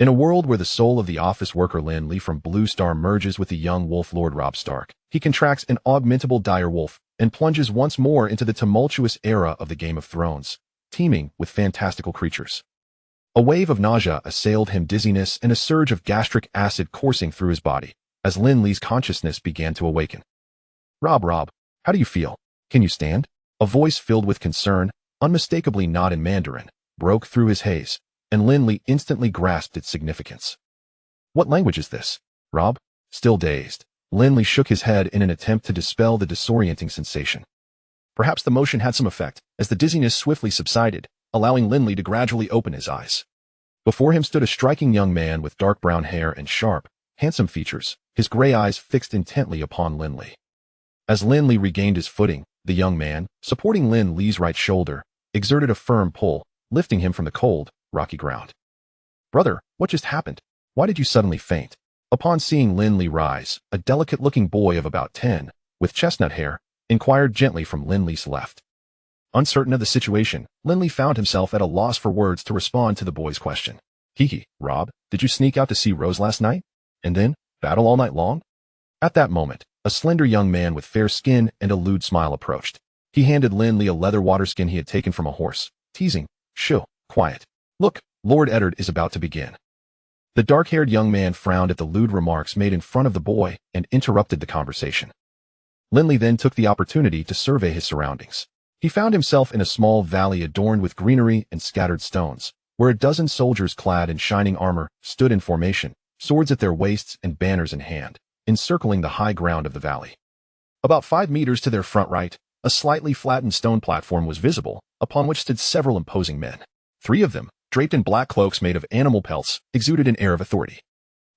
In a world where the soul of the office worker Lin Li from Blue Star merges with the young wolf Lord Robb Stark, he contracts an augmentable dire wolf and plunges once more into the tumultuous era of the Game of Thrones, teeming with fantastical creatures. A wave of nausea assailed him, dizziness and a surge of gastric acid coursing through his body, as Lin Li's consciousness began to awaken. Rob, how do you feel? Can you stand? A voice filled with concern, unmistakably not in Mandarin, broke through his haze, and Lin Li instantly grasped its significance. What language is this? Rob? Still dazed, Lin Li shook his head in an attempt to dispel the disorienting sensation. Perhaps the motion had some effect, as the dizziness swiftly subsided, allowing Lin Li to gradually open his eyes. Before him stood a striking young man with dark brown hair and sharp, handsome features, his gray eyes fixed intently upon Lin Li. As Lin Li regained his footing, the young man, supporting Lin Li's right shoulder, exerted a firm pull, lifting him from the cold, rocky ground. Brother, what just happened? Why did you suddenly faint? Upon seeing Lin Li rise, a delicate-looking boy of about 10, with chestnut hair, inquired gently from Lin Li's left. Uncertain of the situation, Lin Li found himself at a loss for words to respond to the boy's question. Rob, did you sneak out to see Rose last night? And then, battle all night long? At that moment, a slender young man with fair skin and a lewd smile approached. He handed Lin Li a leather waterskin he had taken from a horse, teasing, "Shoo, quiet. Look, Lord Eddard is about to begin." The dark-haired young man frowned at the lewd remarks made in front of the boy and interrupted the conversation. Lin Li then took the opportunity to survey his surroundings. He found himself in a small valley adorned with greenery and scattered stones, where a dozen soldiers clad in shining armor stood in formation, swords at their waists and banners in hand, encircling the high ground of the valley. About 5 meters to their front right, a slightly flattened stone platform was visible, upon which stood several imposing men. 3 of them, draped in black cloaks made of animal pelts, exuded an air of authority.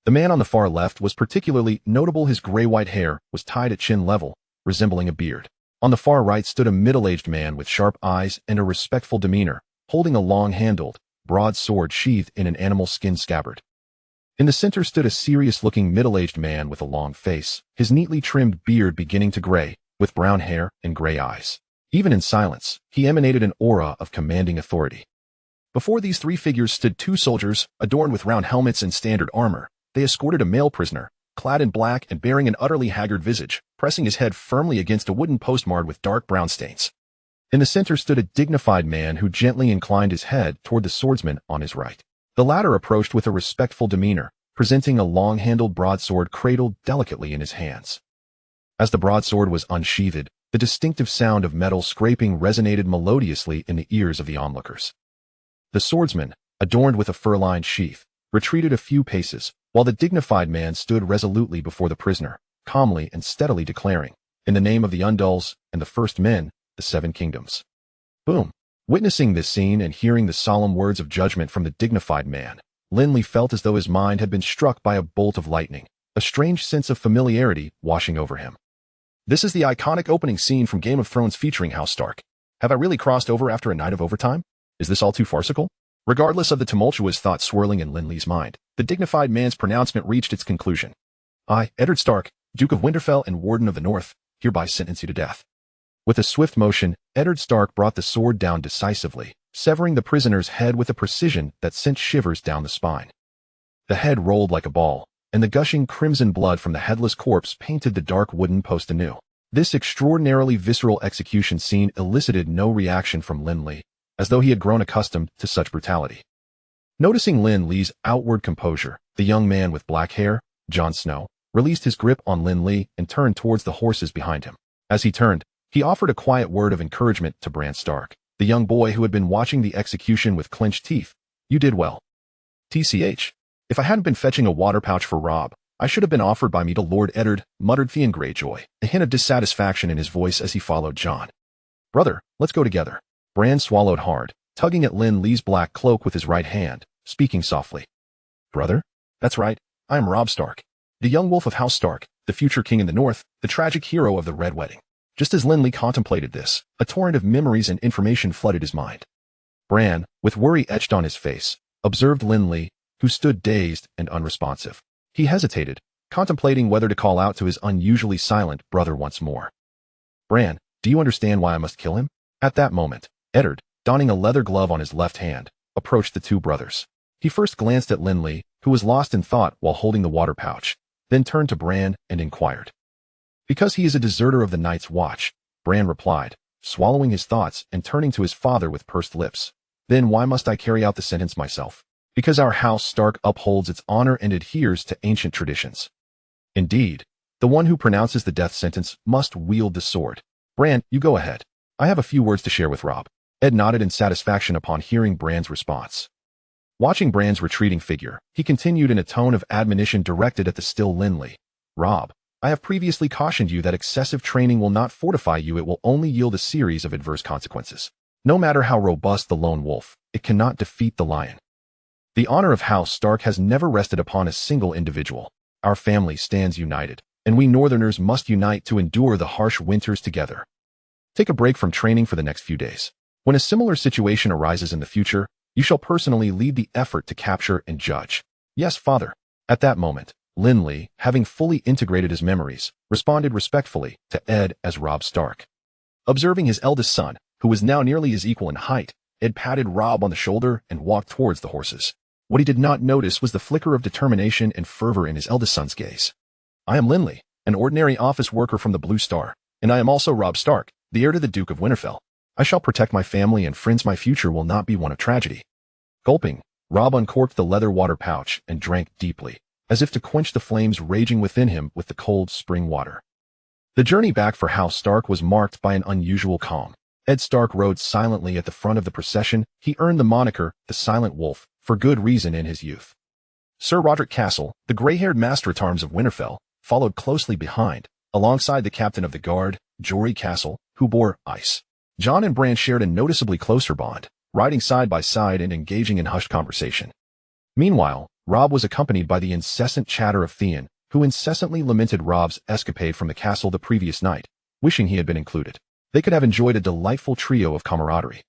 The man on the far left was particularly notable. His gray-white hair was tied at chin level, resembling a beard. On the far right stood a middle-aged man with sharp eyes and a respectful demeanor, holding a long-handled, broad sword sheathed in an animal skin scabbard. In the center stood a serious-looking middle-aged man with a long face, his neatly trimmed beard beginning to gray, with brown hair and gray eyes. Even in silence, he emanated an aura of commanding authority. Before these 3 figures stood 2 soldiers, adorned with round helmets and standard armor. They escorted a male prisoner, clad in black and bearing an utterly haggard visage, pressing his head firmly against a wooden post marred with dark brown stains. In the center stood a dignified man who gently inclined his head toward the swordsman on his right. The latter approached with a respectful demeanor, presenting a long-handled broadsword cradled delicately in his hands. As the broadsword was unsheathed, the distinctive sound of metal scraping resonated melodiously in the ears of the onlookers. The swordsman, adorned with a fur-lined sheath, retreated a few paces, while the dignified man stood resolutely before the prisoner, calmly and steadily declaring, "In the name of the Undulls and the First Men, the 7 Kingdoms." Boom! Witnessing this scene and hearing the solemn words of judgment from the dignified man, Lin Li felt as though his mind had been struck by a bolt of lightning, a strange sense of familiarity washing over him. This is the iconic opening scene from Game of Thrones featuring House Stark. Have I really crossed over after a night of overtime? Is this all too farcical? Regardless of the tumultuous thoughts swirling in Lin Li's mind, the dignified man's pronouncement reached its conclusion. "I, Eddard Stark, Duke of Winterfell and Warden of the North, hereby sentence you to death." With a swift motion, Eddard Stark brought the sword down decisively, severing the prisoner's head with a precision that sent shivers down the spine. The head rolled like a ball, and the gushing crimson blood from the headless corpse painted the dark wooden post anew. This extraordinarily visceral execution scene elicited no reaction from Lin Li, as though he had grown accustomed to such brutality. Noticing Lin Li's outward composure, the young man with black hair, Jon Snow, released his grip on Lin Li and turned towards the horses behind him. As he turned, he offered a quiet word of encouragement to Bran Stark, the young boy who had been watching the execution with clenched teeth. "You did well. TCH. If I hadn't been fetching a water pouch for Rob, I should have been offered by me to Lord Eddard," muttered Theon Greyjoy, a hint of dissatisfaction in his voice as he followed Jon. "Brother, let's go together." Bran swallowed hard, tugging at Lin Li's black cloak with his right hand, speaking softly. "Brother? That's right, I am Robb Stark, the young wolf of House Stark, the future king in the north, the tragic hero of the Red Wedding." Just as Lin Li contemplated this, a torrent of memories and information flooded his mind. Bran, with worry etched on his face, observed Lin Li, who stood dazed and unresponsive. He hesitated, contemplating whether to call out to his unusually silent brother once more. "Bran, do you understand why I must kill him?" At that moment, Eddard, donning a leather glove on his left hand, approached the 2 brothers. He first glanced at Lin Li, who was lost in thought while holding the water pouch, then turned to Bran and inquired. Because he is a deserter of the Night's Watch, Bran replied, swallowing his thoughts and turning to his father with pursed lips. Then why must I carry out the sentence myself? Because our house Stark upholds its honor and adheres to ancient traditions. Indeed, the one who pronounces the death sentence must wield the sword. Bran, you go ahead. I have a few words to share with Robb. Ed nodded in satisfaction upon hearing Bran's response. Watching Bran's retreating figure, he continued in a tone of admonition directed at the still Lindley. Robb, I have previously cautioned you that excessive training will not fortify you, it will only yield a series of adverse consequences. No matter how robust the lone wolf, it cannot defeat the lion. The honor of House Stark has never rested upon a single individual. Our family stands united, and we Northerners must unite to endure the harsh winters together. Take a break from training for the next few days. When a similar situation arises in the future, you shall personally lead the effort to capture and judge. Yes, father. At that moment, Lindley, having fully integrated his memories, responded respectfully to Ed as Robb Stark. Observing his eldest son, who was now nearly his equal in height, Ed patted Robb on the shoulder and walked towards the horses. What he did not notice was the flicker of determination and fervor in his eldest son's gaze. I am Lindley, an ordinary office worker from the Blue Star, and I am also Robb Stark, the heir to the Duke of Winterfell. I shall protect my family and friends. My future will not be one of tragedy. Gulping, Robb uncorked the leather water pouch and drank deeply, as if to quench the flames raging within him with the cold spring water. The journey back for House Stark was marked by an unusual calm. Ed Stark rode silently at the front of the procession. He earned the moniker, the Silent Wolf, for good reason in his youth. Sir Roderick Castle, the gray-haired master-at-arms of Winterfell, followed closely behind, alongside the captain of the guard, Jory Castle, who bore ice. Jon and Bran shared a noticeably closer bond, riding side by side and engaging in hushed conversation. Meanwhile, Robb was accompanied by the incessant chatter of Theon, who incessantly lamented Robb's escapade from the castle the previous night, wishing he had been included. They could have enjoyed a delightful trio of camaraderie.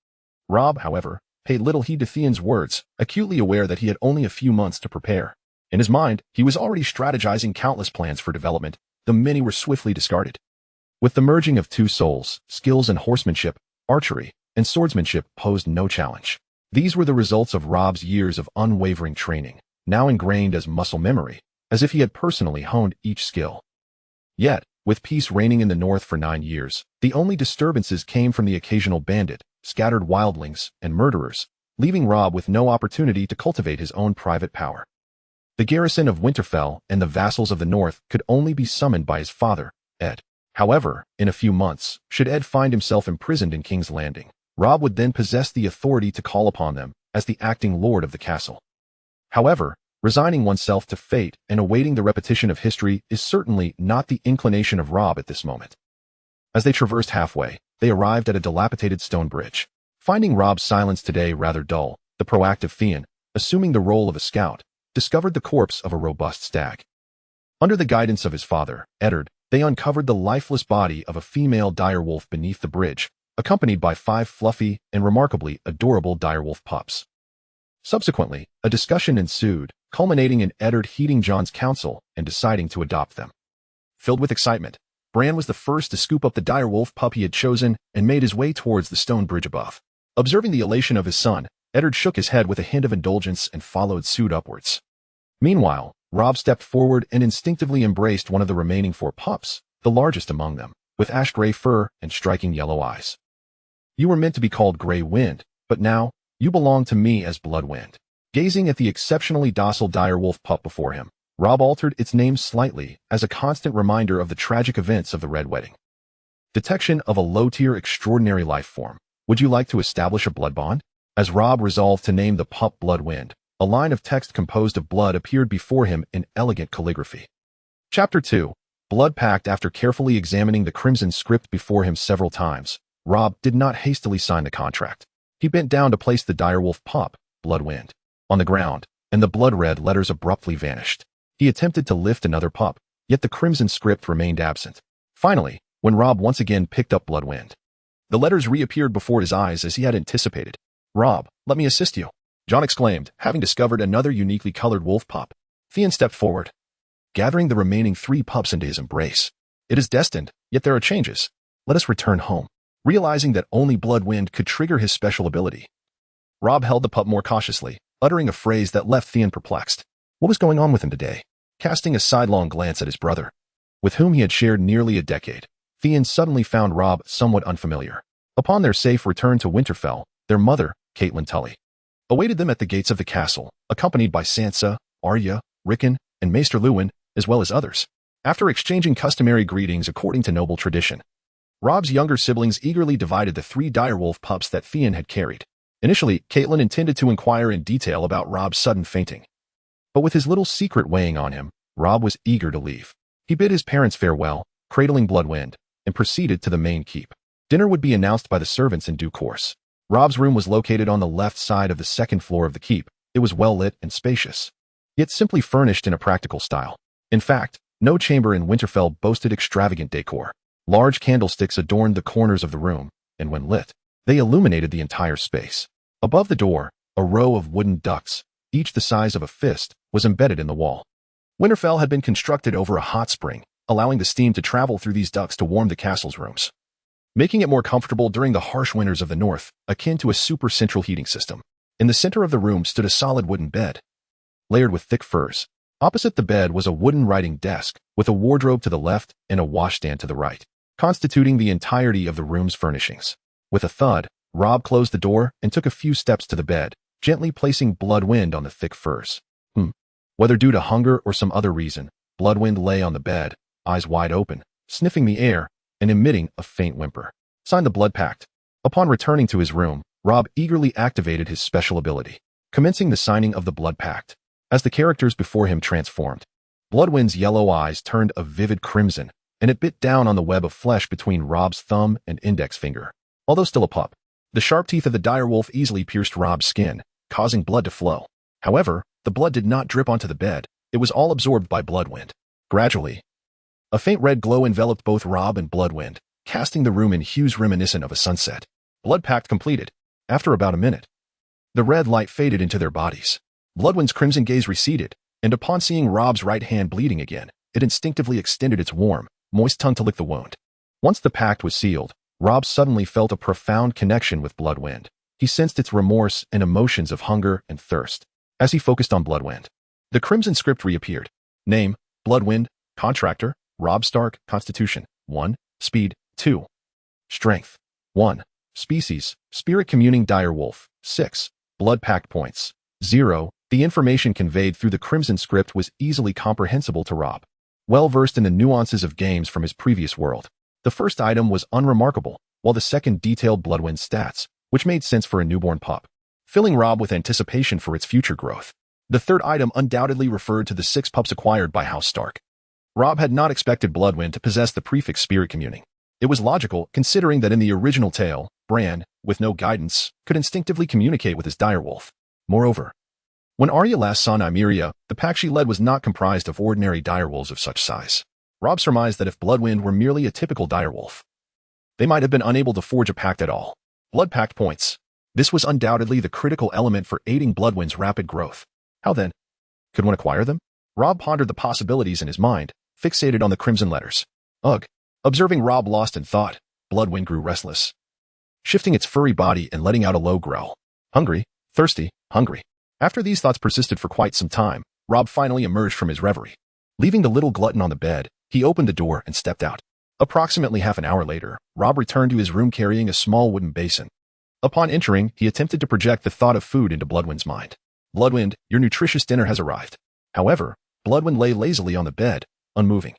Robb, however, paid little heed to Theon's words, acutely aware that he had only a few months to prepare. In his mind, he was already strategizing countless plans for development, though many were swiftly discarded. With the merging of two souls, skills in horsemanship, archery, and swordsmanship posed no challenge. These were the results of Robb's years of unwavering training, now ingrained as muscle memory, as if he had personally honed each skill. Yet, with peace reigning in the north for 9 years, the only disturbances came from the occasional bandit, scattered wildlings, and murderers, leaving Robb with no opportunity to cultivate his own private power. The garrison of Winterfell and the vassals of the north could only be summoned by his father, Ed. However, in a few months, should Ed find himself imprisoned in King's Landing, Robb would then possess the authority to call upon them as the acting lord of the castle. However, resigning oneself to fate and awaiting the repetition of history is certainly not the inclination of Robb at this moment. As they traversed halfway, they arrived at a dilapidated stone bridge. Finding Robb's silence today rather dull, the proactive Theon, assuming the role of a scout, discovered the corpse of a robust stag. Under the guidance of his father, Eddard, they uncovered the lifeless body of a female direwolf beneath the bridge, accompanied by 5 fluffy and remarkably adorable direwolf pups. Subsequently, a discussion ensued, culminating in Eddard heeding Jon's counsel and deciding to adopt them. Filled with excitement, Bran was the first to scoop up the direwolf pup he had chosen and made his way towards the stone bridge above. Observing the elation of his son, Eddard shook his head with a hint of indulgence and followed suit upwards. Meanwhile, Robb stepped forward and instinctively embraced one of the remaining 4 pups, the largest among them, with ash-gray fur and striking yellow eyes. You were meant to be called Grey Wind, but now, you belong to me as Bloodwind. Gazing at the exceptionally docile direwolf pup before him, Robb altered its name slightly as a constant reminder of the tragic events of the Red Wedding. Detection of a low-tier extraordinary life form. Would you like to establish a blood bond? As Robb resolved to name the pup Bloodwind, a line of text composed of blood appeared before him in elegant calligraphy. Chapter 2. Blood Pact. After carefully examining the crimson script before him several times, Robb did not hastily sign the contract. He bent down to place the direwolf pup, Bloodwind, on the ground, and the blood-red letters abruptly vanished. He attempted to lift another pup, yet the crimson script remained absent. Finally, when Robb once again picked up Bloodwind, the letters reappeared before his eyes as he had anticipated. Robb, let me assist you, Jon exclaimed, having discovered another uniquely colored wolf pup. Theon stepped forward, gathering the remaining 3 pups into his embrace. It is destined, yet there are changes. Let us return home. Realizing that only Bloodwind could trigger his special ability, Robb held the pup more cautiously, uttering a phrase that left Theon perplexed. What was going on with him today? Casting a sidelong glance at his brother, with whom he had shared nearly a decade, Theon suddenly found Rob somewhat unfamiliar. Upon their safe return to Winterfell, their mother, Catelyn Tully, awaited them at the gates of the castle, accompanied by Sansa, Arya, Rickon, and Maester Luwin, as well as others. After exchanging customary greetings according to noble tradition, Rob's younger siblings eagerly divided the 3 direwolf pups that Theon had carried. Initially, Catelyn intended to inquire in detail about Rob's sudden fainting. But with his little secret weighing on him, Rob was eager to leave. He bid his parents farewell, cradling Bloodwind, and proceeded to the main keep. Dinner would be announced by the servants in due course. Rob's room was located on the left side of the second floor of the keep. It was well lit and spacious, yet simply furnished in a practical style. In fact, no chamber in Winterfell boasted extravagant decor. Large candlesticks adorned the corners of the room, and when lit, they illuminated the entire space. Above the door, a row of wooden ducts, each the size of a fist, was embedded in the wall. Winterfell had been constructed over a hot spring, allowing the steam to travel through these ducts to warm the castle's rooms, making it more comfortable during the harsh winters of the north, akin to a super central heating system. In the center of the room stood a solid wooden bed, layered with thick furs. Opposite the bed was a wooden writing desk, with a wardrobe to the left and a washstand to the right, constituting the entirety of the room's furnishings. With a thud, Rob closed the door and took a few steps to the bed, gently placing Bloodwind on the thick furs. Whether due to hunger or some other reason, Bloodwind lay on the bed, eyes wide open, sniffing the air, and emitting a faint whimper. Signed the Blood Pact. Upon returning to his room, Rob eagerly activated his special ability, commencing the signing of the Blood Pact. As the characters before him transformed, Bloodwind's yellow eyes turned a vivid crimson, and it bit down on the web of flesh between Rob's thumb and index finger. Although still a pup, the sharp teeth of the direwolf easily pierced Rob's skin, causing blood to flow. However, the blood did not drip onto the bed. It was all absorbed by Bloodwind. Gradually, a faint red glow enveloped both Rob and Bloodwind, casting the room in hues reminiscent of a sunset. Blood Pact completed. After about a minute, the red light faded into their bodies. Bloodwind's crimson gaze receded, and upon seeing Rob's right hand bleeding again, it instinctively extended its warm, moist tongue to lick the wound. Once the pact was sealed, Rob suddenly felt a profound connection with Bloodwind. He sensed its remorse and emotions of hunger and thirst. As he focused on Bloodwind, the crimson script reappeared. Name, Bloodwind. Contractor, Rob Stark. Constitution, 1. Speed, 2. Strength, 1. Species, Spirit Communing Direwolf, 6. Blood Pact points, 0. The information conveyed through the crimson script was easily comprehensible to Rob, well versed in the nuances of games from his previous world. The first item was unremarkable, while the second detailed Bloodwind's stats, which made sense for a newborn pup, filling Rob with anticipation for its future growth. The third item undoubtedly referred to the 6 pups acquired by House Stark. Rob had not expected Bloodwind to possess the prefix Spirit Communing. It was logical, considering that in the original tale, Bran, with no guidance, could instinctively communicate with his direwolf. Moreover, when Arya last saw Nymeria, the pack she led was not comprised of ordinary direwolves of such size. Rob surmised that if Bloodwind were merely a typical direwolf, they might have been unable to forge a pact at all. Blood Pact points. This was undoubtedly the critical element for aiding Bloodwind's rapid growth. How then? Could one acquire them? Rob pondered the possibilities in his mind, fixated on the crimson letters. Ugh. Observing Rob lost in thought, Bloodwind grew restless, shifting its furry body and letting out a low growl. Hungry, thirsty, hungry. After these thoughts persisted for quite some time, Rob finally emerged from his reverie. Leaving the little glutton on the bed, he opened the door and stepped out. Approximately half an hour later, Rob returned to his room carrying a small wooden basin. Upon entering, he attempted to project the thought of food into Bloodwind's mind. Bloodwind, your nutritious dinner has arrived. However, Bloodwind lay lazily on the bed, unmoving,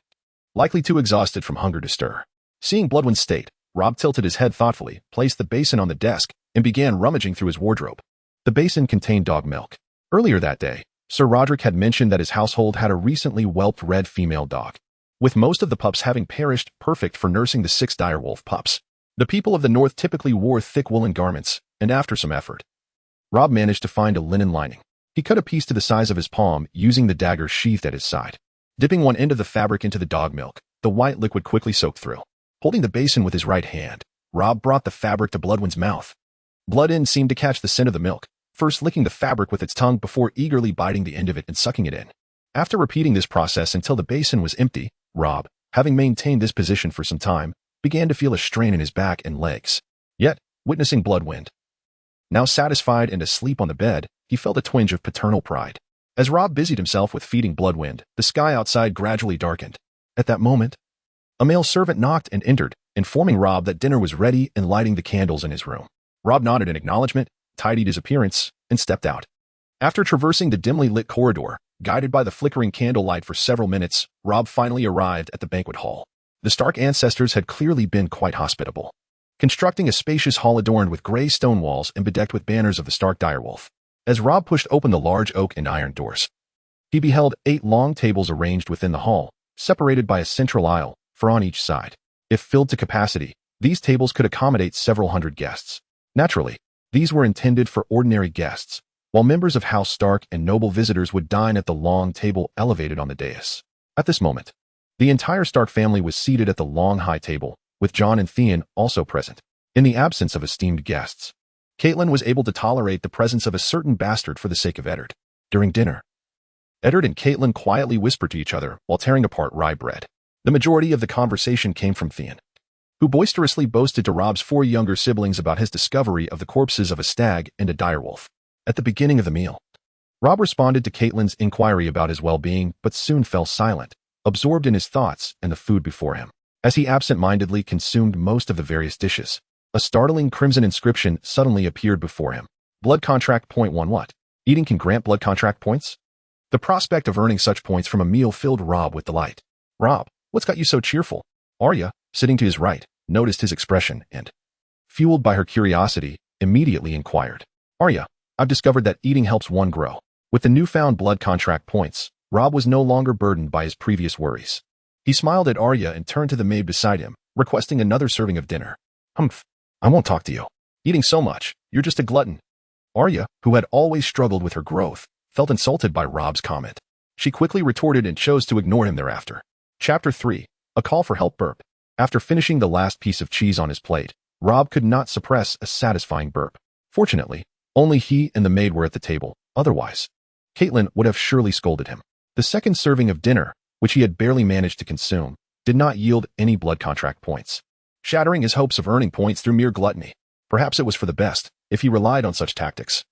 likely too exhausted from hunger to stir. Seeing Bloodwind's state, Rob tilted his head thoughtfully, placed the basin on the desk, and began rummaging through his wardrobe. The basin contained dog milk. Earlier that day, Sir Roderick had mentioned that his household had a recently whelped red female dog, with most of the pups having perished, perfect for nursing the 6 direwolf pups. The people of the north typically wore thick woolen garments, and after some effort, Rob managed to find a linen lining. He cut a piece to the size of his palm using the dagger sheathed at his side. Dipping one end of the fabric into the dog milk, the white liquid quickly soaked through. Holding the basin with his right hand, Rob brought the fabric to Bloodwind's mouth. Bloodwind seemed to catch the scent of the milk, first licking the fabric with its tongue before eagerly biting the end of it and sucking it in. After repeating this process until the basin was empty, Rob, having maintained this position for some time, began to feel a strain in his back and legs. Yet, witnessing Bloodwind, now satisfied and asleep on the bed, he felt a twinge of paternal pride. As Rob busied himself with feeding Bloodwind, the sky outside gradually darkened. At that moment, a male servant knocked and entered, informing Rob that dinner was ready and lighting the candles in his room. Rob nodded in acknowledgement, tidied his appearance, and stepped out. After traversing the dimly lit corridor, guided by the flickering candlelight for several minutes, Rob finally arrived at the banquet hall. The Stark ancestors had clearly been quite hospitable, constructing a spacious hall adorned with gray stone walls and bedecked with banners of the Stark direwolf. As Rob pushed open the large oak and iron doors, he beheld 8 long tables arranged within the hall, separated by a central aisle, 4 on each side. If filled to capacity, these tables could accommodate several hundred guests. Naturally, these were intended for ordinary guests, while members of House Stark and noble visitors would dine at the long table elevated on the dais. At this moment, the entire Stark family was seated at the long high table, with Jon and Theon also present. In the absence of esteemed guests, Catelyn was able to tolerate the presence of a certain bastard for the sake of Eddard. During dinner, Eddard and Catelyn quietly whispered to each other while tearing apart rye bread. The majority of the conversation came from Theon, who boisterously boasted to Rob's 4 younger siblings about his discovery of the corpses of a stag and a direwolf. At the beginning of the meal, Rob responded to Catelyn's inquiry about his well-being, but soon fell silent, absorbed in his thoughts and the food before him. As he absent-mindedly consumed most of the various dishes, a startling crimson inscription suddenly appeared before him. Blood contract point 1. What? Eating can grant blood contract points? The prospect of earning such points from a meal filled Rob with delight. Rob, what's got you so cheerful? Arya, sitting to his right, noticed his expression and, fueled by her curiosity, immediately inquired. Arya, I've discovered that eating helps one grow. With the newfound blood contract points, Rob was no longer burdened by his previous worries. He smiled at Arya and turned to the maid beside him, requesting another serving of dinner. Humph, I won't talk to you. Eating so much, you're just a glutton. Arya, who had always struggled with her growth, felt insulted by Rob's comment. She quickly retorted and chose to ignore him thereafter. Chapter 3. A Call for Help burp. After finishing the last piece of cheese on his plate, Rob could not suppress a satisfying burp. Fortunately, only he and the maid were at the table. Otherwise, Catelyn would have surely scolded him. The second serving of dinner, which he had barely managed to consume, did not yield any blood contract points, shattering his hopes of earning points through mere gluttony. Perhaps it was for the best, if he relied on such tactics.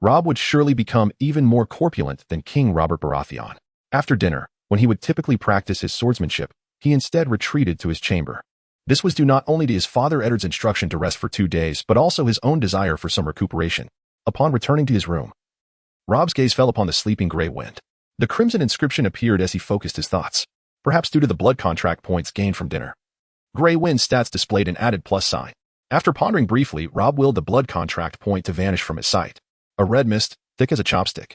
Rob would surely become even more corpulent than King Robert Baratheon. After dinner, when he would typically practice his swordsmanship, he instead retreated to his chamber. This was due not only to his father Eddard's instruction to rest for 2 days, but also his own desire for some recuperation. Upon returning to his room, Rob's gaze fell upon the sleeping Grey Wind. The crimson inscription appeared as he focused his thoughts, perhaps due to the blood contract points gained from dinner. Grey Wind's stats displayed an added plus sign. After pondering briefly, Rob willed the blood contract point to vanish from his sight. A red mist, thick as a chopstick,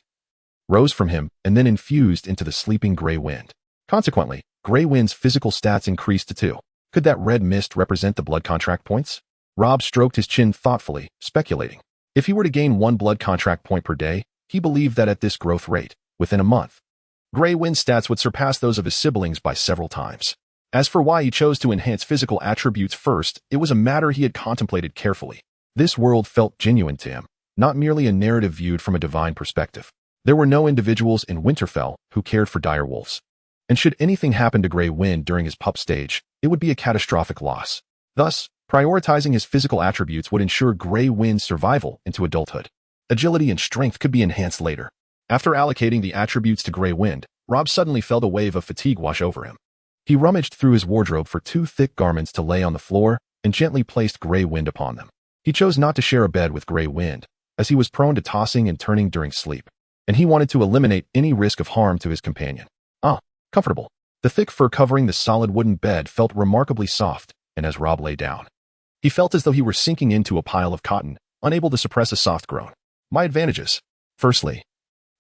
rose from him and then infused into the sleeping Grey Wind. Consequently, Grey Wind's physical stats increased to 2. Could that red mist represent the blood contract points? Rob stroked his chin thoughtfully, speculating. If he were to gain 1 blood contract point per day, he believed that at this growth rate, within a month, Grey Wind's stats would surpass those of his siblings by several times. As for why he chose to enhance physical attributes first, it was a matter he had contemplated carefully. This world felt genuine to him, not merely a narrative viewed from a divine perspective. There were no individuals in Winterfell who cared for direwolves, and should anything happen to Grey Wind during his pup stage, it would be a catastrophic loss. Thus, prioritizing his physical attributes would ensure Grey Wind's survival into adulthood. Agility and strength could be enhanced later. After allocating the attributes to Grey Wind, Rob suddenly felt a wave of fatigue wash over him. He rummaged through his wardrobe for 2 thick garments to lay on the floor and gently placed Grey Wind upon them. He chose not to share a bed with Grey Wind, as he was prone to tossing and turning during sleep, and he wanted to eliminate any risk of harm to his companion. Comfortable. The thick fur covering the solid wooden bed felt remarkably soft, and as Rob lay down, he felt as though he were sinking into a pile of cotton, unable to suppress a soft groan. My advantages. Firstly,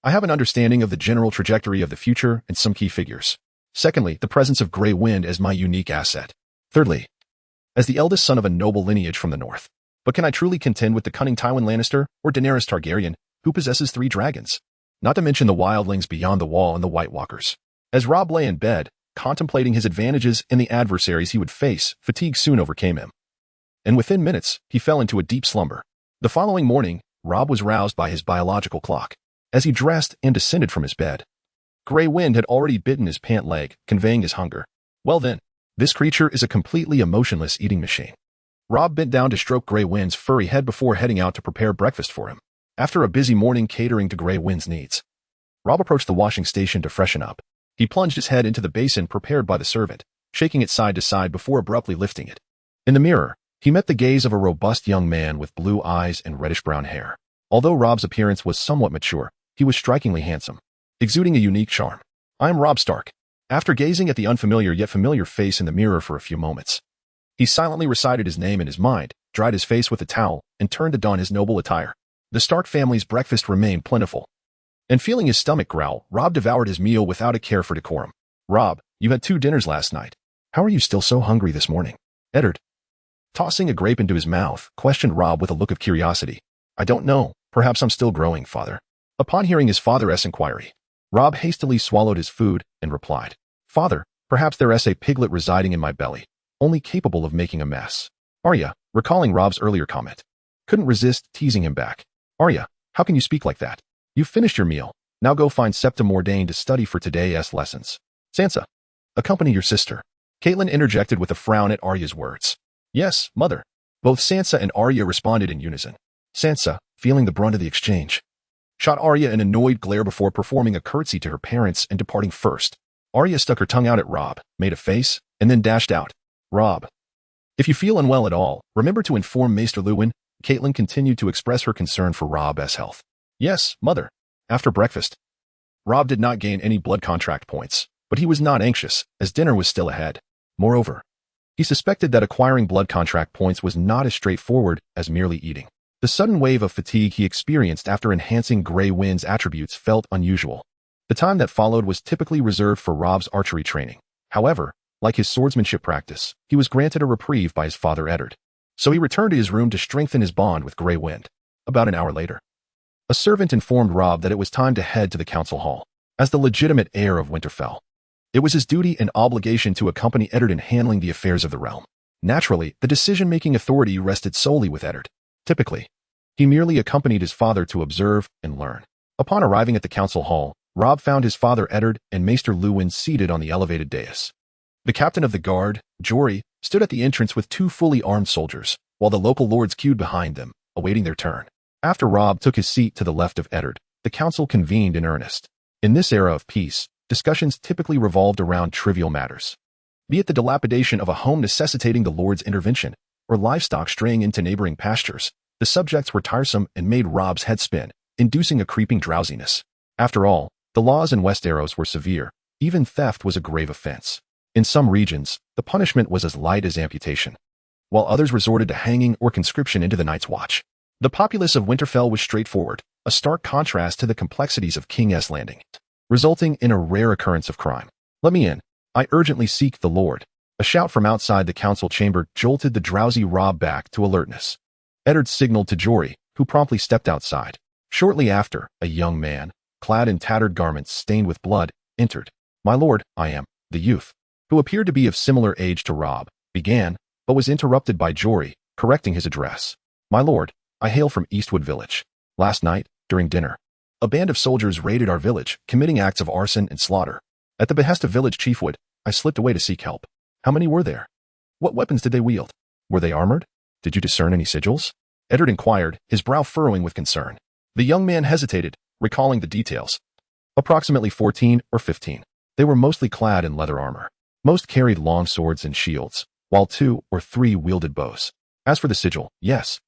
I have an understanding of the general trajectory of the future and some key figures. Secondly, the presence of Grey Wind as my unique asset. Thirdly, as the eldest son of a noble lineage from the north. But can I truly contend with the cunning Tywin Lannister or Daenerys Targaryen, who possesses 3 dragons? Not to mention the wildlings beyond the wall and the White Walkers. As Rob lay in bed, contemplating his advantages and the adversaries he would face, fatigue soon overcame him, and within minutes, he fell into a deep slumber. The following morning, Rob was roused by his biological clock. As he dressed and descended from his bed, Grey Wind had already bitten his pant leg, conveying his hunger. Well then, this creature is a completely emotionless eating machine. Rob bent down to stroke Grey Wind's furry head before heading out to prepare breakfast for him. After a busy morning catering to Grey Wind's needs, Rob approached the washing station to freshen up. He plunged his head into the basin prepared by the servant, shaking it side to side before abruptly lifting it. In the mirror, he met the gaze of a robust young man with blue eyes and reddish-brown hair. Although Rob's appearance was somewhat mature, he was strikingly handsome, exuding a unique charm. "I am Rob Stark." After gazing at the unfamiliar yet familiar face in the mirror for a few moments, he silently recited his name in his mind, dried his face with a towel, and turned to don his noble attire. The Stark family's breakfast remained plentiful, and feeling his stomach growl, Rob devoured his meal without a care for decorum. "Rob, you had 2 dinners last night. How are you still so hungry this morning?" Eddard, tossing a grape into his mouth, questioned Rob with a look of curiosity. "I don't know. Perhaps I'm still growing, father." Upon hearing his father's inquiry, Rob hastily swallowed his food and replied, "Father, perhaps there's a piglet residing in my belly, only capable of making a mess." Arya, recalling Rob's earlier comment, couldn't resist teasing him back. "Arya, how can you speak like that? You've finished your meal. Now go find Septa Mordain to study for today's lessons. Sansa, accompany your sister." Caitlin interjected with a frown at Arya's words. "Yes, mother." Both Sansa and Arya responded in unison. Sansa, feeling the brunt of the exchange, shot Arya an annoyed glare before performing a curtsy to her parents and departing first. Arya stuck her tongue out at Rob, made a face, and then dashed out. "Rob, if you feel unwell at all, remember to inform Maester Luwin." Caitlin continued to express her concern for Rob's health. "Yes, mother." After breakfast, Rob did not gain any blood contract points, but he was not anxious, as dinner was still ahead. Moreover, he suspected that acquiring blood contract points was not as straightforward as merely eating. The sudden wave of fatigue he experienced after enhancing Grey Wind's attributes felt unusual. The time that followed was typically reserved for Rob's archery training. However, like his swordsmanship practice, he was granted a reprieve by his father Eddard. So he returned to his room to strengthen his bond with Grey Wind. About an hour later, a servant informed Rob that it was time to head to the council hall. As the legitimate heir of Winterfell, it was his duty and obligation to accompany Eddard in handling the affairs of the realm. Naturally, the decision-making authority rested solely with Eddard. Typically, he merely accompanied his father to observe and learn. Upon arriving at the council hall, Rob found his father Eddard and Maester Luwin seated on the elevated dais. The captain of the guard, Jory, stood at the entrance with 2 fully armed soldiers, while the local lords queued behind them, awaiting their turn. After Rob took his seat to the left of Eddard, the council convened in earnest. In this era of peace, discussions typically revolved around trivial matters, be it the dilapidation of a home necessitating the lord's intervention, or livestock straying into neighboring pastures. The subjects were tiresome and made Rob's head spin, inducing a creeping drowsiness. After all, the laws in Westeros were severe. Even theft was a grave offense. In some regions, the punishment was as light as amputation, while others resorted to hanging or conscription into the Night's Watch. The populace of Winterfell was straightforward, a stark contrast to the complexities of King's Landing, resulting in a rare occurrence of crime. "Let me in. I urgently seek the Lord." A shout from outside the council chamber jolted the drowsy Rob back to alertness. Eddard signaled to Jory, who promptly stepped outside. Shortly after, a young man, clad in tattered garments stained with blood, entered. "My lord, I am," the youth, who appeared to be of similar age to Rob, began, but was interrupted by Jory, correcting his address. "My lord, I hail from Eastwood Village. Last night, during dinner, a band of soldiers raided our village, committing acts of arson and slaughter. At the behest of Village Chief Wood, I slipped away to seek help." "How many were there? What weapons did they wield? Were they armored? Did you discern any sigils?" Eddard inquired, his brow furrowing with concern. The young man hesitated, recalling the details. "Approximately 14 or 15. They were mostly clad in leather armor. Most carried long swords and shields, while 2 or 3 wielded bows. As for the sigil, yes.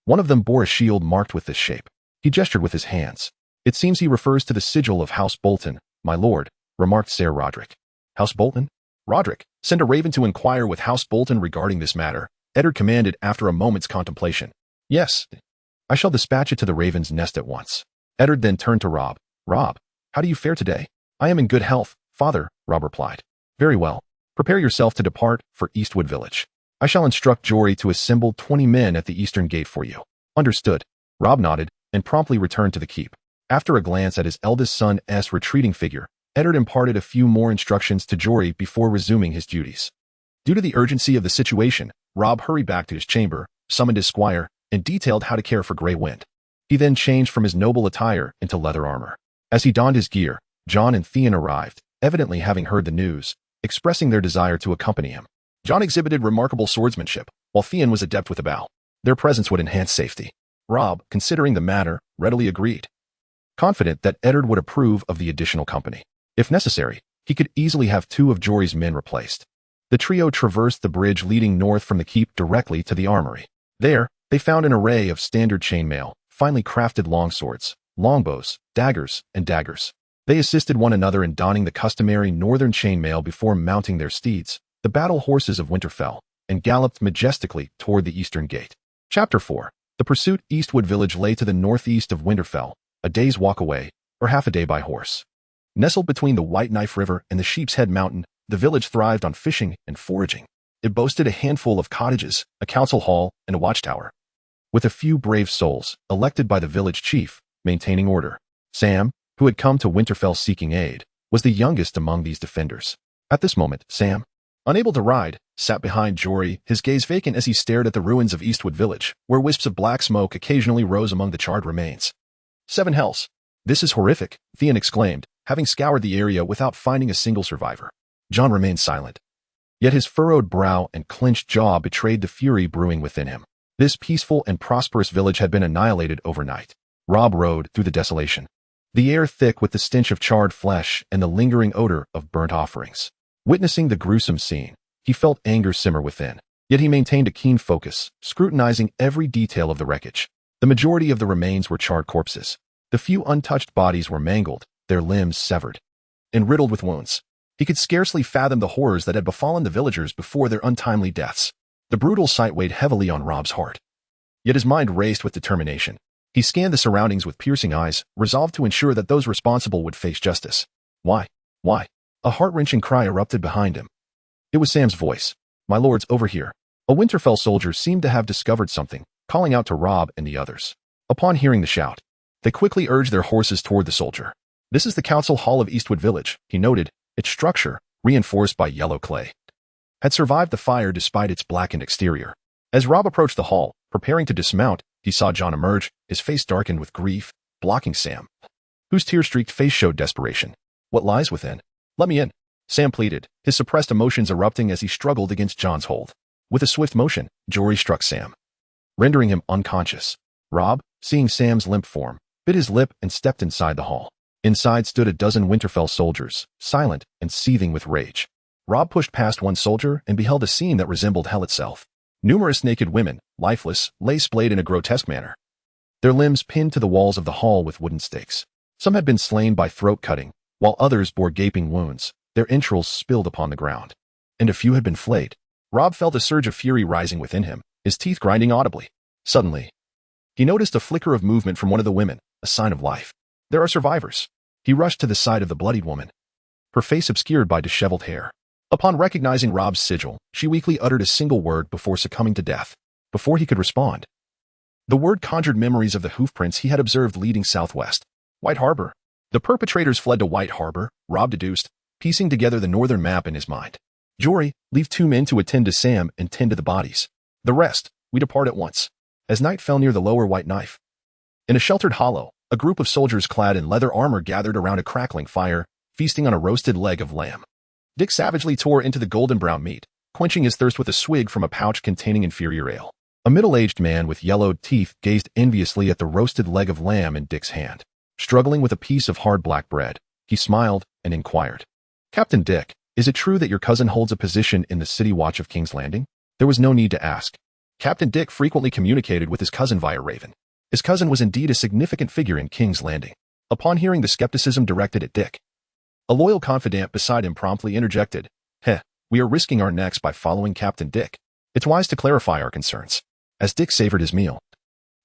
One of them bore a shield marked with this shape." He gestured with his hands. "It seems he refers to the sigil of House Bolton, my lord," remarked Ser Roderick. "House Bolton? Roderick, send a raven to inquire with House Bolton regarding this matter," Eddard commanded after a moment's contemplation. "Yes, I shall dispatch it to the raven's nest at once." Eddard then turned to Rob. "Rob, how do you fare today?" "I am in good health, father," Rob replied. "Very well. Prepare yourself to depart for Eastwood Village. I shall instruct Jory to assemble 20 men at the eastern gate for you." "Understood." Rob nodded and promptly returned to the keep. After a glance at his eldest son's retreating figure, Eddard imparted a few more instructions to Jory before resuming his duties. Due to the urgency of the situation, Rob hurried back to his chamber, summoned his squire, and detailed how to care for Grey Wind. He then changed from his noble attire into leather armor. As he donned his gear, Jon and Theon arrived, evidently having heard the news, expressing their desire to accompany him. Jon exhibited remarkable swordsmanship, while Theon was adept with a bow. Their presence would enhance safety. Rob, considering the matter, readily agreed. confident that Eddard would approve of the additional company. If necessary, he could easily have 2 of Jory's men replaced. The trio traversed the bridge leading north from the keep directly to the armory. There, they found an array of standard chainmail, finely crafted longswords, longbows, daggers, and daggers. They assisted one another in donning the customary northern chainmail before mounting their steeds, the battle horses of Winterfell, and galloped majestically toward the eastern gate. Chapter 4. The pursuit. Eastwood Village lay to the northeast of Winterfell, a day's walk away, or half a day by horse. Nestled between the White Knife River and the Sheep's Head Mountain, the village thrived on fishing and foraging. It boasted a handful of cottages, a council hall, and a watchtower. With a few brave souls, elected by the village chief, maintaining order. Sam, who had come to Winterfell seeking aid, was the youngest among these defenders. At this moment, Sam, unable to ride, sat behind Jory, his gaze vacant as he stared at the ruins of Eastwood Village, where wisps of black smoke occasionally rose among the charred remains. 7 hells. This is horrific, Theon exclaimed, having scoured the area without finding a single survivor. Jon remained silent. Yet his furrowed brow and clenched jaw betrayed the fury brewing within him. This peaceful and prosperous village had been annihilated overnight. Robb rode through the desolation, the air thick with the stench of charred flesh and the lingering odor of burnt offerings. Witnessing the gruesome scene, he felt anger simmer within. Yet he maintained a keen focus, scrutinizing every detail of the wreckage. The majority of the remains were charred corpses. The few untouched bodies were mangled, their limbs severed, and riddled with wounds. He could scarcely fathom the horrors that had befallen the villagers before their untimely deaths. The brutal sight weighed heavily on Robb's heart. Yet his mind raced with determination. He scanned the surroundings with piercing eyes, resolved to ensure that those responsible would face justice. Why? Why? A heart-wrenching cry erupted behind him. It was Sam's voice. My lords, over here. A Winterfell soldier seemed to have discovered something, calling out to Robb and the others. Upon hearing the shout, they quickly urged their horses toward the soldier. This is the council hall of Eastwood Village, he noted. Its structure, reinforced by yellow clay, had survived the fire despite its blackened exterior. As Robb approached the hall, preparing to dismount, he saw Jon emerge, his face darkened with grief, blocking Sam, whose tear-streaked face showed desperation. What lies within? Let me in, Sam pleaded, his suppressed emotions erupting as he struggled against Jon's hold. With a swift motion, Jory struck Sam, rendering him unconscious. Robb, seeing Sam's limp form, bit his lip and stepped inside the hall. Inside stood a dozen Winterfell soldiers, silent and seething with rage. Robb pushed past one soldier and beheld a scene that resembled hell itself. Numerous naked women, lifeless, lay splayed in a grotesque manner, their limbs pinned to the walls of the hall with wooden stakes. Some had been slain by throat cutting, while others bore gaping wounds, their entrails spilled upon the ground. And a few had been flayed. Robb felt a surge of fury rising within him, his teeth grinding audibly. Suddenly, he noticed a flicker of movement from one of the women, a sign of life. There are survivors. He rushed to the side of the bloodied woman, her face obscured by disheveled hair. Upon recognizing Robb's sigil, she weakly uttered a single word before succumbing to death. Before he could respond, the word conjured memories of the hoofprints he had observed leading southwest. White Harbor. The perpetrators fled to White Harbor, Robb deduced, piecing together the northern map in his mind. Jory, leave 2 men to attend to Sam and tend to the bodies. The rest, we depart at once. As night fell near the lower White Knife, in a sheltered hollow, a group of soldiers clad in leather armor gathered around a crackling fire, feasting on a roasted leg of lamb. Dick savagely tore into the golden brown meat, quenching his thirst with a swig from a pouch containing inferior ale. A middle-aged man with yellowed teeth gazed enviously at the roasted leg of lamb in Dick's hand. Struggling with a piece of hard black bread, he smiled and inquired, Captain Dick, is it true that your cousin holds a position in the city watch of King's Landing? There was no need to ask. Captain Dick frequently communicated with his cousin via Raven. His cousin was indeed a significant figure in King's Landing. Upon hearing the skepticism directed at Dick, a loyal confidant beside him promptly interjected, we are risking our necks by following Captain Dick. It's wise to clarify our concerns. As Dick savored his meal,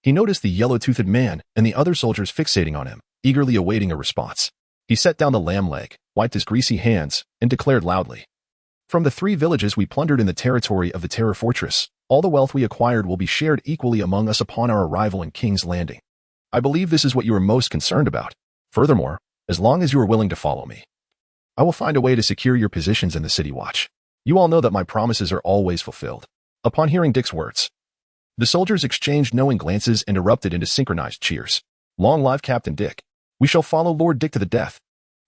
he noticed the yellow-toothed man and the other soldiers fixating on him, eagerly awaiting a response. He set down the lamb leg, wiped his greasy hands, and declared loudly, From the 3 villages we plundered in the territory of the Terror Fortress, all the wealth we acquired will be shared equally among us upon our arrival in King's Landing. I believe this is what you are most concerned about. Furthermore, as long as you are willing to follow me, I will find a way to secure your positions in the City Watch. You all know that my promises are always fulfilled. Upon hearing Dick's words, the soldiers exchanged knowing glances and erupted into synchronized cheers. Long live Captain Dick. We shall follow Lord Dick to the death.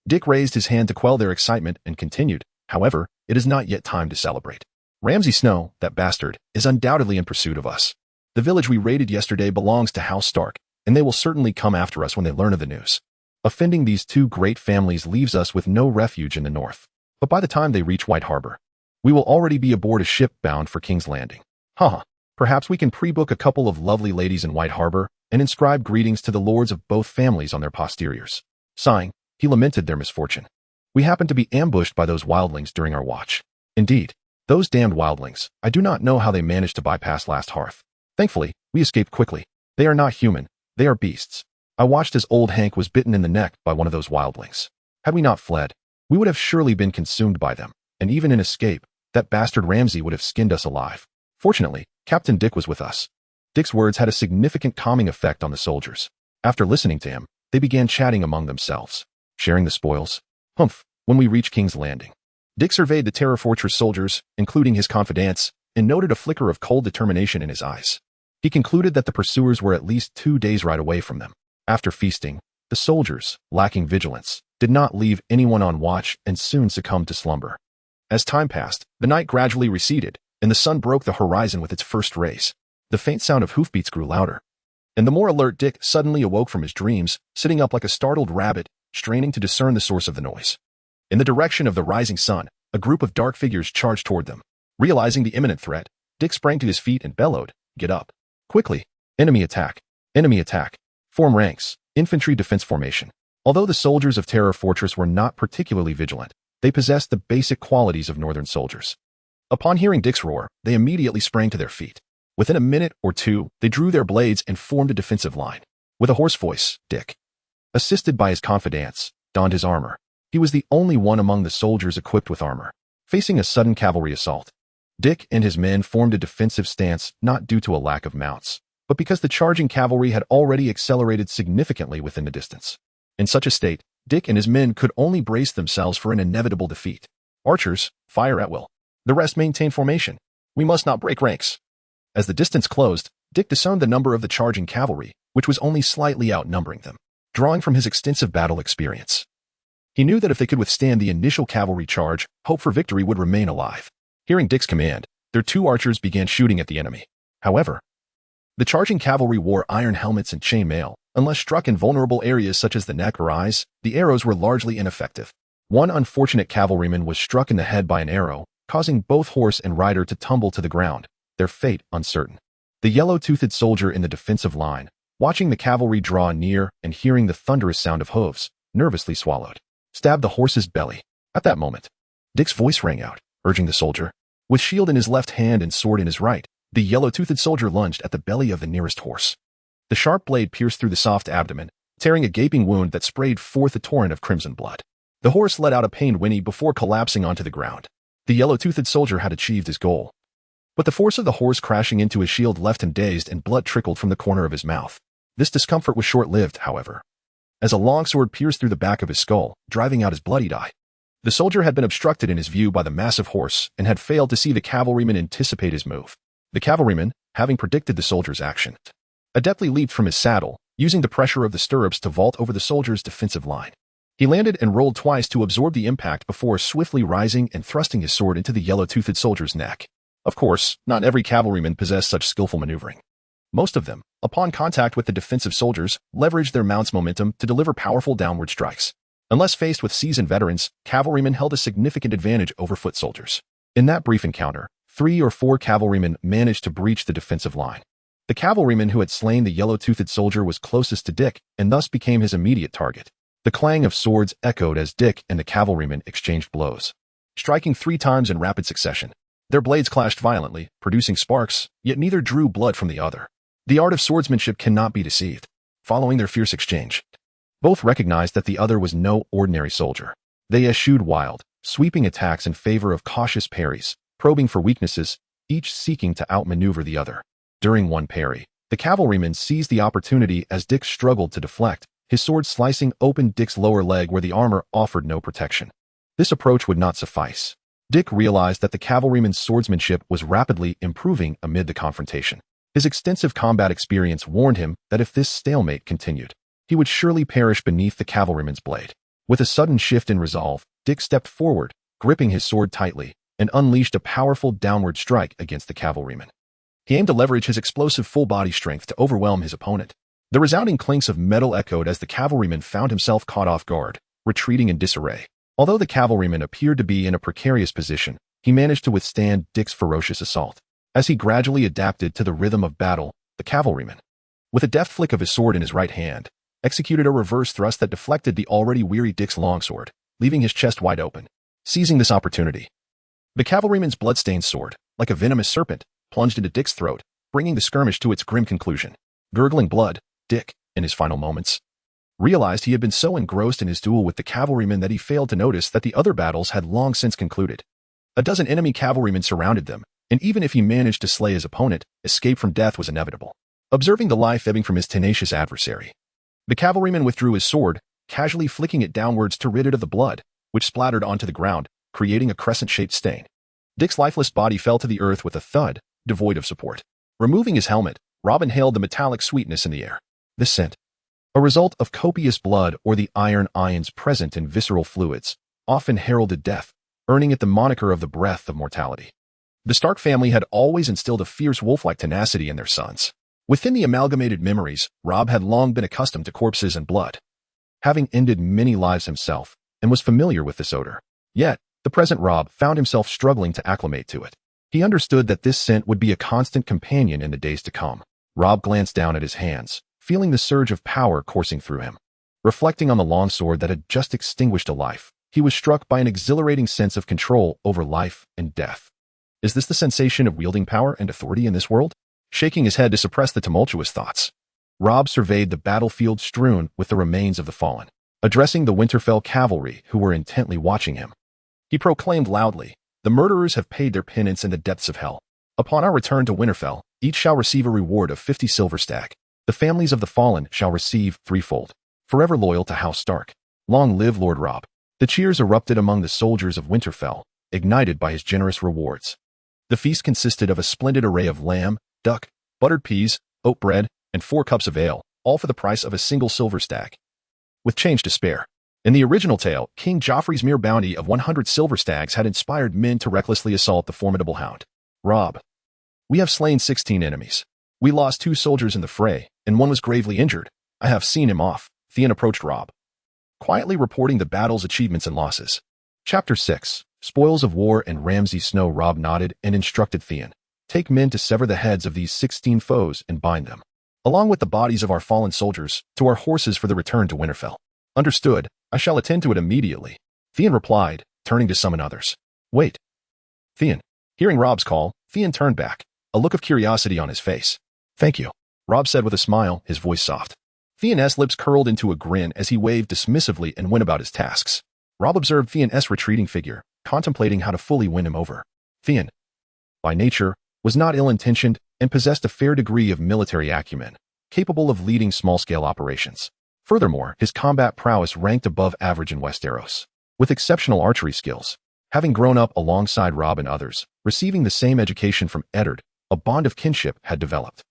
Dick raised his hand to quell their excitement and continued, however, it is not yet time to celebrate. Ramsay Snow, that bastard, is undoubtedly in pursuit of us. The village we raided yesterday belongs to House Stark, and they will certainly come after us when they learn of the news. Offending these two great families leaves us with no refuge in the north. But by the time they reach White Harbor, we will already be aboard a ship bound for King's Landing. Haha. Perhaps we can pre-book a couple of lovely ladies in White Harbor and inscribe greetings to the lords of both families on their posteriors. Sighing, he lamented their misfortune. We happened to be ambushed by those wildlings during our watch. Indeed, those damned wildlings, I do not know how they managed to bypass Last Hearth. Thankfully, we escaped quickly. They are not human, they are beasts. I watched as old Hank was bitten in the neck by one of those wildlings. Had we not fled, we would have surely been consumed by them, and even in escape, that bastard Ramsay would have skinned us alive. Fortunately, Captain Dick was with us. Dick's words had a significant calming effect on the soldiers. After listening to him, they began chatting among themselves, sharing the spoils. Humph, when we reached King's Landing. Dick surveyed the Terror Fortress soldiers, including his confidants, and noted a flicker of cold determination in his eyes. He concluded that the pursuers were at least 2 days' ride away from them. After feasting, the soldiers, lacking vigilance, did not leave anyone on watch and soon succumbed to slumber. As time passed, the night gradually receded, and the sun broke the horizon with its first rays. The faint sound of hoofbeats grew louder. And the more alert Dick suddenly awoke from his dreams, sitting up like a startled rabbit, straining to discern the source of the noise. In the direction of the rising sun, a group of dark figures charged toward them. Realizing the imminent threat, Dick sprang to his feet and bellowed, "Get up! Quickly! Enemy attack! Enemy attack! Form ranks! Infantry defense formation!" Although the soldiers of Terror Fortress were not particularly vigilant, they possessed the basic qualities of northern soldiers. Upon hearing Dick's roar, they immediately sprang to their feet. Within a minute or two, they drew their blades and formed a defensive line. With a hoarse voice, Dick, assisted by his confidants, donned his armor. He was the only one among the soldiers equipped with armor. Facing a sudden cavalry assault, Dick and his men formed a defensive stance not due to a lack of mounts, but because the charging cavalry had already accelerated significantly within the distance. In such a state, Dick and his men could only brace themselves for an inevitable defeat. Archers, fire at will. The rest maintain formation. We must not break ranks. As the distance closed, Dick discerned the number of the charging cavalry, which was only slightly outnumbering them, drawing from his extensive battle experience. He knew that if they could withstand the initial cavalry charge, hope for victory would remain alive. Hearing Dick's command, their 2 archers began shooting at the enemy. However, the charging cavalry wore iron helmets and chainmail. Unless struck in vulnerable areas such as the neck or eyes, the arrows were largely ineffective. One unfortunate cavalryman was struck in the head by an arrow, causing both horse and rider to tumble to the ground, their fate uncertain. The yellow-toothed soldier in the defensive line, watching the cavalry draw near and hearing the thunderous sound of hooves, nervously swallowed, stabbed the horse's belly. At that moment, Dick's voice rang out, urging the soldier. With shield in his left hand and sword in his right, the yellow-toothed soldier lunged at the belly of the nearest horse. The sharp blade pierced through the soft abdomen, tearing a gaping wound that sprayed forth a torrent of crimson blood. The horse let out a pained whinny before collapsing onto the ground. The yellow-toothed soldier had achieved his goal. But the force of the horse crashing into his shield left him dazed and blood trickled from the corner of his mouth. This discomfort was short-lived, however, as a long sword pierced through the back of his skull, driving out his bloodied eye. The soldier had been obstructed in his view by the massive horse and had failed to see the cavalryman anticipate his move. The cavalryman, having predicted the soldier's action, adeptly leaped from his saddle, using the pressure of the stirrups to vault over the soldier's defensive line. He landed and rolled twice to absorb the impact before swiftly rising and thrusting his sword into the yellow-toothed soldier's neck. Of course, not every cavalryman possessed such skillful maneuvering. Most of them, upon contact with the defensive soldiers, leveraged their mount's momentum to deliver powerful downward strikes. Unless faced with seasoned veterans, cavalrymen held a significant advantage over foot soldiers. In that brief encounter, 3 or 4 cavalrymen managed to breach the defensive line. The cavalryman who had slain the yellow-toothed soldier was closest to Dick and thus became his immediate target. The clang of swords echoed as Dick and the cavalryman exchanged blows, striking 3 times in rapid succession. Their blades clashed violently, producing sparks, yet neither drew blood from the other. The art of swordsmanship cannot be deceived. Following their fierce exchange, both recognized that the other was no ordinary soldier. They eschewed wild, sweeping attacks in favor of cautious parries, probing for weaknesses, each seeking to outmaneuver the other. During one parry, the cavalryman seized the opportunity as Dick struggled to deflect, his sword slicing open Dick's lower leg where the armor offered no protection. This approach would not suffice. Dick realized that the cavalryman's swordsmanship was rapidly improving amid the confrontation. His extensive combat experience warned him that if this stalemate continued, he would surely perish beneath the cavalryman's blade. With a sudden shift in resolve, Dick stepped forward, gripping his sword tightly, and unleashed a powerful downward strike against the cavalryman. He aimed to leverage his explosive full-body strength to overwhelm his opponent. The resounding clinks of metal echoed as the cavalryman found himself caught off guard, retreating in disarray. Although the cavalryman appeared to be in a precarious position, he managed to withstand Dick's ferocious assault. As he gradually adapted to the rhythm of battle, the cavalryman, with a deft flick of his sword in his right hand, executed a reverse thrust that deflected the already weary Dick's longsword, leaving his chest wide open. Seizing this opportunity, the cavalryman's bloodstained sword, like a venomous serpent, plunged into Dick's throat, bringing the skirmish to its grim conclusion. Gurgling blood, Dick, in his final moments, realized he had been so engrossed in his duel with the cavalryman that he failed to notice that the other battles had long since concluded. A dozen enemy cavalrymen surrounded them, and even if he managed to slay his opponent, escape from death was inevitable. Observing the life ebbing from his tenacious adversary, the cavalryman withdrew his sword, casually flicking it downwards to rid it of the blood, which splattered onto the ground, creating a crescent-shaped stain. Dick's lifeless body fell to the earth with a thud, devoid of support. Removing his helmet, Rob inhaled the metallic sweetness in the air. This scent, a result of copious blood or the iron ions present in visceral fluids, often heralded death, earning it the moniker of the breath of mortality. The Stark family had always instilled a fierce wolf-like tenacity in their sons. Within the amalgamated memories, Rob had long been accustomed to corpses and blood, having ended many lives himself, and was familiar with this odor. Yet, the present Rob found himself struggling to acclimate to it. He understood that this scent would be a constant companion in the days to come. Rob glanced down at his hands, feeling the surge of power coursing through him. Reflecting on the longsword that had just extinguished a life, he was struck by an exhilarating sense of control over life and death. Is this the sensation of wielding power and authority in this world? Shaking his head to suppress the tumultuous thoughts, Rob surveyed the battlefield strewn with the remains of the fallen. Addressing the Winterfell cavalry who were intently watching him, he proclaimed loudly, "The murderers have paid their penance in the depths of hell. Upon our return to Winterfell, each shall receive a reward of 50 silver stag. The families of the fallen shall receive threefold. Forever loyal to House Stark. Long live Lord Rob." The cheers erupted among the soldiers of Winterfell, ignited by his generous rewards. The feast consisted of a splendid array of lamb, duck, buttered peas, oat bread, and 4 cups of ale, all for the price of a single silver stag, with change to spare. In the original tale, King Joffrey's mere bounty of 100 silver stags had inspired men to recklessly assault the formidable hound. Rob, we have slain 16 enemies. We lost 2 soldiers in the fray, and 1 was gravely injured. I have seen him off. Theon approached Rob, quietly reporting the battle's achievements and losses. Chapter 6, Spoils of War and Ramsay Snow. Rob nodded and instructed Theon, "Take men to sever the heads of these 16 foes and bind them, along with the bodies of our fallen soldiers, to our horses for the return to Winterfell." "Understood. I shall attend to it immediately," Theon replied, turning to summon others. "Wait." Theon. Hearing Rob's call, Theon turned back, a look of curiosity on his face. "Thank you," Rob said with a smile, his voice soft. Theon's lips curled into a grin as he waved dismissively and went about his tasks. Rob observed Theon's retreating figure, contemplating how to fully win him over. Theon, by nature, was not ill-intentioned and possessed a fair degree of military acumen, capable of leading small-scale operations. Furthermore, his combat prowess ranked above average in Westeros. With exceptional archery skills, having grown up alongside Rob and others, receiving the same education from Eddard, a bond of kinship had developed.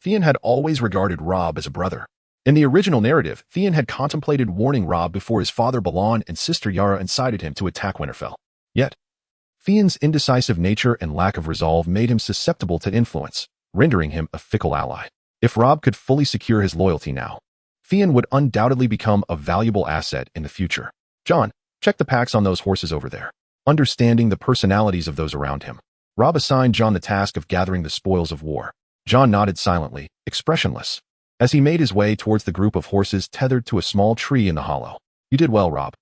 Theon had always regarded Rob as a brother. In the original narrative, Theon had contemplated warning Rob before his father Balon and sister Yara incited him to attack Winterfell. Yet, Theon's indecisive nature and lack of resolve made him susceptible to influence, rendering him a fickle ally. If Rob could fully secure his loyalty now, Theon would undoubtedly become a valuable asset in the future. "John, check the packs on those horses over there." Understanding the personalities of those around him, Rob assigned John the task of gathering the spoils of war. John nodded silently, expressionless, as he made his way towards the group of horses tethered to a small tree in the hollow. "You did well, Rob.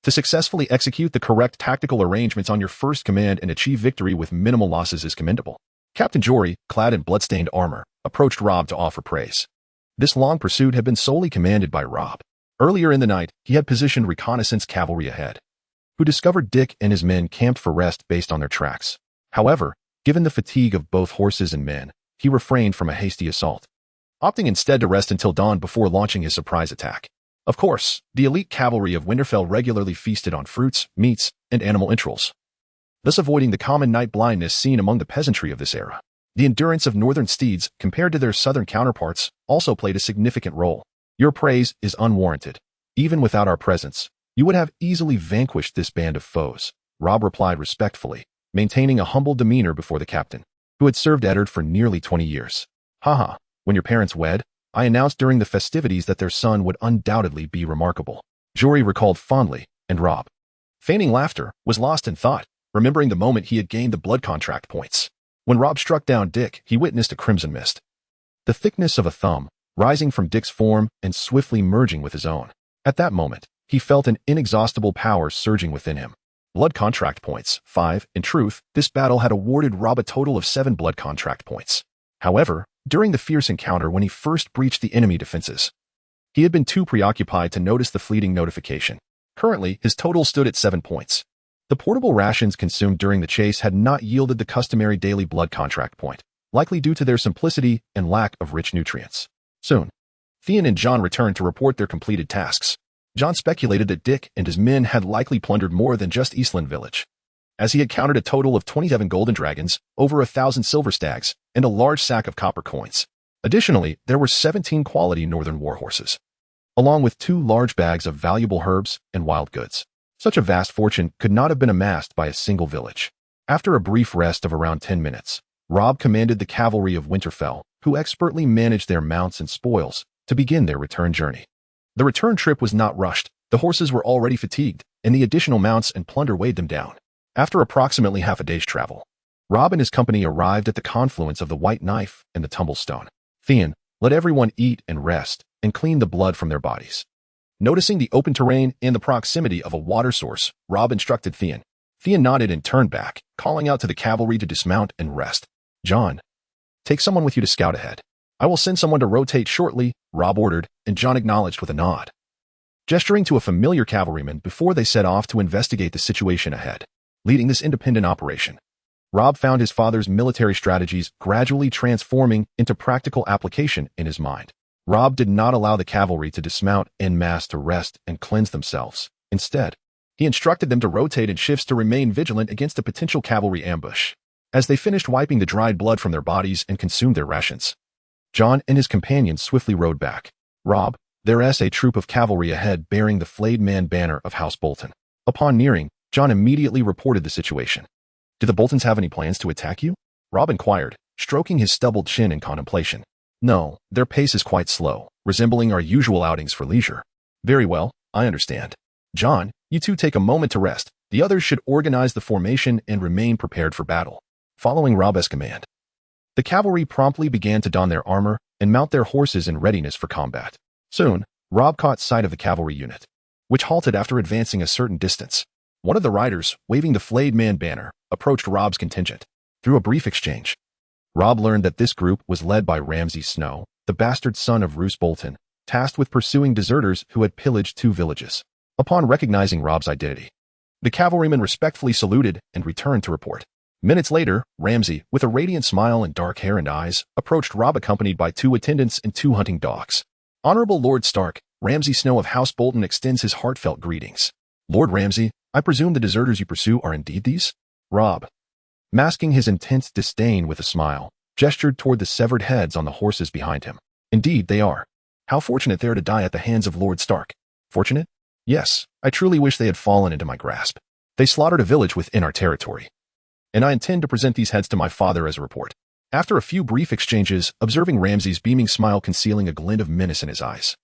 To successfully execute the correct tactical arrangements on your first command and achieve victory with minimal losses is commendable." Captain Jory, clad in bloodstained armor, approached Rob to offer praise. This long pursuit had been solely commanded by Rob. Earlier in the night, he had positioned reconnaissance cavalry ahead, who discovered Dick and his men camped for rest based on their tracks. However, given the fatigue of both horses and men, he refrained from a hasty assault, opting instead to rest until dawn before launching his surprise attack. Of course, the elite cavalry of Winterfell regularly feasted on fruits, meats, and animal entrails, thus avoiding the common night blindness seen among the peasantry of this era. The endurance of northern steeds, compared to their southern counterparts, also played a significant role. "Your praise is unwarranted. Even without our presence, you would have easily vanquished this band of foes," Rob replied respectfully, maintaining a humble demeanor before the captain, who had served Eddard for nearly 20 years. "Haha, when your parents wed, I announced during the festivities that their son would undoubtedly be remarkable. Jory recalled fondly, and Rob, feigning laughter, was lost in thought, remembering the moment he had gained the blood contract points. When Rob struck down Dick, he witnessed a crimson mist, the thickness of a thumb, rising from Dick's form and swiftly merging with his own. At that moment, he felt an inexhaustible power surging within him. Blood contract points, 5. In truth, this battle had awarded Rob a total of 7 blood contract points. However, during the fierce encounter when he first breached the enemy defenses, he had been too preoccupied to notice the fleeting notification. Currently, his total stood at 7 points. The portable rations consumed during the chase had not yielded the customary daily blood contract point, likely due to their simplicity and lack of rich nutrients. Soon, Theon and John returned to report their completed tasks. John speculated that Dick and his men had likely plundered more than just Eastland Village, as he had counted a total of 27 golden dragons, over 1,000 silver stags, and a large sack of copper coins. Additionally, there were 17 quality northern warhorses, along with 2 large bags of valuable herbs and wild goods. Such a vast fortune could not have been amassed by a single village. After a brief rest of around 10 minutes, Rob commanded the cavalry of Winterfell, who expertly managed their mounts and spoils, to begin their return journey. The return trip was not rushed. The horses were already fatigued, and the additional mounts and plunder weighed them down. After approximately half a day's travel, Rob and his company arrived at the confluence of the White Knife and the Tumblestone. Theon, let everyone eat and rest, and clean the blood from their bodies. Noticing the open terrain and the proximity of a water source, Rob instructed Theon. Theon nodded and turned back, calling out to the cavalry to dismount and rest. John, take someone with you to scout ahead. I will send someone to rotate shortly, Rob ordered, and John acknowledged with a nod, gesturing to a familiar cavalryman before they set off to investigate the situation ahead. Leading this independent operation, Rob found his father's military strategies gradually transforming into practical application in his mind. Rob did not allow the cavalry to dismount en masse to rest and cleanse themselves. Instead, he instructed them to rotate in shifts to remain vigilant against a potential cavalry ambush. As they finished wiping the dried blood from their bodies and consumed their rations, John and his companions swiftly rode back. Rob, there's a troop of cavalry ahead bearing the flayed man banner of House Bolton. Upon nearing, John immediately reported the situation. Do the Boltons have any plans to attack you? Rob inquired, stroking his stubbled chin in contemplation. No, their pace is quite slow, resembling our usual outings for leisure. Very well, I understand. John, you two take a moment to rest. The others should organize the formation and remain prepared for battle. Following Rob's command, the cavalry promptly began to don their armor and mount their horses in readiness for combat. Soon, Rob caught sight of the cavalry unit, which halted after advancing a certain distance. One of the riders, waving the flayed man banner, approached Rob's contingent. Through a brief exchange, Rob learned that this group was led by Ramsay Snow, the bastard son of Roose Bolton, tasked with pursuing deserters who had pillaged 2 villages. Upon recognizing Rob's identity, the cavalryman respectfully saluted and returned to report. Minutes later, Ramsay, with a radiant smile and dark hair and eyes, approached Rob accompanied by 2 attendants and 2 hunting dogs. Honorable Lord Stark, Ramsay Snow of House Bolton extends his heartfelt greetings. Lord Ramsay, I presume the deserters you pursue are indeed these? Rob, masking his intense disdain with a smile, gestured toward the severed heads on the horses behind him. Indeed, they are. How fortunate they are to die at the hands of Lord Stark. Fortunate? Yes, I truly wish they had fallen into my grasp. They slaughtered a village within our territory, and I intend to present these heads to my father as a report. After a few brief exchanges, observing Ramsay's beaming smile concealing a glint of menace in his eyes,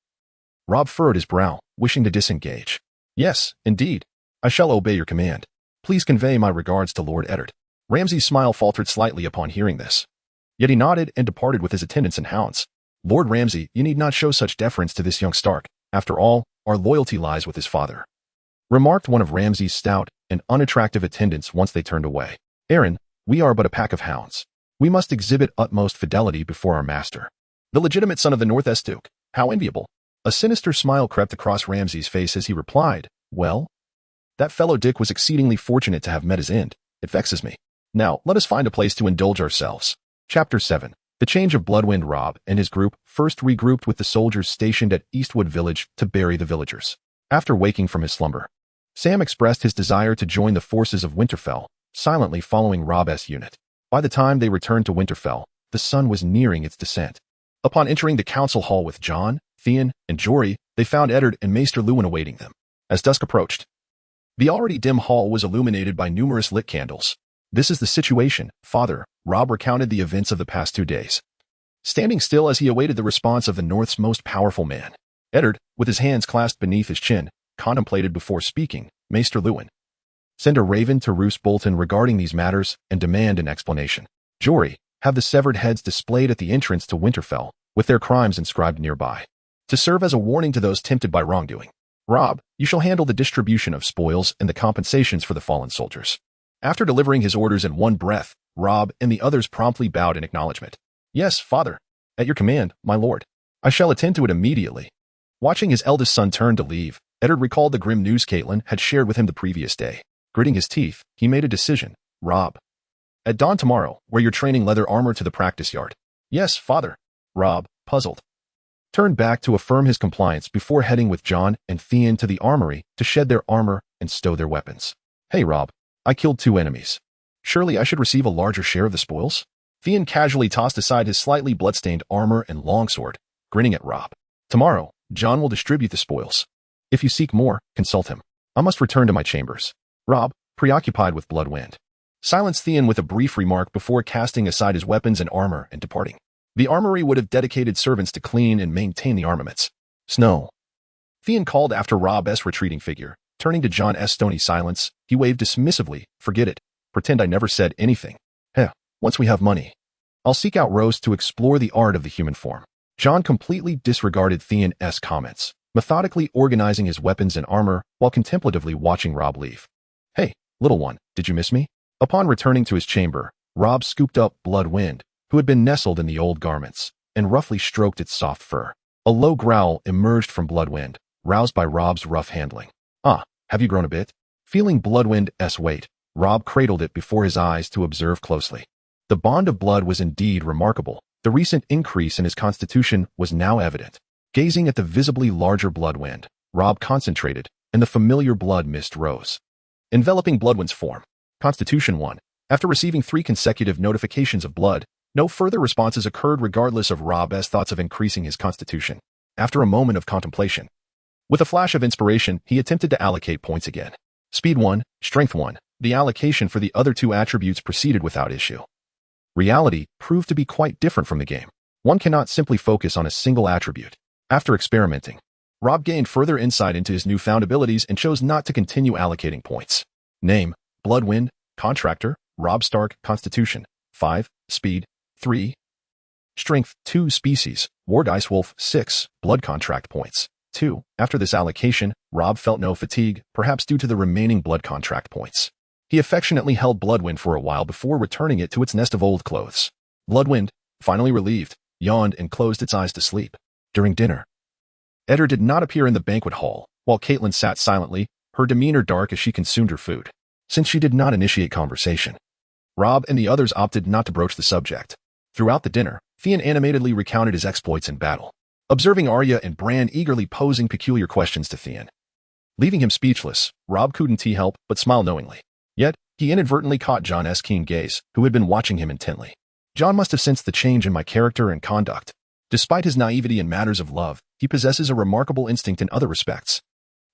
Rob furrowed his brow, wishing to disengage. Yes, indeed. I shall obey your command. Please convey my regards to Lord Eddard. Ramsay's smile faltered slightly upon hearing this. Yet he nodded and departed with his attendants and hounds. Lord Ramsay, you need not show such deference to this young Stark. After all, our loyalty lies with his father, remarked one of Ramsay's stout and unattractive attendants once they turned away. Aaron, we are but a pack of hounds. We must exhibit utmost fidelity before our master, the legitimate son of the North Duke. How enviable. A sinister smile crept across Ramsay's face as he replied, well, that fellow Dick was exceedingly fortunate to have met his end. It vexes me. Now, let us find a place to indulge ourselves. Chapter 7. The change of Bloodwind. Rob and his group first regrouped with the soldiers stationed at Eastwood Village to bury the villagers. After waking from his slumber, Sam expressed his desire to join the forces of Winterfell, silently following Rob's unit. By the time they returned to Winterfell, the sun was nearing its descent. Upon entering the council hall with John, Theon, and Jory, they found Eddard and Maester Lewin awaiting them. As dusk approached, the already dim hall was illuminated by numerous lit candles. This is the situation, Father. Rob recounted the events of the past 2 days. standing still as he awaited the response of the North's most powerful man. Eddard, with his hands clasped beneath his chin, contemplated before speaking. Maester Lewin, send a raven to Roose Bolton regarding these matters and demand an explanation. Jory, have the severed heads displayed at the entrance to Winterfell, with their crimes inscribed nearby, to serve as a warning to those tempted by wrongdoing. Robb, you shall handle the distribution of spoils and the compensations for the fallen soldiers. After delivering his orders in one breath, Robb and the others promptly bowed in acknowledgement. Yes, father. At your command, my lord. I shall attend to it immediately. Watching his eldest son turn to leave, Eddard recalled the grim news Catelyn had shared with him the previous day. Gritting his teeth, he made a decision. Robb. At dawn tomorrow, wear your training leather armor to the practice yard. Yes, father. Robb, puzzled, turned back to affirm his compliance before heading with Jon and Theon to the armory to shed their armor and stow their weapons. Hey, Robb. I killed 2 enemies. Surely I should receive a larger share of the spoils? Theon casually tossed aside his slightly bloodstained armor and longsword, grinning at Robb. Tomorrow, Jon will distribute the spoils. If you seek more, consult him. I must return to my chambers. Robb, preoccupied with Bloodwind, silenced Theon with a brief remark before casting aside his weapons and armor and departing. The armory would have dedicated servants to clean and maintain the armaments. Snow. Theon called after Robb's retreating figure. Turning to Jon's stony silence, he waved dismissively. Forget it. Pretend I never said anything. Once we have money, I'll seek out Rose to explore the art of the human form. Jon completely disregarded Theon's comments, methodically organizing his weapons and armor while contemplatively watching Robb leave. Hey, little one, did you miss me? Upon returning to his chamber, Robb scooped up Bloodwind, who had been nestled in the old garments, and roughly stroked its soft fur. A low growl emerged from Bloodwind, roused by Robb's rough handling. Have you grown a bit? Feeling Bloodwind's weight, Robb cradled it before his eyes to observe closely. The bond of blood was indeed remarkable. The recent increase in his constitution was now evident. Gazing at the visibly larger Bloodwind, Robb concentrated, and the familiar blood mist rose, enveloping Bloodwind's form. Constitution 1. After receiving 3 consecutive notifications of blood, no further responses occurred regardless of Robb's thoughts of increasing his constitution. After a moment of contemplation, with a flash of inspiration, he attempted to allocate points again. Speed 1, Strength 1. The allocation for the other 2 attributes proceeded without issue. Reality proved to be quite different from the game. One cannot simply focus on a single attribute. After experimenting, Robb gained further insight into his newfound abilities and chose not to continue allocating points. Name, Bloodwind, Contractor, Robb Stark, Constitution, 5, Speed, 3, Strength, 2 Species, Ward Icewolf, 6, Blood Contract points, 2. After this allocation, Robb felt no fatigue, perhaps due to the remaining blood contract points. He affectionately held Bloodwind for a while before returning it to its nest of old clothes. Bloodwind, finally relieved, yawned and closed its eyes to sleep. During dinner, Eddard did not appear in the banquet hall, while Catelyn sat silently, her demeanor dark as she consumed her food. Since she did not initiate conversation, Robb and the others opted not to broach the subject. Throughout the dinner, Theon animatedly recounted his exploits in battle, observing Arya and Bran eagerly posing peculiar questions to Theon. Leaving him speechless, Robb couldn't help but smile knowingly. Yet, he inadvertently caught Jon's keen gaze, who had been watching him intently. Jon must have sensed the change in my character and conduct. Despite his naivety in matters of love, he possesses a remarkable instinct in other respects.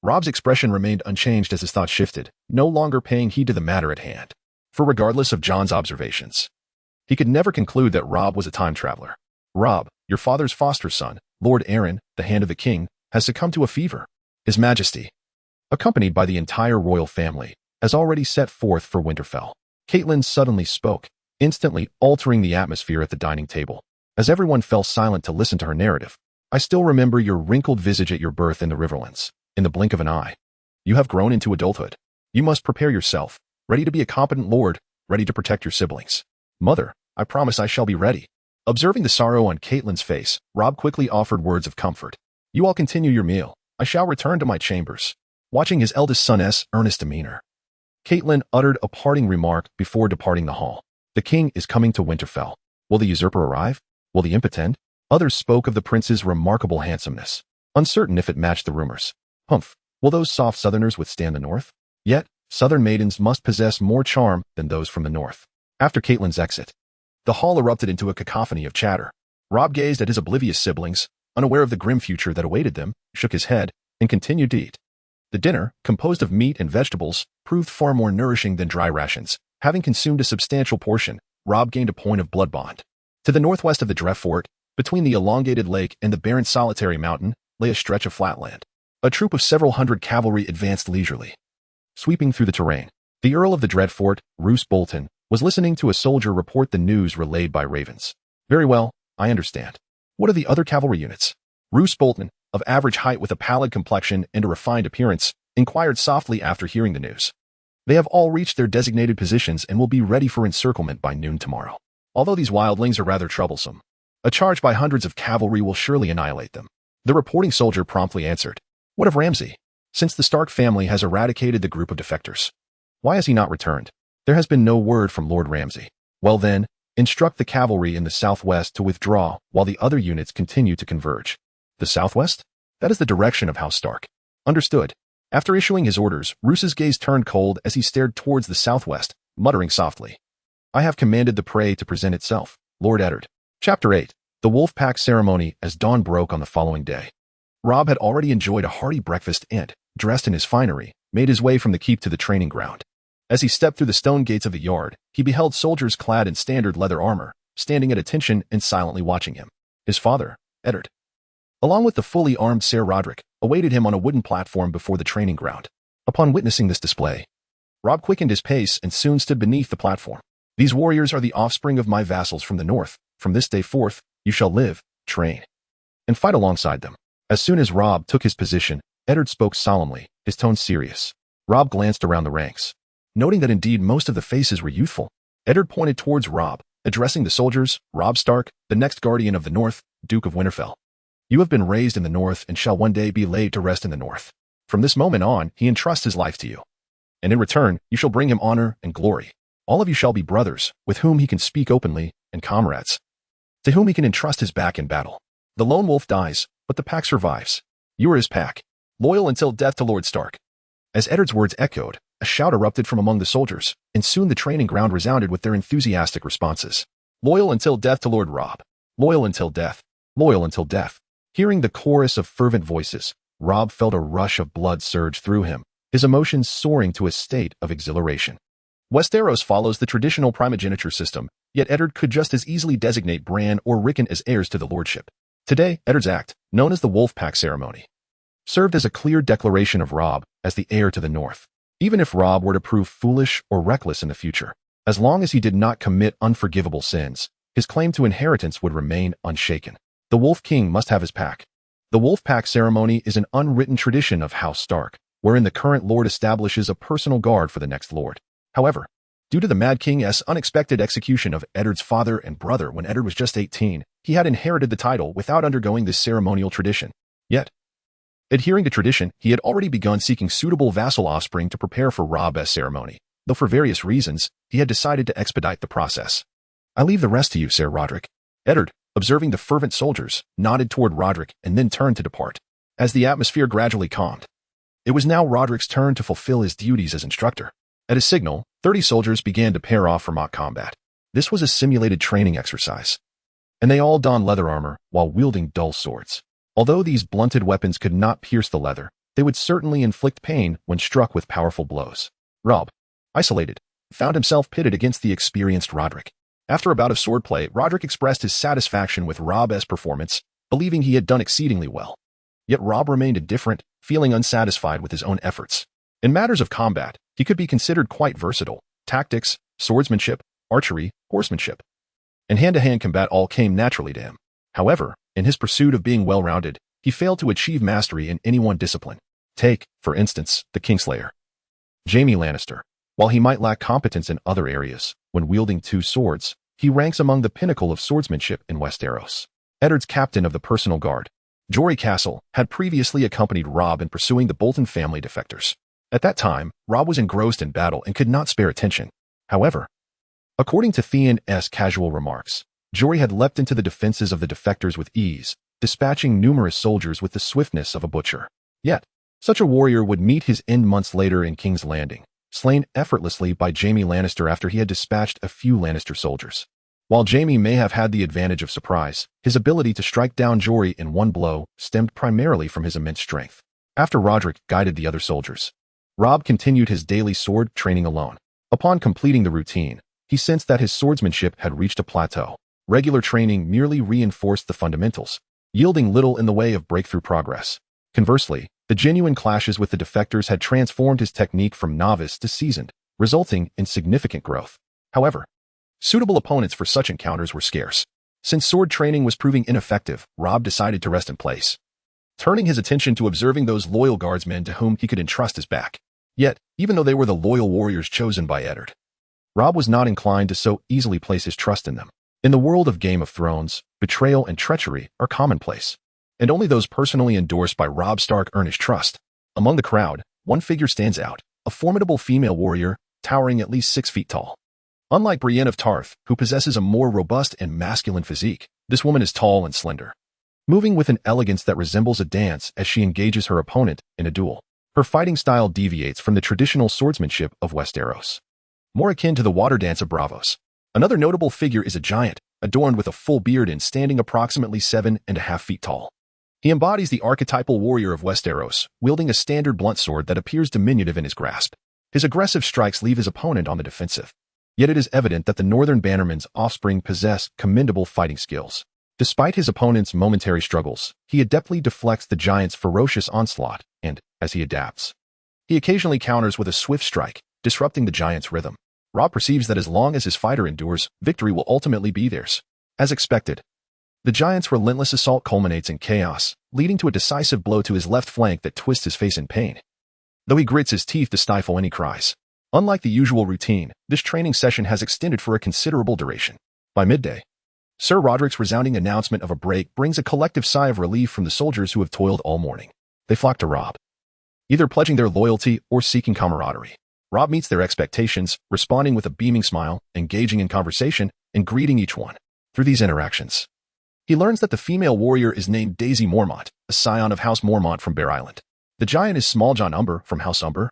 Robb's expression remained unchanged as his thoughts shifted, no longer paying heed to the matter at hand. For regardless of Jon's observations, he could never conclude that Robb was a time traveler. Robb, your father's foster son, Lord Aaron, the Hand of the King, has succumbed to a fever. His Majesty, accompanied by the entire royal family, has already set forth for Winterfell. Catelyn suddenly spoke, instantly altering the atmosphere at the dining table. As everyone fell silent to listen to her narrative, I still remember your wrinkled visage at your birth in the Riverlands. In the blink of an eye, you have grown into adulthood. You must prepare yourself, ready to be a competent lord, ready to protect your siblings. Mother, I promise I shall be ready. Observing the sorrow on Catelyn's face, Robb quickly offered words of comfort. You all continue your meal. I shall return to my chambers. Watching his eldest son's earnest demeanor, Catelyn uttered a parting remark before departing the hall. The king is coming to Winterfell. Will the usurper arrive? Will the imp attend? Others spoke of the prince's remarkable handsomeness, uncertain if it matched the rumors. Humph, will those soft southerners withstand the north? Yet, southern maidens must possess more charm than those from the north. After Catelyn's exit, the hall erupted into a cacophony of chatter. Robb gazed at his oblivious siblings, unaware of the grim future that awaited them, shook his head, and continued to eat. The dinner, composed of meat and vegetables, proved far more nourishing than dry rations. Having consumed a substantial portion, Robb gained a point of blood bond. To the northwest of the Dref Fort, Between the elongated lake and the barren solitary mountain lay a stretch of flatland. A troop of several hundred cavalry advanced leisurely, sweeping through the terrain. The Earl of the Dread Fort, Roose Bolton, was listening to a soldier report the news relayed by ravens. Very well, I understand. What are the other cavalry units? Roose Bolton, of average height with a pallid complexion and a refined appearance, inquired softly after hearing the news. They have all reached their designated positions and will be ready for encirclement by noon tomorrow. Although these wildlings are rather troublesome, a charge by hundreds of cavalry will surely annihilate them. The reporting soldier promptly answered. What of Ramsay? Since the Stark family has eradicated the group of defectors, why has he not returned? There has been no word from Lord Ramsay. Well then, instruct the cavalry in the southwest to withdraw while the other units continue to converge. The southwest? That is the direction of House Stark. Understood. After issuing his orders, Roose's gaze turned cold as he stared towards the southwest, muttering softly. I have commanded the prey to present itself, Lord Eddard. Chapter 8. The Wolf Pack Ceremony. As dawn broke on the following day, Robb had already enjoyed a hearty breakfast and, dressed in his finery, made his way from the keep to the training ground. As he stepped through the stone gates of the yard, he beheld soldiers clad in standard leather armor, standing at attention and silently watching him. His father, Eddard, along with the fully armed Ser Roderick, awaited him on a wooden platform before the training ground. Upon witnessing this display, Robb quickened his pace and soon stood beneath the platform. These warriors are the offspring of my vassals from the north. From this day forth, you shall live, train, and fight alongside them. As soon as Robb took his position, Eddard spoke solemnly, his tone serious. Robb glanced around the ranks. Noting that indeed most of the faces were youthful, Eddard pointed towards Robb, addressing the soldiers. Robb Stark, the next guardian of the North, Duke of Winterfell. You have been raised in the North and shall one day be laid to rest in the North. From this moment on, he entrusts his life to you. And in return, you shall bring him honor and glory. All of you shall be brothers, with whom he can speak openly, and comrades, to whom he can entrust his back in battle. The lone wolf dies, but the pack survives. You are his pack, loyal until death to Lord Stark. As Eddard's words echoed, a shout erupted from among the soldiers, and soon the training ground resounded with their enthusiastic responses. Loyal until death to Lord Robb. Loyal until death. Loyal until death. Hearing the chorus of fervent voices, Robb felt a rush of blood surge through him, his emotions soaring to a state of exhilaration. Westeros follows the traditional primogeniture system, yet Eddard could just as easily designate Bran or Rickon as heirs to the lordship. Today, Eddard's act, known as the Wolf Pack Ceremony, served as a clear declaration of Robb as the heir to the North. Even if Robb were to prove foolish or reckless in the future, as long as he did not commit unforgivable sins, his claim to inheritance would remain unshaken. The Wolf King must have his pack. The Wolf Pack Ceremony is an unwritten tradition of House Stark, wherein the current lord establishes a personal guard for the next lord. However, due to the Mad King's unexpected execution of Eddard's father and brother when Eddard was just 18, he had inherited the title without undergoing this ceremonial tradition. Yet, adhering to tradition, he had already begun seeking suitable vassal offspring to prepare for Robb's ceremony, though for various reasons, he had decided to expedite the process. I leave the rest to you, Ser Roderick. Eddard, observing the fervent soldiers, nodded toward Roderick and then turned to depart. As the atmosphere gradually calmed, it was now Roderick's turn to fulfill his duties as instructor. At a signal, 30 soldiers began to pair off for mock combat. This was a simulated training exercise, and they all donned leather armor while wielding dull swords. Although these blunted weapons could not pierce the leather, they would certainly inflict pain when struck with powerful blows. Robb, isolated, found himself pitted against the experienced Roderick. After a bout of swordplay, Roderick expressed his satisfaction with Robb's performance, believing he had done exceedingly well. Yet Robb remained indifferent, feeling unsatisfied with his own efforts. In matters of combat, he could be considered quite versatile. Tactics, swordsmanship, archery, horsemanship, and hand-to-hand combat all came naturally to him. However, in his pursuit of being well-rounded, he failed to achieve mastery in any one discipline. Take, for instance, the Kingslayer, Jaime Lannister. While he might lack competence in other areas, when wielding two swords, he ranks among the pinnacle of swordsmanship in Westeros. Eddard's captain of the personal guard, Jory Castle, had previously accompanied Robb in pursuing the Bolton family defectors. At that time, Robb was engrossed in battle and could not spare attention. However, according to Theon's casual remarks, Jory had leapt into the defenses of the defectors with ease, dispatching numerous soldiers with the swiftness of a butcher. Yet, such a warrior would meet his end months later in King's Landing, slain effortlessly by Jaime Lannister after he had dispatched a few Lannister soldiers. While Jaime may have had the advantage of surprise, his ability to strike down Jory in one blow stemmed primarily from his immense strength. After Roderick guided the other soldiers, Robb continued his daily sword training alone. Upon completing the routine, he sensed that his swordsmanship had reached a plateau. Regular training merely reinforced the fundamentals, yielding little in the way of breakthrough progress. Conversely, the genuine clashes with the defectors had transformed his technique from novice to seasoned, resulting in significant growth. However, suitable opponents for such encounters were scarce. Since sword training was proving ineffective, Rob decided to rest in place, turning his attention to observing those loyal guardsmen to whom he could entrust his back. Yet, even though they were the loyal warriors chosen by Eddard, Rob was not inclined to so easily place his trust in them. In the world of Game of Thrones, betrayal and treachery are commonplace, and only those personally endorsed by Robb Stark earn his trust. Among the crowd, one figure stands out, a formidable female warrior, towering at least 6 feet tall. Unlike Brienne of Tarth, who possesses a more robust and masculine physique, this woman is tall and slender, moving with an elegance that resembles a dance as she engages her opponent in a duel. Her fighting style deviates from the traditional swordsmanship of Westeros, more akin to the water dance of Bravos. Another notable figure is a giant, adorned with a full beard and standing approximately 7.5 feet tall. He embodies the archetypal warrior of Westeros, wielding a standard blunt sword that appears diminutive in his grasp. His aggressive strikes leave his opponent on the defensive. Yet it is evident that the Northern Bannerman's offspring possess commendable fighting skills. Despite his opponent's momentary struggles, he adeptly deflects the giant's ferocious onslaught, and, as he adapts, he occasionally counters with a swift strike, disrupting the giant's rhythm. Rob perceives that as long as his fighter endures, victory will ultimately be theirs. As expected, the giant's relentless assault culminates in chaos, leading to a decisive blow to his left flank that twists his face in pain, though he grits his teeth to stifle any cries. Unlike the usual routine, this training session has extended for a considerable duration. By midday, Sir Roderick's resounding announcement of a break brings a collective sigh of relief from the soldiers who have toiled all morning. They flock to Rob, either pledging their loyalty or seeking camaraderie. Rob meets their expectations, responding with a beaming smile, engaging in conversation, and greeting each one. Through these interactions, he learns that the female warrior is named Daisy Mormont, a scion of House Mormont from Bear Island. The giant is Small John Umber from House Umber,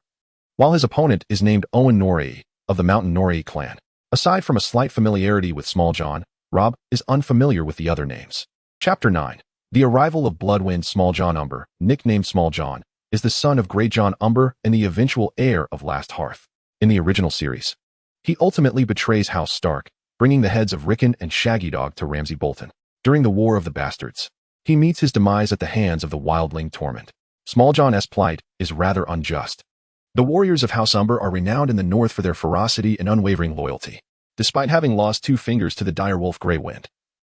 while his opponent is named Owen Norrie of the Mountain Norrie clan. Aside from a slight familiarity with Small John, Rob is unfamiliar with the other names. Chapter 9. The arrival of Bloodwind. Small John Umber, nicknamed Small John, is the son of Great John Umber and the eventual heir of Last Hearth. In the original series, he ultimately betrays House Stark, bringing the heads of Rickon and Shaggy Dog to Ramsay Bolton. During the War of the Bastards, he meets his demise at the hands of the Wildling Torment. Small John's plight is rather unjust. The warriors of House Umber are renowned in the north for their ferocity and unwavering loyalty. Despite having lost 2 fingers to the direwolf Grey Wind,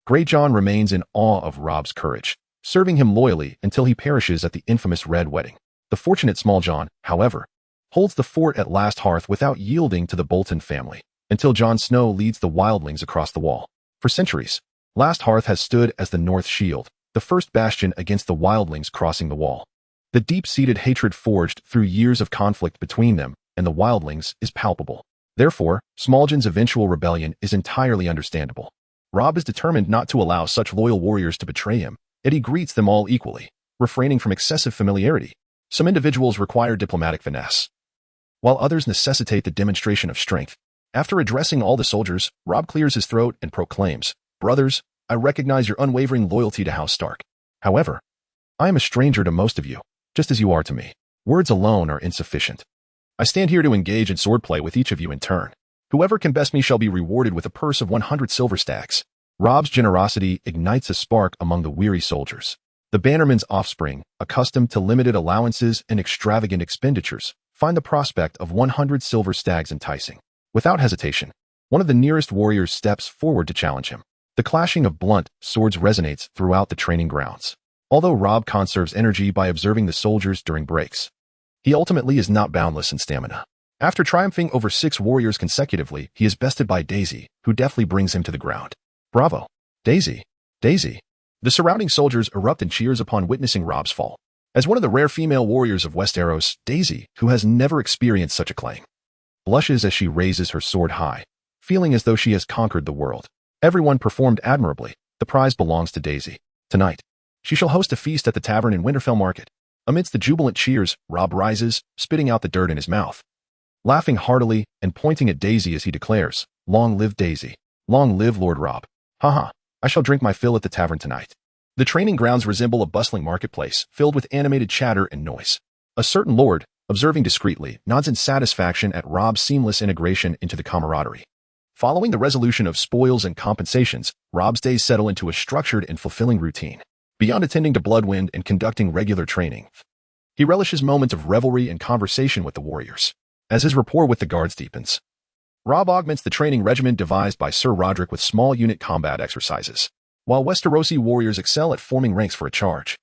Great John remains in awe of Rob's courage, serving him loyally until he perishes at the infamous Red Wedding. The fortunate Small John, however, holds the fort at Last Hearth without yielding to the Bolton family, until Jon Snow leads the wildlings across the wall. For centuries, Last Hearth has stood as the North Shield, the first bastion against the wildlings crossing the wall. The deep-seated hatred forged through years of conflict between them and the wildlings is palpable. Therefore, Small John's eventual rebellion is entirely understandable. Rob is determined not to allow such loyal warriors to betray him, yet he greets them all equally, refraining from excessive familiarity. Some individuals require diplomatic finesse, while others necessitate the demonstration of strength. After addressing all the soldiers, Rob clears his throat and proclaims, "Brothers, I recognize your unwavering loyalty to House Stark. However, I am a stranger to most of you, just as you are to me. Words alone are insufficient. I stand here to engage in swordplay with each of you in turn. Whoever can best me shall be rewarded with a purse of 100 silver stacks." Rob's generosity ignites a spark among the weary soldiers. The Bannerman's offspring, accustomed to limited allowances and extravagant expenditures, find the prospect of 100 silver stags enticing. Without hesitation, one of the nearest warriors steps forward to challenge him. The clashing of blunt swords resonates throughout the training grounds. Although Rob conserves energy by observing the soldiers during breaks, he ultimately is not boundless in stamina. After triumphing over 6 warriors consecutively, he is bested by Daisy, who deftly brings him to the ground. "Bravo! Daisy! Daisy!" The surrounding soldiers erupt in cheers upon witnessing Rob's fall. As one of the rare female warriors of Westeros, Daisy, who has never experienced such acclaim, blushes as she raises her sword high, feeling as though she has conquered the world. Everyone performed admirably. The prize belongs to Daisy. Tonight, she shall host a feast at the tavern in Winterfell Market. Amidst the jubilant cheers, Rob rises, spitting out the dirt in his mouth, laughing heartily and pointing at Daisy as he declares, "Long live Daisy. Long live Lord Rob. Haha, I shall drink my fill at the tavern tonight." The training grounds resemble a bustling marketplace, filled with animated chatter and noise. A certain lord, observing discreetly, nods in satisfaction at Rob's seamless integration into the camaraderie. Following the resolution of spoils and compensations, Rob's days settle into a structured and fulfilling routine. Beyond attending to Bloodwind and conducting regular training, he relishes moments of revelry and conversation with the warriors. As his rapport with the guards deepens, Rob augments the training regimen devised by Sir Roderick with small unit combat exercises. While Westerosi warriors excel at forming ranks for a charge,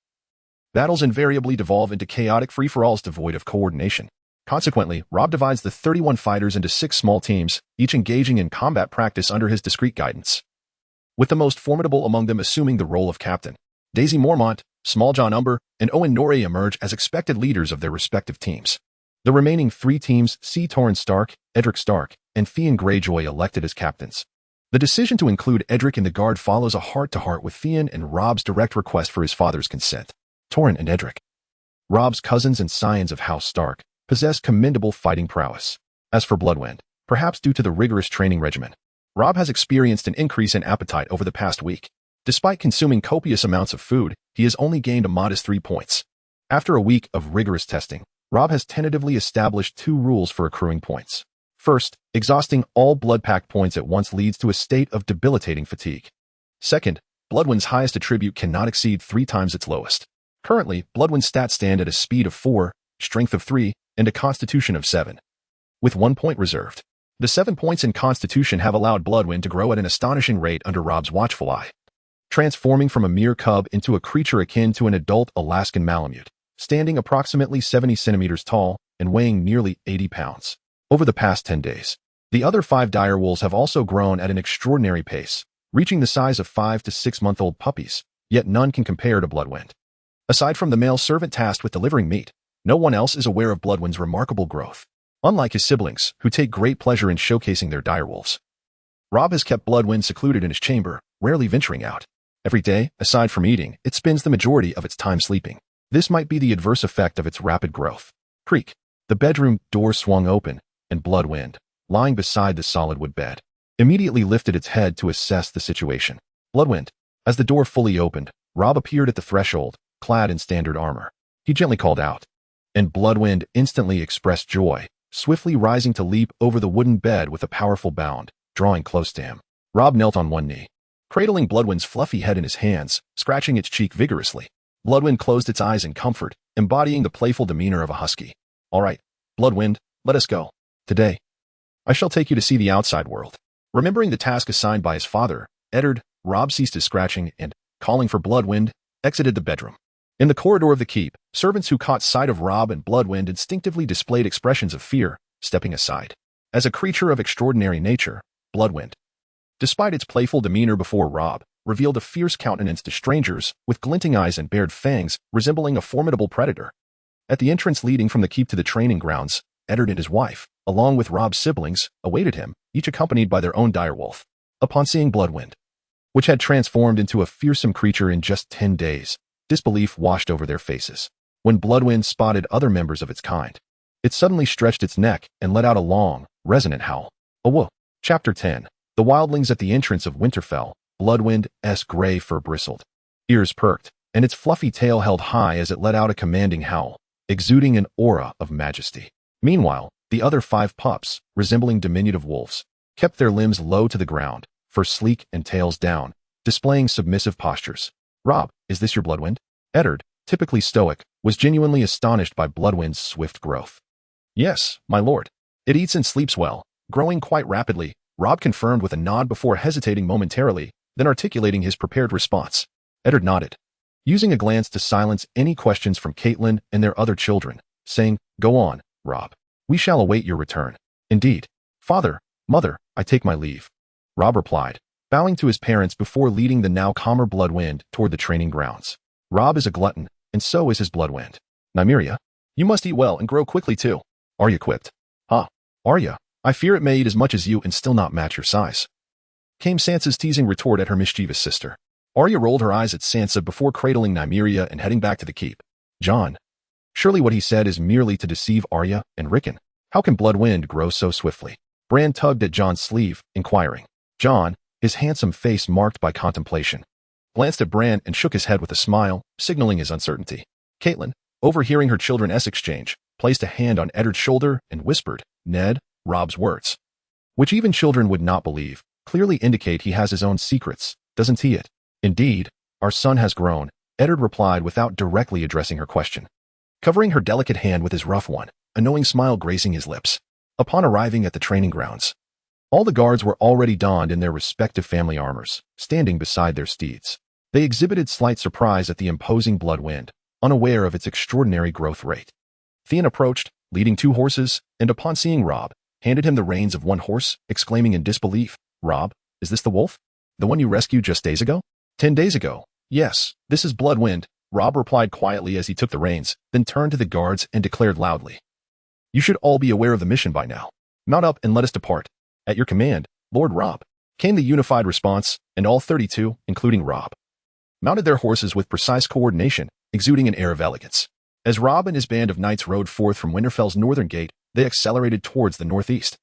battles invariably devolve into chaotic free-for-alls devoid of coordination. Consequently, Rob divides the 31 fighters into 6 small teams, each engaging in combat practice under his discreet guidance, with the most formidable among them assuming the role of captain. Daisy Mormont, Small John Umber, and Owen Norrie emerge as expected leaders of their respective teams. The remaining 3 teams see Torrhen Stark, Edric Stark, and Theon Greyjoy elected as captains. The decision to include Edric in the guard follows a heart-to-heart with Theon and Rob's direct request for his father's consent. Torrhen and Edric, Rob's cousins and scions of House Stark, possess commendable fighting prowess. As for Bloodwind, perhaps due to the rigorous training regimen, Rob has experienced an increase in appetite over the past week. Despite consuming copious amounts of food, he has only gained a modest 3 points. After a week of rigorous testing, Rob has tentatively established 2 rules for accruing points. First, exhausting all blood pact points at once leads to a state of debilitating fatigue. Second, Bloodwind's highest attribute cannot exceed 3 times its lowest. Currently, Bloodwind's stats stand at a speed of 4, strength of 3, and a constitution of 7, with 1 point reserved. The 7 points in constitution have allowed Bloodwind to grow at an astonishing rate under Rob's watchful eye, transforming from a mere cub into a creature akin to an adult Alaskan Malamute, standing approximately 70 centimeters tall and weighing nearly 80 pounds. Over the past 10 days, the other 5 direwolves have also grown at an extraordinary pace, reaching the size of 5 to 6-month-old puppies, yet none can compare to Bloodwind. Aside from the male servant tasked with delivering meat, no one else is aware of Bloodwind's remarkable growth. Unlike his siblings, who take great pleasure in showcasing their direwolves, Rob has kept Bloodwind secluded in his chamber, rarely venturing out. Every day, aside from eating, it spends the majority of its time sleeping. This might be the adverse effect of its rapid growth. Creak. The bedroom door swung open, and Bloodwind, lying beside the solid wood bed, immediately lifted its head to assess the situation. Bloodwind. As the door fully opened, Rob appeared at the threshold, clad in standard armor. He gently called out, and Bloodwind instantly expressed joy, swiftly rising to leap over the wooden bed with a powerful bound, drawing close to him. Rob knelt on one knee, cradling Bloodwind's fluffy head in his hands, scratching its cheek vigorously. Bloodwind closed its eyes in comfort, embodying the playful demeanor of a husky. All right, Bloodwind, let us go. Today, I shall take you to see the outside world. Remembering the task assigned by his father, Eddard, Rob ceased his scratching and, calling for Bloodwind, exited the bedroom. In the corridor of the keep, servants who caught sight of Rob and Bloodwind instinctively displayed expressions of fear, stepping aside. As a creature of extraordinary nature, Bloodwind, despite its playful demeanor before Rob, revealed a fierce countenance to strangers, with glinting eyes and bared fangs, resembling a formidable predator. At the entrance leading from the keep to the training grounds, Eddard and his wife, along with Rob's siblings, awaited him, each accompanied by their own direwolf. Upon seeing Bloodwind, which had transformed into a fearsome creature in just 10 days, disbelief washed over their faces. When Bloodwind spotted other members of its kind, it suddenly stretched its neck and let out a long, resonant howl. Whoa. Chapter 10. The wildlings at the entrance of Winterfell. Bloodwind's gray fur bristled, ears perked, and its fluffy tail held high as it let out a commanding howl, exuding an aura of majesty. Meanwhile, the other 5 pups, resembling diminutive wolves, kept their limbs low to the ground, fur sleek and tails down, displaying submissive postures. Rob, is this your Bloodwind? Eddard, typically stoic, was genuinely astonished by Bloodwind's swift growth. Yes, my lord. It eats and sleeps well, growing quite rapidly, Rob confirmed with a nod before hesitating momentarily, then articulating his prepared response. Eddard nodded, using a glance to silence any questions from Catelyn and their other children, saying, Go on, Rob. We shall await your return. Indeed. Father, mother, I take my leave. Rob replied, bowing to his parents before leading the now calmer Bloodwind toward the training grounds. Rob is a glutton, and so is his Bloodwind. Nymeria, you must eat well and grow quickly too. Arya quipped. Huh. Arya, I fear it may eat as much as you and still not match your size, came Sansa's teasing retort at her mischievous sister. Arya rolled her eyes at Sansa before cradling Nymeria and heading back to the keep. Jon, surely what he said is merely to deceive Arya and Rickon. How can Bloodwind grow so swiftly? Bran tugged at Jon's sleeve, inquiring. Jon, his handsome face marked by contemplation, glanced at Bran and shook his head with a smile, signaling his uncertainty. Catelyn, overhearing her children's exchange, placed a hand on Eddard's shoulder and whispered, Ned, Rob's words which even children would not believe, clearly indicate he has his own secrets, doesn't he it? Indeed, our son has grown, Eddard replied without directly addressing her question. Covering her delicate hand with his rough one, a knowing smile gracing his lips. Upon arriving at the training grounds, all the guards were already donned in their respective family armors, standing beside their steeds. They exhibited slight surprise at the imposing Bloodwind, unaware of its extraordinary growth rate. Theon approached, leading 2 horses, and upon seeing Rob, handed him the reins of one horse, exclaiming in disbelief, "Rob, is this the wolf? The one you rescued just days ago?" 10 days ago. Yes, this is Bloodwind, Rob replied quietly as he took the reins, then turned to the guards and declared loudly. You should all be aware of the mission by now. Mount up and let us depart. At your command, Lord Rob, came the unified response, and all 32, including Rob, mounted their horses with precise coordination, exuding an air of elegance. As Rob and his band of knights rode forth from Winterfell's northern gate, they accelerated towards the northeast,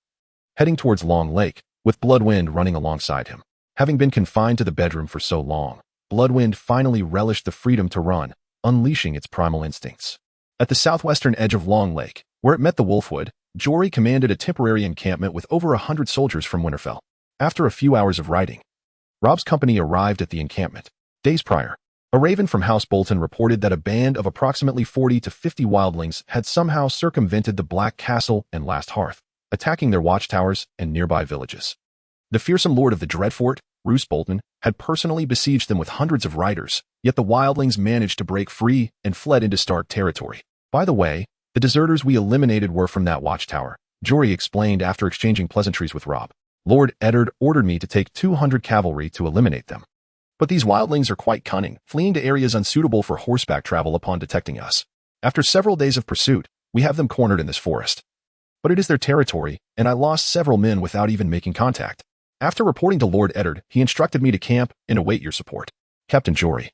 heading towards Long Lake, with Bloodwind running alongside him. Having been confined to the bedroom for so long, Bloodwind finally relished the freedom to run, unleashing its primal instincts. At the southwestern edge of Long Lake, where it met the Wolfwood, Jory commanded a temporary encampment with over 100 soldiers from Winterfell. After a few hours of riding, Rob's company arrived at the encampment. Days prior, a raven from House Bolton reported that a band of approximately 40 to 50 wildlings had somehow circumvented the Black Castle and Last Hearth, attacking their watchtowers and nearby villages. The fearsome lord of the Dreadfort, Roose Bolton, had personally besieged them with hundreds of riders, yet the wildlings managed to break free and fled into Stark territory. By the way, the deserters we eliminated were from that watchtower, Jory explained after exchanging pleasantries with Rob. Lord Eddard ordered me to take 200 cavalry to eliminate them. But these wildlings are quite cunning, fleeing to areas unsuitable for horseback travel upon detecting us. After several days of pursuit, we have them cornered in this forest. But it is their territory, and I lost several men without even making contact. After reporting to Lord Eddard, he instructed me to camp and await your support. Captain Jory.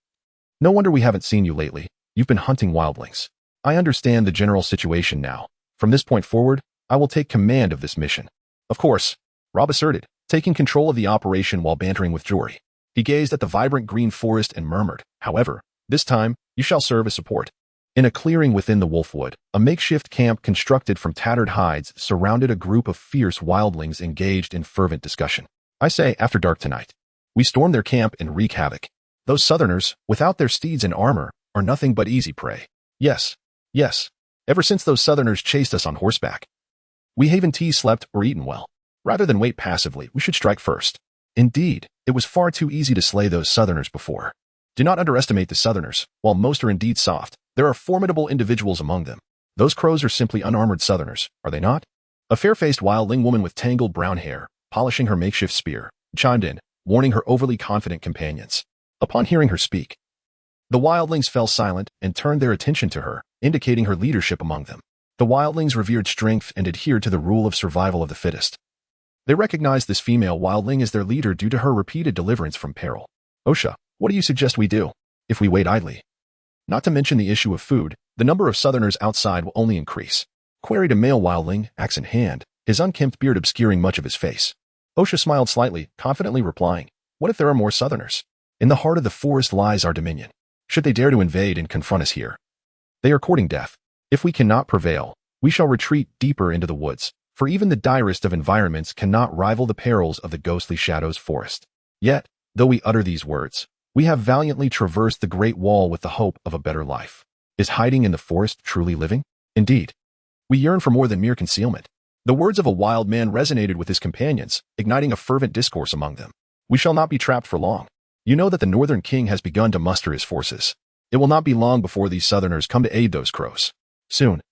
No wonder we haven't seen you lately. You've been hunting wildlings. I understand the general situation now. From this point forward, I will take command of this mission. Of course, Rob asserted, taking control of the operation while bantering with Jory. He gazed at the vibrant green forest and murmured, however, this time, you shall serve as support. In a clearing within the Wolfwood, a makeshift camp constructed from tattered hides surrounded a group of fierce wildlings engaged in fervent discussion. I say, after dark tonight, we storm their camp and wreak havoc. Those southerners, without their steeds and armor, are nothing but easy prey. Yes, ever since those southerners chased us on horseback, we haven't slept or eaten well. Rather than wait passively, we should strike first. Indeed, it was far too easy to slay those southerners before. Do not underestimate the southerners. While most are indeed soft, there are formidable individuals among them. Those crows are simply unarmored southerners, are they not? A fair-faced wildling woman with tangled brown hair, polishing her makeshift spear, chimed in, warning her overly confident companions. Upon hearing her speak, the wildlings fell silent and turned their attention to her, indicating her leadership among them. The wildlings revered strength and adhered to the rule of survival of the fittest. They recognized this female wildling as their leader due to her repeated deliverance from peril. Osha, what do you suggest we do, if we wait idly? Not to mention the issue of food, the number of southerners outside will only increase, queried a male wildling, axe in hand, his unkempt beard obscuring much of his face. Osha smiled slightly, confidently replying, what if there are more southerners? In the heart of the forest lies our dominion. Should they dare to invade and confront us here, they are courting death. If we cannot prevail, we shall retreat deeper into the woods, for even the direst of environments cannot rival the perils of the ghostly shadows forest. Yet, though we utter these words, we have valiantly traversed the Great Wall with the hope of a better life. Is hiding in the forest truly living? Indeed. We yearn for more than mere concealment. The words of a wild man resonated with his companions, igniting a fervent discourse among them. We shall not be trapped for long. You know that the Northern King has begun to muster his forces. It will not be long before these southerners come to aid those crows. Soon,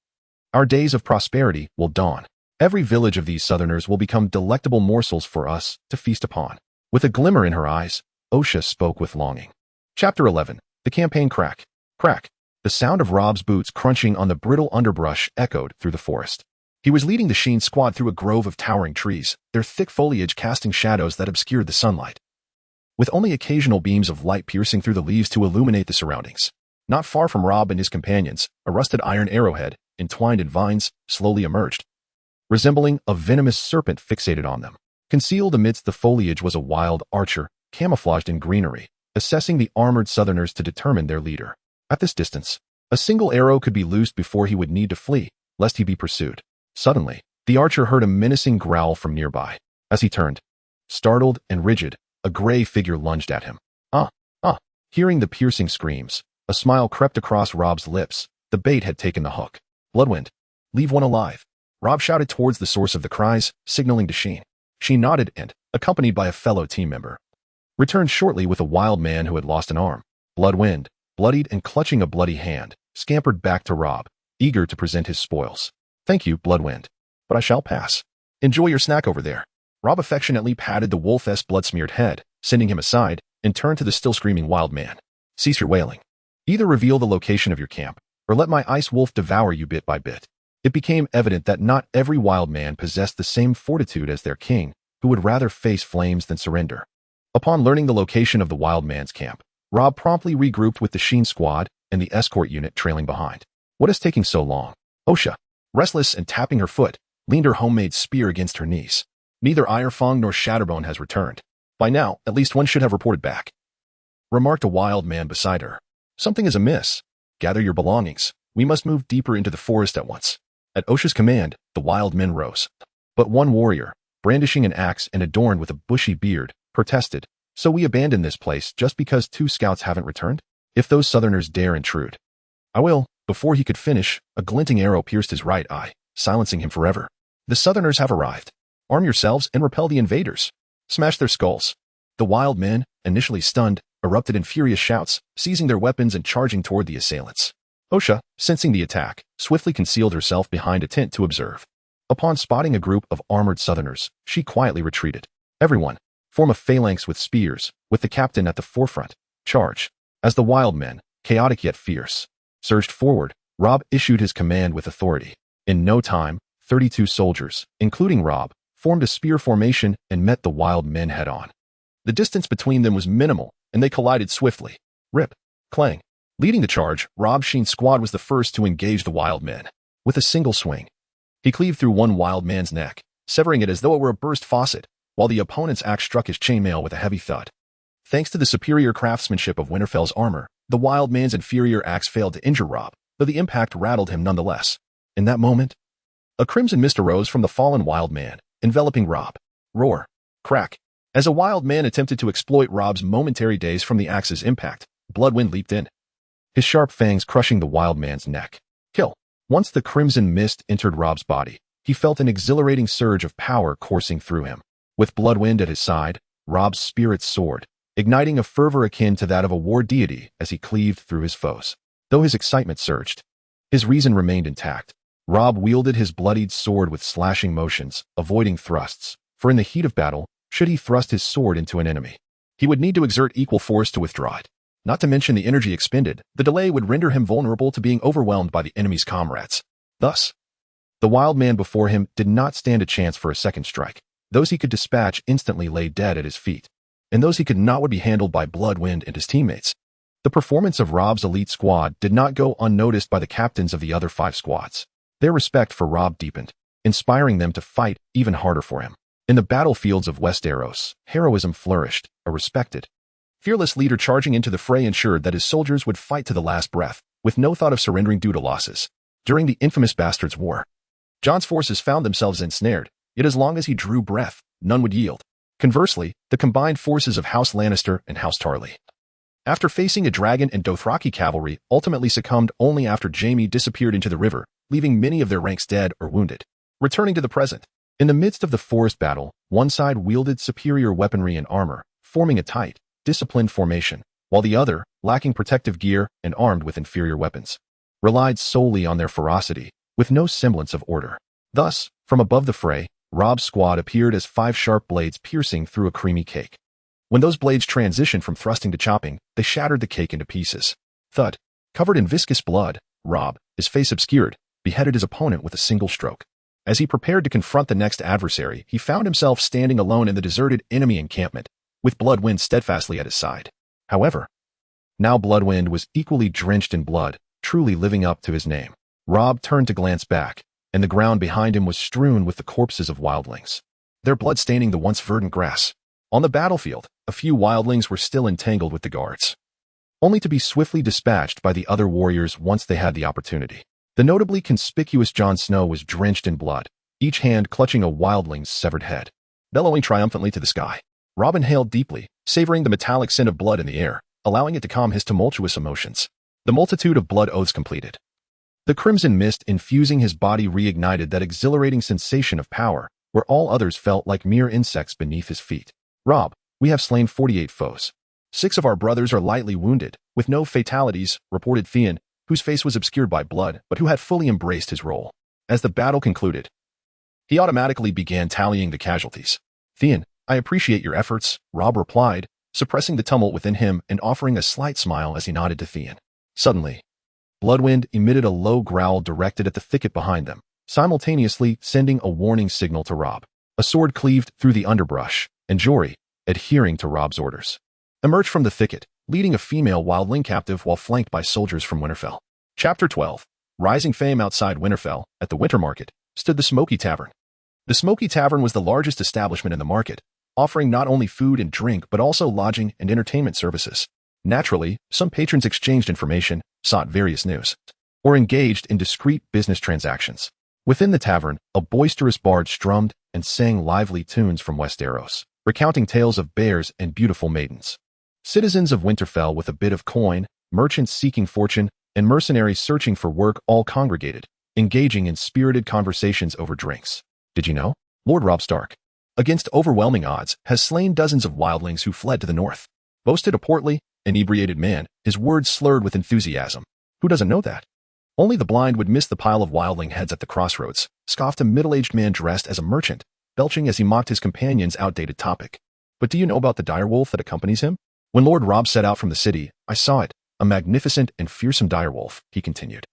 our days of prosperity will dawn. Every village of these southerners will become delectable morsels for us to feast upon. With a glimmer in her eyes, Osha spoke with longing. Chapter 11. The Campaign Crack. Crack. The sound of Rob's boots crunching on the brittle underbrush echoed through the forest. He was leading the Sheen squad through a grove of towering trees, their thick foliage casting shadows that obscured the sunlight, with only occasional beams of light piercing through the leaves to illuminate the surroundings. Not far from Rob and his companions, a rusted iron arrowhead, entwined in vines, slowly emerged, resembling a venomous serpent fixated on them. Concealed amidst the foliage was a wild archer, camouflaged in greenery, assessing the armored southerners to determine their leader. At this distance, a single arrow could be loosed before he would need to flee, lest he be pursued. Suddenly, the archer heard a menacing growl from nearby. As he turned, startled and rigid, a gray figure lunged at him. Ah, ah. Hearing the piercing screams, a smile crept across Rob's lips. The bait had taken the hook. Bloodwind. Leave one alive. Rob shouted towards the source of the cries, signaling to Sheen. She nodded and, accompanied by a fellow team member, returned shortly with a wild man who had lost an arm. Bloodwind, bloodied and clutching a bloody hand, scampered back to Rob, eager to present his spoils. Thank you, Bloodwind, but I shall pass. Enjoy your snack over there. Rob affectionately patted the wolf's blood-smeared head, sending him aside, and turned to the still screaming wild man. Cease your wailing. Either reveal the location of your camp, or let my ice wolf devour you bit by bit. It became evident that not every wild man possessed the same fortitude as their king, who would rather face flames than surrender. Upon learning the location of the wild man's camp, Rob promptly regrouped with the Sheen squad and the escort unit trailing behind. What is taking so long? Osha, restless and tapping her foot, leaned her homemade spear against her knees. Neither Irefong nor Shatterbone has returned. By now, at least one should have reported back, remarked a wild man beside her. Something is amiss. Gather your belongings. We must move deeper into the forest at once. At Osha's command, the wild men rose. But one warrior, brandishing an axe and adorned with a bushy beard, protested. So we abandon this place just because 2 scouts haven't returned? If those southerners dare intrude, I will. Before he could finish, a glinting arrow pierced his right eye, silencing him forever. The southerners have arrived. Arm yourselves and repel the invaders. Smash their skulls. The wild men, initially stunned, erupted in furious shouts, seizing their weapons and charging toward the assailants. Osha, sensing the attack, swiftly concealed herself behind a tent to observe. Upon spotting a group of armored southerners, she quietly retreated. Everyone, form a phalanx with spears, with the captain at the forefront. Charge. As the wild men, chaotic yet fierce, surged forward, Rob issued his command with authority. In no time, 32 soldiers, including Rob, formed a spear formation and met the wild men head-on. The distance between them was minimal, and they collided swiftly. Rip. Clang. Leading the charge, Rob Sheen's squad was the first to engage the wild men. With a single swing, he cleaved through one wild man's neck, severing it as though it were a burst faucet, while the opponent's axe struck his chainmail with a heavy thud. Thanks to the superior craftsmanship of Winterfell's armor, the wild man's inferior axe failed to injure Rob, though the impact rattled him nonetheless. In that moment, a crimson mist arose from the fallen wild man, enveloping Rob. Roar. Crack. As a wild man attempted to exploit Rob's momentary daze from the axe's impact, Bloodwind leaped in, his sharp fangs crushing the wild man's neck. Kill. Once the crimson mist entered Rob's body, he felt an exhilarating surge of power coursing through him. With Bloodwind at his side, Rob's spirit soared, igniting a fervor akin to that of a war deity as he cleaved through his foes. Though his excitement surged, his reason remained intact. Rob wielded his bloodied sword with slashing motions, avoiding thrusts, for in the heat of battle, should he thrust his sword into an enemy, he would need to exert equal force to withdraw it. Not to mention the energy expended, the delay would render him vulnerable to being overwhelmed by the enemy's comrades. Thus, the wild man before him did not stand a chance for a second strike. Those he could dispatch instantly lay dead at his feet, and those he could not would be handled by Bloodwind and his teammates. The performance of Rob's elite squad did not go unnoticed by the captains of the other 5 squads. Their respect for Rob deepened, inspiring them to fight even harder for him. In the battlefields of Westeros, heroism flourished, a respected, fearless leader charging into the fray ensured that his soldiers would fight to the last breath, with no thought of surrendering due to losses. During the infamous Bastards' War, Jon's forces found themselves ensnared, yet as long as he drew breath, none would yield. Conversely, the combined forces of House Lannister and House Tarly, after facing a dragon and Dothraki cavalry, ultimately succumbed only after Jaime disappeared into the river, leaving many of their ranks dead or wounded. Returning to the present, in the midst of the forest battle, one side wielded superior weaponry and armor, forming a tight, disciplined formation, while the other, lacking protective gear and armed with inferior weapons, relied solely on their ferocity, with no semblance of order. Thus, from above the fray, Rob's squad appeared as 5 sharp blades piercing through a creamy cake. When those blades transitioned from thrusting to chopping, they shattered the cake into pieces. Thud. Covered in viscous blood, Rob, his face obscured, beheaded his opponent with a single stroke. As he prepared to confront the next adversary, he found himself standing alone in the deserted enemy encampment, with Bloodwind steadfastly at his side. However, now Bloodwind was equally drenched in blood, truly living up to his name. Rob turned to glance back, and the ground behind him was strewn with the corpses of wildlings, their blood staining the once verdant grass. On the battlefield, a few wildlings were still entangled with the guards, only to be swiftly dispatched by the other warriors once they had the opportunity. The notably conspicuous Jon Snow was drenched in blood, each hand clutching a wildling's severed head. bellowing triumphantly to the sky. Rob inhaled deeply, savoring the metallic scent of blood in the air, allowing it to calm his tumultuous emotions. The multitude of blood oaths completed. The crimson mist infusing his body reignited that exhilarating sensation of power, where all others felt like mere insects beneath his feet. Rob, we have slain 48 foes. 6 of our brothers are lightly wounded, with no fatalities, reported Theon, whose face was obscured by blood, but who had fully embraced his role. As the battle concluded, he automatically began tallying the casualties. Theon, I appreciate your efforts, Rob replied, suppressing the tumult within him and offering a slight smile as he nodded to Theon. Suddenly, Bloodwind emitted a low growl directed at the thicket behind them, simultaneously sending a warning signal to Rob. A sword cleaved through the underbrush, and Jory, adhering to Rob's orders, emerged from the thicket, leading a female wildling captive while flanked by soldiers from Winterfell. Chapter 12. Rising fame outside Winterfell, at the Winter Market, stood the Smoky Tavern. The Smoky Tavern was the largest establishment in the market, offering not only food and drink but also lodging and entertainment services. Naturally, some patrons exchanged information, sought various news, or engaged in discreet business transactions. Within the tavern, a boisterous bard strummed and sang lively tunes from Westeros, recounting tales of bears and beautiful maidens. Citizens of Winterfell with a bit of coin, merchants seeking fortune, and mercenaries searching for work all congregated, engaging in spirited conversations over drinks. Did you know? Lord Robb Stark, against overwhelming odds, has slain dozens of wildlings who fled to the north. Boasted a portly, inebriated man, his words slurred with enthusiasm. Who doesn't know that? Only the blind would miss the pile of wildling heads at the crossroads, scoffed a middle-aged man dressed as a merchant, belching as he mocked his companion's outdated topic. But do you know about the direwolf that accompanies him? When Lord Robb set out from the city, I saw it, a magnificent and fearsome direwolf, he continued,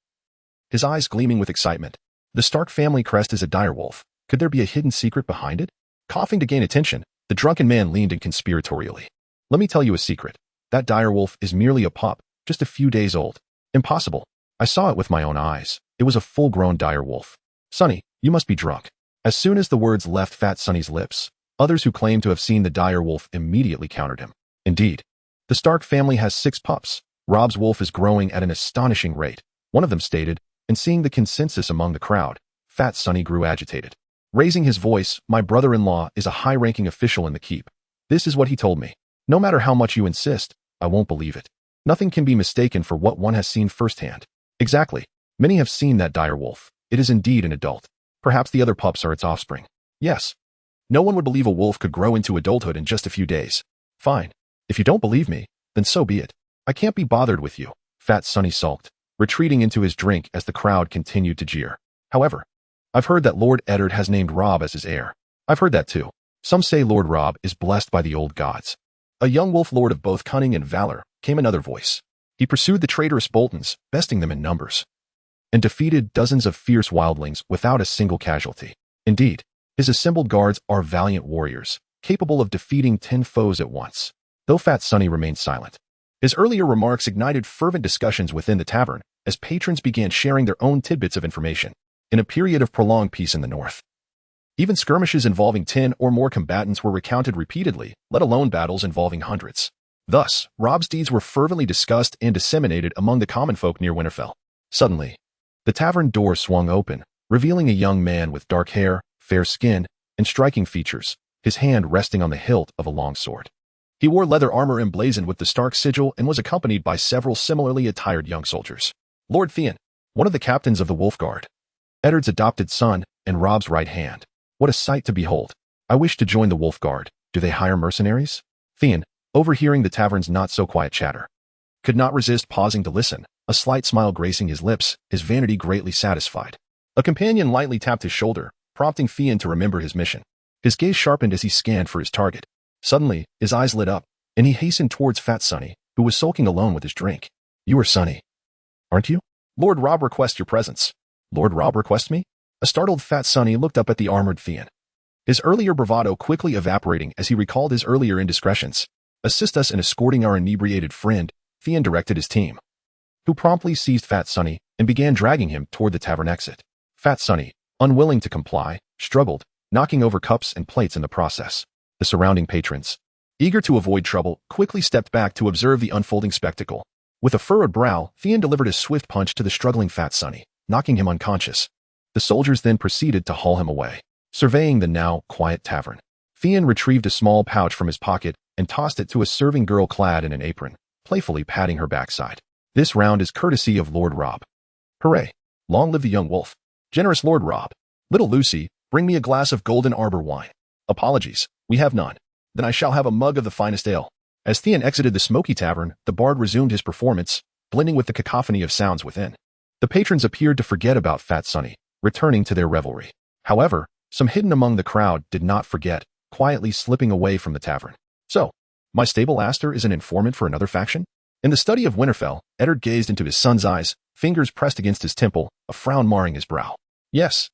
his eyes gleaming with excitement. The Stark family crest is a direwolf. Could there be a hidden secret behind it? Coughing to gain attention, the drunken man leaned in conspiratorially. Let me tell you a secret. That direwolf is merely a pup, just a few days old. Impossible. I saw it with my own eyes. It was a full-grown direwolf. Sonny, you must be drunk. As soon as the words left Fat Sonny's lips, others who claimed to have seen the direwolf immediately countered him. Indeed, the Stark family has 6 pups. Robb's wolf is growing at an astonishing rate, one of them stated, and seeing the consensus among the crowd, Fat Sonny grew agitated. Raising his voice, my brother-in-law is a high-ranking official in the keep. This is what he told me. No matter how much you insist, I won't believe it. Nothing can be mistaken for what one has seen firsthand. Exactly. Many have seen that direwolf. It is indeed an adult. Perhaps the other pups are its offspring. Yes. No one would believe a wolf could grow into adulthood in just a few days. Fine. If you don't believe me, then so be it. I can't be bothered with you, Fat Sonny sulked, retreating into his drink as the crowd continued to jeer. However, I've heard that Lord Eddard has named Robb as his heir. I've heard that too. Some say Lord Robb is blessed by the old gods. A young wolf lord of both cunning and valor, came another voice. He pursued the traitorous Boltons, besting them in numbers, and defeated dozens of fierce wildlings without a single casualty. Indeed, his assembled guards are valiant warriors, capable of defeating 10 foes at once. Though Fat Sonny remained silent, his earlier remarks ignited fervent discussions within the tavern as patrons began sharing their own tidbits of information. In a period of prolonged peace in the north, even skirmishes involving 10 or more combatants were recounted repeatedly, let alone battles involving hundreds. Thus, Robb's deeds were fervently discussed and disseminated among the common folk near Winterfell. Suddenly, the tavern door swung open, revealing a young man with dark hair, fair skin, and striking features, his hand resting on the hilt of a long sword. He wore leather armor emblazoned with the Stark sigil and was accompanied by several similarly attired young soldiers. Lord Theon, one of the captains of the Wolf Guard, Eddard's adopted son, and Robb's right hand. What a sight to behold. I wish to join the Wolf Guard. Do they hire mercenaries? Theon, overhearing the tavern's not-so-quiet chatter, could not resist pausing to listen, a slight smile gracing his lips, his vanity greatly satisfied. A companion lightly tapped his shoulder, prompting Theon to remember his mission. His gaze sharpened as he scanned for his target. Suddenly, his eyes lit up, and he hastened towards Fat Sonny, who was sulking alone with his drink. You are Sonny, aren't you? Lord Robb requests your presence. Lord Robb requests me? A startled Fat Sonny looked up at the armored Theon, his earlier bravado quickly evaporating as he recalled his earlier indiscretions. Assist us in escorting our inebriated friend, Theon directed his team, who promptly seized Fat Sonny and began dragging him toward the tavern exit. Fat Sonny, unwilling to comply, struggled, knocking over cups and plates in the process. The surrounding patrons, eager to avoid trouble, quickly stepped back to observe the unfolding spectacle. With a furrowed brow, Theon delivered a swift punch to the struggling Fat Sonny, knocking him unconscious. The soldiers then proceeded to haul him away. Surveying the now quiet tavern, Theon retrieved a small pouch from his pocket and tossed it to a serving girl clad in an apron, playfully patting her backside. This round is courtesy of Lord Rob. Hooray! Long live the young wolf. Generous Lord Rob. Little Lucy, bring me a glass of Golden Arbor wine. Apologies, we have none. Then I shall have a mug of the finest ale. As Theon exited the smoky tavern, the bard resumed his performance, blending with the cacophony of sounds within. The patrons appeared to forget about Fat Sonny, returning to their revelry. However, some hidden among the crowd did not forget, quietly slipping away from the tavern. So, my stable Aster is an informant for another faction? In the study of Winterfell, Eddard gazed into his son's eyes, fingers pressed against his temple, a frown marring his brow. Yes,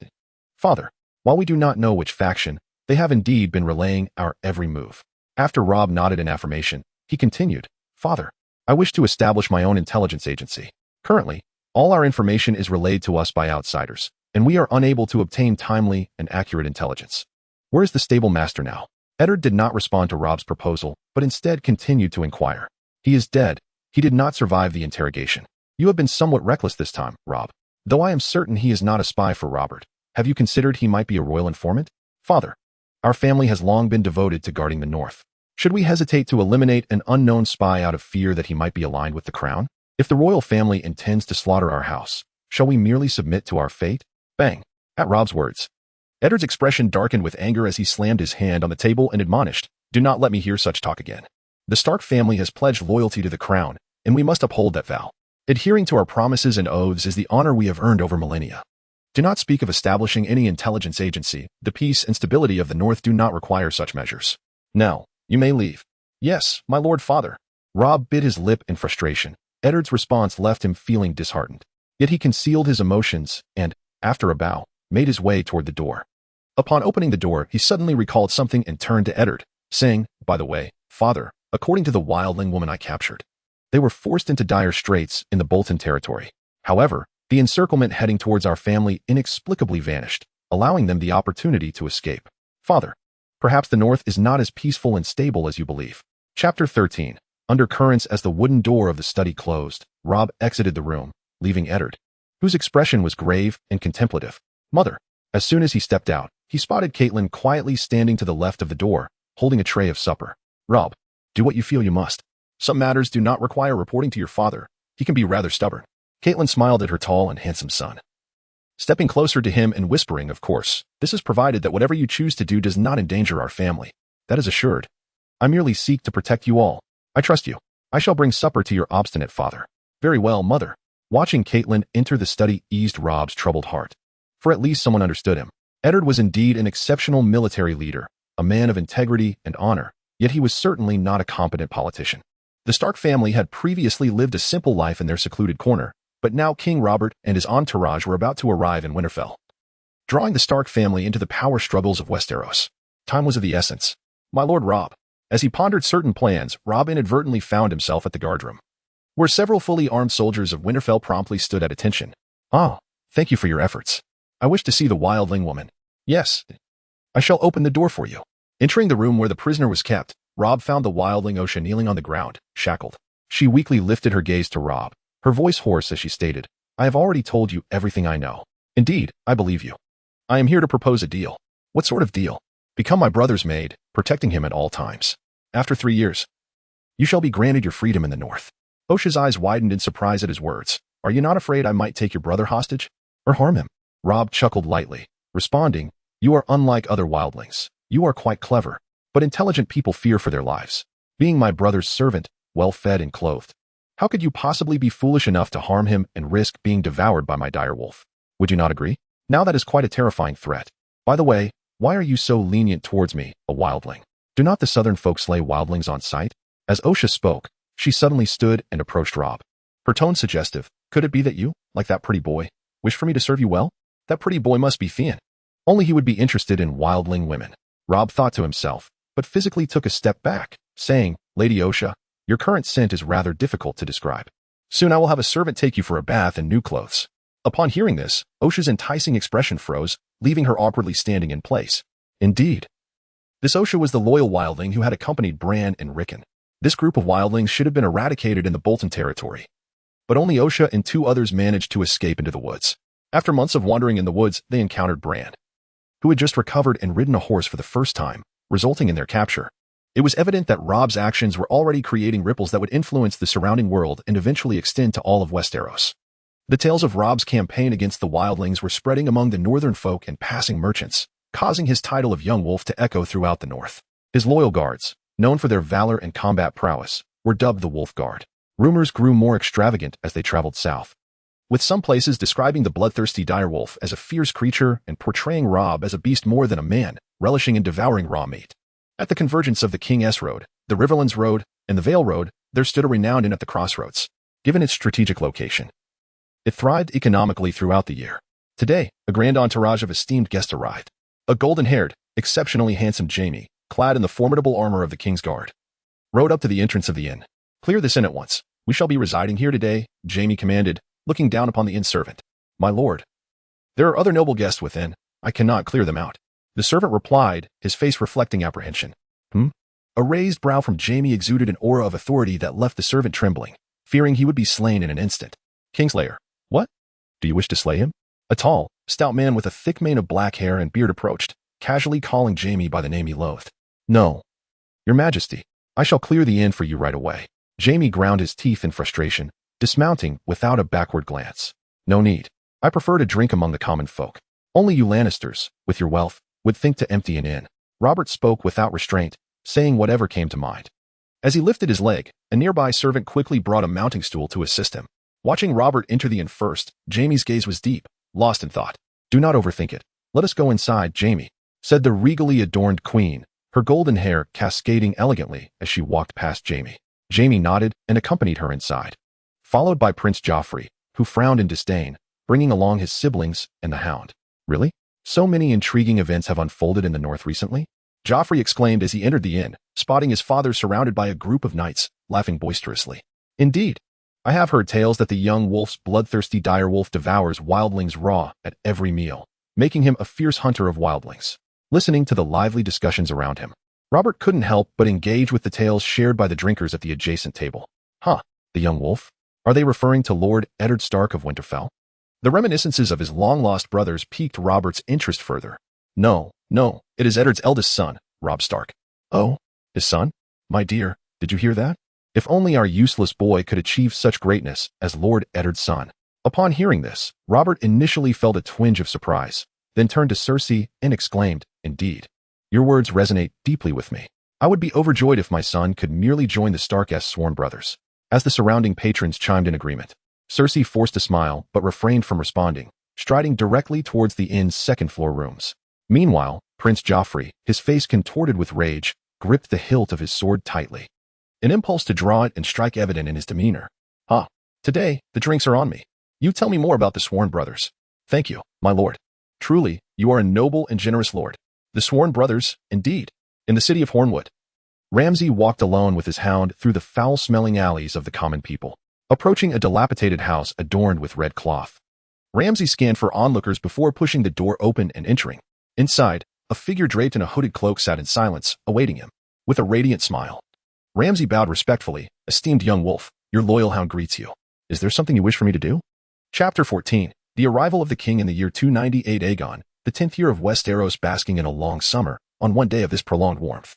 father. While we do not know which faction, they have indeed been relaying our every move. After Rob nodded in affirmation, he continued, Father, I wish to establish my own intelligence agency. Currently, all our information is relayed to us by outsiders, and we are unable to obtain timely and accurate intelligence. Where is the stable master now? Eddard did not respond to Rob's proposal, but instead continued to inquire. He is dead. He did not survive the interrogation. You have been somewhat reckless this time, Rob. Though I am certain he is not a spy for Robert, have you considered he might be a royal informant? Father, our family has long been devoted to guarding the North. Should we hesitate to eliminate an unknown spy out of fear that he might be aligned with the crown? If the royal family intends to slaughter our house, shall we merely submit to our fate? Bang! At Rob's words, Eddard's expression darkened with anger as he slammed his hand on the table and admonished, Do not let me hear such talk again. The Stark family has pledged loyalty to the crown, and we must uphold that vow. Adhering to our promises and oaths is the honor we have earned over millennia. Do not speak of establishing any intelligence agency. The peace and stability of the North do not require such measures. Now, you may leave. Yes, my lord father. Rob bit his lip in frustration. Eddard's response left him feeling disheartened. Yet he concealed his emotions and, after a bow, made his way toward the door. Upon opening the door, he suddenly recalled something and turned to Eddard, saying, By the way, father, according to the wildling woman I captured, they were forced into dire straits in the Bolton territory. However, the encirclement heading towards our family inexplicably vanished, allowing them the opportunity to escape. Father, perhaps the North is not as peaceful and stable as you believe. Chapter 13. Undercurrents. As the wooden door of the study closed, Rob exited the room, leaving Eddard, whose expression was grave and contemplative. Mother. As soon as he stepped out, he spotted Caitlin quietly standing to the left of the door, holding a tray of supper. Rob, do what you feel you must. Some matters do not require reporting to your father. He can be rather stubborn. Caitlin smiled at her tall and handsome son, stepping closer to him and whispering, Of course, this is provided that whatever you choose to do does not endanger our family. That is assured. I merely seek to protect you all. I trust you. I shall bring supper to your obstinate father. Very well, mother. Watching Caitlin enter the study eased Rob's troubled heart. For at least someone understood him. Eddard was indeed an exceptional military leader, a man of integrity and honor, yet he was certainly not a competent politician. The Stark family had previously lived a simple life in their secluded corner, but now King Robert and his entourage were about to arrive in Winterfell, drawing the Stark family into the power struggles of Westeros. Time was of the essence. My lord Rob. As he pondered certain plans, Rob inadvertently found himself at the guardroom, where several fully armed soldiers of Winterfell promptly stood at attention. Ah, thank you for your efforts. I wish to see the wildling woman. Yes, I shall open the door for you. Entering the room where the prisoner was kept, Rob found the wildling Osha kneeling on the ground, shackled. She weakly lifted her gaze to Rob, her voice hoarse as she stated, I have already told you everything I know. Indeed, I believe you. I am here to propose a deal. What sort of deal? Become my brother's maid, protecting him at all times. After 3 years, you shall be granted your freedom in the North. Osha's eyes widened in surprise at his words. Are you not afraid I might take your brother hostage? Or harm him? Rob chuckled lightly, responding, You are unlike other wildlings. You are quite clever, but intelligent people fear for their lives. Being my brother's servant, well-fed and clothed, how could you possibly be foolish enough to harm him and risk being devoured by my direwolf? Would you not agree? Now that is quite a terrifying threat. By the way, why are you so lenient towards me, a wildling? Do not the southern folk slay wildlings on sight? As Osha spoke, she suddenly stood and approached Rob. Her tone suggestive. Could it be that you, like that pretty boy, wish for me to serve you well? That pretty boy must be Theon. Only he would be interested in wildling women. Rob thought to himself, but physically took a step back, saying, Lady Osha, your current scent is rather difficult to describe. Soon I will have a servant take you for a bath and new clothes. Upon hearing this, Osha's enticing expression froze, leaving her awkwardly standing in place. Indeed. This Osha was the loyal wildling who had accompanied Bran and Rickon. This group of wildlings should have been eradicated in the Bolton territory. But only Osha and 2 others managed to escape into the woods. After months of wandering in the woods, they encountered Bran, who had just recovered and ridden a horse for the first time, resulting in their capture. It was evident that Rob's actions were already creating ripples that would influence the surrounding world and eventually extend to all of Westeros. The tales of Rob's campaign against the wildlings were spreading among the northern folk and passing merchants, causing his title of Young Wolf to echo throughout the north. His loyal guards, known for their valor and combat prowess, were dubbed the Wolf Guard. Rumors grew more extravagant as they traveled south, with some places describing the bloodthirsty direwolf as a fierce creature and portraying Robb as a beast more than a man, relishing in devouring raw meat. At the convergence of the King's Road, the Riverlands Road, and the Vale Road, there stood a renowned inn at the crossroads. Given its strategic location, it thrived economically throughout the year. Today, a grand entourage of esteemed guests arrived. A golden-haired, exceptionally handsome Jaime, clad in the formidable armor of the King's Guard, rode up to the entrance of the inn. "Clear this inn at once. We shall be residing here today," Jaime commanded, looking down upon the inn servant. "My lord, there are other noble guests within. I cannot clear them out." The servant replied, his face reflecting apprehension. A raised brow from Jaime exuded an aura of authority that left the servant trembling, fearing he would be slain in an instant. "Kingslayer, what? Do you wish to slay him?" A tall, stout man with a thick mane of black hair and beard approached, casually calling Jaime by the name he loathed. "No, your majesty, I shall clear the inn for you right away." Jaime ground his teeth in frustration, dismounting without a backward glance. "No need. I prefer to drink among the common folk. Only you Lannisters, with your wealth, would think to empty an inn." Robert spoke without restraint, saying whatever came to mind. As he lifted his leg, a nearby servant quickly brought a mounting stool to assist him. Watching Robert enter the inn first, Jaime's gaze was deep, lost in thought. "Do not overthink it. Let us go inside, Jaime," said the regally adorned queen, her golden hair cascading elegantly as she walked past Jaime. Jaime nodded and accompanied her inside, followed by Prince Joffrey, who frowned in disdain, bringing along his siblings and the Hound. "Really? So many intriguing events have unfolded in the north recently?" Joffrey exclaimed as he entered the inn, spotting his father surrounded by a group of knights, laughing boisterously. "Indeed. I have heard tales that the young wolf's bloodthirsty direwolf devours wildlings raw at every meal, making him a fierce hunter of wildlings." Listening to the lively discussions around him, Robert couldn't help but engage with the tales shared by the drinkers at the adjacent table. The young wolf? Are they referring to Lord Eddard Stark of Winterfell? The reminiscences of his long-lost brothers piqued Robert's interest further. No, it is Eddard's eldest son, Robb Stark." "Oh, his son? My dear, did you hear that? If only our useless boy could achieve such greatness as Lord Eddard's son." Upon hearing this, Robert initially felt a twinge of surprise, then turned to Cersei and exclaimed, "Indeed. Your words resonate deeply with me. I would be overjoyed if my son could merely join the Stark's sworn brothers." As the surrounding patrons chimed in agreement, Cersei forced a smile but refrained from responding, striding directly towards the inn's second-floor rooms. Meanwhile, Prince Joffrey, his face contorted with rage, gripped the hilt of his sword tightly, an impulse to draw it and strike evident in his demeanor. Today, the drinks are on me. You tell me more about the Sworn Brothers." "Thank you, my lord. Truly, you are a noble and generous lord. The Sworn Brothers, indeed, in the city of Hornwood." Ramsay walked alone with his hound through the foul-smelling alleys of the common people, approaching a dilapidated house adorned with red cloth. Ramsay scanned for onlookers before pushing the door open and entering. Inside, a figure draped in a hooded cloak sat in silence, awaiting him, with a radiant smile. Ramsay bowed respectfully. "Esteemed young wolf, your loyal hound greets you. Is there something you wish for me to do?" Chapter 14. The arrival of the king in the year 298 Aegon, the 10th year of Westeros basking in a long summer, on one day of this prolonged warmth.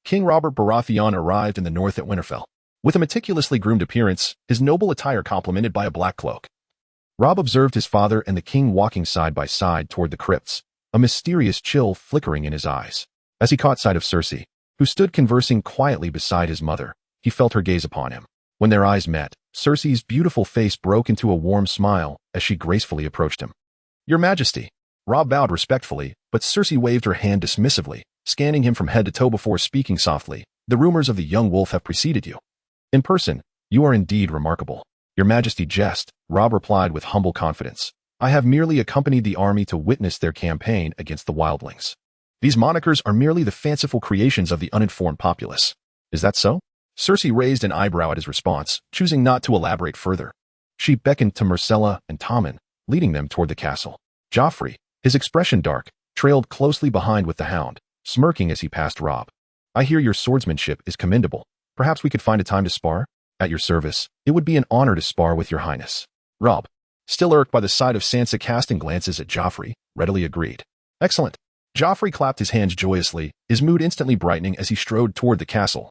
King Robert Baratheon arrived in the north at Winterfell. With a meticulously groomed appearance, his noble attire complemented by a black cloak. Robb observed his father and the king walking side by side toward the crypts, a mysterious chill flickering in his eyes. As he caught sight of Cersei, who stood conversing quietly beside his mother, he felt her gaze upon him. When their eyes met, Cersei's beautiful face broke into a warm smile as she gracefully approached him. "Your Majesty." Robb bowed respectfully, but Cersei waved her hand dismissively, scanning him from head to toe before speaking softly. "The rumors of the young wolf have preceded you. In person, you are indeed remarkable." "Your Majesty jest," Robb replied with humble confidence. "I have merely accompanied the army to witness their campaign against the wildlings. These monikers are merely the fanciful creations of the uninformed populace." "Is that so?" Cersei raised an eyebrow at his response, choosing not to elaborate further. She beckoned to Myrcella and Tommen, leading them toward the castle. Joffrey, his expression dark, trailed closely behind with the hound, smirking as he passed Robb. "I hear your swordsmanship is commendable. Perhaps we could find a time to spar?" "At your service. It would be an honor to spar with your highness." Robb, still irked by the sight of Sansa casting glances at Joffrey, readily agreed. "Excellent. Joffrey clapped his hands joyously, his mood instantly brightening as he strode toward the castle.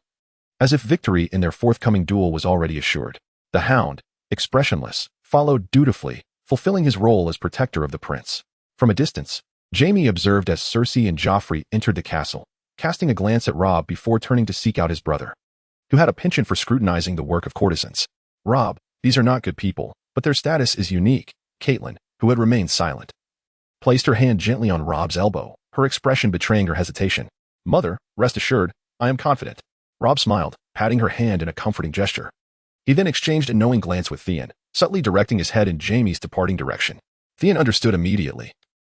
As if victory in their forthcoming duel was already assured. The hound, expressionless, followed dutifully, fulfilling his role as protector of the prince. From a distance, Jaime observed as Cersei and Joffrey entered the castle, casting a glance at Robb before turning to seek out his brother, who had a penchant for scrutinizing the work of courtesans. Robb, these are not good people, but their status is unique. Catelyn, who had remained silent, placed her hand gently on Robb's elbow, her expression betraying her hesitation. Mother, rest assured, I am confident. Robb smiled, patting her hand in a comforting gesture. He then exchanged a knowing glance with Theon, subtly directing his head in Jaime's departing direction. Theon understood immediately,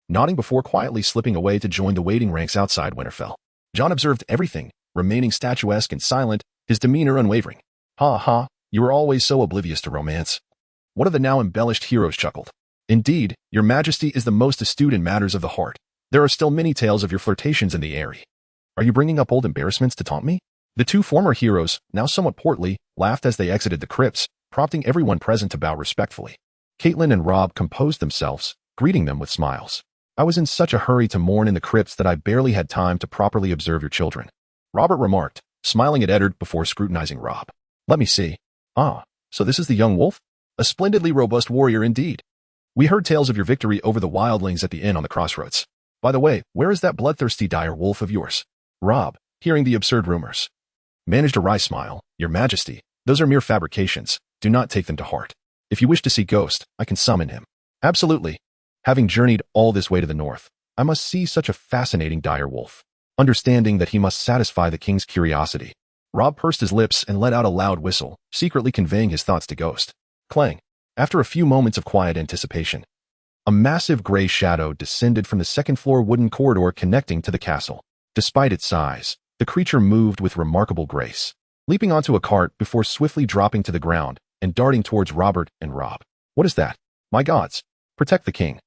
nodding before quietly slipping away to join the waiting ranks outside Winterfell. Jon observed everything, remaining statuesque and silent, his demeanor unwavering. Ha ha, you were always so oblivious to romance. One of the now embellished heroes chuckled. Indeed, your majesty is the most astute in matters of the heart. There are still many tales of your flirtations in the airy. Are you bringing up old embarrassments to taunt me? The two former heroes, now somewhat portly, laughed as they exited the crypts, prompting everyone present to bow respectfully. Catelyn and Robb composed themselves, greeting them with smiles. I was in such a hurry to mourn in the crypts that I barely had time to properly observe your children, Robert remarked, smiling at Eddard before scrutinizing Robb. Let me see. Ah, so this is the young wolf? A splendidly robust warrior indeed. We heard tales of your victory over the wildlings at the inn on the crossroads. By the way, where is that bloodthirsty dire wolf of yours? Robb, hearing the absurd rumors, managed a wry smile. Your majesty, those are mere fabrications. Do not take them to heart. If you wish to see Ghost, I can summon him. Absolutely. Having journeyed all this way to the north, I must see such a fascinating dire wolf. Understanding that he must satisfy the king's curiosity, Robb pursed his lips and let out a loud whistle, secretly conveying his thoughts to Ghost. Clang. After a few moments of quiet anticipation, a massive gray shadow descended from the second-floor wooden corridor connecting to the castle. Despite its size, the creature moved with remarkable grace, leaping onto a cart before swiftly dropping to the ground and darting towards Robert and Robb. What is that? My gods! Protect the king.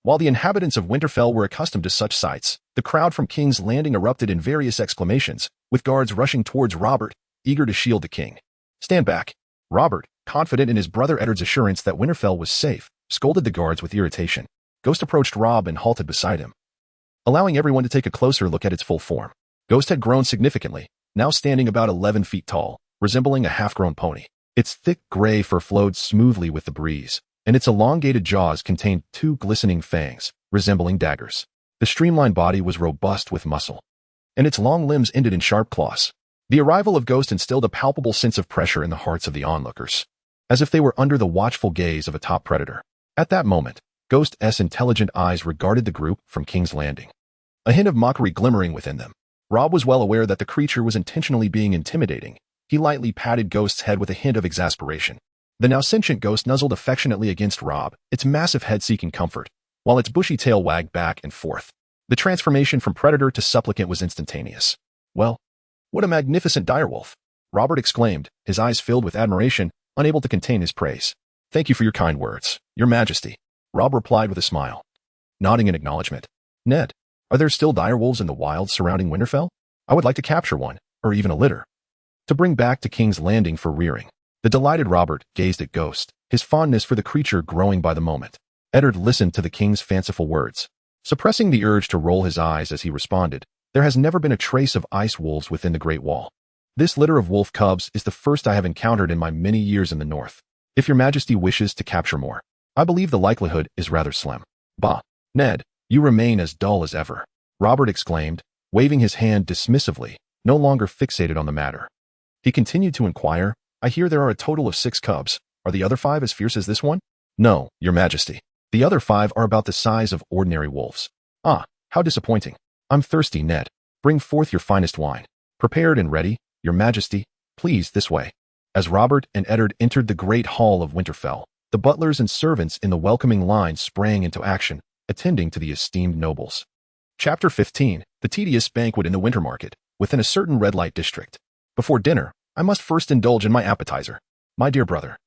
While the inhabitants of Winterfell were accustomed to such sights, the crowd from King's Landing erupted in various exclamations, with guards rushing towards Robert, eager to shield the king. Stand back. Robert, confident in his brother Eddard's assurance that Winterfell was safe, scolded the guards with irritation. Ghost approached Robb and halted beside him, allowing everyone to take a closer look at its full form. Ghost had grown significantly, now standing about 11 feet tall, resembling a half-grown pony. Its thick gray fur flowed smoothly with the breeze, and its elongated jaws contained two glistening fangs, resembling daggers. The streamlined body was robust with muscle, and its long limbs ended in sharp claws. The arrival of Ghost instilled a palpable sense of pressure in the hearts of the onlookers, as if they were under the watchful gaze of a top predator. At that moment, Ghost's intelligent eyes regarded the group from King's Landing, a hint of mockery glimmering within them. Robb was well aware that the creature was intentionally being intimidating. He lightly patted Ghost's head with a hint of exasperation. The now sentient Ghost nuzzled affectionately against Robb, its massive head seeking comfort, while its bushy tail wagged back and forth. The transformation from predator to supplicant was instantaneous. Well, what a magnificent direwolf! Robert exclaimed, his eyes filled with admiration, unable to contain his praise. Thank you for your kind words, your majesty, Robb replied with a smile, nodding in acknowledgement. Ned, are there still direwolves in the wild surrounding Winterfell? I would like to capture one, or even a litter, to bring back to King's Landing for rearing. The delighted Robert gazed at Ghost, his fondness for the creature growing by the moment. Eddard listened to the king's fanciful words, suppressing the urge to roll his eyes as he responded. There has never been a trace of ice wolves within the Great Wall. This litter of wolf cubs is the first I have encountered in my many years in the north. If your majesty wishes to capture more, I believe the likelihood is rather slim. Bah, Ned, you remain as dull as ever, Robert exclaimed, waving his hand dismissively, no longer fixated on the matter. He continued to inquire, I hear there are a total of 6 cubs. Are the other 5 as fierce as this one? No, your majesty. The other 5 are about the size of ordinary wolves. Ah, how disappointing. I'm thirsty, Ned. Bring forth your finest wine. Prepared and ready, your majesty. Please, this way. As Robert and Eddard entered the great hall of Winterfell, the butlers and servants in the welcoming line sprang into action, attending to the esteemed nobles. Chapter 15, The Tedious Banquet in the Winter Market, within a certain red light district. Before dinner, I must first indulge in my appetizer. My dear brother,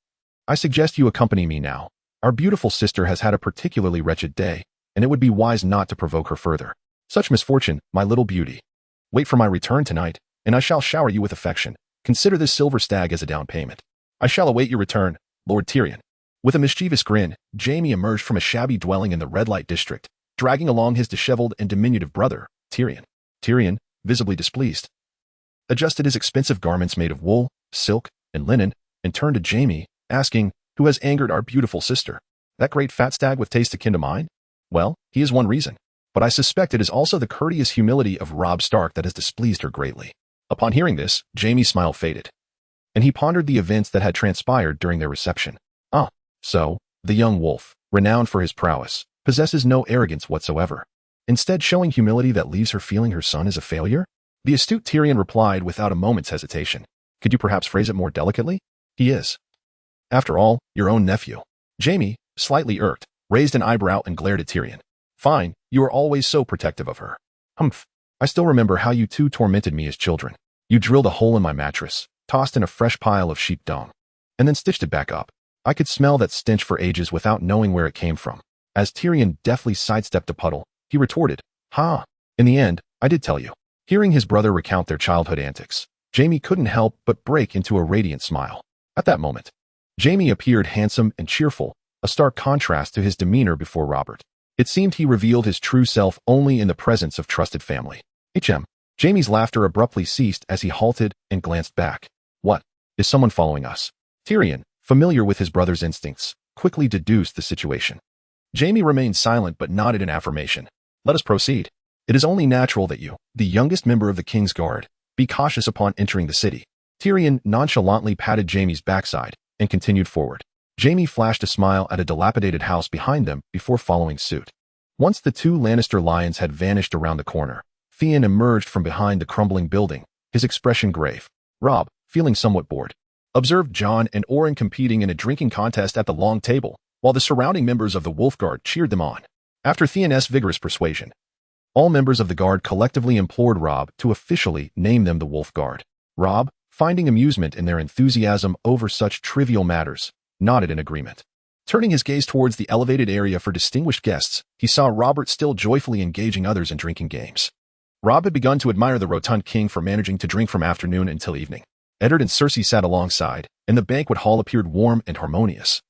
I suggest you accompany me now. Our beautiful sister has had a particularly wretched day, and it would be wise not to provoke her further. Such misfortune, my little beauty. Wait for my return tonight, and I shall shower you with affection. Consider this silver stag as a down payment. I shall await your return, Lord Tyrion. With a mischievous grin, Jaime emerged from a shabby dwelling in the red light district, dragging along his disheveled and diminutive brother, Tyrion. Tyrion, visibly displeased, adjusted his expensive garments made of wool, silk, and linen, and turned to Jaime, asking, "Who has angered our beautiful sister? That great fat stag with taste akin to mine? Well, he is one reason. But I suspect it is also the courteous humility of Robb Stark that has displeased her greatly." Upon hearing this, Jaime's smile faded, and he pondered the events that had transpired during their reception. So, the young wolf, renowned for his prowess, possesses no arrogance whatsoever, instead showing humility that leaves her feeling her son is a failure? The astute Tyrion replied without a moment's hesitation. "Could you perhaps phrase it more delicately? He is, after all, your own nephew." Jaime, slightly irked, raised an eyebrow and glared at Tyrion. "Fine, you are always so protective of her. Humph. I still remember how you two tormented me as children. You drilled a hole in my mattress, tossed in a fresh pile of sheep dung, and then stitched it back up. I could smell that stench for ages without knowing where it came from." As Tyrion deftly sidestepped a puddle, he retorted, "Ha! In the end, I did tell you." Hearing his brother recount their childhood antics, Jaime couldn't help but break into a radiant smile. At that moment, Jaime appeared handsome and cheerful, a stark contrast to his demeanor before Robert. It seemed he revealed his true self only in the presence of trusted family. Jaime's laughter abruptly ceased as he halted and glanced back. "What? Is someone following us?" Tyrion, familiar with his brother's instincts, quickly deduced the situation. Jaime remained silent but nodded in affirmation. "Let us proceed. It is only natural that you, the youngest member of the King's Guard, be cautious upon entering the city." Tyrion nonchalantly patted Jaime's backside and continued forward. Jaime flashed a smile at a dilapidated house behind them before following suit. Once the two Lannister lions had vanished around the corner, Theon emerged from behind the crumbling building, his expression grave. Robb, feeling somewhat bored, observed Jon and Oren competing in a drinking contest at the long table, while the surrounding members of the Wolf Guard cheered them on. After Theon's vigorous persuasion, all members of the Guard collectively implored Robb to officially name them the Wolf Guard. Robb, finding amusement in their enthusiasm over such trivial matters, nodded in agreement. Turning his gaze towards the elevated area for distinguished guests, he saw Robert still joyfully engaging others in drinking games. Robb had begun to admire the rotund king for managing to drink from afternoon until evening. Eddard and Cersei sat alongside, and the banquet hall appeared warm and harmonious,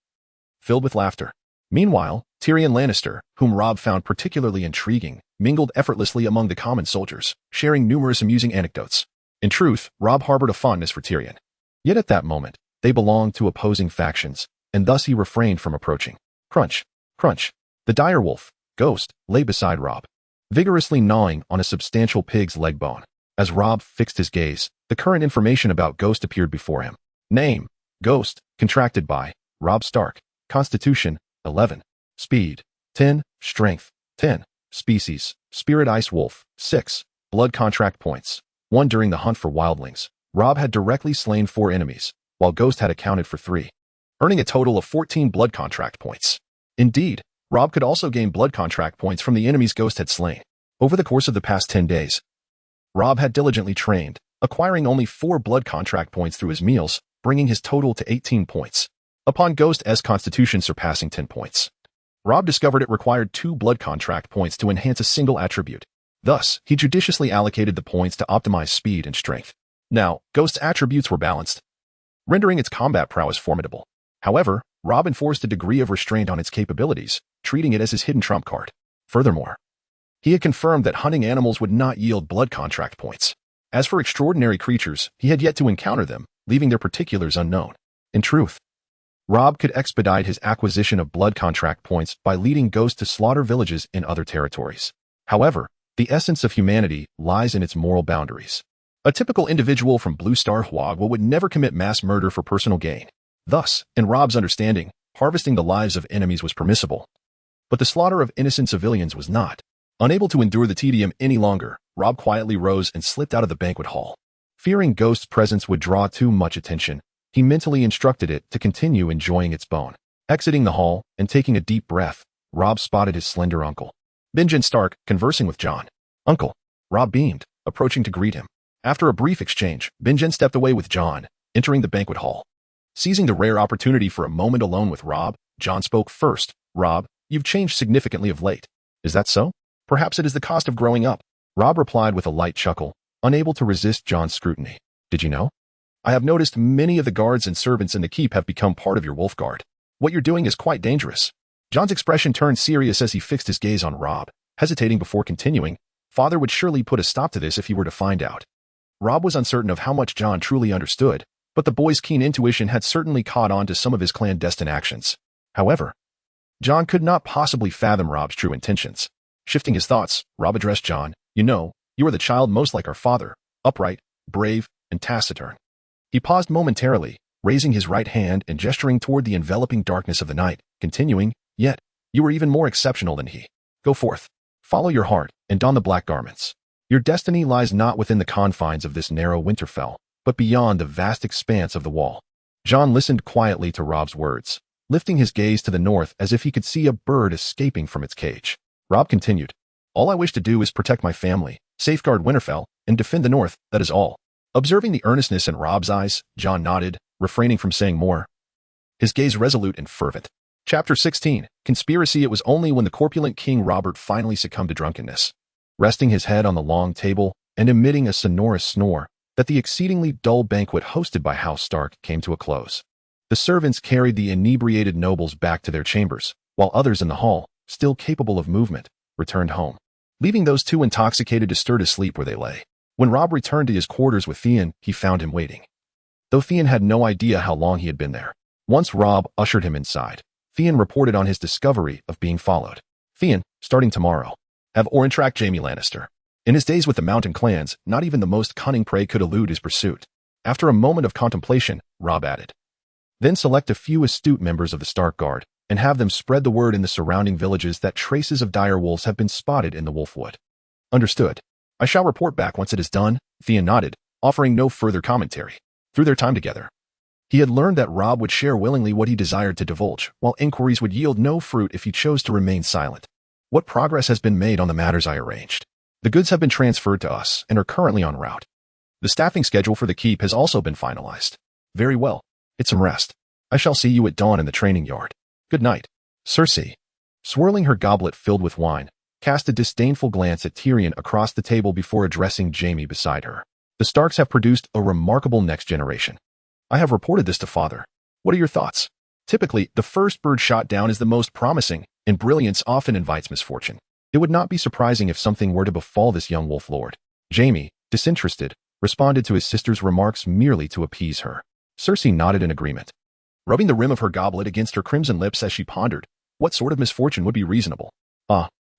filled with laughter. Meanwhile, Tyrion Lannister, whom Robb found particularly intriguing, mingled effortlessly among the common soldiers, sharing numerous amusing anecdotes. In truth, Robb harbored a fondness for Tyrion. Yet at that moment, they belonged to opposing factions, and thus he refrained from approaching. Crunch, crunch. The direwolf, Ghost, lay beside Robb, vigorously gnawing on a substantial pig's leg bone. As Robb fixed his gaze, the current information about Ghost appeared before him. Name: Ghost, contracted by Robb Stark. Constitution: 11. Speed: 10. Strength: 10. Species: Spirit Ice Wolf. 6. Blood contract points: 1. During the hunt for wildlings, Robb had directly slain 4 enemies, while Ghost had accounted for 3, earning a total of 14 blood contract points. Indeed, Robb could also gain blood contract points from the enemies Ghost had slain. Over the course of the past 10 days, Robb had diligently trained, acquiring only 4 blood contract points through his meals, bringing his total to 18 points. Upon Ghost's constitution surpassing 10 points, Robb discovered it required 2 blood contract points to enhance a single attribute. Thus, he judiciously allocated the points to optimize speed and strength. Now, Ghost's attributes were balanced, rendering its combat prowess formidable. However, Robb enforced a degree of restraint on its capabilities, treating it as his hidden trump card. Furthermore, he had confirmed that hunting animals would not yield blood contract points. As for extraordinary creatures, he had yet to encounter them, leaving their particulars unknown. In truth, Robb could expedite his acquisition of blood contract points by leading Ghost to slaughter villages in other territories. However, the essence of humanity lies in its moral boundaries. A typical individual from Blue Star Huagwa would never commit mass murder for personal gain. Thus, in Robb's understanding, harvesting the lives of enemies was permissible, but the slaughter of innocent civilians was not. Unable to endure the tedium any longer, Robb quietly rose and slipped out of the banquet hall. Fearing Ghost's presence would draw too much attention, he mentally instructed it to continue enjoying its bone. Exiting the hall and taking a deep breath, Robb spotted his slender uncle, Benjen Stark, conversing with Jon. "Uncle." Robb beamed, approaching to greet him. After a brief exchange, Benjen stepped away with Jon, entering the banquet hall. Seizing the rare opportunity for a moment alone with Robb, Jon spoke first. "Robb, you've changed significantly of late. Is that so? Perhaps it is the cost of growing up." Robb replied with a light chuckle, unable to resist Jon's scrutiny. "Did you know? I have noticed many of the guards and servants in the keep have become part of your wolf guard. What you're doing is quite dangerous." John's expression turned serious as he fixed his gaze on Rob, hesitating before continuing. Father would surely put a stop to this if he were to find out. Rob was uncertain of how much John truly understood, but the boy's keen intuition had certainly caught on to some of his clandestine actions. However, John could not possibly fathom Rob's true intentions. Shifting his thoughts, Rob addressed John. You are the child most like our father, upright, brave, and taciturn. He paused momentarily, raising his right hand and gesturing toward the enveloping darkness of the night, continuing, yet, you are even more exceptional than he. Go forth, follow your heart, and don the black garments. Your destiny lies not within the confines of this narrow Winterfell, but beyond the vast expanse of the wall. John listened quietly to Rob's words, lifting his gaze to the north as if he could see a bird escaping from its cage. Rob continued, all I wish to do is protect my family, safeguard Winterfell, and defend the north, that is all. Observing the earnestness in Rob's eyes, John nodded, refraining from saying more. His gaze resolute and fervent. Chapter 16, Conspiracy. It was only when the corpulent King Robert finally succumbed to drunkenness, resting his head on the long table and emitting a sonorous snore, that the exceedingly dull banquet hosted by House Stark came to a close. The servants carried the inebriated nobles back to their chambers, while others in the hall, still capable of movement, returned home, leaving those two intoxicated to stir to sleep where they lay. When Rob returned to his quarters with Theon, he found him waiting, though Theon had no idea how long he had been there. Once Rob ushered him inside, Theon reported on his discovery of being followed. Theon, starting tomorrow, have Oren track Jaime Lannister. In his days with the Mountain clans, not even the most cunning prey could elude his pursuit. After a moment of contemplation, Rob added, then select a few astute members of the Stark Guard, and have them spread the word in the surrounding villages that traces of dire wolves have been spotted in the Wolfwood. Understood. I shall report back once it is done. Theon nodded, offering no further commentary. Through their time together, he had learned that Rob would share willingly what he desired to divulge, while inquiries would yield no fruit if he chose to remain silent. What progress has been made on the matters I arranged? The goods have been transferred to us and are currently en route. The staffing schedule for the keep has also been finalized. Very well. Get some rest. I shall see you at dawn in the training yard. Good night. Cersei, swirling her goblet filled with wine, cast a disdainful glance at Tyrion across the table before addressing Jaime beside her. The Starks have produced a remarkable next generation. I have reported this to Father. What are your thoughts? Typically, the first bird shot down is the most promising, and brilliance often invites misfortune. It would not be surprising if something were to befall this young wolf lord. Jaime, disinterested, responded to his sister's remarks merely to appease her. Cersei nodded in agreement, rubbing the rim of her goblet against her crimson lips as she pondered, what sort of misfortune would be reasonable?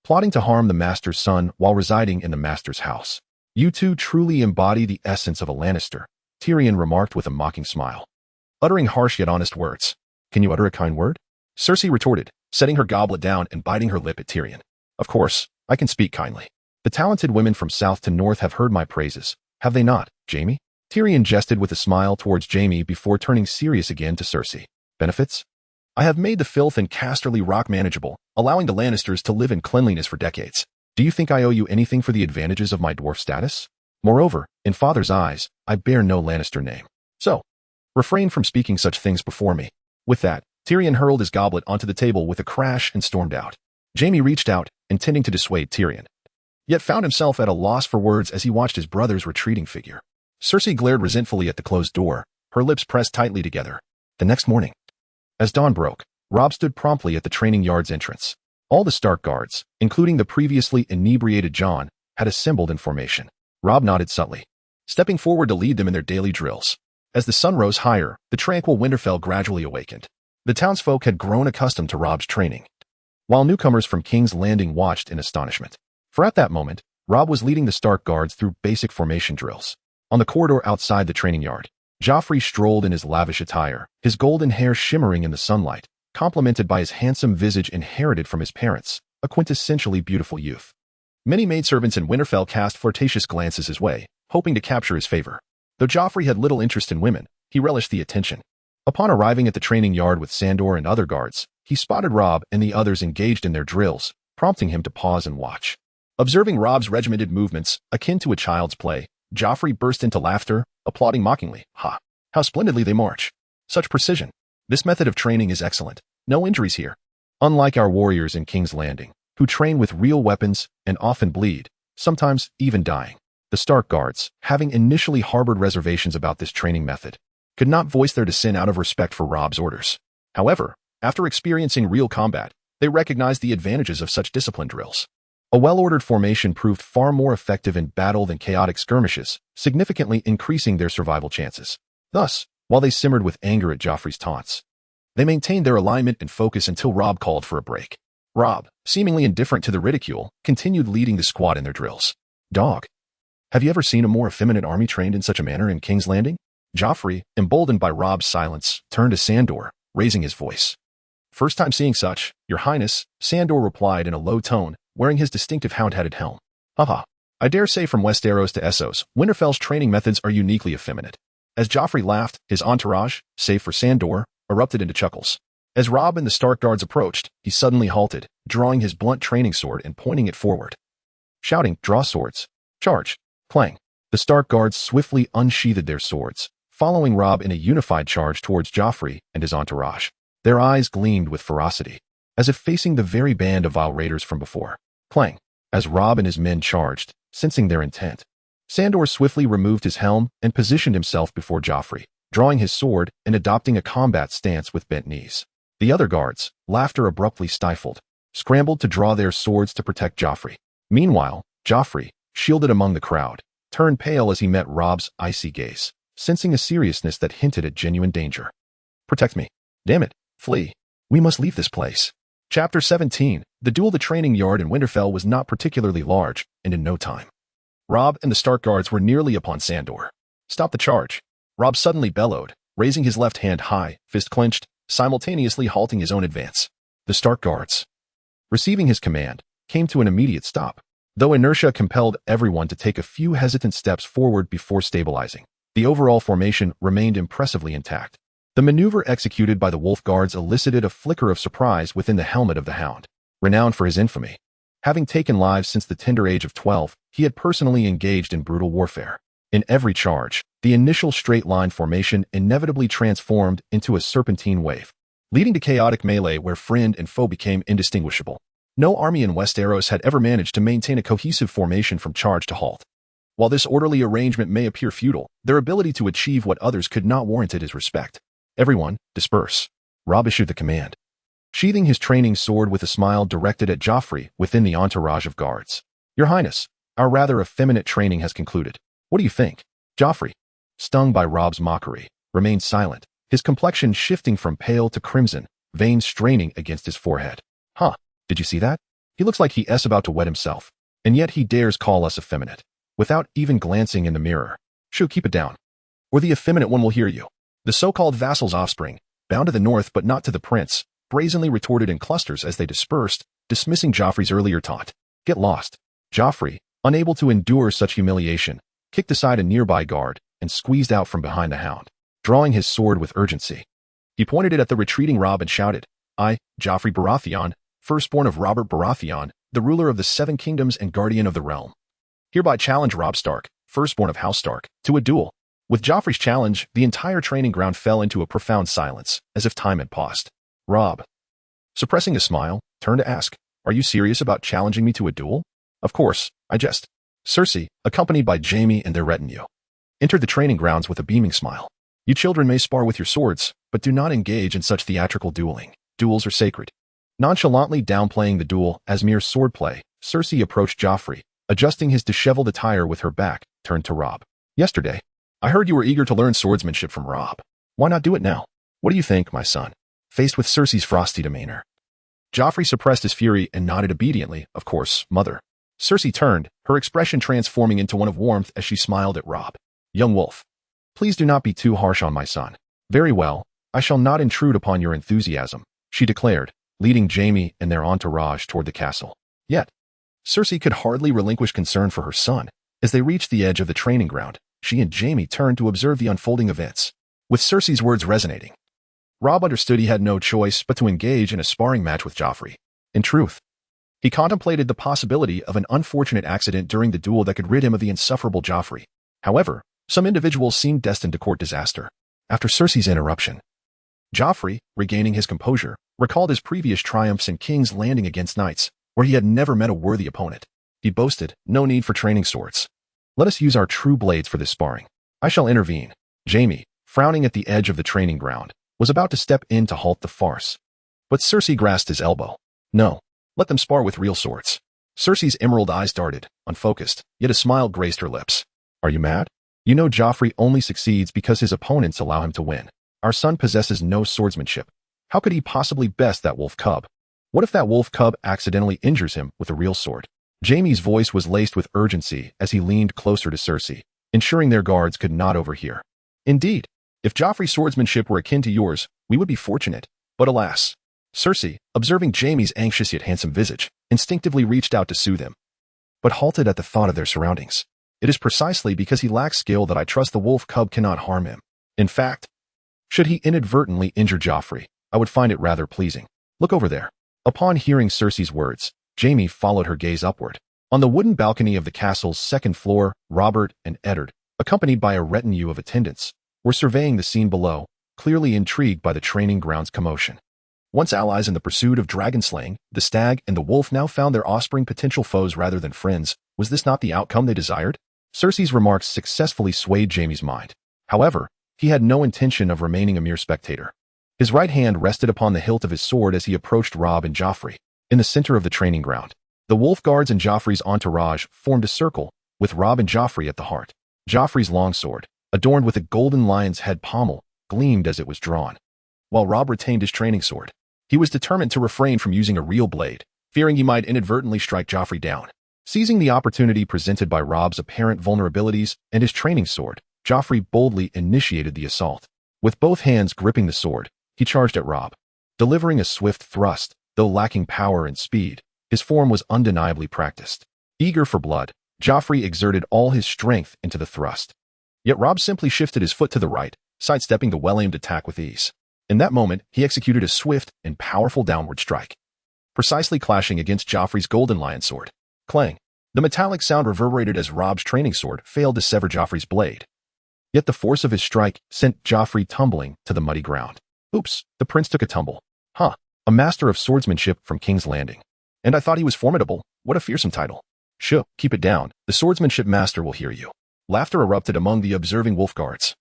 Plotting to harm the master's son while residing in the master's house. You two truly embody the essence of a Lannister, Tyrion remarked with a mocking smile, uttering harsh yet honest words. Can you utter a kind word? Cersei retorted, setting her goblet down and biting her lip at Tyrion. Of course, I can speak kindly. The talented women from south to north have heard my praises, have they not, Jaime? Tyrion jested with a smile towards Jaime before turning serious again to Cersei. Benefits? I have made the filth and Casterly Rock manageable, allowing the Lannisters to live in cleanliness for decades. Do you think I owe you anything for the advantages of my dwarf status? Moreover, in Father's eyes, I bear no Lannister name. So, refrain from speaking such things before me. With that, Tyrion hurled his goblet onto the table with a crash and stormed out. Jaime reached out, intending to dissuade Tyrion, yet found himself at a loss for words as he watched his brother's retreating figure. Cersei glared resentfully at the closed door, her lips pressed tightly together. The next morning, as dawn broke, Rob stood promptly at the training yard's entrance. All the Stark guards, including the previously inebriated Jon, had assembled in formation. Rob nodded subtly, stepping forward to lead them in their daily drills. As the sun rose higher, the tranquil Winterfell gradually awakened. The townsfolk had grown accustomed to Rob's training, while newcomers from King's Landing watched in astonishment. For at that moment, Rob was leading the Stark guards through basic formation drills. On the corridor outside the training yard, Joffrey strolled in his lavish attire, his golden hair shimmering in the sunlight, complemented by his handsome visage inherited from his parents, a quintessentially beautiful youth. Many maidservants in Winterfell cast flirtatious glances his way, hoping to capture his favor. Though Joffrey had little interest in women, he relished the attention. Upon arriving at the training yard with Sandor and other guards, he spotted Rob and the others engaged in their drills, prompting him to pause and watch. Observing Rob's regimented movements, akin to a child's play, Joffrey burst into laughter, applauding mockingly. Ha! How splendidly they march! Such precision! This method of training is excellent. No injuries here. Unlike our warriors in King's Landing, who train with real weapons and often bleed, sometimes even dying. The Stark guards, having initially harbored reservations about this training method, could not voice their dissent out of respect for Rob's orders. However, after experiencing real combat, They recognized the advantages of such discipline drills. A well-ordered formation proved far more effective in battle than chaotic skirmishes, significantly increasing their survival chances. Thus, while they simmered with anger at Joffrey's taunts, they maintained their alignment and focus until Robb called for a break. Robb, seemingly indifferent to the ridicule, continued leading the squad in their drills. Dog. Have you ever seen a more effeminate army trained in such a manner in King's Landing? Joffrey, emboldened by Robb's silence, turned to Sandor, raising his voice. First time seeing such, Your Highness, Sandor replied in a low tone, wearing his distinctive hound-headed helm. Haha. I dare say from Westeros to Essos, Winterfell's training methods are uniquely effeminate. As Joffrey laughed, his entourage, save for Sandor, erupted into chuckles. As Robb and the Stark guards approached, he suddenly halted, drawing his blunt training sword and pointing it forward. Shouting, Draw swords. Charge. Clang. The Stark guards swiftly unsheathed their swords, following Robb in a unified charge towards Joffrey and his entourage. Their eyes gleamed with ferocity, as if facing the very band of vile raiders from before. Clang. As Robb and his men charged, sensing their intent, Sandor swiftly removed his helm and positioned himself before Joffrey, drawing his sword and adopting a combat stance with bent knees. The other guards, laughter abruptly stifled, scrambled to draw their swords to protect Joffrey. Meanwhile, Joffrey, shielded among the crowd, turned pale as he met Robb's icy gaze, sensing a seriousness that hinted at genuine danger. Protect me. Damn it. Flee. We must leave this place. Chapter 17. The duel. The training yard in Winterfell was not particularly large, and in no time, Robb and the Stark guards were nearly upon Sandor. Stop the charge. Robb suddenly bellowed, raising his left hand high, fist clenched, simultaneously halting his own advance. The Stark guards, receiving his command, came to an immediate stop, though inertia compelled everyone to take a few hesitant steps forward before stabilizing. The overall formation remained impressively intact. The maneuver executed by the Wolf Guards elicited a flicker of surprise within the helmet of the Hound. Renowned for his infamy, having taken lives since the tender age of 12, he had personally engaged in brutal warfare. In every charge, the initial straight-line formation inevitably transformed into a serpentine wave, leading to chaotic melee where friend and foe became indistinguishable. No army in Westeros had ever managed to maintain a cohesive formation from charge to halt. While this orderly arrangement may appear futile, their ability to achieve what others could not warranted is respect. Everyone, disperse. Robb issued the command, sheathing his training sword with a smile directed at Joffrey within the entourage of guards. Your Highness, our rather effeminate training has concluded. What do you think? Joffrey, stung by Robb's mockery, remained silent, his complexion shifting from pale to crimson, veins straining against his forehead. Huh, did you see that? He looks like he's about to wet himself, and yet he dares call us effeminate, without even glancing in the mirror. Shoo, keep it down, or the effeminate one will hear you. The so-called vassal's offspring, bound to the north but not to the prince, brazenly retorted in clusters as they dispersed, dismissing Joffrey's earlier taunt. Get lost. Joffrey, unable to endure such humiliation, kicked aside a nearby guard and squeezed out from behind the Hound, drawing his sword with urgency. He pointed it at the retreating Robb and shouted, I, Joffrey Baratheon, firstborn of Robert Baratheon, the ruler of the Seven Kingdoms and guardian of the realm, hereby challenge Robb Stark, firstborn of House Stark, to a duel. With Joffrey's challenge, the entire training ground fell into a profound silence, as if time had paused. Robb, suppressing a smile, turned to ask, Are you serious about challenging me to a duel? Of course, I jest. Cersei, accompanied by Jaime and their retinue, entered the training grounds with a beaming smile. You children may spar with your swords, but do not engage in such theatrical dueling. Duels are sacred. Nonchalantly downplaying the duel as mere swordplay, Cersei approached Joffrey, adjusting his disheveled attire with her back, turned to Robb. Yesterday, I heard you were eager to learn swordsmanship from Robb. Why not do it now? What do you think, my son? Faced with Cersei's frosty demeanor, Joffrey suppressed his fury and nodded obediently, of course, mother. Cersei turned, her expression transforming into one of warmth as she smiled at Robb. Young wolf, please do not be too harsh on my son. Very well, I shall not intrude upon your enthusiasm, she declared, leading Jaime and their entourage toward the castle. Yet, Cersei could hardly relinquish concern for her son. As they reached the edge of the training ground, she and Jaime turned to observe the unfolding events. With Cersei's words resonating, Robb understood he had no choice but to engage in a sparring match with Joffrey. In truth, he contemplated the possibility of an unfortunate accident during the duel that could rid him of the insufferable Joffrey. However, some individuals seemed destined to court disaster. After Cersei's interruption, Joffrey, regaining his composure, recalled his previous triumphs in King's Landing against knights, where he had never met a worthy opponent. He boasted, no need for training swords. Let us use our true blades for this sparring. I shall intervene. Jaime, frowning at the edge of the training ground, was about to step in to halt the farce. But Cersei grasped his elbow. No. Let them spar with real swords. Cersei's emerald eyes darted, unfocused, yet a smile graced her lips. Are you mad? You know Joffrey only succeeds because his opponents allow him to win. Our son possesses no swordsmanship. How could he possibly best that wolf cub? What if that wolf cub accidentally injures him with a real sword? Jaime's voice was laced with urgency as he leaned closer to Cersei, ensuring their guards could not overhear. Indeed, if Joffrey's swordsmanship were akin to yours, we would be fortunate. But alas. Cersei, observing Jaime's anxious yet handsome visage, instinctively reached out to soothe him, but halted at the thought of their surroundings. It is precisely because he lacks skill that I trust the wolf cub cannot harm him. In fact, should he inadvertently injure Joffrey, I would find it rather pleasing. Look over there. Upon hearing Cersei's words, Jaime followed her gaze upward. On the wooden balcony of the castle's second floor, Robert and Eddard, accompanied by a retinue of attendants, were surveying the scene below, clearly intrigued by the training ground's commotion. Once allies in the pursuit of dragon slaying, the stag and the wolf now found their offspring potential foes rather than friends. Was this not the outcome they desired? Cersei's remarks successfully swayed Jaime's mind. However, he had no intention of remaining a mere spectator. His right hand rested upon the hilt of his sword as he approached Robb and Joffrey. In the center of the training ground, the wolf guards and Joffrey's entourage formed a circle, with Robb and Joffrey at the heart. Joffrey's long sword, adorned with a golden lion's head pommel, gleamed as it was drawn, while Robb retained his training sword. He was determined to refrain from using a real blade, fearing he might inadvertently strike Joffrey down. Seizing the opportunity presented by Robb's apparent vulnerabilities and his training sword, Joffrey boldly initiated the assault. With both hands gripping the sword, he charged at Robb. Delivering a swift thrust, though lacking power and speed, his form was undeniably practiced. Eager for blood, Joffrey exerted all his strength into the thrust. Yet Robb simply shifted his foot to the right, sidestepping the well-aimed attack with ease. In that moment, he executed a swift and powerful downward strike, precisely clashing against Joffrey's golden lion sword. Clang! The metallic sound reverberated as Robb's training sword failed to sever Joffrey's blade. Yet the force of his strike sent Joffrey tumbling to the muddy ground. Oops, the prince took a tumble. Huh, a master of swordsmanship from King's Landing. And I thought he was formidable. What a fearsome title. Shh, keep it down. The swordsmanship master will hear you. Laughter erupted among the observing wolf guards,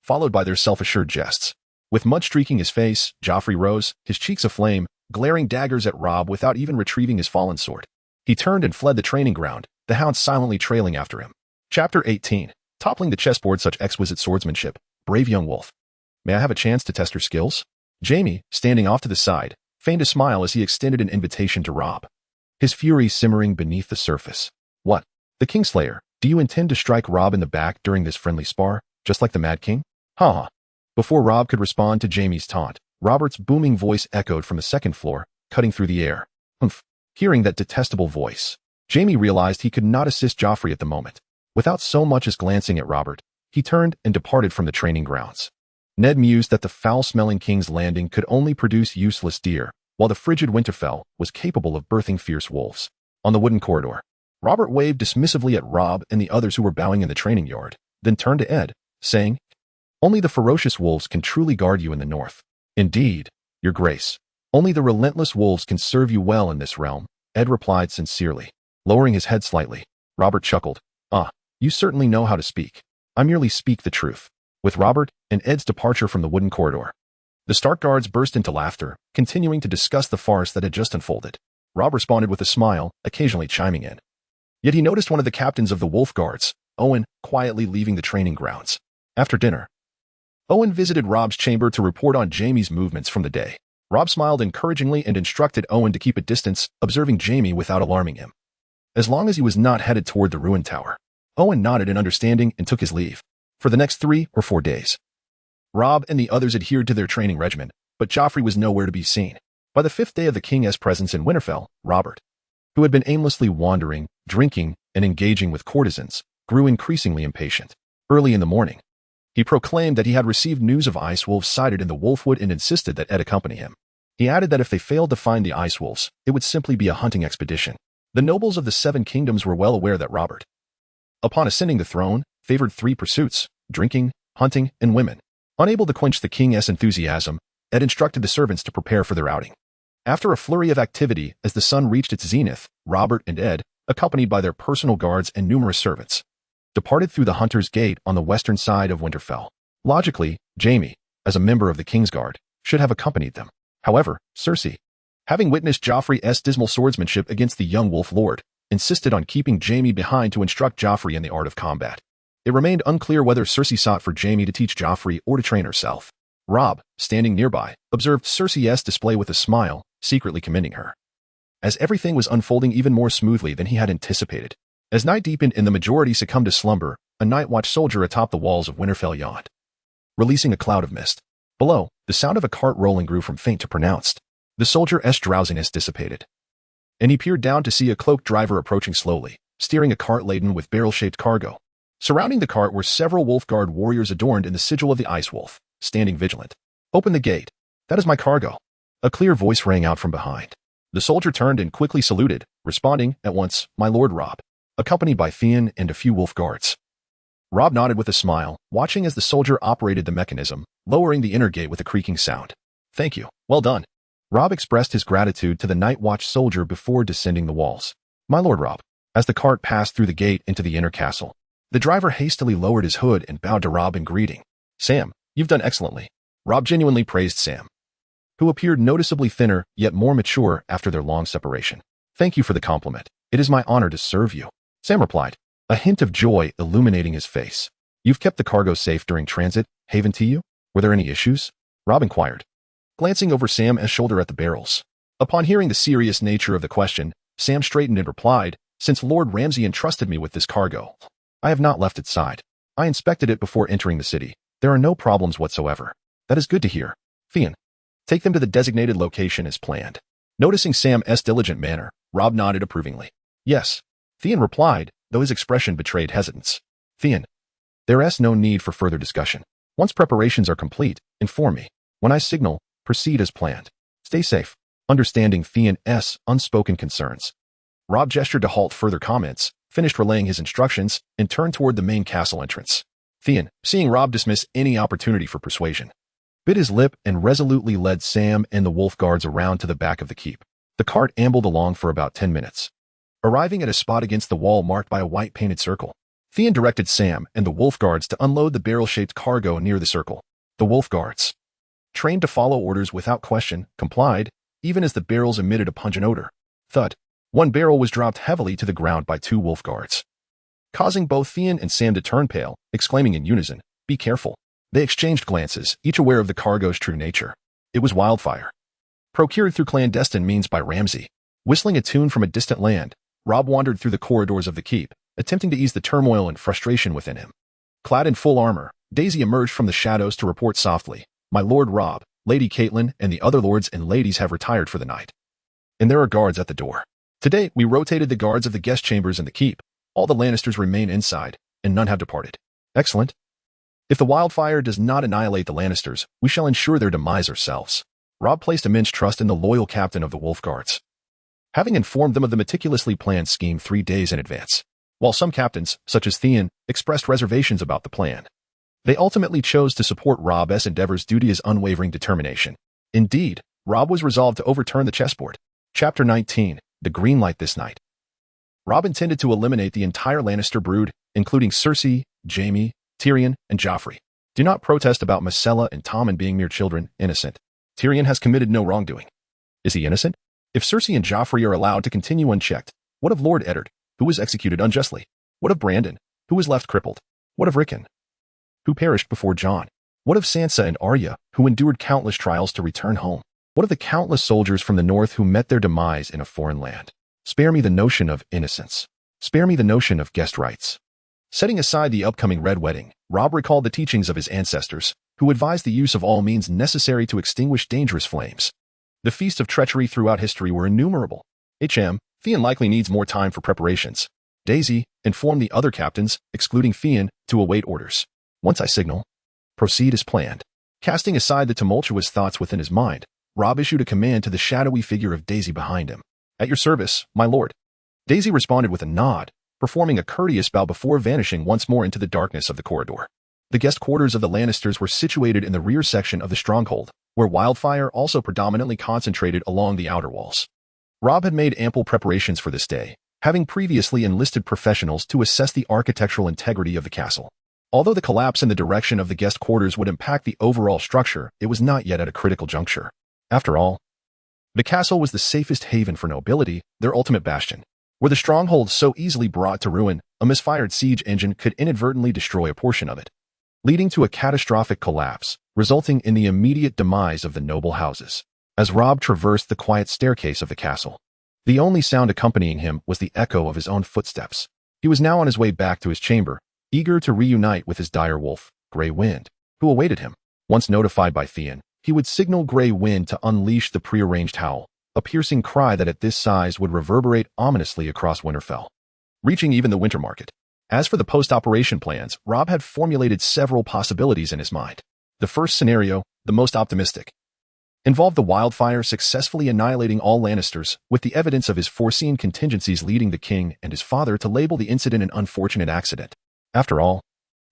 followed by their self-assured jests. With mud streaking his face, Joffrey rose, his cheeks aflame, glaring daggers at Robb without even retrieving his fallen sword. He turned and fled the training ground, the hound silently trailing after him. Chapter 18. Toppling the chessboard, such exquisite swordsmanship. Brave young wolf. May I have a chance to test her skills? Jaime, standing off to the side, feigned a smile as he extended an invitation to Robb, his fury simmering beneath the surface. What? The Kingslayer, do you intend to strike Robb in the back during this friendly spar, just like the Mad King? Ha. Before Robb could respond to Jaime's taunt, Robert's booming voice echoed from the second floor, cutting through the air. Humph. Hearing that detestable voice, Jaime realized he could not assist Joffrey at the moment. Without so much as glancing at Robert, he turned and departed from the training grounds. Ned mused that the foul-smelling King's Landing could only produce useless deer, while the frigid Winterfell was capable of birthing fierce wolves. On the wooden corridor, Robert waved dismissively at Robb and the others who were bowing in the training yard, then turned to Ed, saying, "Only the ferocious wolves can truly guard you in the north." "Indeed, your grace. Only the relentless wolves can serve you well in this realm," Ed replied sincerely. Lowering his head slightly, Robert chuckled. "Ah, you certainly know how to speak. I merely speak the truth." With Robert and Ed's departure from the wooden corridor, the Stark guards burst into laughter, continuing to discuss the farce that had just unfolded. Robb responded with a smile, occasionally chiming in. Yet he noticed one of the captains of the wolf guards, Owen, quietly leaving the training grounds. After dinner, Owen visited Robb's chamber to report on Jaime's movements from the day. Robb smiled encouragingly and instructed Owen to keep a distance, observing Jaime without alarming him. As long as he was not headed toward the ruined tower, Owen nodded in understanding and took his leave. For the next 3 or 4 days, Robb and the others adhered to their training regimen, but Joffrey was nowhere to be seen. By the 5th day of the king's presence in Winterfell, Robert, who had been aimlessly wandering, drinking, and engaging with courtesans, grew increasingly impatient. Early in the morning, he proclaimed that he had received news of ice wolves sighted in the Wolfwood and insisted that Ed accompany him. He added that if they failed to find the ice wolves, it would simply be a hunting expedition. The nobles of the 7 kingdoms were well aware that Robert, upon ascending the throne, favored 3 pursuits: drinking, hunting, and women. Unable to quench the king's enthusiasm, Ed instructed the servants to prepare for their outing. After a flurry of activity as the sun reached its zenith, Robert and Ed, accompanied by their personal guards and numerous servants, departed through the Hunter's Gate on the western side of Winterfell. Logically, Jaime, as a member of the Kingsguard, should have accompanied them. However, Cersei, Having witnessed Joffrey's dismal swordsmanship against the young Wolf Lord, insisted on keeping Jaime behind to instruct Joffrey in the art of combat. It remained unclear whether Cersei sought for Jaime to teach Joffrey or to train herself. Robb, standing nearby, observed Cersei's display with a smile, secretly commending her. As everything was unfolding even more smoothly than he had anticipated. As night deepened and the majority succumbed to slumber, a night watch soldier atop the walls of Winterfell yawned, releasing a cloud of mist. Below, the sound of a cart rolling grew from faint to pronounced. The soldier's drowsiness dissipated, and he peered down to see a cloaked driver approaching slowly, steering a cart laden with barrel-shaped cargo. Surrounding the cart were several Wolfguard warriors adorned in the sigil of the Ice Wolf, standing vigilant. "Open the gate. That is my cargo." A clear voice rang out from behind. The soldier turned and quickly saluted, responding at once, "My Lord Robb," accompanied by Theon and a few wolf guards. Robb nodded with a smile, watching as the soldier operated the mechanism, lowering the inner gate with a creaking sound. "Thank you. Well done." Robb expressed his gratitude to the night watch soldier before descending the walls. "My Lord Robb." As the cart passed through the gate into the inner castle, the driver hastily lowered his hood and bowed to Robb in greeting. "Sam, you've done excellently." Robb genuinely praised Sam, who appeared noticeably thinner yet more mature after their long separation. "Thank you for the compliment. It is my honor to serve you," Sam replied, a hint of joy illuminating his face. "You've kept the cargo safe during transit, haven't you? Were there any issues?" Robb inquired, glancing over Sam's shoulder at the barrels. Upon hearing the serious nature of the question, Sam straightened and replied, "Since Lord Ramsay entrusted me with this cargo, I have not left its side. I inspected it before entering the city. There are no problems whatsoever." "That is good to hear. Theon, take them to the designated location as planned." Noticing Sam's diligent manner, Robb nodded approvingly. "Yes," Theon replied, though his expression betrayed hesitance. "Theon, there is no need for further discussion. Once preparations are complete, inform me. When I signal, proceed as planned. Stay safe." Understanding Theon's unspoken concerns, Robb gestured to halt further comments, finished relaying his instructions, and turned toward the main castle entrance. Theon, seeing Robb dismiss any opportunity for persuasion, bit his lip and resolutely led Sam and the wolf guards around to the back of the keep. The cart ambled along for about 10 minutes. Arriving at a spot against the wall marked by a white painted circle, Theon directed Sam and the wolf guards to unload the barrel-shaped cargo near the circle. The wolf guards, trained to follow orders without question, complied, even as the barrels emitted a pungent odor. Thud. One barrel was dropped heavily to the ground by two wolf guards, causing both Theon and Sam to turn pale, exclaiming in unison, "Be careful." They exchanged glances, each aware of the cargo's true nature. It was wildfire, procured through clandestine means by Ramsay. Whistling a tune from a distant land, Robb wandered through the corridors of the keep, attempting to ease the turmoil and frustration within him. Clad in full armor, Daisy emerged from the shadows to report softly, "My Lord Robb, Lady Catelyn, and the other lords and ladies have retired for the night, and there are guards at the door. Today, we rotated the guards of the guest chambers in the keep. All the Lannisters remain inside, and none have departed." "Excellent. If the wildfire does not annihilate the Lannisters, we shall ensure their demise ourselves." Robb placed immense trust in the loyal captain of the Wolf Guards, having informed them of the meticulously planned scheme 3 days in advance. While some captains, such as Theon, expressed reservations about the plan, they ultimately chose to support Robb's endeavors due to his unwavering determination. Indeed, Robb was resolved to overturn the chessboard. Chapter 19, The Green Light This Night. Robb intended to eliminate the entire Lannister brood, including Cersei, Jaime, Tyrion, and Joffrey. Do not protest about Myrcella and Tommen being mere children, innocent. Tyrion has committed no wrongdoing. Is he innocent? If Cersei and Joffrey are allowed to continue unchecked, what of Lord Eddard, who was executed unjustly? What of Brandon, who was left crippled? What of Rickon, who perished before Jon? What of Sansa and Arya, who endured countless trials to return home? What of the countless soldiers from the north who met their demise in a foreign land? Spare me the notion of innocence. Spare me the notion of guest rights. Setting aside the upcoming Red Wedding, Robb recalled the teachings of his ancestors, who advised the use of all means necessary to extinguish dangerous flames. The feasts of treachery throughout history were innumerable. Theon likely needs more time for preparations. Daisy informed the other captains, excluding Theon, to await orders. Once I signal, proceed as planned. Casting aside the tumultuous thoughts within his mind, Robb issued a command to the shadowy figure of Daisy behind him. "At your service, my lord." Daisy responded with a nod, performing a courteous bow before vanishing once more into the darkness of the corridor. The guest quarters of the Lannisters were situated in the rear section of the stronghold, where wildfire also predominantly concentrated along the outer walls. Robb had made ample preparations for this day, having previously enlisted professionals to assess the architectural integrity of the castle. Although the collapse in the direction of the guest quarters would impact the overall structure, it was not yet at a critical juncture. After all, The castle was the safest haven for nobility, their ultimate bastion. Were the stronghold so easily brought to ruin, a misfired siege engine could inadvertently destroy a portion of it, leading to a catastrophic collapse, resulting in the immediate demise of the noble houses. As Rob traversed the quiet staircase of the castle, the only sound accompanying him was the echo of his own footsteps. He was now on his way back to his chamber, eager to reunite with his dire wolf, Grey Wind, who awaited him. Once notified by Theon, he would signal Grey Wind to unleash the prearranged howl, a piercing cry that at this size would reverberate ominously across Winterfell, reaching even the winter market. As for the post-operation plans, Rob had formulated several possibilities in his mind. The first scenario, the most optimistic, involved the wildfire successfully annihilating all Lannisters, with the evidence of his foreseen contingencies leading the king and his father to label the incident an unfortunate accident. After all,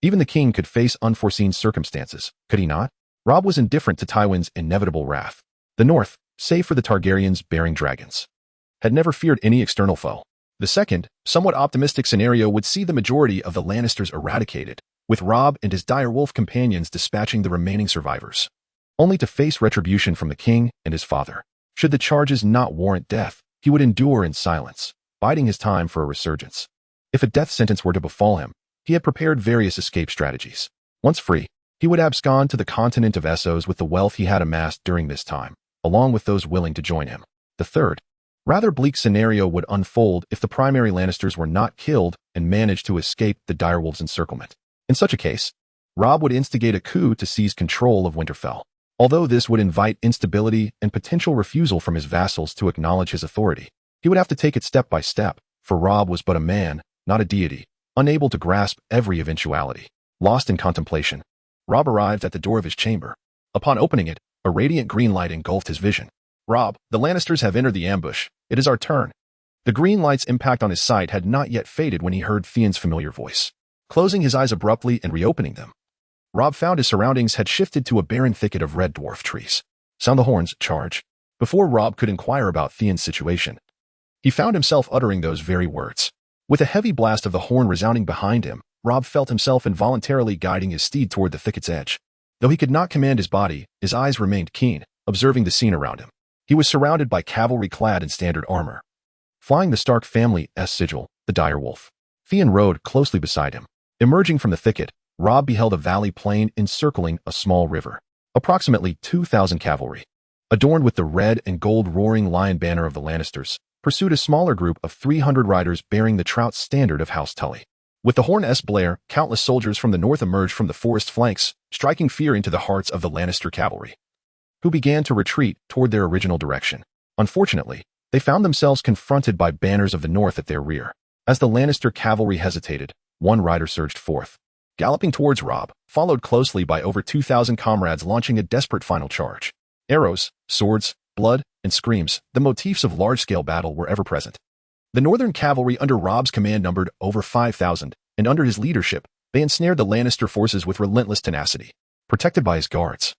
even the king could face unforeseen circumstances, could he not? Rob was indifferent to Tywin's inevitable wrath. The North, save for the Targaryens bearing dragons, had never feared any external foe. The second, somewhat optimistic scenario would see the majority of the Lannisters eradicated, with Rob and his direwolf companions dispatching the remaining survivors, only to face retribution from the king and his father. Should the charges not warrant death, he would endure in silence, biding his time for a resurgence. If a death sentence were to befall him, he had prepared various escape strategies. Once free, he would abscond to the continent of Essos with the wealth he had amassed during this time, along with those willing to join him. The third, rather bleak scenario would unfold if the primary Lannisters were not killed and managed to escape the direwolves' encirclement. In such a case, Rob would instigate a coup to seize control of Winterfell. Although this would invite instability and potential refusal from his vassals to acknowledge his authority, he would have to take it step by step, for Rob was but a man, not a deity, unable to grasp every eventuality. Lost in contemplation, Rob arrived at the door of his chamber. Upon opening it, a radiant green light engulfed his vision. "Rob, the Lannisters have entered the ambush. It is our turn." The green light's impact on his sight had not yet faded when he heard Theon's familiar voice. Closing his eyes abruptly and reopening them, Rob found his surroundings had shifted to a barren thicket of red dwarf trees. "Sound the horns, charge." Before Rob could inquire about Theon's situation, he found himself uttering those very words. With a heavy blast of the horn resounding behind him, Rob felt himself involuntarily guiding his steed toward the thicket's edge. Though he could not command his body, his eyes remained keen, observing the scene around him. He was surrounded by cavalry clad in standard armor, flying the Stark family's sigil, the direwolf. Theon rode closely beside him. Emerging from the thicket, Rob beheld a valley plain encircling a small river. Approximately 2,000 cavalry, adorned with the red and gold roaring lion banner of the Lannisters, pursued a smaller group of 300 riders bearing the Trout standard of House Tully. With the horn's blare, countless soldiers from the north emerged from the forest flanks, striking fear into the hearts of the Lannister cavalry, who began to retreat toward their original direction. Unfortunately, they found themselves confronted by banners of the north at their rear. As the Lannister cavalry hesitated, one rider surged forth, galloping towards Rob, followed closely by over 2,000 comrades launching a desperate final charge. Arrows, swords, blood, and screams, the motifs of large-scale battle, were ever present. The northern cavalry under Rob's command numbered over 5,000, and under his leadership, they ensnared the Lannister forces with relentless tenacity. Protected by his guards,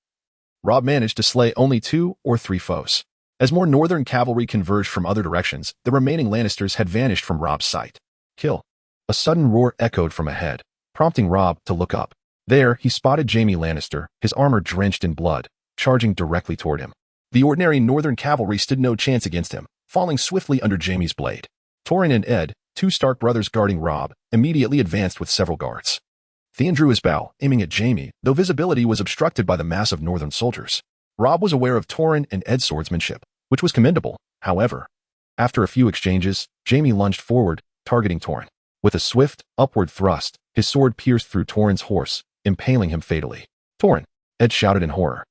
Rob managed to slay only 2 or 3 foes. As more northern cavalry converged from other directions, the remaining Lannisters had vanished from Rob's sight. "Kill!" A sudden roar echoed from ahead, prompting Rob to look up. There, he spotted Jaime Lannister, his armor drenched in blood, charging directly toward him. The ordinary northern cavalry stood no chance against him, falling swiftly under Jaime's blade. Torrhen and Ed, 2 Stark brothers guarding Rob, immediately advanced with several guards. Theon drew his bow, aiming at Jaime, though visibility was obstructed by the mass of northern soldiers. Rob was aware of Torrhen and Ed's swordsmanship, which was commendable. However, after a few exchanges, Jaime lunged forward, targeting Torrhen. With a swift, upward thrust, his sword pierced through Torrhen's horse, impaling him fatally. "Torrhen!" Ed shouted in horror,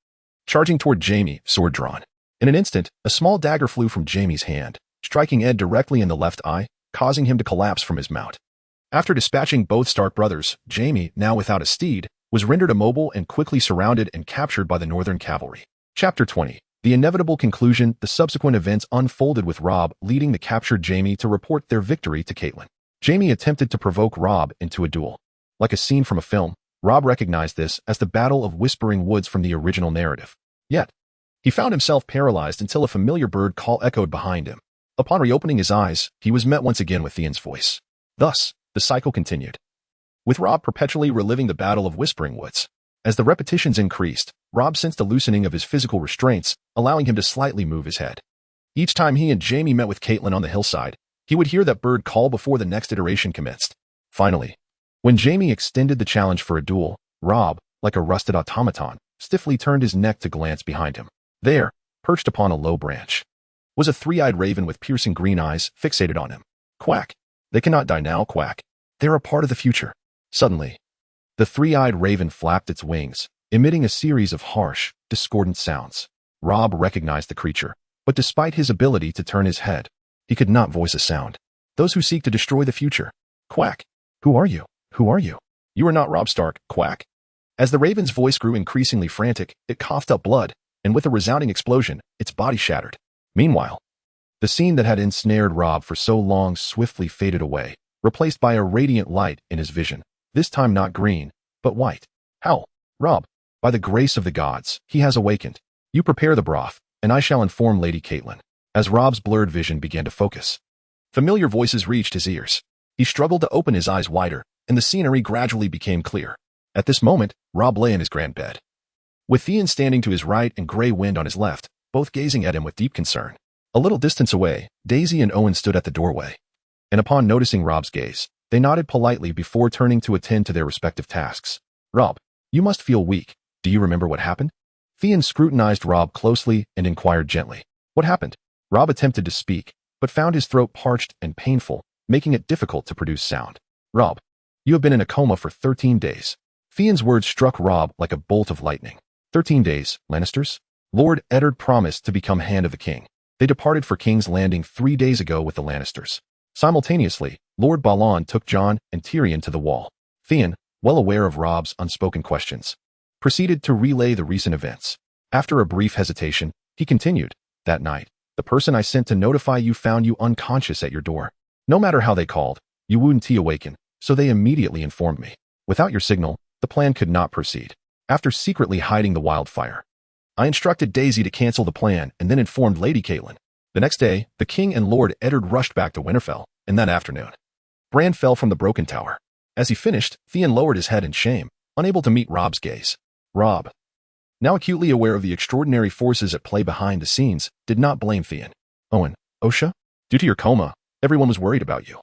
charging toward Jaime, sword drawn. In an instant, a small dagger flew from Jaime's hand, striking Ed directly in the left eye, causing him to collapse from his mount. After dispatching both Stark brothers, Jaime, now without a steed, was rendered immobile and quickly surrounded and captured by the northern cavalry. Chapter 20. The inevitable conclusion. The subsequent events unfolded with Rob leading the captured Jaime to report their victory to Catelyn. Jaime attempted to provoke Rob into a duel. Like a scene from a film, Rob recognized this as the Battle of Whispering Woods from the original narrative. Yet, he found himself paralyzed until a familiar bird call echoed behind him. Upon reopening his eyes, he was met once again with Theon's voice. Thus, the cycle continued, with Rob perpetually reliving the Battle of Whispering Woods. As the repetitions increased, Rob sensed a loosening of his physical restraints, allowing him to slightly move his head. Each time he and Jamie met with Caitlin on the hillside, he would hear that bird call before the next iteration commenced. Finally, when Jamie extended the challenge for a duel, Rob, like a rusted automaton, stiffly turned his neck to glance behind him. There, perched upon a low branch, was a three-eyed raven with piercing green eyes fixated on him. Quack. They cannot die now, quack. They're a part of the future. Suddenly, the three-eyed raven flapped its wings, emitting a series of harsh, discordant sounds. Rob recognized the creature, but despite his ability to turn his head, he could not voice a sound. Those who seek to destroy the future. Quack. Who are you? Who are you? You are not Rob Stark, quack. As the raven's voice grew increasingly frantic, it coughed up blood, and with a resounding explosion, its body shattered. Meanwhile, the scene that had ensnared Rob for so long swiftly faded away, replaced by a radiant light in his vision, this time not green, but white. How? Rob, by the grace of the gods, he has awakened. You prepare the broth, and I shall inform Lady Caitlin. As Rob's blurred vision began to focus, familiar voices reached his ears. He struggled to open his eyes wider, and the scenery gradually became clear. At this moment, Rob lay in his grand bed, with Theon standing to his right and Grey Wind on his left, both gazing at him with deep concern. A little distance away, Daisy and Owen stood at the doorway, and upon noticing Rob's gaze, they nodded politely before turning to attend to their respective tasks. Rob, you must feel weak. Do you remember what happened? Theon scrutinized Rob closely and inquired gently. What happened? Rob attempted to speak, but found his throat parched and painful, making it difficult to produce sound. Rob, you have been in a coma for 13 days. Theon's words struck Rob like a bolt of lightning. 13 days, Lannisters? Lord Eddard promised to become Hand of the King. They departed for King's Landing 3 days ago with the Lannisters. Simultaneously, Lord Balon took Jon and Tyrion to the Wall. Theon, well aware of Rob's unspoken questions, proceeded to relay the recent events. After a brief hesitation, he continued, that night, the person I sent to notify you found you unconscious at your door. No matter how they called, you wouldn't awaken, so they immediately informed me. Without your signal, the plan could not proceed. After secretly hiding the wildfire, I instructed Daisy to cancel the plan and then informed Lady Caitlin. The next day, the king and Lord Eddard rushed back to Winterfell, and that afternoon, Bran fell from the broken tower. As he finished, Theon lowered his head in shame, unable to meet Rob's gaze. Rob, now acutely aware of the extraordinary forces at play behind the scenes, did not blame Theon. Owen, Osha? Due to your coma, everyone was worried about you.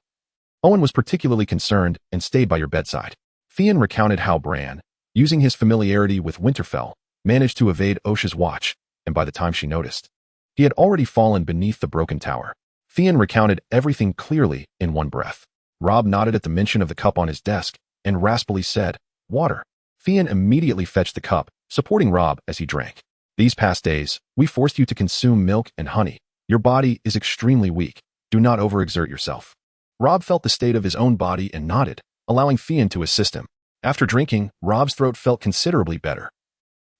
Owen was particularly concerned and stayed by your bedside. Theon recounted how Bran, using his familiarity with Winterfell, managed to evade Osha's watch, and by the time she noticed, he had already fallen beneath the broken tower. Theon recounted everything clearly in one breath. Rob nodded at the mention of the cup on his desk, and raspily said, water. Theon immediately fetched the cup, supporting Rob as he drank. These past days, we forced you to consume milk and honey. Your body is extremely weak. Do not overexert yourself. Rob felt the state of his own body and nodded, allowing Theon to assist him. After drinking, Rob's throat felt considerably better,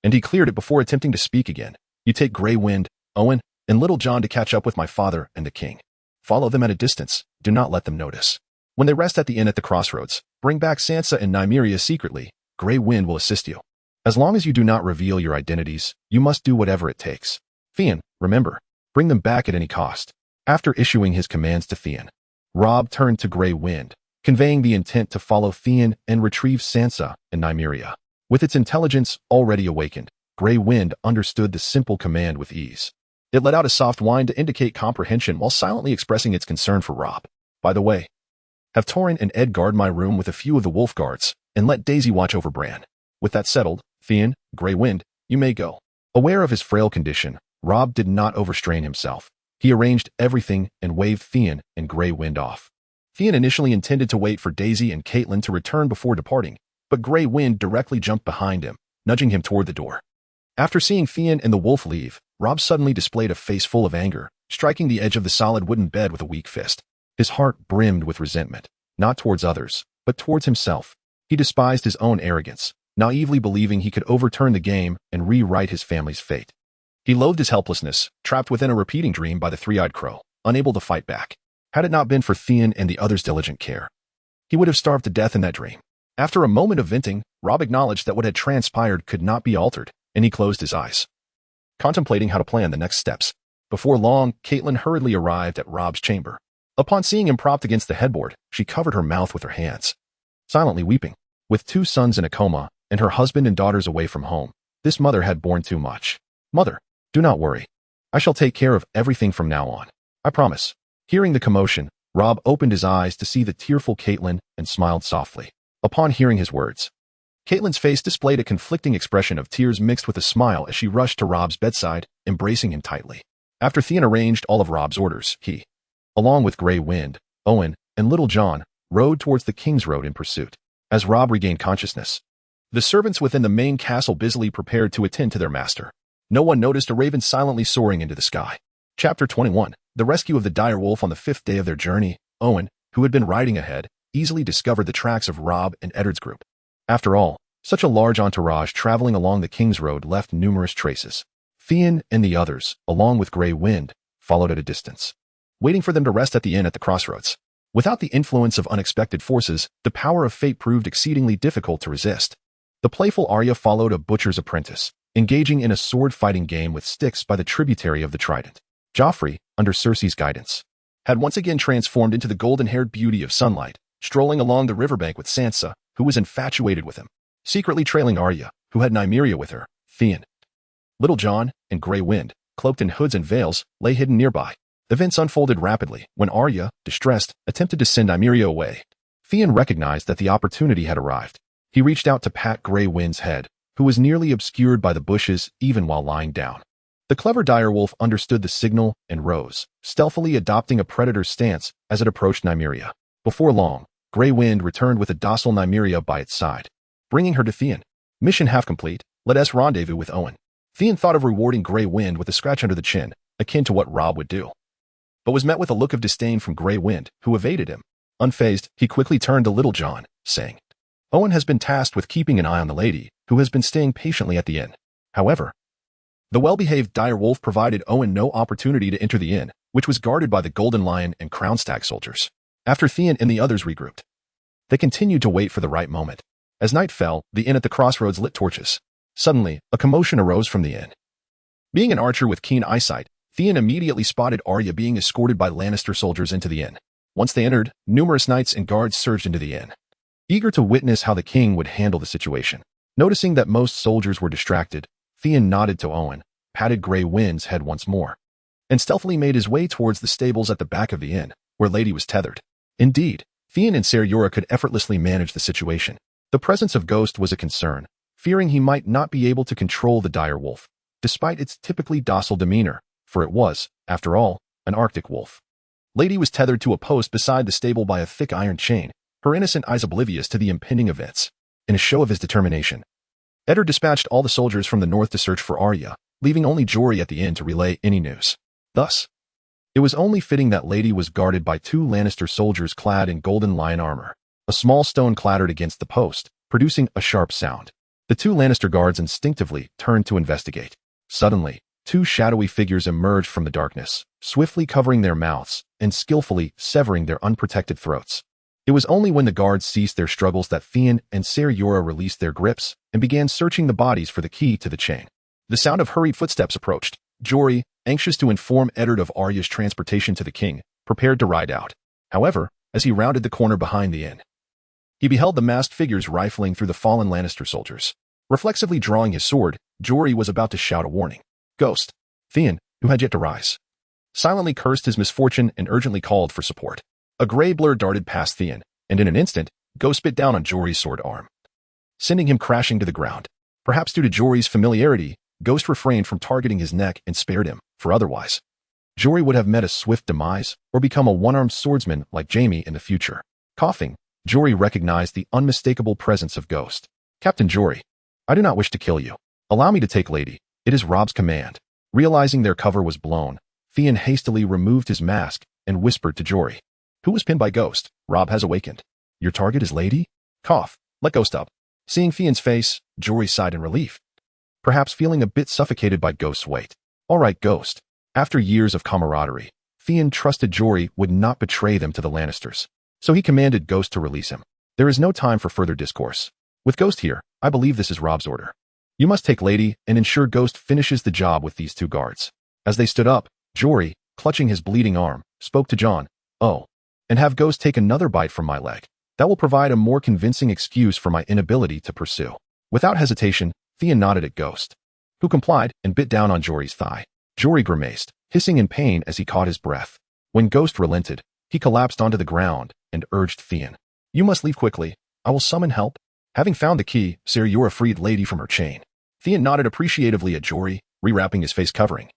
and he cleared it before attempting to speak again. You take Grey Wind, Owen, and Little John to catch up with my father and the king. Follow them at a distance. Do not let them notice. When they rest at the inn at the crossroads, bring back Sansa and Nymeria secretly. Grey Wind will assist you. As long as you do not reveal your identities, you must do whatever it takes. Theon, remember, bring them back at any cost. After issuing his commands to Theon, Rob turned to Grey Wind, conveying the intent to follow Theon and retrieve Sansa and Nymeria. With its intelligence already awakened, Grey Wind understood the simple command with ease. It let out a soft whine to indicate comprehension while silently expressing its concern for Rob. By the way, have Torrin and Ed guard my room with a few of the wolf guards, and let Daisy watch over Bran. With that settled, Theon, Grey Wind, you may go. Aware of his frail condition, Rob did not overstrain himself. He arranged everything and waved Theon and Grey Wind off. Theon initially intended to wait for Daisy and Caitlin to return before departing, but Grey Wind directly jumped behind him, nudging him toward the door. After seeing Theon and the wolf leave, Rob suddenly displayed a face full of anger, striking the edge of the solid wooden bed with a weak fist. His heart brimmed with resentment, not towards others, but towards himself. He despised his own arrogance, naively believing he could overturn the game and rewrite his family's fate. He loathed his helplessness, trapped within a repeating dream by the three-eyed crow, unable to fight back. Had it not been for Theon and the others' diligent care, he would have starved to death in that dream. After a moment of venting, Rob acknowledged that what had transpired could not be altered, and he closed his eyes, contemplating how to plan the next steps. Before long, Caitlin hurriedly arrived at Rob's chamber. Upon seeing him propped against the headboard, she covered her mouth with her hands, silently weeping. With 2 sons in a coma and her husband and daughters away from home, this mother had borne too much. Mother, do not worry. I shall take care of everything from now on. I promise. Hearing the commotion, Rob opened his eyes to see the tearful Caitlin and smiled softly. Upon hearing his words, Caitlin's face displayed a conflicting expression of tears mixed with a smile as she rushed to Rob's bedside, embracing him tightly. After Theon arranged all of Rob's orders, he, along with Grey Wind, Owen, and Little John, rode towards the King's Road in pursuit. As Rob regained consciousness, the servants within the main castle busily prepared to attend to their master. No one noticed a raven silently soaring into the sky. Chapter 21. The rescue of the dire wolf. On the 5th day of their journey, Owen, who had been riding ahead, easily discovered the tracks of Rob and Eddard's group. After all, such a large entourage traveling along the King's Road left numerous traces. Theon and the others, along with Grey Wind, followed at a distance, waiting for them to rest at the inn at the crossroads. Without the influence of unexpected forces, the power of fate proved exceedingly difficult to resist. The playful Arya followed a butcher's apprentice, engaging in a sword-fighting game with sticks by the tributary of the Trident. Joffrey, under Cersei's guidance, had once again transformed into the golden-haired beauty of sunlight, strolling along the riverbank with Sansa, who was infatuated with him, secretly trailing Arya, who had Nymeria with her. Theon, Little John, and Grey Wind, cloaked in hoods and veils, lay hidden nearby. Events unfolded rapidly when Arya, distressed, attempted to send Nymeria away. Theon recognized that the opportunity had arrived. He reached out to pat Grey Wind's head, who was nearly obscured by the bushes even while lying down. The clever direwolf understood the signal and rose, stealthily adopting a predator's stance as it approached Nymeria. Before long, Grey Wind returned with a docile Nymeria by its side, bringing her to Theon. Mission half complete, let us rendezvous with Owen. Theon thought of rewarding Grey Wind with a scratch under the chin, akin to what Rob would do, but was met with a look of disdain from Grey Wind, who evaded him. Unfazed, he quickly turned to Little John, saying, Owen has been tasked with keeping an eye on the lady, who has been staying patiently at the inn. However, the well-behaved dire wolf provided Owen no opportunity to enter the inn, which was guarded by the Golden Lion and Crownstag soldiers. After Theon and the others regrouped, they continued to wait for the right moment. As night fell, the inn at the crossroads lit torches. Suddenly, a commotion arose from the inn. Being an archer with keen eyesight, Theon immediately spotted Arya being escorted by Lannister soldiers into the inn. Once they entered, numerous knights and guards surged into the inn, eager to witness how the king would handle the situation. Noticing that most soldiers were distracted, Theon nodded to Owen, patted Grey Wind's head once more, and stealthily made his way towards the stables at the back of the inn, where Lady was tethered. Indeed, Theon and Ser Jorah could effortlessly manage the situation. The presence of Ghost was a concern, fearing he might not be able to control the dire wolf, despite its typically docile demeanor, for it was, after all, an Arctic wolf. Lady was tethered to a post beside the stable by a thick iron chain, her innocent eyes oblivious to the impending events. In a show of his determination, Eddard dispatched all the soldiers from the north to search for Arya, leaving only Jory at the inn to relay any news. Thus, it was only fitting that Lady was guarded by 2 Lannister soldiers clad in golden lion armor. A small stone clattered against the post, producing a sharp sound. The 2 Lannister guards instinctively turned to investigate. Suddenly, 2 shadowy figures emerged from the darkness, swiftly covering their mouths and skillfully severing their unprotected throats. It was only when the guards ceased their struggles that Theon and Ser Jorah released their grips and began searching the bodies for the key to the chain. The sound of hurried footsteps approached. Jory, anxious to inform Eddard of Arya's transportation to the king, prepared to ride out. However, as he rounded the corner behind the inn, he beheld the masked figures rifling through the fallen Lannister soldiers. Reflexively drawing his sword, Jory was about to shout a warning. Ghost, Theon, who had yet to rise, silently cursed his misfortune and urgently called for support. A gray blur darted past Theon, and in an instant, Ghost bit down on Jory's sword arm, sending him crashing to the ground. Perhaps due to Jory's familiarity, Ghost refrained from targeting his neck and spared him, for otherwise, Jory would have met a swift demise or become a one-armed swordsman like Jaime in the future. Coughing, Jory recognized the unmistakable presence of Ghost. Captain Jory, I do not wish to kill you. Allow me to take Lady. It is Rob's command. Realizing their cover was blown, Theon hastily removed his mask and whispered to Jory, who was pinned by Ghost. Rob has awakened. Your target is Lady? Cough. Let Ghost up. Seeing Theon's face, Jory sighed in relief, perhaps feeling a bit suffocated by Ghost's weight. All right, Ghost. After years of camaraderie, Theon trusted Jory would not betray them to the Lannisters, so he commanded Ghost to release him. There is no time for further discourse. With Ghost here, I believe this is Rob's order. You must take Lady and ensure Ghost finishes the job with these 2 guards. As they stood up, Jory, clutching his bleeding arm, spoke to Jon. Oh, and have Ghost take another bite from my leg. That will provide a more convincing excuse for my inability to pursue. Without hesitation, Theon nodded at Ghost, who complied and bit down on Jory's thigh. Jory grimaced, hissing in pain as he caught his breath. When Ghost relented, he collapsed onto the ground and urged Thean. You must leave quickly. I will summon help. Having found the key, Sir, you're a freed lady from her chain. Thean nodded appreciatively at Jory, rewrapping his face covering.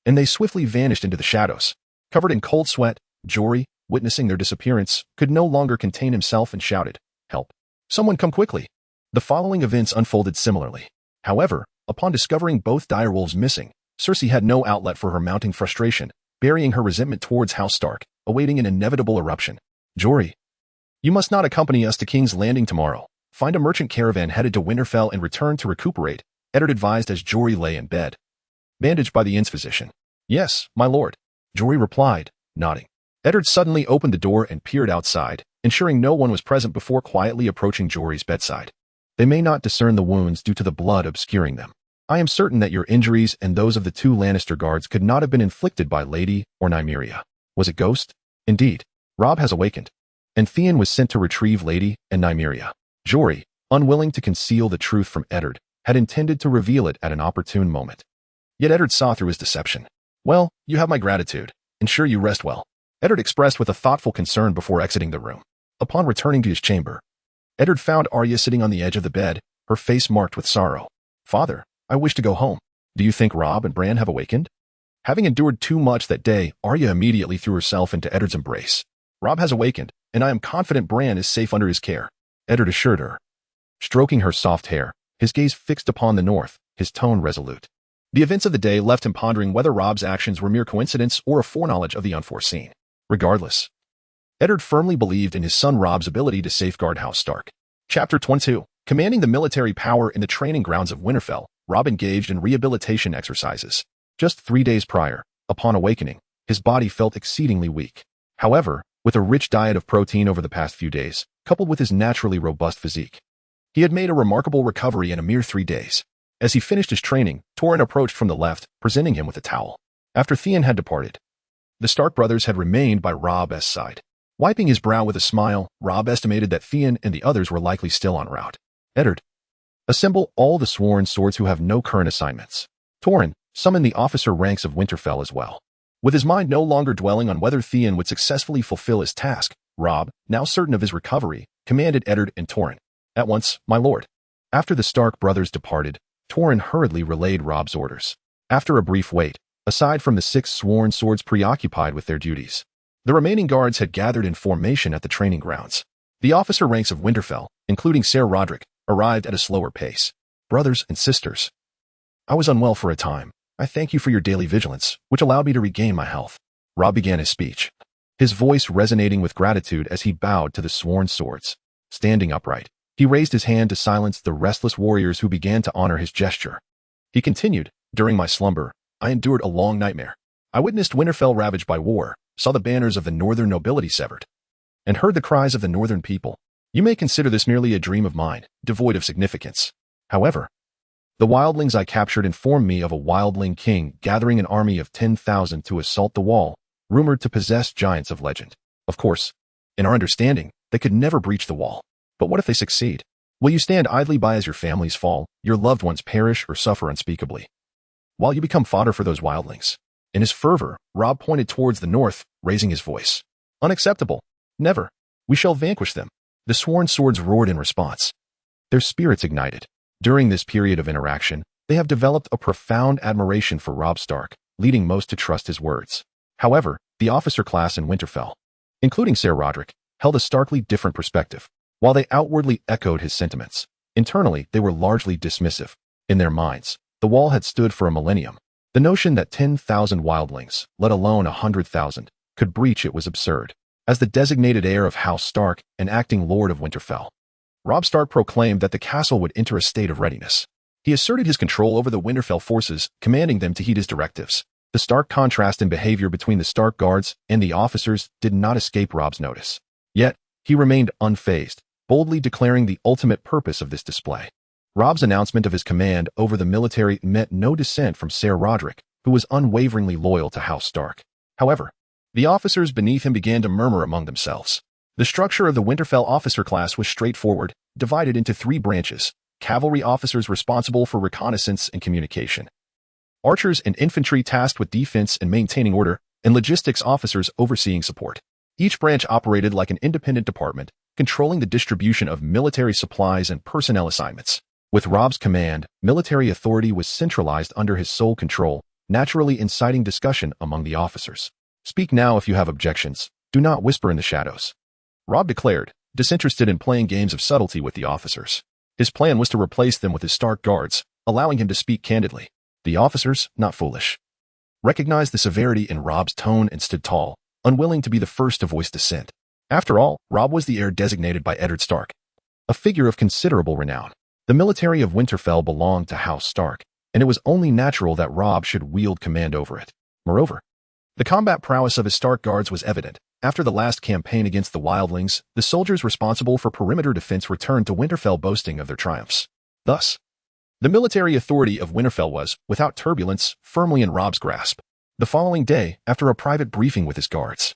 And they swiftly vanished into the shadows. Covered in cold sweat, Jory, witnessing their disappearance, could no longer contain himself and shouted, Help. Someone come quickly. The following events unfolded similarly. However, upon discovering both direwolves missing, Cersei had no outlet for her mounting frustration, burying her resentment towards House Stark, awaiting an inevitable eruption. Jory, you must not accompany us to King's Landing tomorrow. Find a merchant caravan headed to Winterfell and return to recuperate, Eddard advised as Jory lay in bed, bandaged by the inn's physician. Yes, my lord, Jory replied, nodding. Eddard suddenly opened the door and peered outside, ensuring no one was present before quietly approaching Jory's bedside. They may not discern the wounds due to the blood obscuring them. I am certain that your injuries and those of the 2 Lannister guards could not have been inflicted by Lady or Nymeria. Was it Ghost? Indeed. Robb has awakened. And Theon was sent to retrieve Lady and Nymeria. Jory, unwilling to conceal the truth from Eddard, had intended to reveal it at an opportune moment. Yet Eddard saw through his deception. Well, you have my gratitude. Ensure you rest well, Eddard expressed with a thoughtful concern before exiting the room. Upon returning to his chamber, Eddard found Arya sitting on the edge of the bed, her face marked with sorrow. Father, I wish to go home. Do you think Robb and Bran have awakened? Having endured too much that day, Arya immediately threw herself into Eddard's embrace. Robb has awakened, and I am confident Bran is safe under his care, Eddard assured her. Stroking her soft hair, his gaze fixed upon the north, his tone resolute. The events of the day left him pondering whether Robb's actions were mere coincidence or a foreknowledge of the unforeseen. Regardless, Eddard firmly believed in his son Robb's ability to safeguard House Stark. Chapter 22. Commanding the military power in the training grounds of Winterfell, Robb engaged in rehabilitation exercises. Just 3 days prior, upon awakening, his body felt exceedingly weak. However, with a rich diet of protein over the past few days, coupled with his naturally robust physique, he had made a remarkable recovery in a mere 3 days. As he finished his training, Torrhen approached from the left, presenting him with a towel. After Theon had departed, the Stark brothers had remained by Robb's side. Wiping his brow with a smile, Robb estimated that Theon and the others were likely still en route. Eddard, assemble all the sworn swords who have no current assignments. Torrhen, summon the officer ranks of Winterfell as well. With his mind no longer dwelling on whether Theon would successfully fulfill his task, Robb, now certain of his recovery, commanded Eddard and Torrhen. At once, my lord. After the Stark brothers departed, Torrhen hurriedly relayed Robb's orders. After a brief wait, aside from the 6 sworn swords preoccupied with their duties, the remaining guards had gathered in formation at the training grounds. The officer ranks of Winterfell, including Ser Roderick, arrived at a slower pace. Brothers and sisters, I was unwell for a time. I thank you for your daily vigilance, which allowed me to regain my health. Robb began his speech, his voice resonating with gratitude as he bowed to the sworn swords. Standing upright, he raised his hand to silence the restless warriors who began to honor his gesture. He continued, during my slumber, I endured a long nightmare. I witnessed Winterfell ravaged by war, saw the banners of the northern nobility severed, and heard the cries of the northern people. You may consider this merely a dream of mine, devoid of significance. However, the wildlings I captured informed me of a wildling king gathering an army of 10,000 to assault the wall, rumored to possess giants of legend. Of course, in our understanding, they could never breach the wall. But what if they succeed? Will you stand idly by as your families fall, your loved ones perish or suffer unspeakably, while you become fodder for those wildlings? In his fervor, Robb pointed towards the north, raising his voice. Unacceptable. Never. We shall vanquish them. The sworn swords roared in response. Their spirits ignited. During this period of interaction, they have developed a profound admiration for Robb Stark, leading most to trust his words. However, the officer class in Winterfell, including Ser Roderick, held a starkly different perspective. While they outwardly echoed his sentiments, internally they were largely dismissive. In their minds, the wall had stood for a millennium. The notion that 10,000 wildlings, let alone 100,000, could breach it was absurd. As the designated heir of House Stark and acting Lord of Winterfell, Robb Stark proclaimed that the castle would enter a state of readiness. He asserted his control over the Winterfell forces, commanding them to heed his directives. The stark contrast in behavior between the Stark guards and the officers did not escape Robb's notice. Yet, he remained unfazed, boldly declaring the ultimate purpose of this display. Robb's announcement of his command over the military met no dissent from Ser Roderick, who was unwaveringly loyal to House Stark. However, the officers beneath him began to murmur among themselves. The structure of the Winterfell officer class was straightforward, divided into 3 branches: cavalry officers responsible for reconnaissance and communication, archers and infantry tasked with defense and maintaining order, and logistics officers overseeing support. Each branch operated like an independent department, controlling the distribution of military supplies and personnel assignments. With Rob's command, military authority was centralized under his sole control, naturally inciting discussion among the officers. Speak now if you have objections. Do not whisper in the shadows, Rob declared, disinterested in playing games of subtlety with the officers. His plan was to replace them with his Stark guards, allowing him to speak candidly. The officers, not foolish, recognized the severity in Rob's tone and stood tall, unwilling to be the first to voice dissent. After all, Rob was the heir designated by Eddard Stark, a figure of considerable renown. The military of Winterfell belonged to House Stark, and it was only natural that Rob should wield command over it. Moreover, the combat prowess of his Stark guards was evident. After the last campaign against the wildlings, the soldiers responsible for perimeter defense returned to Winterfell boasting of their triumphs. Thus, the military authority of Winterfell was, without turbulence, firmly in Rob's grasp. The following day, after a private briefing with his guards,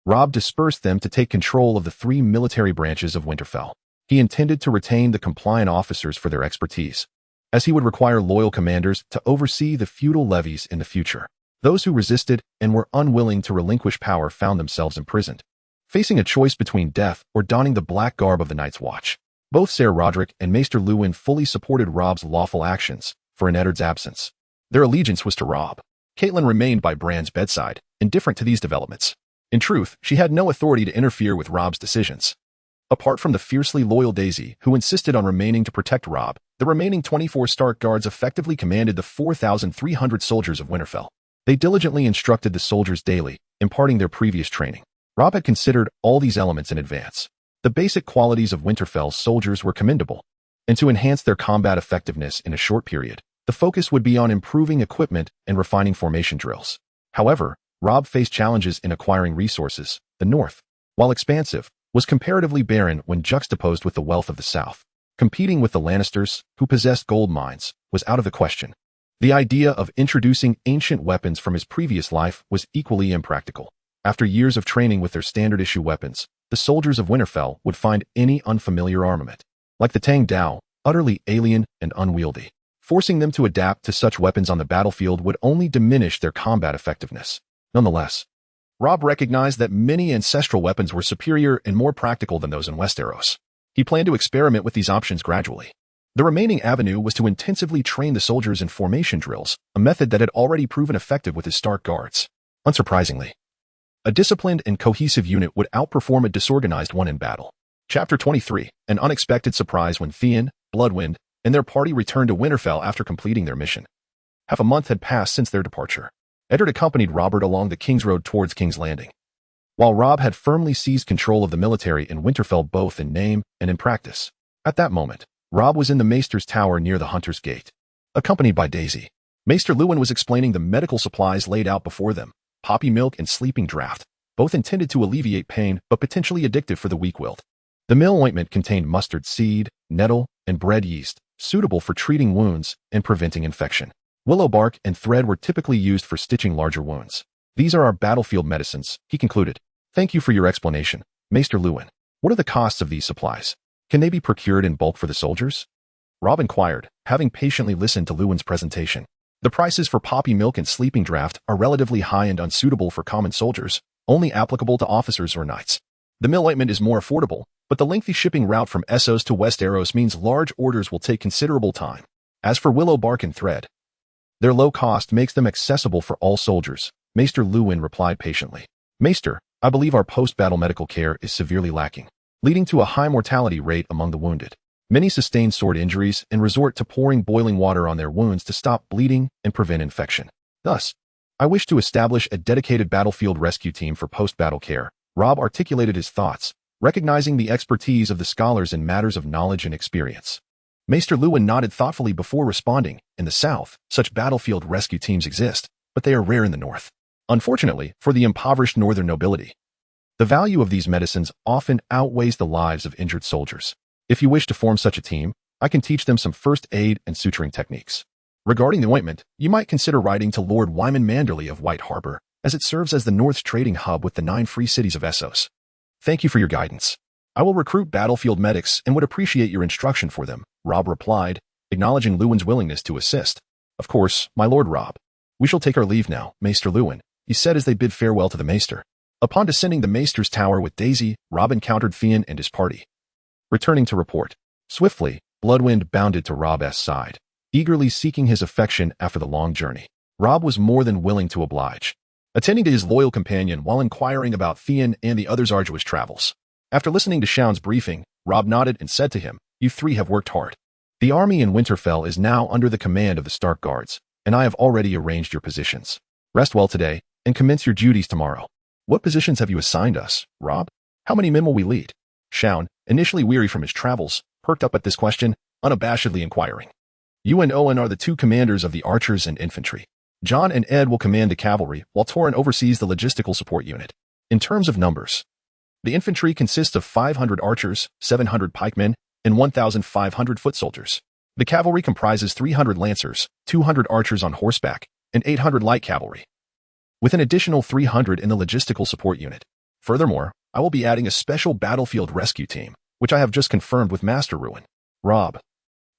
Rob dispersed them to take control of the 3 military branches of Winterfell. He intended to retain the compliant officers for their expertise, as he would require loyal commanders to oversee the feudal levies in the future. Those who resisted and were unwilling to relinquish power found themselves imprisoned, facing a choice between death or donning the black garb of the Night's Watch. Both Ser Roderick and Maester Luwin fully supported Rob's lawful actions, for in Eddard's absence, their allegiance was to Rob. Catelyn remained by Bran's bedside, indifferent to these developments. In truth, she had no authority to interfere with Rob's decisions. Apart from the fiercely loyal Daisy, who insisted on remaining to protect Rob, the remaining 24 Stark guards effectively commanded the 4,300 soldiers of Winterfell. They diligently instructed the soldiers daily, imparting their previous training. Rob had considered all these elements in advance. The basic qualities of Winterfell's soldiers were commendable, and to enhance their combat effectiveness in a short period, the focus would be on improving equipment and refining formation drills. However, Rob faced challenges in acquiring resources. The North, while expansive, was comparatively barren when juxtaposed with the wealth of the South. Competing with the Lannisters, who possessed gold mines, was out of the question. The idea of introducing ancient weapons from his previous life was equally impractical. After years of training with their standard-issue weapons, the soldiers of Winterfell would find any unfamiliar armament, like the Tang Dao, utterly alien and unwieldy. Forcing them to adapt to such weapons on the battlefield would only diminish their combat effectiveness. Nonetheless, Rob recognized that many ancestral weapons were superior and more practical than those in Westeros. He planned to experiment with these options gradually. The remaining avenue was to intensively train the soldiers in formation drills, a method that had already proven effective with his Stark guards. Unsurprisingly, a disciplined and cohesive unit would outperform a disorganized one in battle. Chapter 23, An Unexpected Surprise when Theon, Bloodwind, and their party returned to Winterfell after completing their mission. Half a month had passed since their departure. Eddard accompanied Robert along the King's Road towards King's Landing. While Rob had firmly seized control of the military in Winterfell both in name and in practice, at that moment, Rob was in the Maester's Tower near the Hunter's Gate, accompanied by Daisy. Maester Luwin was explaining the medical supplies laid out before them, poppy milk and sleeping draught, both intended to alleviate pain but potentially addictive for the weak-willed. The mill ointment contained mustard seed, nettle, and bread yeast, suitable for treating wounds and preventing infection. Willow bark and thread were typically used for stitching larger wounds. These are our battlefield medicines, he concluded. Thank you for your explanation, Maester Luwin. What are the costs of these supplies? Can they be procured in bulk for the soldiers? Rob inquired, having patiently listened to Luwin's presentation. The prices for poppy milk and sleeping draught are relatively high and unsuitable for common soldiers, only applicable to officers or knights. The mill ointment is more affordable, but the lengthy shipping route from Essos to Westeros means large orders will take considerable time. As for willow bark and thread, their low cost makes them accessible for all soldiers, Maester Luwin replied patiently. Maester, I believe our post-battle medical care is severely lacking, leading to a high mortality rate among the wounded. Many sustain sword injuries and resort to pouring boiling water on their wounds to stop bleeding and prevent infection. Thus, I wish to establish a dedicated battlefield rescue team for post-battle care. Rob articulated his thoughts, recognizing the expertise of the scholars in matters of knowledge and experience. Maester Luwin nodded thoughtfully before responding. In the South, such battlefield rescue teams exist, but they are rare in the North. Unfortunately, for the impoverished northern nobility, the value of these medicines often outweighs the lives of injured soldiers. If you wish to form such a team, I can teach them some first aid and suturing techniques. Regarding the ointment, you might consider writing to Lord Wyman Manderley of White Harbor, as it serves as the North's trading hub with the 9 free cities of Essos. Thank you for your guidance. I will recruit battlefield medics and would appreciate your instruction for them, Rob replied, acknowledging Luwin's willingness to assist. Of course, my Lord Rob. We shall take our leave now, Maester Lewin, he said as they bid farewell to the Maester. Upon descending the Maester's tower with Daisy, Rob encountered Fian and his party. Returning to report. Swiftly, Bloodwind bounded to Rob's side, eagerly seeking his affection after the long journey. Rob was more than willing to oblige, attending to his loyal companion while inquiring about Fian and the others' arduous travels. After listening to Shaun's briefing, Rob nodded and said to him, "You three have worked hard. The army in Winterfell is now under the command of the Stark Guards, and I have already arranged your positions. Rest well today, and commence your duties tomorrow." "What positions have you assigned us, Rob? How many men will we lead?" Shaun, initially weary from his travels, perked up at this question, unabashedly inquiring. "You and Owen are the two commanders of the archers and infantry. John and Ed will command the cavalry, while Torrin oversees the logistical support unit. In terms of numbers, the infantry consists of 500 archers, 700 pikemen, and 1,500 foot soldiers. The cavalry comprises 300 lancers, 200 archers on horseback, and 800 light cavalry, with an additional 300 in the logistical support unit. Furthermore, I will be adding a special battlefield rescue team, which I have just confirmed with Master Ruin." Rob,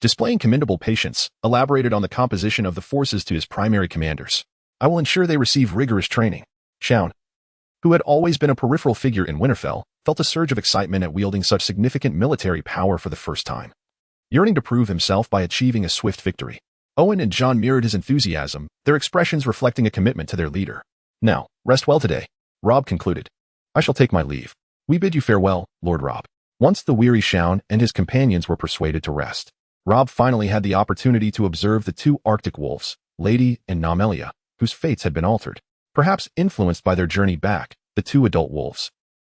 displaying commendable patience, elaborated on the composition of the forces to his primary commanders. "I will ensure they receive rigorous training." Shaun, who had always been a peripheral figure in Winterfell, felt a surge of excitement at wielding such significant military power for the first time, yearning to prove himself by achieving a swift victory. Owen and John mirrored his enthusiasm, their expressions reflecting a commitment to their leader. "Now, rest well today," Rob concluded. "I shall take my leave. We bid you farewell, Lord Rob." Once the weary Shaun and his companions were persuaded to rest, Rob finally had the opportunity to observe the two Arctic wolves, Lady and Namelia, whose fates had been altered, perhaps influenced by their journey back. The two adult wolves,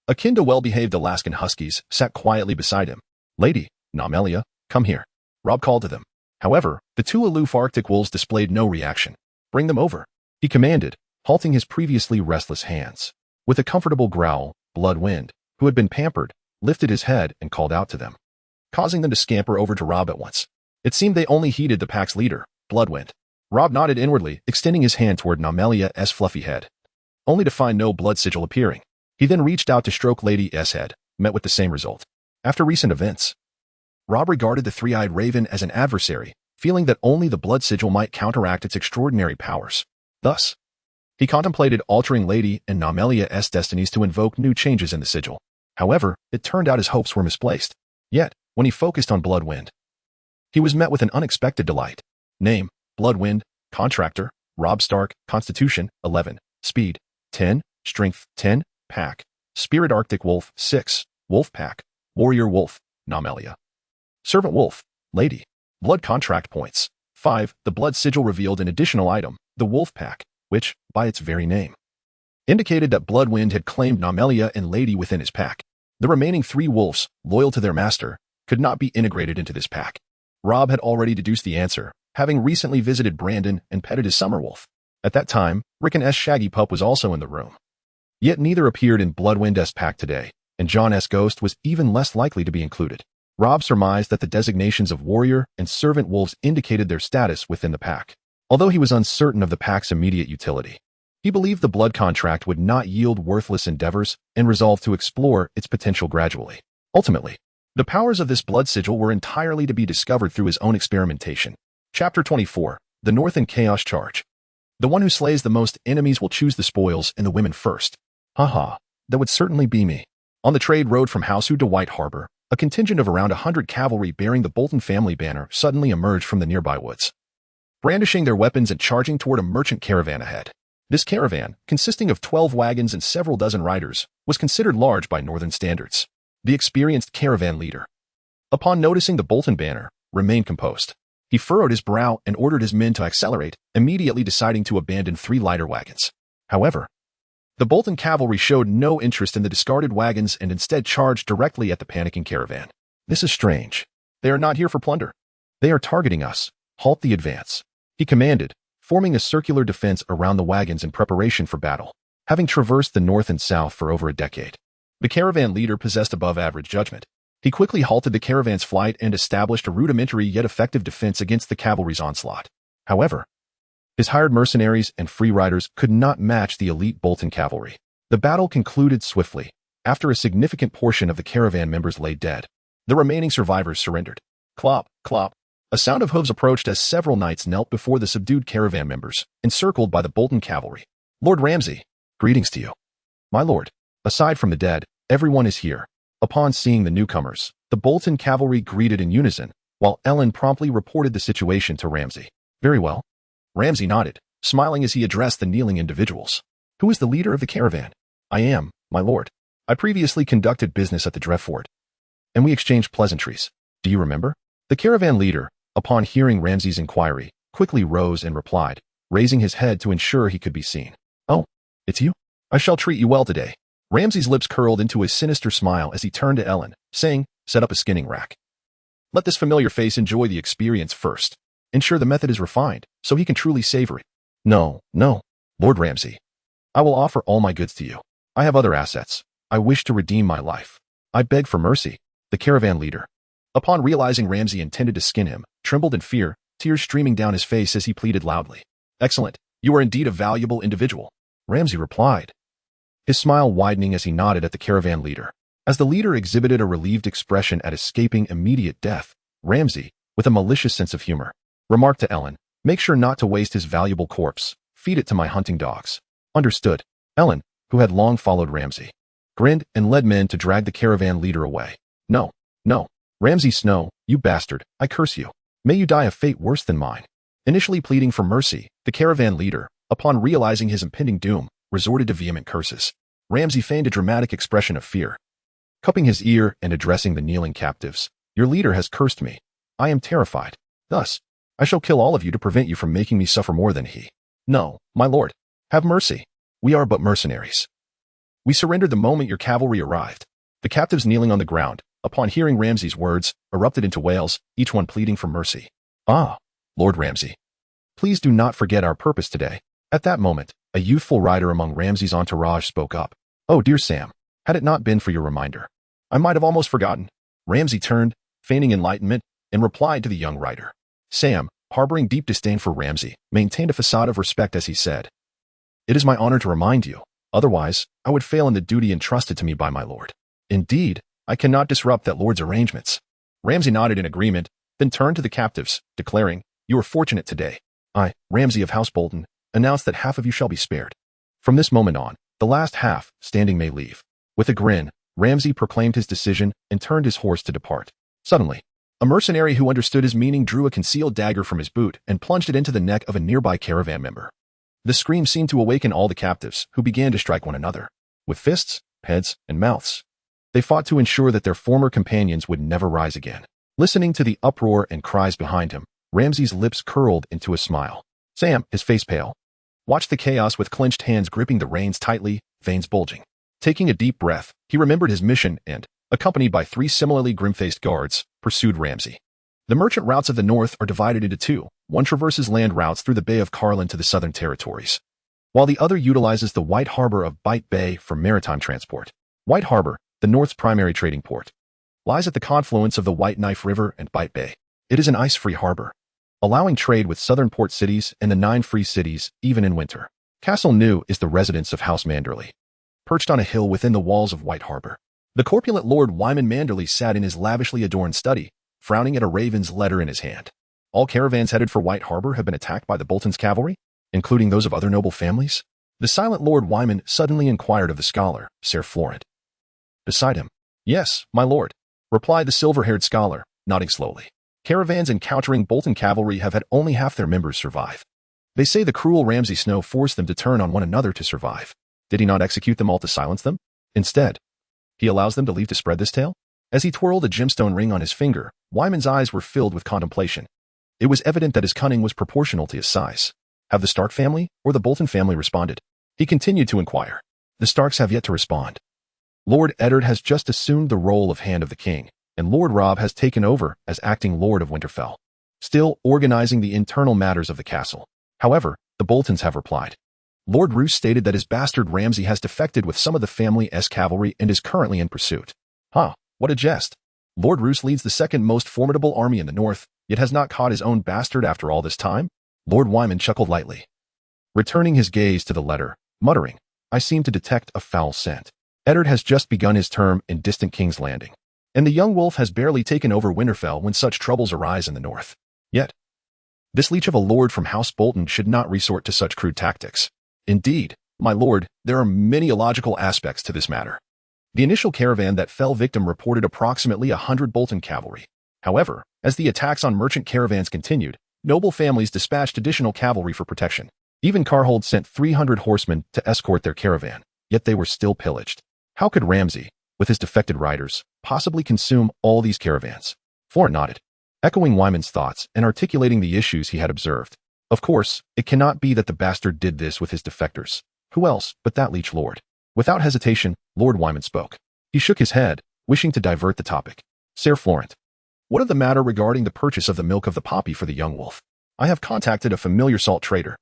akin to well-behaved Alaskan huskies, sat quietly beside him. "Lady, Namelia, come here," Rob called to them. However, the two aloof Arctic wolves displayed no reaction. "Bring them over," he commanded, halting his previously restless hands. With a comfortable growl, Bloodwind, who had been pampered, lifted his head and called out to them, causing them to scamper over to Rob at once. It seemed they only heeded the pack's leader, Bloodwind. Rob nodded inwardly, extending his hand toward Namelia's fluffy head, only to find no blood sigil appearing. He then reached out to stroke Lady's head, met with the same result. After recent events, Rob regarded the three-eyed raven as an adversary, feeling that only the blood sigil might counteract its extraordinary powers. Thus, he contemplated altering Lady and Namelia's destinies to invoke new changes in the sigil. However, it turned out his hopes were misplaced. Yet, when he focused on Bloodwind, he was met with an unexpected delight. Name, Bloodwind, Contractor, Rob Stark, Constitution, 11, Speed, 10, Strength, 10, Pack, Spirit Arctic Wolf, 6, Wolf Pack, Warrior Wolf, Namelia. Servant Wolf, Lady. Blood Contract Points, 5. The blood sigil revealed an additional item, the Wolf Pack, which, by its very name, indicated that Bloodwind had claimed Namelia and Lady within his pack. The remaining 3 wolves, loyal to their master, could not be integrated into this pack. Rob had already deduced the answer, having recently visited Brandon and petted his summer wolf. At that time, Rickon's shaggy pup was also in the room. Yet neither appeared in Bloodwind's pack today, and John's ghost was even less likely to be included. Rob surmised that the designations of warrior and servant wolves indicated their status within the pack. Although he was uncertain of the pack's immediate utility, he believed the blood contract would not yield worthless endeavors and resolved to explore its potential gradually. Ultimately, the powers of this blood sigil were entirely to be discovered through his own experimentation. Chapter 24. The Northern Chaos Charge. The one who slays the most enemies will choose the spoils and the women first. Haha, that would certainly be me. On the trade road from Housewood to White Harbor, a contingent of around 100 cavalry bearing the Bolton family banner suddenly emerged from the nearby woods, brandishing their weapons and charging toward a merchant caravan ahead. This caravan, consisting of 12 wagons and several dozen riders, was considered large by northern standards. The experienced caravan leader, upon noticing the Bolton banner, remained composed. He furrowed his brow and ordered his men to accelerate, immediately deciding to abandon 3 lighter wagons. However, the Bolton cavalry showed no interest in the discarded wagons and instead charged directly at the panicking caravan. "This is strange. They are not here for plunder. They are targeting us. Halt the advance," he commanded, forming a circular defense around the wagons in preparation for battle. Having traversed the north and south for over a decade, the caravan leader possessed above-average judgment. He quickly halted the caravan's flight and established a rudimentary yet effective defense against the cavalry's onslaught. However, his hired mercenaries and free riders could not match the elite Bolton cavalry. The battle concluded swiftly. After a significant portion of the caravan members lay dead, the remaining survivors surrendered. Clop, clop. A sound of hooves approached as several knights knelt before the subdued caravan members, encircled by the Bolton cavalry. Lord Ramsay, greetings to you. My lord, aside from the dead, everyone is here. Upon seeing the newcomers, the Bolton cavalry greeted in unison, while Ellen promptly reported the situation to Ramsay. Very well. Ramsay nodded, smiling as he addressed the kneeling individuals. Who is the leader of the caravan? I am, my lord. I previously conducted business at the Drevfort, and we exchanged pleasantries. Do you remember? The caravan leader, upon hearing Ramsay's inquiry, quickly rose and replied, raising his head to ensure he could be seen. Oh, it's you? I shall treat you well today. Ramsay's lips curled into a sinister smile as he turned to Ellen, saying, set up a skinning rack. Let this familiar face enjoy the experience first. Ensure the method is refined, so he can truly savor it. No, Lord Ramsay. I will offer all my goods to you. I have other assets. I wish to redeem my life. I beg for mercy. The caravan leader, upon realizing Ramsay intended to skin him, trembled in fear, tears streaming down his face as he pleaded loudly. Excellent. You are indeed a valuable individual. Ramsay replied, his smile widening as he nodded at the caravan leader. As the leader exhibited a relieved expression at escaping immediate death, Ramsay, with a malicious sense of humor, remarked to Ellen, make sure not to waste his valuable corpse. Feed it to my hunting dogs. Understood. Ellen, who had long followed Ramsay, grinned and led men to drag the caravan leader away. No. Ramsay Snow, you bastard, I curse you. May you die a fate worse than mine. Initially pleading for mercy, the caravan leader, upon realizing his impending doom, resorted to vehement curses. Ramsay feigned a dramatic expression of fear, cupping his ear and addressing the kneeling captives. Your leader has cursed me. I am terrified. Thus, I shall kill all of you to prevent you from making me suffer more than he. No, my lord. Have mercy. We are but mercenaries. We surrendered the moment your cavalry arrived. The captives kneeling on the ground, upon hearing Ramsay's words, erupted into wails, each one pleading for mercy. Ah, Lord Ramsay. Please do not forget our purpose today. At that moment, a youthful rider among Ramsay's entourage spoke up. Oh dear Sam, had it not been for your reminder, I might have almost forgotten. Ramsay turned, feigning enlightenment, and replied to the young rider. Sam, harboring deep disdain for Ramsay, maintained a facade of respect as he said, it is my honor to remind you. Otherwise, I would fail in the duty entrusted to me by my lord. Indeed, I cannot disrupt that lord's arrangements. Ramsay nodded in agreement, then turned to the captives, declaring, you are fortunate today. I, Ramsay of House Bolton, announce that half of you shall be spared. From this moment on, the last half, standing, may leave. With a grin, Ramsay proclaimed his decision and turned his horse to depart. Suddenly, a mercenary who understood his meaning drew a concealed dagger from his boot and plunged it into the neck of a nearby caravan member. The scream seemed to awaken all the captives, who began to strike one another, with fists, heads, and mouths. They fought to ensure that their former companions would never rise again. Listening to the uproar and cries behind him, Ramsay's lips curled into a smile. Sam, his face pale, watched the chaos with clenched hands gripping the reins tightly, veins bulging. Taking a deep breath, he remembered his mission and, accompanied by 3 similarly grim-faced guards, pursued Ramsay. The merchant routes of the north are divided into 2. One traverses land routes through the Bay of Carlin to the Southern Territories, while the other utilizes the White Harbor of Bite Bay for maritime transport. White Harbor, the North's primary trading port, lies at the confluence of the White Knife River and Bite Bay. It is an ice-free harbor, allowing trade with southern port cities and the 9 free cities, even in winter. Castle New is the residence of House Manderley, perched on a hill within the walls of White Harbor. The corpulent Lord Wyman Manderley sat in his lavishly adorned study, frowning at a raven's letter in his hand. All caravans headed for White Harbor have been attacked by the Bolton's cavalry, including those of other noble families. The silent Lord Wyman suddenly inquired of the scholar, Sir Florent, beside him. Yes, my lord, replied the silver-haired scholar, nodding slowly. Caravans encountering Bolton cavalry have had only half their members survive. They say the cruel Ramsay Snow forced them to turn on one another to survive. Did he not execute them all to silence them? Instead, he allows them to leave to spread this tale? As he twirled a gemstone ring on his finger, Wyman's eyes were filled with contemplation. It was evident that his cunning was proportional to his size. Have the Stark family or the Bolton family responded? He continued to inquire. The Starks have yet to respond. Lord Eddard has just assumed the role of Hand of the King, and Lord Robb has taken over as acting Lord of Winterfell, still organizing the internal matters of the castle. However, the Boltons have replied. Lord Roose stated that his bastard Ramsay has defected with some of the family's cavalry and is currently in pursuit. What a jest. Lord Roose leads the second most formidable army in the north, yet has not caught his own bastard after all this time? Lord Wyman chuckled lightly, returning his gaze to the letter, muttering, I seem to detect a foul scent. Eddard has just begun his term in distant King's Landing, and the young wolf has barely taken over Winterfell when such troubles arise in the north. Yet, this leech of a lord from House Bolton should not resort to such crude tactics. Indeed, my lord, there are many illogical aspects to this matter. The initial caravan that fell victim reported approximately 100 Bolton cavalry. However, as the attacks on merchant caravans continued, noble families dispatched additional cavalry for protection. Even Carhold sent 300 horsemen to escort their caravan, yet they were still pillaged. How could Ramsay, with his defected riders, possibly consume all these caravans? Florent nodded, echoing Wyman's thoughts and articulating the issues he had observed. Of course, it cannot be that the bastard did this with his defectors. Who else but that liege lord? Without hesitation, Lord Wyman spoke. He shook his head, wishing to divert the topic. Sir Florent, what of the matter regarding the purchase of the milk of the poppy for the young wolf? I have contacted a familiar salt trader,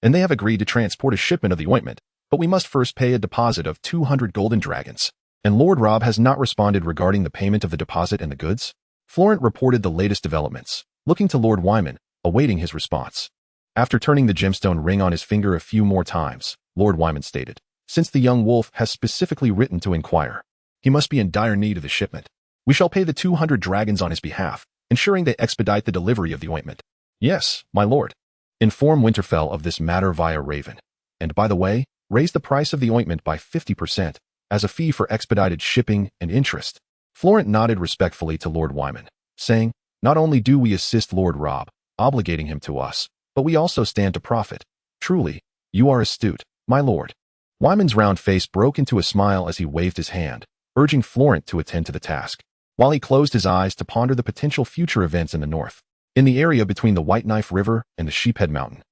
and they have agreed to transport a shipment of the ointment, but we must first pay a deposit of 200 golden dragons. And Lord Rob has not responded regarding the payment of the deposit and the goods? Florent reported the latest developments, looking to Lord Wyman, awaiting his response. After turning the gemstone ring on his finger a few more times, Lord Wyman stated, since the young wolf has specifically written to inquire, he must be in dire need of the shipment. We shall pay the 200 dragons on his behalf, ensuring they expedite the delivery of the ointment. Yes, my lord. Inform Winterfell of this matter via Raven. And by the way, raise the price of the ointment by 50%, as a fee for expedited shipping and interest. Florent nodded respectfully to Lord Wyman, saying, not only do we assist Lord Rob, obligating him to us, but we also stand to profit. Truly, you are astute, my lord. Wyman's round face broke into a smile as he waved his hand, urging Florent to attend to the task, while he closed his eyes to ponder the potential future events in the north. In the area between the White Knife River and the Sheephead Mountain,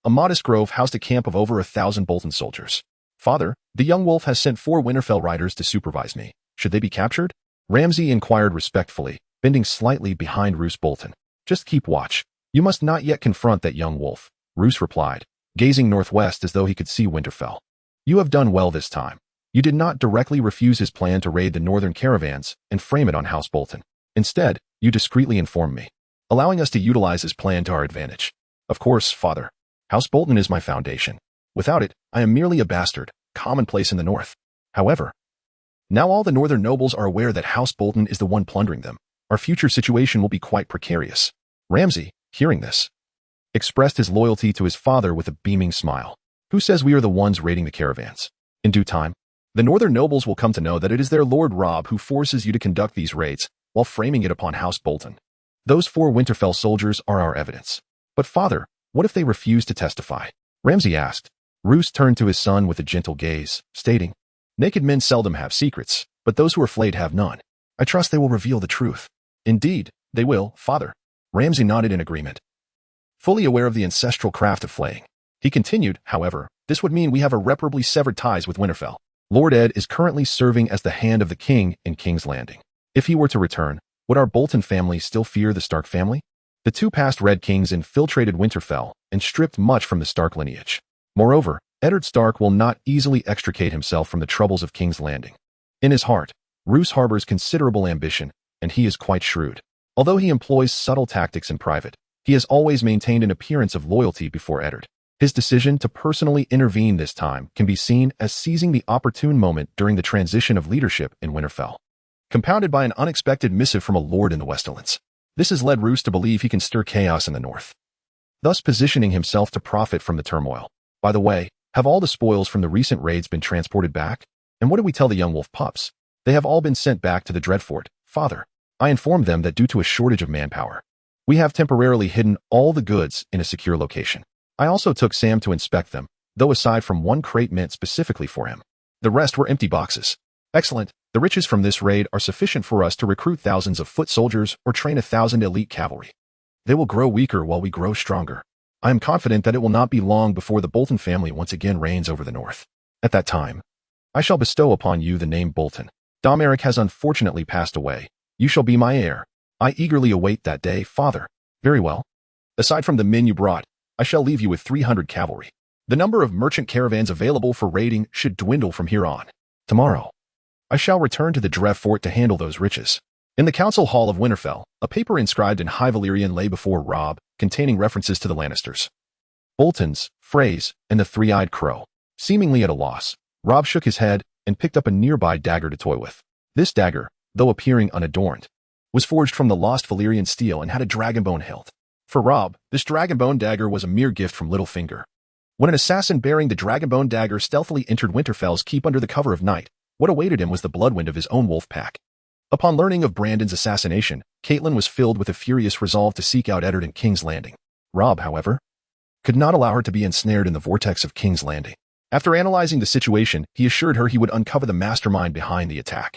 a modest grove housed a camp of over 1,000 Bolton soldiers. Father, the young wolf has sent 4 Winterfell riders to supervise me. Should they be captured? Ramsay inquired respectfully, bending slightly behind Roose Bolton. Just keep watch. You must not yet confront that young wolf, Roose replied, gazing northwest as though he could see Winterfell. You have done well this time. You did not directly refuse his plan to raid the northern caravans and frame it on House Bolton. Instead, you discreetly informed me, allowing us to utilize his plan to our advantage. Of course, father. House Bolton is my foundation. Without it, I am merely a bastard, commonplace in the north. However, now all the northern nobles are aware that House Bolton is the one plundering them. Our future situation will be quite precarious. Ramsay, hearing this, expressed his loyalty to his father with a beaming smile. Who says we are the ones raiding the caravans? In due time, the northern nobles will come to know that it is their Lord Rob who forces you to conduct these raids, while framing it upon House Bolton. Those 4 Winterfell soldiers are our evidence. But father, what if they refuse to testify? Ramsay asked. Roose turned to his son with a gentle gaze, stating, naked men seldom have secrets, but those who are flayed have none. I trust they will reveal the truth. Indeed, they will, father. Ramsay nodded in agreement, fully aware of the ancestral craft of flaying. He continued, however, this would mean we have irreparably severed ties with Winterfell. Lord Ed is currently serving as the hand of the king in King's Landing. If he were to return, would our Bolton family still fear the Stark family? The 2 past Red Kings infiltrated Winterfell and stripped much from the Stark lineage. Moreover, Eddard Stark will not easily extricate himself from the troubles of King's Landing. In his heart, Roose harbors considerable ambition, and he is quite shrewd. Although he employs subtle tactics in private, he has always maintained an appearance of loyalty before Eddard. His decision to personally intervene this time can be seen as seizing the opportune moment during the transition of leadership in Winterfell, compounded by an unexpected missive from a lord in the Westerlands. This has led Roose to believe he can stir chaos in the north, thus positioning himself to profit from the turmoil. By the way, have all the spoils from the recent raids been transported back? And what do we tell the young wolf pups? They have all been sent back to the Dreadfort, father. I informed them that due to a shortage of manpower, we have temporarily hidden all the goods in a secure location. I also took Sam to inspect them, though aside from 1 crate meant specifically for him, the rest were empty boxes. Excellent. The riches from this raid are sufficient for us to recruit thousands of foot soldiers or train 1,000 elite cavalry. They will grow weaker while we grow stronger. I am confident that it will not be long before the Bolton family once again reigns over the north. At that time, I shall bestow upon you the name Bolton. Dom Eric has unfortunately passed away. You shall be my heir. I eagerly await that day, father. Very well. Aside from the men you brought, I shall leave you with 300 cavalry. The number of merchant caravans available for raiding should dwindle from here on. Tomorrow, I shall return to the Dreadfort to handle those riches. In the Council Hall of Winterfell, a paper inscribed in High Valyrian lay before Rob, containing references to the Lannisters, Boltons, Freys, and the Three-Eyed Crow. Seemingly at a loss, Rob shook his head and picked up a nearby dagger to toy with. This dagger, though appearing unadorned, was forged from the lost Valyrian steel and had a dragonbone hilt. For Rob, this dragonbone dagger was a mere gift from Littlefinger. When an assassin bearing the dragonbone dagger stealthily entered Winterfell's keep under the cover of night, what awaited him was the bloodwind of his own wolf pack. Upon learning of Brandon's assassination, Catelyn was filled with a furious resolve to seek out Eddard in King's Landing. Rob, however, could not allow her to be ensnared in the vortex of King's Landing. After analyzing the situation, he assured her he would uncover the mastermind behind the attack,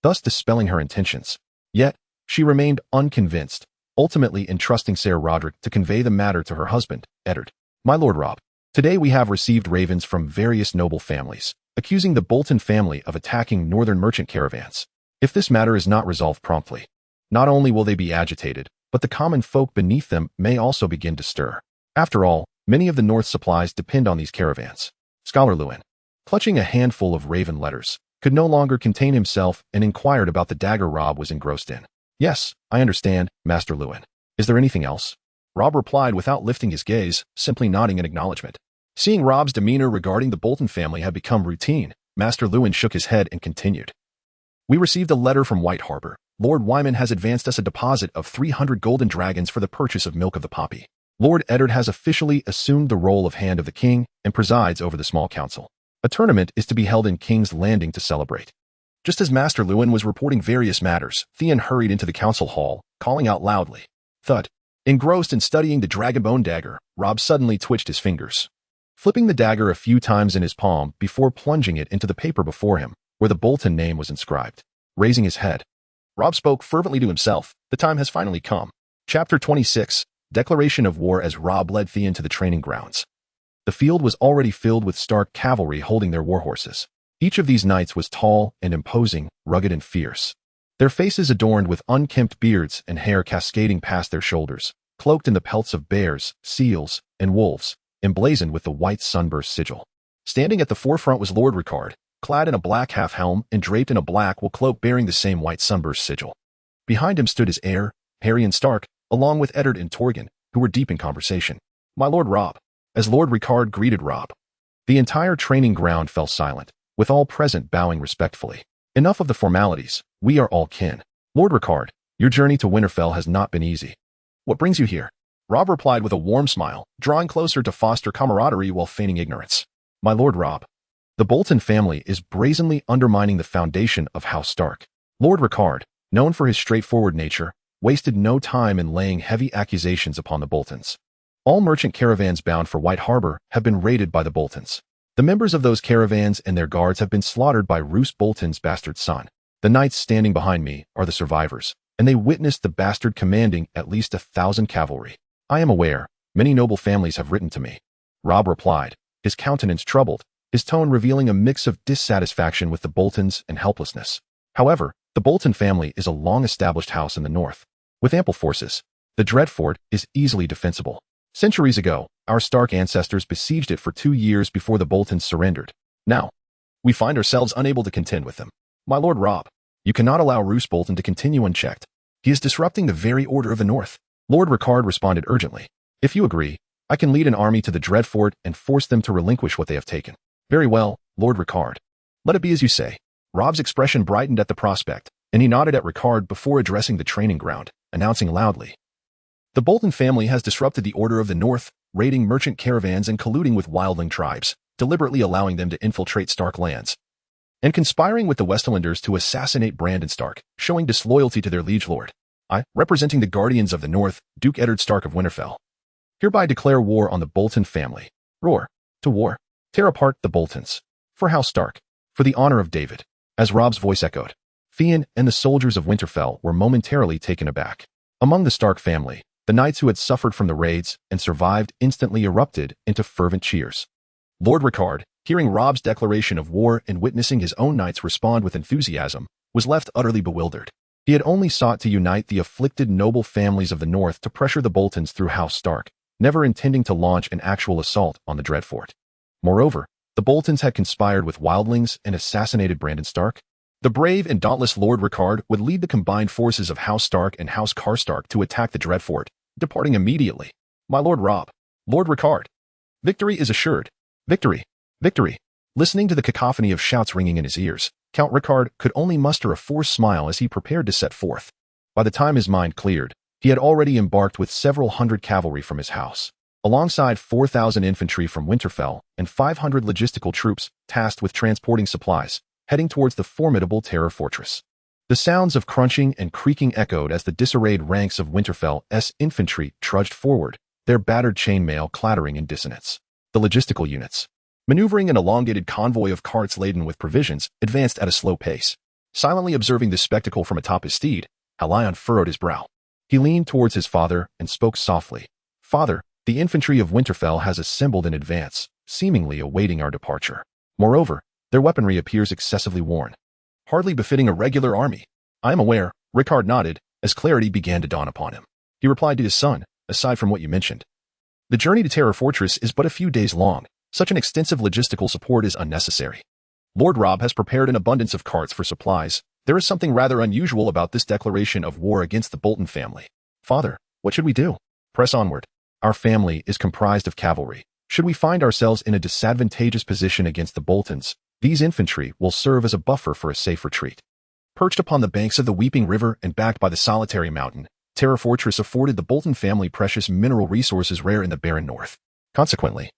thus dispelling her intentions. Yet, she remained unconvinced, ultimately entrusting Ser Roderick to convey the matter to her husband, Eddard. My Lord Rob, today we have received ravens from various noble families, accusing the Bolton family of attacking northern merchant caravans. If this matter is not resolved promptly, not only will they be agitated, but the common folk beneath them may also begin to stir. After all, many of the North's supplies depend on these caravans. Scholar Lewin, clutching a handful of raven letters, could no longer contain himself and inquired about the dagger Rob was engrossed in. Yes, I understand, Master Lewin. Is there anything else? Rob replied without lifting his gaze, simply nodding in acknowledgement. Seeing Rob's demeanor regarding the Bolton family had become routine, Master Lewin shook his head and continued. We received a letter from White Harbor. Lord Wyman has advanced us a deposit of 300 golden dragons for the purchase of milk of the poppy. Lord Eddard has officially assumed the role of Hand of the King and presides over the small council. A tournament is to be held in King's Landing to celebrate. Just as Master Lewin was reporting various matters, Theon hurried into the council hall, calling out loudly. Thud. Engrossed in studying the dragonbone dagger, Rob suddenly twitched his fingers, flipping the dagger a few times in his palm before plunging it into the paper before him, where the Bolton name was inscribed. Raising his head, Rob spoke fervently to himself. The time has finally come. Chapter 26, Declaration of War. As Rob led Theon to the training grounds, the field was already filled with Stark cavalry holding their warhorses. Each of these knights was tall and imposing, rugged and fierce, their faces adorned with unkempt beards and hair cascading past their shoulders, cloaked in the pelts of bears, seals, and wolves, emblazoned with the white sunburst sigil. Standing at the forefront was Lord Ricard, clad in a black half-helm and draped in a black wool cloak bearing the same white sunburst sigil. Behind him stood his heir, Haryon Stark, along with Eddard and Torgon, who were deep in conversation. My Lord Rob. As Lord Ricard greeted Rob, the entire training ground fell silent, with all present bowing respectfully. Enough of the formalities, we are all kin. Lord Ricard, your journey to Winterfell has not been easy. What brings you here? Rob replied with a warm smile, drawing closer to foster camaraderie while feigning ignorance. My Lord Rob, the Bolton family is brazenly undermining the foundation of House Stark. Lord Ricard, known for his straightforward nature, wasted no time in laying heavy accusations upon the Boltons. All merchant caravans bound for White Harbor have been raided by the Boltons. The members of those caravans and their guards have been slaughtered by Roose Bolton's bastard son. The knights standing behind me are the survivors, and they witnessed the bastard commanding at least 1,000 cavalry. I am aware, many noble families have written to me. Rob replied, his countenance troubled, his tone revealing a mix of dissatisfaction with the Boltons and helplessness. However, the Bolton family is a long-established house in the north, with ample forces. The Dreadfort is easily defensible. Centuries ago, our Stark ancestors besieged it for 2 years before the Boltons surrendered. Now, we find ourselves unable to contend with them. My Lord Rob, you cannot allow Roose Bolton to continue unchecked. He is disrupting the very order of the North. Lord Ricard responded urgently. If you agree, I can lead an army to the Dreadfort and force them to relinquish what they have taken. Very well, Lord Ricard. Let it be as you say. Rob's expression brightened at the prospect, and he nodded at Ricard before addressing the training ground, announcing loudly. The Bolton family has disrupted the order of the North, raiding merchant caravans and colluding with wildling tribes, deliberately allowing them to infiltrate Stark lands, and conspiring with the Westerlanders to assassinate Brandon Stark, showing disloyalty to their liege lord. I, representing the Guardians of the North, Duke Eddard Stark of Winterfell, hereby declare war on the Bolton family. Roar. To war. Tear apart the Boltons. For House Stark. For the honor of David. As Rob's voice echoed, Theon and the soldiers of Winterfell were momentarily taken aback. Among the Stark family, the knights who had suffered from the raids and survived instantly erupted into fervent cheers. Lord Ricard, hearing Rob's declaration of war and witnessing his own knights respond with enthusiasm, was left utterly bewildered. He had only sought to unite the afflicted noble families of the North to pressure the Boltons through House Stark, never intending to launch an actual assault on the Dreadfort. Moreover, the Boltons had conspired with wildlings and assassinated Brandon Stark. The brave and dauntless Lord Ricard would lead the combined forces of House Stark and House Karstark to attack the Dreadfort, departing immediately. My Lord Rob. Lord Ricard. Victory is assured. Victory. Victory. Listening to the cacophony of shouts ringing in his ears, Count Ricard could only muster a forced smile as he prepared to set forth. By the time his mind cleared, He had already embarked with several hundred cavalry from his house, alongside 4,000 infantry from Winterfell and 500 logistical troops tasked with transporting supplies, heading towards the formidable Terror Fortress. The sounds of crunching and creaking echoed as the disarrayed ranks of Winterfell's infantry trudged forward, their battered chainmail clattering in dissonance. The logistical units, maneuvering an elongated convoy of carts laden with provisions, advanced at a slow pace. Silently observing this spectacle from atop his steed, Halion furrowed his brow. He leaned towards his father and spoke softly. "Father, the infantry of Winterfell has assembled in advance, seemingly awaiting our departure. Moreover, their weaponry appears excessively worn, hardly befitting a regular army." "I am aware," Rickard nodded, as clarity began to dawn upon him. He replied to his son, "Aside from what you mentioned, the journey to Terror Fortress is but a few days long. Such an extensive logistical support is unnecessary. Lord Robb has prepared an abundance of carts for supplies. There is something rather unusual about this declaration of war against the Bolton family. Father, what should we do?" "Press onward. Our family is comprised of cavalry. Should we find ourselves in a disadvantageous position against the Boltons, these infantry will serve as a buffer for a safe retreat." Perched upon the banks of the Weeping River and backed by the solitary mountain, Terror Fortress afforded the Bolton family precious mineral resources rare in the barren north. Consequently,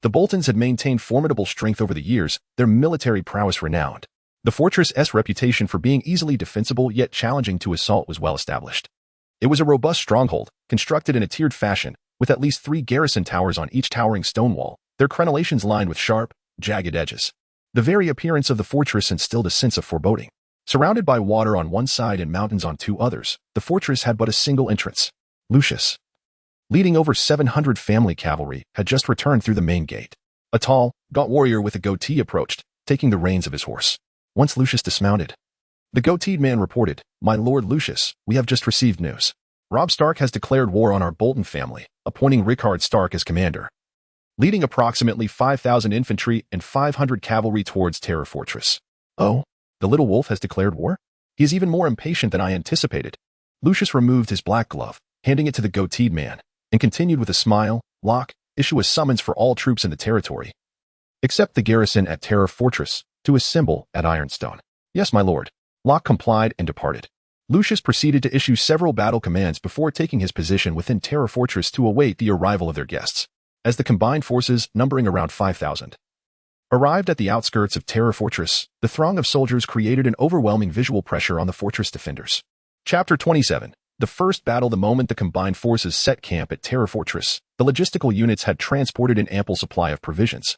the Boltons had maintained formidable strength over the years, their military prowess renowned. The fortress's reputation for being easily defensible yet challenging to assault was well established. It was a robust stronghold, constructed in a tiered fashion, with at least 3 garrison towers on each towering stone wall, their crenellations lined with sharp, jagged edges. The very appearance of the fortress instilled a sense of foreboding. Surrounded by water on one side and mountains on 2 others, the fortress had but a single entrance. Lucius, leading over 700 family cavalry, had just returned through the main gate. A tall, gaunt warrior with a goatee approached, taking the reins of his horse. Once Lucius dismounted, the goateed man reported, "My lord Lucius, we have just received news. Robb Stark has declared war on our Bolton family, appointing Rickard Stark as commander, leading approximately 5,000 infantry and 500 cavalry towards Terror Fortress." "Oh, the little wolf has declared war? He is even more impatient than I anticipated." Lucius removed his black glove, handing it to the goateed man, and continued with a smile, "Locke, issue a summons for all troops in the territory, except the garrison at Terror Fortress, to assemble at Ironstone." "Yes, my lord." Locke complied and departed. Lucius proceeded to issue several battle commands before taking his position within Terror Fortress to await the arrival of their guests. As the combined forces, numbering around 5,000, arrived at the outskirts of Terror Fortress, the throng of soldiers created an overwhelming visual pressure on the fortress defenders. Chapter 27. The first battle. The moment the combined forces set camp at Terror Fortress, the logistical units had transported an ample supply of provisions,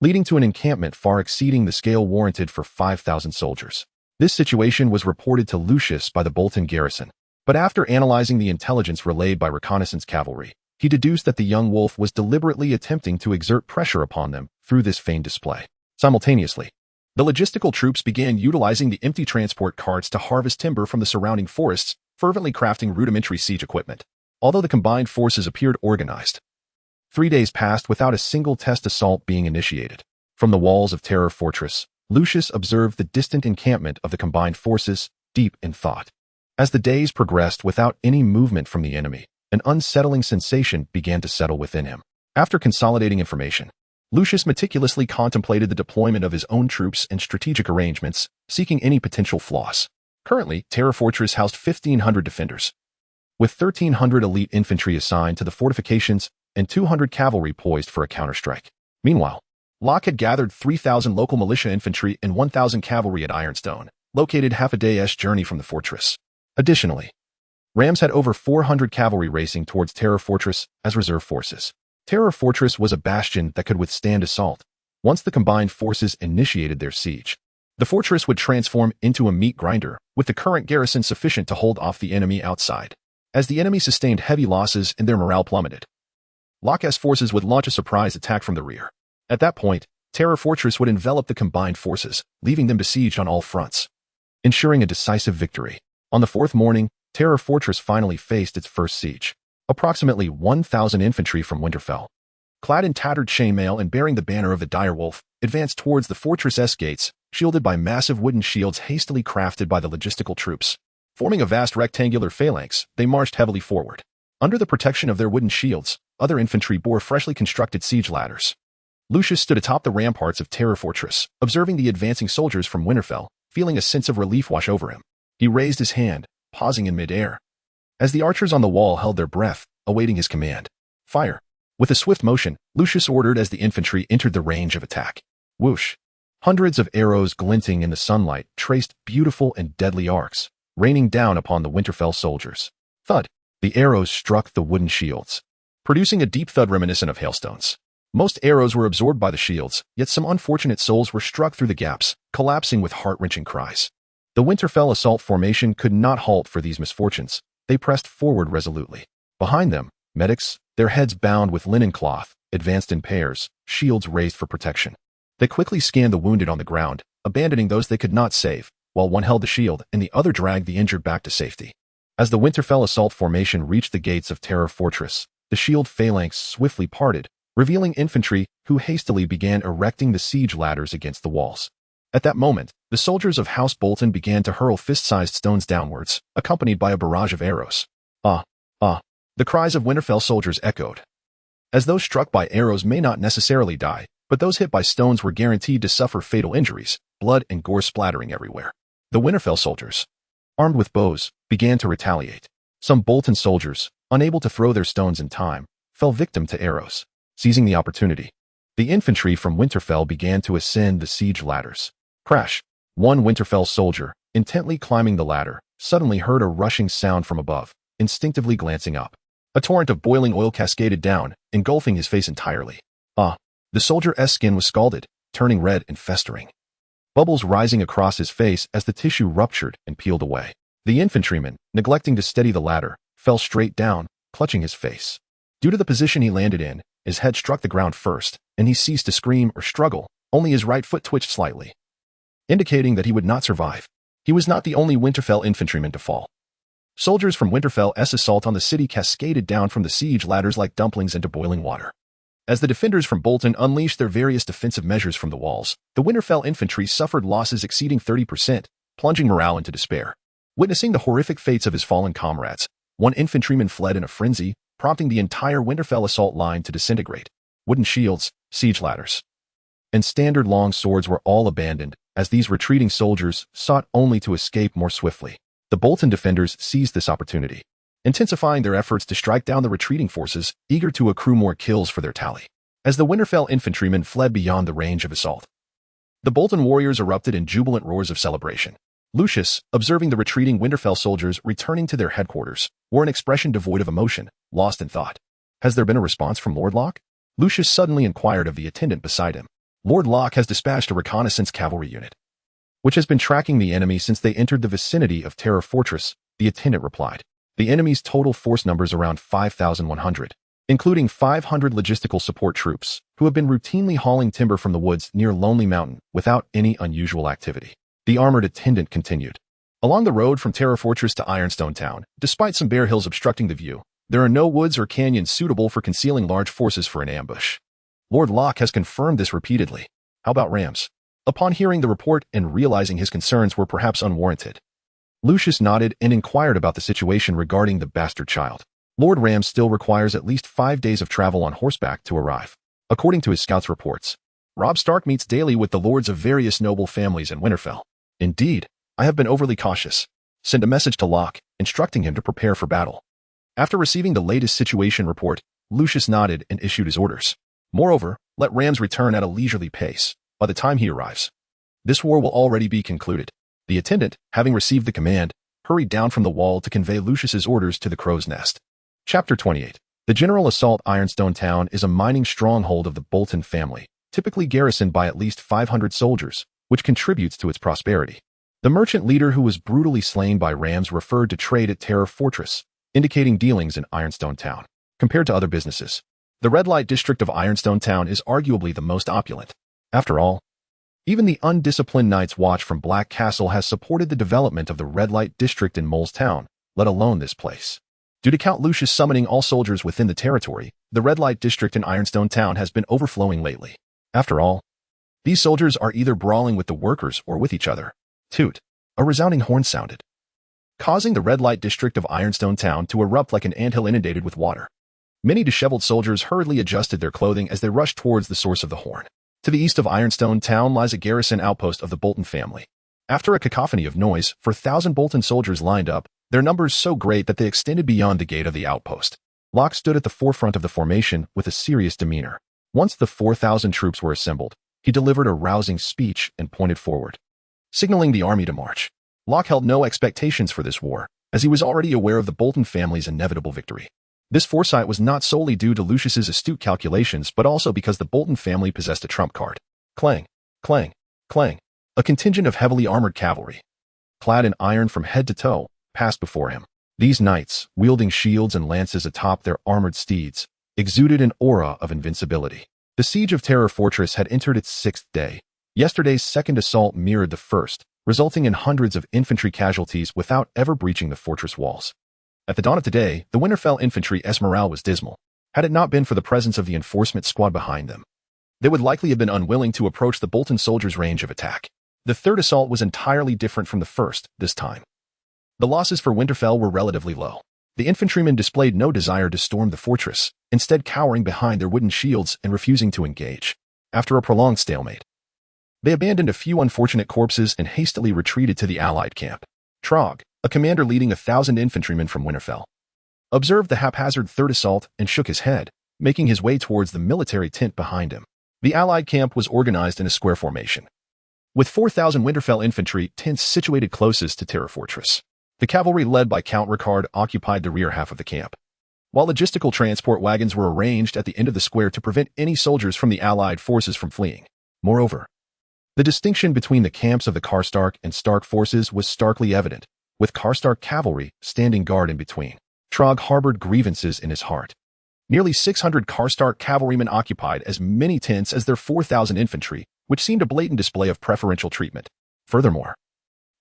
leading to an encampment far exceeding the scale warranted for 5,000 soldiers. This situation was reported to Lucius by the Bolton garrison, but after analyzing the intelligence relayed by reconnaissance cavalry, he deduced that the young wolf was deliberately attempting to exert pressure upon them through this feigned display. Simultaneously, the logistical troops began utilizing the empty transport carts to harvest timber from the surrounding forests, fervently crafting rudimentary siege equipment. Although the combined forces appeared organized, 3 days passed without a single test assault being initiated. From the walls of Terror Fortress, Lucius observed the distant encampment of the combined forces, deep in thought. As the days progressed without any movement from the enemy, an unsettling sensation began to settle within him. After consolidating information, Lucius meticulously contemplated the deployment of his own troops and strategic arrangements, seeking any potential flaws. Currently, Terror Fortress housed 1,500 defenders, with 1,300 elite infantry assigned to the fortifications and 200 cavalry poised for a counterstrike. Meanwhile, Locke had gathered 3,000 local militia infantry and 1,000 cavalry at Ironstone, located half a day's journey from the fortress. Additionally, Rams had over 400 cavalry racing towards Terror Fortress as reserve forces. Terror Fortress was a bastion that could withstand assault. Once the combined forces initiated their siege, the fortress would transform into a meat grinder, with the current garrison sufficient to hold off the enemy outside. As the enemy sustained heavy losses and their morale plummeted, Locke's forces would launch a surprise attack from the rear. At that point, Terror Fortress would envelop the combined forces, leaving them besieged on all fronts, ensuring a decisive victory. On the 4th morning, Terror Fortress finally faced its first siege. Approximately 1,000 infantry from Winterfell, clad in tattered chainmail and bearing the banner of the direwolf, advanced towards the fortress's gates, shielded by massive wooden shields hastily crafted by the logistical troops. Forming a vast rectangular phalanx, they marched heavily forward. Under the protection of their wooden shields, other infantry bore freshly constructed siege ladders. Lucius stood atop the ramparts of Terror Fortress, observing the advancing soldiers from Winterfell, feeling a sense of relief wash over him. He raised his hand, pausing in midair, as the archers on the wall held their breath, awaiting his command. Fire. With a swift motion, Lucius ordered as the infantry entered the range of attack. Whoosh. Hundreds of arrows glinting in the sunlight traced beautiful and deadly arcs, raining down upon the Winterfell soldiers. Thud. The arrows struck the wooden shields, producing a deep thud reminiscent of hailstones. Most arrows were absorbed by the shields, yet some unfortunate souls were struck through the gaps, collapsing with heart-wrenching cries. The Winterfell assault formation could not halt for these misfortunes. They pressed forward resolutely. Behind them, medics, their heads bound with linen cloth, advanced in pairs, shields raised for protection. They quickly scanned the wounded on the ground, abandoning those they could not save, while one held the shield and the other dragged the injured back to safety. As the Winterfell assault formation reached the gates of Terror Fortress, the shield phalanx swiftly parted, revealing infantry who hastily began erecting the siege ladders against the walls. At that moment, the soldiers of House Bolton began to hurl fist-sized stones downwards, accompanied by a barrage of arrows. Ah! Ah! The cries of Winterfell soldiers echoed. As those struck by arrows may not necessarily die, but those hit by stones were guaranteed to suffer fatal injuries, blood and gore splattering everywhere. The Winterfell soldiers, armed with bows, began to retaliate. Some Bolton soldiers, unable to throw their stones in time, fell victim to arrows. Seizing the opportunity, the infantry from Winterfell began to ascend the siege ladders. Crash! One Winterfell soldier, intently climbing the ladder, suddenly heard a rushing sound from above, instinctively glancing up. A torrent of boiling oil cascaded down, engulfing his face entirely. Ah! The soldier's skin was scalded, turning red and festering. Bubbles rising across his face as the tissue ruptured and peeled away. The infantryman, neglecting to steady the ladder, fell straight down, clutching his face. Due to the position he landed in, his head struck the ground first, and he ceased to scream or struggle, only his right foot twitched slightly, indicating that he would not survive. He was not the only Winterfell infantryman to fall. Soldiers from Winterfell's assault on the city cascaded down from the siege ladders like dumplings into boiling water. As the defenders from Bolton unleashed their various defensive measures from the walls, the Winterfell infantry suffered losses exceeding 30%, plunging morale into despair. Witnessing the horrific fates of his fallen comrades, one infantryman fled in a frenzy, prompting the entire Winterfell assault line to disintegrate. Wooden shields, siege ladders, and standard long swords were all abandoned, as these retreating soldiers sought only to escape more swiftly. The Bolton defenders seized this opportunity, intensifying their efforts to strike down the retreating forces, eager to accrue more kills for their tally. As the Winterfell infantrymen fled beyond the range of assault, the Bolton warriors erupted in jubilant roars of celebration. Lucius, observing the retreating Winterfell soldiers returning to their headquarters, wore an expression devoid of emotion, lost in thought. Has there been a response from Lord Locke? Lucius suddenly inquired of the attendant beside him. Lord Locke has dispatched a reconnaissance cavalry unit, which has been tracking the enemy since they entered the vicinity of Terror Fortress, the attendant replied. The enemy's total force numbers around 5,100, including 500 logistical support troops, who have been routinely hauling timber from the woods near Lonely Mountain without any unusual activity. The armored attendant continued. Along the road from Terror Fortress to Ironstone Town, despite some bare hills obstructing the view, there are no woods or canyons suitable for concealing large forces for an ambush. Lord Locke has confirmed this repeatedly. How about rams? Upon hearing the report and realizing his concerns were perhaps unwarranted, Lucius nodded and inquired about the situation regarding the bastard child. Lord Ram still requires at least 5 days of travel on horseback to arrive. According to his scouts' reports, Robb Stark meets daily with the lords of various noble families in Winterfell. Indeed, I have been overly cautious. Send a message to Locke, instructing him to prepare for battle. After receiving the latest situation report, Lucius nodded and issued his orders. Moreover, let Rams return at a leisurely pace. By the time he arrives, this war will already be concluded. The attendant, having received the command, hurried down from the wall to convey Lucius's orders to the crow's nest. Chapter 28. The general assault Ironstone Town is a mining stronghold of the Bolton family, typically garrisoned by at least 500 soldiers, which contributes to its prosperity. The merchant leader who was brutally slain by Rams referred to trade at Terror Fortress, indicating dealings in Ironstone Town. Compared to other businesses, the red light district of Ironstone Town is arguably the most opulent. After all, even the undisciplined Night's Watch from Black Castle has supported the development of the red light district in Mole's Town, let alone this place. Due to Count Lucius summoning all soldiers within the territory, the red light district in Ironstone Town has been overflowing lately. After all, these soldiers are either brawling with the workers or with each other. Toot! A resounding horn sounded, causing the red light district of Ironstone Town to erupt like an anthill inundated with water. Many disheveled soldiers hurriedly adjusted their clothing as they rushed towards the source of the horn. To the east of Ironstone Town lies a garrison outpost of the Bolton family. After a cacophony of noise, 4,000 Bolton soldiers lined up, their numbers so great that they extended beyond the gate of the outpost. Locke stood at the forefront of the formation with a serious demeanor. Once the 4,000 troops were assembled, he delivered a rousing speech and pointed forward, signaling the army to march. Locke held no expectations for this war, as he was already aware of the Bolton family's inevitable victory. This foresight was not solely due to Lucius's astute calculations, but also because the Bolton family possessed a trump card. Clang, clang, clang. A contingent of heavily armored cavalry, clad in iron from head to toe, passed before him. These knights, wielding shields and lances atop their armored steeds, exuded an aura of invincibility. The siege of Terror Fortress had entered its 6th day. Yesterday's second assault mirrored the first, resulting in hundreds of infantry casualties without ever breaching the fortress walls. At the dawn of today, the Winterfell infantry's morale was dismal. Had it not been for the presence of the enforcement squad behind them, they would likely have been unwilling to approach the Bolton soldiers' range of attack. The third assault was entirely different from the first, this time. The losses for Winterfell were relatively low. The infantrymen displayed no desire to storm the fortress, instead cowering behind their wooden shields and refusing to engage. After a prolonged stalemate, they abandoned a few unfortunate corpses and hastily retreated to the allied camp. Trog, a commander leading 1,000 infantrymen from Winterfell, observed the haphazard third assault and shook his head, making his way towards the military tent behind him. The allied camp was organized in a square formation, with 4,000 Winterfell infantry tents situated closest to Terror Fortress. The cavalry led by Count Ricard occupied the rear half of the camp, while logistical transport wagons were arranged at the end of the square to prevent any soldiers from the allied forces from fleeing. Moreover, the distinction between the camps of the Karstark and Stark forces was starkly evident, with Karstark cavalry standing guard in between. Trog harbored grievances in his heart. Nearly 600 Karstark cavalrymen occupied as many tents as their 4,000 infantry, which seemed a blatant display of preferential treatment. Furthermore,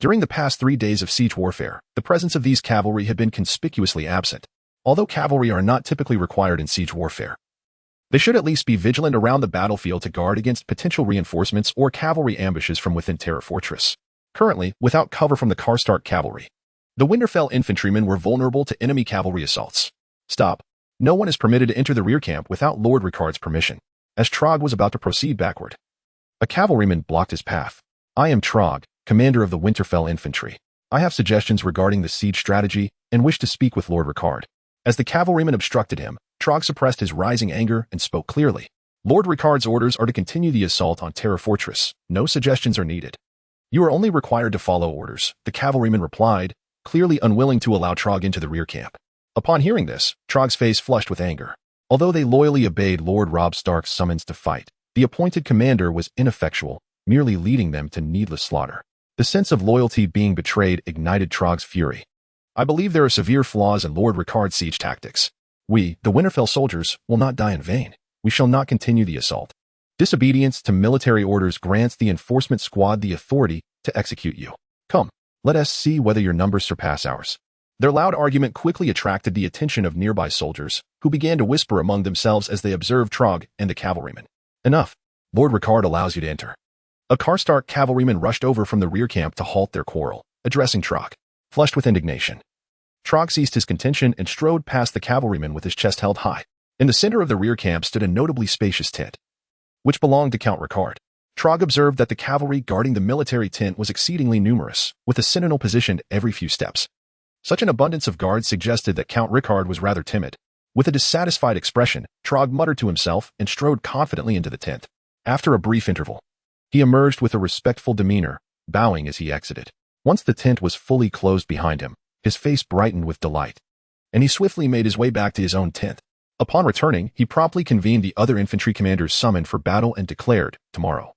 during the past 3 days of siege warfare, the presence of these cavalry had been conspicuously absent. Although cavalry are not typically required in siege warfare, they should at least be vigilant around the battlefield to guard against potential reinforcements or cavalry ambushes from within Terror Fortress. Currently, without cover from the Karstark cavalry, the Winterfell infantrymen were vulnerable to enemy cavalry assaults. Stop. No one is permitted to enter the rear camp without Lord Ricard's permission. As Trog was about to proceed backward, a cavalryman blocked his path. I am Trog, commander of the Winterfell infantry. I have suggestions regarding the siege strategy and wish to speak with Lord Ricard. As the cavalryman obstructed him, Trog suppressed his rising anger and spoke clearly. Lord Ricard's orders are to continue the assault on Terror Fortress. No suggestions are needed. You are only required to follow orders, the cavalryman replied, clearly unwilling to allow Trog into the rear camp. Upon hearing this, Trog's face flushed with anger. Although they loyally obeyed Lord Robb Stark's summons to fight, the appointed commander was ineffectual, merely leading them to needless slaughter. The sense of loyalty being betrayed ignited Trog's fury. I believe there are severe flaws in Lord Ricard's siege tactics. We, the Winterfell soldiers, will not die in vain. We shall not continue the assault. Disobedience to military orders grants the enforcement squad the authority to execute you. Come, let us see whether your numbers surpass ours. Their loud argument quickly attracted the attention of nearby soldiers, who began to whisper among themselves as they observed Trog and the cavalryman. Enough. Lord Ricard allows you to enter. A Karstark cavalryman rushed over from the rear camp to halt their quarrel, addressing Trog. Flushed with indignation, Trog ceased his contention and strode past the cavalryman with his chest held high. In the center of the rear camp stood a notably spacious tent, which belonged to Count Ricard. Trog observed that the cavalry guarding the military tent was exceedingly numerous, with a sentinel positioned every few steps. Such an abundance of guards suggested that Count Ricard was rather timid. With a dissatisfied expression, Trog muttered to himself and strode confidently into the tent. After a brief interval, he emerged with a respectful demeanor, bowing as he exited. Once the tent was fully closed behind him, his face brightened with delight, and he swiftly made his way back to his own tent. Upon returning, he promptly convened the other infantry commanders summoned for battle and declared, tomorrow,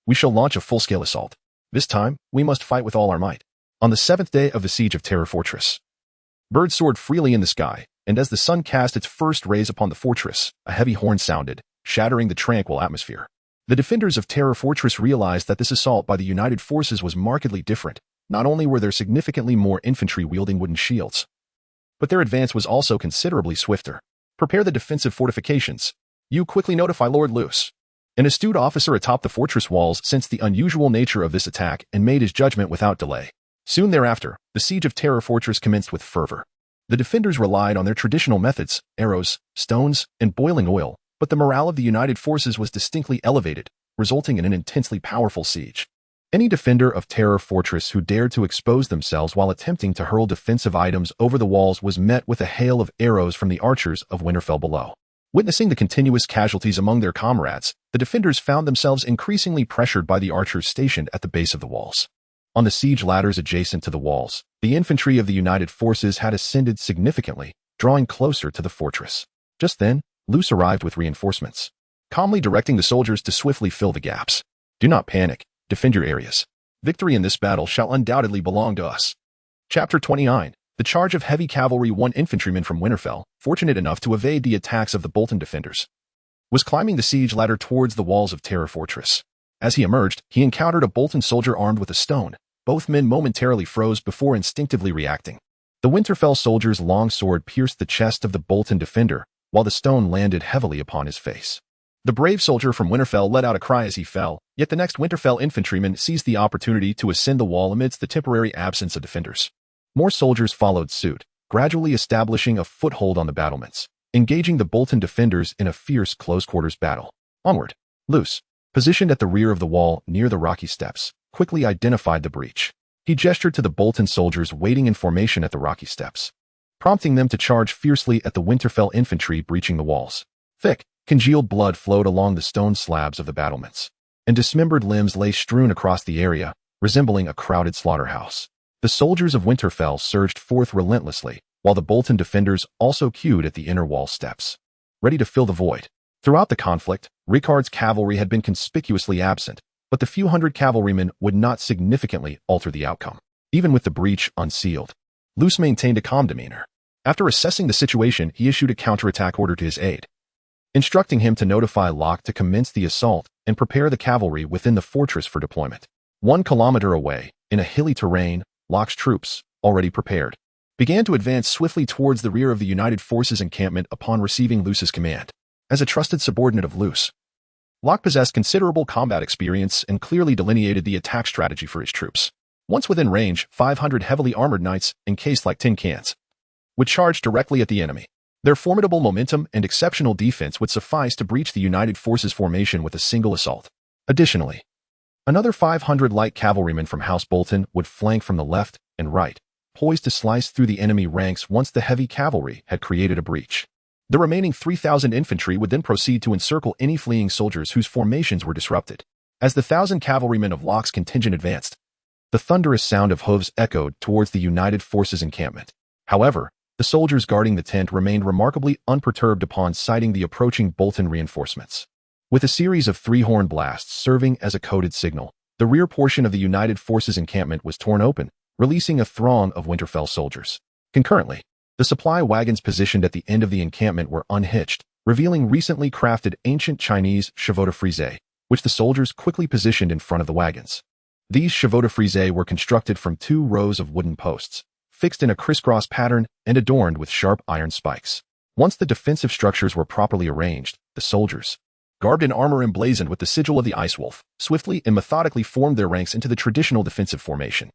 we shall launch a full-scale assault. This time, we must fight with all our might. On the 7th day of the siege of Terror Fortress, birds soared freely in the sky, and as the sun cast its first rays upon the fortress, a heavy horn sounded, shattering the tranquil atmosphere. The defenders of Terror Fortress realized that this assault by the united forces was markedly different. Not only were there significantly more infantry wielding wooden shields, but their advance was also considerably swifter. Prepare the defensive fortifications. You quickly notify Lord Luce. An astute officer atop the fortress walls sensed the unusual nature of this attack and made his judgment without delay. Soon thereafter, the siege of Terror Fortress commenced with fervor. The defenders relied on their traditional methods, arrows, stones, and boiling oil, but the morale of the united forces was distinctly elevated, resulting in an intensely powerful siege. Any defender of Terror Fortress who dared to expose themselves while attempting to hurl defensive items over the walls was met with a hail of arrows from the archers of Winterfell below. Witnessing the continuous casualties among their comrades, the defenders found themselves increasingly pressured by the archers stationed at the base of the walls. On the siege ladders adjacent to the walls, the infantry of the united forces had ascended significantly, drawing closer to the fortress. Just then, Luce arrived with reinforcements, calmly directing the soldiers to swiftly fill the gaps. Do not panic. Defend your areas. Victory in this battle shall undoubtedly belong to us. Chapter 29. The charge of heavy cavalry. One infantryman from Winterfell, fortunate enough to evade the attacks of the Bolton defenders, was climbing the siege ladder towards the walls of Terror Fortress. As he emerged, he encountered a Bolton soldier armed with a stone. Both men momentarily froze before instinctively reacting. The Winterfell soldier's long sword pierced the chest of the Bolton defender, while the stone landed heavily upon his face. The brave soldier from Winterfell let out a cry as he fell, yet the next Winterfell infantryman seized the opportunity to ascend the wall amidst the temporary absence of defenders. More soldiers followed suit, gradually establishing a foothold on the battlements, engaging the Bolton defenders in a fierce close-quarters battle. Onward. Luce, positioned at the rear of the wall near the rocky steps, quickly identified the breach. He gestured to the Bolton soldiers waiting in formation at the rocky steps, prompting them to charge fiercely at the Winterfell infantry breaching the walls. Thick, congealed blood flowed along the stone slabs of the battlements, and dismembered limbs lay strewn across the area, resembling a crowded slaughterhouse. The soldiers of Winterfell surged forth relentlessly, while the Bolton defenders also queued at the inner wall steps, ready to fill the void. Throughout the conflict, Rickard's cavalry had been conspicuously absent, but the few hundred cavalrymen would not significantly alter the outcome. Even with the breach unsealed, Luce maintained a calm demeanor. After assessing the situation, he issued a counterattack order to his aide, instructing him to notify Locke to commence the assault and prepare the cavalry within the fortress for deployment. 1 kilometer away, in a hilly terrain, Locke's troops, already prepared, began to advance swiftly towards the rear of the United Forces encampment upon receiving Luce's command. As a trusted subordinate of Luce, Locke possessed considerable combat experience and clearly delineated the attack strategy for his troops. Once within range, 500 heavily armored knights, encased like tin cans, would charge directly at the enemy. Their formidable momentum and exceptional defense would suffice to breach the United Forces formation with a single assault. Additionally, another 500 light cavalrymen from House Bolton would flank from the left and right, poised to slice through the enemy ranks once the heavy cavalry had created a breach. The remaining 3,000 infantry would then proceed to encircle any fleeing soldiers whose formations were disrupted. As the 1,000 cavalrymen of Locke's contingent advanced, the thunderous sound of hooves echoed towards the United Forces encampment. However, the soldiers guarding the tent remained remarkably unperturbed upon sighting the approaching Bolton reinforcements. With a series of 3-horn blasts serving as a coded signal, the rear portion of the United Forces encampment was torn open, releasing a throng of Winterfell soldiers. Concurrently, the supply wagons positioned at the end of the encampment were unhitched, revealing recently crafted ancient Chinese chevaux de frise, which the soldiers quickly positioned in front of the wagons. These chevaux de frise were constructed from 2 rows of wooden posts, fixed in a crisscross pattern and adorned with sharp iron spikes. Once the defensive structures were properly arranged, the soldiers, garbed in armor emblazoned with the sigil of the Icewolf, swiftly and methodically formed their ranks into the traditional defensive formation.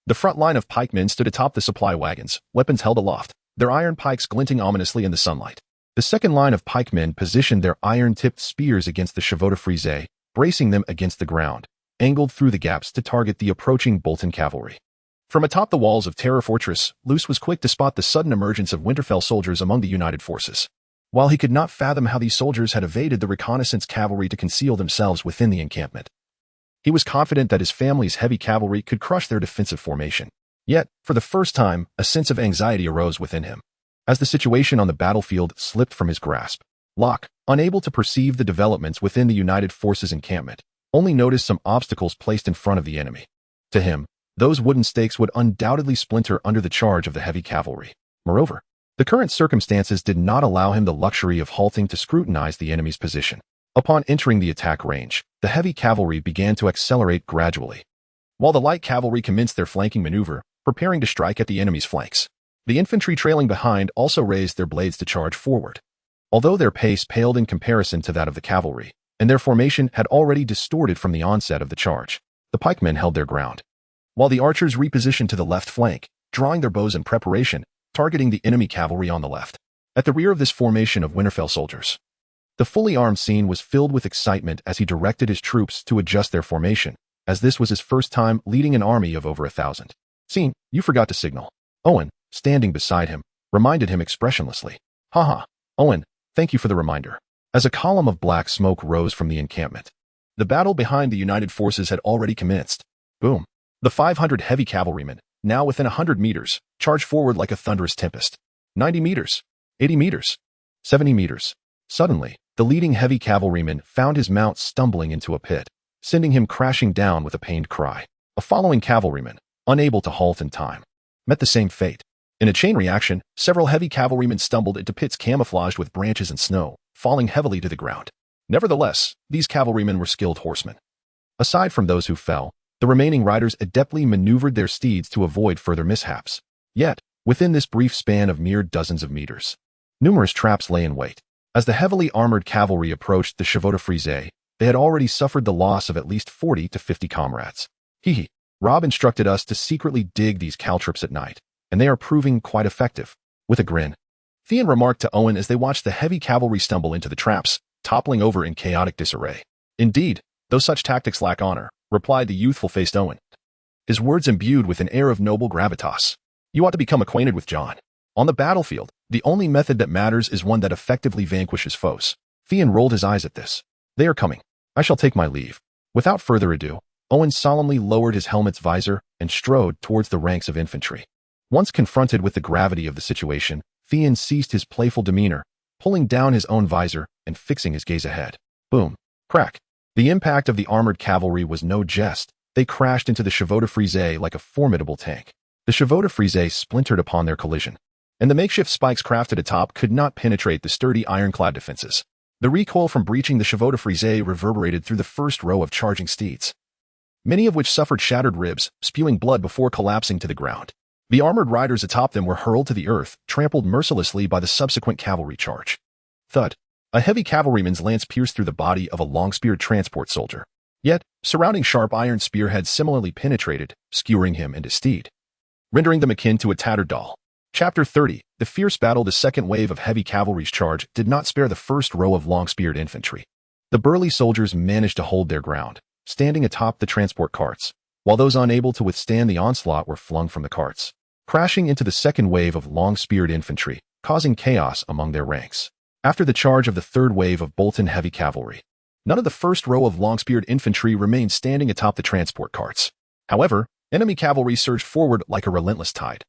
The front line of pikemen stood atop the supply wagons, weapons held aloft, their iron pikes glinting ominously in the sunlight. The second line of pikemen positioned their iron-tipped spears against the chevaux de frise, bracing them against the ground, angled through the gaps to target the approaching Bolton cavalry. From atop the walls of Terror Fortress, Luce was quick to spot the sudden emergence of Winterfell soldiers among the United Forces. While he could not fathom how these soldiers had evaded the reconnaissance cavalry to conceal themselves within the encampment, he was confident that his family's heavy cavalry could crush their defensive formation. Yet, for the first time, a sense of anxiety arose within him. As the situation on the battlefield slipped from his grasp, Locke, unable to perceive the developments within the United Forces encampment, only noticed some obstacles placed in front of the enemy. To him, those wooden stakes would undoubtedly splinter under the charge of the heavy cavalry. Moreover, the current circumstances did not allow him the luxury of halting to scrutinize the enemy's position. Upon entering the attack range, the heavy cavalry began to accelerate gradually, while the light cavalry commenced their flanking maneuver, preparing to strike at the enemy's flanks. The infantry trailing behind also raised their blades to charge forward. Although their pace paled in comparison to that of the cavalry, and their formation had already distorted from the onset of the charge, the pikemen held their ground, while the archers repositioned to the left flank, drawing their bows in preparation, targeting the enemy cavalry on the left. At the rear of this formation of Winterfell soldiers, the fully armed scene was filled with excitement as he directed his troops to adjust their formation, as this was his first time leading an army of over 1,000. "Scene, you forgot to signal." Owen, standing beside him, reminded him expressionlessly. "Haha, Owen, thank you for the reminder." As a column of black smoke rose from the encampment, the battle behind the united forces had already commenced. Boom. The 500 heavy cavalrymen, now within 100 meters, charged forward like a thunderous tempest. 90 meters, 80 meters, 70 meters. Suddenly, the leading heavy cavalryman found his mount stumbling into a pit, sending him crashing down with a pained cry. A following cavalryman, unable to halt in time, met the same fate. In a chain reaction, several heavy cavalrymen stumbled into pits camouflaged with branches and snow, falling heavily to the ground. Nevertheless, these cavalrymen were skilled horsemen. Aside from those who fell, the remaining riders adeptly maneuvered their steeds to avoid further mishaps. Yet, within this brief span of mere dozens of meters, numerous traps lay in wait. As the heavily armored cavalry approached the chevaux de frise, they had already suffered the loss of at least 40 to 50 comrades. Hee. Rob instructed us to secretly dig these caltrops at night, and they are proving quite effective. With a grin, Theon remarked to Owen as they watched the heavy cavalry stumble into the traps, toppling over in chaotic disarray. "Indeed, though such tactics lack honor," replied the youthful-faced Owen, his words imbued with an air of noble gravitas. "You ought to become acquainted with John. On the battlefield, the only method that matters is one that effectively vanquishes foes." Theon rolled his eyes at this. "They are coming. I shall take my leave." Without further ado, Owen solemnly lowered his helmet's visor and strode towards the ranks of infantry. Once confronted with the gravity of the situation, Theon ceased his playful demeanor, pulling down his own visor and fixing his gaze ahead. Boom. Crack. The impact of the armored cavalry was no jest. They crashed into the chevaux de frise like a formidable tank. The chevaux de frise splintered upon their collision, and the makeshift spikes crafted atop could not penetrate the sturdy ironclad defenses. The recoil from breaching the chevaux de frise reverberated through the first row of charging steeds, many of which suffered shattered ribs, spewing blood before collapsing to the ground. The armored riders atop them were hurled to the earth, trampled mercilessly by the subsequent cavalry charge. Thud. A heavy cavalryman's lance pierced through the body of a long-speared transport soldier. Yet, surrounding sharp iron spearheads similarly penetrated, skewering him and his steed, rendering them akin to a tattered doll. Chapter 30. The fierce battle. The second wave of heavy cavalry's charge did not spare the first row of long-speared infantry. The burly soldiers managed to hold their ground, standing atop the transport carts, while those unable to withstand the onslaught were flung from the carts, crashing into the second wave of long-speared infantry, causing chaos among their ranks. After the charge of the third wave of Bolton heavy cavalry, none of the first row of long-speared infantry remained standing atop the transport carts. However, enemy cavalry surged forward like a relentless tide,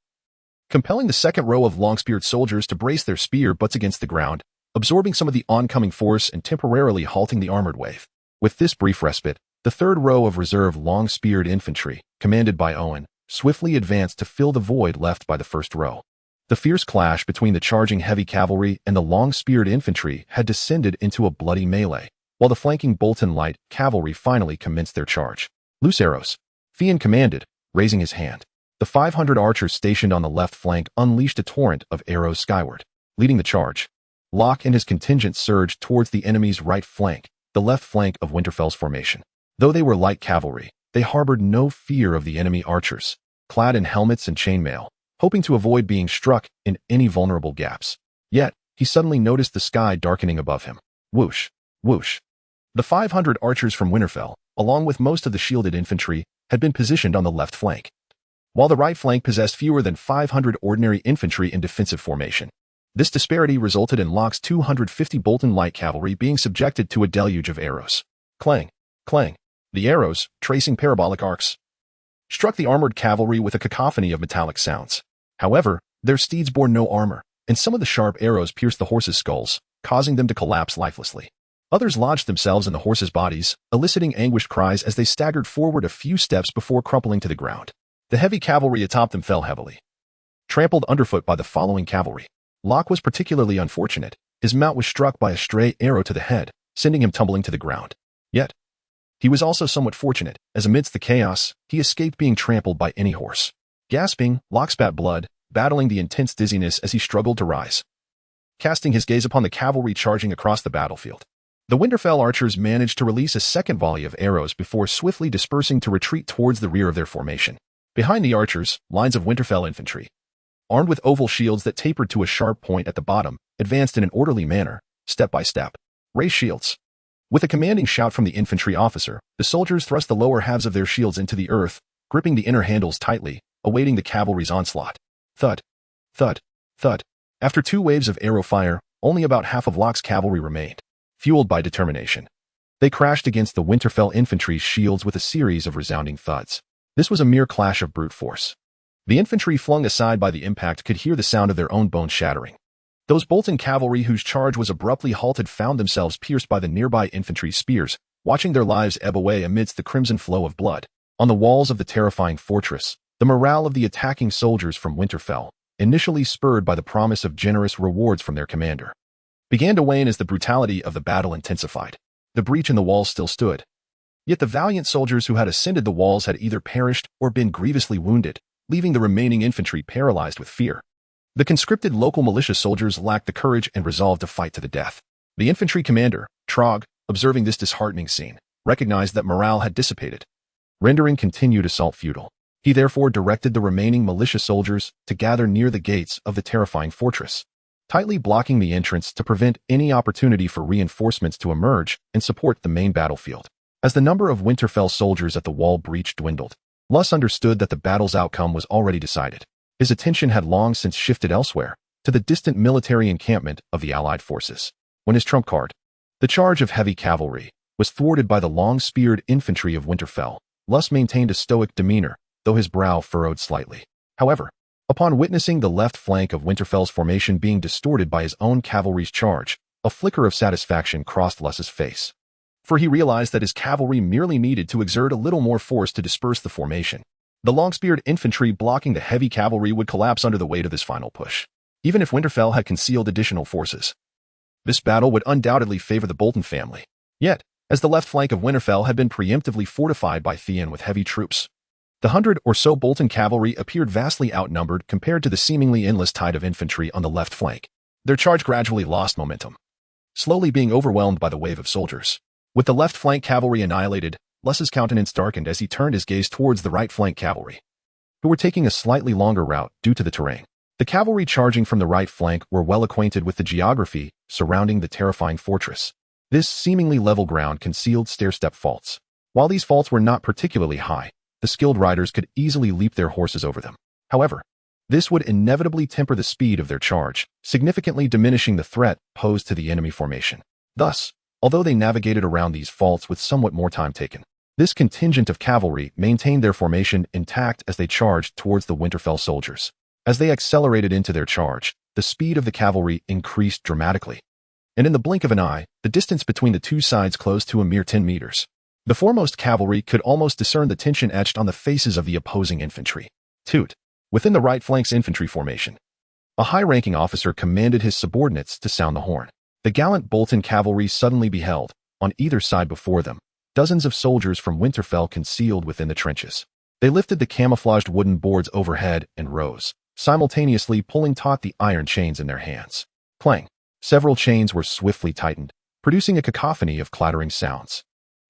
compelling the second row of long-speared soldiers to brace their spear butts against the ground, absorbing some of the oncoming force and temporarily halting the armored wave. With this brief respite, the third row of reserve long-speared infantry, commanded by Owen, swiftly advanced to fill the void left by the first row. The fierce clash between the charging heavy cavalry and the long-speared infantry had descended into a bloody melee, while the flanking Bolton light cavalry finally commenced their charge. "Loose arrows," Theon commanded, raising his hand. The 500 archers stationed on the left flank unleashed a torrent of arrows skyward. Leading the charge, Locke and his contingent surged towards the enemy's right flank, the left flank of Winterfell's formation. Though they were light cavalry, they harbored no fear of the enemy archers, clad in helmets and chainmail, hoping to avoid being struck in any vulnerable gaps. Yet, he suddenly noticed the sky darkening above him. Whoosh, whoosh. The 500 archers from Winterfell, along with most of the shielded infantry, had been positioned on the left flank, while the right flank possessed fewer than 500 ordinary infantry in defensive formation. This disparity resulted in Locke's 250 Bolton light cavalry being subjected to a deluge of arrows. Clang, clang. The arrows, tracing parabolic arcs, struck the armored cavalry with a cacophony of metallic sounds. However, their steeds bore no armor, and some of the sharp arrows pierced the horses' skulls, causing them to collapse lifelessly. Others lodged themselves in the horses' bodies, eliciting anguished cries as they staggered forward a few steps before crumpling to the ground. The heavy cavalry atop them fell heavily, trampled underfoot by the following cavalry. Locke was particularly unfortunate. His mount was struck by a stray arrow to the head, sending him tumbling to the ground. Yet, he was also somewhat fortunate, as amidst the chaos, he escaped being trampled by any horse. Gasping, Locke spat blood, battling the intense dizziness as he struggled to rise, casting his gaze upon the cavalry charging across the battlefield. The Winterfell archers managed to release a second volley of arrows before swiftly dispersing to retreat towards the rear of their formation. Behind the archers, lines of Winterfell infantry, armed with oval shields that tapered to a sharp point at the bottom, advanced in an orderly manner, step by step. Raise shields. With a commanding shout from the infantry officer, the soldiers thrust the lower halves of their shields into the earth, gripping the inner handles tightly, awaiting the cavalry's onslaught. Thud, thud, thud. After 2 waves of arrow fire, only about half of Locke's cavalry remained. Fueled by determination, they crashed against the Winterfell infantry's shields with a series of resounding thuds. This was a mere clash of brute force. The infantry flung aside by the impact could hear the sound of their own bones shattering. Those Bolton cavalry whose charge was abruptly halted found themselves pierced by the nearby infantry's spears, watching their lives ebb away amidst the crimson flow of blood. On the walls of the terrifying fortress, the morale of the attacking soldiers from Winterfell, initially spurred by the promise of generous rewards from their commander, began to wane as the brutality of the battle intensified. The breach in the walls still stood. Yet the valiant soldiers who had ascended the walls had either perished or been grievously wounded, leaving the remaining infantry paralyzed with fear. The conscripted local militia soldiers lacked the courage and resolve to fight to the death. The infantry commander, Trog, observing this disheartening scene, recognized that morale had dissipated, rendering continued assault futile. He therefore directed the remaining militia soldiers to gather near the gates of the terrifying fortress, tightly blocking the entrance to prevent any opportunity for reinforcements to emerge and support the main battlefield. As the number of Winterfell soldiers at the wall breach dwindled, Luss understood that the battle's outcome was already decided. His attention had long since shifted elsewhere, to the distant military encampment of the Allied forces. When his trump card, the charge of heavy cavalry, was thwarted by the long-speared infantry of Winterfell, Luss maintained a stoic demeanor, though his brow furrowed slightly. However, upon witnessing the left flank of Winterfell's formation being distorted by his own cavalry's charge, a flicker of satisfaction crossed Luss's face. For he realized that his cavalry merely needed to exert a little more force to disperse the formation. The long-speared infantry blocking the heavy cavalry would collapse under the weight of this final push, even if Winterfell had concealed additional forces. This battle would undoubtedly favor the Bolton family. Yet, as the left flank of Winterfell had been preemptively fortified by Theon with heavy troops, the 100 or so Bolton cavalry appeared vastly outnumbered compared to the seemingly endless tide of infantry on the left flank. Their charge gradually lost momentum, slowly being overwhelmed by the wave of soldiers. With the left flank cavalry annihilated, Luss's countenance darkened as he turned his gaze towards the right flank cavalry, who were taking a slightly longer route due to the terrain. The cavalry charging from the right flank were well acquainted with the geography surrounding the terrifying fortress. This seemingly level ground concealed stair-step faults. While these faults were not particularly high, the skilled riders could easily leap their horses over them. However, this would inevitably temper the speed of their charge, significantly diminishing the threat posed to the enemy formation. Thus, although they navigated around these faults with somewhat more time taken, this contingent of cavalry maintained their formation intact as they charged towards the Winterfell soldiers. As they accelerated into their charge, the speed of the cavalry increased dramatically, and in the blink of an eye, the distance between the two sides closed to a mere 10 meters. The foremost cavalry could almost discern the tension etched on the faces of the opposing infantry. Toot! Within the right flank's infantry formation, a high-ranking officer commanded his subordinates to sound the horn. The gallant Bolton cavalry suddenly beheld, on either side before them, dozens of soldiers from Winterfell concealed within the trenches. They lifted the camouflaged wooden boards overhead and rose, simultaneously pulling taut the iron chains in their hands. Clang! Several chains were swiftly tightened, producing a cacophony of clattering sounds.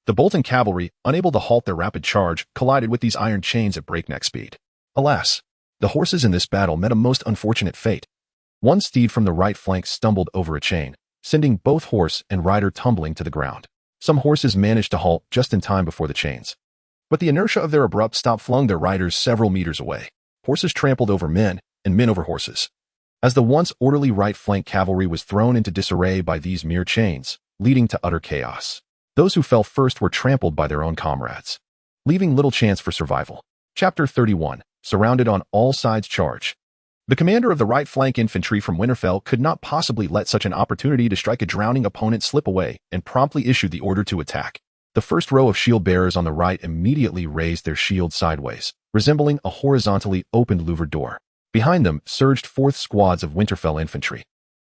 The Bolton cavalry, unable to halt their rapid charge, collided with these iron chains at breakneck speed. Alas, the horses in this battle met a most unfortunate fate. One steed from the right flank stumbled over a chain, sending both horse and rider tumbling to the ground. Some horses managed to halt just in time before the chains, but the inertia of their abrupt stop flung their riders several meters away. Horses trampled over men, and men over horses, as the once orderly right flank cavalry was thrown into disarray by these mere chains, leading to utter chaos. Those who fell first were trampled by their own comrades, leaving little chance for survival. Chapter 31. Surrounded on all sides charge. The commander of the right flank infantry from Winterfell could not possibly let such an opportunity to strike a drowning opponent slip away and promptly issued the order to attack. The first row of shield bearers on the right immediately raised their shields sideways, resembling a horizontally opened louvered door. Behind them surged forth squads of Winterfell infantry,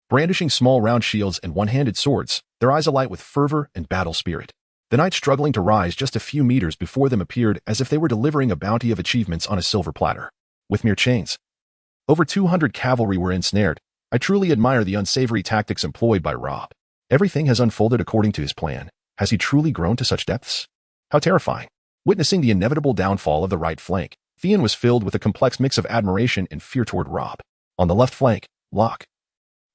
brandishing small round shields and one-handed swords, their eyes alight with fervor and battle spirit. The knights struggling to rise just a few meters before them appeared as if they were delivering a bounty of achievements on a silver platter. With mere chains, over 200 cavalry were ensnared. I truly admire the unsavory tactics employed by Robb. Everything has unfolded according to his plan. Has he truly grown to such depths? How terrifying. Witnessing the inevitable downfall of the right flank, Theon was filled with a complex mix of admiration and fear toward Robb. On the left flank, Locke,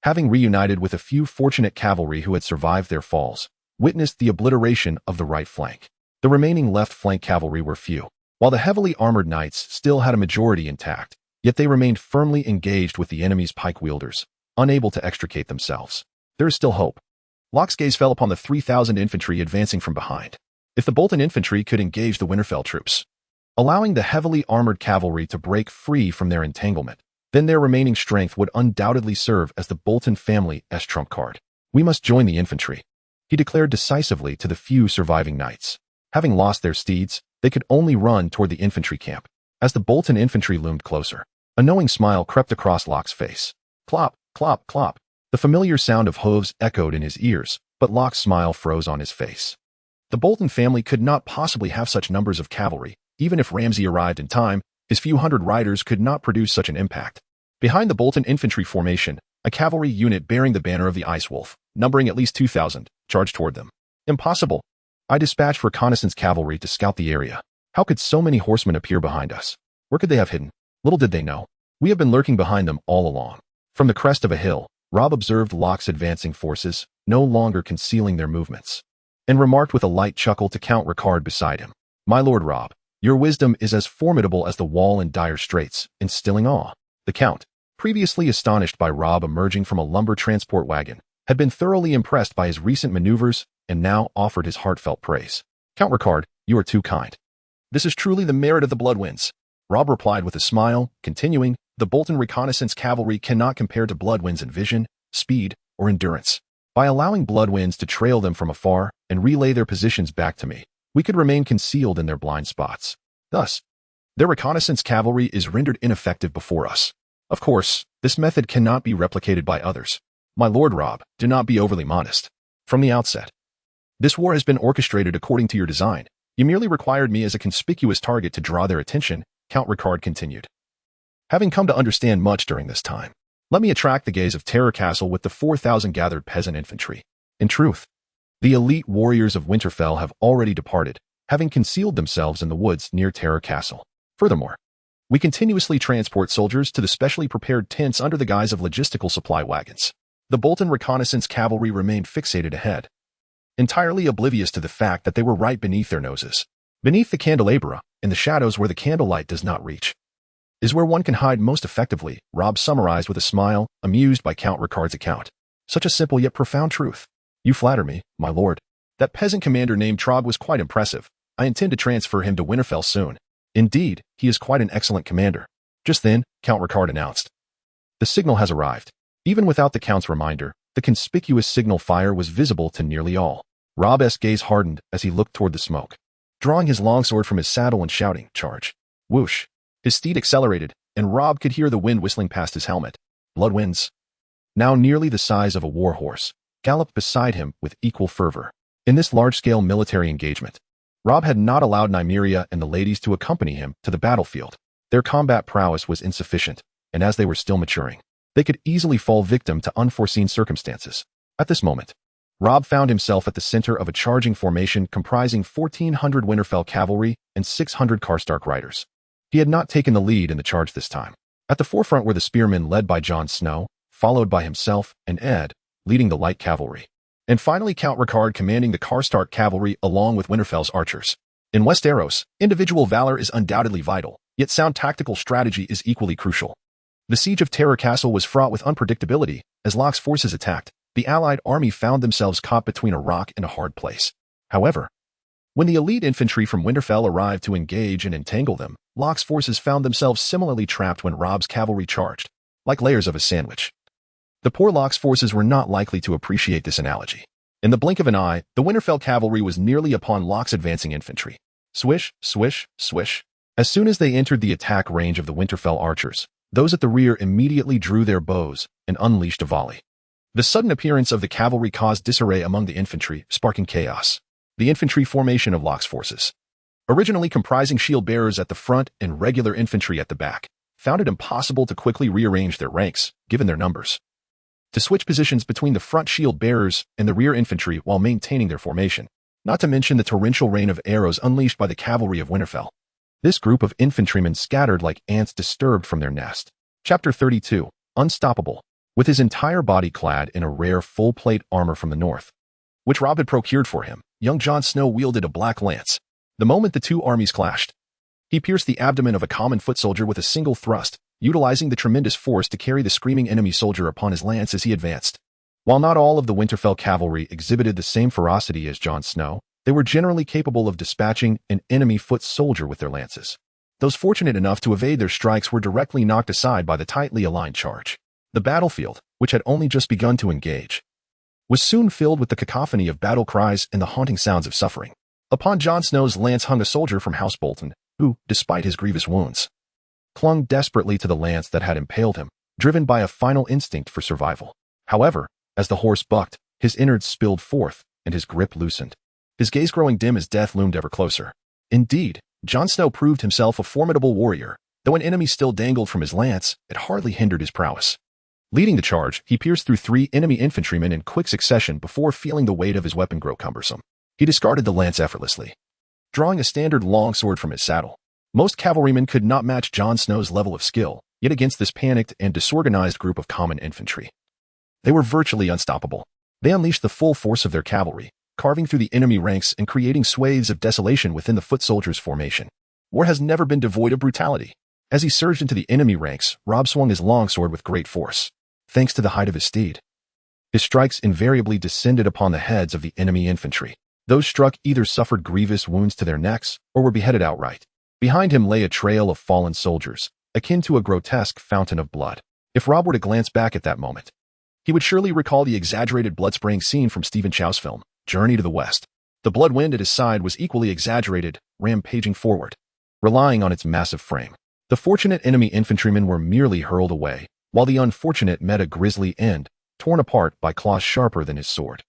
having reunited with a few fortunate cavalry who had survived their falls, witnessed the obliteration of the right flank. The remaining left flank cavalry were few, while the heavily armored knights still had a majority intact, yet they remained firmly engaged with the enemy's pike wielders, unable to extricate themselves. There is still hope. Locke's gaze fell upon the 3,000 infantry advancing from behind. If the Bolton infantry could engage the Winterfell troops, allowing the heavily armored cavalry to break free from their entanglement, then their remaining strength would undoubtedly serve as the Bolton family's trump card. We must join the infantry, he declared decisively to the few surviving knights. Having lost their steeds, they could only run toward the infantry camp. As the Bolton infantry loomed closer, a knowing smile crept across Locke's face. Clop, clop, clop. The familiar sound of hooves echoed in his ears, but Locke's smile froze on his face. The Bolton family could not possibly have such numbers of cavalry. Even if Ramsay arrived in time, his few hundred riders could not produce such an impact. Behind the Bolton infantry formation, a cavalry unit bearing the banner of the Icewolf, numbering at least 2,000, charged toward them. Impossible. I dispatched reconnaissance cavalry to scout the area. How could so many horsemen appear behind us? Where could they have hidden? Little did they know. We have been lurking behind them all along. From the crest of a hill, Robb observed Locke's advancing forces, no longer concealing their movements, and remarked with a light chuckle to Count Ricard beside him. My lord Robb, your wisdom is as formidable as the wall in dire straits, instilling awe. The Count, previously astonished by Robb emerging from a lumber transport wagon, had been thoroughly impressed by his recent maneuvers and now offered his heartfelt praise. Count Ricard, you are too kind. This is truly the merit of the Bloodwinds, Robb replied with a smile, continuing, the Bolton reconnaissance cavalry cannot compare to Bloodwinds in vision, speed, or endurance. By allowing Bloodwinds to trail them from afar and relay their positions back to me, we could remain concealed in their blind spots. Thus, their reconnaissance cavalry is rendered ineffective before us. Of course, this method cannot be replicated by others. My lord Robb, do not be overly modest. From the outset, this war has been orchestrated according to your design. You merely required me as a conspicuous target to draw their attention, Count Ricard continued. Having come to understand much during this time, let me attract the gaze of Terror Castle with the 4,000 gathered peasant infantry. In truth, the elite warriors of Winterfell have already departed, having concealed themselves in the woods near Terror Castle. Furthermore, we continuously transport soldiers to the specially prepared tents under the guise of logistical supply wagons. The Bolton reconnaissance cavalry remained fixated ahead, entirely oblivious to the fact that they were right beneath their noses. Beneath the candelabra, in the shadows where the candlelight does not reach, is where one can hide most effectively, Robb summarized with a smile, amused by Count Ricard's account. Such a simple yet profound truth. You flatter me, my lord. That peasant commander named Trog was quite impressive. I intend to transfer him to Winterfell soon. Indeed, he is quite an excellent commander. Just then, Count Ricard announced. The signal has arrived. Even without the Count's reminder, the conspicuous signal fire was visible to nearly all. Robb's gaze hardened as he looked toward the smoke, drawing his longsword from his saddle and shouting, charge. Whoosh. His steed accelerated, and Robb could hear the wind whistling past his helmet. Bloodwinds, now nearly the size of a war horse, galloped beside him with equal fervor. In this large-scale military engagement, Robb had not allowed Nymeria and the ladies to accompany him to the battlefield. Their combat prowess was insufficient, and as they were still maturing, they could easily fall victim to unforeseen circumstances. At this moment, Robb found himself at the center of a charging formation comprising 1,400 Winterfell cavalry and 600 Karstark riders. He had not taken the lead in the charge this time. At the forefront were the spearmen led by Jon Snow, followed by himself and Ed, leading the light cavalry. And finally Count Ricard commanding the Karstark cavalry along with Winterfell's archers. In Westeros, individual valor is undoubtedly vital, yet sound tactical strategy is equally crucial. The siege of Terror Castle was fraught with unpredictability. As Locke's forces attacked, the allied army found themselves caught between a rock and a hard place. However, when the elite infantry from Winterfell arrived to engage and entangle them, Locke's forces found themselves similarly trapped when Robb's cavalry charged, like layers of a sandwich. The poor Locke's forces were not likely to appreciate this analogy. In the blink of an eye, the Winterfell cavalry was nearly upon Locke's advancing infantry. Swish, swish, swish. As soon as they entered the attack range of the Winterfell archers, those at the rear immediately drew their bows and unleashed a volley. The sudden appearance of the cavalry caused disarray among the infantry, sparking chaos. The infantry formation of Locke's forces, originally comprising shield bearers at the front and regular infantry at the back, found it impossible to quickly rearrange their ranks, given their numbers. To switch positions between the front shield bearers and the rear infantry while maintaining their formation, not to mention the torrential rain of arrows unleashed by the cavalry of Winterfell. This group of infantrymen scattered like ants disturbed from their nest. Chapter 32, Unstoppable. With his entire body clad in a rare full-plate armor from the north, which Rob had procured for him, young Jon Snow wielded a black lance. The moment the two armies clashed, he pierced the abdomen of a common foot soldier with a single thrust, utilizing the tremendous force to carry the screaming enemy soldier upon his lance as he advanced. While not all of the Winterfell cavalry exhibited the same ferocity as Jon Snow, they were generally capable of dispatching an enemy foot soldier with their lances. Those fortunate enough to evade their strikes were directly knocked aside by the tightly aligned charge. The battlefield, which had only just begun to engage, was soon filled with the cacophony of battle cries and the haunting sounds of suffering. Upon Jon Snow's lance hung a soldier from House Bolton, who, despite his grievous wounds, clung desperately to the lance that had impaled him, driven by a final instinct for survival. However, as the horse bucked, his innards spilled forth, and his grip loosened. His gaze growing dim as death loomed ever closer. Indeed, Jon Snow proved himself a formidable warrior. Though an enemy still dangled from his lance, it hardly hindered his prowess. Leading the charge, he pierced through 3 enemy infantrymen in quick succession before feeling the weight of his weapon grow cumbersome. He discarded the lance effortlessly, drawing a standard longsword from his saddle. Most cavalrymen could not match Jon Snow's level of skill, yet against this panicked and disorganized group of common infantry, they were virtually unstoppable. They unleashed the full force of their cavalry, carving through the enemy ranks and creating swathes of desolation within the foot soldiers' formation. War has never been devoid of brutality. As he surged into the enemy ranks, Robb swung his longsword with great force. Thanks to the height of his steed, his strikes invariably descended upon the heads of the enemy infantry. Those struck either suffered grievous wounds to their necks or were beheaded outright. Behind him lay a trail of fallen soldiers, akin to a grotesque fountain of blood. If Robb were to glance back at that moment, he would surely recall the exaggerated blood-spraying scene from Stephen Chow's film, Journey to the West. The blood wind at his side was equally exaggerated, rampaging forward, relying on its massive frame. The fortunate enemy infantrymen were merely hurled away, while the unfortunate met a grisly end, torn apart by claws sharper than his sword.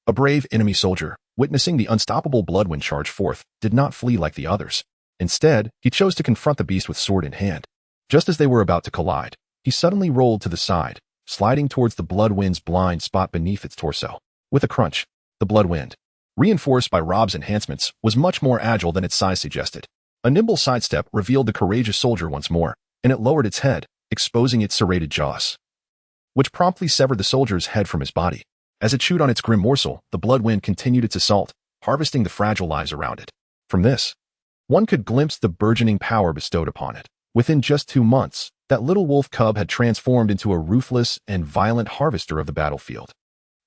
A brave enemy soldier, witnessing the unstoppable bloodwind charge forth, did not flee like the others. Instead, he chose to confront the beast with sword in hand. Just as they were about to collide, he suddenly rolled to the side, sliding towards the bloodwind's blind spot beneath its torso. With a crunch, the bloodwind, reinforced by Robb's enhancements, was much more agile than its size suggested. A nimble sidestep revealed the courageous soldier once more, and it lowered its head, exposing its serrated jaws, which promptly severed the soldier's head from his body. As it chewed on its grim morsel, the bloodwind continued its assault, harvesting the fragile lives around it. From this, one could glimpse the burgeoning power bestowed upon it. Within just 2 months, that little wolf cub had transformed into a ruthless and violent harvester of the battlefield.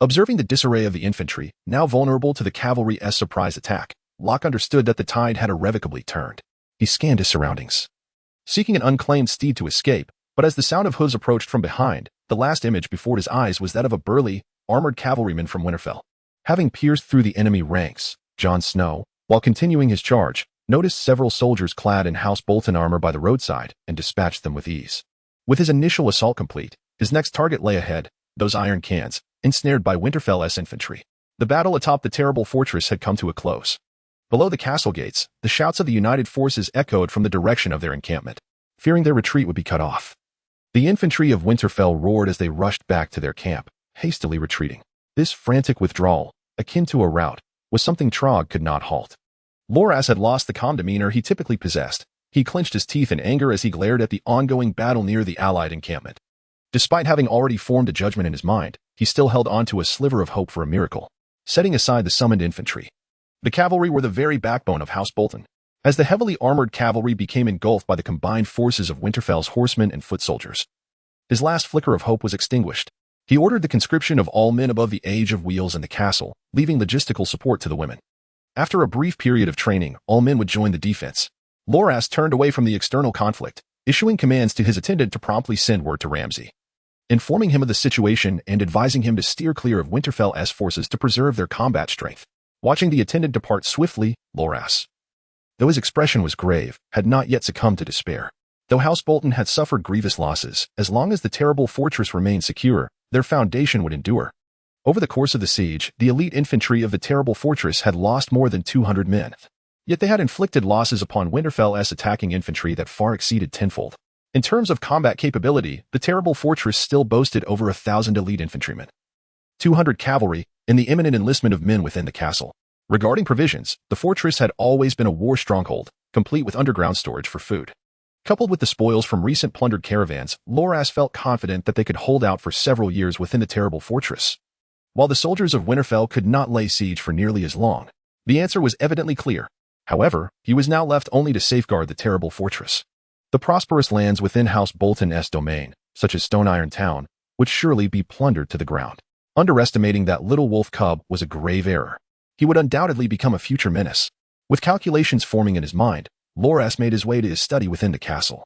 Observing the disarray of the infantry, now vulnerable to the cavalry's surprise attack, Locke understood that the tide had irrevocably turned. He scanned his surroundings, seeking an unclaimed steed to escape, but as the sound of hooves approached from behind, the last image before his eyes was that of a burly, armored cavalryman from Winterfell. Having pierced through the enemy ranks, Jon Snow, while continuing his charge, noticed several soldiers clad in House Bolton armor by the roadside and dispatched them with ease. With his initial assault complete, his next target lay ahead, those iron cans, ensnared by Winterfell's infantry. The battle atop the terrible fortress had come to a close. Below the castle gates, the shouts of the united forces echoed from the direction of their encampment. Fearing their retreat would be cut off, the infantry of Winterfell roared as they rushed back to their camp, hastily retreating. This frantic withdrawal, akin to a rout, was something Trog could not halt. Loras had lost the calm demeanor he typically possessed. He clenched his teeth in anger as he glared at the ongoing battle near the Allied encampment. Despite having already formed a judgment in his mind, he still held on to a sliver of hope for a miracle. Setting aside the summoned infantry, the cavalry were the very backbone of House Bolton. As the heavily armored cavalry became engulfed by the combined forces of Winterfell's horsemen and foot soldiers, his last flicker of hope was extinguished. He ordered the conscription of all men above the age of wheels in the castle, leaving logistical support to the women. After a brief period of training, all men would join the defense. Loras turned away from the external conflict, issuing commands to his attendant to promptly send word to Ramsay, informing him of the situation and advising him to steer clear of Winterfell's forces to preserve their combat strength. Watching the attendant depart swiftly, Loras, though his expression was grave, had not yet succumbed to despair. Though House Bolton had suffered grievous losses, as long as the terrible fortress remained secure, their foundation would endure. Over the course of the siege, the elite infantry of the terrible fortress had lost more than 200 men. Yet they had inflicted losses upon Winterfell's attacking infantry that far exceeded tenfold. In terms of combat capability, the terrible fortress still boasted over 1,000 elite infantrymen, 200 cavalry, and the imminent enlistment of men within the castle. Regarding provisions, the fortress had always been a war stronghold, complete with underground storage for food. Coupled with the spoils from recent plundered caravans, Loras felt confident that they could hold out for several years within the terrible fortress. While the soldiers of Winterfell could not lay siege for nearly as long, the answer was evidently clear. However, he was now left only to safeguard the terrible fortress. The prosperous lands within House Bolton's domain, such as Stone Iron Town, would surely be plundered to the ground. Underestimating that little wolf cub was a grave error. He would undoubtedly become a future menace. With calculations forming in his mind, Loras made his way to his study within the castle.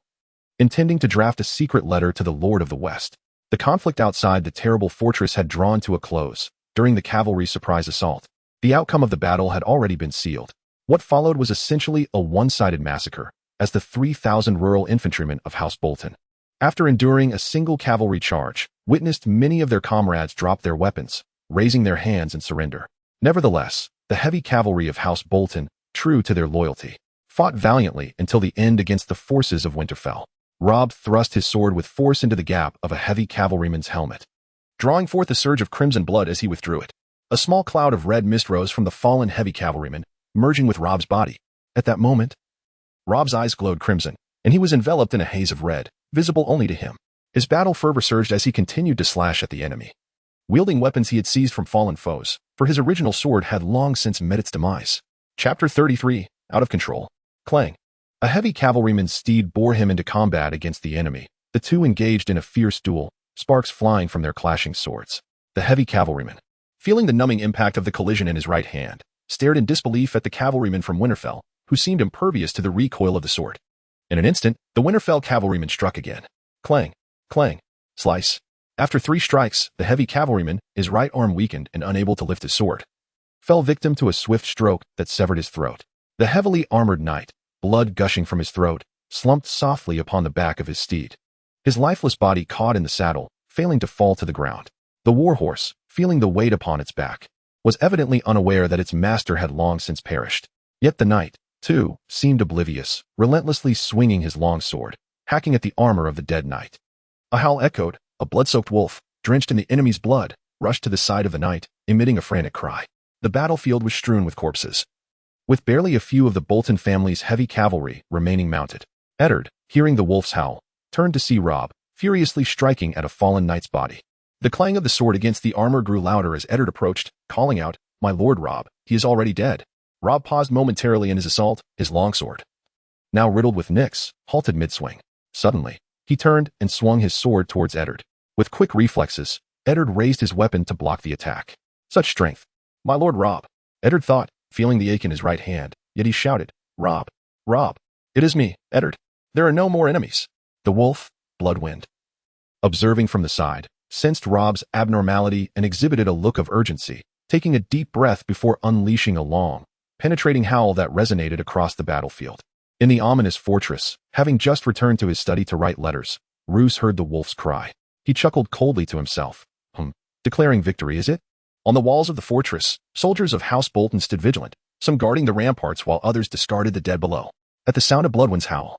Intending to draft a secret letter to the Lord of the West, the conflict outside the terrible fortress had drawn to a close. During the cavalry's surprise assault, the outcome of the battle had already been sealed. What followed was essentially a one-sided massacre, as the 3,000 rural infantrymen of House Bolton, after enduring a single cavalry charge, witnessed many of their comrades drop their weapons, raising their hands in surrender. Nevertheless, the heavy cavalry of House Bolton, true to their loyalty, fought valiantly until the end against the forces of Winterfell. Robb thrust his sword with force into the gap of a heavy cavalryman's helmet, drawing forth a surge of crimson blood as he withdrew it. A small cloud of red mist rose from the fallen heavy cavalryman, merging with Robb's body. At that moment, Robb's eyes glowed crimson, and he was enveloped in a haze of red, visible only to him. His battle fervor surged as he continued to slash at the enemy, wielding weapons he had seized from fallen foes, for his original sword had long since met its demise. Chapter 33, Out of Control. Clang. A heavy cavalryman's steed bore him into combat against the enemy. The two engaged in a fierce duel, sparks flying from their clashing swords. The heavy cavalryman, feeling the numbing impact of the collision in his right hand, stared in disbelief at the cavalryman from Winterfell, who seemed impervious to the recoil of the sword. In an instant, the Winterfell cavalryman struck again. Clang, clang, slice. After 3 strikes, the heavy cavalryman, his right arm weakened and unable to lift his sword, fell victim to a swift stroke that severed his throat. The heavily armored knight, blood gushing from his throat, slumped softly upon the back of his steed, his lifeless body caught in the saddle, failing to fall to the ground. The warhorse, feeling the weight upon its back, was evidently unaware that its master had long since perished. Yet the knight, too, seemed oblivious, relentlessly swinging his long sword, hacking at the armor of the dead knight. A howl echoed. A blood-soaked wolf, drenched in the enemy's blood, rushed to the side of the knight, emitting a frantic cry. The battlefield was strewn with corpses, with barely a few of the Bolton family's heavy cavalry remaining mounted. Eddard, hearing the wolf's howl, turned to see Robb, furiously striking at a fallen knight's body. The clang of the sword against the armor grew louder as Eddard approached, calling out, "My lord Robb, he is already dead." Robb paused momentarily in his assault, his longsword, now riddled with nicks, halted mid-swing. Suddenly, he turned and swung his sword towards Eddard. With quick reflexes, Eddard raised his weapon to block the attack. Such strength. "My lord Robb," Eddard thought, feeling the ache in his right hand, yet he shouted, "Robb, Robb, it is me, Eddard. There are no more enemies." The wolf, Bloodwind, observing from the side, sensed Robb's abnormality and exhibited a look of urgency, taking a deep breath before unleashing a long, penetrating howl that resonated across the battlefield. In the ominous fortress, having just returned to his study to write letters, Roose heard the wolf's cry. He chuckled coldly to himself, declaring victory, is it? On the walls of the fortress, soldiers of House Bolton stood vigilant, some guarding the ramparts while others discarded the dead below. At the sound of Bloodwind's howl,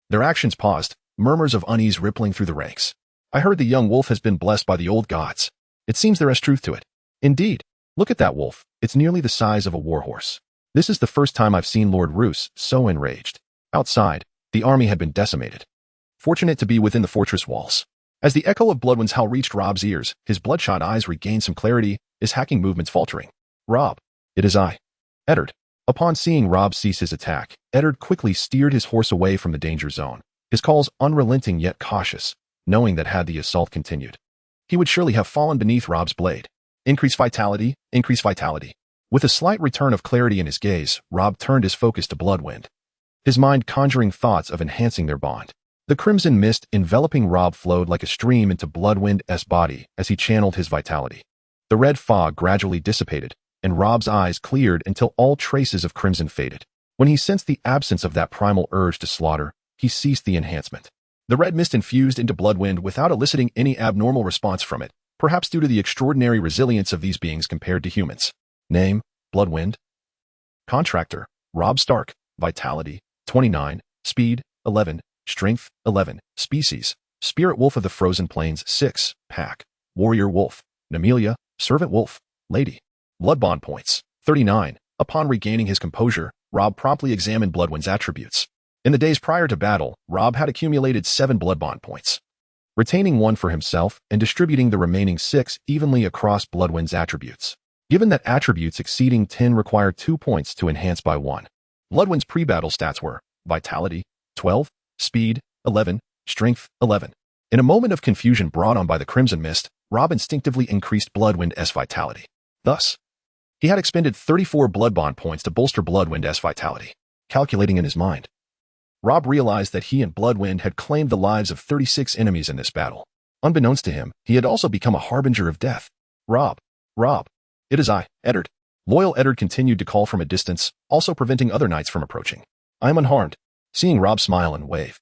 their actions paused, murmurs of unease rippling through the ranks. "I heard the young wolf has been blessed by the old gods. It seems there is truth to it." "Indeed. Look at that wolf. It's nearly the size of a warhorse." This is the first time I've seen Lord Roose so enraged. Outside, the army had been decimated. Fortunate to be within the fortress walls. As the echo of Bloodwind's howl reached Robb's ears, his bloodshot eyes regained some clarity, his hacking movements faltering. "Robb, it is I, Eddard." Upon seeing Robb cease his attack, Eddard quickly steered his horse away from the danger zone, his calls unrelenting yet cautious, knowing that had the assault continued, he would surely have fallen beneath Robb's blade. Increase vitality, increase vitality. With a slight return of clarity in his gaze, Robb turned his focus to Bloodwind, his mind conjuring thoughts of enhancing their bond. The crimson mist enveloping Robb flowed like a stream into Bloodwind's body as he channeled his vitality. The red fog gradually dissipated, and Robb's eyes cleared until all traces of crimson faded. When he sensed the absence of that primal urge to slaughter, he ceased the enhancement. The red mist infused into Bloodwind without eliciting any abnormal response from it, perhaps due to the extraordinary resilience of these beings compared to humans. Name, Bloodwind. Contractor, Robb Stark. Vitality, 29. Speed, 11. Strength, 11. Species, Spirit Wolf of the Frozen Plains, 6. Pack, Warrior Wolf. Namelia, Servant Wolf. Lady. Blood bond points, 39. Upon regaining his composure, Robb promptly examined Bloodwind's attributes. In the days prior to battle, Robb had accumulated 7 blood bond points. retaining one for himself and distributing the remaining 6 evenly across Bloodwind's attributes. Given that attributes exceeding 10 require 2 points to enhance by 1. Bloodwind's pre-battle stats were Vitality, 12, Speed, 11, Strength, 11. In a moment of confusion brought on by the Crimson Mist, Rob instinctively increased Bloodwind's vitality. Thus, he had expended 34 blood bond points to bolster Bloodwind's vitality. Calculating in his mind, Rob realized that he and Bloodwind had claimed the lives of 36 enemies in this battle. Unbeknownst to him, he had also become a harbinger of death. Rob, it is I, Eddard. Loyal Eddard continued to call from a distance, also preventing other knights from approaching. I am unharmed. Seeing Rob smile and wave,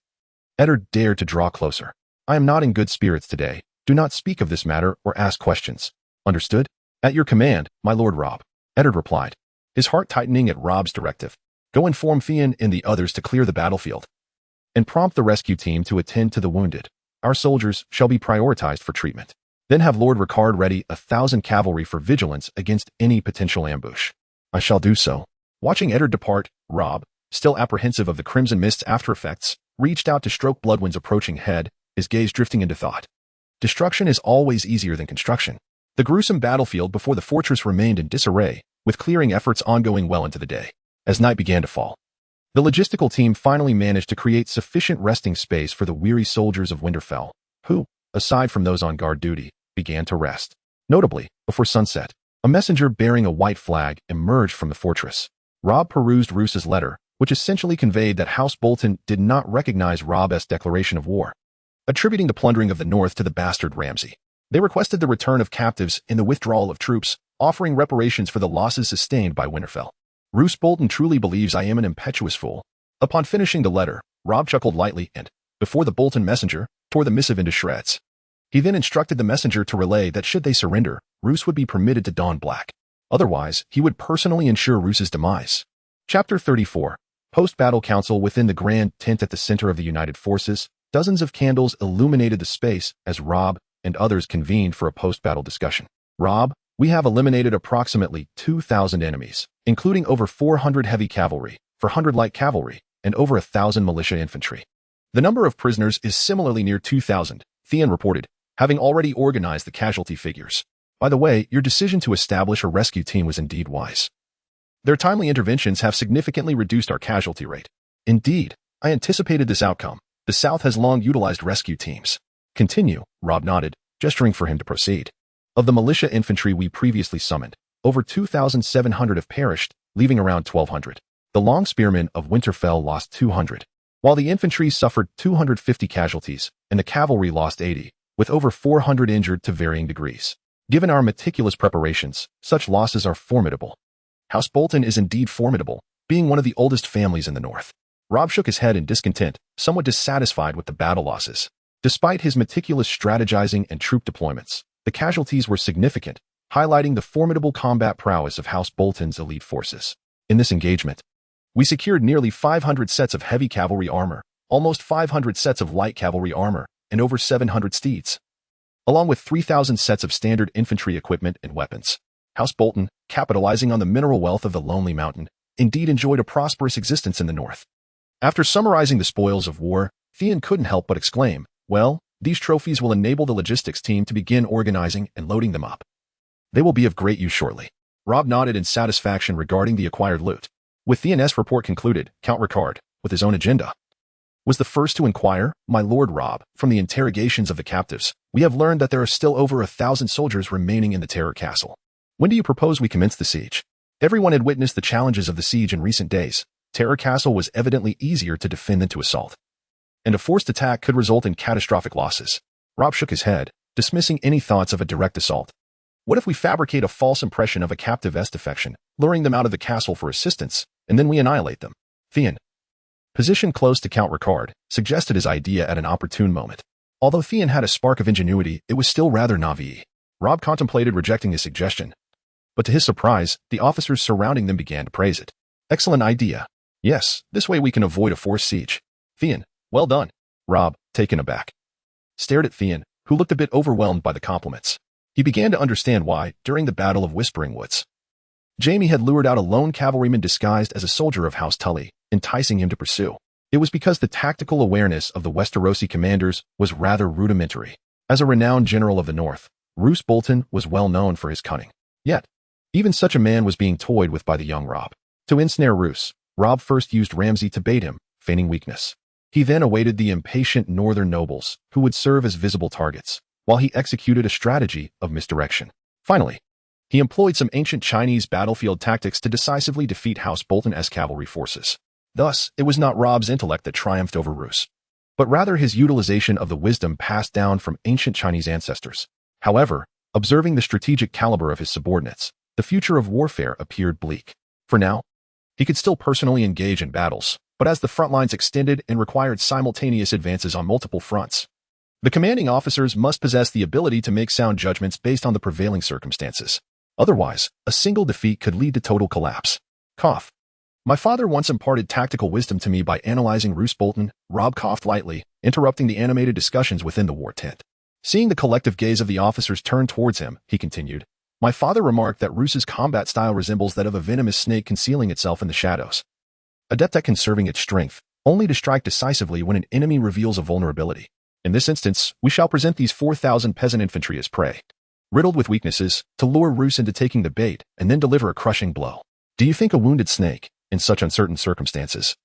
Eddard dared to draw closer. I am not in good spirits today. Do not speak of this matter or ask questions. Understood? At your command, my lord Rob, Eddard replied, his heart tightening at Rob's directive. Go inform Fian and the others to clear the battlefield and prompt the rescue team to attend to the wounded. Our soldiers shall be prioritized for treatment. Then have Lord Ricard ready 1,000 cavalry for vigilance against any potential ambush. I shall do so. Watching Eddard depart, Rob, still apprehensive of the Crimson Mist's after-effects, reached out to stroke Bloodwind's approaching head, his gaze drifting into thought. Destruction is always easier than construction. The gruesome battlefield before the fortress remained in disarray, with clearing efforts ongoing well into the day. As night began to fall, the logistical team finally managed to create sufficient resting space for the weary soldiers of Winterfell, who, aside from those on guard duty, began to rest. Notably, before sunset, a messenger bearing a white flag emerged from the fortress. Rob perused Roos's letter, which essentially conveyed that House Bolton did not recognize Rob's declaration of war, attributing the plundering of the north to the bastard Ramsay. They requested the return of captives and the withdrawal of troops, offering reparations for the losses sustained by Winterfell. Roose Bolton truly believes I am an impetuous fool. Upon finishing the letter, Rob chuckled lightly and, before the Bolton messenger, tore the missive into shreds. He then instructed the messenger to relay that should they surrender, Roose would be permitted to don black. Otherwise, he would personally ensure Roose's demise. Chapter 34. Post-battle council. Within the grand tent at the center of the united forces, dozens of candles illuminated the space as Rob and others convened for a post-battle discussion. Rob, we have eliminated approximately 2,000 enemies, including over 400 heavy cavalry, 400 light cavalry, and over 1,000 militia infantry. The number of prisoners is similarly near 2,000, Theon reported, having already organized the casualty figures. By the way, your decision to establish a rescue team was indeed wise. Their timely interventions have significantly reduced our casualty rate. Indeed, I anticipated this outcome. The South has long utilized rescue teams. Continue, Rob nodded, gesturing for him to proceed. Of the militia infantry we previously summoned, over 2,700 have perished, leaving around 1,200. The long spearmen of Winterfell lost 200, while the infantry suffered 250 casualties, and the cavalry lost 80, with over 400 injured to varying degrees. Given our meticulous preparations, such losses are formidable. House Bolton is indeed formidable, being one of the oldest families in the north. Rob shook his head in discontent, somewhat dissatisfied with the battle losses. Despite his meticulous strategizing and troop deployments, the casualties were significant, highlighting the formidable combat prowess of House Bolton's elite forces. In this engagement, we secured nearly 500 sets of heavy cavalry armor, almost 500 sets of light cavalry armor, and over 700 steeds, along with 3,000 sets of standard infantry equipment and weapons. House Bolton, capitalizing on the mineral wealth of the Lonely Mountain, indeed enjoyed a prosperous existence in the north. After summarizing the spoils of war, Theon couldn't help but exclaim, well, these trophies will enable the logistics team to begin organizing and loading them up. They will be of great use shortly. Rob nodded in satisfaction regarding the acquired loot. With Theon's report concluded, Count Ricard, with his own agenda, was the first to inquire, My Lord Rob, from the interrogations of the captives, we have learned that there are still over 1,000 soldiers remaining in the Terror Castle. When do you propose we commence the siege? Everyone had witnessed the challenges of the siege in recent days. Terror Castle was evidently easier to defend than to assault, and a forced attack could result in catastrophic losses. Rob shook his head, dismissing any thoughts of a direct assault. What if we fabricate a false impression of a captive's defection, luring them out of the castle for assistance, and then we annihilate them? Theon, positioned close to Count Ricard, suggested his idea at an opportune moment. Although Theon had a spark of ingenuity, it was still rather naive. Rob contemplated rejecting his suggestion, but to his surprise, the officers surrounding them began to praise it. Excellent idea. Yes, this way we can avoid a forced siege. Theon, well done. Rob, taken aback, stared at Theon, who looked a bit overwhelmed by the compliments. He began to understand why, during the Battle of Whispering Woods, Jaime had lured out a lone cavalryman disguised as a soldier of House Tully, enticing him to pursue. It was because the tactical awareness of the Westerosi commanders was rather rudimentary. As a renowned general of the North, Roose Bolton was well known for his cunning. Yet, even such a man was being toyed with by the young Robb. To ensnare Roose, Robb first used Ramsay to bait him, feigning weakness. He then awaited the impatient northern nobles, who would serve as visible targets, while he executed a strategy of misdirection. Finally, he employed some ancient Chinese battlefield tactics to decisively defeat House Bolton's cavalry forces. Thus, it was not Robb's intellect that triumphed over Roose, but rather his utilization of the wisdom passed down from ancient Chinese ancestors. However, observing the strategic caliber of his subordinates, the future of warfare appeared bleak. For now, he could still personally engage in battles, but as the front lines extended and required simultaneous advances on multiple fronts, the commanding officers must possess the ability to make sound judgments based on the prevailing circumstances. Otherwise, a single defeat could lead to total collapse. Cough. My father once imparted tactical wisdom to me by analyzing Roose Bolton. Robb coughed lightly, interrupting the animated discussions within the war tent. Seeing the collective gaze of the officers turn towards him, he continued, my father remarked that Roose's combat style resembles that of a venomous snake concealing itself in the shadows, adept at conserving its strength, only to strike decisively when an enemy reveals a vulnerability. In this instance, we shall present these 4,000 peasant infantry as prey, riddled with weaknesses, to lure Roose into taking the bait and then deliver a crushing blow. Do you think a wounded snake, in such uncertain circumstances,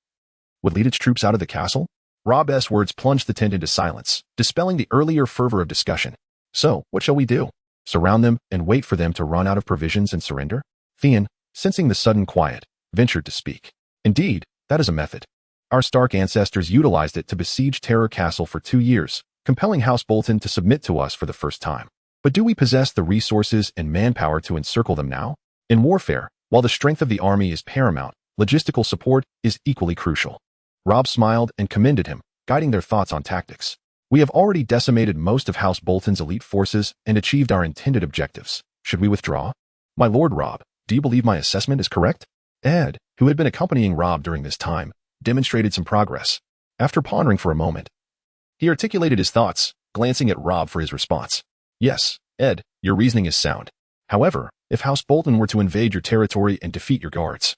would lead its troops out of the castle? Robb's words plunged the tent into silence, dispelling the earlier fervor of discussion. So, what shall we do? Surround them and wait for them to run out of provisions and surrender? Theon, sensing the sudden quiet, ventured to speak. Indeed, that is a method. Our Stark ancestors utilized it to besiege Terror Castle for 2 years, compelling House Bolton to submit to us for the first time. But do we possess the resources and manpower to encircle them now? In warfare, while the strength of the army is paramount, logistical support is equally crucial. Robb smiled and commended him, guiding their thoughts on tactics. We have already decimated most of House Bolton's elite forces and achieved our intended objectives. Should we withdraw? My lord Robb, do you believe my assessment is correct? Ed, who had been accompanying Robb during this time, demonstrated some progress. After pondering for a moment, he articulated his thoughts, glancing at Robb for his response. Yes, Ed, your reasoning is sound. However, if House Bolton were to invade your territory and defeat your guards,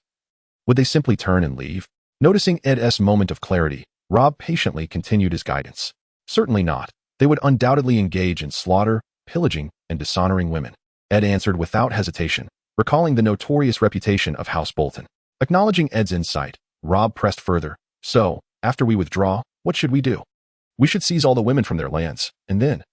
would they simply turn and leave? Noticing Ed's moment of clarity, Robb patiently continued his guidance. Certainly not. They would undoubtedly engage in slaughter, pillaging, and dishonoring women. Ed answered without hesitation, recalling the notorious reputation of House Bolton. Acknowledging Ed's insight, Robb pressed further. So, after we withdraw, what should we do? We should seize all the women from their lands, and then,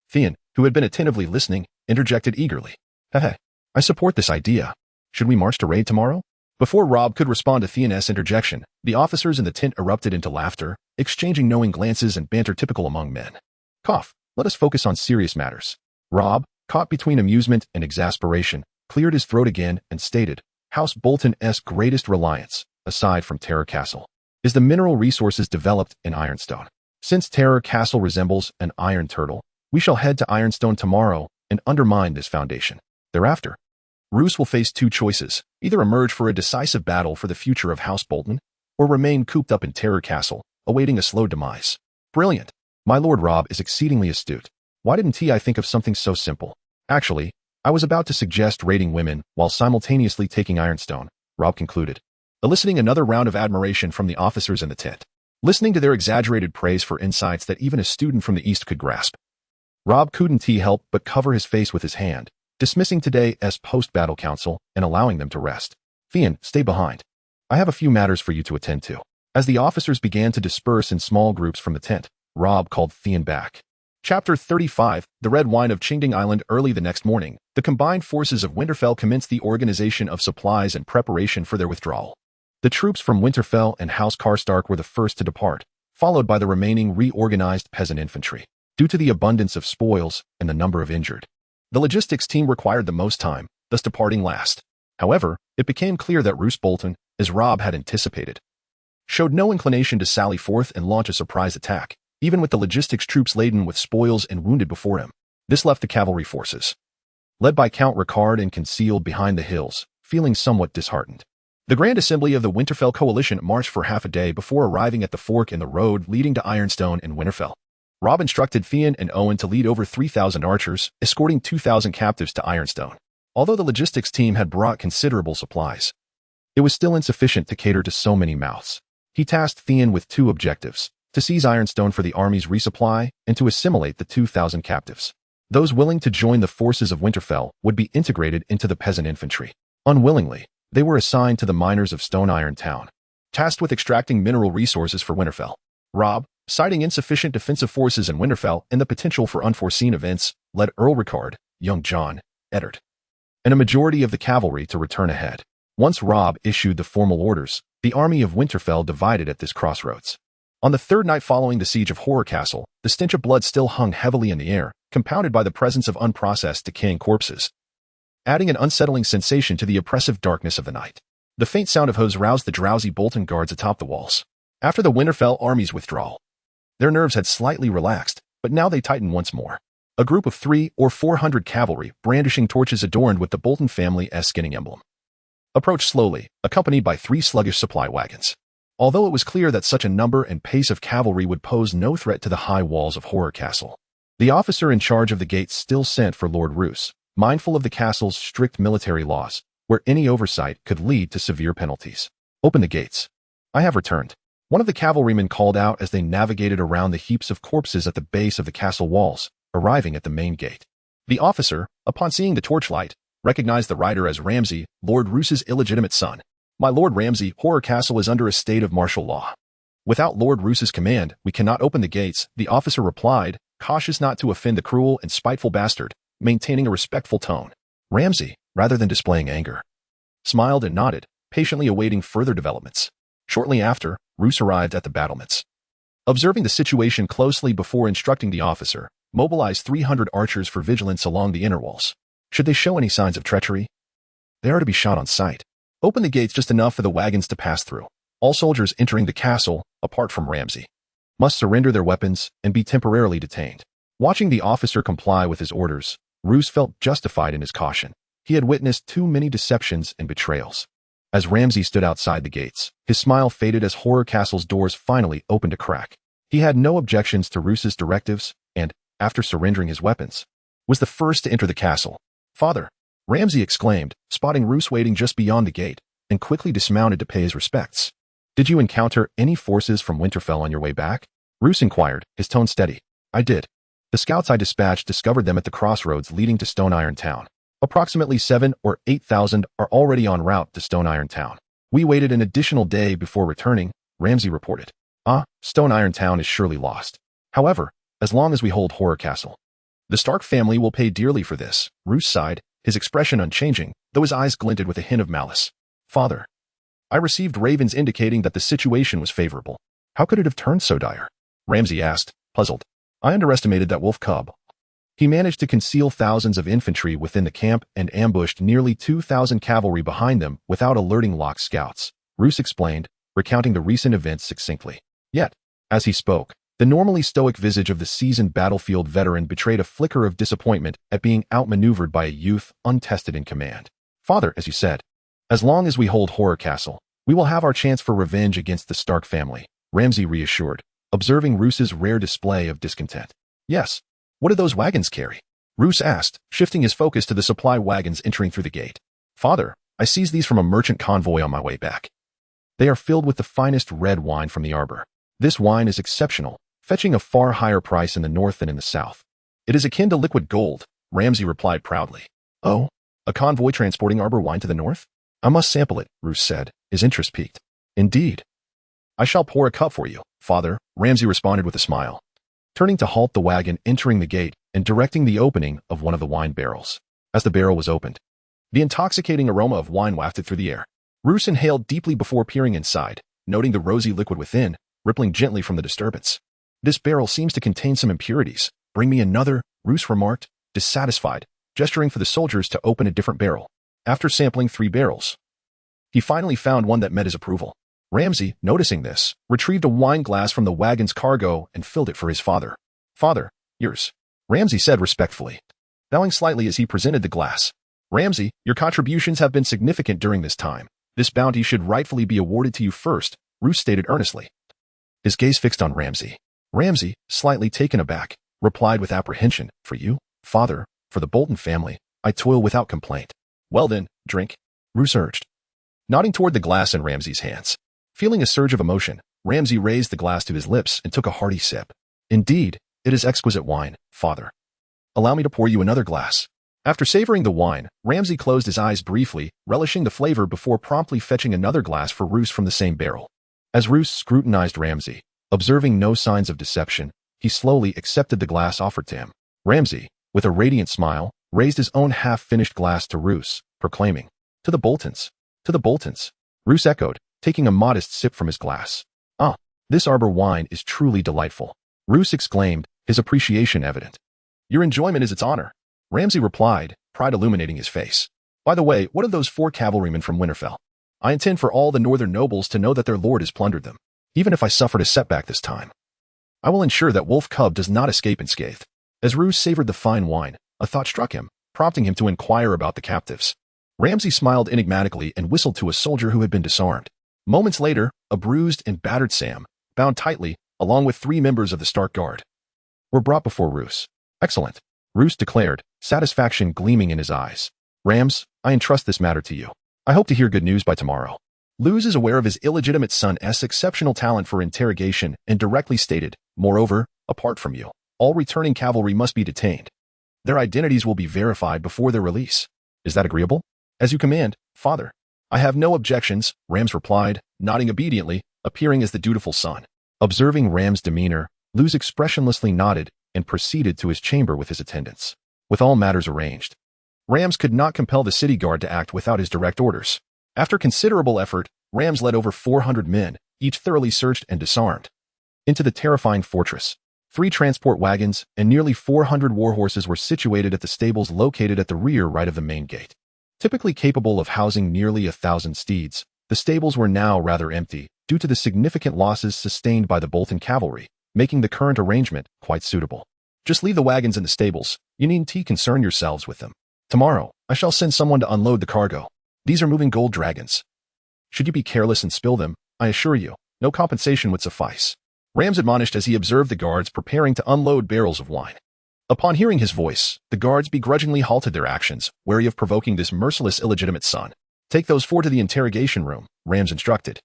Theon, who had been attentively listening, interjected eagerly. I support this idea. Should we march to raid tomorrow? Before Robb could respond to Theon's interjection, the officers in the tent erupted into laughter, exchanging knowing glances and banter typical among men. Cough, let us focus on serious matters. Robb, caught between amusement and exasperation, cleared his throat again and stated, House Bolton's greatest reliance, aside from Terror Castle, is the mineral resources developed in Ironstone. Since Terror Castle resembles an iron turtle, we shall head to Ironstone tomorrow and undermine this foundation. Thereafter, Roose will face 2 choices, either emerge for a decisive battle for the future of House Bolton, or remain cooped up in Terror Castle, awaiting a slow demise. Brilliant. My lord Robb is exceedingly astute. Why didn't I think of something so simple? Actually, I was about to suggest raiding women while simultaneously taking Ironstone, Robb concluded, eliciting another round of admiration from the officers in the tent. Listening to their exaggerated praise for insights that even a student from the East could grasp, Robb couldn't help but cover his face with his hand, dismissing today's post-battle council and allowing them to rest. Theon, stay behind. I have a few matters for you to attend to. As the officers began to disperse in small groups from the tent, Robb called Theon back. Chapter 35, The Red Wine of Qingding Island. Early the next morning, the combined forces of Winterfell commenced the organization of supplies and preparation for their withdrawal. The troops from Winterfell and House Karstark were the first to depart, followed by the remaining reorganized peasant infantry. Due to the abundance of spoils and the number of injured, the logistics team required the most time, thus departing last. However, it became clear that Roose Bolton, as Robb had anticipated, showed no inclination to sally forth and launch a surprise attack, even with the logistics troops laden with spoils and wounded before him. This left the cavalry forces, led by Count Ricard and concealed behind the hills, feeling somewhat disheartened. The Grand Assembly of the Winterfell Coalition marched for half a day before arriving at the fork in the road leading to Ironstone and Winterfell. Robb instructed Theon and Owen to lead over 3,000 archers, escorting 2,000 captives to Ironstone. Although the logistics team had brought considerable supplies, it was still insufficient to cater to so many mouths. He tasked Theon with two objectives: to seize Ironstone for the army's resupply and to assimilate the 2,000 captives. Those willing to join the forces of Winterfell would be integrated into the peasant infantry. Unwillingly, they were assigned to the miners of Stone Iron Town, tasked with extracting mineral resources for Winterfell. Robb, citing insufficient defensive forces in Winterfell and the potential for unforeseen events, led Earl Rickard, young Jon, Eddard, and a majority of the cavalry to return ahead. Once Robb issued the formal orders, the army of Winterfell divided at this crossroads. On the third night following the siege of Horror Castle, the stench of blood still hung heavily in the air, compounded by the presence of unprocessed, decaying corpses, adding an unsettling sensation to the oppressive darkness of the night. The faint sound of hooves roused the drowsy Bolton guards atop the walls. After the Winterfell army's withdrawal, their nerves had slightly relaxed, but now they tightened once more. A group of 300 or 400 cavalry, brandishing torches adorned with the Bolton family-esque skinning emblem, approached slowly, accompanied by 3 sluggish supply wagons. Although it was clear that such a number and pace of cavalry would pose no threat to the high walls of Horror Castle, the officer in charge of the gates still sent for Lord Roose, mindful of the castle's strict military laws, where any oversight could lead to severe penalties. "Open the gates. I have returned," one of the cavalrymen called out as they navigated around the heaps of corpses at the base of the castle walls, arriving at the main gate. The officer, upon seeing the torchlight, recognized the rider as Ramsay, Lord Roose's illegitimate son. "My Lord Ramsay, Horror Castle is under a state of martial law. Without Lord Roose's command, we cannot open the gates," the officer replied, cautious not to offend the cruel and spiteful bastard, maintaining a respectful tone. Ramsay, rather than displaying anger, smiled and nodded, patiently awaiting further developments. Shortly after, Roose arrived at the battlements. Observing the situation closely before instructing the officer, mobilized 300 archers for vigilance along the inner walls. Should they show any signs of treachery, they are to be shot on sight. Open the gates just enough for the wagons to pass through. All soldiers entering the castle, apart from Ramsay, must surrender their weapons and be temporarily detained. Watching the officer comply with his orders, Roose felt justified in his caution. He had witnessed too many deceptions and betrayals. As Ramsay stood outside the gates, his smile faded as Horror Castle's doors finally opened a crack. He had no objections to Roose's directives and, after surrendering his weapons, was the first to enter the castle. "Father," Ramsay exclaimed, spotting Roose waiting just beyond the gate, and quickly dismounted to pay his respects. "Did you encounter any forces from Winterfell on your way back?" Roose inquired, his tone steady. "I did. The scouts I dispatched discovered them at the crossroads leading to Stone Iron Town. Approximately 7,000 or 8,000 are already en route to Stone Iron Town. We waited an additional day before returning," Ramsay reported. Stone Iron Town is surely lost. However, as long as we hold Horror Castle, the Stark family will pay dearly for this," Roose sighed, his expression unchanging, though his eyes glinted with a hint of malice. "Father, I received ravens indicating that the situation was favorable. How could it have turned so dire?" Ramsay asked, puzzled. "I underestimated that wolf cub. He managed to conceal thousands of infantry within the camp and ambushed nearly 2,000 cavalry behind them without alerting Locke's scouts," Roose explained, recounting the recent events succinctly. Yet, as he spoke, the normally stoic visage of the seasoned battlefield veteran betrayed a flicker of disappointment at being outmaneuvered by a youth untested in command. "Father, as you said, as long as we hold Horror Castle, we will have our chance for revenge against the Stark family," Ramsay reassured, observing Roose's rare display of discontent. "Yes. What do those wagons carry?" Roose asked, shifting his focus to the supply wagons entering through the gate. "Father, I seized these from a merchant convoy on my way back. They are filled with the finest red wine from the arbor. This wine is exceptional, fetching a far higher price in the north than in the south. It is akin to liquid gold," Ramsay replied proudly. "Oh, a convoy transporting arbor wine to the north? I must sample it," Roose said, his interest piqued. "Indeed. I shall pour a cup for you, Father," Ramsay responded with a smile, turning to halt the wagon entering the gate and directing the opening of one of the wine barrels. As the barrel was opened, the intoxicating aroma of wine wafted through the air. Roose inhaled deeply before peering inside, noting the rosy liquid within, rippling gently from the disturbance. "This barrel seems to contain some impurities. Bring me another," Roose remarked, dissatisfied, gesturing for the soldiers to open a different barrel. After sampling 3 barrels, he finally found one that met his approval. Ramsay, noticing this, retrieved a wine glass from the wagon's cargo and filled it for his father. "Father, yours," Ramsay said respectfully, bowing slightly as he presented the glass. "Ramsay, your contributions have been significant during this time. This bounty should rightfully be awarded to you first," Roose stated earnestly. His gaze fixed on Ramsay. Ramsay, slightly taken aback, replied with apprehension, "For you, Father, for the Bolton family, I toil without complaint." "Well then, drink," Roose urged, nodding toward the glass in Ramsay's hands. Feeling a surge of emotion, Ramsay raised the glass to his lips and took a hearty sip. Indeed, it is exquisite wine, father. Allow me to pour you another glass. After savoring the wine, Ramsay closed his eyes briefly, relishing the flavor before promptly fetching another glass for Roos from the same barrel. As Roos scrutinized Ramsay, observing no signs of deception, he slowly accepted the glass offered to him. Ramsay, with a radiant smile, raised his own half-finished glass to Roos, proclaiming, "To the Boltons! To the Boltons!" Roos echoed, taking a modest sip from his glass. "Ah, this arbor wine is truly delightful," Roos exclaimed, his appreciation evident. "Your enjoyment is its honor," Ramsay replied, pride illuminating his face. "By the way, what of those 4 cavalrymen from Winterfell? I intend for all the northern nobles to know that their lord has plundered them, even if I suffered a setback this time. I will ensure that Wolf Cub does not escape unscathed." As Roos savored the fine wine, a thought struck him, prompting him to inquire about the captives. Ramsay smiled enigmatically and whistled to a soldier who had been disarmed. Moments later, a bruised and battered Sam, bound tightly, along with 3 members of the Stark Guard, were brought before Roos. "Excellent," Roos declared, satisfaction gleaming in his eyes. "Rams, I entrust this matter to you. I hope to hear good news by tomorrow." Luz is aware of his illegitimate son's exceptional talent for interrogation and directly stated, "Moreover, apart from you, all returning cavalry must be detained. Their identities will be verified before their release. Is that agreeable?" "As you command, father." "I have no objections," Rams replied, nodding obediently, appearing as the dutiful son. Observing Ram's demeanor, Luz expressionlessly nodded and proceeded to his chamber with his attendants. With all matters arranged, Rams could not compel the city guard to act without his direct orders. After considerable effort, Rams led over 400 men, each thoroughly searched and disarmed, into the terrifying fortress. 3 transport wagons and nearly 400 warhorses were situated at the stables located at the rear right of the main gate. Typically capable of housing nearly 1,000 steeds, the stables were now rather empty due to the significant losses sustained by the Bolton cavalry, making the current arrangement quite suitable. "Just leave the wagons in the stables. You needn't concern yourselves with them. Tomorrow, I shall send someone to unload the cargo. These are moving gold dragons. Should you be careless and spill them, I assure you, no compensation would suffice," Rams admonished as he observed the guards preparing to unload barrels of wine. Upon hearing his voice, the guards begrudgingly halted their actions, wary of provoking this merciless illegitimate son. "Take those 4 to the interrogation room," Rams instructed,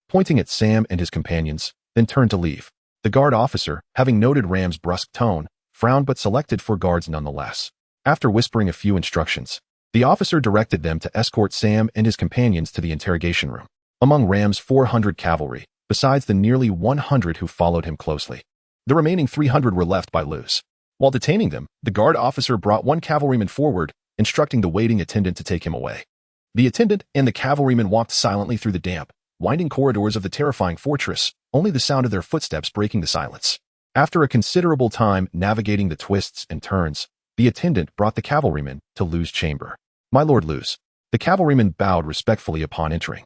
pointing at Sam and his companions, then turned to leave. The guard officer, having noted Ram's brusque tone, frowned but selected 4 guards nonetheless. After whispering a few instructions, the officer directed them to escort Sam and his companions to the interrogation room. Among Ram's 400 cavalry, besides the nearly 100 who followed him closely, the remaining 300 were left by Luz. While detaining them, the guard officer brought 1 cavalryman forward, instructing the waiting attendant to take him away. The attendant and the cavalryman walked silently through the damp, winding corridors of the terrifying fortress, only the sound of their footsteps breaking the silence. After a considerable time navigating the twists and turns, the attendant brought the cavalryman to Luz's chamber. "My lord Luz." The cavalryman bowed respectfully upon entering.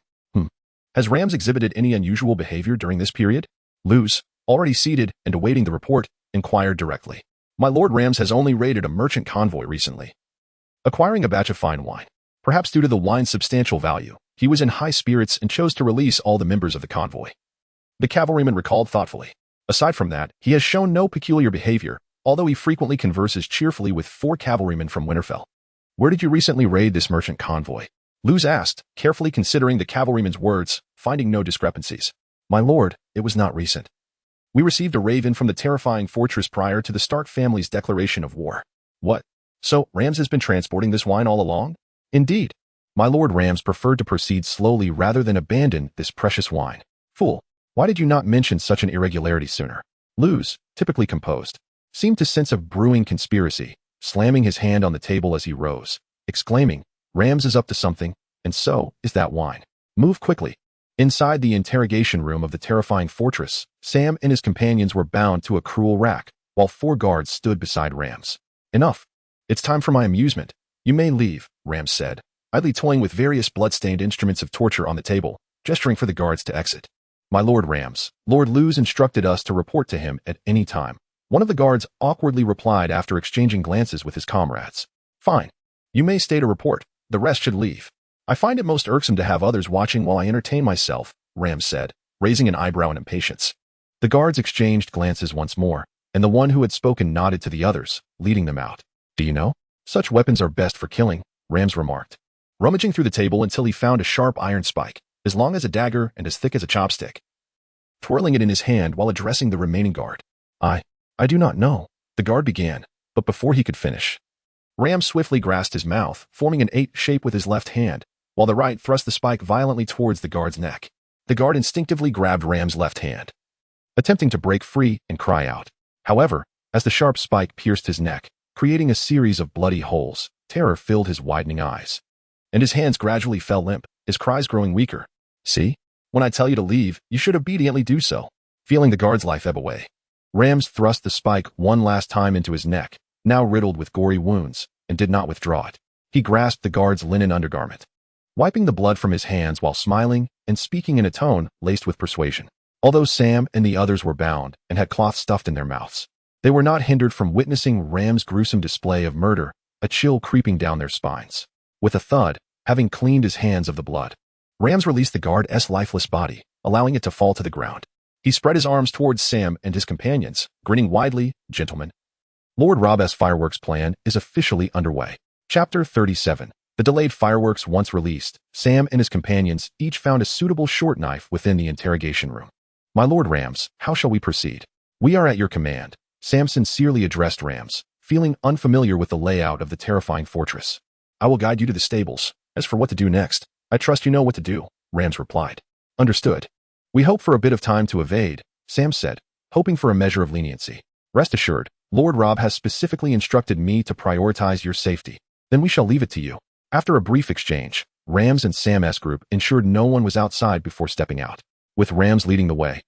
Has Rams exhibited any unusual behavior during this period?" Luz, already seated and awaiting the report, inquired directly. "My lord Rams has only raided a merchant convoy recently, acquiring a batch of fine wine. Perhaps due to the wine's substantial value, he was in high spirits and chose to release all the members of the convoy," the cavalryman recalled thoughtfully. "Aside from that, he has shown no peculiar behavior, although he frequently converses cheerfully with 4 cavalrymen from Winterfell." "Where did you recently raid this merchant convoy?" Luz asked, carefully considering the cavalryman's words, finding no discrepancies. "My lord, it was not recent. We received a raven from the terrifying fortress prior to the Stark family's declaration of war." "What? So, Rams has been transporting this wine all along?" "Indeed. My lord Rams preferred to proceed slowly rather than abandon this precious wine." "Fool, why did you not mention such an irregularity sooner?" Luz, typically composed, seemed to sense a brewing conspiracy, slamming his hand on the table as he rose, exclaiming, "Rams is up to something, and so is that wine. Move quickly." Inside the interrogation room of the terrifying fortress, Sam and his companions were bound to a cruel rack, while 4 guards stood beside Rams. "Enough. It's time for my amusement. You may leave," Rams said, idly toying with various blood-stained instruments of torture on the table, gesturing for the guards to exit. "My lord Rams, Lord Luz instructed us to report to him at any time," one of the guards awkwardly replied after exchanging glances with his comrades. "Fine. You may stay to report. The rest should leave. I find it most irksome to have others watching while I entertain myself," Rams said, raising an eyebrow in impatience. The guards exchanged glances once more, and the one who had spoken nodded to the others, leading them out. "Do you know? Such weapons are best for killing," Rams remarked, rummaging through the table until he found a sharp iron spike. as long as a dagger and as thick as a chopstick, twirling it in his hand while addressing the remaining guard. I do not know, the guard began, but before he could finish, Ram swiftly grasped his mouth, forming an 8 shape with his left hand, while the right thrust the spike violently towards the guard's neck. The guard instinctively grabbed Ram's left hand, attempting to break free and cry out. However, as the sharp spike pierced his neck, creating a series of bloody holes, terror filled his widening eyes, and his hands gradually fell limp, his cries growing weaker. See? When I tell you to leave, you should obediently do so. Feeling the guard's life ebb away, Rams thrust the spike one last time into his neck, now riddled with gory wounds, and did not withdraw it. He grasped the guard's linen undergarment, wiping the blood from his hands while smiling and speaking in a tone laced with persuasion. Although Sam and the others were bound and had cloth stuffed in their mouths, they were not hindered from witnessing Ram's gruesome display of murder, a chill creeping down their spines. With a thud, having cleaned his hands of the blood, Rams released the guard's lifeless body, allowing it to fall to the ground. He spread his arms towards Sam and his companions, grinning widely. Gentlemen, Lord Rob's fireworks plan is officially underway. Chapter 37. The delayed fireworks once released, Sam and his companions each found a suitable short knife within the interrogation room. My Lord Rams, how shall we proceed? We are at your command. Sam sincerely addressed Rams, feeling unfamiliar with the layout of the terrifying fortress. I will guide you to the stables. As for what to do next, I trust you know what to do, Rams replied. Understood. We hope for a bit of time to evade, Sam said, hoping for a measure of leniency. Rest assured, Lord Rob has specifically instructed me to prioritize your safety. Then we shall leave it to you. After a brief exchange, Rams and Sam's group ensured no one was outside before stepping out. With Rams leading the way,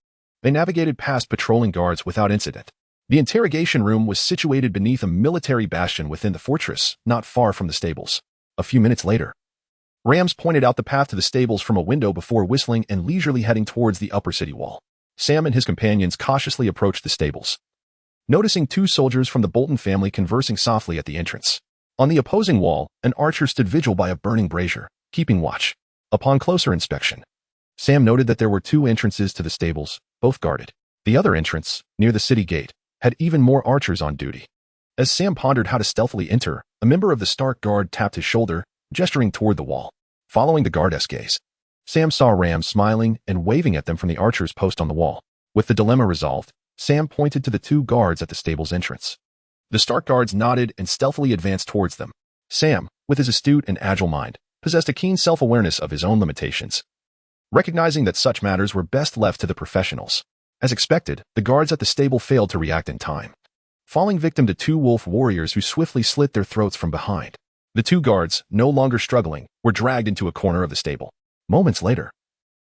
they navigated past patrolling guards without incident. The interrogation room was situated beneath a military bastion within the fortress, not far from the stables. A few minutes later, Rams pointed out the path to the stables from a window before whistling and leisurely heading towards the upper city wall. Sam and his companions cautiously approached the stables, noticing 2 soldiers from the Bolton family conversing softly at the entrance. On the opposing wall, an archer stood vigil by a burning brazier, keeping watch. Upon closer inspection, Sam noted that there were 2 entrances to the stables, both guarded. The other entrance, near the city gate, had even more archers on duty. As Sam pondered how to stealthily enter, a member of the Stark Guard tapped his shoulder, gesturing toward the wall. Following the guard's gaze, Sam saw Ram smiling and waving at them from the archer's post on the wall. With the dilemma resolved, Sam pointed to the 2 guards at the stable's entrance. The Stark Guards nodded and stealthily advanced towards them. Sam, with his astute and agile mind, possessed a keen self-awareness of his own limitations, recognizing that such matters were best left to the professionals. As expected, the guards at the stable failed to react in time, falling victim to 2 wolf warriors who swiftly slit their throats from behind. The 2 guards, no longer struggling, were dragged into a corner of the stable. Moments later,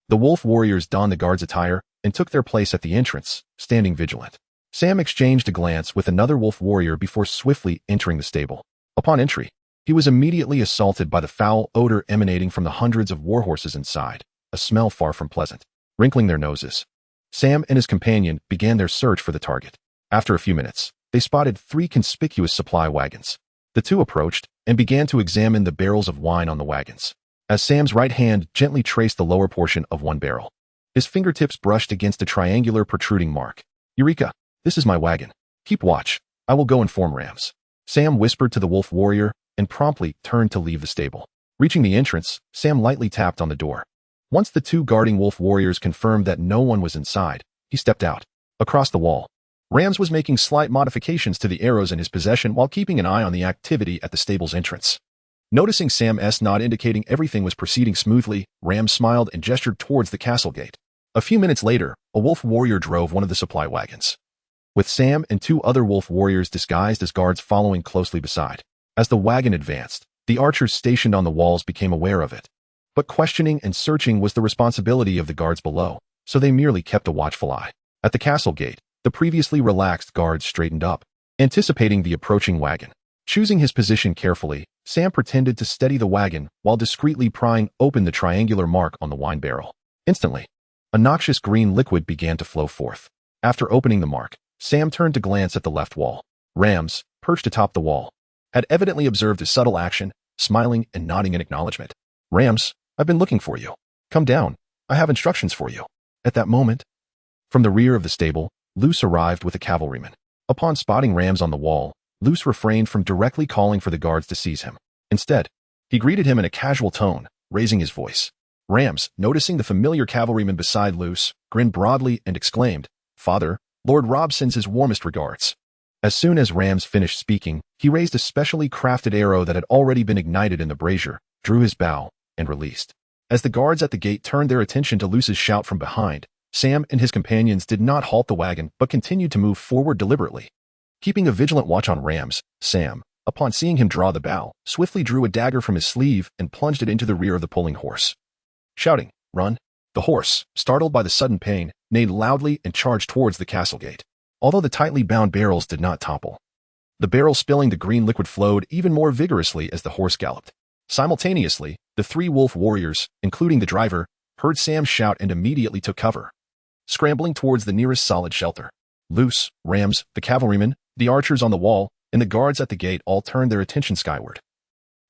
the wolf warriors donned the guards' attire and took their place at the entrance, standing vigilant. Sam exchanged a glance with another wolf warrior before swiftly entering the stable. Upon entry, he was immediately assaulted by the foul odor emanating from the hundreds of warhorses inside, a smell far from pleasant. Wrinkling their noses, Sam and his companion began their search for the target. After a few minutes, they spotted 3 conspicuous supply wagons. The 2 approached and began to examine the barrels of wine on the wagons. As Sam's right hand gently traced the lower portion of one barrel, his fingertips brushed against a triangular protruding mark. Eureka! This is my wagon. Keep watch. I will go inform Rams. Sam whispered to the wolf warrior and promptly turned to leave the stable. Reaching the entrance, Sam lightly tapped on the door. Once the 2 guarding wolf warriors confirmed that no one was inside, he stepped out. Across the wall, Rams was making slight modifications to the arrows in his possession while keeping an eye on the activity at the stable's entrance. Noticing Sam's nod indicating everything was proceeding smoothly, Rams smiled and gestured towards the castle gate. A few minutes later, a wolf warrior drove one of the supply wagons, with Sam and 2 other wolf warriors disguised as guards following closely beside. As the wagon advanced, the archers stationed on the walls became aware of it. But questioning and searching was the responsibility of the guards below, so they merely kept a watchful eye. At the castle gate, the previously relaxed guards straightened up, anticipating the approaching wagon. Choosing his position carefully, Sam pretended to steady the wagon while discreetly prying open the triangular mark on the wine barrel. Instantly, a noxious green liquid began to flow forth. After opening the mark, Sam turned to glance at the left wall. Rams, perched atop the wall, had evidently observed his subtle action, smiling and nodding in acknowledgement. Rams, I've been looking for you. Come down. I have instructions for you. At that moment, from the rear of the stable, Luce arrived with a cavalryman. Upon spotting Rams on the wall, Luce refrained from directly calling for the guards to seize him. Instead, he greeted him in a casual tone, raising his voice. Rams, noticing the familiar cavalryman beside Luce, grinned broadly and exclaimed, "Father, Lord Rob sends his warmest regards." As soon as Rams finished speaking, he raised a specially crafted arrow that had already been ignited in the brazier, drew his bow, and released. As the guards at the gate turned their attention to Luce's shout from behind, Sam and his companions did not halt the wagon but continued to move forward deliberately. Keeping a vigilant watch on Rams, Sam, upon seeing him draw the bow, swiftly drew a dagger from his sleeve and plunged it into the rear of the pulling horse. Shouting, "Run!" The horse, startled by the sudden pain, neighed loudly and charged towards the castle gate. Although the tightly bound barrels did not topple, the barrel spilling the green liquid flowed even more vigorously as the horse galloped. Simultaneously, the three wolf warriors, including the driver, heard Sam shout and immediately took cover, scrambling towards the nearest solid shelter. Luce, Rams, the cavalrymen, the archers on the wall, and the guards at the gate all turned their attention skyward,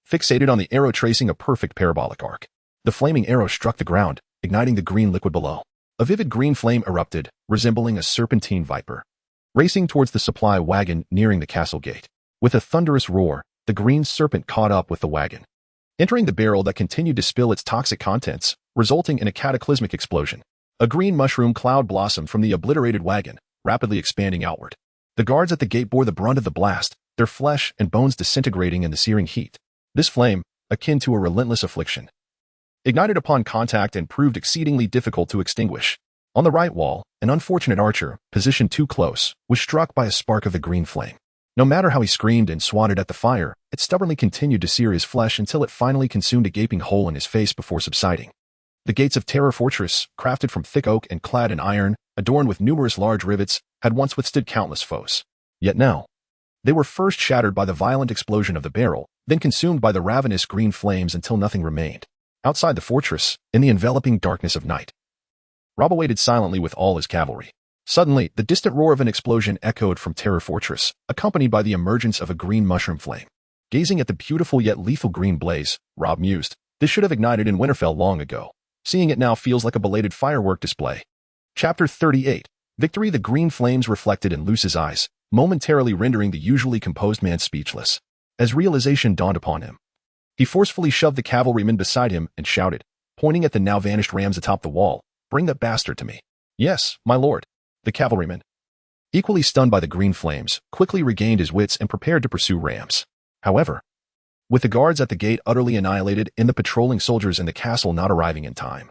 fixated on the arrow tracing a perfect parabolic arc. The flaming arrow struck the ground, igniting the green liquid below. A vivid green flame erupted, resembling a serpentine viper, racing towards the supply wagon nearing the castle gate. With a thunderous roar, the green serpent caught up with the wagon, entering the barrel that continued to spill its toxic contents, resulting in a cataclysmic explosion. A green mushroom cloud blossomed from the obliterated wagon, rapidly expanding outward. The guards at the gate bore the brunt of the blast, their flesh and bones disintegrating in the searing heat. This flame, akin to a relentless affliction, ignited upon contact and proved exceedingly difficult to extinguish. On the right wall, an unfortunate archer, positioned too close, was struck by a spark of the green flame. No matter how he screamed and swatted at the fire, it stubbornly continued to sear his flesh until it finally consumed a gaping hole in his face before subsiding. The gates of Terror Fortress, crafted from thick oak and clad in iron, adorned with numerous large rivets, had once withstood countless foes. Yet now, they were first shattered by the violent explosion of the barrel, then consumed by the ravenous green flames until nothing remained. Outside the fortress, in the enveloping darkness of night, Rob awaited silently with all his cavalry. Suddenly, the distant roar of an explosion echoed from Terror Fortress, accompanied by the emergence of a green mushroom flame. Gazing at the beautiful yet lethal green blaze, Rob mused, "This should have ignited in Winterfell long ago. Seeing it now feels like a belated firework display." Chapter 38. Victory. The green flames reflected in Luce's eyes, momentarily rendering the usually composed man speechless. As realization dawned upon him, he forcefully shoved the cavalryman beside him and shouted, pointing at the now vanished Rams atop the wall, "Bring that bastard to me." "Yes, my lord." The cavalryman, equally stunned by the green flames, quickly regained his wits and prepared to pursue Rams. However, with the guards at the gate utterly annihilated and the patrolling soldiers in the castle not arriving in time,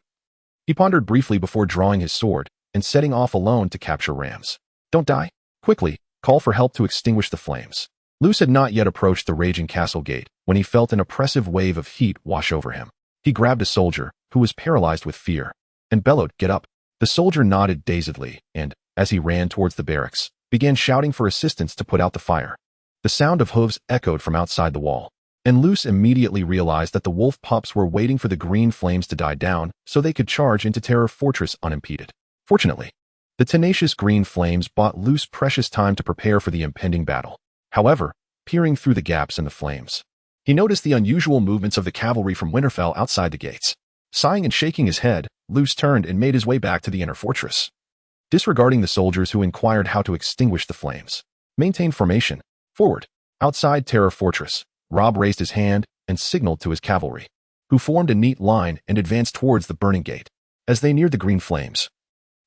he pondered briefly before drawing his sword and setting off alone to capture Rams. "Don't die. Quickly, call for help to extinguish the flames." Luce had not yet approached the raging castle gate when he felt an oppressive wave of heat wash over him. He grabbed a soldier, who was paralyzed with fear, and bellowed, "Get up." The soldier nodded dazedly and, as he ran towards the barracks, began shouting for assistance to put out the fire. The sound of hooves echoed from outside the wall, and Luce immediately realized that the wolf pups were waiting for the green flames to die down so they could charge into Terror Fortress unimpeded. Fortunately, the tenacious green flames bought Luce precious time to prepare for the impending battle. However, peering through the gaps in the flames, he noticed the unusual movements of the cavalry from Winterfell outside the gates. Sighing and shaking his head, Luce turned and made his way back to the inner fortress. Disregarding the soldiers who inquired how to extinguish the flames, maintain formation. Forward. Outside Terror Fortress, Rob raised his hand and signaled to his cavalry, who formed a neat line and advanced towards the burning gate. As they neared the green flames,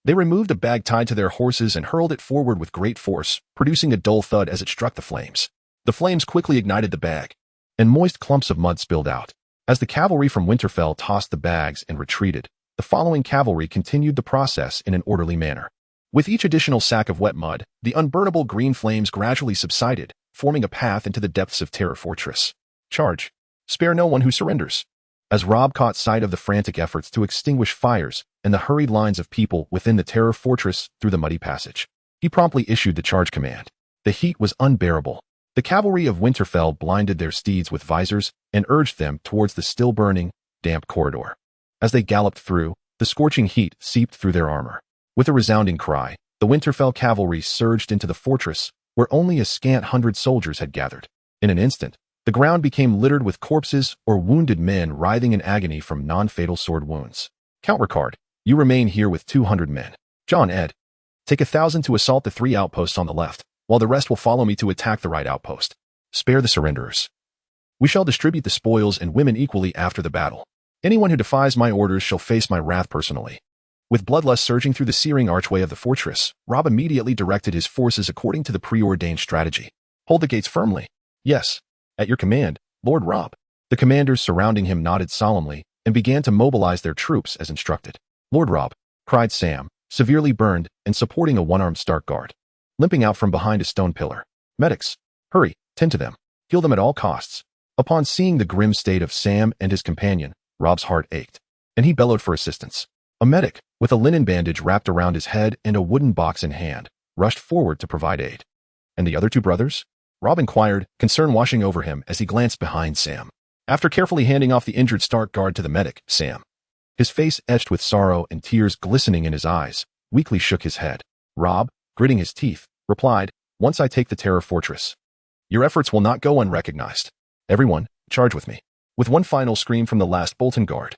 they removed a bag tied to their horses and hurled it forward with great force, producing a dull thud as it struck the flames. The flames quickly ignited the bag, and moist clumps of mud spilled out. As the cavalry from Winterfell tossed the bags and retreated, the following cavalry continued the process in an orderly manner. With each additional sack of wet mud, the unburnable green flames gradually subsided, forming a path into the depths of Terror Fortress. Charge. Spare no one who surrenders. As Rob caught sight of the frantic efforts to extinguish fires and the hurried lines of people within the Terror Fortress through the muddy passage, he promptly issued the charge command. The heat was unbearable. The cavalry of Winterfell blinded their steeds with visors and urged them towards the still-burning, damp corridor. As they galloped through, the scorching heat seeped through their armor. With a resounding cry, the Winterfell cavalry surged into the fortress, where only a scant 100 soldiers had gathered. In an instant, the ground became littered with corpses or wounded men writhing in agony from non-fatal sword wounds. Count Ricard, you remain here with 200 men. John Ed, take 1,000 to assault the 3 outposts on the left, while the rest will follow me to attack the right outpost. Spare the surrenderers. We shall distribute the spoils and women equally after the battle. Anyone who defies my orders shall face my wrath personally. With bloodlust surging through the searing archway of the fortress, Rob immediately directed his forces according to the preordained strategy. Hold the gates firmly. Yes. At your command, Lord Rob. The commanders surrounding him nodded solemnly and began to mobilize their troops as instructed. Lord Rob, cried Sam, severely burned and supporting a one-armed Stark guard, limping out from behind a stone pillar. Medics, hurry, tend to them. Heal them at all costs. Upon seeing the grim state of Sam and his companion, Rob's heart ached, and he bellowed for assistance. A medic, with a linen bandage wrapped around his head and a wooden box in hand, rushed forward to provide aid. And the other two brothers? Rob inquired, concern washing over him as he glanced behind Sam. After carefully handing off the injured Stark guard to the medic, Sam, his face etched with sorrow and tears glistening in his eyes, weakly shook his head. Rob, gritting his teeth, replied, once I take the Terror Fortress, your efforts will not go unrecognized. Everyone, charge with me. With one final scream from the last Bolton guard,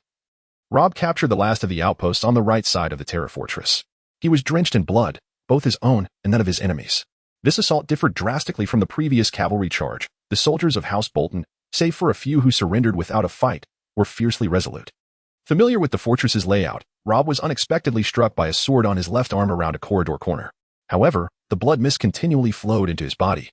Rob captured the last of the outposts on the right side of the Terror Fortress. He was drenched in blood, both his own and that of his enemies. This assault differed drastically from the previous cavalry charge. The soldiers of House Bolton, save for a few who surrendered without a fight, were fiercely resolute. Familiar with the fortress's layout, Rob was unexpectedly struck by a sword on his left arm around a corridor corner. However, the blood mist continually flowed into his body,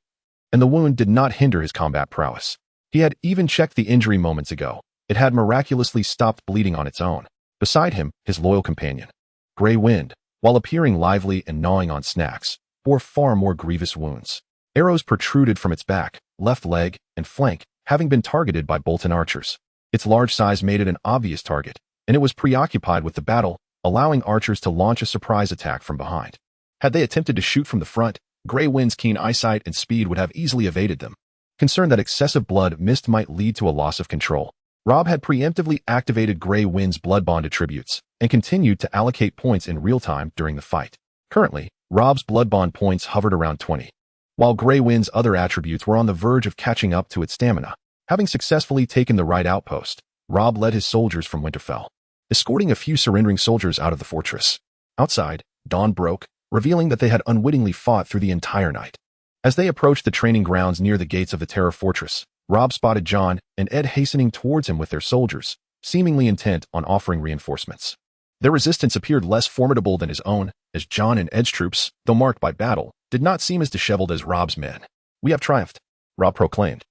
and the wound did not hinder his combat prowess. He had even checked the injury moments ago. It had miraculously stopped bleeding on its own. Beside him, his loyal companion, Grey Wind, while appearing lively and gnawing on snacks, bore far more grievous wounds. Arrows protruded from its back, left leg, and flank, having been targeted by Bolton archers. Its large size made it an obvious target, and it was preoccupied with the battle, allowing archers to launch a surprise attack from behind. Had they attempted to shoot from the front, Grey Wind's keen eyesight and speed would have easily evaded them. Concerned that excessive blood mist might lead to a loss of control, Rob had preemptively activated Grey Wind's blood bond attributes and continued to allocate points in real time during the fight. Currently, Rob's blood bond points hovered around 20, while Grey Wind's other attributes were on the verge of catching up to its stamina. Having successfully taken the right outpost, Rob led his soldiers from Winterfell, escorting a few surrendering soldiers out of the fortress. Outside, dawn broke, revealing that they had unwittingly fought through the entire night. As they approached the training grounds near the gates of the Terror Fortress, Rob spotted John and Ed hastening towards him with their soldiers, seemingly intent on offering reinforcements. Their resistance appeared less formidable than his own, as John and Ed's troops, though marked by battle, did not seem as disheveled as Rob's men. We have triumphed, Rob proclaimed,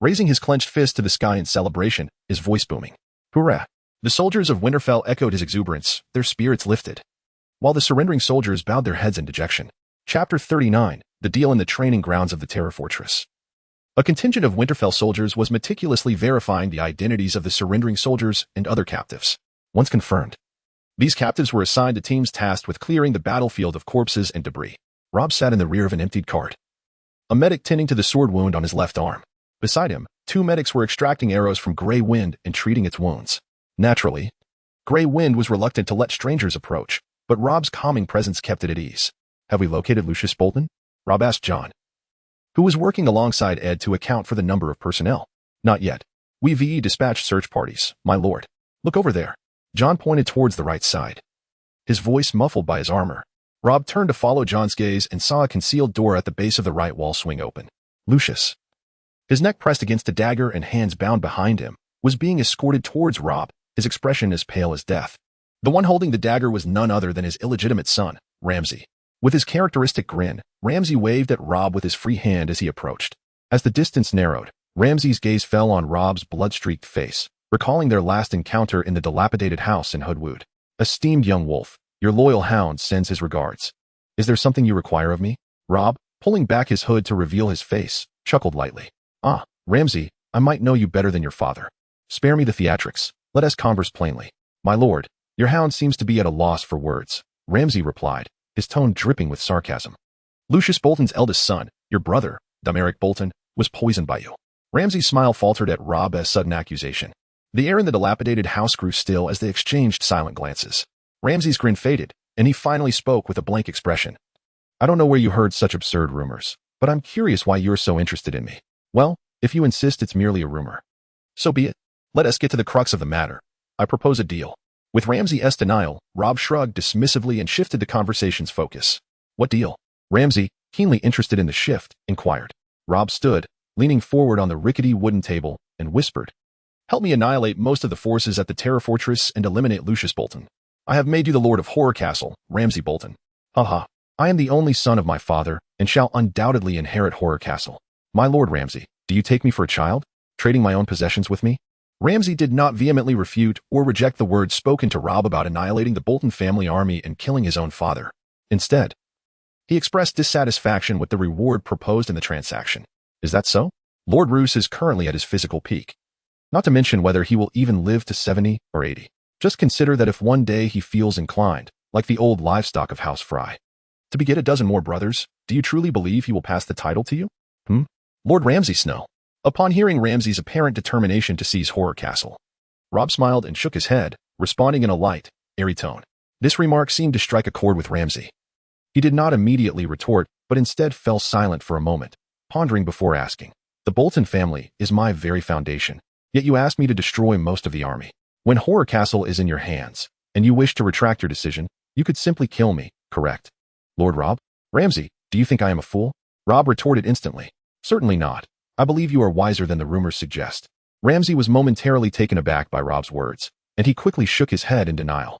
raising his clenched fist to the sky in celebration, his voice booming. Hurrah! The soldiers of Winterfell echoed his exuberance, their spirits lifted, while the surrendering soldiers bowed their heads in dejection. Chapter 39, The Deal in the Training Grounds of the Terror Fortress. A contingent of Winterfell soldiers was meticulously verifying the identities of the surrendering soldiers and other captives. Once confirmed, these captives were assigned to teams tasked with clearing the battlefield of corpses and debris. Rob sat in the rear of an emptied cart, a medic tending to the sword wound on his left arm. Beside him, two medics were extracting arrows from Grey Wind and treating its wounds. Naturally, Grey Wind was reluctant to let strangers approach, but Rob's calming presence kept it at ease. Have we located Lucius Bolton? Rob asked John, who was working alongside Ed to account for the number of personnel. Not yet. We've dispatched search parties, my lord. Look over there. John pointed towards the right side, his voice muffled by his armor. Rob turned to follow John's gaze and saw a concealed door at the base of the right wall swing open. Lucius, his neck pressed against a dagger and hands bound behind him, was being escorted towards Rob, his expression as pale as death. The one holding the dagger was none other than his illegitimate son, Ramsay. With his characteristic grin, Ramsay waved at Rob with his free hand as he approached. As the distance narrowed, Ramsay's gaze fell on Rob's blood-streaked face, recalling their last encounter in the dilapidated house in Hoodwood. Esteemed young wolf, your loyal hound sends his regards. Is there something you require of me? Rob, pulling back his hood to reveal his face, chuckled lightly. Ah, Ramsay, I might know you better than your father. Spare me the theatrics. Let us converse plainly. My lord, your hound seems to be at a loss for words, Ramsay replied, his tone dripping with sarcasm. Lucius Bolton's eldest son, your brother, Domeric Bolton, was poisoned by you. Ramsay's smile faltered at Rob's sudden accusation. The air in the dilapidated house grew still as they exchanged silent glances. Ramsay's grin faded, and he finally spoke with a blank expression. I don't know where you heard such absurd rumors, but I'm curious why you're so interested in me. Well, if you insist it's merely a rumor, so be it. Let us get to the crux of the matter. I propose a deal. With Ramsay's denial, Rob shrugged dismissively and shifted the conversation's focus. What deal? Ramsay, keenly interested in the shift, inquired. Rob stood, leaning forward on the rickety wooden table, and whispered, Help me annihilate most of the forces at the Terror Fortress and eliminate Lucius Bolton. I have made you the Lord of Horror Castle, Ramsay Bolton. Haha. I am the only son of my father and shall undoubtedly inherit Horror Castle. My Lord Ramsay, do you take me for a child, trading my own possessions with me? Ramsay did not vehemently refute or reject the words spoken to Rob about annihilating the Bolton family army and killing his own father. Instead, he expressed dissatisfaction with the reward proposed in the transaction. Is that so? Lord Roos is currently at his physical peak. Not to mention whether he will even live to 70 or 80. Just consider that if one day he feels inclined, like the old livestock of House Fry, to beget a dozen more brothers, do you truly believe he will pass the title to you? Lord Ramsay Snow. Upon hearing Ramsay's apparent determination to seize Horror Castle, Rob smiled and shook his head, responding in a light, airy tone. This remark seemed to strike a chord with Ramsay. He did not immediately retort, but instead fell silent for a moment, pondering before asking. The Bolton family is my very foundation, yet you asked me to destroy most of the army. When Horror Castle is in your hands, and you wish to retract your decision, you could simply kill me, correct? Lord Rob? Ramsay, do you think I am a fool? Rob retorted instantly. Certainly not. I believe you are wiser than the rumors suggest. Ramsay was momentarily taken aback by Rob's words, and he quickly shook his head in denial.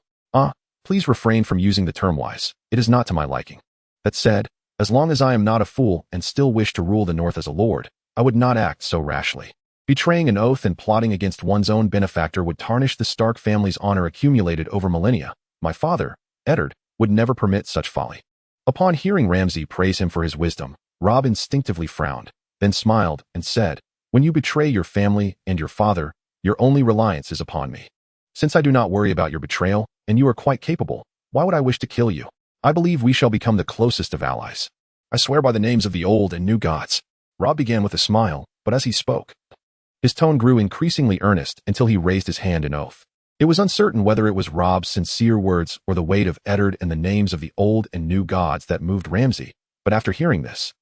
Please refrain from using the term wise. It is not to my liking. That said, as long as I am not a fool and still wish to rule the North as a lord, I would not act so rashly. Betraying an oath and plotting against one's own benefactor would tarnish the Stark family's honor accumulated over millennia. My father, Eddard, would never permit such folly. Upon hearing Ramsay praise him for his wisdom, Rob instinctively frowned, then smiled and said, when you betray your family and your father, your only reliance is upon me. Since I do not worry about your betrayal, and you are quite capable, why would I wish to kill you? I believe we shall become the closest of allies. I swear by the names of the old and new gods. Rob began with a smile, but as he spoke, his tone grew increasingly earnest until he raised his hand in oath. It was uncertain whether it was Rob's sincere words or the weight of Eddard and the names of the old and new gods that moved Ramsay, but after hearing this,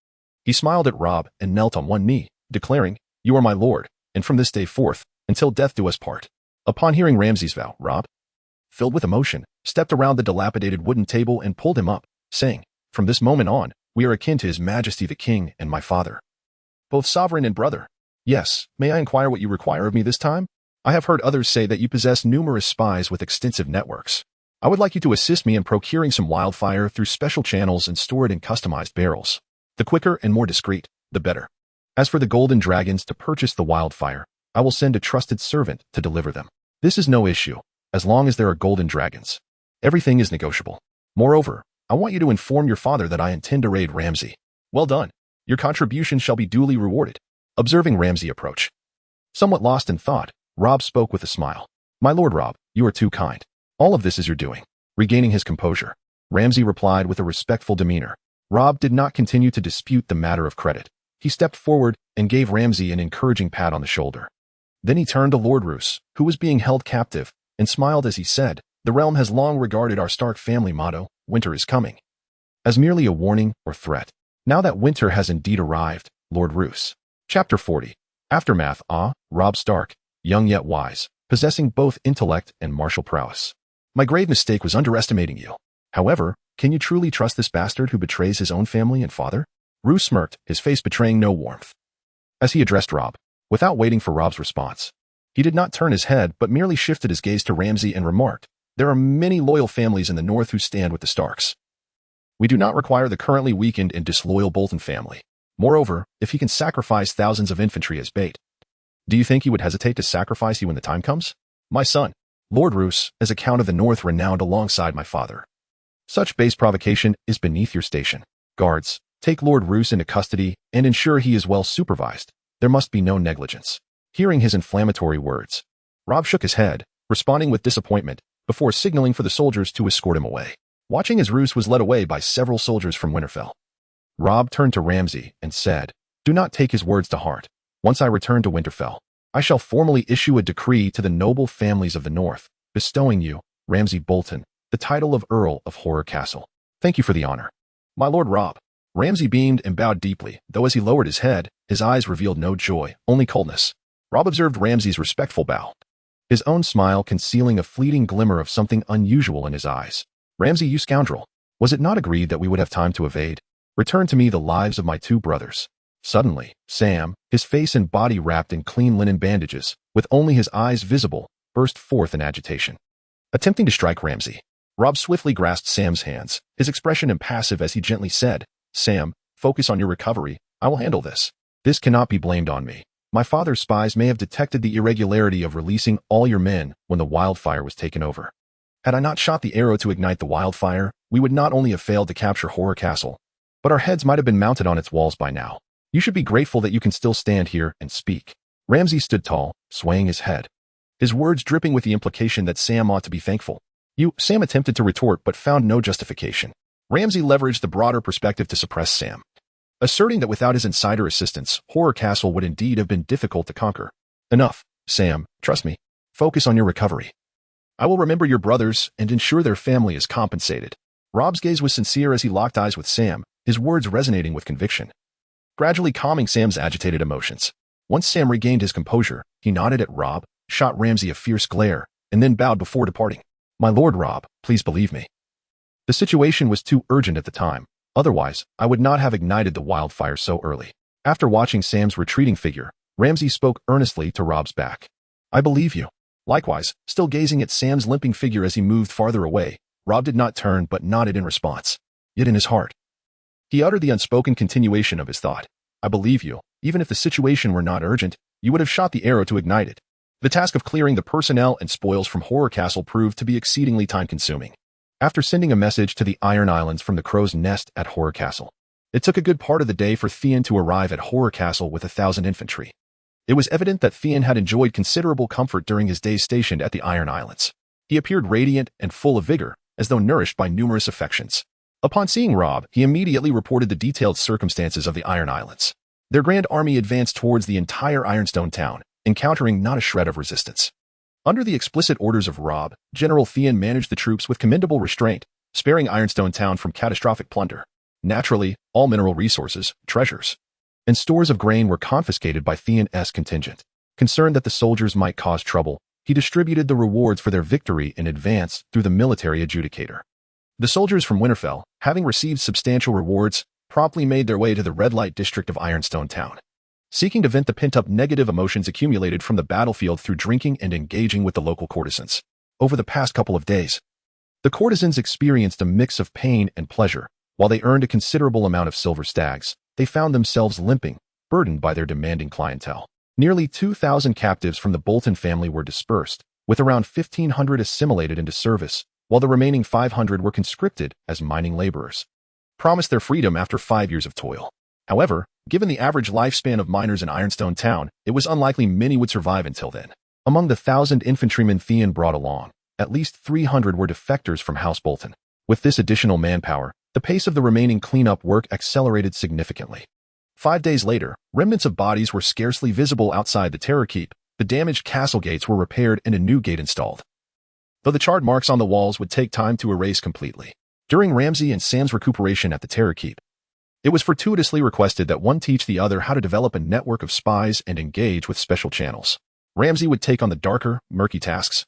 he smiled at Rob and knelt on one knee, declaring, You are my lord, and from this day forth, until death do us part. Upon hearing Ramsay's vow, Rob, filled with emotion, stepped around the dilapidated wooden table and pulled him up, saying, From this moment on, we are akin to His Majesty the King and my father, both sovereign and brother. Yes, may I inquire what you require of me this time? I have heard others say that you possess numerous spies with extensive networks. I would like you to assist me in procuring some wildfire through special channels and store it in customized barrels. The quicker and more discreet, the better. As for the golden dragons to purchase the wildfire, I will send a trusted servant to deliver them. This is no issue, as long as there are golden dragons. Everything is negotiable. Moreover, I want you to inform your father that I intend to raid Ramsay. Well done. Your contribution shall be duly rewarded. Observing Ramsay approach, somewhat lost in thought, Rob spoke with a smile. My Lord Rob, you are too kind. All of this is your doing. Regaining his composure, Ramsay replied with a respectful demeanor. Rob did not continue to dispute the matter of credit. He stepped forward and gave Ramsay an encouraging pat on the shoulder. Then he turned to Lord Roos, who was being held captive, and smiled as he said, The realm has long regarded our Stark family motto, Winter is coming, as merely a warning or threat. Now that winter has indeed arrived, Lord Roos. Chapter 40. Aftermath. Rob Stark, young yet wise, possessing both intellect and martial prowess. My grave mistake was underestimating you. However, can you truly trust this bastard who betrays his own family and father? Roos smirked, his face betraying no warmth, as he addressed Rob. Without waiting for Rob's response, he did not turn his head but merely shifted his gaze to Ramsay and remarked, There are many loyal families in the north who stand with the Starks. We do not require the currently weakened and disloyal Bolton family. Moreover, if he can sacrifice thousands of infantry as bait, do you think he would hesitate to sacrifice you when the time comes? My son, Lord Roos, is a Count of the North renowned alongside my father. Such base provocation is beneath your station. Guards, take Lord Roos into custody and ensure he is well supervised. There must be no negligence. Hearing his inflammatory words, Rob shook his head, responding with disappointment, before signaling for the soldiers to escort him away. Watching as Roos was led away by several soldiers from Winterfell, Rob turned to Ramsay and said, Do not take his words to heart. Once I return to Winterfell, I shall formally issue a decree to the noble families of the North, bestowing you, Ramsay Bolton, the title of Earl of Horror Castle. Thank you for the honor. My Lord Rob. Ramsay beamed and bowed deeply, though as he lowered his head, his eyes revealed no joy, only coldness. Rob observed Ramsay's respectful bow, his own smile concealing a fleeting glimmer of something unusual in his eyes. Ramsay, you scoundrel. Was it not agreed that we would have time to evade? Return to me the lives of my two brothers. Suddenly, Sam, his face and body wrapped in clean linen bandages, with only his eyes visible, burst forth in agitation. Attempting to strike Ramsay, Rob swiftly grasped Sam's hands, his expression impassive as he gently said, "Sam, focus on your recovery. I will handle this. This cannot be blamed on me. My father's spies may have detected the irregularity of releasing all your men when the wildfire was taken over. Had I not shot the arrow to ignite the wildfire, we would not only have failed to capture Horror Castle, but our heads might have been mounted on its walls by now. You should be grateful that you can still stand here and speak." Ramsay stood tall, swaying his head, his words dripping with the implication that Sam ought to be thankful. Sam attempted to retort but found no justification. Ramsay leveraged the broader perspective to suppress Sam, asserting that without his insider assistance, Horror Castle would indeed have been difficult to conquer. "Enough, Sam, trust me. Focus on your recovery. I will remember your brothers and ensure their family is compensated." Rob's gaze was sincere as he locked eyes with Sam, his words resonating with conviction, gradually calming Sam's agitated emotions. Once Sam regained his composure, he nodded at Rob, shot Ramsay a fierce glare, and then bowed before departing. "My lord Rob, please believe me. The situation was too urgent at the time. Otherwise, I would not have ignited the wildfire so early." After watching Sam's retreating figure, Ramsay spoke earnestly to Rob's back. "I believe you." Likewise, still gazing at Sam's limping figure as he moved farther away, Rob did not turn but nodded in response. Yet in his heart, he uttered the unspoken continuation of his thought. "I believe you. Even if the situation were not urgent, you would have shot the arrow to ignite it." The task of clearing the personnel and spoils from Horror Castle proved to be exceedingly time-consuming. After sending a message to the Iron Islands from the Crow's Nest at Horror Castle, it took a good part of the day for Theon to arrive at Horror Castle with 1,000 infantry. It was evident that Theon had enjoyed considerable comfort during his days stationed at the Iron Islands. He appeared radiant and full of vigor, as though nourished by numerous affections. Upon seeing Rob, he immediately reported the detailed circumstances of the Iron Islands. Their grand army advanced towards the entire Ironstone town, encountering not a shred of resistance. Under the explicit orders of Rob, General Theon managed the troops with commendable restraint, sparing Ironstone town from catastrophic plunder. Naturally, all mineral resources, treasures, and stores of grain were confiscated by Theon's contingent. Concerned that the soldiers might cause trouble, he distributed the rewards for their victory in advance through the military adjudicator. The soldiers from Winterfell, having received substantial rewards, promptly made their way to the red light district of Ironstone town, seeking to vent the pent-up negative emotions accumulated from the battlefield through drinking and engaging with the local courtesans. Over the past couple of days, the courtesans experienced a mix of pain and pleasure. While they earned a considerable amount of silver stags, they found themselves limping, burdened by their demanding clientele. Nearly 2,000 captives from the Bolton family were dispersed, with around 1,500 assimilated into service, while the remaining 500 were conscripted as mining laborers, promised their freedom after 5 years of toil. However, given the average lifespan of miners in Ironstone town, it was unlikely many would survive until then. Among the 1,000 infantrymen Theon brought along, at least 300 were defectors from House Bolton. With this additional manpower, the pace of the remaining cleanup work accelerated significantly. 5 days later, remnants of bodies were scarcely visible outside the Terror Keep. The damaged castle gates were repaired and a new gate installed, though the charred marks on the walls would take time to erase completely. During Ramsay and Sam's recuperation at the Terror Keep, it was fortuitously requested that one teach the other how to develop a network of spies and engage with special channels. Ramsay would take on the darker, murky tasks,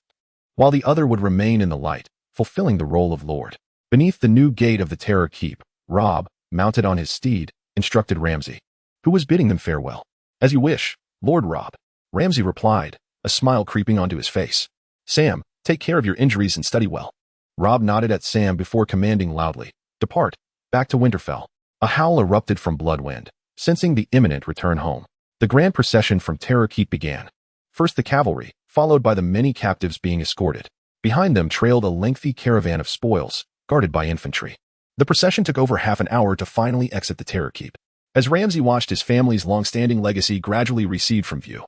while the other would remain in the light, fulfilling the role of Lord. Beneath the new gate of the Terror Keep, Rob, mounted on his steed, instructed Ramsay, who was bidding them farewell. "As you wish, Lord Rob," Ramsay replied, a smile creeping onto his face. "Sam, take care of your injuries and study well." Rob nodded at Sam before commanding loudly, "Depart, back to Winterfell." A howl erupted from Bloodwind, sensing the imminent return home. The grand procession from Terror Keep began. First the cavalry, followed by the many captives being escorted. Behind them trailed a lengthy caravan of spoils, guarded by infantry. The procession took over half an hour to finally exit the Terror Keep. As Ramsay watched his family's long-standing legacy gradually recede from view,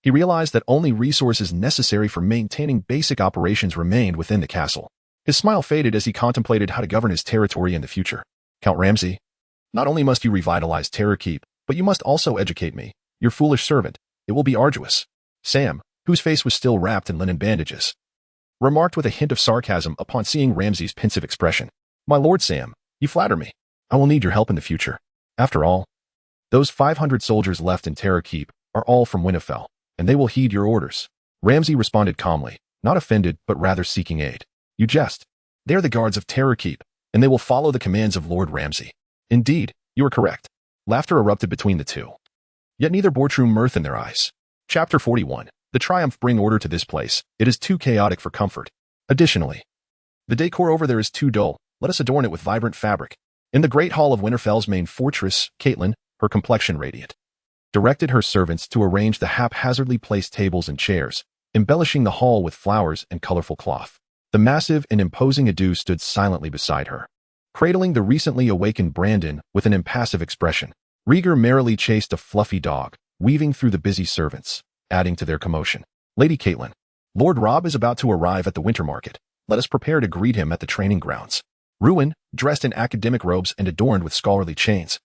he realized that only resources necessary for maintaining basic operations remained within the castle. His smile faded as he contemplated how to govern his territory in the future. "Count Ramsay, not only must you revitalize Terror Keep, but you must also educate me, your foolish servant. It will be arduous." Sam, whose face was still wrapped in linen bandages, remarked with a hint of sarcasm upon seeing Ramsay's pensive expression. "My lord Sam, you flatter me. I will need your help in the future. After all, those 500 soldiers left in Terror Keep are all from Winterfell, and they will heed your orders." Ramsay responded calmly, not offended but rather seeking aid. "You jest. They are the guards of Terror Keep, and they will follow the commands of Lord Ramsay." "Indeed, you are correct." Laughter erupted between the two, yet neither bore true mirth in their eyes. Chapter 41. The Triumph bring order to this place. It is too chaotic for comfort. Additionally, the decor over there is too dull. Let us adorn it with vibrant fabric. In the Great Hall of Winterfell's main fortress, Caitlin, her complexion radiant, directed her servants to arrange the haphazardly placed tables and chairs, embellishing the hall with flowers and colorful cloth. The massive and imposing Adu stood silently beside her, cradling the recently awakened Brandon with an impassive expression. Rhaegar merrily chased a fluffy dog, weaving through the busy servants, adding to their commotion. Lady Caitlin, Lord Robb is about to arrive at the winter market. Let us prepare to greet him at the training grounds. Ruin, dressed in academic robes and adorned with scholarly chains,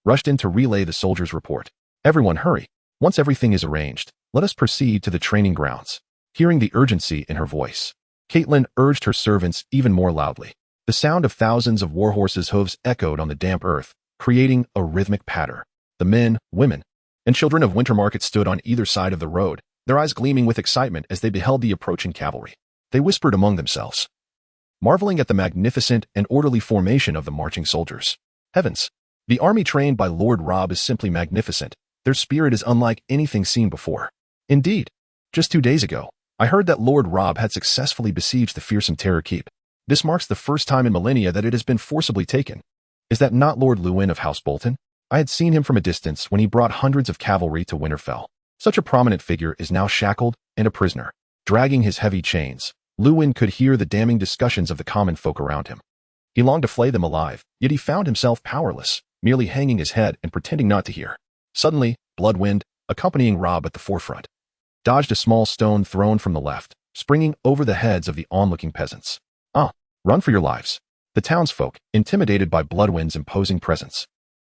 rushed in to relay the soldier's report. Everyone hurry. Once everything is arranged, let us proceed to the training grounds. Hearing the urgency in her voice, Caitlin urged her servants even more loudly. The sound of thousands of warhorses' hooves echoed on the damp earth, creating a rhythmic patter. The men, women, and children of Wintermarket stood on either side of the road, their eyes gleaming with excitement as they beheld the approaching cavalry. They whispered among themselves, marveling at the magnificent and orderly formation of the marching soldiers. Heavens! The army trained by Lord Robb is simply magnificent. Their spirit is unlike anything seen before. Indeed, just 2 days ago, I heard that Lord Robb had successfully besieged the fearsome Terror Keep. This marks the first time in millennia that it has been forcibly taken. Is that not Lord Lewin of House Bolton? I had seen him from a distance when he brought hundreds of cavalry to Winterfell. Such a prominent figure is now shackled and a prisoner. Dragging his heavy chains, Lewin could hear the damning discussions of the common folk around him. He longed to flay them alive, yet he found himself powerless, merely hanging his head and pretending not to hear. Suddenly, Bloodwind, accompanying Robb at the forefront, dodged a small stone thrown from the left, springing over the heads of the onlooking peasants. Run for your lives. The townsfolk, intimidated by Bloodwind's imposing presence,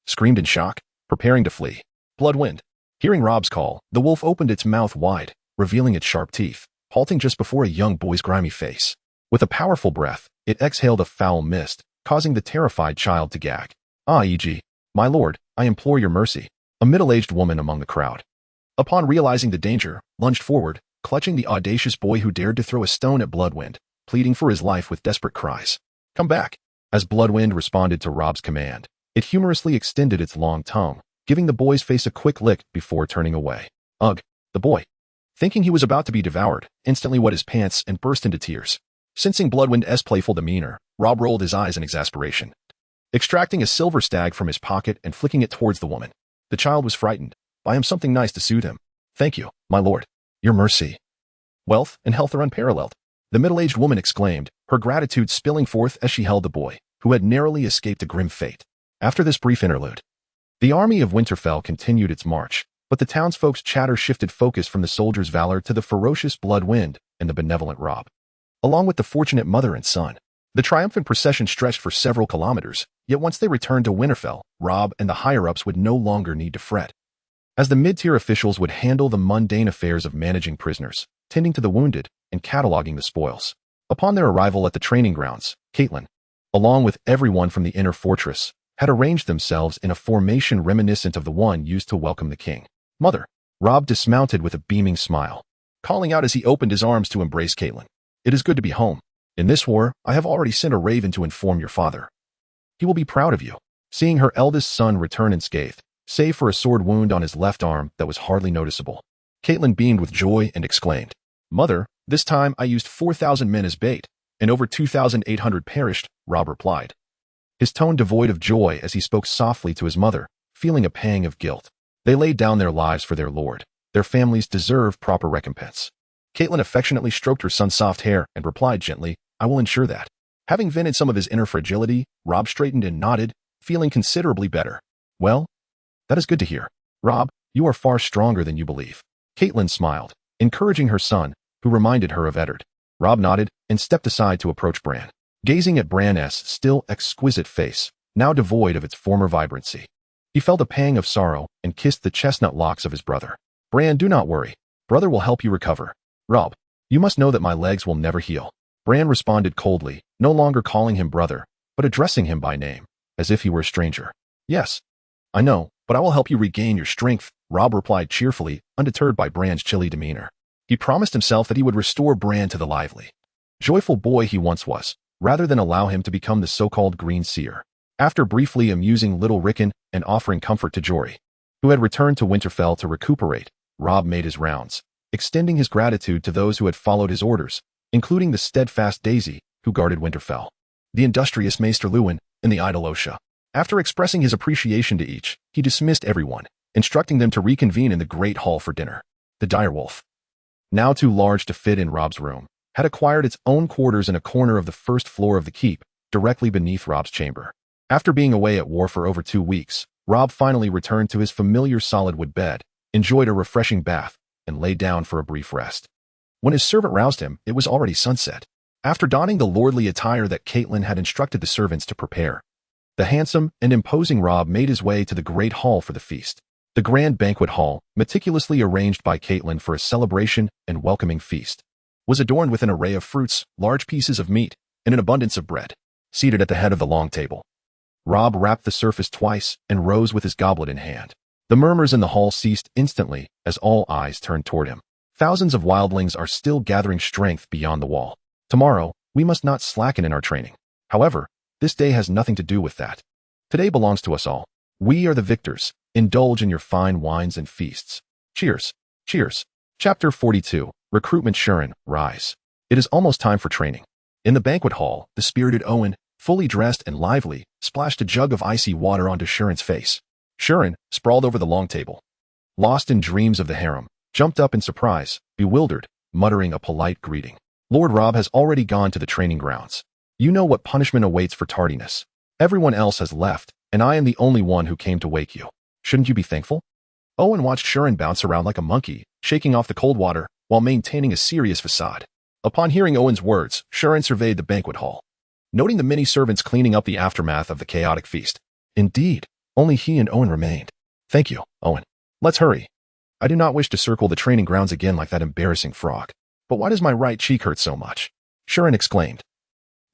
screamed in shock, preparing to flee. Bloodwind, hearing Robb's call, the wolf opened its mouth wide, revealing its sharp teeth, halting just before a young boy's grimy face. With a powerful breath, it exhaled a foul mist, causing the terrified child to gag. E.g., my lord, I implore your mercy. A middle-aged woman among the crowd, upon realizing the danger, lunged forward, clutching the audacious boy who dared to throw a stone at Bloodwind, pleading for his life with desperate cries. Come back. As Bloodwind responded to Robb's command, it humorously extended its long tongue, giving the boy's face a quick lick before turning away. Ugh, the boy, thinking he was about to be devoured, instantly wet his pants and burst into tears. Sensing Bloodwind's playful demeanor, Robb rolled his eyes in exasperation, extracting a silver stag from his pocket and flicking it towards the woman. The child was frightened. Buy him something nice to soothe him. Thank you, my lord. Your mercy, wealth, and health are unparalleled. The middle-aged woman exclaimed, her gratitude spilling forth as she held the boy, who had narrowly escaped a grim fate. After this brief interlude, the army of Winterfell continued its march, but the townsfolk's chatter shifted focus from the soldiers' valor to the ferocious Bloodwind and the benevolent Robb. Along with the fortunate mother and son, the triumphant procession stretched for several kilometers, yet once they returned to Winterfell, Robb and the higher-ups would no longer need to fret, as the mid-tier officials would handle the mundane affairs of managing prisoners, tending to the wounded, and cataloging the spoils. Upon their arrival at the training grounds, Caitlin, along with everyone from the inner fortress, had arranged themselves in a formation reminiscent of the one used to welcome the king. Mother, Robb dismounted with a beaming smile, calling out as he opened his arms to embrace Caitlin. It is good to be home. In this war, I have already sent a raven to inform your father. He will be proud of you. Seeing her eldest son return unscathed, save for a sword wound on his left arm that was hardly noticeable, Caitlin beamed with joy and exclaimed, Mother, this time I used 4,000 men as bait, and over 2,800 perished, Robb replied, his tone devoid of joy as he spoke softly to his mother, feeling a pang of guilt. They laid down their lives for their lord. Their families deserve proper recompense. Caitlin affectionately stroked her son's soft hair and replied gently, I will ensure that. Having vented some of his inner fragility, Robb straightened and nodded, feeling considerably better. Well, that is good to hear. Robb, you are far stronger than you believe. Caitlin smiled, encouraging her son, who reminded her of Eddard. Robb nodded and stepped aside to approach Bran, gazing at Bran's still exquisite face, now devoid of its former vibrancy. He felt a pang of sorrow and kissed the chestnut locks of his brother. Bran, do not worry. Brother will help you recover. Robb, you must know that my legs will never heal. Bran responded coldly, no longer calling him brother, but addressing him by name, as if he were a stranger. Yes, I know, but I will help you regain your strength, Robb replied cheerfully, undeterred by Bran's chilly demeanor. He promised himself that he would restore Bran to the lively, joyful boy he once was, rather than allow him to become the so-called Green Seer. After briefly amusing little Rickon and offering comfort to Jory, who had returned to Winterfell to recuperate, Robb made his rounds, extending his gratitude to those who had followed his orders, including the steadfast Daisy, who guarded Winterfell, the industrious Maester Lewin, and the idle Osha. After expressing his appreciation to each, he dismissed everyone, instructing them to reconvene in the Great Hall for dinner. The direwolf, now too large to fit in Rob's room, had acquired its own quarters in a corner of the first floor of the keep, directly beneath Rob's chamber. After being away at war for over 2 weeks, Rob finally returned to his familiar solid wood bed, enjoyed a refreshing bath, and lay down for a brief rest. When his servant roused him, it was already sunset. After donning the lordly attire that Caitlin had instructed the servants to prepare, the handsome and imposing Rob made his way to the great hall for the feast. The grand banquet hall, meticulously arranged by Caitlin for a celebration and welcoming feast, was adorned with an array of fruits, large pieces of meat, and an abundance of bread. Seated at the head of the long table, Rob rapped the surface twice and rose with his goblet in hand. The murmurs in the hall ceased instantly as all eyes turned toward him. Thousands of wildlings are still gathering strength beyond the wall. Tomorrow, we must not slacken in our training. However, this day has nothing to do with that. Today belongs to us all. We are the victors. Indulge in your fine wines and feasts. Cheers. Cheers. Chapter 42. Recruitment. Shurin, rise. It is almost time for training. In the banquet hall, the spirited Owen, fully dressed and lively, splashed a jug of icy water onto Shurin's face. Shurin, sprawled over the long table, lost in dreams of the harem, jumped up in surprise, bewildered, muttering a polite greeting. Lord Rob has already gone to the training grounds. You know what punishment awaits for tardiness. Everyone else has left, and I am the only one who came to wake you. Shouldn't you be thankful? Owen watched Shurin bounce around like a monkey, shaking off the cold water while maintaining a serious facade. Upon hearing Owen's words, Shurin surveyed the banquet hall, noting the many servants cleaning up the aftermath of the chaotic feast. Indeed, only he and Owen remained. Thank you, Owen. Let's hurry. I do not wish to circle the training grounds again like that embarrassing frog. But why does my right cheek hurt so much? Shurin exclaimed,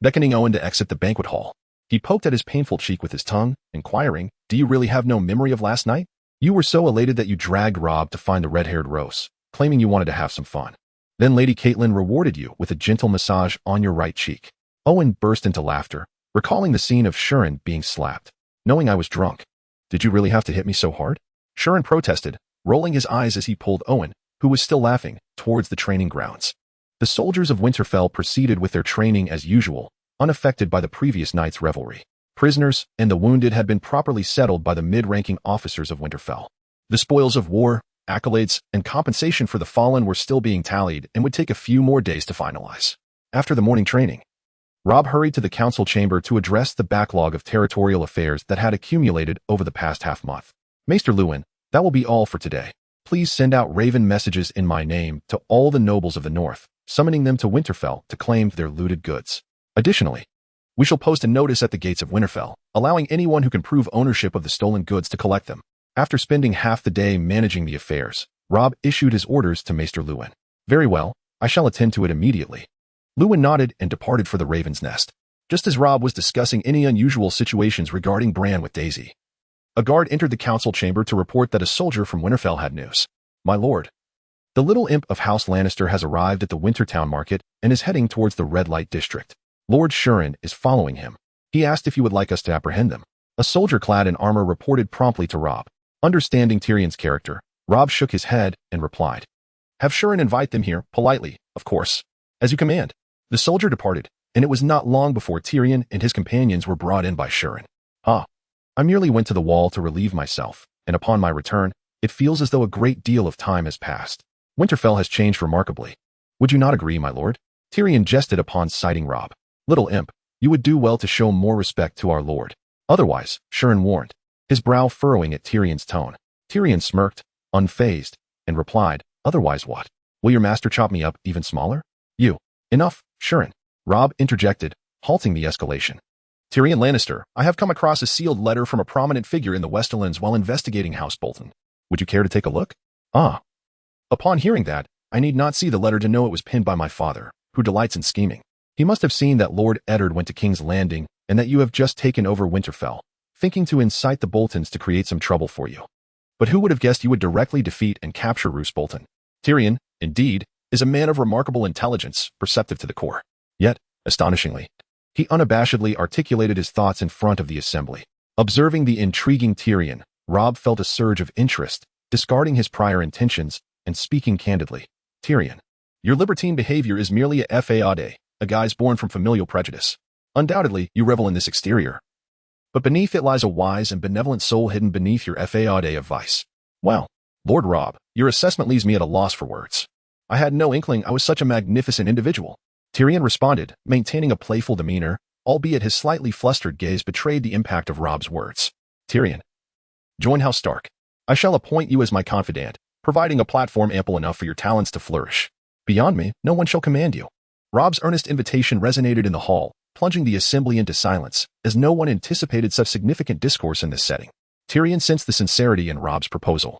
beckoning Owen to exit the banquet hall. He poked at his painful cheek with his tongue, inquiring, do you really have no memory of last night? You were so elated that you dragged Rob to find the red-haired Rose, claiming you wanted to have some fun. Then Lady Caitlin rewarded you with a gentle massage on your right cheek. Owen burst into laughter, recalling the scene of Shurin being slapped. Knowing I was drunk. Did you really have to hit me so hard? Shurin protested, rolling his eyes as he pulled Owen, who was still laughing, towards the training grounds. The soldiers of Winterfell proceeded with their training as usual, unaffected by the previous night's revelry. Prisoners and the wounded had been properly settled by the mid-ranking officers of Winterfell. The spoils of war, accolades, and compensation for the fallen were still being tallied and would take a few more days to finalize. After the morning training, Rob hurried to the council chamber to address the backlog of territorial affairs that had accumulated over the past half-month. Maester Lewin, that will be all for today. Please send out raven messages in my name to all the nobles of the north, summoning them to Winterfell to claim their looted goods. Additionally, we shall post a notice at the gates of Winterfell, allowing anyone who can prove ownership of the stolen goods to collect them. After spending half the day managing the affairs, Rob issued his orders to Maester Lewin. Very well, I shall attend to it immediately. Lewin nodded and departed for the Raven's Nest. Just as Rob was discussing any unusual situations regarding Bran with Daisy, a guard entered the council chamber to report that a soldier from Winterfell had news. My lord, the little imp of House Lannister has arrived at the Wintertown market and is heading towards the Red Light District. Lord Shurin is following him. He asked if you would like us to apprehend them. A soldier clad in armor reported promptly to Rob. Understanding Tyrion's character, Rob shook his head and replied, have Shurin invite them here, politely, of course. As you command. The soldier departed, and it was not long before Tyrion and his companions were brought in by Shurin. I merely went to the wall to relieve myself, and upon my return, it feels as though a great deal of time has passed. Winterfell has changed remarkably. Would you not agree, my lord? Tyrion jested upon sighting Rob. Little imp, you would do well to show more respect to our lord. Otherwise, Shurin warned, his brow furrowing at Tyrion's tone. Tyrion smirked, unfazed, and replied, otherwise what? Will your master chop me up even smaller? You. Enough, Shurin. Rob interjected, halting the escalation. Tyrion Lannister, I have come across a sealed letter from a prominent figure in the Westerlands while investigating House Bolton. Would you care to take a look? Upon hearing that, I need not see the letter to know it was penned by my father, who delights in scheming. He must have seen that Lord Eddard went to King's Landing and that you have just taken over Winterfell, thinking to incite the Boltons to create some trouble for you. But who would have guessed you would directly defeat and capture Roose Bolton? Tyrion, indeed, is a man of remarkable intelligence, perceptive to the core. Yet, astonishingly, he unabashedly articulated his thoughts in front of the assembly. Observing the intriguing Tyrion, Rob felt a surge of interest, discarding his prior intentions and speaking candidly. Tyrion, your libertine behavior is merely a fade, a guise born from familial prejudice. Undoubtedly, you revel in this exterior, but beneath it lies a wise and benevolent soul hidden beneath your fade of vice. Well, Lord Robb, your assessment leaves me at a loss for words. I had no inkling I was such a magnificent individual. Tyrion responded, maintaining a playful demeanor, albeit his slightly flustered gaze betrayed the impact of Robb's words. Tyrion, join House Stark. I shall appoint you as my confidant, providing a platform ample enough for your talents to flourish. Beyond me, no one shall command you. Robb's earnest invitation resonated in the hall, plunging the assembly into silence, as no one anticipated such significant discourse in this setting. Tyrion sensed the sincerity in Robb's proposal,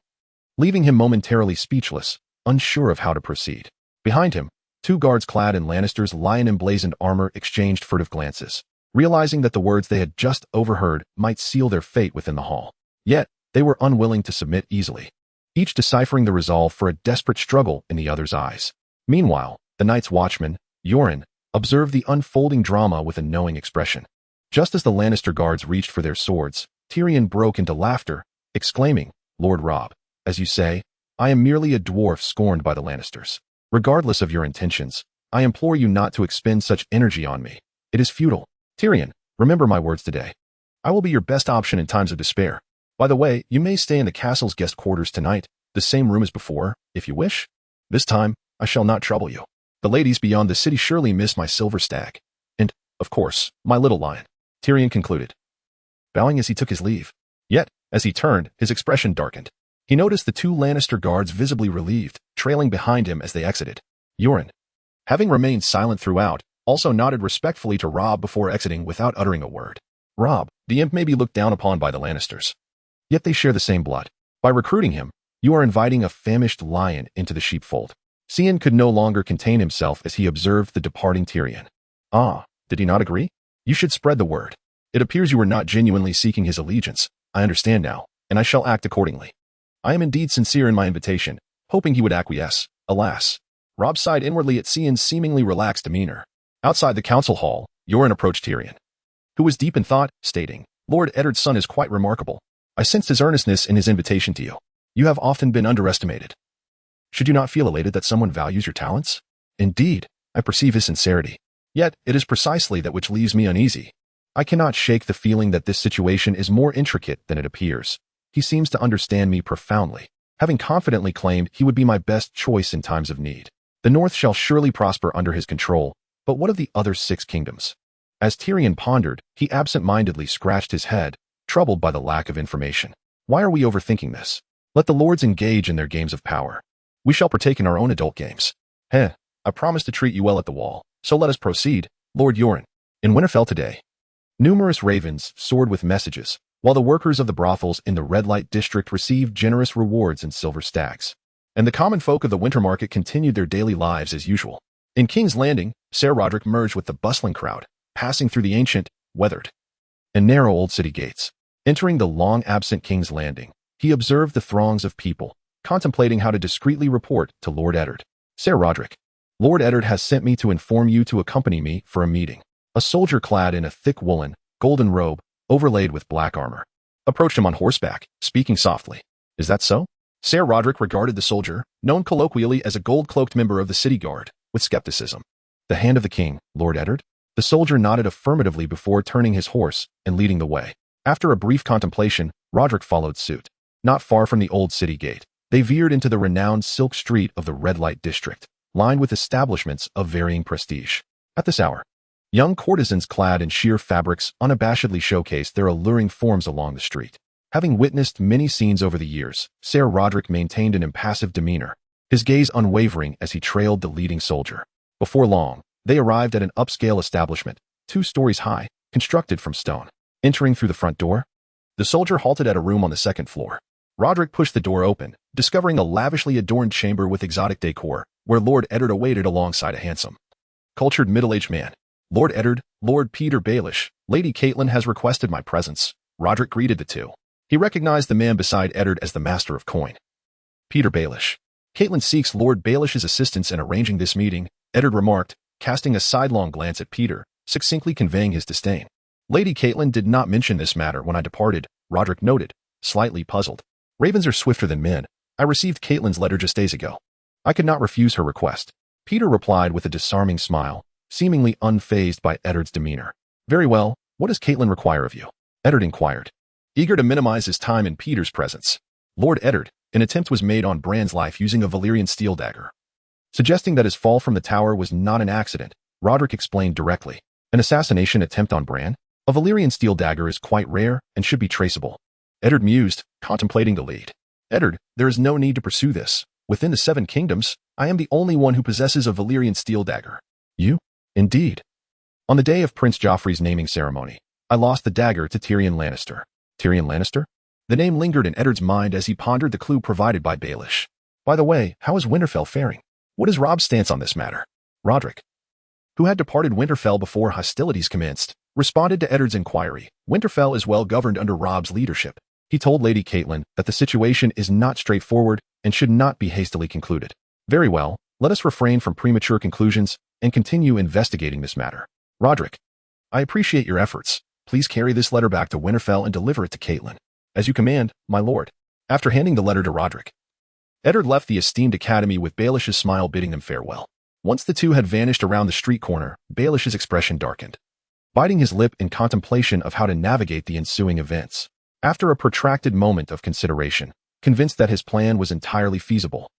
leaving him momentarily speechless, unsure of how to proceed. Behind him, two guards clad in Lannister's lion-emblazoned armor exchanged furtive glances, realizing that the words they had just overheard might seal their fate within the hall. Yet, they were unwilling to submit easily, each deciphering the resolve for a desperate struggle in the other's eyes. Meanwhile, the Night's Watchman, Yoren, observed the unfolding drama with a knowing expression. Just as the Lannister guards reached for their swords, Tyrion broke into laughter, exclaiming, Lord Robb, as you say, I am merely a dwarf scorned by the Lannisters. Regardless of your intentions, I implore you not to expend such energy on me. It is futile. Tyrion, remember my words today. I will be your best option in times of despair. By the way, you may stay in the castle's guest quarters tonight, the same room as before, if you wish. This time, I shall not trouble you. The ladies beyond the city surely miss my silver stag. And, of course, my little lion. Tyrion concluded, bowing as he took his leave. Yet, as he turned, his expression darkened. He noticed the two Lannister guards visibly relieved, trailing behind him as they exited. Yoren, having remained silent throughout, also nodded respectfully to Robb before exiting without uttering a word. Robb, the imp may be looked down upon by the Lannisters, yet they share the same blood. By recruiting him, you are inviting a famished lion into the sheepfold. Cian could no longer contain himself as he observed the departing Tyrion. Ah, did he not agree? You should spread the word. It appears you were not genuinely seeking his allegiance. I understand now, and I shall act accordingly. I am indeed sincere in my invitation, hoping he would acquiesce. Alas. Robb sighed inwardly at Cian's seemingly relaxed demeanor. Outside the council hall, Yoren approached Tyrion, who was deep in thought, stating, Lord Eddard's son is quite remarkable. I sensed his earnestness in his invitation to you. You have often been underestimated. Should you not feel elated that someone values your talents? Indeed, I perceive his sincerity. Yet, it is precisely that which leaves me uneasy. I cannot shake the feeling that this situation is more intricate than it appears. He seems to understand me profoundly, having confidently claimed he would be my best choice in times of need. The North shall surely prosper under his control, but what of the other 6 kingdoms? As Tyrion pondered, he absent-mindedly scratched his head, troubled by the lack of information. Why are we overthinking this? Let the lords engage in their games of power. We shall partake in our own adult games. I promise to treat you well at the wall, so let us proceed, Lord Yoren. In Winterfell today, numerous ravens soared with messages, while the workers of the brothels in the red light district received generous rewards in silver stags. And the common folk of the winter market continued their daily lives as usual. In King's Landing, Ser Roderick merged with the bustling crowd, passing through the ancient, weathered, and narrow old city gates. Entering the long-absent King's Landing, he observed the throngs of people, contemplating how to discreetly report to Lord Eddard. Ser Roderick, Lord Eddard has sent me to inform you to accompany me for a meeting. A soldier clad in a thick woolen, golden robe, overlaid with black armor, approached him on horseback, speaking softly. Is that so? Ser Roderick regarded the soldier, known colloquially as a gold-cloaked member of the city guard, with skepticism. The hand of the king, Lord Eddard? The soldier nodded affirmatively before turning his horse and leading the way. After a brief contemplation, Roderick followed suit. Not far from the old city gate, they veered into the renowned Silk Street of the red light district, lined with establishments of varying prestige. At this hour, young courtesans clad in sheer fabrics unabashedly showcased their alluring forms along the street. Having witnessed many scenes over the years, Ser Roderick maintained an impassive demeanor, his gaze unwavering as he trailed the leading soldier. Before long, they arrived at an upscale establishment, 2 stories high, constructed from stone. Entering through the front door, the soldier halted at a room on the 2nd floor. Roderick pushed the door open, discovering a lavishly adorned chamber with exotic decor, where Lord Eddard awaited alongside a handsome, cultured middle-aged man. Lord Eddard, Lord Peter Baelish, Lady Catelyn has requested my presence. Roderick greeted the two. He recognized the man beside Eddard as the master of coin. Peter Baelish. Catelyn seeks Lord Baelish's assistance in arranging this meeting, Eddard remarked, casting a sidelong glance at Peter, succinctly conveying his disdain. Lady Catelyn did not mention this matter when I departed, Roderick noted, slightly puzzled. Ravens are swifter than men. I received Catelyn's letter just days ago. I could not refuse her request. Peter replied with a disarming smile, seemingly unfazed by Eddard's demeanor. Very well, what does Caitlin require of you? Eddard inquired, eager to minimize his time in Peter's presence. Lord Eddard, an attempt was made on Bran's life using a Valyrian steel dagger. Suggesting that his fall from the tower was not an accident, Roderick explained directly. An assassination attempt on Bran? A Valyrian steel dagger is quite rare and should be traceable. Eddard mused, contemplating the lead. Eddard, there is no need to pursue this. Within the Seven Kingdoms, I am the only one who possesses a Valyrian steel dagger. You? Indeed. On the day of Prince Joffrey's naming ceremony, I lost the dagger to Tyrion Lannister. Tyrion Lannister? The name lingered in Eddard's mind as he pondered the clue provided by Baelish. By the way, how is Winterfell faring? What is Robb's stance on this matter? Roderick, who had departed Winterfell before hostilities commenced, responded to Eddard's inquiry. Winterfell is well governed under Robb's leadership. He told Lady Caitlin that the situation is not straightforward and should not be hastily concluded. Very well, let us refrain from premature conclusions and continue investigating this matter. Roderick, I appreciate your efforts. Please carry this letter back to Winterfell and deliver it to Caitlin. As you command, my lord. After handing the letter to Roderick, Eddard left the esteemed academy with Baelish's smile bidding them farewell. Once the two had vanished around the street corner, Baelish's expression darkened, biting his lip in contemplation of how to navigate the ensuing events. After a protracted moment of consideration, convinced that his plan was entirely feasible,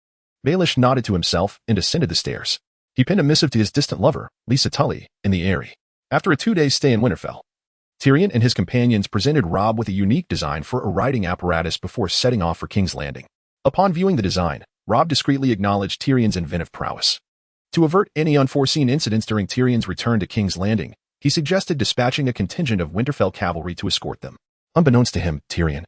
Baelish nodded to himself and ascended the stairs. He penned a missive to his distant lover, Lisa Tully, in the Eyrie. After a 2-day stay in Winterfell, Tyrion and his companions presented Robb with a unique design for a riding apparatus before setting off for King's Landing. Upon viewing the design, Robb discreetly acknowledged Tyrion's inventive prowess. To avert any unforeseen incidents during Tyrion's return to King's Landing, he suggested dispatching a contingent of Winterfell cavalry to escort them. Unbeknownst to him, Tyrion,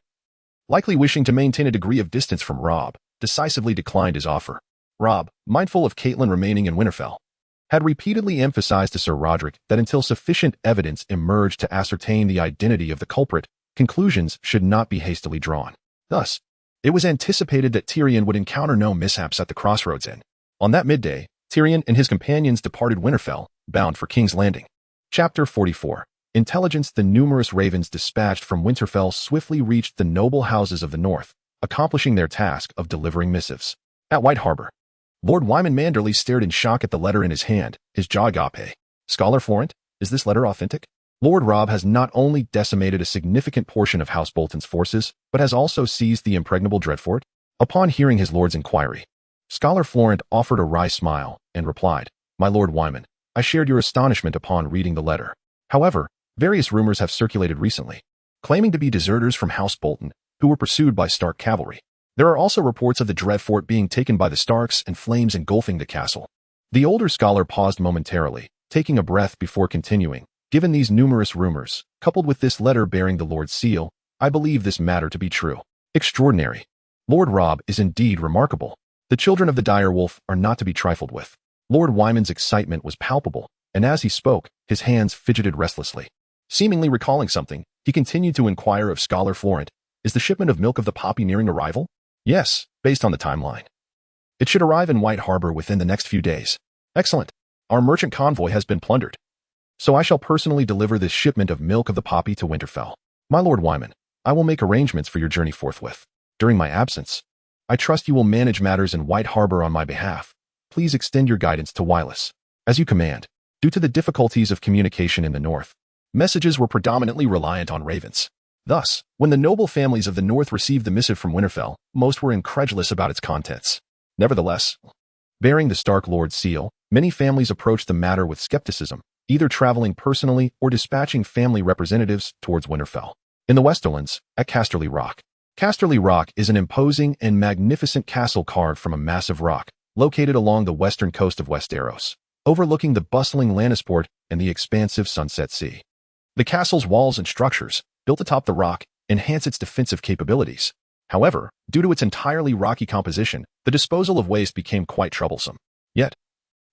likely wishing to maintain a degree of distance from Robb, decisively declined his offer. Robb, mindful of Caitlin remaining in Winterfell, had repeatedly emphasized to Sir Roderick that until sufficient evidence emerged to ascertain the identity of the culprit, conclusions should not be hastily drawn. Thus, it was anticipated that Tyrion would encounter no mishaps at the Crossroads Inn. On that midday, Tyrion and his companions departed Winterfell, bound for King's Landing. Chapter 44. Intelligence. The numerous ravens dispatched from Winterfell swiftly reached the noble houses of the north, accomplishing their task of delivering missives. At White Harbor, Lord Wyman Manderley stared in shock at the letter in his hand, his jaw agape. Scholar Florent, is this letter authentic? Lord Robb has not only decimated a significant portion of House Bolton's forces, but has also seized the impregnable Dreadfort. Upon hearing his lord's inquiry, Scholar Florent offered a wry smile and replied, My Lord Wyman, I shared your astonishment upon reading the letter. However, various rumors have circulated recently, claiming to be deserters from House Bolton, who were pursued by Stark cavalry. There are also reports of the Dreadfort being taken by the Starks and flames engulfing the castle. The older scholar paused momentarily, taking a breath before continuing. Given these numerous rumors, coupled with this letter bearing the Lord's seal, I believe this matter to be true. Extraordinary. Lord Robb is indeed remarkable. The children of the dire wolf are not to be trifled with. Lord Wyman's excitement was palpable, and as he spoke, his hands fidgeted restlessly. Seemingly recalling something, he continued to inquire of Scholar Florent, Is the shipment of milk of the poppy nearing arrival? Yes, based on the timeline. It should arrive in White Harbor within the next few days. Excellent. Our merchant convoy has been plundered, so I shall personally deliver this shipment of milk of the poppy to Winterfell. My Lord Wyman, I will make arrangements for your journey forthwith. During my absence, I trust you will manage matters in White Harbor on my behalf. Please extend your guidance to Wireless. As you command. Due to the difficulties of communication in the north, messages were predominantly reliant on ravens. Thus, when the noble families of the north received the missive from Winterfell, most were incredulous about its contents. Nevertheless, bearing the Stark Lord's seal, many families approached the matter with skepticism, either traveling personally or dispatching family representatives towards Winterfell. In the Westerlands, at Casterly Rock. Casterly Rock is an imposing and magnificent castle carved from a massive rock, located along the western coast of Westeros, overlooking the bustling Lannisport and the expansive Sunset Sea. The castle's walls and structures, built atop the rock, enhance its defensive capabilities. However, due to its entirely rocky composition, the disposal of waste became quite troublesome. Yet,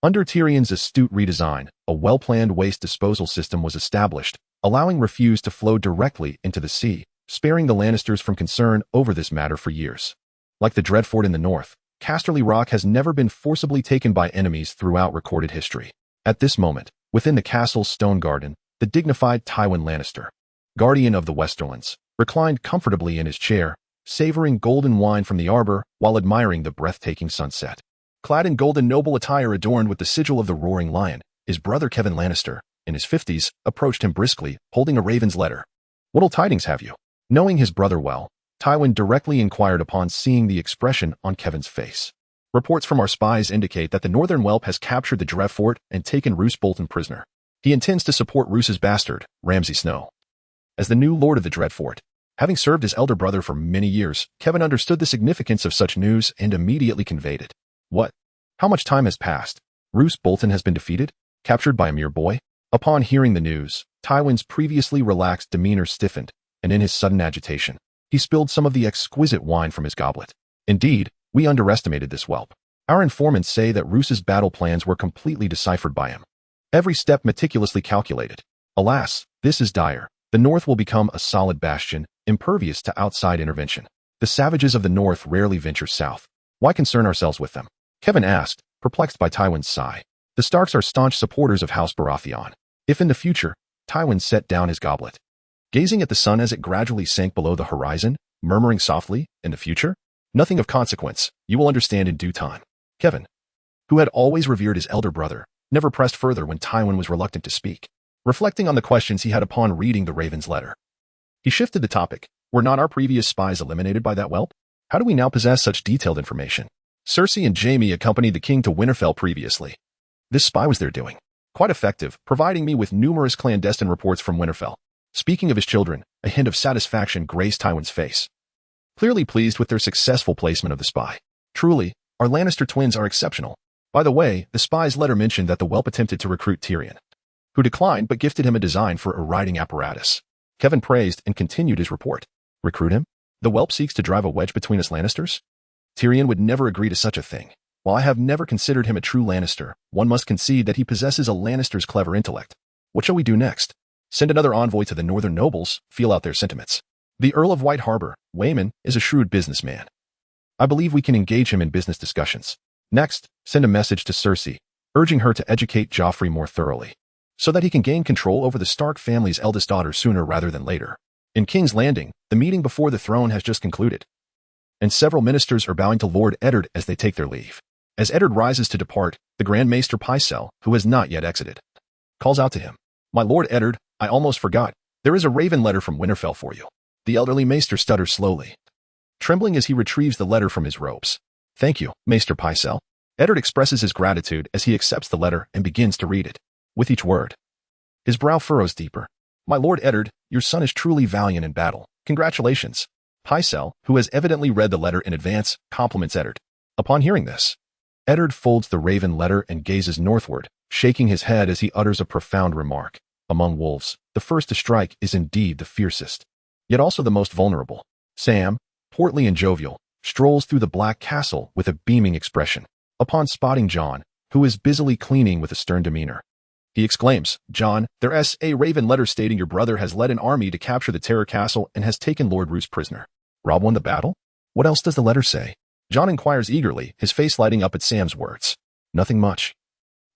under Tyrion's astute redesign, a well-planned waste disposal system was established, allowing refuse to flow directly into the sea, sparing the Lannisters from concern over this matter for years. Like the Dreadfort in the north, Casterly Rock has never been forcibly taken by enemies throughout recorded history. At this moment, within the castle's stone garden, the dignified Tywin Lannister, guardian of the Westerlands, reclined comfortably in his chair, savoring golden wine from the arbor while admiring the breathtaking sunset. Clad in golden noble attire adorned with the sigil of the roaring lion, his brother Kevin Lannister, in his 50s, approached him briskly, holding a raven's letter. "What'll tidings have you?" Knowing his brother well, Tywin directly inquired upon seeing the expression on Kevin's face. "Reports from our spies indicate that the Northern Whelp has captured the Dread Fort and taken Roose Bolton prisoner. He intends to support Roose's bastard, Ramsay Snow, as the new lord of the Dread Fort." Having served his elder brother for many years, Kevin understood the significance of such news and immediately conveyed it. "What? How much time has passed? Roose Bolton has been defeated? Captured by a mere boy?" Upon hearing the news, Tywin's previously relaxed demeanor stiffened, and in his sudden agitation, he spilled some of the exquisite wine from his goblet. "Indeed, we underestimated this whelp. Our informants say that Roose's battle plans were completely deciphered by him. Every step meticulously calculated. Alas, this is dire. The North will become a solid bastion, impervious to outside intervention. The savages of the North rarely venture south. Why concern ourselves with them?" Kevin asked, perplexed by Tywin's sigh. The Starks are staunch supporters of House Baratheon. If in the future, Tywin set down his goblet, gazing at the sun as it gradually sank below the horizon, murmuring softly, "In the future? Nothing of consequence. You will understand in due time." Kevin, who had always revered his elder brother, never pressed further when Tywin was reluctant to speak. Reflecting on the questions he had upon reading the Raven's letter, he shifted the topic. "Were not our previous spies eliminated by that whelp? How do we now possess such detailed information? Cersei and Jaime accompanied the king to Winterfell previously. This spy was their doing. Quite effective, providing me with numerous clandestine reports from Winterfell." Speaking of his children, a hint of satisfaction graced Tywin's face, clearly pleased with their successful placement of the spy. "Truly, our Lannister twins are exceptional. By the way, the spy's letter mentioned that the whelp attempted to recruit Tyrion, who declined but gifted him a design for a riding apparatus." Kevin praised and continued his report. "Recruit him? The whelp seeks to drive a wedge between us Lannisters? Tyrion would never agree to such a thing. While I have never considered him a true Lannister, one must concede that he possesses a Lannister's clever intellect. What shall we do next? Send another envoy to the northern nobles, feel out their sentiments. The Earl of White Harbor, Waymon, is a shrewd businessman. I believe we can engage him in business discussions. Next, send a message to Cersei, urging her to educate Joffrey more thoroughly, so that he can gain control over the Stark family's eldest daughter sooner rather than later. In King's Landing, the meeting before the throne has just concluded, and several ministers are bowing to Lord Eddard as they take their leave. As Eddard rises to depart, the Grand Maester Pycelle, who has not yet exited, calls out to him. "My Lord Eddard, I almost forgot. There is a raven letter from Winterfell for you." The elderly Maester stutters slowly, trembling as he retrieves the letter from his robes. "Thank you, Maester Pycelle." Eddard expresses his gratitude as he accepts the letter and begins to read it. With each word, his brow furrows deeper. "My Lord Eddard, your son is truly valiant in battle. Congratulations." Pycelle, who has evidently read the letter in advance, compliments Eddard. Upon hearing this, Eddard folds the raven letter and gazes northward, shaking his head as he utters a profound remark. "Among wolves, the first to strike is indeed the fiercest, yet also the most vulnerable." Sam, portly and jovial, strolls through the Black Castle with a beaming expression. Upon spotting Jon, who is busily cleaning with a stern demeanor, he exclaims, "Jon, there's a raven letter stating your brother has led an army to capture the Terror Castle and has taken Lord Roose prisoner. Robb won the battle? What else does the letter say?" Jon inquires eagerly, his face lighting up at Sam's words. "Nothing much.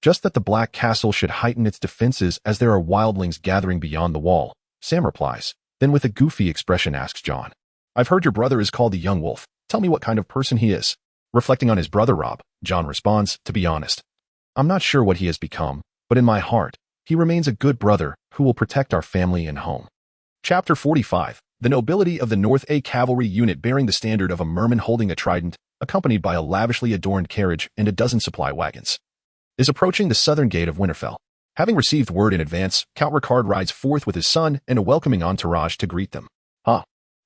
Just that the Black Castle should heighten its defenses as there are wildlings gathering beyond the wall," Sam replies, then with a goofy expression asks Jon, "I've heard your brother is called the Young Wolf. Tell me what kind of person he is." Reflecting on his brother Robb, Jon responds, "To be honest, I'm not sure what he has become, but in my heart, he remains a good brother who will protect our family and home." Chapter 45. The nobility of the North. A cavalry unit bearing the standard of a merman holding a trident, accompanied by a lavishly adorned carriage and a dozen supply wagons, is approaching the southern gate of Winterfell. Having received word in advance, Count Ricard rides forth with his son and a welcoming entourage to greet them.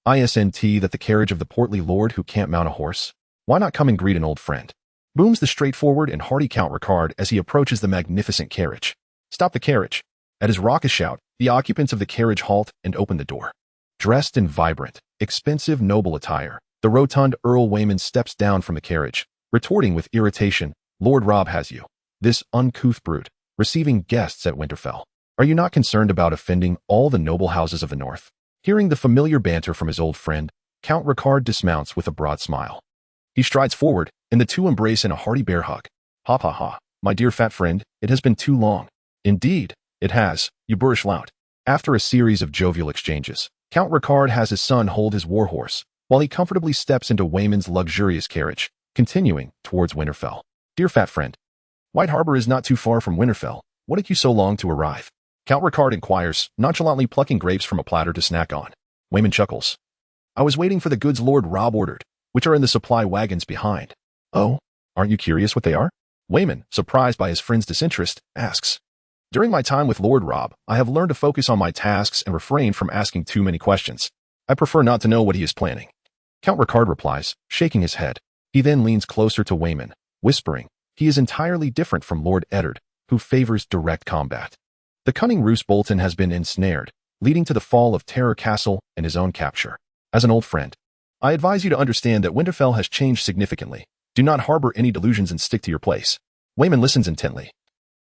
Isn't that the carriage of the portly lord who can't mount a horse? Why not come and greet an old friend?" booms the straightforward and hearty Count Ricard as he approaches the magnificent carriage. "Stop the carriage." At his raucous shout, the occupants of the carriage halt and open the door. Dressed in vibrant, expensive noble attire, the rotund Earl Waymon steps down from the carriage, retorting with irritation, "Lord Robb has you, this uncouth brute, receiving guests at Winterfell. Are you not concerned about offending all the noble houses of the North?" Hearing the familiar banter from his old friend, Count Ricard dismounts with a broad smile. He strides forward, and the two embrace in a hearty bear hug. "Ha ha ha, my dear fat friend, it has been too long." "Indeed, it has, you boorish lout." After a series of jovial exchanges, Count Ricard has his son hold his warhorse, while he comfortably steps into Waymon's luxurious carriage, continuing towards Winterfell. Dear fat friend, White Harbor is not too far from Winterfell. What took you so long to arrive? Count Ricard inquires, nonchalantly plucking grapes from a platter to snack on. Wayman chuckles. I was waiting for the goods Lord Rob ordered, which are in the supply wagons behind. Oh, aren't you curious what they are? Wayman, surprised by his friend's disinterest, asks. During my time with Lord Rob, I have learned to focus on my tasks and refrain from asking too many questions. I prefer not to know what he is planning. Count Ricard replies, shaking his head. He then leans closer to Wayman, whispering, he is entirely different from Lord Eddard, who favors direct combat. The cunning Roose Bolton has been ensnared, leading to the fall of Terror Castle and his own capture. As an old friend, I advise you to understand that Winterfell has changed significantly. Do not harbor any delusions and stick to your place. Wayman listens intently,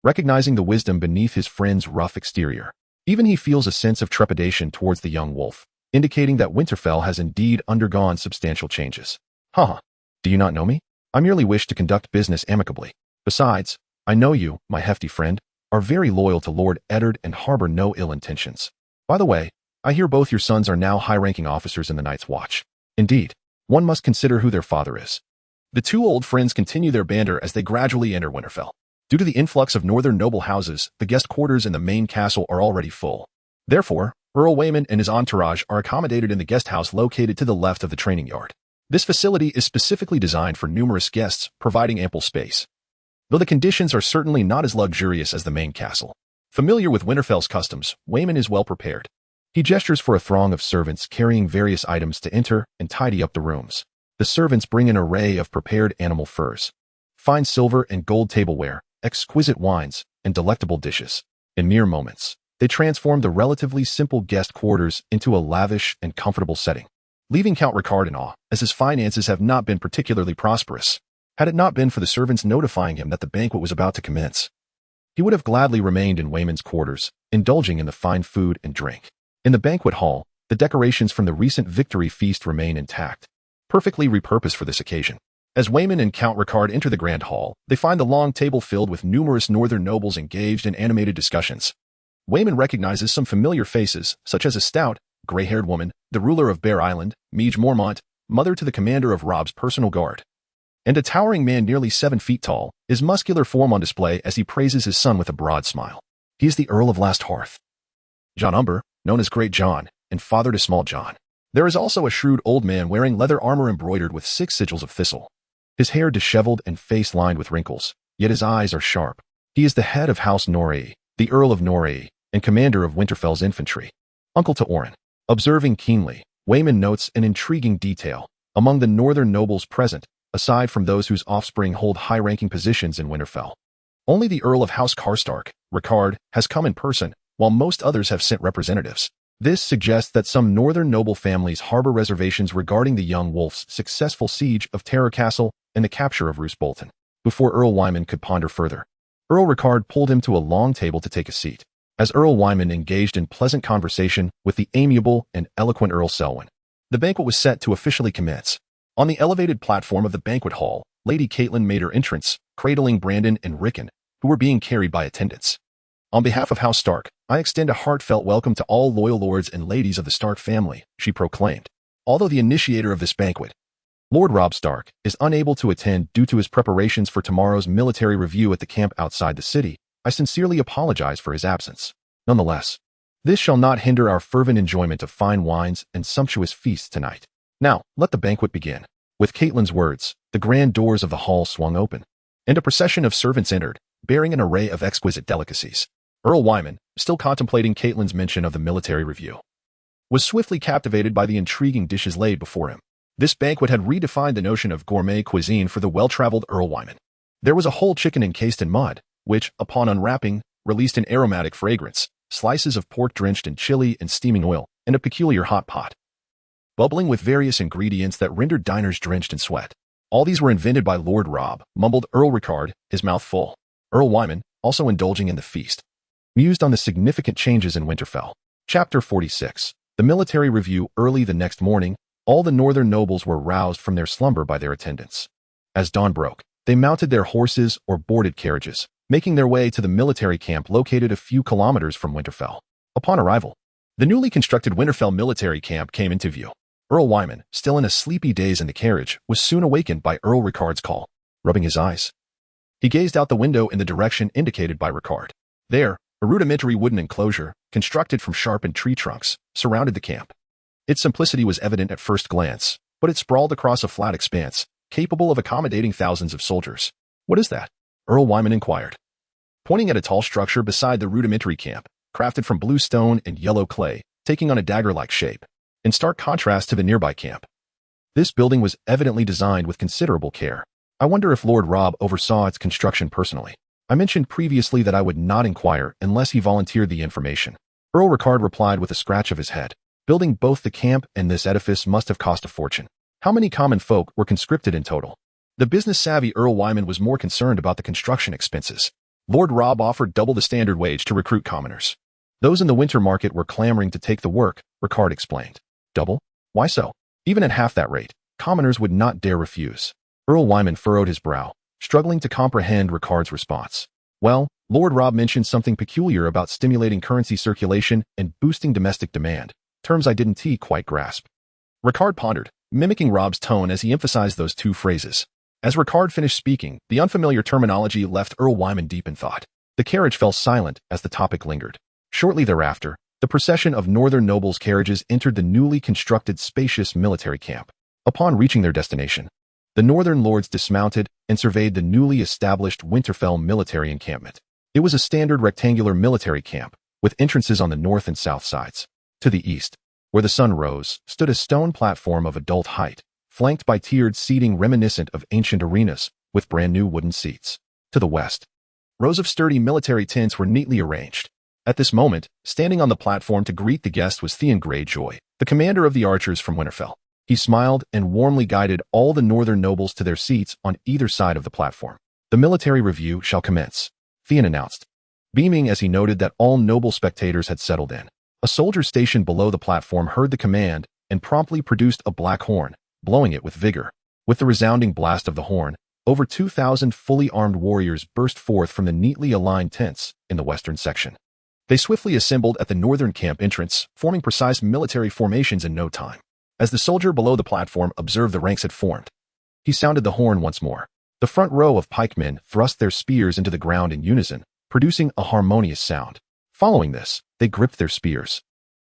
recognizing the wisdom beneath his friend's rough exterior. Even he feels a sense of trepidation towards the young wolf, indicating that Winterfell has indeed undergone substantial changes. Haha, do you not know me? I merely wish to conduct business amicably. Besides, I know you, my hefty friend, are very loyal to Lord Eddard and harbor no ill intentions. By the way, I hear both your sons are now high-ranking officers in the Night's Watch. Indeed, one must consider who their father is. The two old friends continue their banter as they gradually enter Winterfell. Due to the influx of northern noble houses, the guest quarters in the main castle are already full. Therefore, Earl Wayman and his entourage are accommodated in the guest house located to the left of the training yard. This facility is specifically designed for numerous guests, providing ample space. Though the conditions are certainly not as luxurious as the main castle. Familiar with Winterfell's customs, Wayman is well prepared. He gestures for a throng of servants carrying various items to enter and tidy up the rooms. The servants bring an array of prepared animal furs, fine silver and gold tableware, exquisite wines, and delectable dishes. In mere moments, they transform the relatively simple guest quarters into a lavish and comfortable setting, leaving Count Ricard in awe, as his finances have not been particularly prosperous. Had it not been for the servants notifying him that the banquet was about to commence, he would have gladly remained in Wayman's quarters, indulging in the fine food and drink. In the banquet hall, the decorations from the recent victory feast remain intact, perfectly repurposed for this occasion. As Wayman and Count Ricard enter the grand hall, they find the long table filled with numerous northern nobles engaged in animated discussions. Wayman recognizes some familiar faces, such as a stout, gray-haired woman, the ruler of Bear Island, Meege Mormont, mother to the commander of Rob's personal guard, and a towering man nearly 7 feet tall, his muscular form on display as he praises his son with a broad smile. He is the Earl of Last Hearth, John Umber, known as Great John, and father to Small John. There is also a shrewd old man wearing leather armor embroidered with 6 sigils of thistle. His hair disheveled and face lined with wrinkles, yet his eyes are sharp. He is the head of House Norrie, the Earl of Norrie, and commander of Winterfell's infantry. Uncle to Oren. Observing keenly, Wayman notes an intriguing detail. Among the northern nobles present, aside from those whose offspring hold high-ranking positions in Winterfell, only the Earl of House Karstark, Ricard, has come in person, while most others have sent representatives. This suggests that some northern noble families harbor reservations regarding the young wolf's successful siege of Terror Castle and the capture of Roose Bolton. Before Earl Wyman could ponder further, Earl Ricard pulled him to a long table to take a seat. As Earl Wyman engaged in pleasant conversation with the amiable and eloquent Earl Selwyn, the banquet was set to officially commence. On the elevated platform of the banquet hall, Lady Caitlin made her entrance, cradling Brandon and Rickon, who were being carried by attendants. On behalf of House Stark, I extend a heartfelt welcome to all loyal lords and ladies of the Stark family, she proclaimed. Although the initiator of this banquet, Lord Robb Stark, is unable to attend due to his preparations for tomorrow's military review at the camp outside the city, I sincerely apologize for his absence. Nonetheless, this shall not hinder our fervent enjoyment of fine wines and sumptuous feasts tonight. Now, let the banquet begin. With Caitlin's words, the grand doors of the hall swung open, and a procession of servants entered, bearing an array of exquisite delicacies. Earl Wyman, still contemplating Caitlin's mention of the military review, was swiftly captivated by the intriguing dishes laid before him. This banquet had redefined the notion of gourmet cuisine for the well-traveled Earl Wyman. There was a whole chicken encased in mud, which, upon unwrapping, released an aromatic fragrance, slices of pork drenched in chili and steaming oil, and a peculiar hot pot, bubbling with various ingredients that rendered diners drenched in sweat. All these were invented by Lord Robb, mumbled Earl Ricard, his mouth full. Earl Wyman, also indulging in the feast, mused on the significant changes in Winterfell. Chapter 46. The military review. Early the next morning, all the northern nobles were roused from their slumber by their attendants. As dawn broke, they mounted their horses or boarded carriages, making their way to the military camp located a few kilometers from Winterfell. Upon arrival, the newly constructed Winterfell military camp came into view. Earl Wyman, still in a sleepy daze in the carriage, was soon awakened by Earl Ricard's call. Rubbing his eyes, He gazed out the window in the direction indicated by Ricard. There, a rudimentary wooden enclosure, constructed from sharpened tree trunks, surrounded the camp. Its simplicity was evident at first glance, but it sprawled across a flat expanse, capable of accommodating thousands of soldiers. "What is that?" Earl Wyman inquired, pointing at a tall structure beside the rudimentary camp, crafted from blue stone and yellow clay, taking on a dagger-like shape, in stark contrast to the nearby camp. This building was evidently designed with considerable care. I wonder if Lord Rob oversaw its construction personally. I mentioned previously that I would not inquire unless he volunteered the information. Earl Ricard replied with a scratch of his head. Building both the camp and this edifice must have cost a fortune. How many common folk were conscripted in total? The business-savvy Earl Wyman was more concerned about the construction expenses. Lord Rob offered double the standard wage to recruit commoners. Those in the winter market were clamoring to take the work, Ricard explained. Double? Why so? Even at half that rate, commoners would not dare refuse. Earl Wyman furrowed his brow, struggling to comprehend Ricard's response. Well, Lord Rob mentioned something peculiar about stimulating currency circulation and boosting domestic demand, terms I didn't quite grasp. Ricard pondered, mimicking Rob's tone as he emphasized those two phrases. As Ricard finished speaking, the unfamiliar terminology left Earl Wyman deep in thought. The carriage fell silent as the topic lingered. Shortly thereafter, the procession of northern nobles' carriages entered the newly constructed spacious military camp. Upon reaching their destination, the northern lords dismounted and surveyed the newly established Winterfell military encampment. It was a standard rectangular military camp, with entrances on the north and south sides. To the east, where the sun rose, stood a stone platform of adult height, flanked by tiered seating reminiscent of ancient arenas, with brand-new wooden seats. To the west, rows of sturdy military tents were neatly arranged. At this moment, standing on the platform to greet the guest was Theon Greyjoy, the commander of the archers from Winterfell. He smiled and warmly guided all the northern nobles to their seats on either side of the platform. "The military review shall commence," Theon announced, beaming as he noted that all noble spectators had settled in. A soldier stationed below the platform heard the command and promptly produced a black horn, blowing it with vigor. With the resounding blast of the horn, over 2,000 fully armed warriors burst forth from the neatly aligned tents in the western section. They swiftly assembled at the northern camp entrance, forming precise military formations in no time. As the soldier below the platform observed the ranks had formed, he sounded the horn once more. The front row of pikemen thrust their spears into the ground in unison, producing a harmonious sound. Following this, they gripped their spears,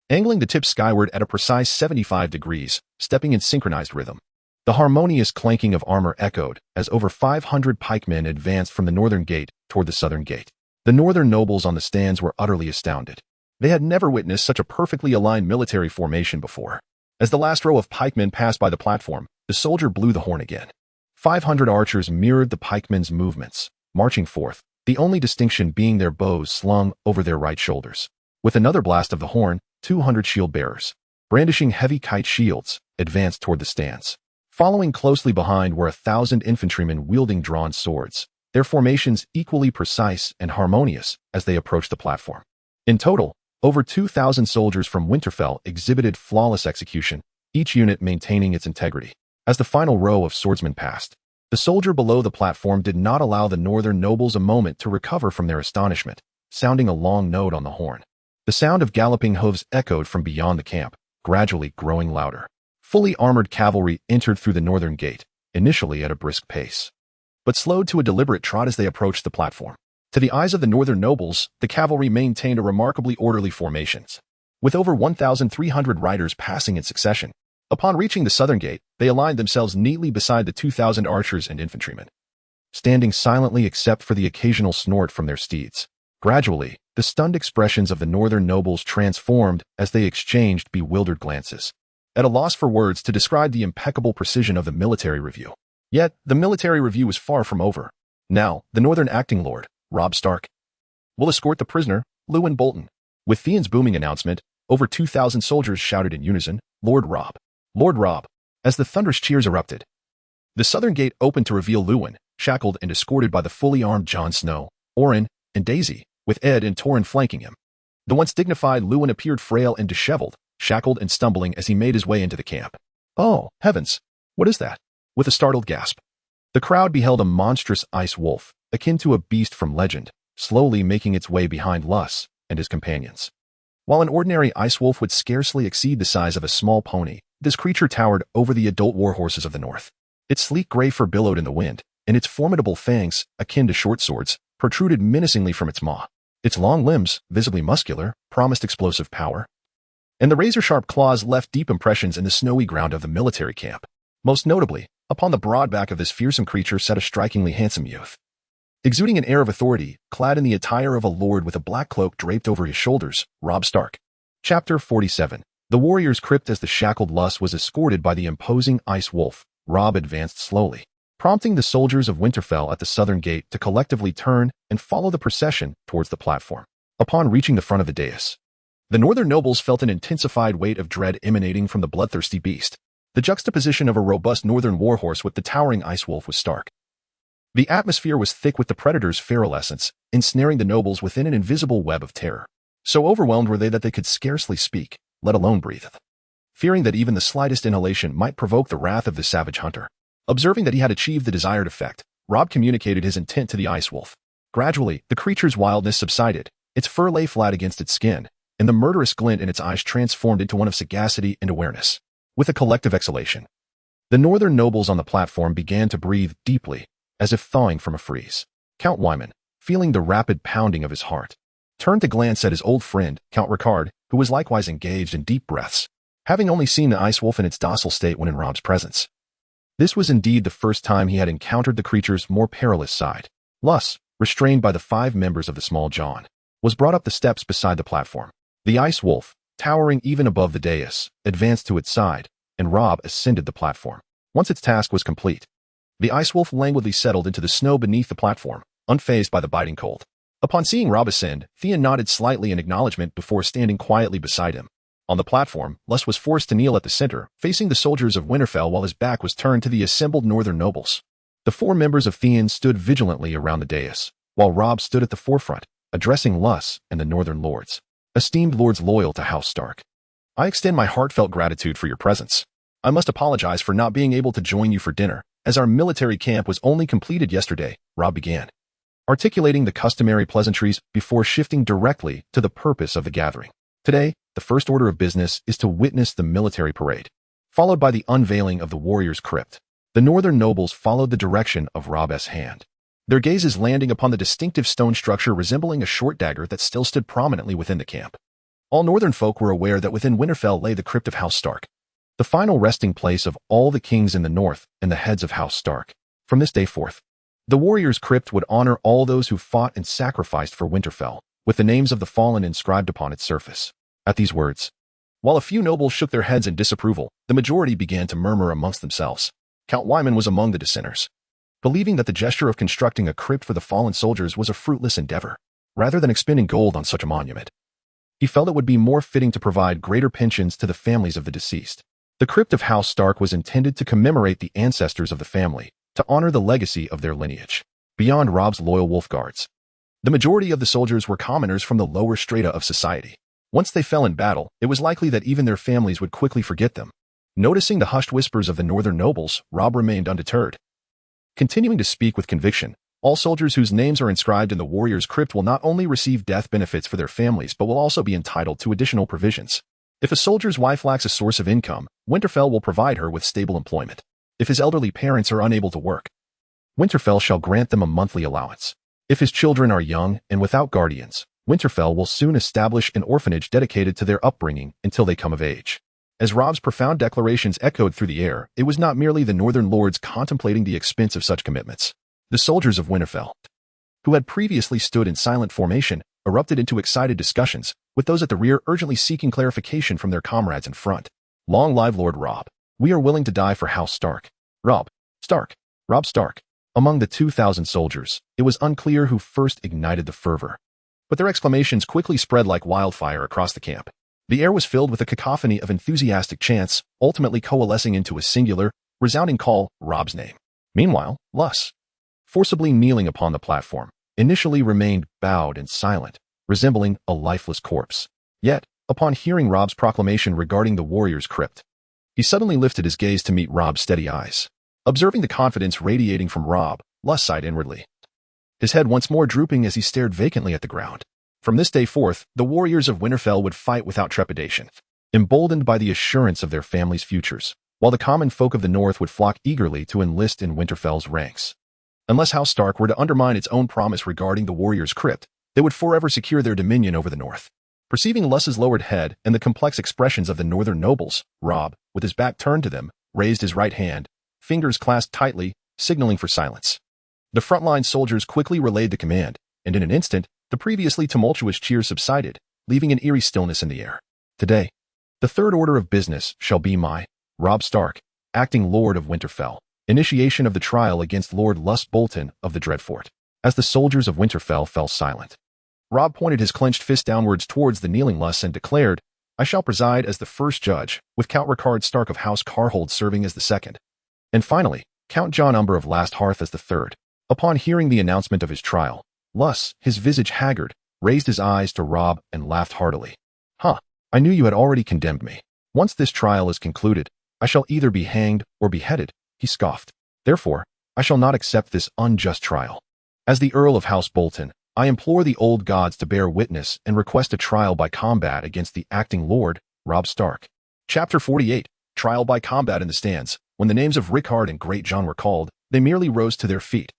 angling the tips skyward at a precise 75 degrees, stepping in synchronized rhythm. The harmonious clanking of armor echoed as over 500 pikemen advanced from the northern gate toward the southern gate. The northern nobles on the stands were utterly astounded. They had never witnessed such a perfectly aligned military formation before. As the last row of pikemen passed by the platform, the soldier blew the horn again. 500 archers mirrored the pikemen's movements, marching forth, the only distinction being their bows slung over their right shoulders. With another blast of the horn, 200 shield-bearers, brandishing heavy kite shields, advanced toward the stands. Following closely behind were 1,000 infantrymen wielding drawn swords, their formations equally precise and harmonious as they approached the platform. In total, over 2,000 soldiers from Winterfell exhibited flawless execution, each unit maintaining its integrity. As the final row of swordsmen passed, the soldier below the platform did not allow the northern nobles a moment to recover from their astonishment, sounding a long note on the horn. The sound of galloping hooves echoed from beyond the camp, gradually growing louder. Fully armored cavalry entered through the northern gate, initially at a brisk pace, but slowed to a deliberate trot as they approached the platform. To the eyes of the northern nobles, the cavalry maintained a remarkably orderly formation, with over 1,300 riders passing in succession. Upon reaching the southern gate, they aligned themselves neatly beside the 2,000 archers and infantrymen, standing silently except for the occasional snort from their steeds. Gradually, the stunned expressions of the northern nobles transformed as they exchanged bewildered glances, at a loss for words to describe the impeccable precision of the military review. Yet, the military review was far from over. Now, the northern acting lord, Robb Stark, will escort the prisoner, Lewin Bolton. With Theon's booming announcement, over 2,000 soldiers shouted in unison, "Lord Robb! Lord Robb!" As the thunderous cheers erupted. The southern gate opened to reveal Lewin, shackled and escorted by the fully armed Jon Snow, Oren, and Daisy, with Ed and Torrhen flanking him. The once dignified Lewin appeared frail and disheveled, shackled and stumbling as he made his way into the camp. "Oh, heavens! What is that?" With a startled gasp, the crowd beheld a monstrous ice wolf, akin to a beast from legend, slowly making its way behind Luss and his companions. While an ordinary ice wolf would scarcely exceed the size of a small pony, this creature towered over the adult warhorses of the north. Its sleek gray fur billowed in the wind, and its formidable fangs, akin to short swords, protruded menacingly from its maw. Its long limbs, visibly muscular, promised explosive power, and the razor-sharp claws left deep impressions in the snowy ground of the military camp. Most notably, upon the broad back of this fearsome creature sat a strikingly handsome youth. Exuding an air of authority, clad in the attire of a lord with a black cloak draped over his shoulders, Robb Stark. Chapter 47. The warrior's crypt. As the shackled Luss was escorted by the imposing Ice Wolf, Robb advanced slowly, prompting the soldiers of Winterfell at the southern gate to collectively turn and follow the procession towards the platform. Upon reaching the front of the dais, the northern nobles felt an intensified weight of dread emanating from the bloodthirsty beast. The juxtaposition of a robust northern warhorse with the towering Ice Wolf was stark. The atmosphere was thick with the predator's feral essence, ensnaring the nobles within an invisible web of terror. So overwhelmed were they that they could scarcely speak, let alone breathe, fearing that even the slightest inhalation might provoke the wrath of the savage hunter. Observing that he had achieved the desired effect, Robb communicated his intent to the Ice Wolf. Gradually, the creature's wildness subsided, its fur lay flat against its skin, and the murderous glint in its eyes transformed into one of sagacity and awareness. With a collective exhalation, the northern nobles on the platform began to breathe deeply, as if thawing from a freeze. Count Wyman, feeling the rapid pounding of his heart, turned to glance at his old friend, Count Ricard, who was likewise engaged in deep breaths, having only seen the Ice Wolf in its docile state when in Robb's presence. This was indeed the first time he had encountered the creature's more perilous side. Luss, restrained by the 5 members of the Small John, was brought up the steps beside the platform. The Ice Wolf, towering even above the dais, advanced to its side, and Robb ascended the platform. Once its task was complete, the Ice Wolf languidly settled into the snow beneath the platform, unfazed by the biting cold. Upon seeing Robb ascend, Theon nodded slightly in acknowledgement before standing quietly beside him. On the platform, Luss was forced to kneel at the center, facing the soldiers of Winterfell while his back was turned to the assembled northern nobles. The 4 members of Theon stood vigilantly around the dais, while Robb stood at the forefront, addressing Luss and the northern lords. Esteemed lords loyal to House Stark, I extend my heartfelt gratitude for your presence. I must apologize for not being able to join you for dinner, as our military camp was only completed yesterday, Robb began, articulating the customary pleasantries before shifting directly to the purpose of the gathering. Today, the first order of business is to witness the military parade, followed by the unveiling of the warrior's crypt. The northern nobles followed the direction of Robb's hand, their gazes landing upon the distinctive stone structure resembling a short dagger that still stood prominently within the camp. All northern folk were aware that within Winterfell lay the crypt of House Stark, the final resting place of all the kings in the north and the heads of House Stark. From this day forth, the warrior's crypt would honor all those who fought and sacrificed for Winterfell, with the names of the fallen inscribed upon its surface. At these words, while a few nobles shook their heads in disapproval, the majority began to murmur amongst themselves. Count Wyman was among the dissenters, believing that the gesture of constructing a crypt for the fallen soldiers was a fruitless endeavor. Rather than expending gold on such a monument, he felt it would be more fitting to provide greater pensions to the families of the deceased. The crypt of House Stark was intended to commemorate the ancestors of the family, to honor the legacy of their lineage. Beyond Robb's loyal wolf guards, the majority of the soldiers were commoners from the lower strata of society. Once they fell in battle, it was likely that even their families would quickly forget them. Noticing the hushed whispers of the northern nobles, Robb remained undeterred, continuing to speak with conviction. All soldiers whose names are inscribed in the warrior's crypt will not only receive death benefits for their families but will also be entitled to additional provisions. If a soldier's wife lacks a source of income, Winterfell will provide her with stable employment. If his elderly parents are unable to work, Winterfell shall grant them a monthly allowance. If his children are young and without guardians, Winterfell will soon establish an orphanage dedicated to their upbringing until they come of age. As Robb's profound declarations echoed through the air, it was not merely the northern lords contemplating the expense of such commitments. The soldiers of Winterfell, who had previously stood in silent formation, erupted into excited discussions, with those at the rear urgently seeking clarification from their comrades in front. Long live Lord Robb. We are willing to die for House Stark. Robb Stark. Robb Stark. Among the 2,000 soldiers, it was unclear who first ignited the fervor, but their exclamations quickly spread like wildfire across the camp. The air was filled with a cacophony of enthusiastic chants, ultimately coalescing into a singular, resounding call, Robb's name. Meanwhile, Luss, forcibly kneeling upon the platform, initially remained bowed and silent, resembling a lifeless corpse. Yet, upon hearing Robb's proclamation regarding the warrior's crypt, he suddenly lifted his gaze to meet Robb's steady eyes. Observing the confidence radiating from Robb, Luss sighed inwardly, his head once more drooping as he stared vacantly at the ground. From this day forth, the warriors of Winterfell would fight without trepidation, emboldened by the assurance of their families' futures, while the common folk of the north would flock eagerly to enlist in Winterfell's ranks. Unless House Stark were to undermine its own promise regarding the Warrior's Crypt, they would forever secure their dominion over the North. Perceiving Luss's lowered head and the complex expressions of the northern nobles, Robb, with his back turned to them, raised his right hand, fingers clasped tightly, signaling for silence. The frontline soldiers quickly relayed the command, and in an instant, the previously tumultuous cheers subsided, leaving an eerie stillness in the air. Today, the third order of business shall be my, Robb Stark, acting Lord of Winterfell, initiation of the trial against Lord Luss Bolton of the Dreadfort. As the soldiers of Winterfell fell silent, Robb pointed his clenched fist downwards towards the kneeling Luss and declared, I shall preside as the first judge, with Count Rickard Stark of House Carhold serving as the second. And finally, Count John Umber of Last Hearth as the third. Upon hearing the announcement of his trial, Luss, his visage haggard, raised his eyes to Robb and laughed heartily. I knew you had already condemned me. Once this trial is concluded, I shall either be hanged or beheaded, he scoffed. Therefore, I shall not accept this unjust trial. As the Earl of House Bolton, I implore the old gods to bear witness and request a trial by combat against the acting Lord, Robb Stark. Chapter 48, Trial by Combat in the Stands. When the names of Rickard and Great John were called, they merely rose to their feet,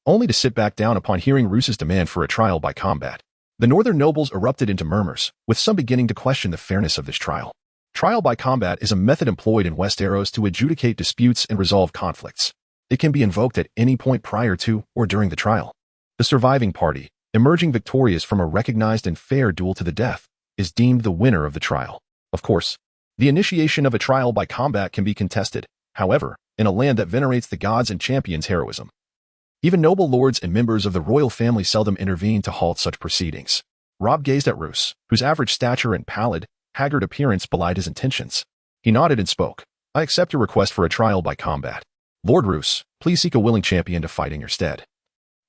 only to sit back down upon hearing Roos's demand for a trial by combat. The northern nobles erupted into murmurs, with some beginning to question the fairness of this trial. Trial by combat is a method employed in Westeros to adjudicate disputes and resolve conflicts. It can be invoked at any point prior to or during the trial. The surviving party, emerging victorious from a recognized and fair duel to the death, is deemed the winner of the trial. Of course, the initiation of a trial by combat can be contested, however, in a land that venerates the gods and champions heroism. Even noble lords and members of the royal family seldom intervene to halt such proceedings. Robb gazed at Roose, whose average stature and pallid, haggard appearance belied his intentions. He nodded and spoke. I accept your request for a trial by combat. Lord Roose, please seek a willing champion to fight in your stead.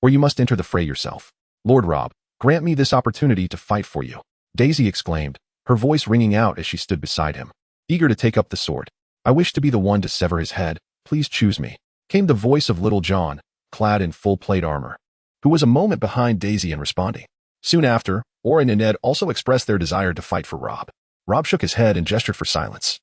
Or you must enter the fray yourself. Lord Robb, grant me this opportunity to fight for you. Daisy exclaimed, her voice ringing out as she stood beside him, eager to take up the sword. I wish to be the one to sever his head. Please choose me. Came the voice of Little John, clad in full plate armor, who was a moment behind Daisy in responding. Soon after, Oren and Ned also expressed their desire to fight for Robb. Robb shook his head and gestured for silence,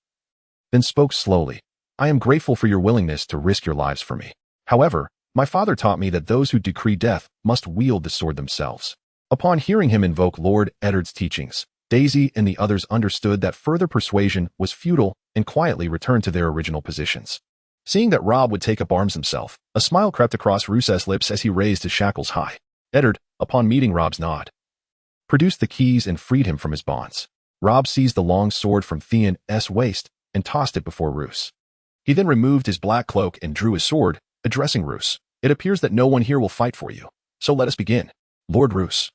then spoke slowly. I am grateful for your willingness to risk your lives for me. However, my father taught me that those who decree death must wield the sword themselves. Upon hearing him invoke Lord Eddard's teachings, Daisy and the others understood that further persuasion was futile and quietly returned to their original positions. Seeing that Robb would take up arms himself, a smile crept across Roose's lips as he raised his shackles high. Eddard, upon meeting Robb's nod, produced the keys and freed him from his bonds. Robb seized the long sword from Theon's waist and tossed it before Roose. He then removed his black cloak and drew his sword, addressing Roose. It appears that no one here will fight for you, so let us begin. Lord Roose,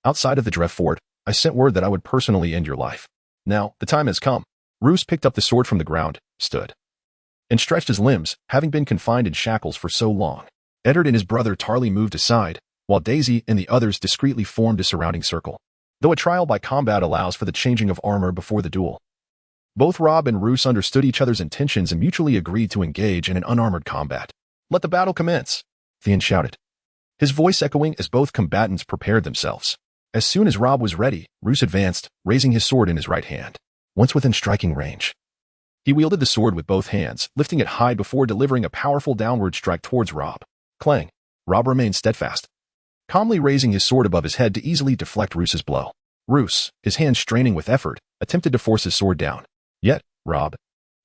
outside of the Dreadfort, I sent word that I would personally end your life. Now, the time has come. Roose picked up the sword from the ground, stood, and stretched his limbs, having been confined in shackles for so long. Eddard and his brother Tarly moved aside, while Daisy and the others discreetly formed a surrounding circle. Though a trial by combat allows for the changing of armor before the duel, both Robb and Roose understood each other's intentions and mutually agreed to engage in an unarmored combat. Let the battle commence, Theon shouted, his voice echoing as both combatants prepared themselves. As soon as Robb was ready, Roose advanced, raising his sword in his right hand. Once within striking range, he wielded the sword with both hands, lifting it high before delivering a powerful downward strike towards Robb. Clang. Robb remained steadfast, calmly raising his sword above his head to easily deflect Roose's blow. Roose, his hands straining with effort, attempted to force his sword down. Yet, Robb,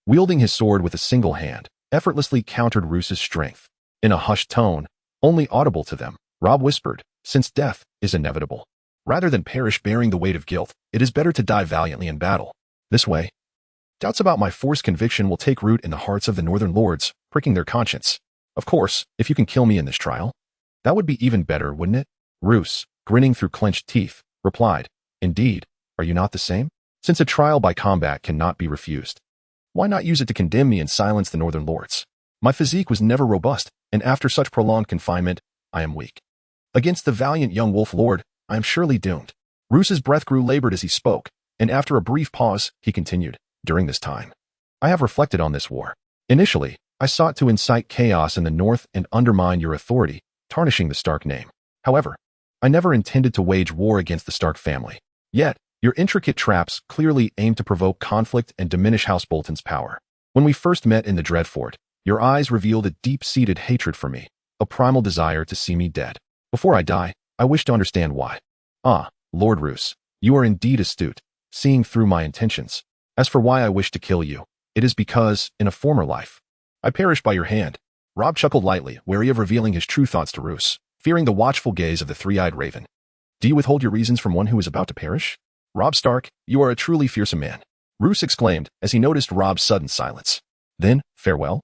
wielding his sword with a single hand, effortlessly countered Roose's strength. In a hushed tone, only audible to them, Robb whispered, since death is inevitable, rather than perish bearing the weight of guilt, it is better to die valiantly in battle. This way, doubts about my forced conviction will take root in the hearts of the Northern Lords, pricking their conscience. Of course, if you can kill me in this trial, that would be even better, wouldn't it? Roose, grinning through clenched teeth, replied, Indeed, are you not the same? Since a trial by combat cannot be refused, why not use it to condemn me and silence the Northern Lords? My physique was never robust, and after such prolonged confinement, I am weak. Against the valiant young Wolf Lord, I am surely doomed. Roose's breath grew labored as he spoke, and after a brief pause, he continued, During this time, I have reflected on this war. Initially, I sought to incite chaos in the North and undermine your authority, tarnishing the Stark name. However, I never intended to wage war against the Stark family. Yet, your intricate traps clearly aim to provoke conflict and diminish House Bolton's power. When we first met in the Dreadfort, your eyes revealed a deep-seated hatred for me. a primal desire to see me dead. Before I die, I wish to understand why. Ah, Lord Roos, you are indeed astute, seeing through my intentions. As for why I wish to kill you, it is because, in a former life, I perished by your hand. Rob chuckled lightly, wary of revealing his true thoughts to Roos, fearing the watchful gaze of the three-eyed raven. Do you withhold your reasons from one who is about to perish? Robb Stark, you are a truly fearsome man, Roos exclaimed as he noticed Rob's sudden silence. Then, farewell?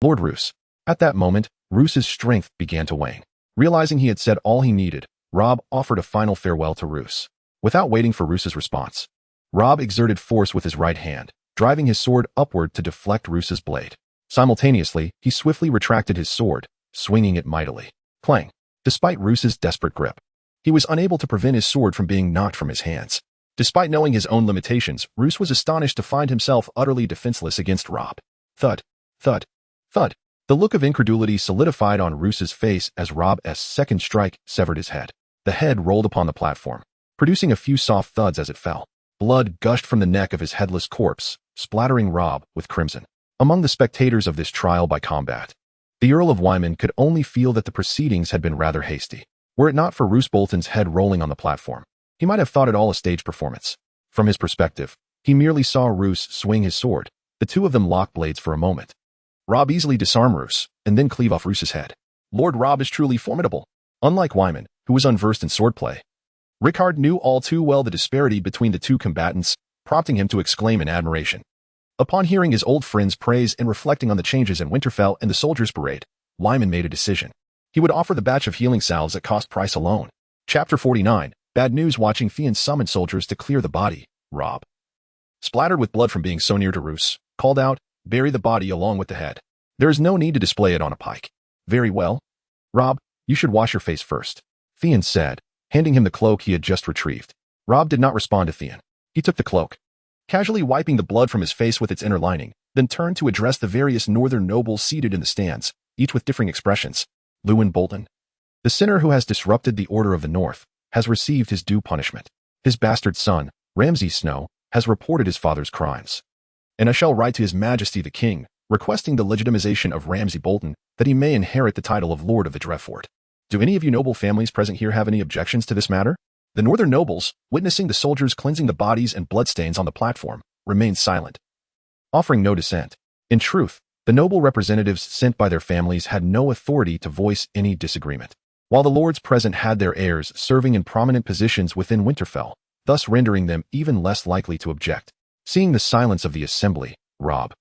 Lord Roos. At that moment, Roos's strength began to wane. Realizing he had said all he needed, Rob offered a final farewell to Roos. Without waiting for Roos's response, Rob exerted force with his right hand, driving his sword upward to deflect Roos's blade. Simultaneously, he swiftly retracted his sword, swinging it mightily. Clang! Despite Roos's desperate grip, he was unable to prevent his sword from being knocked from his hands. Despite knowing his own limitations, Roos was astonished to find himself utterly defenseless against Rob. Thud, thud, thud. The look of incredulity solidified on Roos's face as Rob's second strike severed his head. The head rolled upon the platform, producing a few soft thuds as it fell. Blood gushed from the neck of his headless corpse, splattering Rob with crimson. Among the spectators of this trial by combat, the Earl of Wyman could only feel that the proceedings had been rather hasty. Were it not for Roose Bolton's head rolling on the platform, he might have thought it all a stage performance. From his perspective, he merely saw Roos swing his sword. The two of them locked blades for a moment. Rob easily disarmed Roos, and then cleave off Roos's head. Lord Rob is truly formidable. Unlike Wyman, who was unversed in swordplay, Rickard knew all too well the disparity between the two combatants, prompting him to exclaim in admiration. Upon hearing his old friend's praise and reflecting on the changes in Winterfell and the soldiers' parade, Wyman made a decision. He would offer the batch of healing salves at cost price alone. Chapter 49, Bad News. Watching Theon summon soldiers to clear the body, Rob, splattered with blood from being so near to Roos, called out, bury the body along with the head. There is no need to display it on a pike. Very well. Rob, you should wash your face first, Theon said, handing him the cloak he had just retrieved. Rob did not respond to Theon. He took the cloak, casually wiping the blood from his face with its inner lining, then turned to address the various northern nobles seated in the stands, each with differing expressions. Lewin Bolton, the sinner who has disrupted the Order of the North, has received his due punishment. His bastard son, Ramsay Snow, has reported his father's crimes. And I shall write to His Majesty the King, requesting the legitimization of Ramsay Bolton, that he may inherit the title of Lord of the Drevfort. Do any of you noble families present here have any objections to this matter? The northern nobles, witnessing the soldiers cleansing the bodies and bloodstains on the platform, remained silent, offering no dissent. In truth, the noble representatives sent by their families had no authority to voice any disagreement, while the lords present had their heirs serving in prominent positions within Winterfell, thus rendering them even less likely to object. Seeing the silence of the assembly, Rob,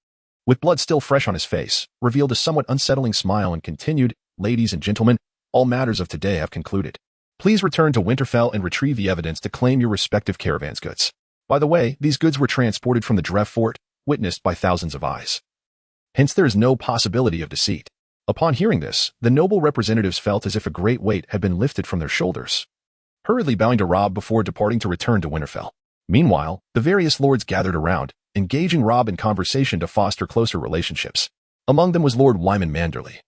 with blood still fresh on his face, revealed a somewhat unsettling smile and continued, Ladies and gentlemen, all matters of today have concluded. Please return to Winterfell and retrieve the evidence to claim your respective caravans' goods. By the way, these goods were transported from the Drevfort, witnessed by thousands of eyes. Hence there is no possibility of deceit. Upon hearing this, the noble representatives felt as if a great weight had been lifted from their shoulders, hurriedly bowing to Rob before departing to return to Winterfell. Meanwhile, the various lords gathered around, engaging Rob in conversation to foster closer relationships. Among them was Lord Wyman Manderley,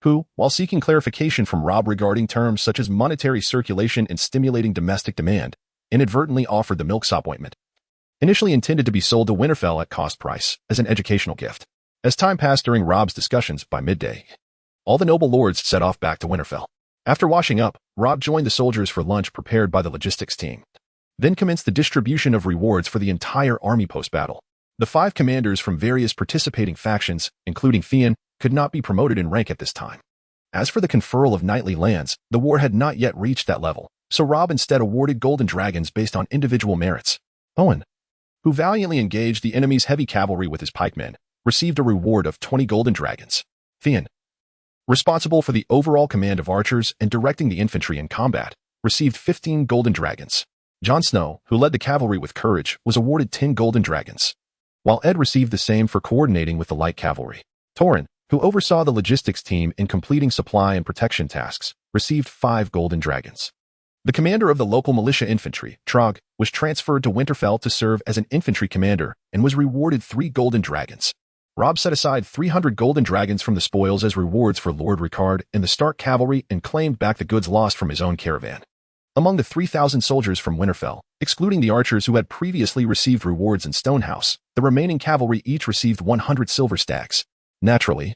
who, while seeking clarification from Rob regarding terms such as monetary circulation and stimulating domestic demand, inadvertently offered the milksop ointment, initially intended to be sold to Winterfell at cost price, as an educational gift. As time passed during Rob's discussions, by midday, all the noble lords set off back to Winterfell. After washing up, Rob joined the soldiers for lunch prepared by the logistics team, then commenced the distribution of rewards for the entire army post-battle. The 5 commanders from various participating factions, including Theon, could not be promoted in rank at this time. As for the conferral of knightly lands, the war had not yet reached that level, so Rob instead awarded golden dragons based on individual merits. Owen, who valiantly engaged the enemy's heavy cavalry with his pikemen, received a reward of 20 golden dragons. Theon, responsible for the overall command of archers and directing the infantry in combat, received 15 golden dragons. Jon Snow, who led the cavalry with courage, was awarded 10 golden dragons, while Ed received the same for coordinating with the light cavalry. Torrin, who oversaw the logistics team in completing supply and protection tasks, received 5 golden dragons. The commander of the local militia infantry, Trog, was transferred to Winterfell to serve as an infantry commander and was rewarded 3 golden dragons. Rob set aside 300 golden dragons from the spoils as rewards for Lord Rickard and the Stark cavalry and claimed back the goods lost from his own caravan. Among the 3,000 soldiers from Winterfell, excluding the archers who had previously received rewards in Stonehouse, the remaining cavalry each received 100 silver stacks. Naturally,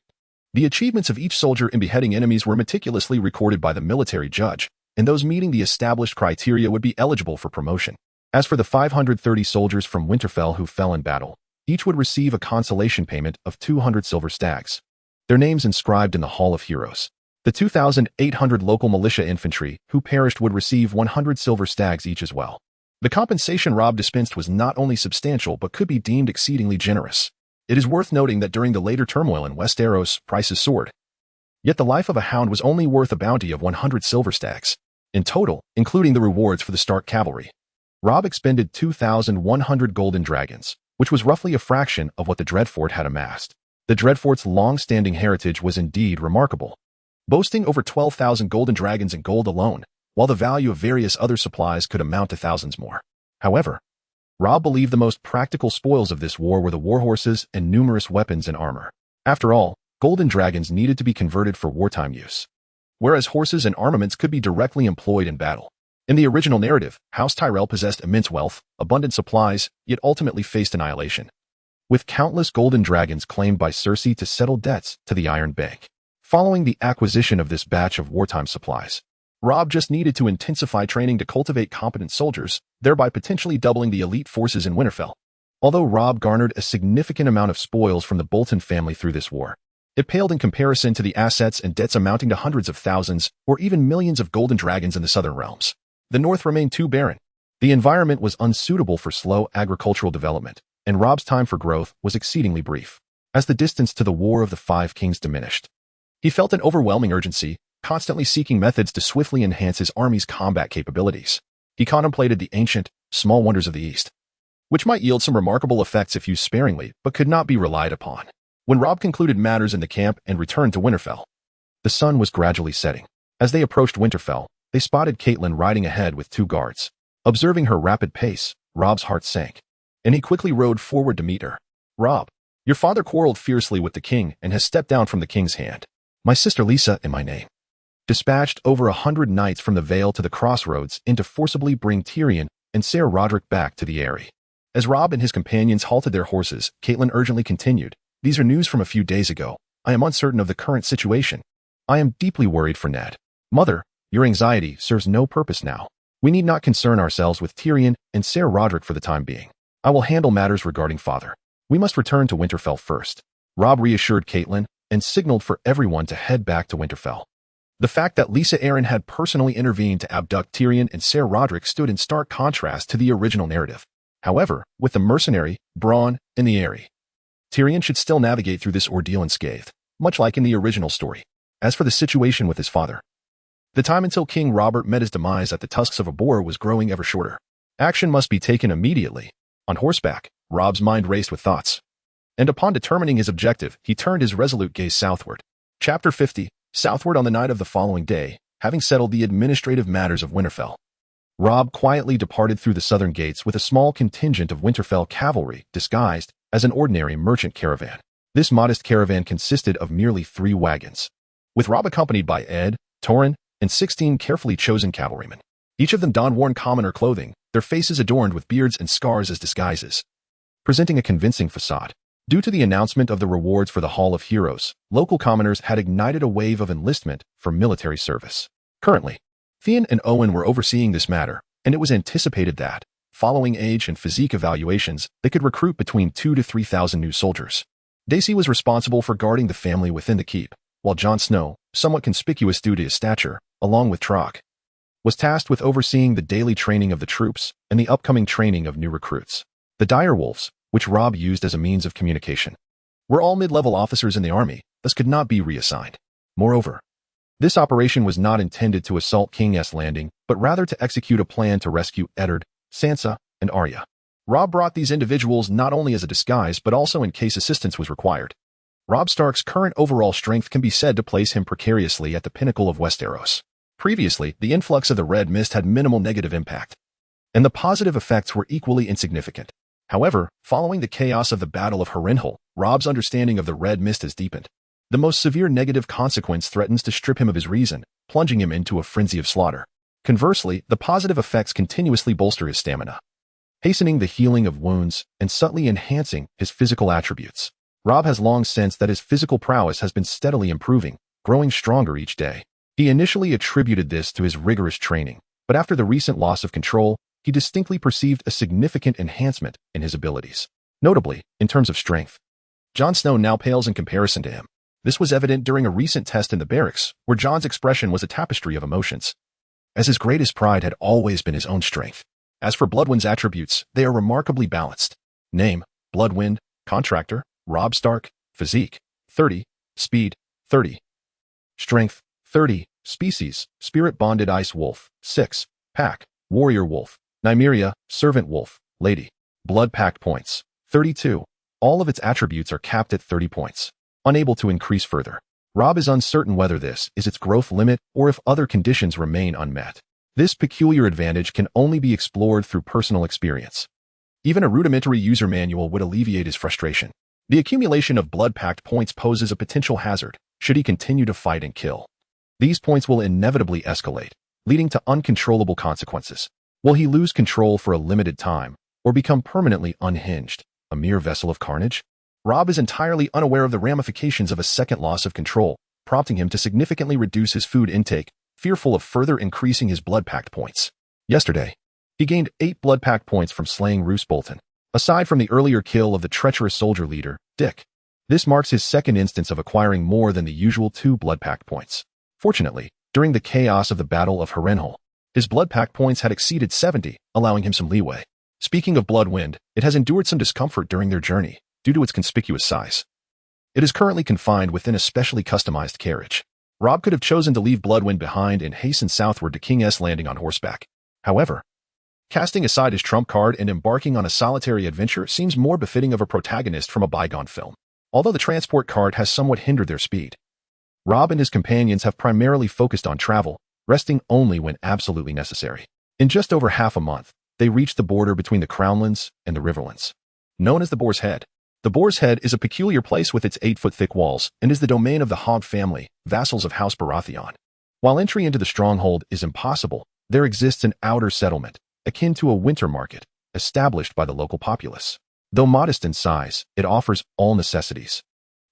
The achievements of each soldier in beheading enemies were meticulously recorded by the military judge, and those meeting the established criteria would be eligible for promotion. As for the 530 soldiers from Winterfell who fell in battle, each would receive a consolation payment of 200 silver stags, their names inscribed in the Hall of Heroes. The 2,800 local militia infantry who perished would receive 100 silver stags each as well. The compensation Robb dispensed was not only substantial but could be deemed exceedingly generous. It is worth noting that during the later turmoil in Westeros, prices soared. Yet the life of a hound was only worth a bounty of 100 silver stags. In total, including the rewards for the Stark cavalry, Robb expended 2,100 golden dragons, which was roughly a fraction of what the Dreadfort had amassed. The Dreadfort's long-standing heritage was indeed remarkable, boasting over 12,000 golden dragons in gold alone, while the value of various other supplies could amount to thousands more. However, Robb believed the most practical spoils of this war were the warhorses and numerous weapons and armor. After all, golden dragons needed to be converted for wartime use, whereas horses and armaments could be directly employed in battle. In the original narrative, House Tyrell possessed immense wealth, abundant supplies, yet ultimately faced annihilation, with countless golden dragons claimed by Cersei to settle debts to the Iron Bank. Following the acquisition of this batch of wartime supplies, Robb just needed to intensify training to cultivate competent soldiers, thereby potentially doubling the elite forces in Winterfell. Although Robb garnered a significant amount of spoils from the Bolton family through this war, it paled in comparison to the assets and debts amounting to hundreds of thousands or even millions of golden dragons in the southern realms. The north remained too barren. The environment was unsuitable for slow agricultural development, and Robb's time for growth was exceedingly brief. As the distance to the War of the Five Kings diminished, he felt an overwhelming urgency, constantly seeking methods to swiftly enhance his army's combat capabilities. He contemplated the ancient, small wonders of the East, which might yield some remarkable effects if used sparingly, but could not be relied upon. When Robb concluded matters in the camp and returned to Winterfell, the sun was gradually setting. As they approached Winterfell, they spotted Catelyn riding ahead with 2 guards. Observing her rapid pace, Robb's heart sank, and he quickly rode forward to meet her. "Robb, your father quarreled fiercely with the king and has stepped down from the king's hand. My sister Lisa and my name dispatched over 100 knights from the Vale to the crossroads to forcibly bring Tyrion and Ser Roderick back to the Eyrie." As Robb and his companions halted their horses, Catelyn urgently continued, "These are news from a few days ago. I am uncertain of the current situation. I am deeply worried for Ned. Mother, your anxiety serves no purpose now. We need not concern ourselves with Tyrion and Ser Roderick for the time being. I will handle matters regarding father. We must return to Winterfell first." Robb reassured Catelyn and signaled for everyone to head back to Winterfell. The fact that Lisa Arryn had personally intervened to abduct Tyrion and Ser Roderick stood in stark contrast to the original narrative. However, with the mercenary, Bronn, in the Eyrie, Tyrion should still navigate through this ordeal unscathed, much like in the original story. As for the situation with his father, the time until King Robert met his demise at the tusks of a boar was growing ever shorter. Action must be taken immediately. On horseback, Robb's mind raced with thoughts, and upon determining his objective, he turned his resolute gaze southward. Chapter 50. Southward. On the night of the following day, having settled the administrative matters of Winterfell, Robb quietly departed through the southern gates with a small contingent of Winterfell cavalry disguised as an ordinary merchant caravan. This modest caravan consisted of merely 3 wagons, with Robb accompanied by Ed, Torrin, and 16 carefully chosen cavalrymen. Each of them donned worn commoner clothing, their faces adorned with beards and scars as disguises, presenting a convincing facade. Due to the announcement of the rewards for the Hall of Heroes, local commoners had ignited a wave of enlistment for military service. Currently, Theon and Owen were overseeing this matter, and it was anticipated that, following age and physique evaluations, they could recruit between 2,000 to 3,000 new soldiers. Daisy was responsible for guarding the family within the keep, while Jon Snow, somewhat conspicuous due to his stature, along with Trock, was tasked with overseeing the daily training of the troops and the upcoming training of new recruits. The direwolves, which Robb used as a means of communication, were all mid-level officers in the army, thus could not be reassigned. Moreover, this operation was not intended to assault King's Landing, but rather to execute a plan to rescue Eddard, Sansa, and Arya. Robb brought these individuals not only as a disguise but also in case assistance was required. Robb Stark's current overall strength can be said to place him precariously at the pinnacle of Westeros. Previously, the influx of the Red Mist had minimal negative impact, and the positive effects were equally insignificant. However, following the chaos of the Battle of Harrenhal, Robb's understanding of the Red Mist has deepened. The most severe negative consequence threatens to strip him of his reason, plunging him into a frenzy of slaughter. Conversely, the positive effects continuously bolster his stamina, hastening the healing of wounds and subtly enhancing his physical attributes. Rob has long sensed that his physical prowess has been steadily improving, growing stronger each day. He initially attributed this to his rigorous training, but after the recent loss of control, he distinctly perceived a significant enhancement in his abilities. Notably, in terms of strength, Jon Snow now pales in comparison to him. This was evident during a recent test in the barracks, where Jon's expression was a tapestry of emotions, as his greatest pride had always been his own strength. As for Bloodwind's attributes, they are remarkably balanced. Name, Bloodwind, Contractor, Robb Stark, Physique, 30, Speed, 30, Strength, 30, Species, Spirit-Bonded Ice Wolf, 6, Pack, Warrior Wolf, Nymeria, Servant Wolf, Lady. Blood Pact points, 32. All of its attributes are capped at 30 points, unable to increase further. Rob is uncertain whether this is its growth limit or if other conditions remain unmet. This peculiar advantage can only be explored through personal experience. Even a rudimentary user manual would alleviate his frustration. The accumulation of Blood Pact points poses a potential hazard should he continue to fight and kill. These points will inevitably escalate, leading to uncontrollable consequences. Will he lose control for a limited time or become permanently unhinged, a mere vessel of carnage? Rob is entirely unaware of the ramifications of a second loss of control, prompting him to significantly reduce his food intake, fearful of further increasing his Blood Pact points. Yesterday, he gained 8 Blood Pact points from slaying Roose Bolton, aside from the earlier kill of the treacherous soldier leader, Dick. This marks his second instance of acquiring more than the usual 2 Blood Pact points. Fortunately, during the chaos of the Battle of Harrenhal, his Blood Pact points had exceeded 70, allowing him some leeway. Speaking of Bloodwind, it has endured some discomfort during their journey, due to its conspicuous size. It is currently confined within a specially customized carriage. Rob could have chosen to leave Bloodwind behind and hasten southward to King's Landing on horseback. However, casting aside his trump card and embarking on a solitary adventure seems more befitting of a protagonist from a bygone film. Although the transport card has somewhat hindered their speed, Rob and his companions have primarily focused on travel, resting only when absolutely necessary. In just over half a month, they reached the border between the Crownlands and the Riverlands. Known as the Boar's Head, the Boar's Head is a peculiar place with its 8-foot-thick walls and is the domain of the Hogg family, vassals of House Baratheon. While entry into the stronghold is impossible, there exists an outer settlement, akin to a winter market, established by the local populace. Though modest in size, it offers all necessities,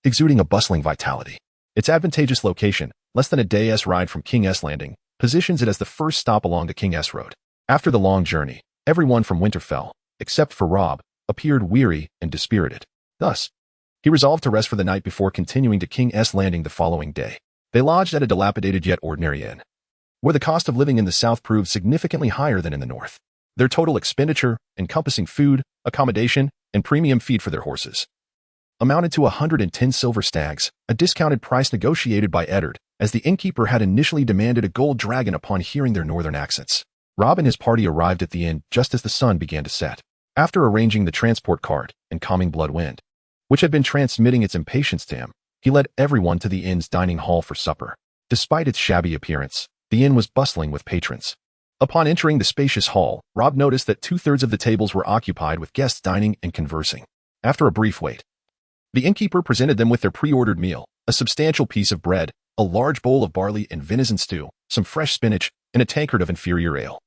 exuding a bustling vitality. Its advantageous location, less than a day's ride from King's Landing, positions it as the first stop along the King's Road. After the long journey, everyone from Winterfell, except for Rob, appeared weary and dispirited. Thus, he resolved to rest for the night before continuing to King's Landing the following day. They lodged at a dilapidated yet ordinary inn, where the cost of living in the south proved significantly higher than in the north. Their total expenditure, encompassing food, accommodation, and premium feed for their horses, amounted to 110 silver stags, a discounted price negotiated by Eddard, as the innkeeper had initially demanded a gold dragon upon hearing their northern accents. Rob and his party arrived at the inn just as the sun began to set. After arranging the transport card and calming Bloodwind, which had been transmitting its impatience to him, he led everyone to the inn's dining hall for supper. Despite its shabby appearance, the inn was bustling with patrons. Upon entering the spacious hall, Rob noticed that 2/3 of the tables were occupied with guests dining and conversing. After a brief wait, the innkeeper presented them with their pre-ordered meal, a substantial piece of bread, a large bowl of barley and venison stew, some fresh spinach, and a tankard of inferior ale.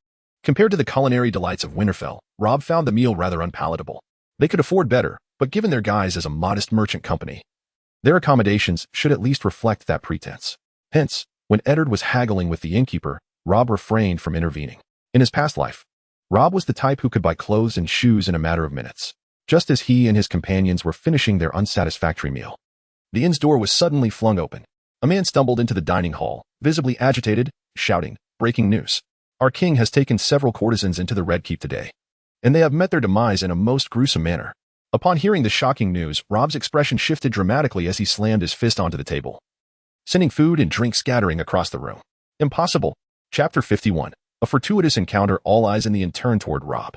Compared to the culinary delights of Winterfell, Rob found the meal rather unpalatable. They could afford better, but given their guise as a modest merchant company, their accommodations should at least reflect that pretense. Hence, when Eddard was haggling with the innkeeper, Rob refrained from intervening. In his past life, Rob was the type who could buy clothes and shoes in a matter of minutes. Just as he and his companions were finishing their unsatisfactory meal, the inn's door was suddenly flung open. A man stumbled into the dining hall, visibly agitated, shouting, "Breaking news. Our king has taken several courtesans into the Red Keep today, and they have met their demise in a most gruesome manner." Upon hearing the shocking news, Rob's expression shifted dramatically as he slammed his fist onto the table, sending food and drink scattering across the room. Impossible. Chapter 51. A fortuitous encounter. All eyes in the inn turned toward Rob,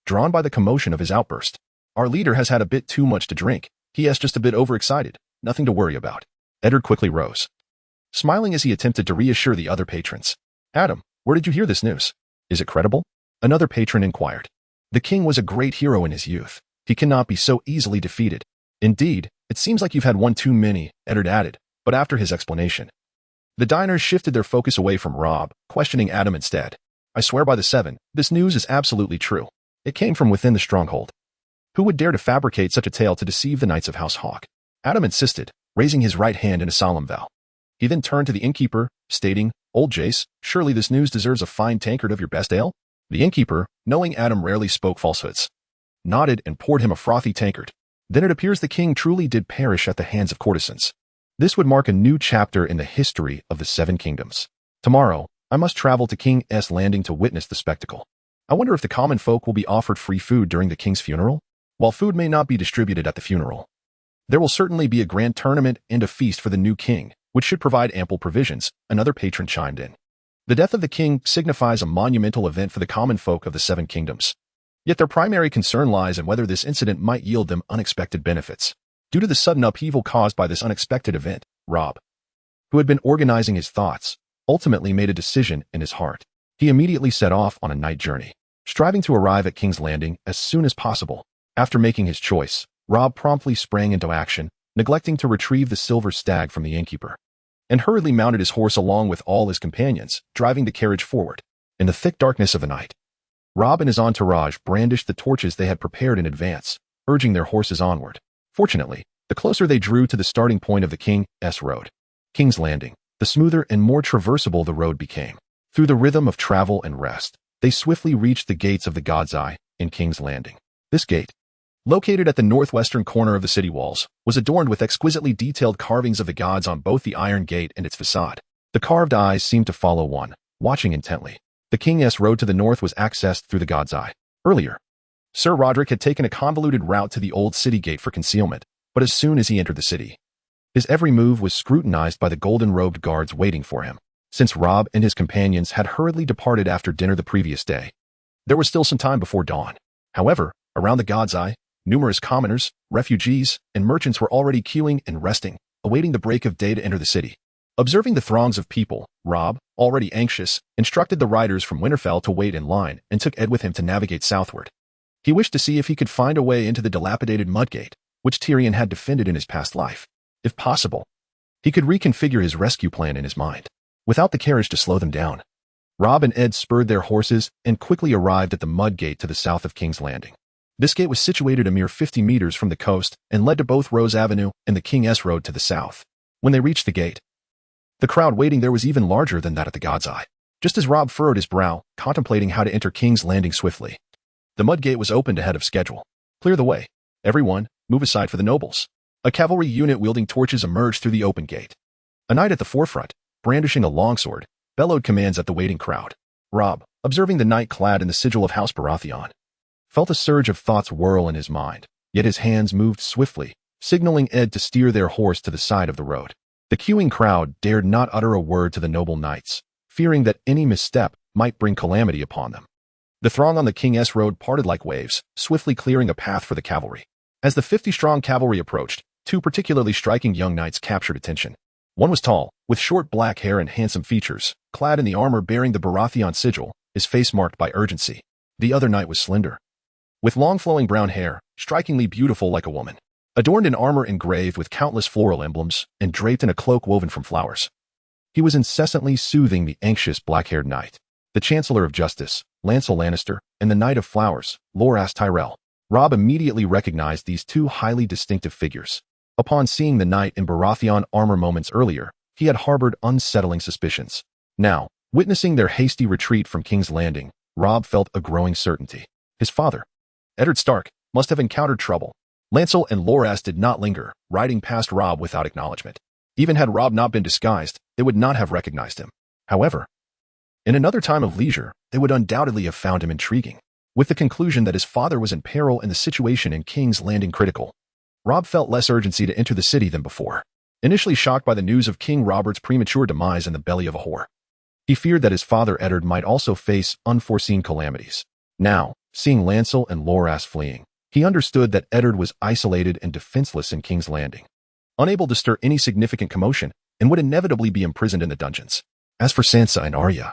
drawn by the commotion of his outburst. "Our leader has had a bit too much to drink. He is just a bit overexcited. Nothing to worry about." Eddard quickly rose, smiling as he attempted to reassure the other patrons. "Adam, where did you hear this news? Is it credible?" Another patron inquired. "The king was a great hero in his youth. He cannot be so easily defeated." "Indeed, it seems like you've had one too many," Eddard added, but after his explanation, the diners shifted their focus away from Rob, questioning Adam instead. "I swear by the Seven, this news is absolutely true. It came from within the stronghold. Who would dare to fabricate such a tale to deceive the Knights of House Hawk?" Adam insisted, raising his right hand in a solemn vow. He then turned to the innkeeper, stating, "Old Jace, surely this news deserves a fine tankard of your best ale?" The innkeeper, knowing Adam rarely spoke falsehoods, nodded and poured him a frothy tankard. Then it appears the king truly did perish at the hands of courtesans. This would mark a new chapter in the history of the Seven Kingdoms. Tomorrow, I must travel to King S Landing to witness the spectacle. I wonder if the common folk will be offered free food during the king's funeral? While food may not be distributed at the funeral, there will certainly be a grand tournament and a feast for the new king, which should provide ample provisions, another patron chimed in. The death of the king signifies a monumental event for the common folk of the Seven Kingdoms. Yet their primary concern lies in whether this incident might yield them unexpected benefits. Due to the sudden upheaval caused by this unexpected event, Rob, who had been organizing his thoughts, ultimately made a decision in his heart. He immediately set off on a night journey, striving to arrive at King's Landing as soon as possible. After making his choice, Rob promptly sprang into action, neglecting to retrieve the silver stag from the innkeeper, and hurriedly mounted his horse along with all his companions, driving the carriage forward. In the thick darkness of the night, Rob and his entourage brandished the torches they had prepared in advance, urging their horses onward. Fortunately, the closer they drew to the starting point of the King S Road, King's Landing, the smoother and more traversable the road became. Through the rhythm of travel and rest, they swiftly reached the gates of the God's Eye in King's Landing. This gate, located at the northwestern corner of the city walls, was adorned with exquisitely detailed carvings of the gods on both the iron gate and its facade. The carved eyes seemed to follow one, watching intently. The King S Road to the north was accessed through the God's Eye. Earlier, Sir Roderick had taken a convoluted route to the old city gate for concealment, but as soon as he entered the city, his every move was scrutinized by the golden-robed guards waiting for him. Since Rob and his companions had hurriedly departed after dinner the previous day, there was still some time before dawn. However, around the God's Eye, numerous commoners, refugees, and merchants were already queuing and resting, awaiting the break of day to enter the city. Observing the throngs of people, Rob, already anxious, instructed the riders from Winterfell to wait in line and took Ed with him to navigate southward. He wished to see if he could find a way into the dilapidated mudgate, which Tyrion had defended in his past life. If possible, he could reconfigure his rescue plan in his mind, without the carriage to slow them down. Rob and Ed spurred their horses and quickly arrived at the mudgate to the south of King's Landing. This gate was situated a mere 50 meters from the coast and led to both Rose Avenue and the King S Road to the south. When they reached the gate, the crowd waiting there was even larger than that at the God's Eye. Just as Rob furrowed his brow, contemplating how to enter King's Landing swiftly, the mudgate was opened ahead of schedule. "Clear the way. Everyone, move aside for the nobles." A cavalry unit wielding torches emerged through the open gate. A knight at the forefront, brandishing a longsword, bellowed commands at the waiting crowd. Rob, observing the knight clad in the sigil of House Baratheon, felt a surge of thoughts whirl in his mind, yet his hands moved swiftly, signaling Ed to steer their horse to the side of the road. The queuing crowd dared not utter a word to the noble knights, fearing that any misstep might bring calamity upon them. The throng on the King S Road parted like waves, swiftly clearing a path for the cavalry. As the 50-strong cavalry approached, two particularly striking young knights captured attention. One was tall, with short black hair and handsome features, clad in the armor bearing the Baratheon sigil, his face marked by urgency. The other knight was slender, with long flowing brown hair, strikingly beautiful like a woman, adorned in armor engraved with countless floral emblems and draped in a cloak woven from flowers. He was incessantly soothing the anxious black-haired knight. The Chancellor of Justice, Lancel Lannister, and the Knight of Flowers, Loras Tyrell. Rob immediately recognized these two highly distinctive figures. Upon seeing the knight in Baratheon armor moments earlier, he had harbored unsettling suspicions. Now, witnessing their hasty retreat from King's Landing, Rob felt a growing certainty. His father, Eddard Stark, must have encountered trouble. Lancel and Loras did not linger, riding past Rob without acknowledgement. Even had Rob not been disguised, they would not have recognized him. However, in another time of leisure, they would undoubtedly have found him intriguing. With the conclusion that his father was in peril and the situation in King's Landing critical, Rob felt less urgency to enter the city than before. Initially shocked by the news of King Robert's premature demise in the belly of a whore, he feared that his father Eddard might also face unforeseen calamities. Now, seeing Lancel and Loras fleeing, he understood that Eddard was isolated and defenseless in King's Landing, unable to stir any significant commotion, and would inevitably be imprisoned in the dungeons. As for Sansa and Arya,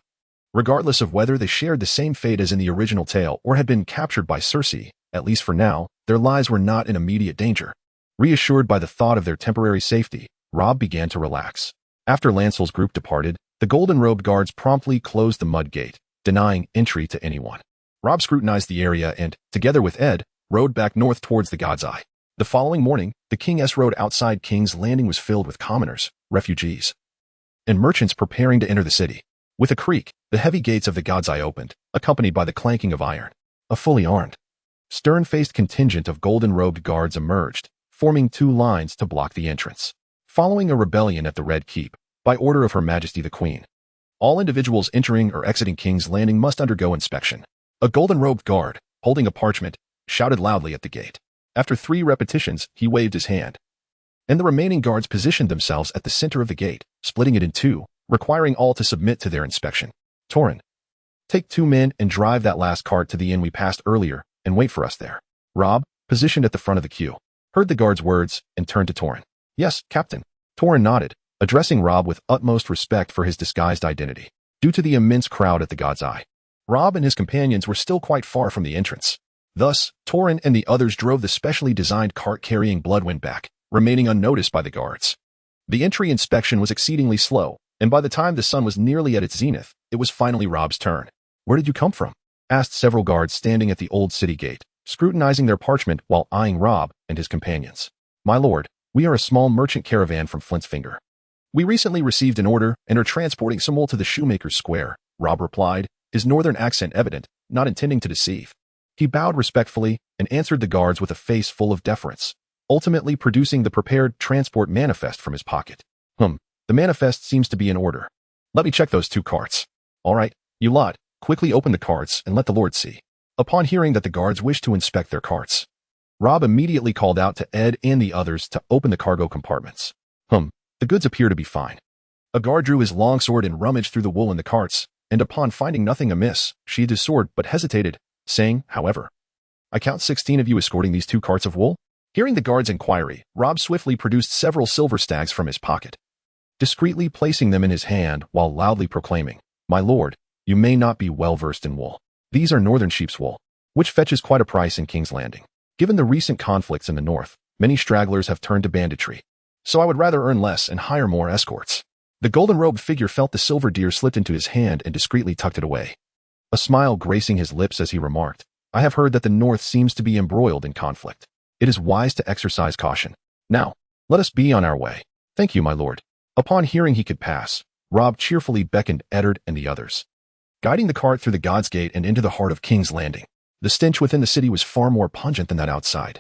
regardless of whether they shared the same fate as in the original tale or had been captured by Cersei, at least for now, their lives were not in immediate danger. Reassured by the thought of their temporary safety, Rob began to relax. After Lancel's group departed, the golden-robed guards promptly closed the mud gate, denying entry to anyone. Rob scrutinized the area and, together with Ed, rode back north towards the God's Eye. The following morning, the King's Road outside King's Landing was filled with commoners, refugees, and merchants preparing to enter the city. With a creak, the heavy gates of the God's Eye opened, accompanied by the clanking of iron. A fully armed, stern-faced contingent of golden-robed guards emerged, forming two lines to block the entrance. Following a rebellion at the Red Keep, by order of Her Majesty the Queen, all individuals entering or exiting King's Landing must undergo inspection. A golden-robed guard, holding a parchment, shouted loudly at the gate. After 3 repetitions, he waved his hand, and the remaining guards positioned themselves at the center of the gate, splitting it in 2, requiring all to submit to their inspection. Torin, take 2 men and drive that last cart to the inn we passed earlier, and wait for us there. Rob, positioned at the front of the queue, heard the guard's words and turned to Torin. Yes, Captain. Torin nodded, addressing Rob with utmost respect for his disguised identity. Due to the immense crowd at the God's Eye, Rob and his companions were still quite far from the entrance. Thus, Torin and the others drove the specially designed cart carrying Bloodwind back, remaining unnoticed by the guards. The entry inspection was exceedingly slow, and by the time the sun was nearly at its zenith, it was finally Rob's turn. Where did you come from? Asked several guards standing at the old city gate, scrutinizing their parchment while eyeing Rob and his companions. My lord, we are a small merchant caravan from Flint's Finger. We recently received an order and are transporting some wool to the Shoemaker's Square, Rob replied, his northern accent evident, not intending to deceive. He bowed respectfully and answered the guards with a face full of deference, ultimately producing the prepared transport manifest from his pocket. The manifest seems to be in order. Let me check those 2 carts. All right, you lot, quickly open the carts and let the Lord see. Upon hearing that the guards wished to inspect their carts, Rob immediately called out to Ed and the others to open the cargo compartments. The goods appear to be fine. A guard drew his longsword and rummaged through the wool in the carts, and upon finding nothing amiss, sheathed his sword but hesitated, saying, however, I count 16 of you escorting these 2 carts of wool? Hearing the guard's inquiry, Rob swiftly produced several silver stags from his pocket, discreetly placing them in his hand while loudly proclaiming, My lord, you may not be well versed in wool. These are northern sheep's wool, which fetches quite a price in King's Landing. Given the recent conflicts in the north, many stragglers have turned to banditry, so I would rather earn less and hire more escorts. The golden-robed figure felt the silver deer slipped into his hand and discreetly tucked it away, a smile gracing his lips as he remarked, I have heard that the north seems to be embroiled in conflict. It is wise to exercise caution. Now, let us be on our way. Thank you, my lord. Upon hearing he could pass, Rob cheerfully beckoned Eddard and the others, guiding the cart through the God's Gate and into the heart of King's Landing. The stench within the city was far more pungent than that outside.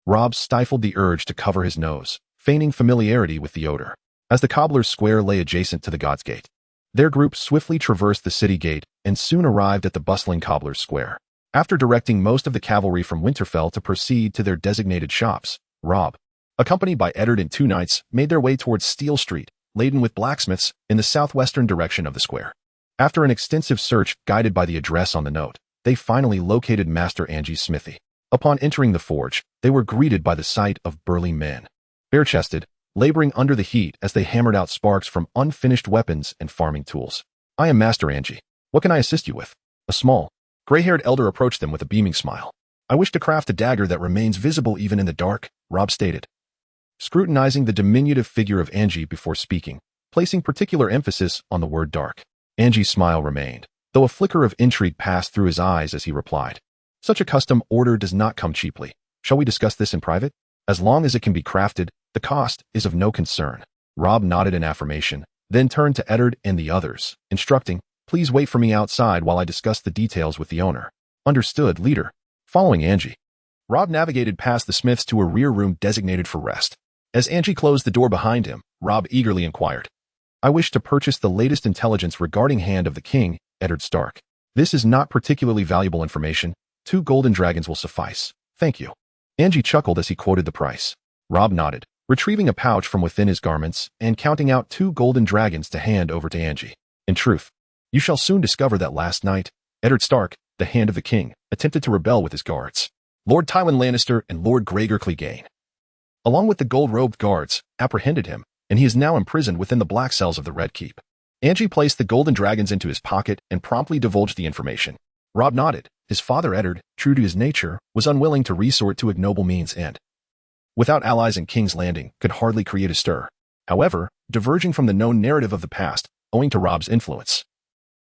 Rob stifled the urge to cover his nose, feigning familiarity with the odor. As the Cobbler's Square lay adjacent to the God's Gate, their group swiftly traversed the city gate and soon arrived at the bustling Cobbler's Square. After directing most of the cavalry from Winterfell to proceed to their designated shops, Rob, accompanied by Eddard and 2 knights, made their way towards Steel Street, laden with blacksmiths, in the southwestern direction of the square. After an extensive search guided by the address on the note, they finally located Master Angie's smithy. Upon entering the forge, they were greeted by the sight of burly men, bare-chested, laboring under the heat as they hammered out sparks from unfinished weapons and farming tools. I am Master Angie. What can I assist you with? A small, gray-haired elder approached them with a beaming smile. I wish to craft a dagger that remains visible even in the dark, Rob stated, scrutinizing the diminutive figure of Angie before speaking, placing particular emphasis on the word dark. Angie's smile remained, though a flicker of intrigue passed through his eyes as he replied, Such a custom order does not come cheaply. Shall we discuss this in private? As long as it can be crafted, the cost is of no concern. Rob nodded in affirmation, then turned to Eddard and the others, instructing, Please wait for me outside while I discuss the details with the owner. Understood, leader. Following Angie, Rob navigated past the smiths to a rear room designated for rest. As Angie closed the door behind him, Rob eagerly inquired, I wish to purchase the latest intelligence regarding Hand of the King, Eddard Stark. This is not particularly valuable information. 2 golden dragons will suffice. Thank you. Angie chuckled as he quoted the price. Rob nodded, retrieving a pouch from within his garments and counting out 2 golden dragons to hand over to Angie. In truth, you shall soon discover that last night, Eddard Stark, the Hand of the King, attempted to rebel with his guards, Lord Tywin Lannister and Lord Gregor Clegane, along with the gold-robed guards, apprehended him, and he is now imprisoned within the black cells of the Red Keep. Angie placed the golden dragons into his pocket and promptly divulged the information. Rob nodded. His father Eddard, true to his nature, was unwilling to resort to ignoble means and, without allies in King's Landing, could hardly create a stir. However, diverging from the known narrative of the past, owing to Rob's influence,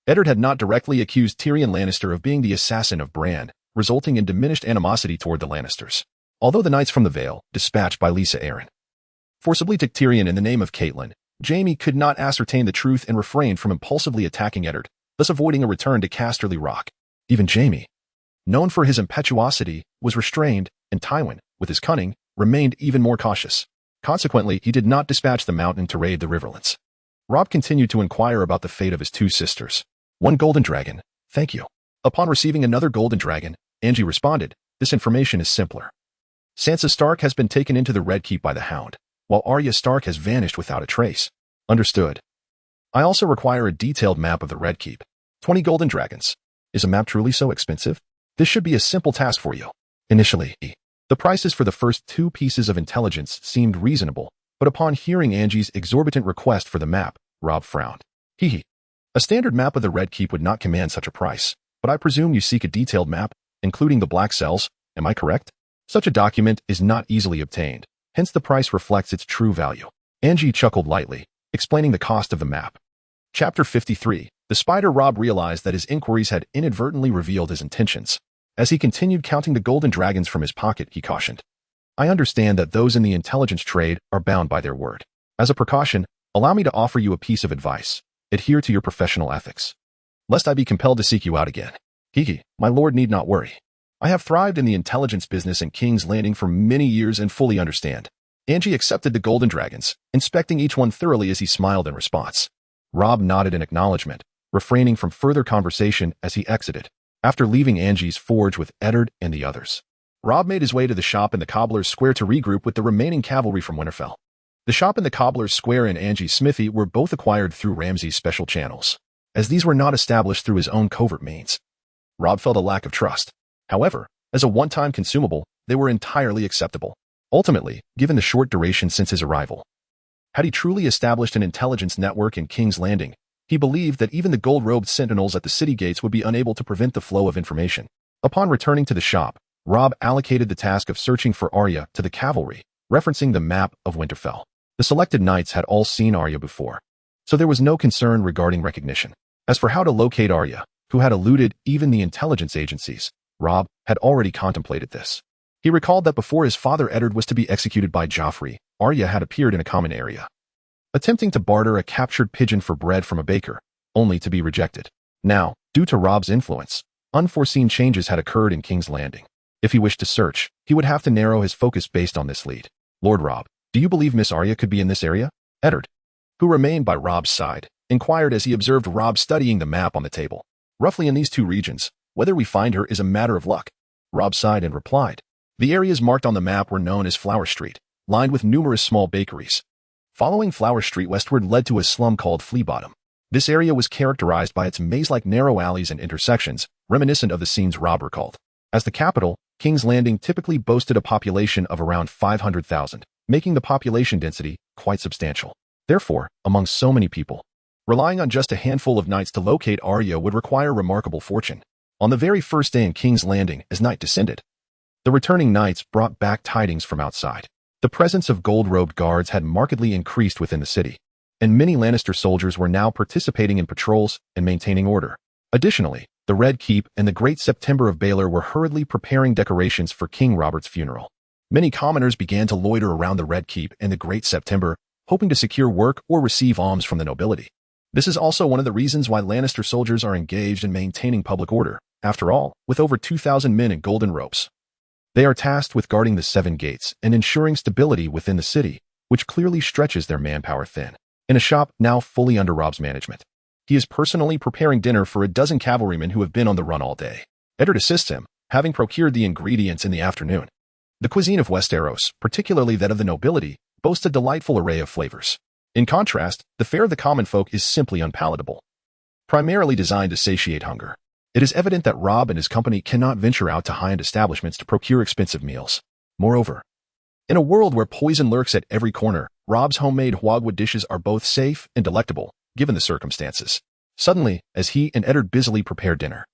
Eddard had not directly accused Tyrion Lannister of being the assassin of Bran, resulting in diminished animosity toward the Lannisters. Although the Knights from the Vale, dispatched by Lisa Aaron, forcibly took Tyrion in the name of Catelyn, Jaime could not ascertain the truth and refrained from impulsively attacking Eddard, thus avoiding a return to Casterly Rock. Even Jaime, known for his impetuosity, was restrained, and Tywin, with his cunning, remained even more cautious. Consequently, he did not dispatch the Mountain to raid the Riverlands. Robb continued to inquire about the fate of his two sisters. One golden dragon, thank you. Upon receiving another golden dragon, Angie responded, this information is simpler. Sansa Stark has been taken into the Red Keep by the Hound, while Arya Stark has vanished without a trace. Understood. I also require a detailed map of the Red Keep. 20 golden dragons. Is a map truly so expensive? This should be a simple task for you. Initially, the prices for the first 2 pieces of intelligence seemed reasonable, but upon hearing Angie's exorbitant request for the map, Robb frowned. A standard map of the Red Keep would not command such a price, but I presume you seek a detailed map, including the Black Cells, am I correct? Such a document is not easily obtained, hence the price reflects its true value. Angie chuckled lightly, explaining the cost of the map. Chapter 53. The Spider. Robb realized that his inquiries had inadvertently revealed his intentions. As he continued counting the golden dragons from his pocket, he cautioned. I understand that those in the intelligence trade are bound by their word. As a precaution, allow me to offer you a piece of advice. Adhere to your professional ethics, lest I be compelled to seek you out again. My lord need not worry. I have thrived in the intelligence business in King's Landing for many years and fully understand. Angie accepted the golden dragons, inspecting each one thoroughly as he smiled in response. Robb nodded in acknowledgement, refraining from further conversation as he exited. After leaving Angie's forge with Eddard and the others, Robb made his way to the shop in the Cobbler's Square to regroup with the remaining cavalry from Winterfell. The shop in the Cobbler's Square and Angie's smithy were both acquired through Ramsay's special channels, as these were not established through his own covert means. Robb felt a lack of trust. However, as a one-time consumable, they were entirely acceptable. Ultimately, given the short duration since his arrival, had he truly established an intelligence network in King's Landing, he believed that even the gold-robed sentinels at the city gates would be unable to prevent the flow of information. Upon returning to the shop, Robb allocated the task of searching for Arya to the cavalry, referencing the map of Winterfell. The selected knights had all seen Arya before, so there was no concern regarding recognition. As for how to locate Arya, who had eluded even the intelligence agencies, Robb had already contemplated this. He recalled that before his father Eddard was to be executed by Joffrey, Arya had appeared in a common area, attempting to barter a captured pigeon for bread from a baker, only to be rejected. Now, due to Robb's influence, unforeseen changes had occurred in King's Landing. If he wished to search, he would have to narrow his focus based on this lead. Lord Robb, do you believe Miss Arya could be in this area? Eddard, who remained by Robb's side, inquired as he observed Robb studying the map on the table. Roughly in these 2 regions, whether we find her is a matter of luck. Robb sighed and replied. The areas marked on the map were known as Flower Street, lined with numerous small bakeries. Following Flower Street westward led to a slum called Flea Bottom. This area was characterized by its maze-like narrow alleys and intersections, reminiscent of the scenes Robb recalled. As the capital, King's Landing typically boasted a population of around 500,000, making the population density quite substantial. Therefore, among so many people, relying on just a handful of knights to locate Arya would require remarkable fortune. On the very first day in King's Landing, as night descended, the returning knights brought back tidings from outside. The presence of gold-robed guards had markedly increased within the city, and many Lannister soldiers were now participating in patrols and maintaining order. Additionally, the Red Keep and the Great September of Baelor were hurriedly preparing decorations for King Robert's funeral. Many commoners began to loiter around the Red Keep and the Great September, hoping to secure work or receive alms from the nobility. This is also one of the reasons why Lannister soldiers are engaged in maintaining public order. After all, with over 2,000 men in golden ropes, they are tasked with guarding the 7 gates and ensuring stability within the city, which clearly stretches their manpower thin. In a shop now fully under Robb's management, he is personally preparing dinner for a dozen cavalrymen who have been on the run all day. Eddard assists him, having procured the ingredients in the afternoon. The cuisine of Westeros, particularly that of the nobility, boasts a delightful array of flavors. In contrast, the fare of the common folk is simply unpalatable. Primarily designed to satiate hunger, it is evident that Robb and his company cannot venture out to high-end establishments to procure expensive meals. Moreover, in a world where poison lurks at every corner, Robb's homemade hogwood dishes are both safe and delectable, given the circumstances. Suddenly, as he and Eddard busily prepare dinner,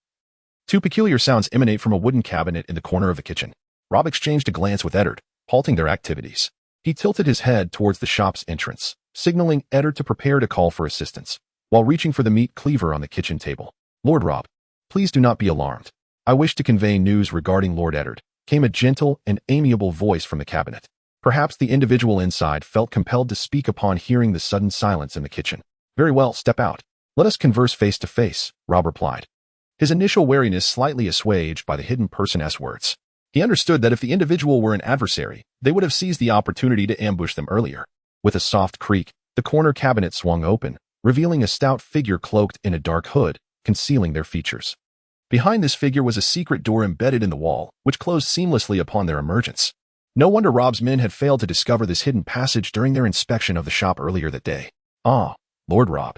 2 peculiar sounds emanate from a wooden cabinet in the corner of the kitchen. Robb exchanged a glance with Eddard, halting their activities. He tilted his head towards the shop's entrance, signaling Eddard to prepare to call for assistance, while reaching for the meat cleaver on the kitchen table. Lord Robb, please do not be alarmed. I wish to convey news regarding Lord Eddard. came a gentle and amiable voice from the cabinet. Perhaps the individual inside felt compelled to speak upon hearing the sudden silence in the kitchen. "Very well, step out. Let us converse face to face," Rob replied, his initial wariness slightly assuaged by the hidden person's words. He understood that if the individual were an adversary, they would have seized the opportunity to ambush them earlier. With a soft creak, the corner cabinet swung open, revealing a stout figure cloaked in a dark hood, concealing their features. Behind this figure was a secret door embedded in the wall, which closed seamlessly upon their emergence. No wonder Rob's men had failed to discover this hidden passage during their inspection of the shop earlier that day. "Ah, Lord Rob.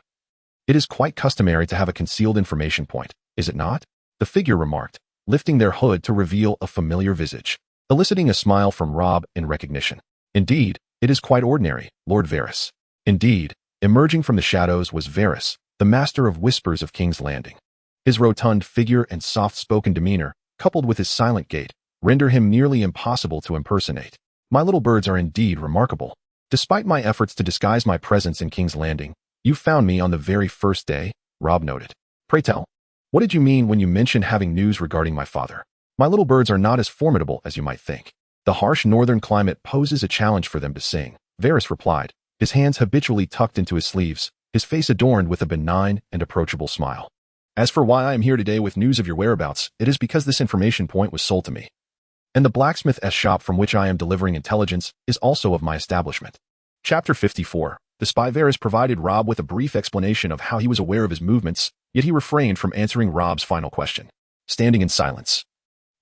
It is quite customary to have a concealed information point, is it not?" the figure remarked, lifting their hood to reveal a familiar visage, eliciting a smile from Rob in recognition. "Indeed, it is quite ordinary, Lord Varys." Indeed, emerging from the shadows was Varys, the master of whispers of King's Landing. His rotund figure and soft-spoken demeanor, coupled with his silent gait, render him nearly impossible to impersonate. "My little birds are indeed remarkable. Despite my efforts to disguise my presence in King's Landing, you found me on the very first day," Rob noted. "Pray tell, what did you mean when you mentioned having news regarding my father? My little birds are not as formidable as you might think. The harsh northern climate poses a challenge for them to sing," Varys replied, his hands habitually tucked into his sleeves, his face adorned with a benign and approachable smile. "As for why I am here today with news of your whereabouts, it is because this information point was sold to me. And the blacksmith's shop from which I am delivering intelligence is also of my establishment." Chapter 54. The spy Varys provided Rob with a brief explanation of how he was aware of his movements, yet he refrained from answering Rob's final question. Standing in silence,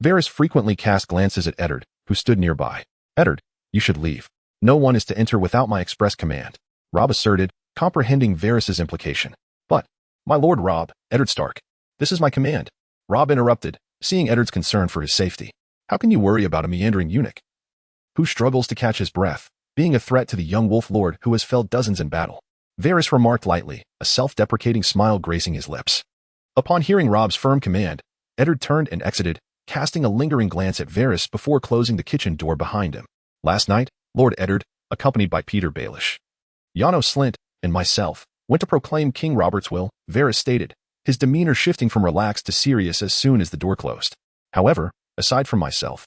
Varys frequently cast glances at Eddard, who stood nearby. "Eddard, you should leave. No one is to enter without my express command," Rob asserted, comprehending Varys's implication. "But, my lord Rob, Eddard Stark, this is my command," Rob interrupted, seeing Eddard's concern for his safety. "How can you worry about a meandering eunuch who struggles to catch his breath, being a threat to the young wolf lord who has felled dozens in battle?" Varys remarked lightly, a self-deprecating smile gracing his lips. Upon hearing Rob's firm command, Eddard turned and exited, casting a lingering glance at Varys before closing the kitchen door behind him. "Last night, Lord Eddard, accompanied by Peter Baelish, Yano Slint, and myself, went to proclaim King Robert's will," Varys stated, his demeanor shifting from relaxed to serious as soon as the door closed. "However, aside from myself,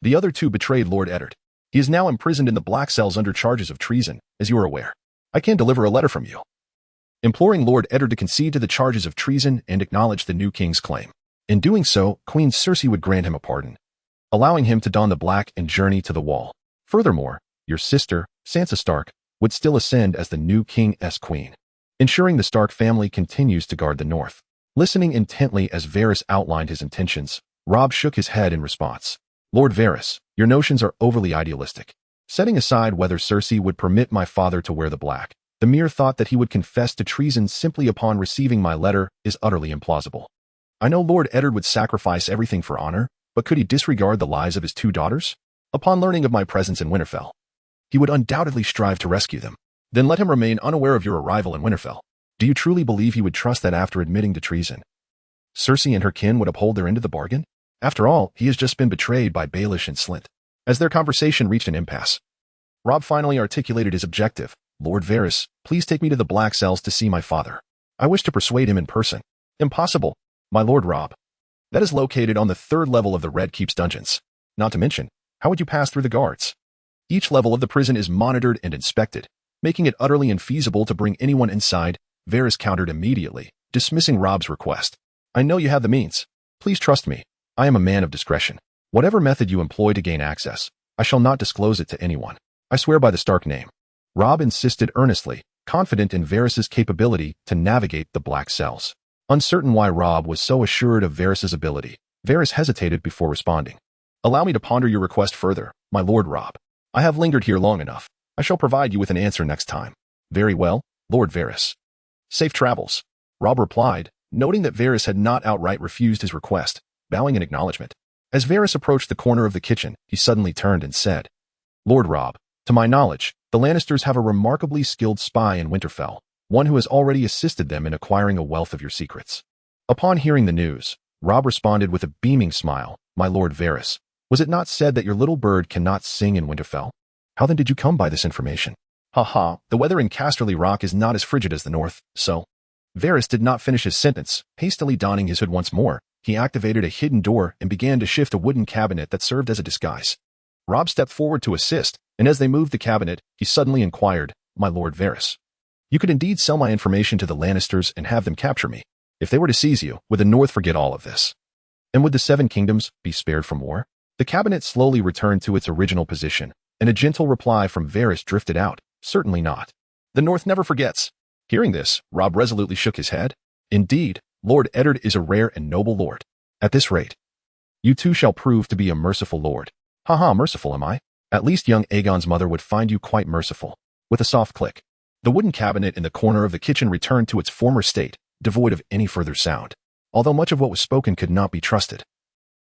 the other two betrayed Lord Eddard. He is now imprisoned in the black cells under charges of treason, as you are aware. I can deliver a letter from you, imploring Lord Eddard to concede to the charges of treason and acknowledge the new king's claim. In doing so, Queen Cersei would grant him a pardon, allowing him to don the black and journey to the wall. Furthermore, your sister, Sansa Stark, would still ascend as the new king's queen, ensuring the Stark family continues to guard the north." Listening intently as Varys outlined his intentions, Rob shook his head in response. "Lord Varys, your notions are overly idealistic. Setting aside whether Cersei would permit my father to wear the black, the mere thought that he would confess to treason simply upon receiving my letter is utterly implausible. I know Lord Eddard would sacrifice everything for honor, but could he disregard the lives of his two daughters? Upon learning of my presence in Winterfell, he would undoubtedly strive to rescue them. Then let him remain unaware of your arrival in Winterfell. Do you truly believe he would trust that after admitting to treason, Cersei and her kin would uphold their end of the bargain? After all, he has just been betrayed by Baelish and Slint." As their conversation reached an impasse, Rob finally articulated his objective. "Lord Varys, please take me to the black cells to see my father. I wish to persuade him in person." "Impossible, my lord Rob. That is located on the 3rd level of the Red Keep's dungeons. Not to mention, how would you pass through the guards? Each level of the prison is monitored and inspected, making it utterly infeasible to bring anyone inside," Varys countered immediately, dismissing Rob's request. "I know you have the means. Please trust me. I am a man of discretion. Whatever method you employ to gain access, I shall not disclose it to anyone. I swear by the Stark name." Rob insisted earnestly, confident in Varys's capability to navigate the black cells. Uncertain why Rob was so assured of Varys's ability, Varys hesitated before responding. "Allow me to ponder your request further, my lord Rob. I have lingered here long enough. I shall provide you with an answer next time." "Very well, Lord Varys. Safe travels," Rob replied, noting that Varys had not outright refused his request, bowing in acknowledgement. As Varys approached the corner of the kitchen, he suddenly turned and said, "Lord Rob, to my knowledge, the Lannisters have a remarkably skilled spy in Winterfell, one who has already assisted them in acquiring a wealth of your secrets." Upon hearing the news, Rob responded with a beaming smile. "My lord Varys, was it not said that your little bird cannot sing in Winterfell? How then did you come by this information?" "Ha, the weather in Casterly Rock is not as frigid as the north, so—" Varys did not finish his sentence, hastily donning his hood once more, he activated a hidden door and began to shift a wooden cabinet that served as a disguise. Rob stepped forward to assist, and as they moved the cabinet, he suddenly inquired, "My Lord Varys, you could indeed sell my information to the Lannisters and have them capture me. If they were to seize you, would the North forget all of this? And would the Seven Kingdoms be spared from war?" The cabinet slowly returned to its original position, and a gentle reply from Varys drifted out, "Certainly not. The North never forgets." Hearing this, Rob resolutely shook his head. "Indeed, Lord Eddard is a rare and noble lord. At this rate, you too shall prove to be a merciful lord." "Haha, merciful am I? At least young Aegon's mother would find you quite merciful." With a soft click, the wooden cabinet in the corner of the kitchen returned to its former state, devoid of any further sound, although much of what was spoken could not be trusted.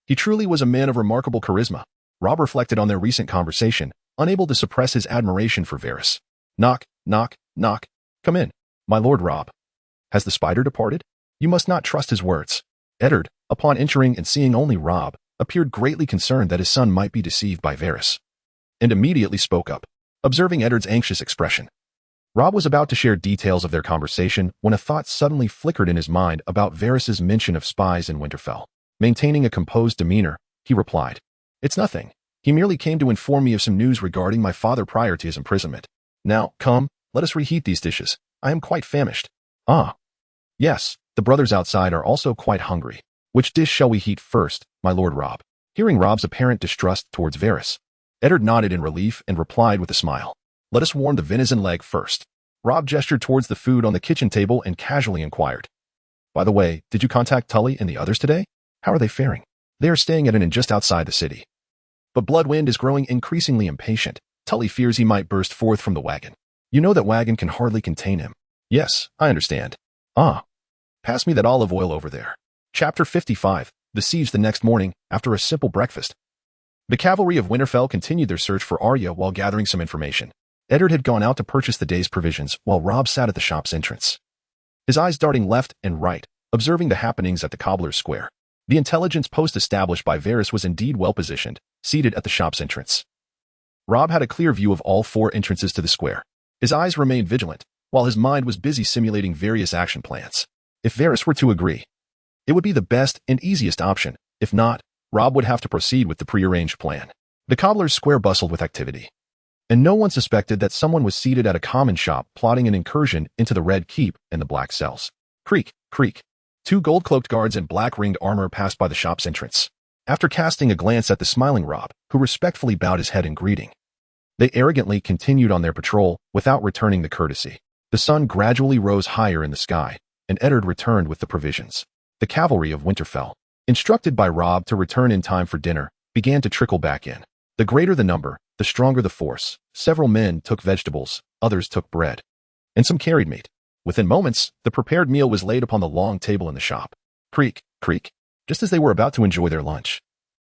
He truly was a man of remarkable charisma. Rob reflected on their recent conversation, unable to suppress his admiration for Varys. "Knock, knock, knock. Come in, my Lord Rob. Has the spider departed? You must not trust his words." Eddard, upon entering and seeing only Rob, appeared greatly concerned that his son might be deceived by Varys, and immediately spoke up, observing Eddard's anxious expression. Rob was about to share details of their conversation when a thought suddenly flickered in his mind about Varys's mention of spies in Winterfell. Maintaining a composed demeanor, he replied, "It's nothing. He merely came to inform me of some news regarding my father prior to his imprisonment. Now, come, let us reheat these dishes. I am quite famished." "Ah. Yes, the brothers outside are also quite hungry. Which dish shall we heat first, my Lord Rob?" Hearing Rob's apparent distrust towards Varys, Eddard nodded in relief and replied with a smile, "Let us warm the venison leg first." Rob gestured towards the food on the kitchen table and casually inquired, "By the way, did you contact Tully and the others today? How are they faring?" "They are staying at an inn just outside the city. But Bloodwind is growing increasingly impatient. Tully fears he might burst forth from the wagon. You know that wagon can hardly contain him." "Yes, I understand." "Ah. Pass me that olive oil over there." Chapter 55, The Siege the next morning, after a simple breakfast. The cavalry of Winterfell continued their search for Arya while gathering some information. Eddard had gone out to purchase the day's provisions while Rob sat at the shop's entrance, his eyes darting left and right, observing the happenings at the Cobbler's Square. The intelligence post established by Varys was indeed well positioned, seated at the shop's entrance. Rob had a clear view of all four entrances to the square. His eyes remained vigilant, while his mind was busy simulating various action plans. If Varys were to agree, it would be the best and easiest option. If not, Rob would have to proceed with the prearranged plan. The Cobbler's Square bustled with activity, and no one suspected that someone was seated at a common shop plotting an incursion into the Red Keep and the Black Cells. Creak, creak. Two gold-cloaked guards in black-ringed armor passed by the shop's entrance. After casting a glance at the smiling Rob, who respectfully bowed his head in greeting, they arrogantly continued on their patrol without returning the courtesy. The sun gradually rose higher in the sky, and Eddard returned with the provisions. The cavalry of Winterfell, instructed by Rob to return in time for dinner, began to trickle back in. The greater the number, the stronger the force. Several men took vegetables, others took bread, and some carried meat. Within moments, the prepared meal was laid upon the long table in the shop. Creak, creak. Just as they were about to enjoy their lunch,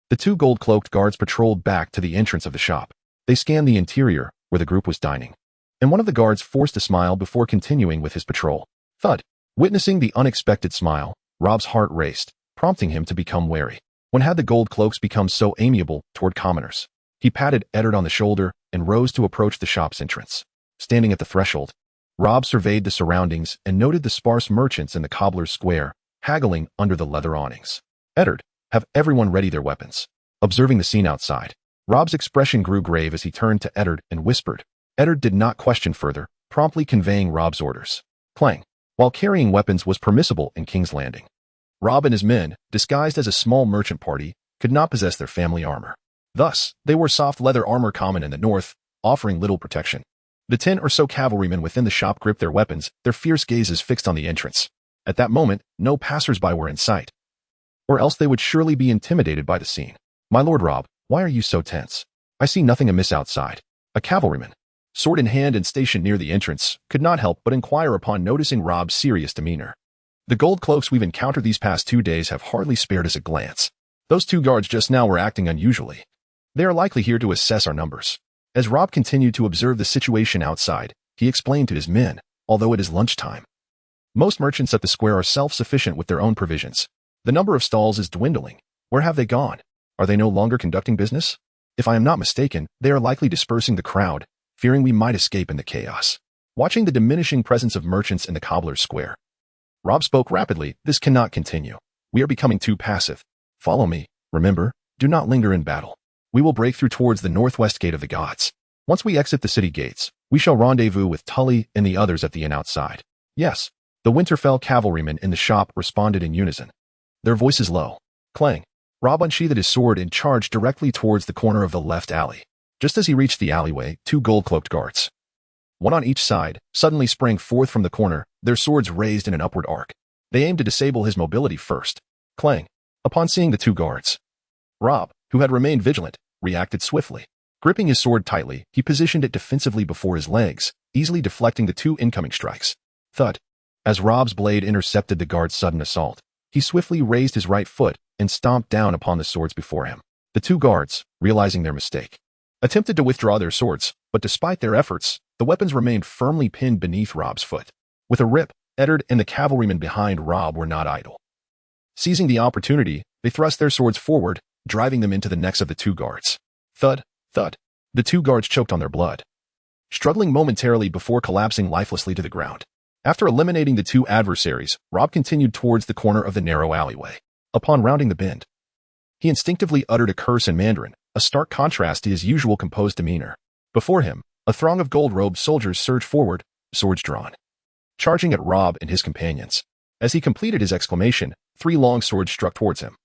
the two gold-cloaked guards patrolled back to the entrance of the shop. They scanned the interior, where the group was dining, and one of the guards forced a smile before continuing with his patrol. Thud. Witnessing the unexpected smile, Rob's heart raced, prompting him to become wary. When had the gold cloaks become so amiable toward commoners? He patted Eddard on the shoulder and rose to approach the shop's entrance. Standing at the threshold, Rob surveyed the surroundings and noted the sparse merchants in the Cobbler's Square, haggling under the leather awnings. "Eddard, have everyone ready their weapons." Observing the scene outside, Rob's expression grew grave as he turned to Eddard and whispered. Eddard did not question further, promptly conveying Rob's orders. Clang. While carrying weapons was permissible in King's Landing, Rob and his men, disguised as a small merchant party, could not possess their family armor. Thus, they wore soft leather armor common in the north, offering little protection. The 10 or so cavalrymen within the shop gripped their weapons, their fierce gazes fixed on the entrance. At that moment, no passers-by were in sight, or else they would surely be intimidated by the scene. "My Lord Rob, why are you so tense? I see nothing amiss outside." A cavalryman, sword in hand and stationed near the entrance, could not help but inquire upon noticing Rob's serious demeanor. "The gold cloaks we've encountered these past 2 days have hardly spared us a glance. Those 2 guards just now were acting unusually. They are likely here to assess our numbers." As Rob continued to observe the situation outside, he explained to his men, "Although it is lunchtime, most merchants at the square are self-sufficient with their own provisions. The number of stalls is dwindling. Where have they gone? Are they no longer conducting business? If I am not mistaken, they are likely dispersing the crowd, fearing we might escape in the chaos." Watching the diminishing presence of merchants in the Cobbler's Square, Rob spoke rapidly. "This cannot continue. We are becoming too passive. Follow me. Remember, do not linger in battle. We will break through towards the northwest gate of the gods. Once we exit the city gates, we shall rendezvous with Tully and the others at the inn outside. Yes, the Winterfell cavalrymen in the shop responded in unison. Their voices low. Clang. Rob unsheathed his sword and charged directly towards the corner of the left alley. Just as he reached the alleyway, 2 gold-cloaked guards, one on each side, suddenly sprang forth from the corner, their swords raised in an upward arc. They aimed to disable his mobility first. Clang. Upon seeing the 2 guards, Rob, who had remained vigilant, reacted swiftly. Gripping his sword tightly, he positioned it defensively before his legs, easily deflecting the 2 incoming strikes. Thud. As Rob's blade intercepted the guard's sudden assault, he swiftly raised his right foot and stomped down upon the swords before him. The 2 guards, realizing their mistake, attempted to withdraw their swords, but despite their efforts, the weapons remained firmly pinned beneath Rob's foot. With a rip, Eddard and the cavalrymen behind Rob were not idle. Seizing the opportunity, they thrust their swords forward, driving them into the necks of the 2 guards. Thud, thud. The 2 guards choked on their blood, struggling momentarily before collapsing lifelessly to the ground. After eliminating the 2 adversaries, Rob continued towards the corner of the narrow alleyway. Upon rounding the bend, he instinctively uttered a curse in Mandarin, a stark contrast to his usual composed demeanor. Before him, a throng of gold-robed soldiers surged forward, swords drawn, charging at Rob and his companions. As he completed his exclamation, 3 long swords struck towards him.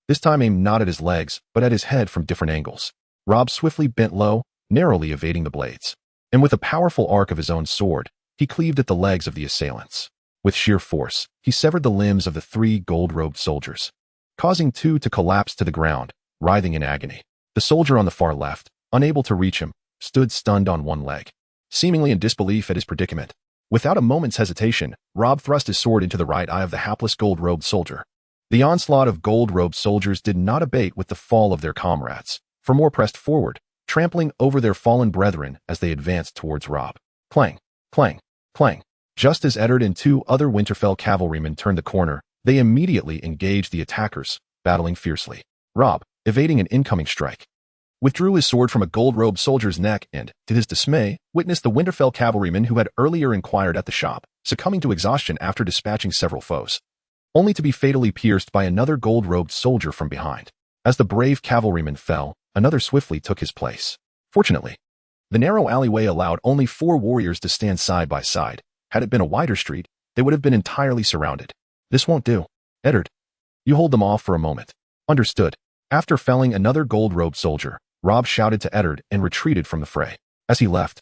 This time aimed not at his legs, but at his head from different angles. Rob swiftly bent low, narrowly evading the blades. And with a powerful arc of his own sword, he cleaved at the legs of the assailants. With sheer force, he severed the limbs of the 3 gold-robed soldiers, causing 2 to collapse to the ground, writhing in agony. The soldier on the far left, unable to reach him, stood stunned on one leg, seemingly in disbelief at his predicament. Without a moment's hesitation, Rob thrust his sword into the right eye of the hapless gold-robed soldier. The onslaught of gold-robed soldiers did not abate with the fall of their comrades, for more pressed forward, trampling over their fallen brethren as they advanced towards Rob. Clang, clang, clang. Just as Eddard and 2 other Winterfell cavalrymen turned the corner, they immediately engaged the attackers, battling fiercely. Rob, evading an incoming strike, withdrew his sword from a gold-robed soldier's neck and, to his dismay, witnessed the Winterfell cavalryman who had earlier inquired at the shop, succumbing to exhaustion after dispatching several foes, only to be fatally pierced by another gold-robed soldier from behind. As the brave cavalryman fell, another swiftly took his place. Fortunately, the narrow alleyway allowed only 4 warriors to stand side by side. Had it been a wider street, they would have been entirely surrounded. This won't do. Eddard, you hold them off for a moment. Understood. After felling another gold-robed soldier, Rob shouted to Eddard and retreated from the fray. As he left,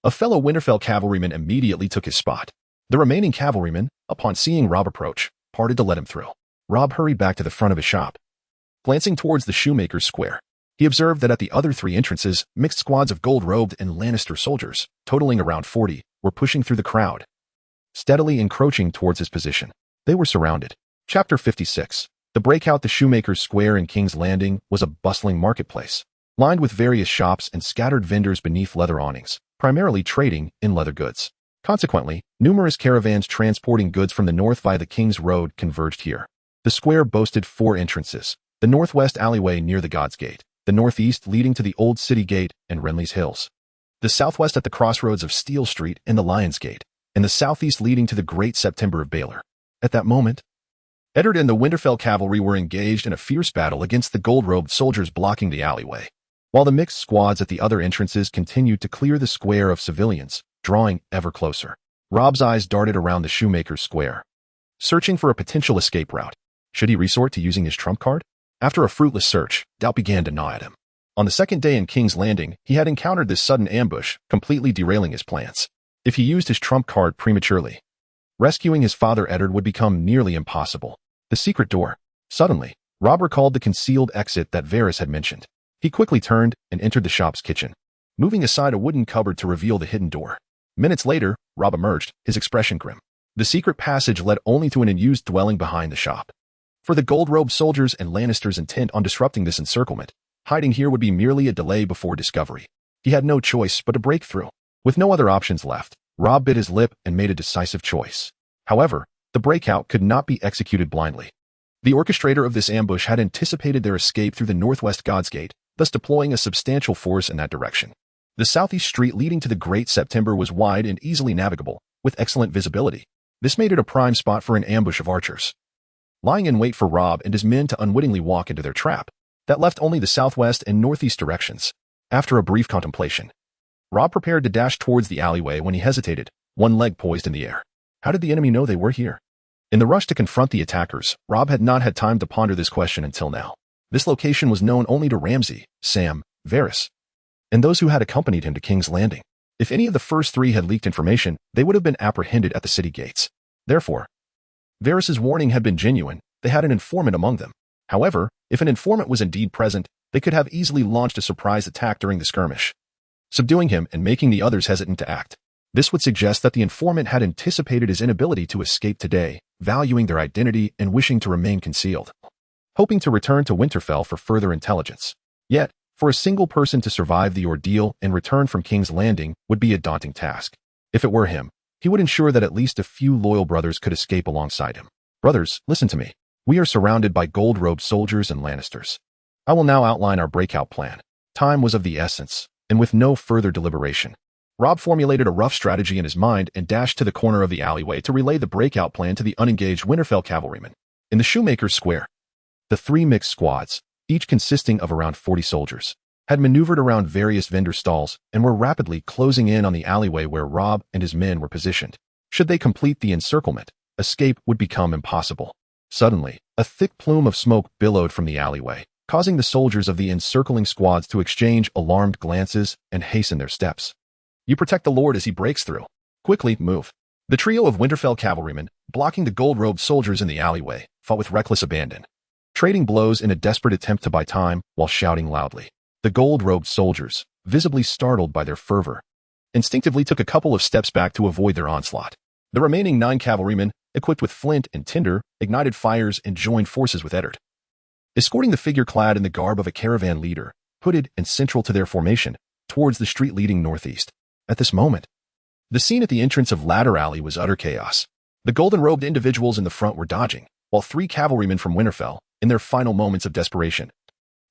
a fellow Winterfell cavalryman immediately took his spot. The remaining cavalryman, upon seeing Rob approach, parted to let him through. Rob hurried back to the front of his shop. Glancing towards the shoemaker's square, he observed that at the other 3 entrances, mixed squads of gold-robed and Lannister soldiers, totaling around 40, were pushing through the crowd, steadily encroaching towards his position. They were surrounded. Chapter 56. The breakout. The shoemaker's square in King's Landing was a bustling marketplace, lined with various shops and scattered vendors beneath leather awnings, primarily trading in leather goods. Consequently, numerous caravans transporting goods from the north via the King's Road converged here. The square boasted 4 entrances: the northwest alleyway near the God's Gate, the northeast leading to the Old City Gate and Renly's Hills, the southwest at the crossroads of Steel Street and the Lion's Gate, and the southeast leading to the Great September of Baelor. At that moment, Eddard and the Winterfell cavalry were engaged in a fierce battle against the gold-robed soldiers blocking the alleyway, while the mixed squads at the other entrances continued to clear the square of civilians, drawing ever closer. Rob's eyes darted around the shoemaker's square, searching for a potential escape route. Should he resort to using his trump card? After a fruitless search, doubt began to gnaw at him. On the second day in King's Landing, he had encountered this sudden ambush, completely derailing his plans. If he used his trump card prematurely, rescuing his father Eddard would become nearly impossible. The secret door. Suddenly, Rob recalled the concealed exit that Varys had mentioned. He quickly turned and entered the shop's kitchen, moving aside a wooden cupboard to reveal the hidden door. Minutes later, Rob emerged, his expression grim. The secret passage led only to an unused dwelling behind the shop. For the gold-robed soldiers and Lannisters intent on disrupting this encirclement, hiding here would be merely a delay before discovery. He had no choice but to break through. With no other options left, Rob bit his lip and made a decisive choice. However, the breakout could not be executed blindly. The orchestrator of this ambush had anticipated their escape through the northwest God's Gate, thus deploying a substantial force in that direction. The southeast street leading to the Great September was wide and easily navigable, with excellent visibility. This made it a prime spot for an ambush of archers. lying in wait for Rob and his men to unwittingly walk into their trap. That left only the southwest and northeast directions. After a brief contemplation, Rob prepared to dash towards the alleyway when he hesitated, one leg poised in the air. How did the enemy know they were here? In the rush to confront the attackers, Rob had not had time to ponder this question until now. This location was known only to Ramsey, Sam, Varys, and those who had accompanied him to King's Landing. If any of the first three had leaked information, they would have been apprehended at the city gates. Therefore, Varys's warning had been genuine. They had an informant among them. However, if an informant was indeed present, they could have easily launched a surprise attack during the skirmish, subduing him and making the others hesitant to act. This would suggest that the informant had anticipated his inability to escape today, valuing their identity and wishing to remain concealed, hoping to return to Winterfell for further intelligence. Yet, for a single person to survive the ordeal and return from King's Landing would be a daunting task. If it were him, he would ensure that at least a few loyal brothers could escape alongside him. Brothers, listen to me. We are surrounded by gold-robed soldiers and Lannisters. I will now outline our breakout plan. Time was of the essence, and with no further deliberation, Rob formulated a rough strategy in his mind and dashed to the corner of the alleyway to relay the breakout plan to the unengaged Winterfell cavalrymen. In the Shoemaker's Square, the three mixed squads, each consisting of around 40 soldiers, had maneuvered around various vendor stalls and were rapidly closing in on the alleyway where Rob and his men were positioned. Should they complete the encirclement, escape would become impossible. Suddenly, a thick plume of smoke billowed from the alleyway, causing the soldiers of the encircling squads to exchange alarmed glances and hasten their steps. You protect the Lord as he breaks through. Quickly, move. The trio of Winterfell cavalrymen, blocking the gold-robed soldiers in the alleyway, fought with reckless abandon, trading blows in a desperate attempt to buy time while shouting loudly. The gold-robed soldiers, visibly startled by their fervor, instinctively took a couple of steps back to avoid their onslaught. The remaining 9 cavalrymen, equipped with flint and tinder, ignited fires and joined forces with Eddard, escorting the figure clad in the garb of a caravan leader, hooded and central to their formation, towards the street leading northeast. At this moment, the scene at the entrance of Ladder Alley was utter chaos. The golden-robed individuals in the front were dodging, while 3 cavalrymen from Winterfell, in their final moments of desperation,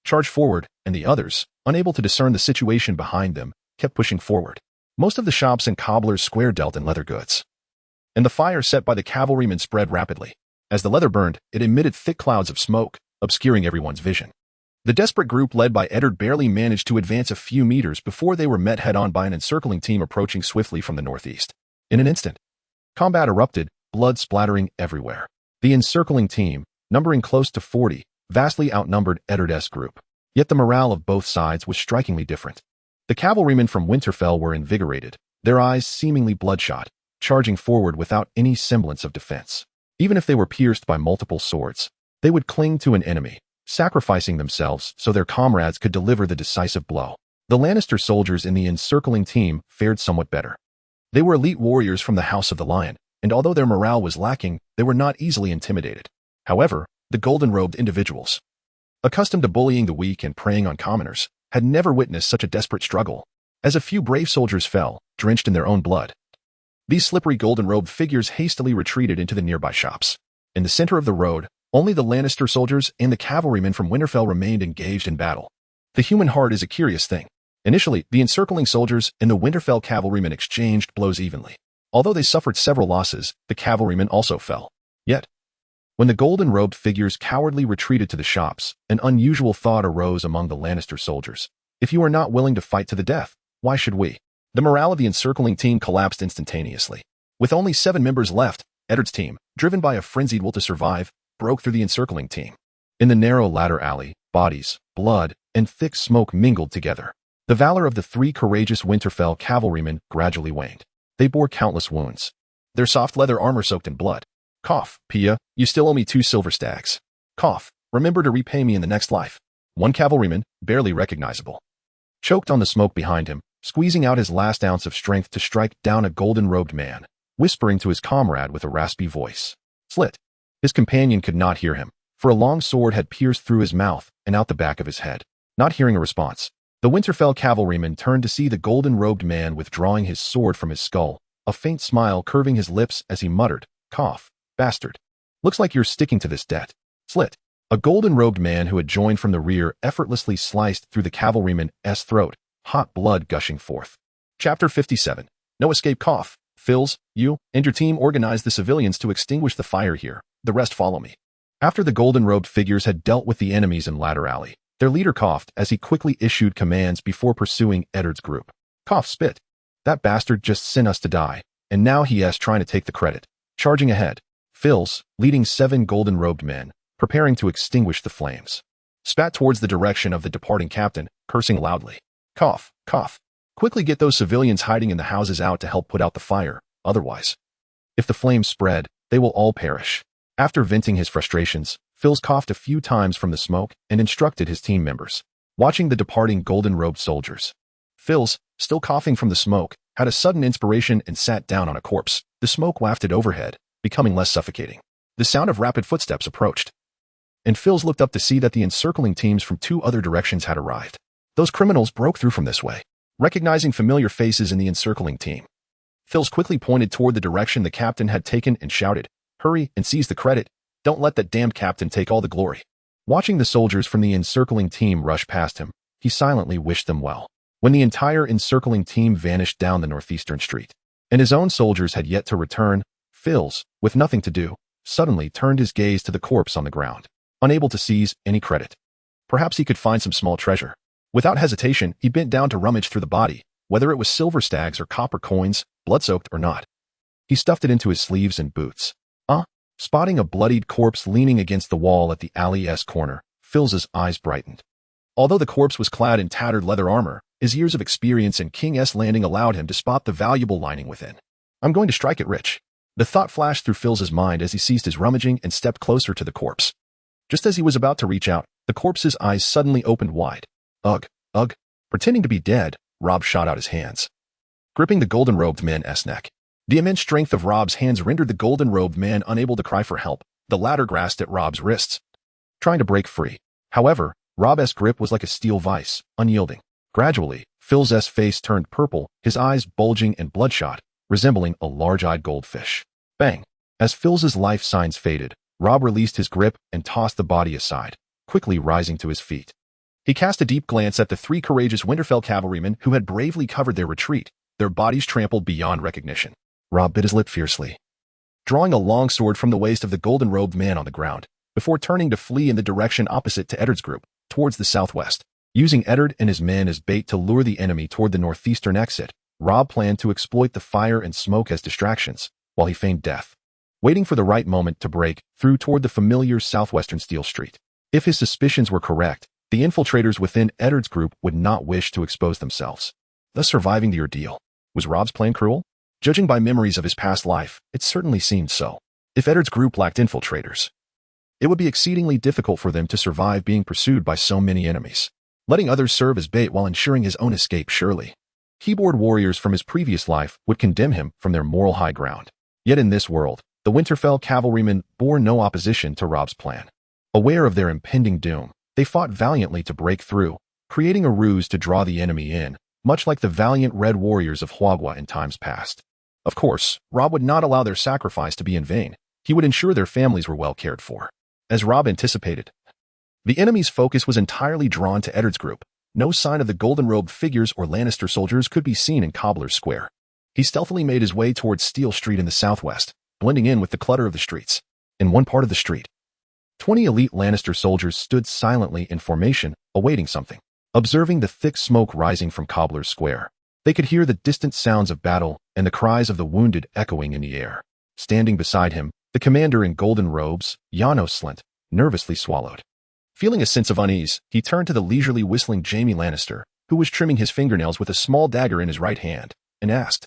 charged forward, and the others, unable to discern the situation behind them, kept pushing forward. Most of the shops in Cobbler's Square dealt in leather goods, and the fire set by the cavalrymen spread rapidly. As the leather burned, it emitted thick clouds of smoke, obscuring everyone's vision. The desperate group led by Eddard barely managed to advance a few meters before they were met head-on by an encircling team approaching swiftly from the northeast. In an instant, combat erupted, blood splattering everywhere. The encircling team, numbering close to 40, vastly outnumbered Eddard's group. Yet the morale of both sides was strikingly different. The cavalrymen from Winterfell were invigorated, their eyes seemingly bloodshot, charging forward without any semblance of defense. Even if they were pierced by multiple swords, they would cling to an enemy, sacrificing themselves so their comrades could deliver the decisive blow. The Lannister soldiers in the encircling team fared somewhat better. They were elite warriors from the House of the Lion, and although their morale was lacking, they were not easily intimidated. However, the golden-robed individuals, accustomed to bullying the weak and preying on commoners, had never witnessed such a desperate struggle. As a few brave soldiers fell, drenched in their own blood, these slippery golden-robed figures hastily retreated into the nearby shops. In the center of the road, only the Lannister soldiers and the cavalrymen from Winterfell remained engaged in battle. The human heart is a curious thing. Initially, the encircling soldiers and the Winterfell cavalrymen exchanged blows evenly. Although they suffered several losses, the cavalrymen also fell. Yet, when the golden-robed figures cowardly retreated to the shops, an unusual thought arose among the Lannister soldiers. If you are not willing to fight to the death, why should we? The morale of the encircling team collapsed instantaneously. With only 7 members left, Eddard's team, driven by a frenzied will to survive, broke through the encircling team. In the narrow ladder alley, bodies, blood, and thick smoke mingled together. The valor of the 3 courageous Winterfell cavalrymen gradually waned. They bore countless wounds, their soft leather armor soaked in blood. Cough, Pia, you still owe me 2 silver stags. Cough, remember to repay me in the next life. One cavalryman, barely recognizable, choked on the smoke behind him, squeezing out his last ounce of strength to strike down a golden-robed man, whispering to his comrade with a raspy voice. Slit. His companion could not hear him, for a long sword had pierced through his mouth and out the back of his head. Not hearing a response, the Winterfell cavalryman turned to see the golden-robed man withdrawing his sword from his skull, a faint smile curving his lips as he muttered, Cough, bastard. Looks like you're sticking to this debt. Slit. A golden-robed man who had joined from the rear effortlessly sliced through the cavalryman's throat, hot blood gushing forth. Chapter 57. No escape. Cough. Phils, you and your team organize the civilians to extinguish the fire here. The rest follow me. After the golden-robed figures had dealt with the enemies in Ladder Alley, their leader coughed as he quickly issued commands before pursuing Eddard's group. Cough spit. That bastard just sent us to die, and now he is trying to take the credit. Charging ahead, Phils, leading 7 golden-robed men, preparing to extinguish the flames, spat towards the direction of the departing captain, cursing loudly. Cough, cough. Quickly get those civilians hiding in the houses out to help put out the fire, otherwise, if the flames spread, they will all perish. After venting his frustrations, Phils coughed a few times from the smoke and instructed his team members. Watching the departing golden-robed soldiers, Phils, still coughing from the smoke, had a sudden inspiration and sat down on a corpse. The smoke wafted overhead, becoming less suffocating. The sound of rapid footsteps approached, and Phils looked up to see that the encircling teams from 2 other directions had arrived. Those criminals broke through from this way. Recognizing familiar faces in the encircling team, Phils quickly pointed toward the direction the captain had taken and shouted, "Hurry and seize the credit. Don't let that damned captain take all the glory." Watching the soldiers from the encircling team rush past him, he silently wished them well. When the entire encircling team vanished down the northeastern street, and his own soldiers had yet to return, Phils, with nothing to do, suddenly turned his gaze to the corpse on the ground, unable to seize any credit. Perhaps he could find some small treasure. Without hesitation, he bent down to rummage through the body, whether it was silver stags or copper coins, blood-soaked or not. He stuffed it into his sleeves and boots. Spotting a bloodied corpse leaning against the wall at the alley's corner, Phil's eyes brightened. Although the corpse was clad in tattered leather armor, his years of experience in King's Landing allowed him to spot the valuable lining within. I'm going to strike it rich. The thought flashed through Phil's mind as he ceased his rummaging and stepped closer to the corpse. Just as he was about to reach out, the corpse's eyes suddenly opened wide. Ugh, ugh. Pretending to be dead, Rob shot out his hands, gripping the golden-robed man's neck. The immense strength of Rob's hands rendered the golden-robed man unable to cry for help. The latter grasped at Rob's wrists, trying to break free. However, Rob's grip was like a steel vice, unyielding. Gradually, Phil's face turned purple, his eyes bulging and bloodshot, resembling a large-eyed goldfish. Bang! As Phil's life signs faded, Rob released his grip and tossed the body aside, quickly rising to his feet. He cast a deep glance at the 3 courageous Winterfell cavalrymen who had bravely covered their retreat, their bodies trampled beyond recognition. Rob bit his lip fiercely, drawing a long sword from the waist of the golden-robed man on the ground, before turning to flee in the direction opposite to Eddard's group, towards the southwest. Using Eddard and his men as bait to lure the enemy toward the northeastern exit, Rob planned to exploit the fire and smoke as distractions, while he feigned death, waiting for the right moment to break through toward the familiar southwestern steel street. If his suspicions were correct, the infiltrators within Eddard's group would not wish to expose themselves, thus surviving the ordeal. Was Rob's plan cruel? Judging by memories of his past life, it certainly seemed so. If Eddard's group lacked infiltrators, it would be exceedingly difficult for them to survive being pursued by so many enemies. Letting others serve as bait while ensuring his own escape surely. Keyboard warriors from his previous life would condemn him from their moral high ground. Yet in this world, the Winterfell cavalrymen bore no opposition to Rob's plan. Aware of their impending doom, they fought valiantly to break through, creating a ruse to draw the enemy in, much like the valiant Red Warriors of Huagua in times past. Of course, Rob would not allow their sacrifice to be in vain. He would ensure their families were well cared for. As Rob anticipated, the enemy's focus was entirely drawn to Eddard's group. No sign of the golden-robed figures or Lannister soldiers could be seen in Cobbler's Square. He stealthily made his way towards Steel Street in the southwest, blending in with the clutter of the streets. In one part of the street, 20 elite Lannister soldiers stood silently in formation, awaiting something. Observing the thick smoke rising from Cobbler's Square, they could hear the distant sounds of battle and the cries of the wounded echoing in the air. Standing beside him, the commander in golden robes, Janos Slint, nervously swallowed. Feeling a sense of unease, he turned to the leisurely whistling Jaime Lannister, who was trimming his fingernails with a small dagger in his right hand, and asked,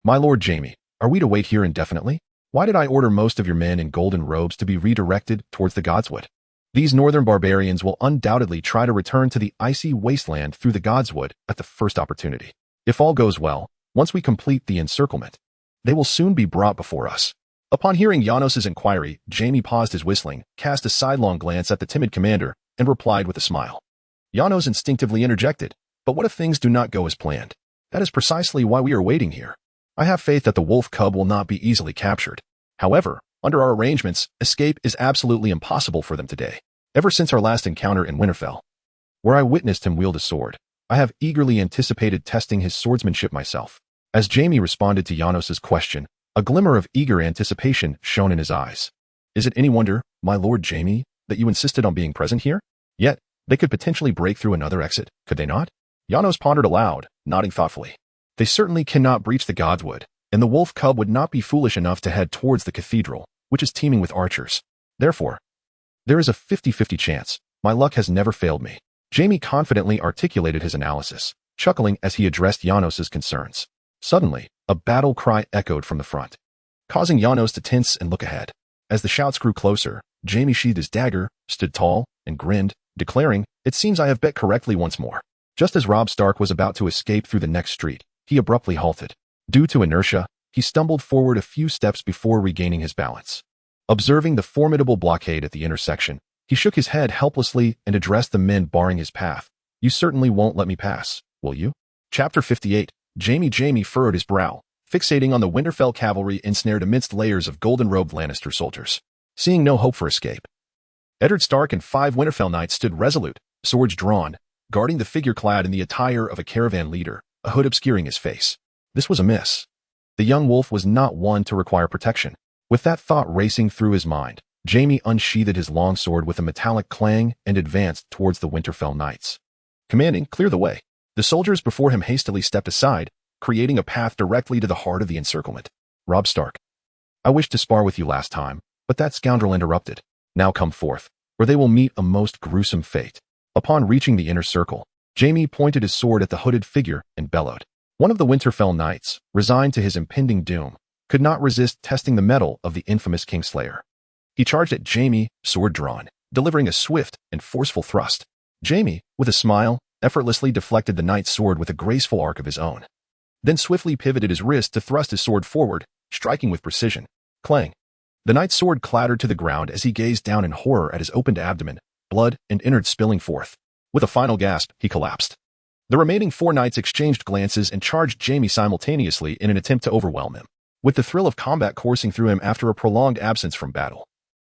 "My lord Jaime, are we to wait here indefinitely? Why did I order most of your men in golden robes to be redirected towards the Godswood? These northern barbarians will undoubtedly try to return to the icy wasteland through the Godswood at the first opportunity. If all goes well, once we complete the encirclement, they will soon be brought before us." Upon hearing Janos's inquiry, Jaime paused his whistling, cast a sidelong glance at the timid commander, and replied with a smile. Janos instinctively interjected, "But what if things do not go as planned? That is precisely why we are waiting here. I have faith that the wolf cub will not be easily captured. However, under our arrangements, escape is absolutely impossible for them today. Ever since our last encounter in Winterfell, where I witnessed him wield a sword, I have eagerly anticipated testing his swordsmanship myself." As Jaime responded to Janos's question, a glimmer of eager anticipation shone in his eyes. Is it any wonder, my lord Jamie, that you insisted on being present here? Yet, they could potentially break through another exit, could they not? Janos pondered aloud, nodding thoughtfully. They certainly cannot breach the Godswood, and the wolf cub would not be foolish enough to head towards the cathedral, which is teeming with archers. Therefore, there is a 50-50 chance. My luck has never failed me. Jamie confidently articulated his analysis, chuckling as he addressed Janos's concerns. Suddenly, a battle cry echoed from the front, causing Janos to tense and look ahead. As the shouts grew closer, Jamie sheathed his dagger, stood tall, and grinned, declaring, "It seems I have bet correctly once more." Just as Robb Stark was about to escape through the next street, he abruptly halted. Due to inertia, he stumbled forward a few steps before regaining his balance. Observing the formidable blockade at the intersection, he shook his head helplessly and addressed the men barring his path. "You certainly won't let me pass, will you?" Chapter 58. Jamie furrowed his brow, fixating on the Winterfell cavalry ensnared amidst layers of golden-robed Lannister soldiers. Seeing no hope for escape, Eddard Stark and 5 Winterfell knights stood resolute, swords drawn, guarding the figure clad in the attire of a caravan leader, a hood obscuring his face. This was amiss. The young wolf was not one to require protection. With that thought racing through his mind, Jamie unsheathed his long sword with a metallic clang and advanced towards the Winterfell knights, commanding, "Clear the way." The soldiers before him hastily stepped aside, creating a path directly to the heart of the encirclement. "Robb Stark, I wished to spar with you last time, but that scoundrel interrupted. Now come forth, or they will meet a most gruesome fate." Upon reaching the inner circle, Jamie pointed his sword at the hooded figure and bellowed. One of the Winterfell knights, resigned to his impending doom, could not resist testing the mettle of the infamous Kingslayer. He charged at Jamie, sword drawn, delivering a swift and forceful thrust. Jamie, with a smile, effortlessly deflected the knight's sword with a graceful arc of his own, then swiftly pivoted his wrist to thrust his sword forward, striking with precision. Clang! The knight's sword clattered to the ground as he gazed down in horror at his opened abdomen, blood and innards spilling forth. With a final gasp, he collapsed. The remaining 4 knights exchanged glances and charged Jamie simultaneously in an attempt to overwhelm him. With the thrill of combat coursing through him after a prolonged absence from battle,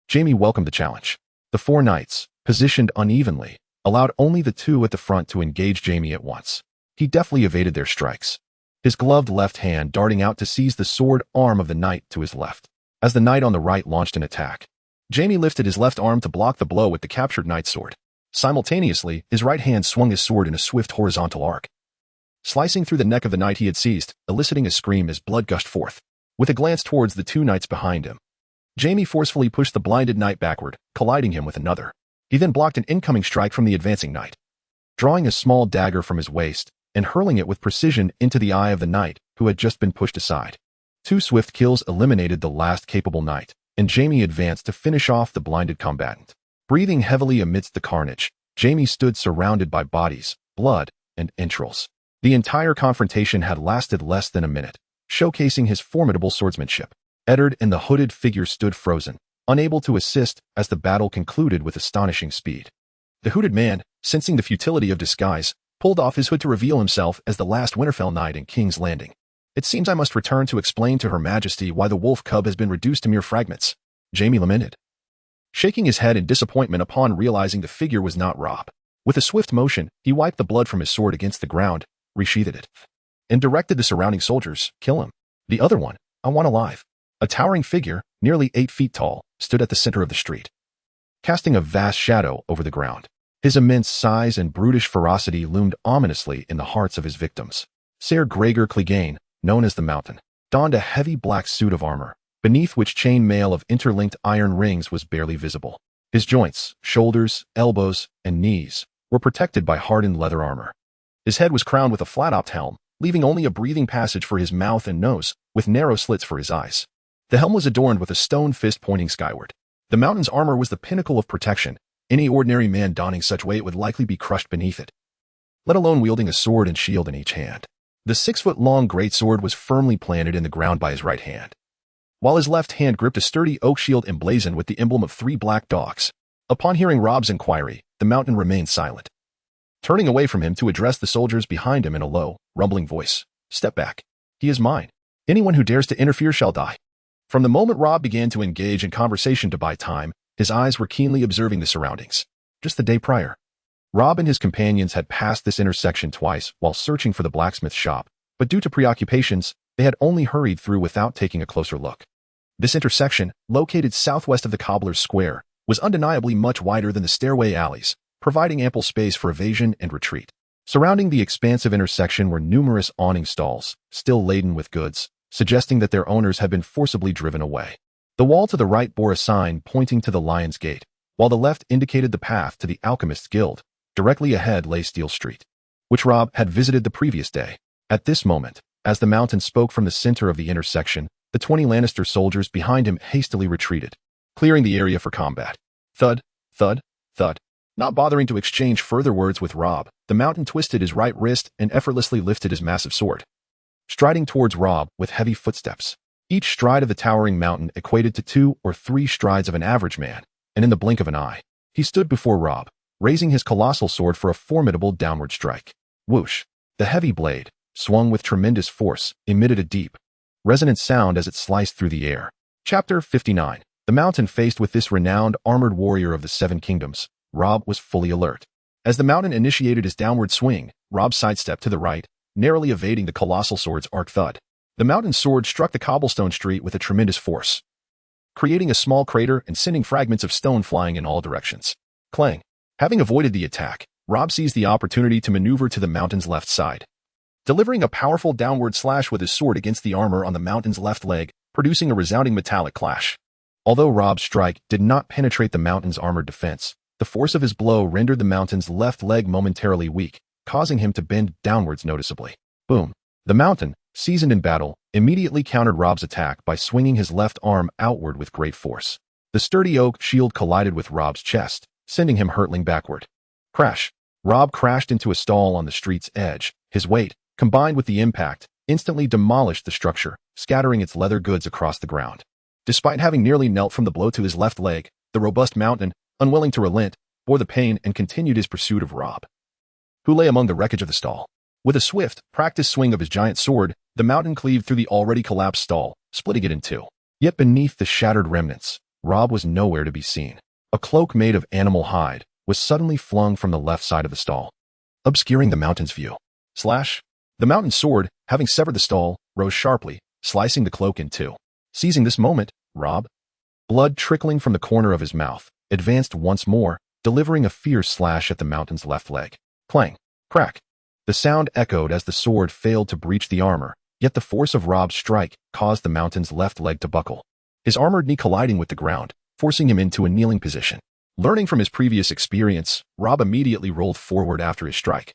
Jamie welcomed the challenge. The 4 knights, positioned unevenly, allowed only the 2 at the front to engage Jamie at once. He deftly evaded their strikes, his gloved left hand darting out to seize the sword arm of the knight to his left. As the knight on the right launched an attack, Jamie lifted his left arm to block the blow with the captured knight's sword. Simultaneously, his right hand swung his sword in a swift horizontal arc, slicing through the neck of the knight he had seized, eliciting a scream as blood gushed forth. With a glance towards the 2 knights behind him, Jamie forcefully pushed the blinded knight backward, colliding him with another. He then blocked an incoming strike from the advancing knight, drawing a small dagger from his waist and hurling it with precision into the eye of the knight who had just been pushed aside. 2 swift kills eliminated the last capable knight, and Jamie advanced to finish off the blinded combatant. Breathing heavily amidst the carnage, Jamie stood surrounded by bodies, blood, and entrails. The entire confrontation had lasted less than a minute, showcasing his formidable swordsmanship. Eddard and the hooded figure stood frozen, unable to assist as the battle concluded with astonishing speed. The hooded man, sensing the futility of disguise, pulled off his hood to reveal himself as the last Winterfell knight in King's Landing. "It seems I must return to explain to Her Majesty why the wolf cub has been reduced to mere fragments," Jamie lamented, shaking his head in disappointment upon realizing the figure was not Robb. With a swift motion, he wiped the blood from his sword against the ground, resheathed it, and directed the surrounding soldiers, "Kill him. The other one, I want alive." A towering figure, nearly 8 feet tall, stood at the center of the street, casting a vast shadow over the ground. His immense size and brutish ferocity loomed ominously in the hearts of his victims. Ser Gregor Clegane, known as the Mountain, donned a heavy black suit of armor, beneath which chain mail of interlinked iron rings was barely visible. His joints, shoulders, elbows, and knees were protected by hardened leather armor. His head was crowned with a flat-topped helm, leaving only a breathing passage for his mouth and nose, with narrow slits for his eyes. The helm was adorned with a stone fist pointing skyward. The Mountain's armor was the pinnacle of protection. Any ordinary man donning such weight would likely be crushed beneath it, let alone wielding a sword and shield in each hand. The 6-foot-long greatsword was firmly planted in the ground by his right hand, while his left hand gripped a sturdy oak shield emblazoned with the emblem of 3 black dogs. Upon hearing Robb's inquiry, the Mountain remained silent, turning away from him to address the soldiers behind him in a low, rumbling voice. "Step back. He is mine. Anyone who dares to interfere shall die." From the moment Robb began to engage in conversation to buy time, his eyes were keenly observing the surroundings. Just the day prior, Robb and his companions had passed this intersection twice while searching for the blacksmith shop, but due to preoccupations, they had only hurried through without taking a closer look. This intersection, located southwest of the Cobbler's Square, was undeniably much wider than the stairway alleys, providing ample space for evasion and retreat. Surrounding the expansive intersection were numerous awning stalls, still laden with goods, suggesting that their owners had been forcibly driven away. The wall to the right bore a sign pointing to the Lion's Gate, while the left indicated the path to the Alchemist's Guild. Directly ahead lay Steel Street, which Rob had visited the previous day. At this moment, as the Mountain spoke from the center of the intersection, the 20 Lannister soldiers behind him hastily retreated, clearing the area for combat. Thud, thud, thud. Not bothering to exchange further words with Rob, the Mountain twisted his right wrist and effortlessly lifted his massive sword, striding towards Rob with heavy footsteps. Each stride of the towering Mountain equated to 2 or 3 strides of an average man, and in the blink of an eye, he stood before Rob, raising his colossal sword for a formidable downward strike. Whoosh! The heavy blade, swung with tremendous force, emitted a deep, resonant sound as it sliced through the air. Chapter 59. The Mountain faced with this renowned armored warrior of the Seven Kingdoms. Rob was fully alert. As the Mountain initiated his downward swing, Rob sidestepped to the right, narrowly evading the colossal sword's arc thud. The Mountain's sword struck the cobblestone street with a tremendous force, creating a small crater and sending fragments of stone flying in all directions. Clang! Having avoided the attack, Rob seized the opportunity to maneuver to the Mountain's left side, delivering a powerful downward slash with his sword against the armor on the Mountain's left leg, producing a resounding metallic clash. Although Rob's strike did not penetrate the Mountain's armored defense, the force of his blow rendered the Mountain's left leg momentarily weak, causing him to bend downwards noticeably. Boom! The Mountain, seasoned in battle, immediately countered Rob's attack by swinging his left arm outward with great force. The sturdy oak shield collided with Rob's chest, sending him hurtling backward. Crash! Rob crashed into a stall on the street's edge. His weight, combined with the impact, instantly demolished the structure, scattering its leather goods across the ground. Despite having nearly knelt from the blow to his left leg, the robust Mountain, unwilling to relent, bore the pain and continued his pursuit of Rob, who lay among the wreckage of the stall. With a swift, practiced swing of his giant sword, the Mountain cleaved through the already collapsed stall, splitting it in two. Yet beneath the shattered remnants, Rob was nowhere to be seen. A cloak made of animal hide was suddenly flung from the left side of the stall, obscuring the Mountain's view. Slash! The Mountain's sword, having severed the stall, rose sharply, slicing the cloak in two. Seizing this moment, Rob, blood trickling from the corner of his mouth, advanced once more, delivering a fierce slash at the Mountain's left leg. Clang! Crack! The sound echoed as the sword failed to breach the armor, yet the force of Rob's strike caused the Mountain's left leg to buckle, his armored knee colliding with the ground, forcing him into a kneeling position. Learning from his previous experience, Rob immediately rolled forward after his strike,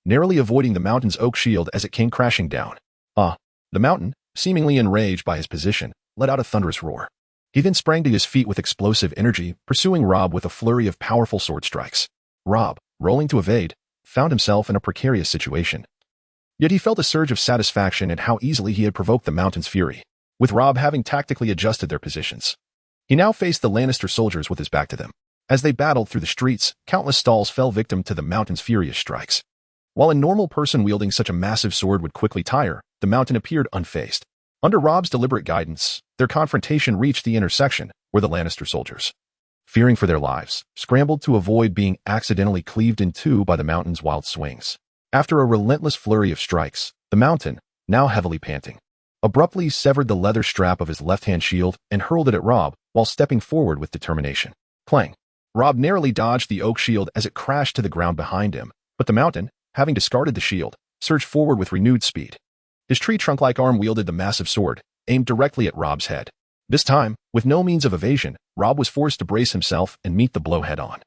narrowly avoiding the Mountain's oak shield as it came crashing down. The Mountain, seemingly enraged by his position, let out a thunderous roar. He then sprang to his feet with explosive energy, pursuing Rob with a flurry of powerful sword strikes. Rob, rolling to evade, found himself in a precarious situation. Yet he felt a surge of satisfaction at how easily he had provoked the Mountain's fury, with Rob having tactically adjusted their positions. He now faced the Lannister soldiers with his back to them. As they battled through the streets, countless stalls fell victim to the Mountain's furious strikes. While a normal person wielding such a massive sword would quickly tire, the Mountain appeared unfazed. Under Rob's deliberate guidance, their confrontation reached the intersection, where the Lannister soldiers, fearing for their lives, scrambled to avoid being accidentally cleaved in two by the Mountain's wild swings. After a relentless flurry of strikes, the Mountain, now heavily panting, abruptly severed the leather strap of his left-hand shield and hurled it at Rob while stepping forward with determination. Clang! Rob narrowly dodged the oak shield as it crashed to the ground behind him, but the Mountain, having discarded the shield, surged forward with renewed speed. His tree trunk-like arm wielded the massive sword, aimed directly at Rob's head. This time, with no means of evasion, Rob was forced to brace himself and meet the blow head-on.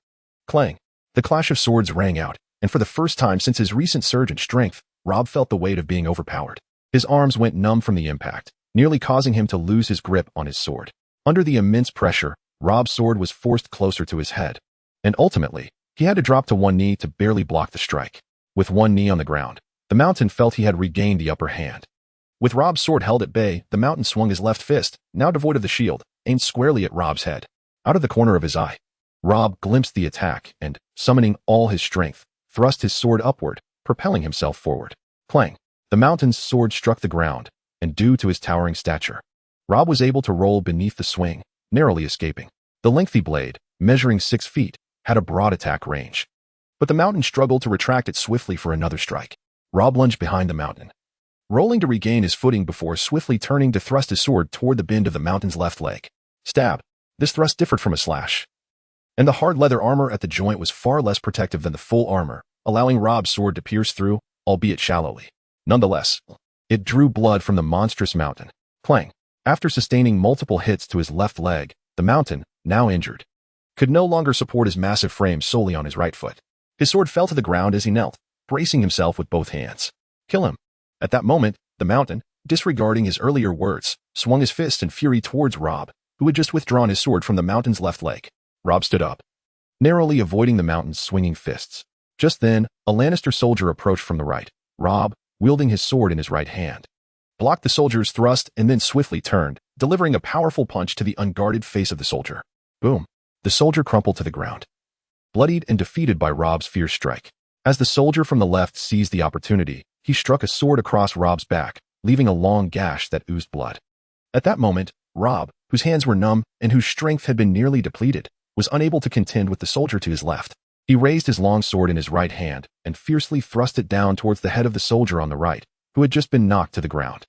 Clang! The clash of swords rang out, and for the first time since his recent surge in strength, Rob felt the weight of being overpowered. His arms went numb from the impact, nearly causing him to lose his grip on his sword. Under the immense pressure, Rob's sword was forced closer to his head, and ultimately, he had to drop to one knee to barely block the strike. With one knee on the ground, the Mountain felt he had regained the upper hand. With Rob's sword held at bay, the Mountain swung his left fist, now devoid of the shield, aimed squarely at Rob's head. Out of the corner of his eye, Rob glimpsed the attack and, summoning all his strength, thrust his sword upward, propelling himself forward. Clang! The Mountain's sword struck the ground, and due to his towering stature, Rob was able to roll beneath the swing, narrowly escaping. The lengthy blade, measuring 6 feet, had a broad attack range. But the Mountain struggled to retract it swiftly for another strike. Rob lunged behind the Mountain, rolling to regain his footing before swiftly turning to thrust his sword toward the bend of the mountain's left leg. Stab. This thrust differed from a slash, and the hard leather armor at the joint was far less protective than the full armor, allowing Rob's sword to pierce through, albeit shallowly. Nonetheless, it drew blood from the monstrous mountain. Clang. After sustaining multiple hits to his left leg, the mountain, now injured, could no longer support his massive frame solely on his right foot. His sword fell to the ground as he knelt, bracing himself with both hands. Kill him. At that moment, the mountain, disregarding his earlier words, swung his fist in fury towards Rob, who had just withdrawn his sword from the mountain's left leg. Rob stood up, narrowly avoiding the mountain's swinging fists. Just then, a Lannister soldier approached from the right. Rob, wielding his sword in his right hand, blocked the soldier's thrust and then swiftly turned, delivering a powerful punch to the unguarded face of the soldier. Boom. The soldier crumpled to the ground, bloodied and defeated by Rob's fierce strike. As the soldier from the left seized the opportunity, he struck a sword across Rob's back, leaving a long gash that oozed blood. At that moment, Rob, whose hands were numb and whose strength had been nearly depleted, was unable to contend with the soldier to his left. He raised his long sword in his right hand and fiercely thrust it down towards the head of the soldier on the right, who had just been knocked to the ground.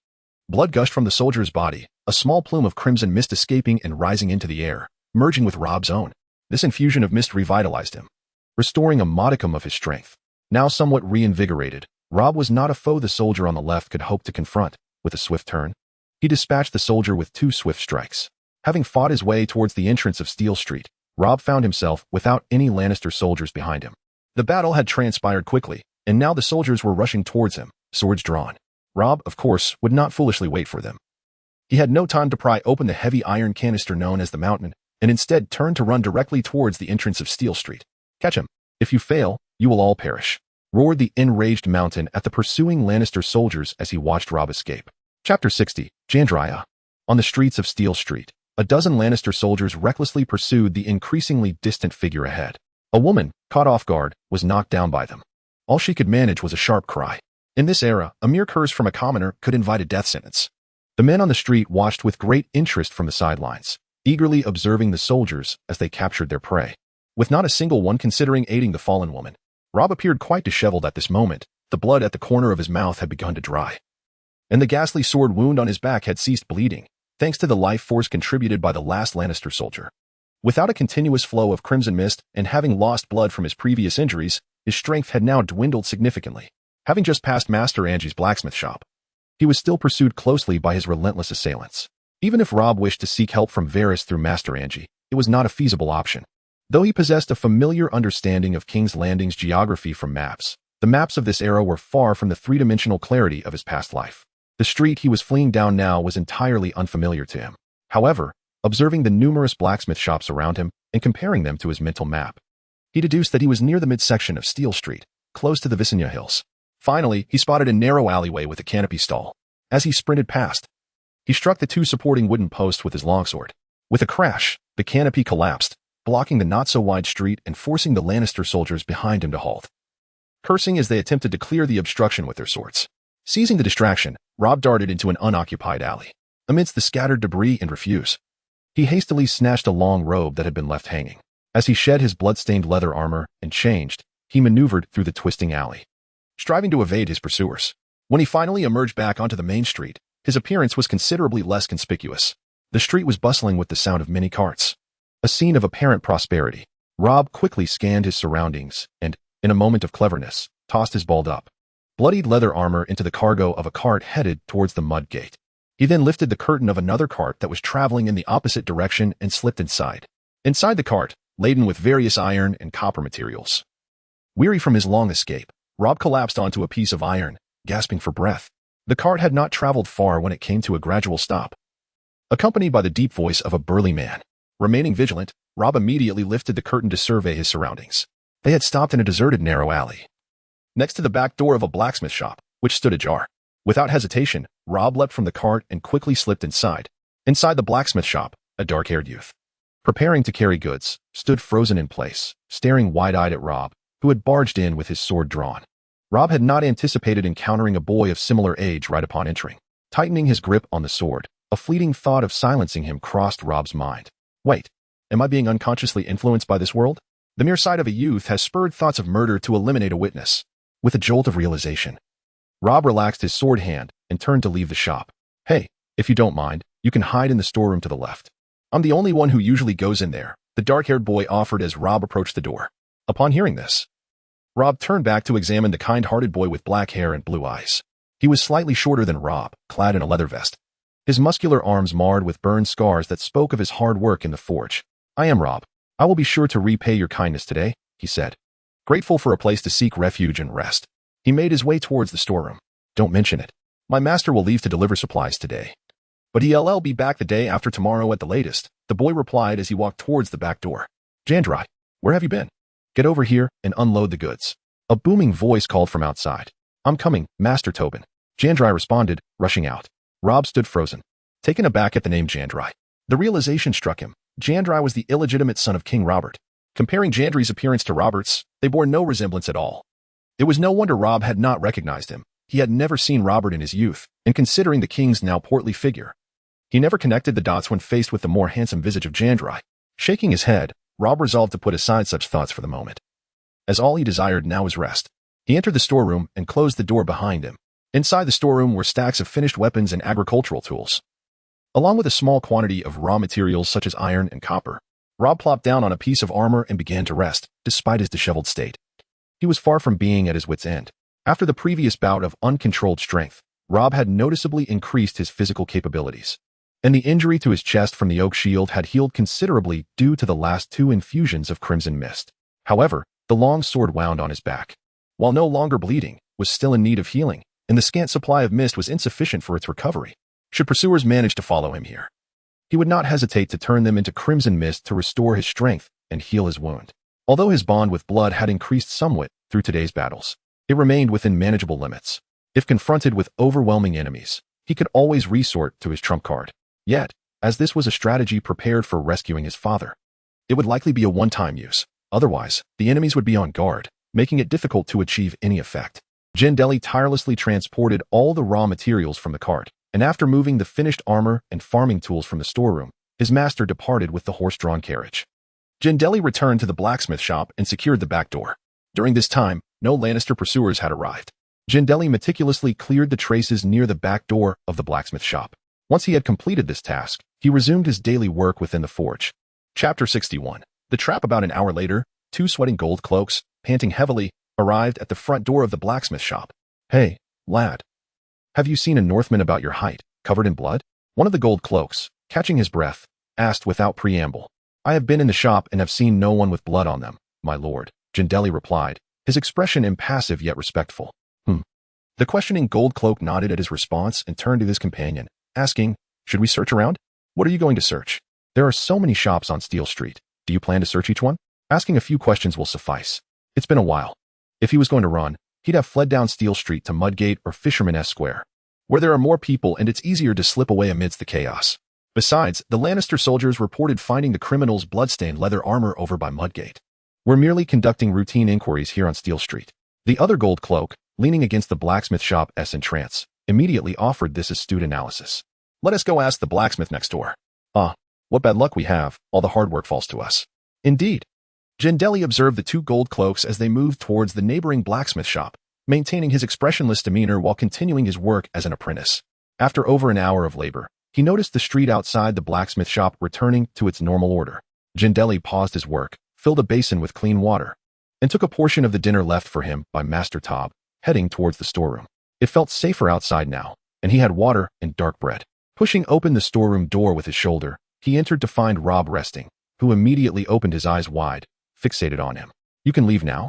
Blood gushed from the soldier's body, a small plume of crimson mist escaping and rising into the air, merging with Rob's own. This infusion of mist revitalized him, restoring a modicum of his strength. Now somewhat reinvigorated, Rob was not a foe the soldier on the left could hope to confront. With a swift turn, he dispatched the soldier with 2 swift strikes. Having fought his way towards the entrance of Steel Street, Rob found himself without any Lannister soldiers behind him. The battle had transpired quickly, and now the soldiers were rushing towards him, swords drawn. Rob, of course, would not foolishly wait for them. He had no time to pry open the heavy iron canister known as the Mountain, and instead turned to run directly towards the entrance of Steel Street. Catch him. If you fail, you will all perish, roared the enraged Mountain at the pursuing Lannister soldiers as he watched Rob escape. Chapter 60, Jandria. On the streets of Steel Street, a dozen Lannister soldiers recklessly pursued the increasingly distant figure ahead. A woman, caught off guard, was knocked down by them. All she could manage was a sharp cry. In this era, a mere curse from a commoner could invite a death sentence. The men on the street watched with great interest from the sidelines, eagerly observing the soldiers as they captured their prey. With not a single one considering aiding the fallen woman, Rob appeared quite disheveled at this moment. The blood at the corner of his mouth had begun to dry, and the ghastly sword wound on his back had ceased bleeding, thanks to the life force contributed by the last Lannister soldier. Without a continuous flow of crimson mist and having lost blood from his previous injuries, his strength had now dwindled significantly. Having just passed Master Angie's blacksmith shop, he was still pursued closely by his relentless assailants. Even if Rob wished to seek help from Varys through Master Angie, it was not a feasible option. Though he possessed a familiar understanding of King's Landing's geography from maps, the maps of this era were far from the three-dimensional clarity of his past life. The street he was fleeing down now was entirely unfamiliar to him. However, observing the numerous blacksmith shops around him and comparing them to his mental map, he deduced that he was near the midsection of Steel Street, close to the Visenya Hills. Finally, he spotted a narrow alleyway with a canopy stall. As he sprinted past, he struck the 2 supporting wooden posts with his longsword. With a crash, the canopy collapsed, blocking the not-so-wide street and forcing the Lannister soldiers behind him to halt, cursing as they attempted to clear the obstruction with their swords. Seizing the distraction, Rob darted into an unoccupied alley. Amidst the scattered debris and refuse, he hastily snatched a long robe that had been left hanging. As he shed his blood-stained leather armor and changed, he maneuvered through the twisting alley, striving to evade his pursuers. When he finally emerged back onto the main street, his appearance was considerably less conspicuous. The street was bustling with the sound of many carts, a scene of apparent prosperity. Rob quickly scanned his surroundings and, in a moment of cleverness, tossed his balled up, bloodied leather armor into the cargo of a cart headed towards the mud gate. He then lifted the curtain of another cart that was traveling in the opposite direction and slipped inside. Inside the cart, laden with various iron and copper materials. Weary from his long escape, Rob collapsed onto a piece of iron, gasping for breath. The cart had not traveled far when it came to a gradual stop, accompanied by the deep voice of a burly man. Remaining vigilant, Rob immediately lifted the curtain to survey his surroundings. They had stopped in a deserted narrow alley, next to the back door of a blacksmith shop, which stood ajar. Without hesitation, Rob leapt from the cart and quickly slipped inside. Inside the blacksmith shop, a dark-haired youth, preparing to carry goods, stood frozen in place, staring wide-eyed at Rob, who had barged in with his sword drawn. Rob had not anticipated encountering a boy of similar age right upon entering. Tightening his grip on the sword, a fleeting thought of silencing him crossed Rob's mind. Wait, am I being unconsciously influenced by this world? The mere sight of a youth has spurred thoughts of murder to eliminate a witness. With a jolt of realization, Rob relaxed his sword hand and turned to leave the shop. Hey, if you don't mind, you can hide in the storeroom to the left. I'm the only one who usually goes in there, the dark-haired boy offered as Rob approached the door. Upon hearing this, Rob turned back to examine the kind-hearted boy with black hair and blue eyes. He was slightly shorter than Rob, clad in a leather vest. His muscular arms marred with burn scars that spoke of his hard work in the forge. I am Rob. I will be sure to repay your kindness today, he said. Grateful for a place to seek refuge and rest, he made his way towards the storeroom. Don't mention it. My master will leave to deliver supplies today. But he'll be back the day after tomorrow at the latest, the boy replied as he walked towards the back door. Jandrai, where have you been? Get over here and unload the goods. A booming voice called from outside. I'm coming, Master Tobin. Jandrai responded, rushing out. Rob stood frozen, taken aback at the name Jandrai. The realization struck him. Jandrai was the illegitimate son of King Robert. Comparing Jandrai's appearance to Robert's, they bore no resemblance at all. It was no wonder Rob had not recognized him. He had never seen Robert in his youth, and considering the king's now portly figure, he never connected the dots when faced with the more handsome visage of Jandrai. Shaking his head, Rob resolved to put aside such thoughts for the moment, as all he desired now was rest. He entered the storeroom and closed the door behind him. Inside the storeroom were stacks of finished weapons and agricultural tools, along with a small quantity of raw materials such as iron and copper. Rob plopped down on a piece of armor and began to rest, despite his disheveled state. He was far from being at his wit's end. After the previous bout of uncontrolled strength, Rob had noticeably increased his physical capabilities, and the injury to his chest from the oak shield had healed considerably due to the last 2 infusions of crimson mist. However, the long sword wound on his back, while no longer bleeding, was still in need of healing, and the scant supply of mist was insufficient for its recovery. Should pursuers manage to follow him here, he would not hesitate to turn them into crimson mist to restore his strength and heal his wound. Although his bond with blood had increased somewhat through today's battles, it remained within manageable limits. If confronted with overwhelming enemies, he could always resort to his trump card. Yet, as this was a strategy prepared for rescuing his father, it would likely be a one-time use. Otherwise, the enemies would be on guard, making it difficult to achieve any effect. Jandeli tirelessly transported all the raw materials from the cart, and after moving the finished armor and farming tools from the storeroom, his master departed with the horse-drawn carriage. Jandeli returned to the blacksmith shop and secured the back door. During this time, no Lannister pursuers had arrived. Jandeli meticulously cleared the traces near the back door of the blacksmith shop. Once he had completed this task, he resumed his daily work within the forge. Chapter 61. The trap. About an hour later, 2 sweating gold cloaks, panting heavily, arrived at the front door of the blacksmith shop. Hey, lad. Have you seen a Northman about your height, covered in blood? One of the gold cloaks, catching his breath, asked without preamble. I have been in the shop and have seen no one with blood on them, my lord, Jandeli replied, his expression impassive yet respectful. The questioning gold cloak nodded at his response and turned to his companion, asking, should we search around? What are you going to search? There are so many shops on Steel Street. Do you plan to search each one? Asking a few questions will suffice. It's been a while. If he was going to run, he'd have fled down Steel Street to Mudgate or Fisherman's Square, where there are more people and it's easier to slip away amidst the chaos. Besides, the Lannister soldiers reported finding the criminal's bloodstained leather armor over by Mudgate. We're merely conducting routine inquiries here on Steel Street. The other gold cloak, leaning against the blacksmith shop's entrance, immediately offered this astute analysis. Let us go ask the blacksmith next door. What bad luck we have, all the hard work falls to us. Indeed. Jandeli observed the 2 gold cloaks as they moved towards the neighboring blacksmith shop, maintaining his expressionless demeanor while continuing his work as an apprentice. After over an hour of labor, he noticed the street outside the blacksmith shop returning to its normal order. Jandeli paused his work, filled a basin with clean water, and took a portion of the dinner left for him by Master Tob, heading towards the storeroom. It felt safer outside now, and he had water and dark bread. Pushing open the storeroom door with his shoulder, he entered to find Rob resting, who immediately opened his eyes wide, fixated on him. You can leave now,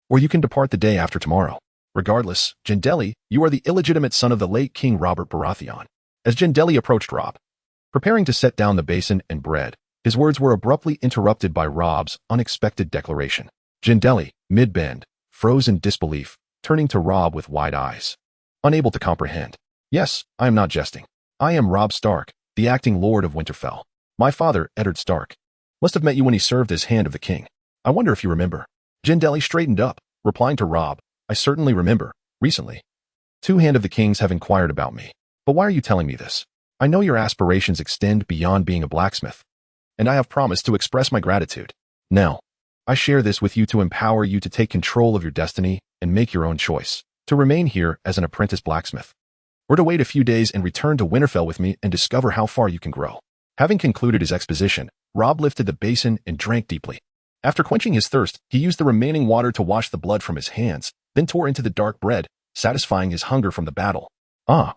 or you can depart the day after tomorrow. Regardless, Jandeli, you are the illegitimate son of the late King Robert Baratheon. As Jandeli approached Rob, preparing to set down the basin and bread, his words were abruptly interrupted by Rob's unexpected declaration. Jandeli, mid-bend, froze in disbelief, turning to Rob with wide eyes, unable to comprehend. Yes, I am not jesting. I am Robb Stark, the acting Lord of Winterfell. My father, Eddard Stark, must have met you when he served as Hand of the King. I wonder if you remember. Jandeli straightened up, replying to Rob, I certainly remember. Recently, 2 Hand of the Kings have inquired about me. But why are you telling me this? I know your aspirations extend beyond being a blacksmith, and I have promised to express my gratitude. Now, I share this with you to empower you to take control of your destiny and make your own choice, to remain here as an apprentice blacksmith, or to wait a few days and return to Winterfell with me and discover how far you can grow. Having concluded his exposition, Robb lifted the basin and drank deeply. After quenching his thirst, he used the remaining water to wash the blood from his hands, then tore into the dark bread, satisfying his hunger from the battle. Ah!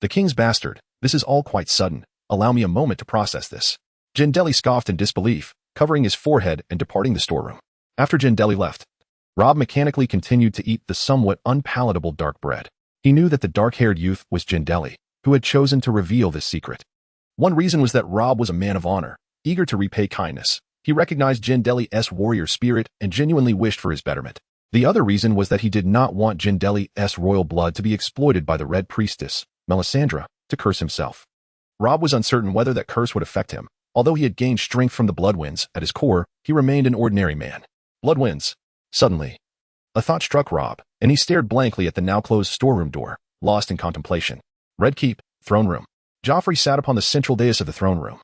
The king's bastard, this is all quite sudden. Allow me a moment to process this. Gendeli scoffed in disbelief, covering his forehead and departing the storeroom. After Gendeli left, Robb mechanically continued to eat the somewhat unpalatable dark bread. He knew that the dark-haired youth was Gendeli, who had chosen to reveal this secret. One reason was that Robb was a man of honor, eager to repay kindness. He recognized Gendeli's warrior spirit and genuinely wished for his betterment. The other reason was that he did not want Gendeli's royal blood to be exploited by the Red Priestess, Melisandre, to curse himself. Robb was uncertain whether that curse would affect him. Although he had gained strength from the Bloodwinds, at his core, he remained an ordinary man. Bloodwinds. Suddenly, a thought struck Robb, and he stared blankly at the now-closed storeroom door, lost in contemplation. Red Keep, throne room. Joffrey sat upon the central dais of the throne room.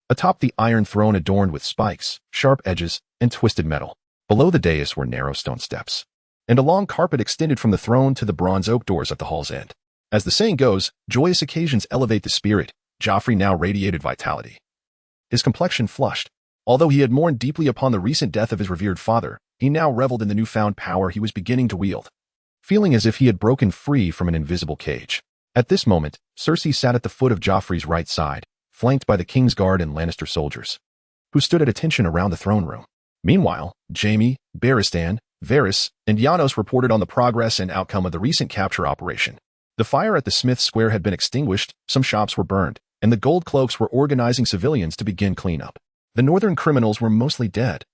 Atop the iron throne adorned with spikes, sharp edges, and twisted metal. Below the dais were narrow stone steps, and a long carpet extended from the throne to the bronze oak doors at the hall's end. As the saying goes, joyous occasions elevate the spirit. Joffrey now radiated vitality. His complexion flushed. Although he had mourned deeply upon the recent death of his revered father, he now reveled in the newfound power he was beginning to wield, feeling as if he had broken free from an invisible cage. At this moment, Cersei sat at the foot of Joffrey's right side, flanked by the King's Guard and Lannister soldiers, who stood at attention around the throne room. Meanwhile, Jaime, Barristan, Varys, and Janos reported on the progress and outcome of the recent capture operation. The fire at the Smith's Square had been extinguished, some shops were burned, and the Gold Cloaks were organizing civilians to begin cleanup. The northern criminals were mostly dead.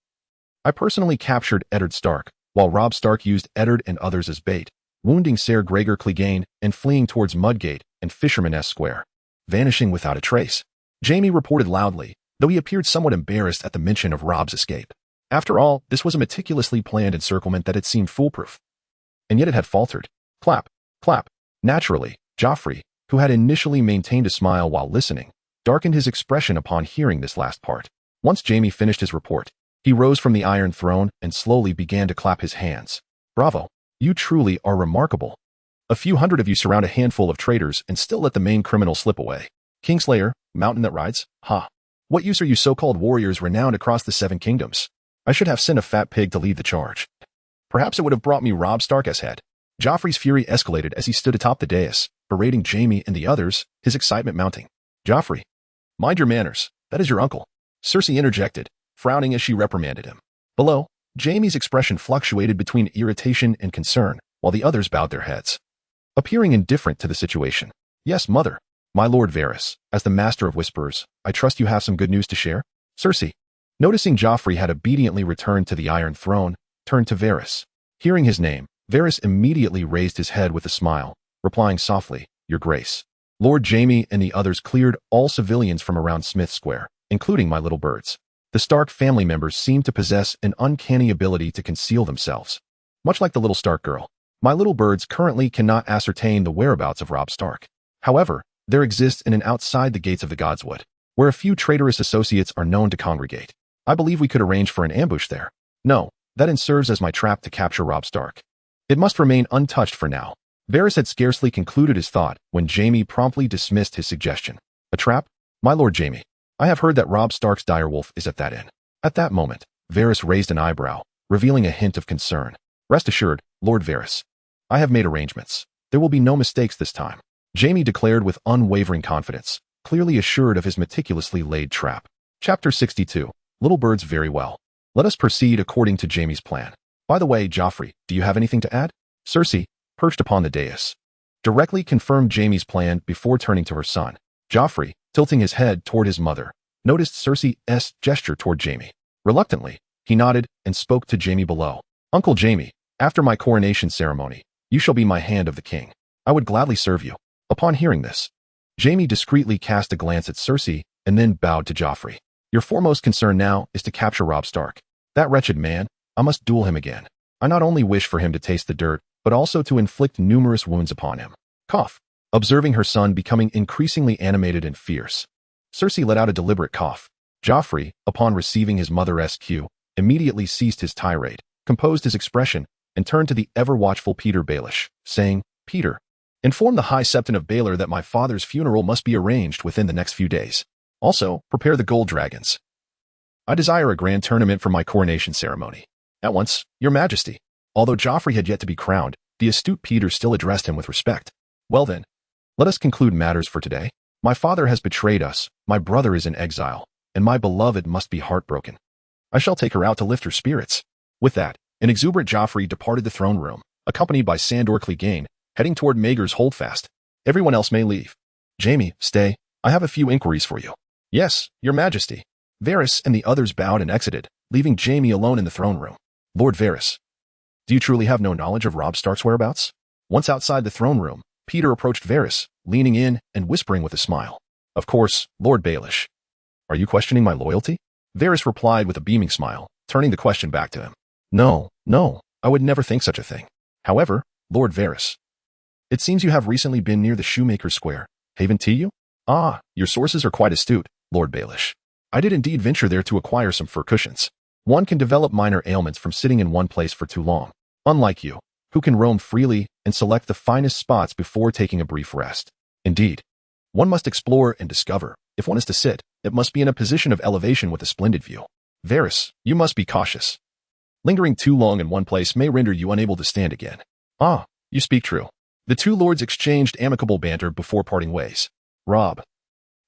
I personally captured Eddard Stark, while Robb Stark used Eddard and others as bait, wounding Ser Gregor Clegane and fleeing towards Mudgate and Fisherman's Square, vanishing without a trace. Jaime reported loudly, though he appeared somewhat embarrassed at the mention of Robb's escape. After all, this was a meticulously planned encirclement that had seemed foolproof. And yet it had faltered. Clap, clap. Naturally, Joffrey, who had initially maintained a smile while listening, darkened his expression upon hearing this last part. Once Jaime finished his report, he rose from the Iron Throne and slowly began to clap his hands. Bravo! You truly are remarkable. A few hundred of you surround a handful of traitors and still let the main criminal slip away. Kingslayer, mountain that rides? Ha! What use are you so-called warriors renowned across the Seven Kingdoms? I should have sent a fat pig to lead the charge. Perhaps it would have brought me Robb Stark as head. Joffrey's fury escalated as he stood atop the dais, berating Jaime and the others, his excitement mounting. Joffrey, mind your manners. That is your uncle. Cersei interjected, frowning as she reprimanded him. Below, Jaime's expression fluctuated between irritation and concern, while the others bowed their heads, appearing indifferent to the situation. Yes, mother. My Lord Varys, as the Master of Whisperers, I trust you have some good news to share? Cersei, noticing Joffrey had obediently returned to the Iron Throne, turned to Varys. Hearing his name, Varys immediately raised his head with a smile, replying softly, Your Grace. Lord Jaime and the others cleared all civilians from around Smith's Square, including my little birds. The Stark family members seemed to possess an uncanny ability to conceal themselves. Much like the little Stark girl, my little birds currently cannot ascertain the whereabouts of Robb Stark. However, there exists in and outside the gates of the Godswood, where a few traitorous associates are known to congregate. I believe we could arrange for an ambush there. No, that serves as my trap to capture Robb Stark. It must remain untouched for now. Varys had scarcely concluded his thought when Jaime promptly dismissed his suggestion. A trap? My Lord Jaime, I have heard that Robb Stark's direwolf is at that inn. At that moment, Varys raised an eyebrow, revealing a hint of concern. Rest assured, Lord Varys, I have made arrangements. There will be no mistakes this time, Jaime declared with unwavering confidence, clearly assured of his meticulously laid trap. Chapter 62. Little birds very well. Let us proceed according to Jaime's plan. By the way, Joffrey, do you have anything to add? Cersei, perched upon the dais, directly confirmed Jaime's plan before turning to her son. Joffrey, tilting his head toward his mother, noticed Cersei's gesture toward Jaime. Reluctantly, he nodded and spoke to Jaime below. Uncle Jaime, after my coronation ceremony, you shall be my hand of the king. I would gladly serve you. Upon hearing this, Jaime discreetly cast a glance at Cersei and then bowed to Joffrey. Your foremost concern now is to capture Robb Stark. That wretched man, I must duel him again. I not only wish for him to taste the dirt, but also to inflict numerous wounds upon him. Cough. Observing her son becoming increasingly animated and fierce, Cersei let out a deliberate cough. Joffrey, upon receiving his mother's cue, immediately ceased his tirade, composed his expression, and turned to the ever-watchful Peter Baelish, saying, Peter, Inform the High Septon of Baylor that my father's funeral must be arranged within the next few days. Also, prepare the gold dragons. I desire a grand tournament for my coronation ceremony. At once, Your Majesty. Although Joffrey had yet to be crowned, the astute Peter still addressed him with respect. Well then, let us conclude matters for today. My father has betrayed us, my brother is in exile, and my beloved must be heartbroken. I shall take her out to lift her spirits. With that, an exuberant Joffrey departed the throne room, accompanied by Sandor Clegane, heading toward Maegor's Holdfast. Everyone else may leave. Jaime, stay. I have a few inquiries for you. Yes, Your Majesty. Varys and the others bowed and exited, leaving Jaime alone in the throne room. Lord Varys, do you truly have no knowledge of Robb Stark's whereabouts? Once outside the throne room, Peter approached Varys, leaning in and whispering with a smile. Of course, Lord Baelish. Are you questioning my loyalty? Varys replied with a beaming smile, turning the question back to him. No, I would never think such a thing. However, Lord Varys, it seems you have recently been near the Shoemaker's Square, haven't you? Ah, your sources are quite astute, Lord Baelish. I did indeed venture there to acquire some fur cushions. One can develop minor ailments from sitting in one place for too long, unlike you, who can roam freely and select the finest spots before taking a brief rest. Indeed, one must explore and discover. If one is to sit, it must be in a position of elevation with a splendid view. Varys, you must be cautious. Lingering too long in one place may render you unable to stand again. Ah, you speak true. The two lords exchanged amicable banter before parting ways. Robb,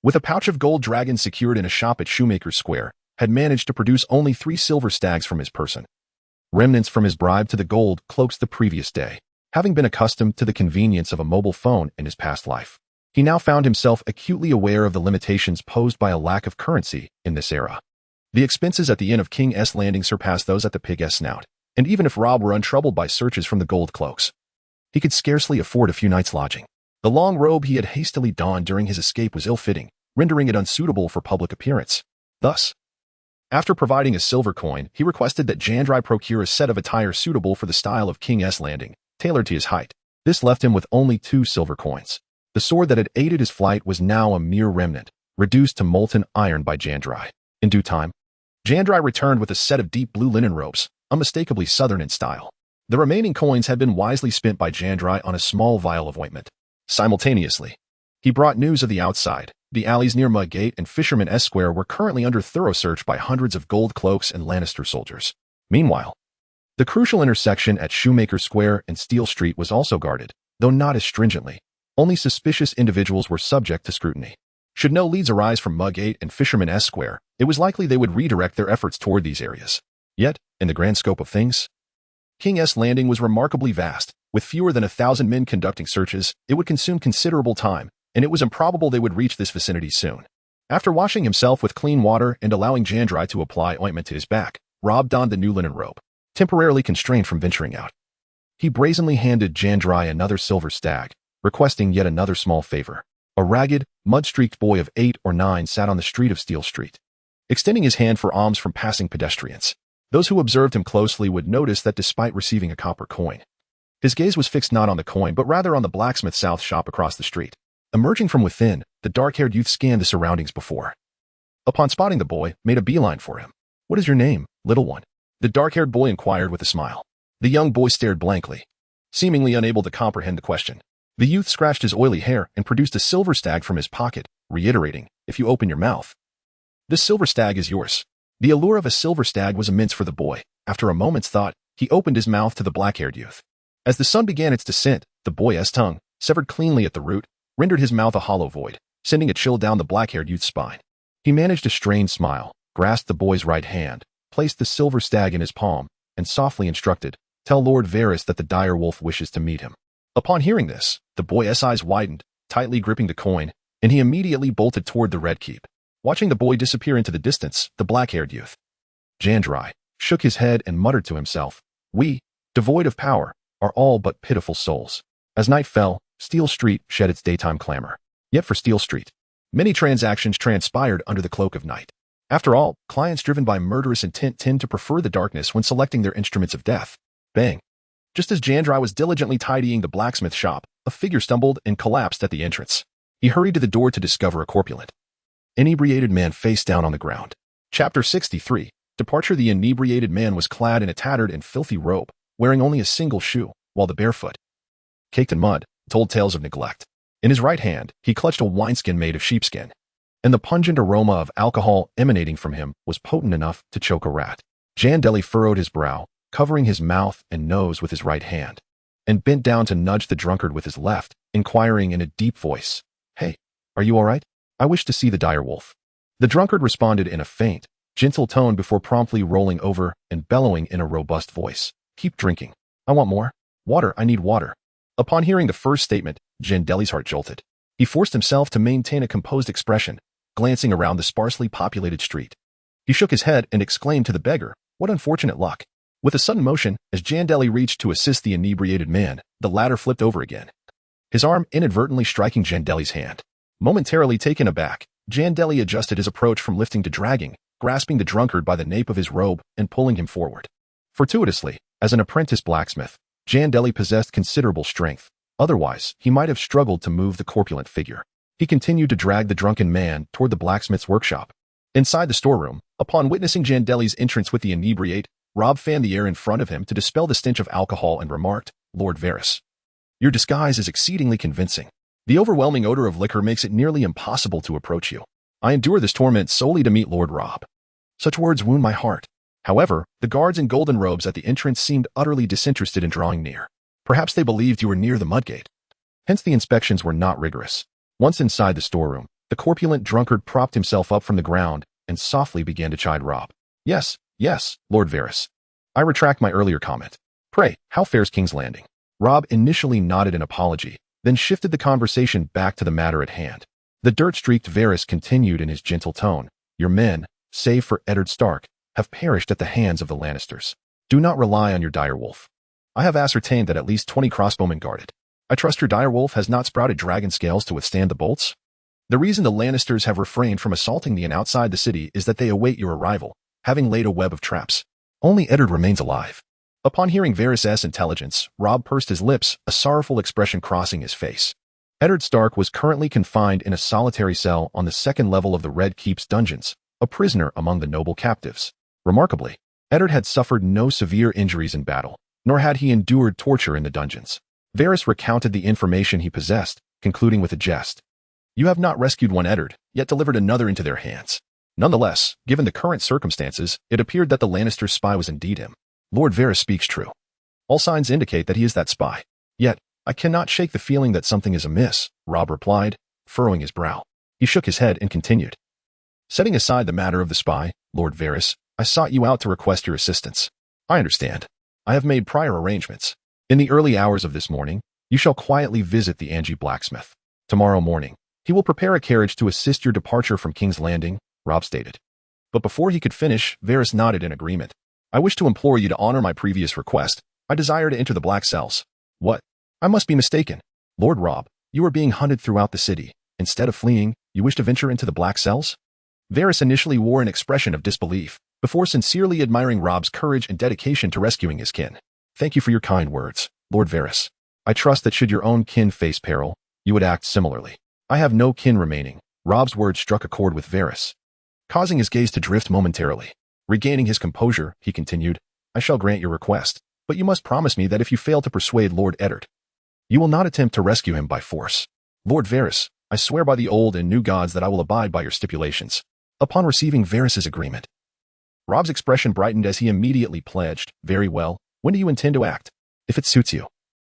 with a pouch of gold dragons secured in a shop at Shoemaker's Square, had managed to produce only 3 silver stags from his person. Remnants from his bribe to the gold cloaks the previous day. Having been accustomed to the convenience of a mobile phone in his past life, he now found himself acutely aware of the limitations posed by a lack of currency in this era. The expenses at the Inn of King S Landing surpassed those at the Pig S Snout, and even if Robb were untroubled by searches from the gold cloaks, he could scarcely afford a few nights' lodging. The long robe he had hastily donned during his escape was ill-fitting, rendering it unsuitable for public appearance. Thus, after providing a silver coin, he requested that Jandrai procure a set of attire suitable for the style of King S Landing, tailored to his height. This left him with only 2 silver coins. The sword that had aided his flight was now a mere remnant, reduced to molten iron by Jandrai. In due time, Jandrai returned with a set of deep blue linen robes, unmistakably southern in style. The remaining coins had been wisely spent by Jandrai on a small vial of ointment. Simultaneously, he brought news of the outside. The alleys near Mudgate and Fisherman S Square were currently under thorough search by hundreds of gold cloaks and Lannister soldiers. Meanwhile, the crucial intersection at Shoemaker Square and Steel Street was also guarded, though not as stringently. Only suspicious individuals were subject to scrutiny. Should no leads arise from Mudgate and Fisherman S Square, it was likely they would redirect their efforts toward these areas. Yet, in the grand scope of things, King S Landing was remarkably vast. With fewer than 1,000 men conducting searches, it would consume considerable time, and it was improbable they would reach this vicinity soon. After washing himself with clean water and allowing Jandrai to apply ointment to his back, Robb donned the new linen robe, temporarily constrained from venturing out. He brazenly handed Jandrai another silver stag, requesting yet another small favor. A ragged, mud-streaked boy of 8 or 9 sat on the street of Steel Street, extending his hand for alms from passing pedestrians. Those who observed him closely would notice that despite receiving a copper coin, his gaze was fixed not on the coin but rather on the blacksmith South shop across the street. Emerging from within, the dark-haired youth scanned the surroundings before. Upon spotting the boy, made a beeline for him. "What is your name, little one?" The dark-haired boy inquired with a smile. The young boy stared blankly, seemingly unable to comprehend the question. The youth scratched his oily hair and produced a silver stag from his pocket, reiterating, "If you open your mouth, this silver stag is yours." The allure of a silver stag was immense for the boy. After a moment's thought, he opened his mouth to the black-haired youth. As the sun began its descent, the boy's tongue, severed cleanly at the root, rendered his mouth a hollow void, sending a chill down the black-haired youth's spine. He managed a strained smile, grasped the boy's right hand, placed the silver stag in his palm, and softly instructed, "Tell Lord Varys that the dire wolf wishes to meet him." Upon hearing this, the boy's eyes widened, tightly gripping the coin, and he immediately bolted toward the Red Keep. Watching the boy disappear into the distance, the black-haired youth, Jandrai, shook his head and muttered to himself, "We, devoid of power, are all but pitiful souls." As night fell, Steel Street shed its daytime clamor. Yet for Steel Street, many transactions transpired under the cloak of night. After all, clients driven by murderous intent tend to prefer the darkness when selecting their instruments of death. Bang! Just as Jandrai was diligently tidying the blacksmith shop, a figure stumbled and collapsed at the entrance. He hurried to the door to discover a corpulent, inebriated man face down on the ground. Chapter 63. Departure. The inebriated man was clad in a tattered and filthy robe, wearing only a single shoe, while the barefoot, caked in mud, told tales of neglect. In his right hand, he clutched a wineskin made of sheepskin, and the pungent aroma of alcohol emanating from him was potent enough to choke a rat. Jandeli furrowed his brow, covering his mouth and nose with his right hand, and bent down to nudge the drunkard with his left, inquiring in a deep voice, "Hey, are you all right? I wish to see the dire wolf." The drunkard responded in a faint, gentle tone before promptly rolling over and bellowing in a robust voice, "Keep drinking. I want more. Water, I need water." Upon hearing the first statement, Jandeli's heart jolted. He forced himself to maintain a composed expression, glancing around the sparsely populated street. He shook his head and exclaimed to the beggar, "What unfortunate luck." With a sudden motion, as Jandeli reached to assist the inebriated man, the latter flipped over again, his arm inadvertently striking Jandeli's hand. Momentarily taken aback, Jandeli adjusted his approach from lifting to dragging, grasping the drunkard by the nape of his robe and pulling him forward. Fortuitously, as an apprentice blacksmith, Jandeli possessed considerable strength. Otherwise, he might have struggled to move the corpulent figure. He continued to drag the drunken man toward the blacksmith's workshop. Inside the storeroom, upon witnessing Jandeli's entrance with the inebriate, Rob fanned the air in front of him to dispel the stench of alcohol and remarked, "Lord Varys, your disguise is exceedingly convincing. The overwhelming odor of liquor makes it nearly impossible to approach you. I endure this torment solely to meet Lord Rob." Such words wound my heart. However, the guards in golden robes at the entrance seemed utterly disinterested in drawing near. Perhaps they believed you were near the mudgate. Hence the inspections were not rigorous. Once inside the storeroom, the corpulent drunkard propped himself up from the ground and softly began to chide Rob. "Yes, yes, Lord Varys. I retract my earlier comment. Pray, how fares King's Landing?" Rob initially nodded in apology, then shifted the conversation back to the matter at hand. The dirt-streaked Varys continued in his gentle tone, "Your men, save for Eddard Stark, have perished at the hands of the Lannisters. Do not rely on your direwolf. I have ascertained that at least 20 crossbowmen guard it. I trust your direwolf has not sprouted dragon scales to withstand the bolts? The reason the Lannisters have refrained from assaulting the inn outside the city is that they await your arrival, having laid a web of traps. Only Eddard remains alive." Upon hearing Varys' intelligence, Rob pursed his lips, a sorrowful expression crossing his face. Eddard Stark was currently confined in a solitary cell on the second level of the Red Keep's dungeons, a prisoner among the noble captives. Remarkably, Eddard had suffered no severe injuries in battle, nor had he endured torture in the dungeons. Varys recounted the information he possessed, concluding with a jest. "You have not rescued one Eddard, yet delivered another into their hands. Nonetheless, given the current circumstances, it appeared that the Lannister's spy was indeed him. Lord Varys speaks true. All signs indicate that he is that spy. Yet, I cannot shake the feeling that something is amiss," Rob replied, furrowing his brow. He shook his head and continued. "Setting aside the matter of the spy, Lord Varys, I sought you out to request your assistance. I understand. I have made prior arrangements. In the early hours of this morning, you shall quietly visit the Angie blacksmith. Tomorrow morning, he will prepare a carriage to assist your departure from King's Landing," Rob stated. But before he could finish, Varys nodded in agreement. "I wish to implore you to honor my previous request. I desire to enter the Black Cells." "What? I must be mistaken. Lord Rob, you are being hunted throughout the city. Instead of fleeing, you wish to venture into the Black Cells?" Varys initially wore an expression of disbelief, before sincerely admiring Rob's courage and dedication to rescuing his kin. "Thank you for your kind words, Lord Varys. I trust that should your own kin face peril, you would act similarly. I have no kin remaining." Rob's words struck a chord with Varys, causing his gaze to drift momentarily. Regaining his composure, he continued, "I shall grant your request, but you must promise me that if you fail to persuade Lord Eddard, you will not attempt to rescue him by force." "Lord Varys, I swear by the old and new gods that I will abide by your stipulations." Upon receiving Varys' agreement, Rob's expression brightened as he immediately pledged, "Very well. When do you intend to act?" "If it suits you.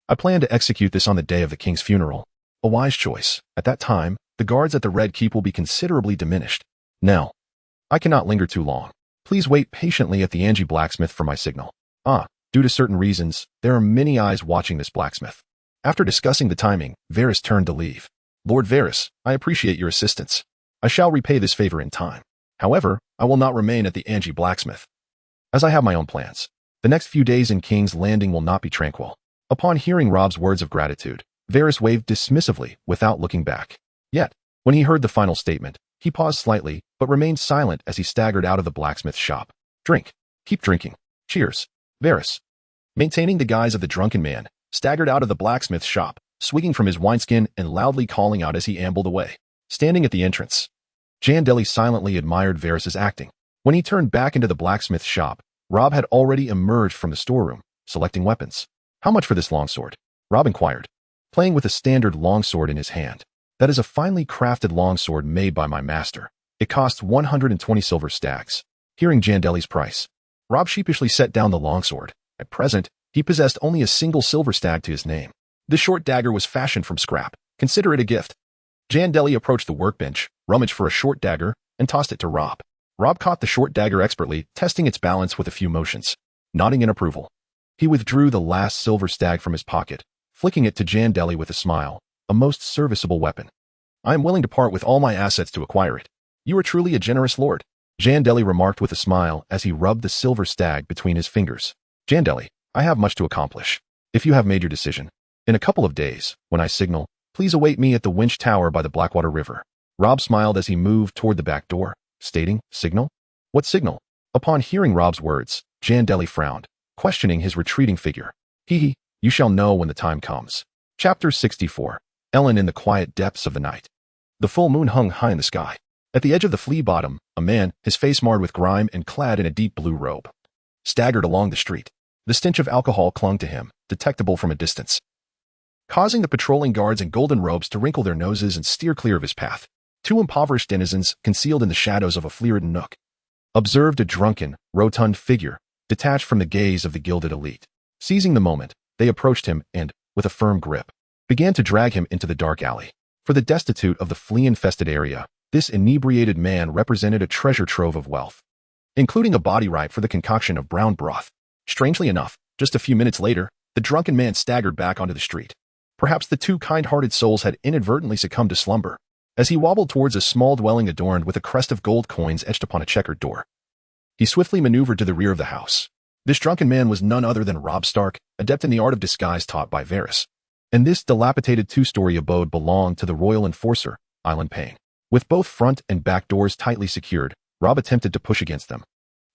I plan to execute this on the day of the king's funeral." "A wise choice. At that time, the guards at the Red Keep will be considerably diminished. Now, I cannot linger too long. Please wait patiently at the Angie blacksmith for my signal." Due to certain reasons, there are many eyes watching this blacksmith. After discussing the timing, Varys turned to leave. "Lord Varys, I appreciate your assistance. I shall repay this favor in time. However, I will not remain at the Angie blacksmith, as I have my own plans. The next few days in King's Landing will not be tranquil." Upon hearing Rob's words of gratitude, Varys waved dismissively without looking back. Yet, when he heard the final statement, he paused slightly, but remained silent as he staggered out of the blacksmith's shop. "Drink. Keep drinking. Cheers." Varys, maintaining the guise of the drunken man, staggered out of the blacksmith's shop, swigging from his wineskin and loudly calling out as he ambled away. Standing at the entrance, Jandeli silently admired Varys' acting. When he turned back into the blacksmith's shop, Rob had already emerged from the storeroom, selecting weapons. "How much for this longsword?" Rob inquired. playing with a standard longsword in his hand. That is a finely crafted longsword made by my master. It costs 120 silver stags. Hearing Jandeli's price, Rob sheepishly set down the longsword. At present, he possessed only a single silver stag to his name. This short dagger was fashioned from scrap. Consider it a gift. Jandeli approached the workbench, rummaged for a short dagger, and tossed it to Rob. Rob caught the short dagger expertly, testing its balance with a few motions. Nodding in approval, he withdrew the last silver stag from his pocket, flicking it to Jandeli with a smile. A most serviceable weapon. I am willing to part with all my assets to acquire it. You are truly a generous lord, Jandeli remarked with a smile as he rubbed the silver stag between his fingers. Jandeli, I have much to accomplish. If you have made your decision, in a couple of days, when I signal, please await me at the winch tower by the Blackwater River. Rob smiled as he moved toward the back door, stating, Signal? What signal? Upon hearing Rob's words, Jandeli frowned, questioning his retreating figure. Hee, you shall know when the time comes. Chapter 64. Ellen in the quiet depths of the night. The full moon hung high in the sky. At the edge of the flea bottom, a man, his face marred with grime and clad in a deep blue robe, staggered along the street. The stench of alcohol clung to him, detectable from a distance, causing the patrolling guards in golden robes to wrinkle their noses and steer clear of his path. Two impoverished denizens, concealed in the shadows of a flea-ridden nook, observed a drunken, rotund figure, detached from the gaze of the gilded elite. Seizing the moment, they approached him and, with a firm grip, began to drag him into the dark alley. For the destitute of the flea-infested area, this inebriated man represented a treasure trove of wealth, including a body ripe for the concoction of brown broth. Strangely enough, just a few minutes later, the drunken man staggered back onto the street. Perhaps the two kind-hearted souls had inadvertently succumbed to slumber, as he wobbled towards a small dwelling adorned with a crest of gold coins etched upon a checkered door. He swiftly maneuvered to the rear of the house. This drunken man was none other than Rob Stark, adept in the art of disguise taught by Varys. And this dilapidated two-story abode belonged to the royal enforcer, Island Payne. With both front and back doors tightly secured, Rob attempted to push against them,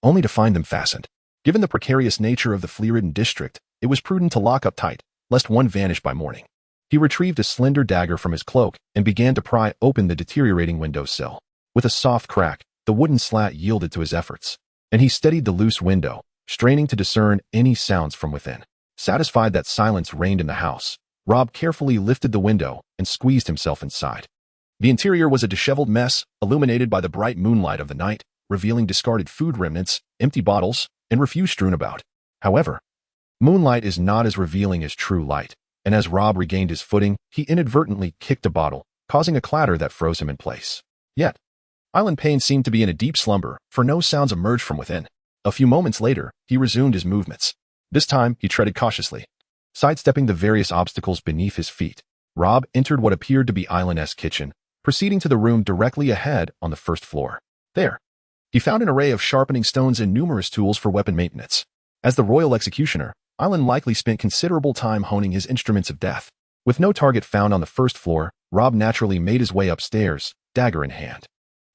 only to find them fastened. Given the precarious nature of the flea-ridden district, it was prudent to lock up tight, lest one vanish by morning. He retrieved a slender dagger from his cloak and began to pry open the deteriorating windowsill. With a soft crack, the wooden slat yielded to his efforts, and he steadied the loose window, straining to discern any sounds from within. Satisfied that silence reigned in the house, Rob carefully lifted the window and squeezed himself inside. The interior was a disheveled mess, illuminated by the bright moonlight of the night, revealing discarded food remnants, empty bottles, and refuse strewn about. However, moonlight is not as revealing as true light, and as Rob regained his footing, he inadvertently kicked a bottle, causing a clatter that froze him in place. Yet, Island Payne seemed to be in a deep slumber, for no sounds emerged from within. A few moments later, he resumed his movements. This time, he treaded cautiously, sidestepping the various obstacles beneath his feet. Rob entered what appeared to be Island's kitchen, proceeding to the room directly ahead on the first floor. There, he found an array of sharpening stones and numerous tools for weapon maintenance. As the royal executioner, Island likely spent considerable time honing his instruments of death. With no target found on the first floor, Rob naturally made his way upstairs, dagger in hand.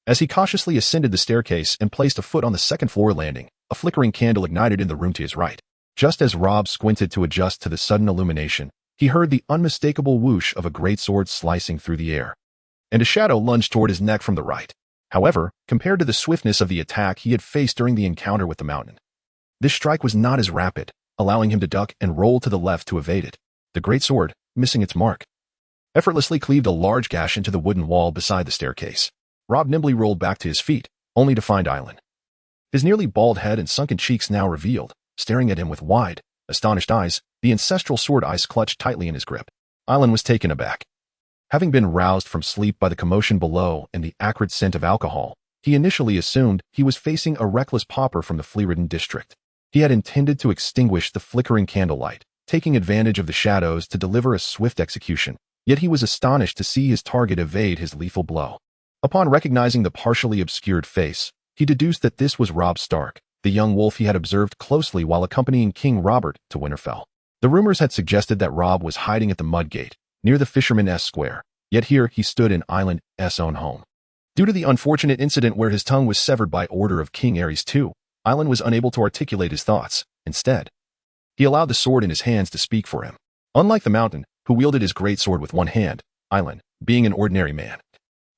As he cautiously ascended the staircase and placed a foot on the second floor landing, a flickering candle ignited in the room to his right. Just as Rob squinted to adjust to the sudden illumination, he heard the unmistakable whoosh of a greatsword slicing through the air, and a shadow lunged toward his neck from the right. However, compared to the swiftness of the attack he had faced during the encounter with the mountain, this strike was not as rapid, allowing him to duck and roll to the left to evade it. The greatsword, missing its mark, effortlessly cleaved a large gash into the wooden wall beside the staircase. Rob nimbly rolled back to his feet, only to find Island, his nearly bald head and sunken cheeks now revealed, staring at him with wide, astonished eyes, the ancestral sword ice clutched tightly in his grip. Island was taken aback. Having been roused from sleep by the commotion below and the acrid scent of alcohol, he initially assumed he was facing a reckless pauper from the flea-ridden district. He had intended to extinguish the flickering candlelight, taking advantage of the shadows to deliver a swift execution, yet he was astonished to see his target evade his lethal blow. Upon recognizing the partially obscured face, he deduced that this was Rob Stark, the young wolf he had observed closely while accompanying King Robert to Winterfell. The rumors had suggested that Rob was hiding at the Mudgate, near the Fisherman's Square, yet here he stood in Island's own home. Due to the unfortunate incident where his tongue was severed by order of King Aerys II, Island was unable to articulate his thoughts. Instead, he allowed the sword in his hands to speak for him. Unlike the Mountain, who wielded his greatsword with one hand, Island, being an ordinary man,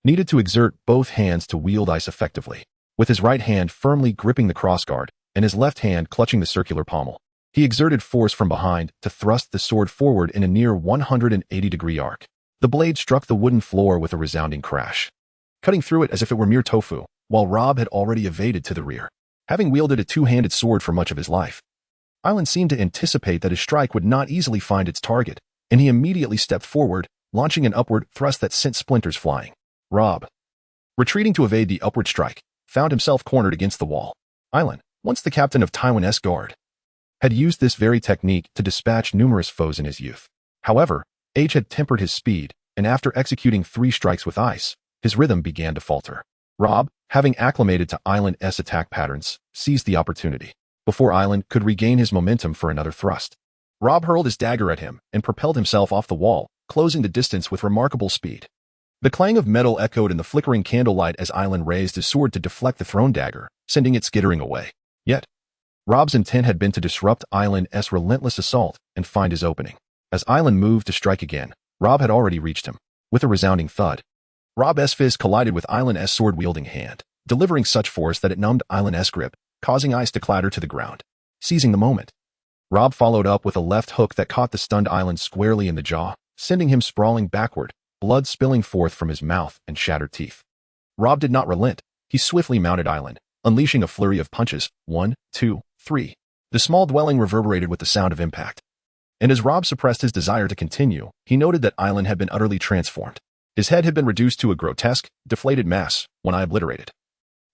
needed to exert both hands to wield ice effectively, with his right hand firmly gripping the crossguard and his left hand clutching the circular pommel. He exerted force from behind to thrust the sword forward in a near 180-degree arc. The blade struck the wooden floor with a resounding crash, cutting through it as if it were mere tofu, while Rob had already evaded to the rear, having wielded a two-handed sword for much of his life. Island seemed to anticipate that his strike would not easily find its target, and he immediately stepped forward, launching an upward thrust that sent splinters flying. Rob, retreating to evade the upward strike, found himself cornered against the wall. Island, once the captain of Taiwanese Guard, had used this very technique to dispatch numerous foes in his youth. However, age had tempered his speed, and after executing 3 strikes with ice, his rhythm began to falter. Rob, having acclimated to Island's attack patterns, seized the opportunity. Before Island could regain his momentum for another thrust, Rob hurled his dagger at him and propelled himself off the wall, closing the distance with remarkable speed. The clang of metal echoed in the flickering candlelight as Island raised his sword to deflect the thrown dagger, sending it skittering away. Yet, Rob's intent had been to disrupt Island's relentless assault and find his opening. As Island moved to strike again, Rob had already reached him. With a resounding thud, Rob's fist collided with Island's sword-wielding hand, delivering such force that it numbed Island's grip, causing ice to clatter to the ground. Seizing the moment, Rob followed up with a left hook that caught the stunned Island squarely in the jaw, sending him sprawling backward, blood spilling forth from his mouth and shattered teeth. Rob did not relent. He swiftly mounted Island, unleashing a flurry of punches. 1, 2, 3. The small dwelling reverberated with the sound of impact. And as Rob suppressed his desire to continue, he noted that Island had been utterly transformed. His head had been reduced to a grotesque, deflated mass, one eye obliterated.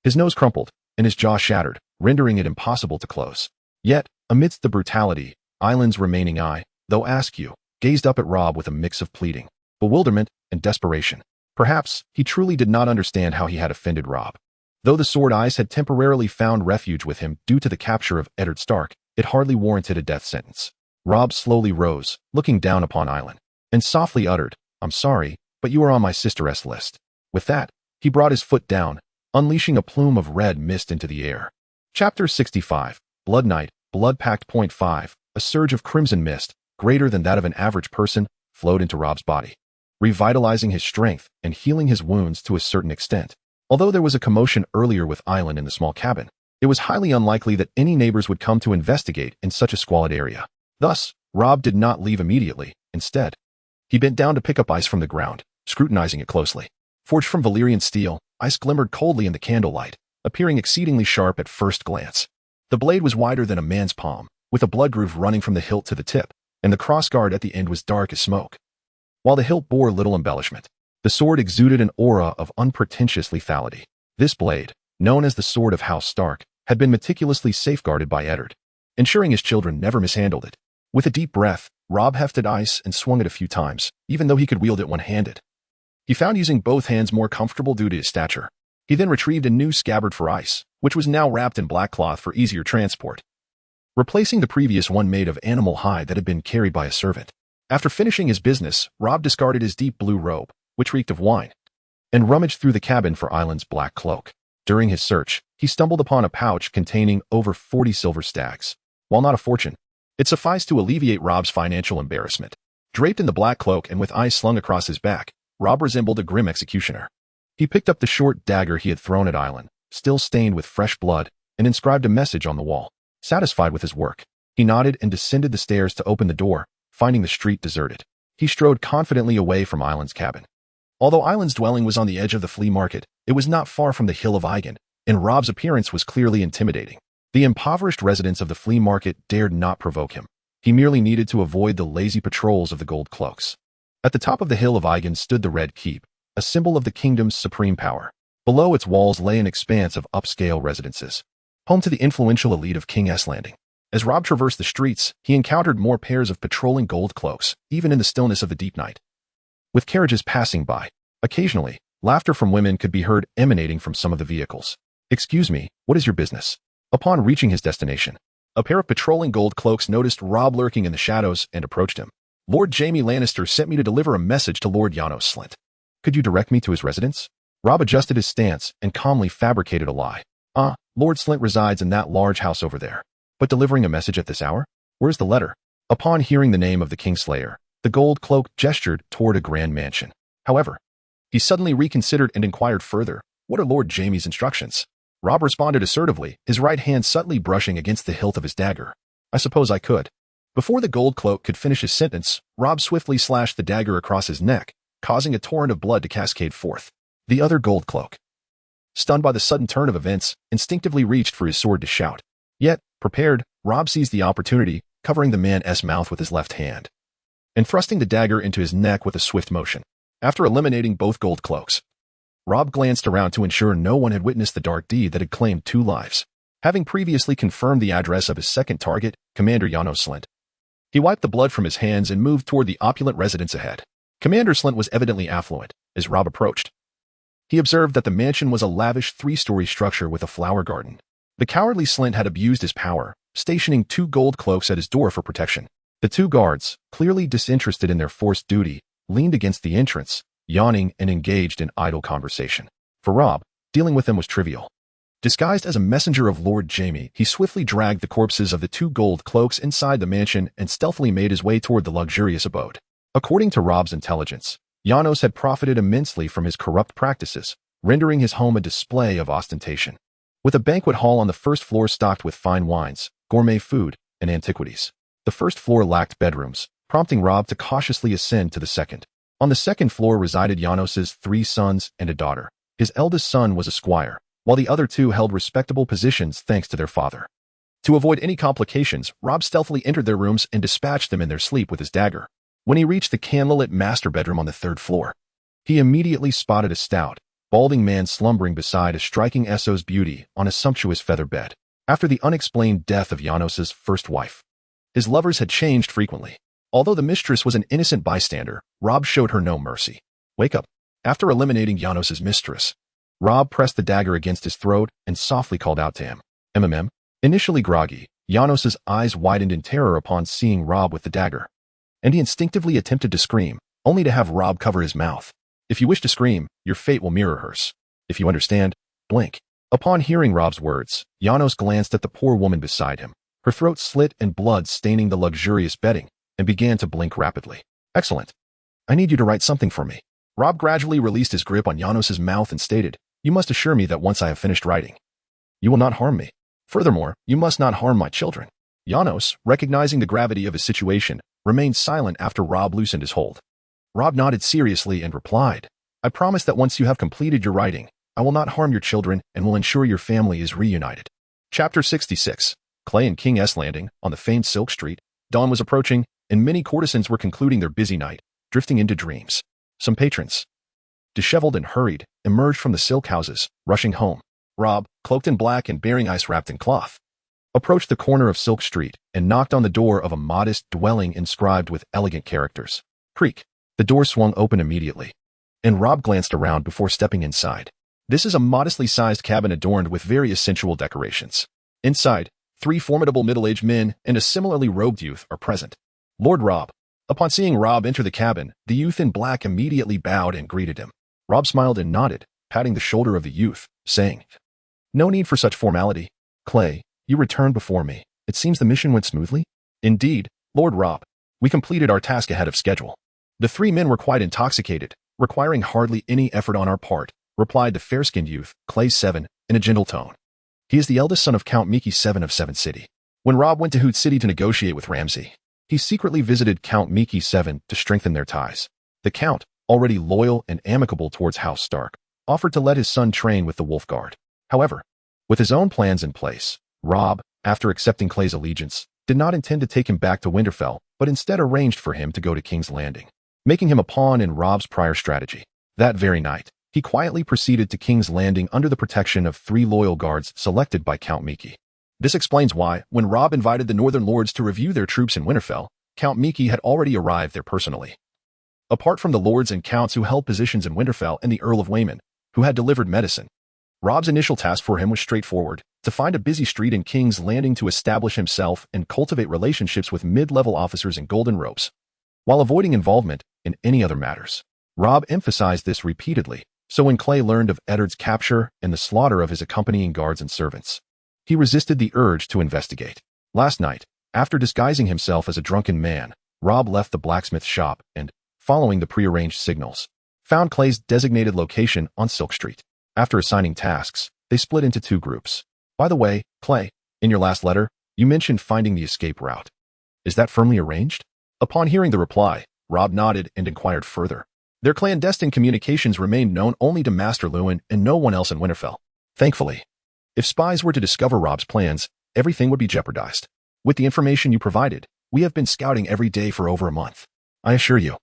His nose crumpled, and his jaw shattered, rendering it impossible to close. Yet, amidst the brutality, Island's remaining eye, though askew, gazed up at Rob with a mix of pleading, bewilderment, and desperation. Perhaps he truly did not understand how he had offended Rob. Though the sword eyes had temporarily found refuge with him due to the capture of Eddard Stark, it hardly warranted a death sentence. Rob slowly rose, looking down upon Island, and softly uttered, "I'm sorry, but you are on my sister's list." With that, he brought his foot down, unleashing a plume of red mist into the air. Chapter 65, Blood Night, Blood Pact. 5. A surge of crimson mist, greater than that of an average person, flowed into Rob's body, revitalizing his strength and healing his wounds to a certain extent. Although there was a commotion earlier with Island in the small cabin, it was highly unlikely that any neighbors would come to investigate in such a squalid area. Thus, Rob did not leave immediately. Instead, he bent down to pick up ice from the ground, scrutinizing it closely. Forged from Valyrian steel, ice glimmered coldly in the candlelight, appearing exceedingly sharp at first glance. The blade was wider than a man's palm, with a blood groove running from the hilt to the tip, and the crossguard at the end was dark as smoke. While the hilt bore little embellishment, the sword exuded an aura of unpretentious lethality. This blade, known as the Sword of House Stark, had been meticulously safeguarded by Eddard, ensuring his children never mishandled it. With a deep breath, Rob hefted ice and swung it a few times, even though he could wield it one-handed. He found using both hands more comfortable due to his stature. He then retrieved a new scabbard for ice, which was now wrapped in black cloth for easier transport, replacing the previous one made of animal hide that had been carried by a servant. After finishing his business, Rob discarded his deep blue robe, which reeked of wine, and rummaged through the cabin for Island's black cloak. During his search, he stumbled upon a pouch containing over 40 silver stags. While not a fortune, it sufficed to alleviate Rob's financial embarrassment. Draped in the black cloak and with eyes slung across his back, Rob resembled a grim executioner. He picked up the short dagger he had thrown at Island, still stained with fresh blood, and inscribed a message on the wall. Satisfied with his work, he nodded and descended the stairs to open the door, finding the street deserted. He strode confidently away from Island's cabin. Although Island's dwelling was on the edge of the flea market, it was not far from the Hill of Igen, and Rob's appearance was clearly intimidating. The impoverished residents of the flea market dared not provoke him. He merely needed to avoid the lazy patrols of the gold cloaks. At the top of the Hill of Igen stood the Red Keep, a symbol of the kingdom's supreme power. Below its walls lay an expanse of upscale residences, home to the influential elite of King S Landing. As Rob traversed the streets, he encountered more pairs of patrolling gold cloaks, even in the stillness of the deep night. With carriages passing by, occasionally, laughter from women could be heard emanating from some of the vehicles. "Excuse me, what is your business?" Upon reaching his destination, a pair of patrolling gold cloaks noticed Rob lurking in the shadows and approached him. "Lord Jaime Lannister sent me to deliver a message to Lord Janos Slint. Could you direct me to his residence?" Rob adjusted his stance and calmly fabricated a lie. Lord Slint resides in that large house over there. But delivering a message at this hour? Where's the letter?" Upon hearing the name of the Kingslayer, the gold cloak gestured toward a grand mansion. However, he suddenly reconsidered and inquired further, "What are Lord Jaime's instructions?" Rob responded assertively, his right hand subtly brushing against the hilt of his dagger. I suppose I could. Before the gold cloak could finish his sentence, Rob swiftly slashed the dagger across his neck, causing a torrent of blood to cascade forth. The other gold cloak, stunned by the sudden turn of events, instinctively reached for his sword to shout. Yet, prepared, Rob seized the opportunity, covering the man's mouth with his left hand, and thrusting the dagger into his neck with a swift motion. After eliminating both gold cloaks, Rob glanced around to ensure no one had witnessed the dark deed that had claimed 2 lives. Having previously confirmed the address of his second target, Commander Janos Slint, he wiped the blood from his hands and moved toward the opulent residence ahead. Commander Slint was evidently affluent. As Rob approached, he observed that the mansion was a lavish 3-story structure with a flower garden. The cowardly Slint had abused his power, stationing 2 gold cloaks at his door for protection. The 2 guards, clearly disinterested in their forced duty, leaned against the entrance, yawning and engaged in idle conversation. For Rob, dealing with them was trivial. Disguised as a messenger of Lord Jamie, he swiftly dragged the corpses of the 2 gold cloaks inside the mansion and stealthily made his way toward the luxurious abode. According to Rob's intelligence, Janos had profited immensely from his corrupt practices, rendering his home a display of ostentation. With a banquet hall on the first floor stocked with fine wines, gourmet food, and antiquities, the first floor lacked bedrooms, prompting Rob to cautiously ascend to the second. On the second floor resided Janos's 3 sons and a daughter. His eldest son was a squire, while the other 2 held respectable positions thanks to their father. To avoid any complications, Rob stealthily entered their rooms and dispatched them in their sleep with his dagger. When he reached the candlelit master bedroom on the 3rd floor, he immediately spotted a stout, balding man slumbering beside a striking SO's beauty on a sumptuous feather bed. After the unexplained death of Janos's first wife, his lovers had changed frequently. Although the mistress was an innocent bystander, Rob showed her no mercy. Wake up. After eliminating Janos's mistress, Rob pressed the dagger against his throat and softly called out to him. MMM. Initially groggy, Janos's eyes widened in terror upon seeing Rob with the dagger, and he instinctively attempted to scream, only to have Rob cover his mouth. If you wish to scream, your fate will mirror hers. If you understand, blink. Upon hearing Rob's words, Janos glanced at the poor woman beside him, her throat slit and blood staining the luxurious bedding, and began to blink rapidly. Excellent. I need you to write something for me. Rob gradually released his grip on Janos's mouth and stated, You must assure me that once I have finished writing, you will not harm me. Furthermore, you must not harm my children. Janos, recognizing the gravity of his situation, remained silent after Rob loosened his hold. Rob nodded seriously and replied, I promise that once you have completed your writing, I will not harm your children and will ensure your family is reunited. Chapter 66. Clay and King S Landing, on the famed Silk Street. Dawn was approaching, and many courtesans were concluding their busy night, drifting into dreams. Some patrons, disheveled and hurried, emerged from the silk houses, rushing home. Rob, cloaked in black and bearing ice wrapped in cloth, approached the corner of Silk Street and knocked on the door of a modest dwelling inscribed with elegant characters. Creak. The door swung open immediately, and Rob glanced around before stepping inside. This is a modestly sized cabin adorned with various sensual decorations. Inside, 3 formidable middle-aged men and a similarly robed youth are present. Lord Rob. Upon seeing Rob enter the cabin, the youth in black immediately bowed and greeted him. Rob smiled and nodded, patting the shoulder of the youth, saying, No need for such formality. Clay, you returned before me. It seems the mission went smoothly? Indeed, Lord Rob. We completed our task ahead of schedule. The 3 men were quite intoxicated, requiring hardly any effort on our part, replied the fair-skinned youth, Clay 7, in a gentle tone. He is the eldest son of Count Miki 7 of 7 City. When Rob went to Hoot City to negotiate with Ramsey, he secretly visited Count Miki 7 to strengthen their ties. The Count, already loyal and amicable towards House Stark, offered to let his son train with the Wolf Guard. However, with his own plans in place, Rob, after accepting Clay's allegiance, did not intend to take him back to Winterfell, but instead arranged for him to go to King's Landing, making him a pawn in Rob's prior strategy. That very night, he quietly proceeded to King's Landing under the protection of 3 loyal guards selected by Count Miki. This explains why, when Rob invited the Northern Lords to review their troops in Winterfell, Count Miki had already arrived there personally. Apart from the lords and counts who held positions in Winterfell and the Earl of Waymon, who had delivered medicine, Rob's initial task for him was straightforward, to find a busy street in King's Landing to establish himself and cultivate relationships with mid-level officers in golden robes, while avoiding involvement in any other matters. Rob emphasized this repeatedly, so when Clay learned of Eddard's capture and the slaughter of his accompanying guards and servants, he resisted the urge to investigate. Last night, after disguising himself as a drunken man, Rob left the blacksmith shop and, following the prearranged signals, found Clay's designated location on Silk Street. After assigning tasks, they split into 2 groups. By the way, Clay, in your last letter, You mentioned finding the escape route. Is that firmly arranged? Upon hearing the reply, Rob nodded and inquired further. Their clandestine communications remained known only to Master Lewin and no one else in Winterfell. Thankfully, if spies were to discover Rob's plans, everything would be jeopardized. With the information you provided, we have been scouting every day for over a month. I assure you,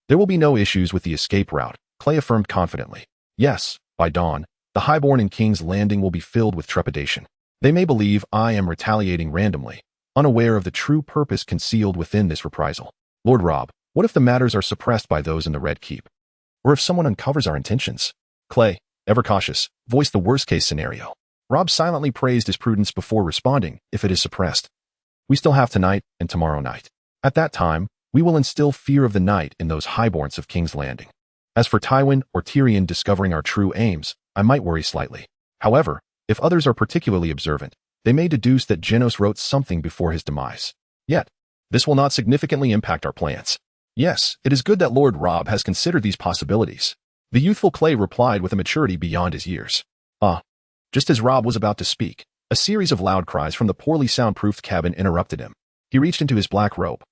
there will be no issues with the escape route, Clay affirmed confidently. Yes, by dawn, the Highborn in King's Landing will be filled with trepidation. They may believe I am retaliating randomly, unaware of the true purpose concealed within this reprisal. Lord Rob, what if the matters are suppressed by those in the Red Keep? Or if someone uncovers our intentions? Clay, ever cautious, voiced the worst-case scenario. Rob silently praised his prudence before responding, if it is suppressed. We still have tonight and tomorrow night. At that time, we will instill fear of the night in those highborns of King's Landing. As for Tywin or Tyrion discovering our true aims, I might worry slightly. However, if others are particularly observant, they may deduce that Genos wrote something before his demise. Yet, this will not significantly impact our plans. Yes, it is good that Lord Rob has considered these possibilities. The youthful Clay replied with a maturity beyond his years. Just as Rob was about to speak, a series of loud cries from the poorly soundproofed cabin interrupted him. He reached into his black robe,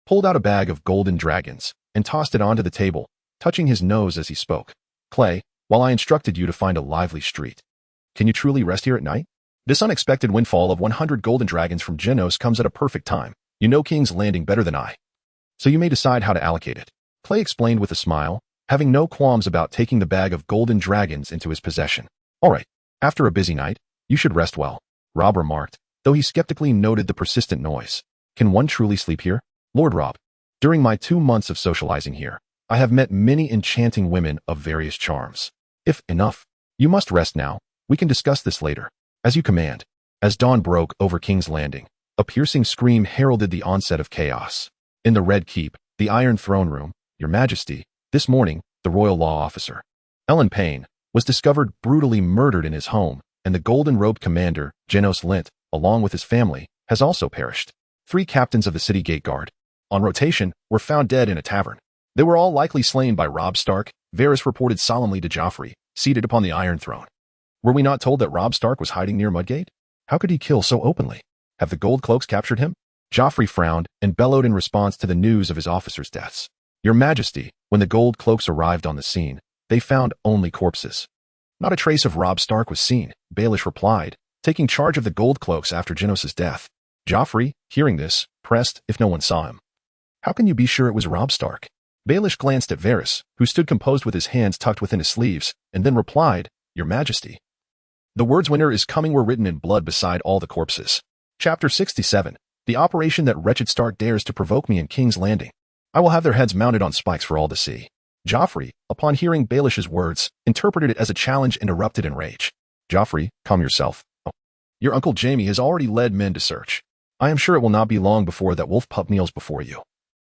pulled out a bag of golden dragons, and tossed it onto the table, touching his nose as he spoke. Clay, while I instructed you to find a lively street, can you truly rest here at night? This unexpected windfall of 100 golden dragons from Genos comes at a perfect time. You know King's Landing better than I, so you may decide how to allocate it. Clay explained with a smile, having no qualms about taking the bag of golden dragons into his possession. All right, after a busy night, you should rest well, Rob remarked, though he skeptically noted the persistent noise. Can one truly sleep here? Lord Rob, during my 2 months of socializing here, I have met many enchanting women of various charms. If enough, you must rest now. We can discuss this later. As you command. As dawn broke over King's Landing, a piercing scream heralded the onset of chaos. In the Red Keep, the Iron Throne Room, Your Majesty, this morning, the royal law officer, Ellen Payne, was discovered brutally murdered in his home, and the golden-robed commander, Genos Lint, along with his family, has also perished. 3 captains of the city gate guard, on rotation, were found dead in a tavern. They were all likely slain by Robb Stark, Varys reported solemnly to Joffrey, seated upon the Iron Throne. Were we not told that Robb Stark was hiding near Mudgate? How could he kill so openly? Have the Gold Cloaks captured him? Joffrey frowned and bellowed in response to the news of his officers' deaths. Your Majesty, when the Gold Cloaks arrived on the scene, they found only corpses. Not a trace of Robb Stark was seen, Baelish replied, taking charge of the Gold Cloaks after Genos' death. Joffrey, hearing this, pressed if no one saw him. How can you be sure it was Robb Stark? Baelish glanced at Varys, who stood composed with his hands tucked within his sleeves, and then replied, Your Majesty. The words winter is coming were written in blood beside all the corpses. Chapter 67. The operation that wretched Stark dares to provoke me in King's Landing. I will have their heads mounted on spikes for all to see. Joffrey, upon hearing Baelish's words, interpreted it as a challenge and erupted in rage. Joffrey, calm yourself. Your Uncle Jaime has already led men to search. I am sure it will not be long before that wolf pup kneels before you.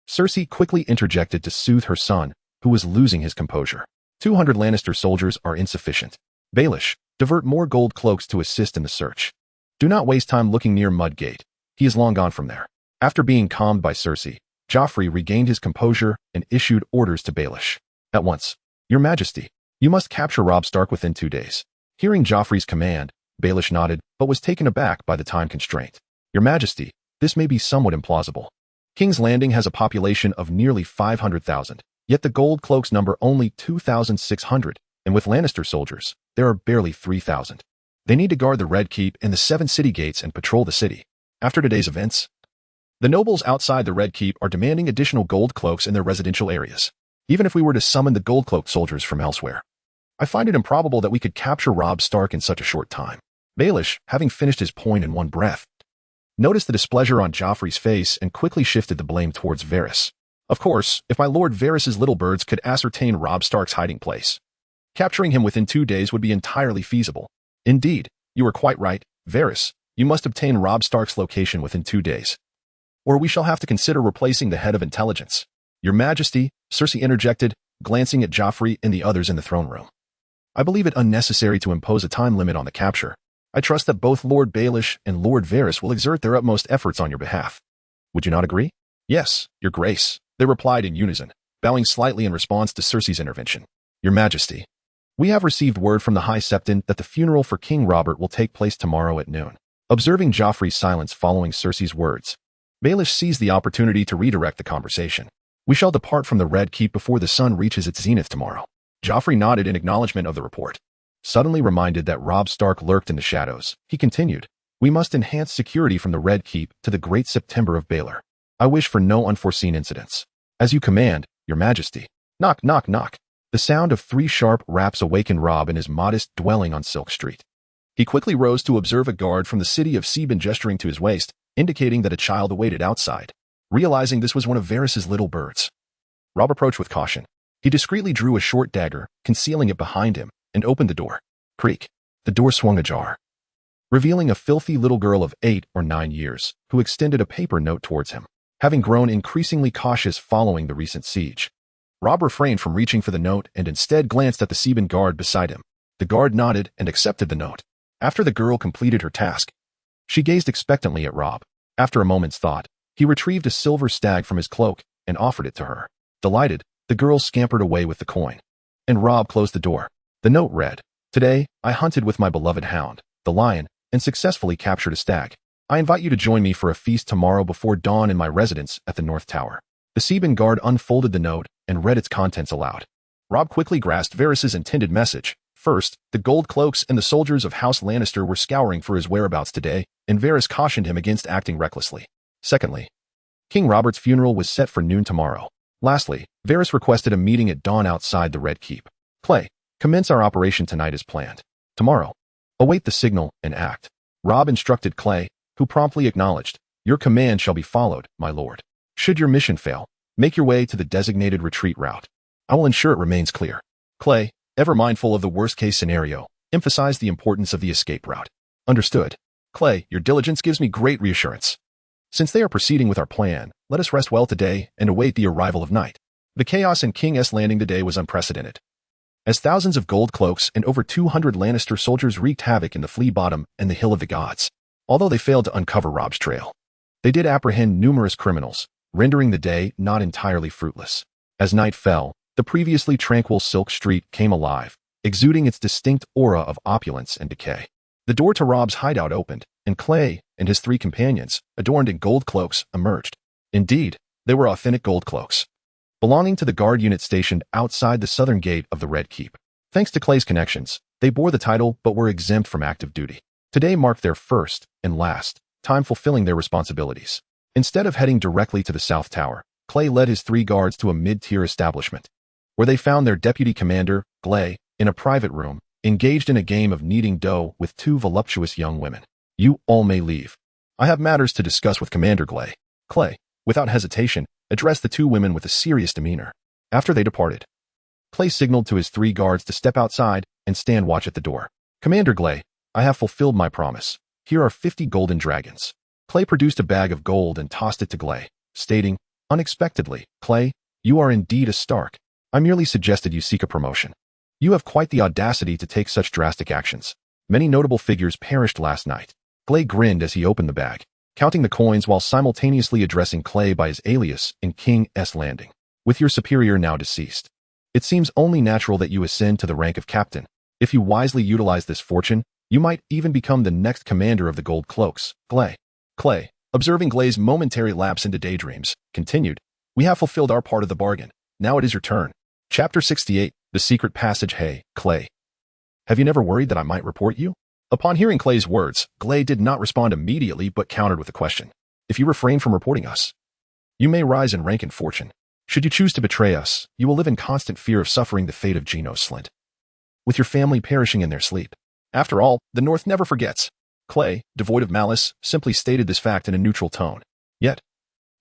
Cersei quickly interjected to soothe her son, who was losing his composure. 200 Lannister soldiers are insufficient. Baelish, divert more gold cloaks to assist in the search. Do not waste time looking near Mudgate. He is long gone from there. After being calmed by Cersei, Joffrey regained his composure and issued orders to Baelish. At once, Your Majesty, you must capture Robb Stark within 2 days. Hearing Joffrey's command, Baelish nodded, but was taken aback by the time constraint. Your Majesty, this may be somewhat implausible. King's Landing has a population of nearly 500,000, yet the Gold Cloaks number only 2,600, and with Lannister soldiers, there are barely 3,000. They need to guard the Red Keep and the 7 city gates and patrol the city. After today's events, the nobles outside the Red Keep are demanding additional Gold Cloaks in their residential areas. Even if we were to summon the Gold Cloaked soldiers from elsewhere, I find it improbable that we could capture Robb Stark in such a short time. Baelish, having finished his point in one breath, noticed the displeasure on Joffrey's face and quickly shifted the blame towards Varys. Of course, if my lord Varys's little birds could ascertain Robb Stark's hiding place, capturing him within 2 days would be entirely feasible. Indeed, you are quite right, Varys. You must obtain Robb Stark's location within 2 days, or we shall have to consider replacing the head of intelligence. Your Majesty, Cersei interjected, glancing at Joffrey and the others in the throne room. I believe it unnecessary to impose a time limit on the capture. I trust that both Lord Baelish and Lord Varys will exert their utmost efforts on your behalf. Would you not agree? Yes, Your Grace, they replied in unison, bowing slightly in response to Cersei's intervention. Your Majesty, we have received word from the High Septon that the funeral for King Robert will take place tomorrow at noon. Observing Joffrey's silence following Cersei's words, Baelish seized the opportunity to redirect the conversation. We shall depart from the Red Keep before the sun reaches its zenith tomorrow. Joffrey nodded in acknowledgement of the report. Suddenly reminded that Robb Stark lurked in the shadows, he continued, we must enhance security from the Red Keep to the Great September of Baelor. I wish for no unforeseen incidents. As you command, Your Majesty. Knock, knock, knock. The sound of 3 sharp raps awakened Robb in his modest dwelling on Silk Street. He quickly rose to observe a guard from the city of Sebin gesturing to his waist, indicating that a child awaited outside. Realizing this was one of Varys's little birds, Robb approached with caution. He discreetly drew a short dagger, concealing it behind him, and opened the door. Creak. The door swung ajar, revealing a filthy little girl of 8 or 9 years, who extended a paper note towards him. Having grown increasingly cautious following the recent siege, Robb refrained from reaching for the note and instead glanced at the Sebin guard beside him. The guard nodded and accepted the note. After the girl completed her task, she gazed expectantly at Robb. After a moment's thought, he retrieved a silver stag from his cloak and offered it to her. Delighted, the girl scampered away with the coin, and Robb closed the door. The note read, Today, I hunted with my beloved hound, the lion, and successfully captured a stag. I invite you to join me for a feast tomorrow before dawn in my residence at the North Tower. The Sebin guard unfolded the note and read its contents aloud. Robb quickly grasped Varys's intended message. First, the gold cloaks and the soldiers of House Lannister were scouring for his whereabouts today, and Varys cautioned him against acting recklessly. Secondly, King Robert's funeral was set for noon tomorrow. Lastly, Varys requested a meeting at dawn outside the Red Keep. Clay, commence our operation tonight as planned. Tomorrow, await the signal and act. Robb instructed Clay, who promptly acknowledged, Your command shall be followed, my lord. Should your mission fail, make your way to the designated retreat route. I will ensure it remains clear. Clay, ever mindful of the worst-case scenario, emphasized the importance of the escape route. Understood. Clay, your diligence gives me great reassurance. Since they are proceeding with our plan, let us rest well today and await the arrival of night. The chaos in King's Landing today was unprecedented, as thousands of gold cloaks and over 200 Lannister soldiers wreaked havoc in the Flea Bottom and the Hill of the Gods. Although they failed to uncover Robb's trail, they did apprehend numerous criminals, rendering the day not entirely fruitless. As night fell, the previously tranquil Silk Street came alive, exuding its distinct aura of opulence and decay. The door to Robb's hideout opened, and Clay and his 3 companions, adorned in gold cloaks, emerged. Indeed, they were authentic gold cloaks, belonging to the guard unit stationed outside the southern gate of the Red Keep. Thanks to Clay's connections, they bore the title but were exempt from active duty. Today marked their first and last time fulfilling their responsibilities. Instead of heading directly to the South Tower, Clay led his 3 guards to a mid-tier establishment, where they found their deputy commander, Glay, in a private room, engaged in a game of kneading dough with 2 voluptuous young women. You all may leave. I have matters to discuss with Commander Glay. Clay, without hesitation, addressed the 2 women with a serious demeanor. After they departed, Clay signaled to his 3 guards to step outside and stand watch at the door. Commander Glay, I have fulfilled my promise. Here are 50 golden dragons. Clay produced a bag of gold and tossed it to Glay, stating, unexpectedly, Clay, you are indeed a Stark. I merely suggested you seek a promotion. You have quite the audacity to take such drastic actions. Many notable figures perished last night. Glay grinned as he opened the bag, counting the coins while simultaneously addressing Clay by his alias in King's Landing. With your superior now deceased, it seems only natural that you ascend to the rank of captain. If you wisely utilize this fortune, you might even become the next commander of the Gold Cloaks. Clay, observing Glay's momentary lapse into daydreams, continued, we have fulfilled our part of the bargain. Now it is your turn. Chapter 68, The Secret Passage. Hey, Clay. Have you never worried that I might report you? Upon hearing Clay's words, Glay did not respond immediately but countered with a question. If you refrain from reporting us, you may rise in rank and fortune. Should you choose to betray us, you will live in constant fear of suffering the fate of Geno Slint, with your family perishing in their sleep. After all, the North never forgets. Clay, devoid of malice, simply stated this fact in a neutral tone. Yet,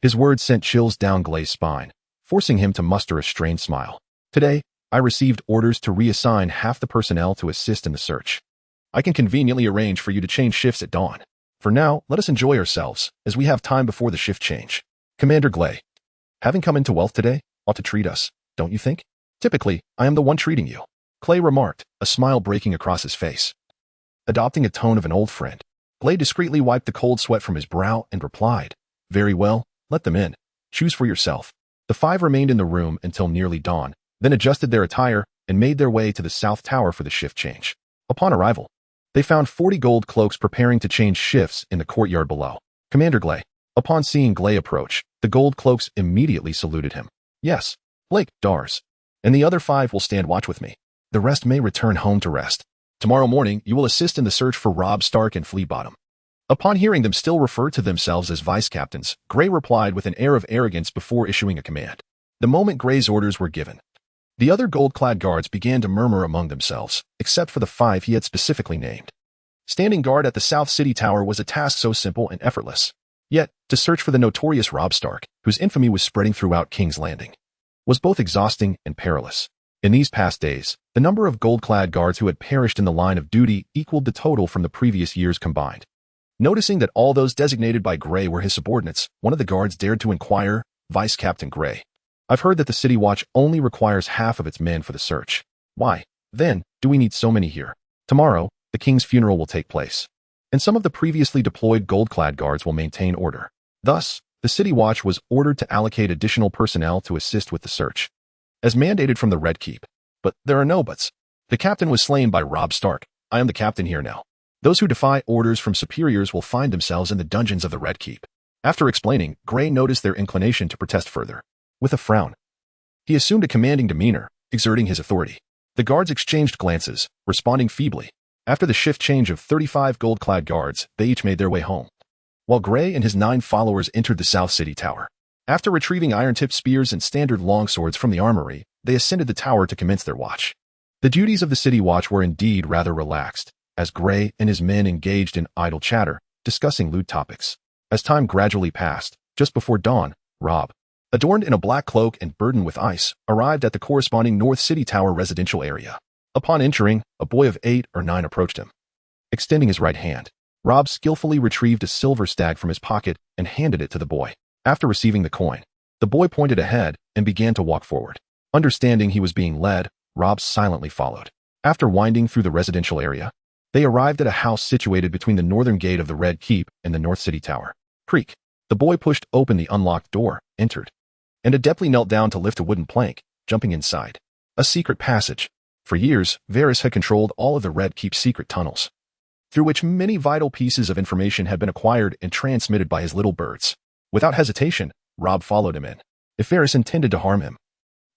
his words sent chills down Glay's spine, forcing him to muster a strained smile. Today, I received orders to reassign half the personnel to assist in the search. I can conveniently arrange for you to change shifts at dawn. For now, let us enjoy ourselves, as we have time before the shift change. Commander Glay, having come into wealth today, ought to treat us, don't you think? Typically, I am the one treating you, Clay remarked, a smile breaking across his face. Adopting a tone of an old friend, Glay discreetly wiped the cold sweat from his brow and replied, very well, let them in. Choose for yourself. The 5 remained in the room until nearly dawn, then adjusted their attire and made their way to the South Tower for the shift change. Upon arrival, They found 40 gold cloaks preparing to change shifts in the courtyard below. Commander Glay. Upon seeing Glay approach, the gold cloaks immediately saluted him. Yes, Blake, Dars. And the other 5 will stand watch with me. The rest may return home to rest. Tomorrow morning, you will assist in the search for Robb Stark and Fleabottom. Upon hearing them still refer to themselves as vice-captains, Gray replied with an air of arrogance before issuing a command. The moment Gray's orders were given, the other gold-clad guards began to murmur among themselves, except for the 5 he had specifically named. Standing guard at the South City Tower was a task so simple and effortless. Yet, to search for the notorious Robb Stark, whose infamy was spreading throughout King's Landing, was both exhausting and perilous. In these past days, the number of gold-clad guards who had perished in the line of duty equaled the total from the previous years combined. Noticing that all those designated by Gray were his subordinates, one of the guards dared to inquire, Vice Captain Gray. I've heard that the City Watch only requires half of its men for the search. Why, then, do we need so many here? Tomorrow, the king's funeral will take place, and some of the previously deployed gold-clad guards will maintain order. Thus, the City Watch was ordered to allocate additional personnel to assist with the search, as mandated from the Red Keep. But there are no buts. The captain was slain by Robb Stark. I am the captain here now. Those who defy orders from superiors will find themselves in the dungeons of the Red Keep. After explaining, Gray noticed their inclination to protest further. With a frown, he assumed a commanding demeanor, exerting his authority. The guards exchanged glances, responding feebly. After the shift change of 35 gold-clad guards, they each made their way home, while Gray and his 9 followers entered the South City Tower. After retrieving iron-tipped spears and standard longswords from the armory, they ascended the tower to commence their watch. The duties of the City Watch were indeed rather relaxed, as Gray and his men engaged in idle chatter, discussing lewd topics. As time gradually passed, just before dawn, Robb, adorned in a black cloak and burdened with ice, arrived at the corresponding North City Tower residential area. Upon entering, a boy of 8 or 9 approached him. Extending his right hand, Robb skillfully retrieved a silver stag from his pocket and handed it to the boy. After receiving the coin, the boy pointed ahead and began to walk forward. Understanding he was being led, Robb silently followed. After winding through the residential area, they arrived at a house situated between the northern gate of the Red Keep and the North City Tower. Creak. The boy pushed open the unlocked door, entered, and adeptly knelt down to lift a wooden plank, jumping inside. A secret passage. For years, Varys had controlled all of the Red Keep's secret tunnels, through which many vital pieces of information had been acquired and transmitted by his little birds. Without hesitation, Robb followed him in. If Varys intended to harm him,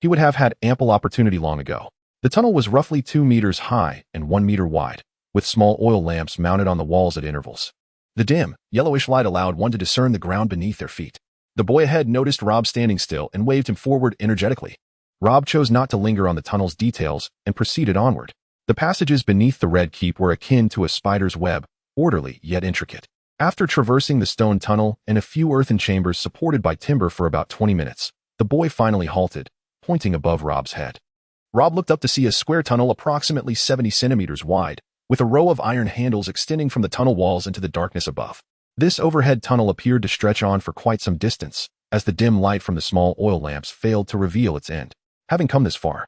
he would have had ample opportunity long ago. The tunnel was roughly 2 meters high and 1 meter wide, with small oil lamps mounted on the walls at intervals. The dim, yellowish light allowed one to discern the ground beneath their feet. The boy ahead noticed Robb standing still and waved him forward energetically. Robb chose not to linger on the tunnel's details and proceeded onward. The passages beneath the Red Keep were akin to a spider's web, orderly yet intricate. After traversing the stone tunnel and a few earthen chambers supported by timber for about 20 minutes, the boy finally halted, pointing above Robb's head. Robb looked up to see a square tunnel approximately 70 centimeters wide, with a row of iron handles extending from the tunnel walls into the darkness above. This overhead tunnel appeared to stretch on for quite some distance, as the dim light from the small oil lamps failed to reveal its end. Having come this far,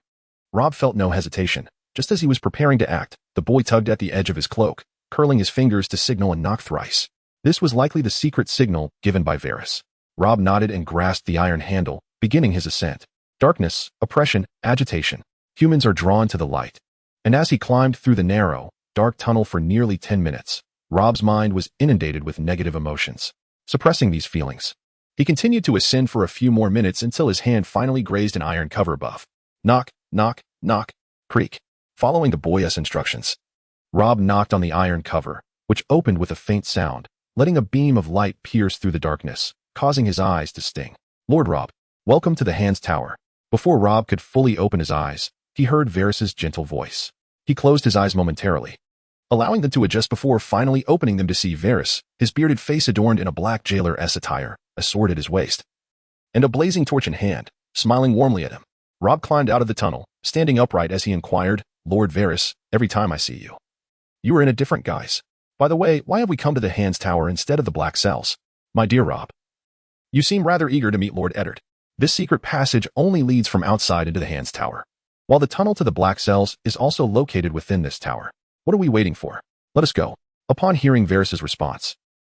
Robb felt no hesitation. Just as he was preparing to act, the boy tugged at the edge of his cloak, curling his fingers to signal a knock thrice. This was likely the secret signal given by Varys. Robb nodded and grasped the iron handle, beginning his ascent. Darkness, oppression, agitation. Humans are drawn to the light. And as he climbed through the narrow, dark tunnel for nearly 10 minutes, Robb's mind was inundated with negative emotions. Suppressing these feelings, he continued to ascend for a few more minutes until his hand finally grazed an iron cover above. Knock, knock, knock, creak. Following the boy's instructions, Robb knocked on the iron cover, which opened with a faint sound, letting a beam of light pierce through the darkness, causing his eyes to sting. Lord Robb, welcome to the Hands Tower. Before Robb could fully open his eyes, he heard Varys' gentle voice. He closed his eyes momentarily, allowing them to adjust before finally opening them to see Varys, his bearded face adorned in a black jailer-esque attire, a sword at his waist, and a blazing torch in hand, smiling warmly at him. Robb climbed out of the tunnel, standing upright as he inquired, Lord Varys, every time I see you, you are in a different guise. By the way, why have we come to the Hands Tower instead of the Black Cells? My dear Robb, you seem rather eager to meet Lord Eddard. This secret passage only leads from outside into the Hands Tower, while the tunnel to the Black Cells is also located within this tower. What are we waiting for? Let us go. Upon hearing Varys' response,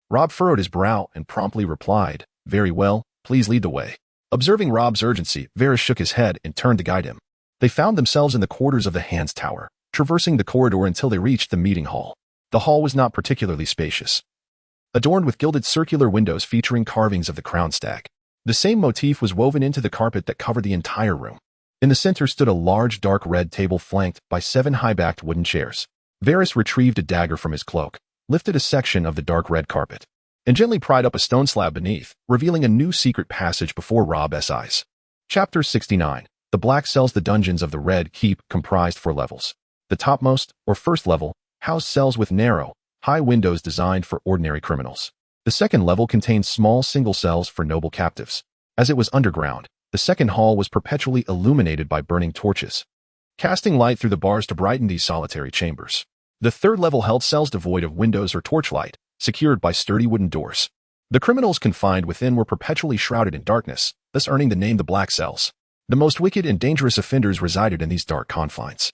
Robb furrowed his brow and promptly replied, Very well, please lead the way. Observing Robb's urgency, Varys shook his head and turned to guide him. They found themselves in the quarters of the Hands Tower, traversing the corridor until they reached the meeting hall. The hall was not particularly spacious, adorned with gilded circular windows featuring carvings of the crown stag. The same motif was woven into the carpet that covered the entire room. In the center stood a large dark red table flanked by 7 high-backed wooden chairs. Varys retrieved a dagger from his cloak, lifted a section of the dark red carpet, and gently pried up a stone slab beneath, revealing a new secret passage before Rob's eyes. Chapter 69. The Black Cells. The dungeons of the Red Keep comprised 4 levels. The topmost, or first level, housed cells with narrow, high windows designed for ordinary criminals. The second level contained small single cells for noble captives. As it was underground, the second hall was perpetually illuminated by burning torches, casting light through the bars to brighten these solitary chambers. The third level held cells devoid of windows or torchlight, secured by sturdy wooden doors. The criminals confined within were perpetually shrouded in darkness, thus earning the name the Black Cells. The most wicked and dangerous offenders resided in these dark confines.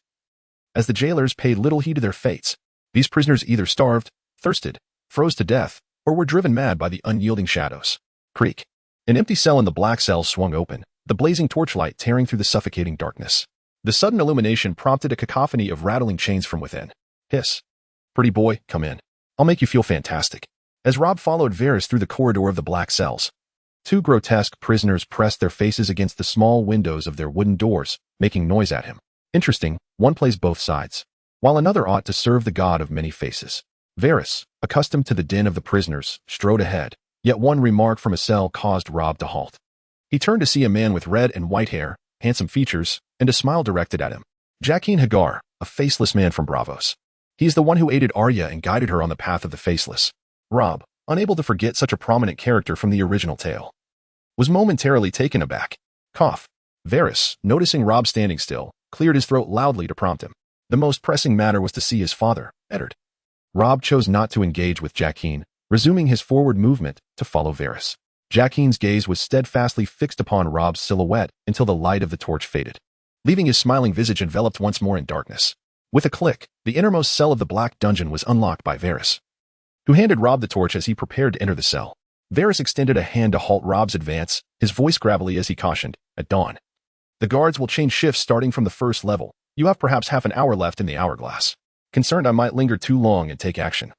As the jailers paid little heed to their fates, these prisoners either starved, thirsted, froze to death, or were driven mad by the unyielding shadows. Creak. An empty cell in the Black Cells swung open, the blazing torchlight tearing through the suffocating darkness. The sudden illumination prompted a cacophony of rattling chains from within. Hiss. Pretty boy, come in. I'll make you feel fantastic. As Rob followed Varys through the corridor of the Black Cells, 2 grotesque prisoners pressed their faces against the small windows of their wooden doors, making noise at him. Interesting, one plays both sides, while another ought to serve the god of many faces. Varys, accustomed to the din of the prisoners, strode ahead, yet one remark from a cell caused Rob to halt. He turned to see a man with red and white hair, handsome features, and a smile directed at him. Jaqen Hagar, a faceless man from Bravos. He is the one who aided Arya and guided her on the path of the faceless. Rob, unable to forget such a prominent character from the original tale, was momentarily taken aback. Cough. Varys, noticing Rob standing still, cleared his throat loudly to prompt him. The most pressing matter was to see his father, Eddard. Rob chose not to engage with Jaqen, resuming his forward movement to follow Varys. Jaqen's gaze was steadfastly fixed upon Rob's silhouette until the light of the torch faded, leaving his smiling visage enveloped once more in darkness. With a click, the innermost cell of the black dungeon was unlocked by Varys, who handed Rob the torch as he prepared to enter the cell. Varys extended a hand to halt Rob's advance, his voice gravelly as he cautioned, "At dawn, the guards will change shifts starting from the first level. You have perhaps half an hour left in the hourglass." Concerned I might linger too long and take action.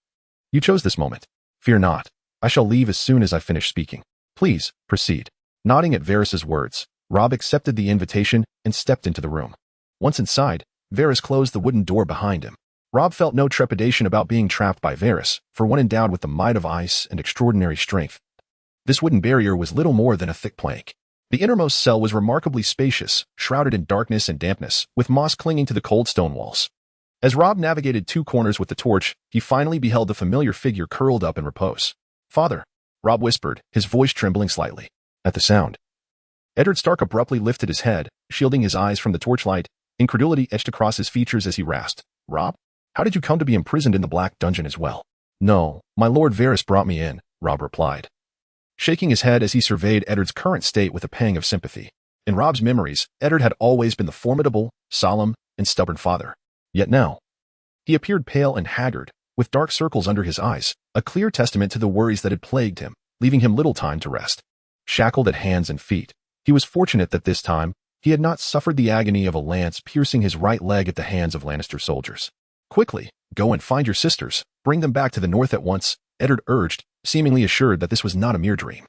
"You chose this moment. Fear not. I shall leave as soon as I finish speaking. Please, proceed." Nodding at Varys's words, Rob accepted the invitation and stepped into the room. Once inside, Varys closed the wooden door behind him. Rob felt no trepidation about being trapped by Varys, for one endowed with the might of ice and extraordinary strength. This wooden barrier was little more than a thick plank. The innermost cell was remarkably spacious, shrouded in darkness and dampness, with moss clinging to the cold stone walls. As Rob navigated 2 corners with the torch, he finally beheld the familiar figure curled up in repose. "Father," Rob whispered, his voice trembling slightly. At the sound, Eddard Stark abruptly lifted his head, shielding his eyes from the torchlight. Incredulity etched across his features as he rasped, "Rob? How did you come to be imprisoned in the Black Dungeon as well?" "No, my lord Varys brought me in," Rob replied, shaking his head as he surveyed Eddard's current state with a pang of sympathy. In Rob's memories, Eddard had always been the formidable, solemn, and stubborn father. Yet now, he appeared pale and haggard, with dark circles under his eyes, a clear testament to the worries that had plagued him, leaving him little time to rest. Shackled at hands and feet, he was fortunate that this time, he had not suffered the agony of a lance piercing his right leg at the hands of Lannister soldiers. "Quickly, go and find your sisters, bring them back to the north at once," Eddard urged, seemingly assured that this was not a mere dream.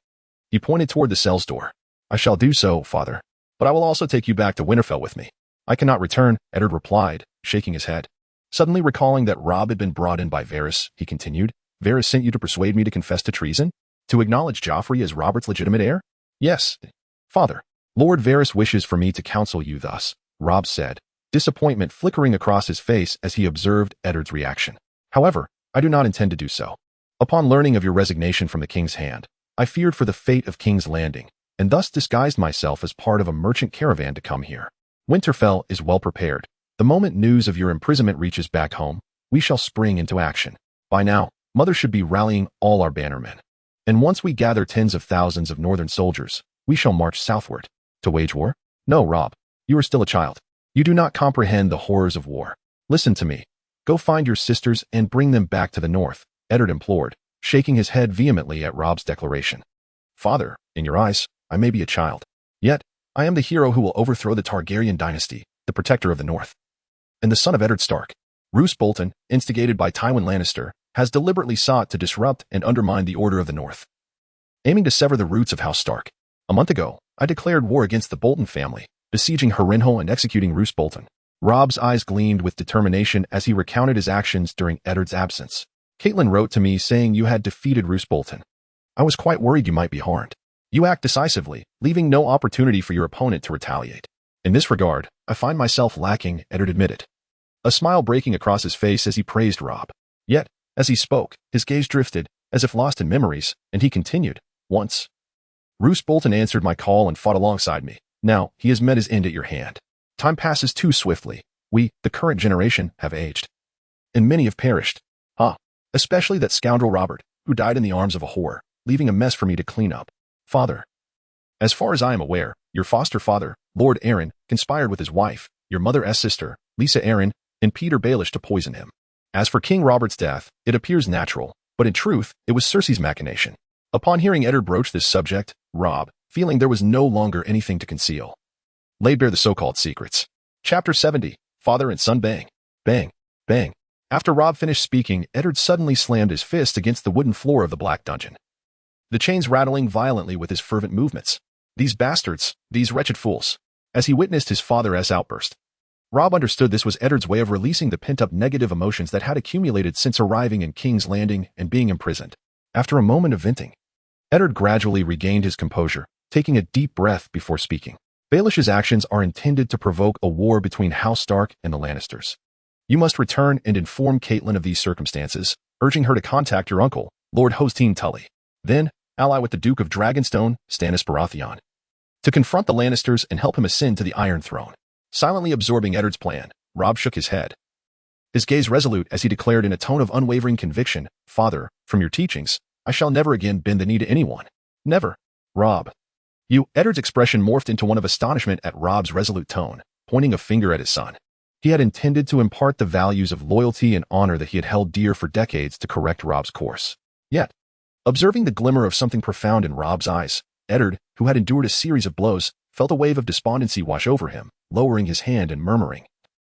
He pointed toward the cell's door. "I shall do so, father, but I will also take you back to Winterfell with me." "I cannot return," Eddard replied, shaking his head. Suddenly recalling that Rob had been brought in by Varys, he continued, "Varys sent you to persuade me to confess to treason? To acknowledge Joffrey as Robert's legitimate heir?" "Yes, father. Lord Varys wishes for me to counsel you thus," Rob said, disappointment flickering across his face as he observed Eddard's reaction. "However, I do not intend to do so. Upon learning of your resignation from the king's hand, I feared for the fate of King's Landing, and thus disguised myself as part of a merchant caravan to come here. Winterfell is well prepared. The moment news of your imprisonment reaches back home, we shall spring into action. By now, Mother should be rallying all our bannermen. And once we gather tens of thousands of northern soldiers, we shall march southward. To wage war? No, Rob. You are still a child. You do not comprehend the horrors of war. Listen to me. Go find your sisters and bring them back to the north," Eddard implored, shaking his head vehemently at Rob's declaration. "Father, in your eyes, I may be a child. Yet, I am the hero who will overthrow the Targaryen dynasty, the protector of the north, and the son of Eddard Stark." Roose Bolton, instigated by Tywin Lannister, has deliberately sought to disrupt and undermine the Order of the North, aiming to sever the roots of House Stark. A month ago, I declared war against the Bolton family, besieging Harrenhal and executing Roose Bolton. Rob's eyes gleamed with determination as he recounted his actions during Eddard's absence. Caitlin wrote to me saying you had defeated Roose Bolton. I was quite worried you might be harmed. You act decisively, leaving no opportunity for your opponent to retaliate. In this regard, I find myself lacking, Eddard admitted, a smile breaking across his face as he praised Rob. Yet, as he spoke, his gaze drifted, as if lost in memories, and he continued, once Roose Bolton answered my call and fought alongside me. Now, he has met his end at your hand. Time passes too swiftly. We, the current generation, have aged. And many have perished. Especially that scoundrel Robert, who died in the arms of a whore, leaving a mess for me to clean up. Father. As far as I am aware, your foster father, Lord Arryn, conspired with his wife, your mother's sister, Lisa Arryn, and Peter Baelish to poison him. As for King Robert's death, it appears natural, but in truth, it was Cersei's machination. Upon hearing Eddard broach this subject, Rob, feeling there was no longer anything to conceal, laid bare the so-called secrets. Chapter 70, Father and Son Bang. Bang. Bang. After Rob finished speaking, Eddard suddenly slammed his fist against the wooden floor of the Black Dungeon, the chains rattling violently with his fervent movements. These bastards, these wretched fools. As he witnessed his father's outburst, Rob understood this was Eddard's way of releasing the pent-up negative emotions that had accumulated since arriving in King's Landing and being imprisoned. After a moment of venting, Eddard gradually regained his composure, taking a deep breath before speaking. Baelish's actions are intended to provoke a war between House Stark and the Lannisters. You must return and inform Caitlin of these circumstances, urging her to contact your uncle, Lord Hostine Tully. Then, ally with the Duke of Dragonstone, Stannis Baratheon, to confront the Lannisters and help him ascend to the Iron Throne. Silently absorbing Eddard's plan, Rob shook his head, his gaze resolute as he declared in a tone of unwavering conviction, Father, from your teachings, I shall never again bend the knee to anyone. Never. Rob. Eddard's expression morphed into one of astonishment at Rob's resolute tone, pointing a finger at his son. He had intended to impart the values of loyalty and honor that he had held dear for decades to correct Rob's course. Yet, observing the glimmer of something profound in Rob's eyes, Eddard, who had endured a series of blows, felt a wave of despondency wash over him, lowering his hand and murmuring,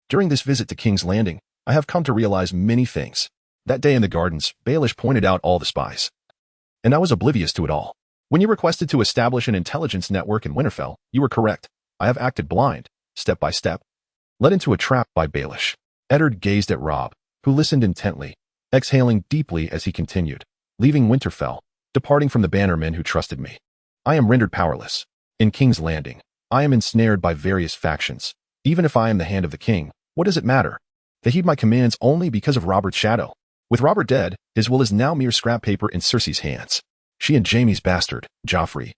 during this visit to King's Landing, I have come to realize many things. That day in the gardens, Baelish pointed out all the spies, and I was oblivious to it all. When you requested to establish an intelligence network in Winterfell, you were correct. I have acted blind, step by step, led into a trap by Baelish. Eddard gazed at Rob, who listened intently, exhaling deeply as he continued, leaving Winterfell, departing from the bannermen who trusted me. I am rendered powerless. In King's Landing, I am ensnared by various factions. Even if I am the hand of the king, what does it matter? They heed my commands only because of Robert's shadow. With Robert dead, his will is now mere scrap paper in Cersei's hands. She and Jaime's bastard, Joffrey,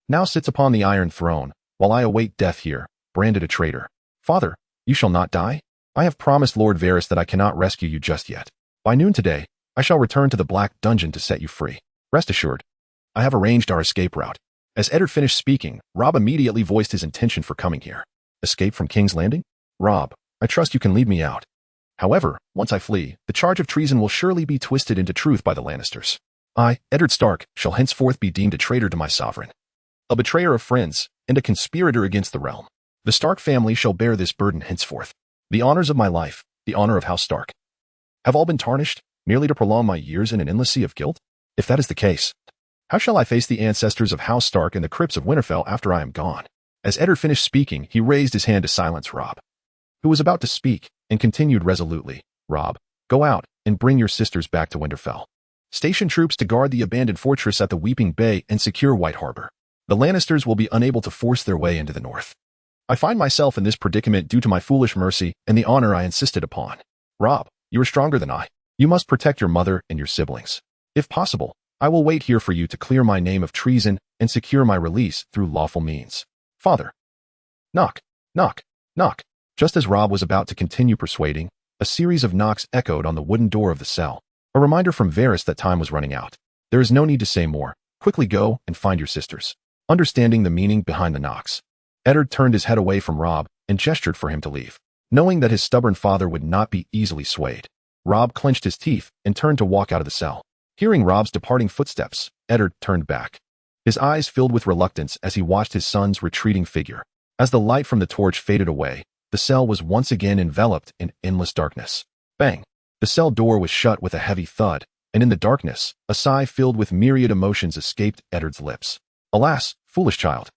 now sits upon the Iron Throne, while I await death here, branded a traitor. Father, you shall not die? I have promised Lord Varys that I cannot rescue you just yet. By noon today, I shall return to the Black Dungeon to set you free. Rest assured, I have arranged our escape route. As Eddard finished speaking, Rob immediately voiced his intention for coming here. Escape from King's Landing? Rob, I trust you can lead me out. However, once I flee, the charge of treason will surely be twisted into truth by the Lannisters. I, Eddard Stark, shall henceforth be deemed a traitor to my sovereign, a betrayer of friends, and a conspirator against the realm. The Stark family shall bear this burden henceforth. The honors of my life, the honor of House Stark, have all been tarnished, merely to prolong my years in an endless sea of guilt? If that is the case, how shall I face the ancestors of House Stark in the crypts of Winterfell after I am gone? As Eddard finished speaking, he raised his hand to silence Rob, who was about to speak, and continued resolutely, Rob, go out and bring your sisters back to Winterfell. Station troops to guard the abandoned fortress at the Weeping Bay and secure White Harbor. The Lannisters will be unable to force their way into the north. I find myself in this predicament due to my foolish mercy and the honor I insisted upon. Rob, you are stronger than I. You must protect your mother and your siblings. If possible, I will wait here for you to clear my name of treason and secure my release through lawful means. Father. Knock, knock, knock. Just as Rob was about to continue persuading, a series of knocks echoed on the wooden door of the cell. A reminder from Varys that time was running out. There is no need to say more. Quickly go and find your sisters. Understanding the meaning behind the knocks, Eddard turned his head away from Rob and gestured for him to leave. Knowing that his stubborn father would not be easily swayed, Rob clenched his teeth and turned to walk out of the cell. Hearing Rob's departing footsteps, Eddard turned back, his eyes filled with reluctance as he watched his son's retreating figure. As the light from the torch faded away, the cell was once again enveloped in endless darkness. Bang! The cell door was shut with a heavy thud, and in the darkness, a sigh filled with myriad emotions escaped Eddard's lips. Alas, foolish child.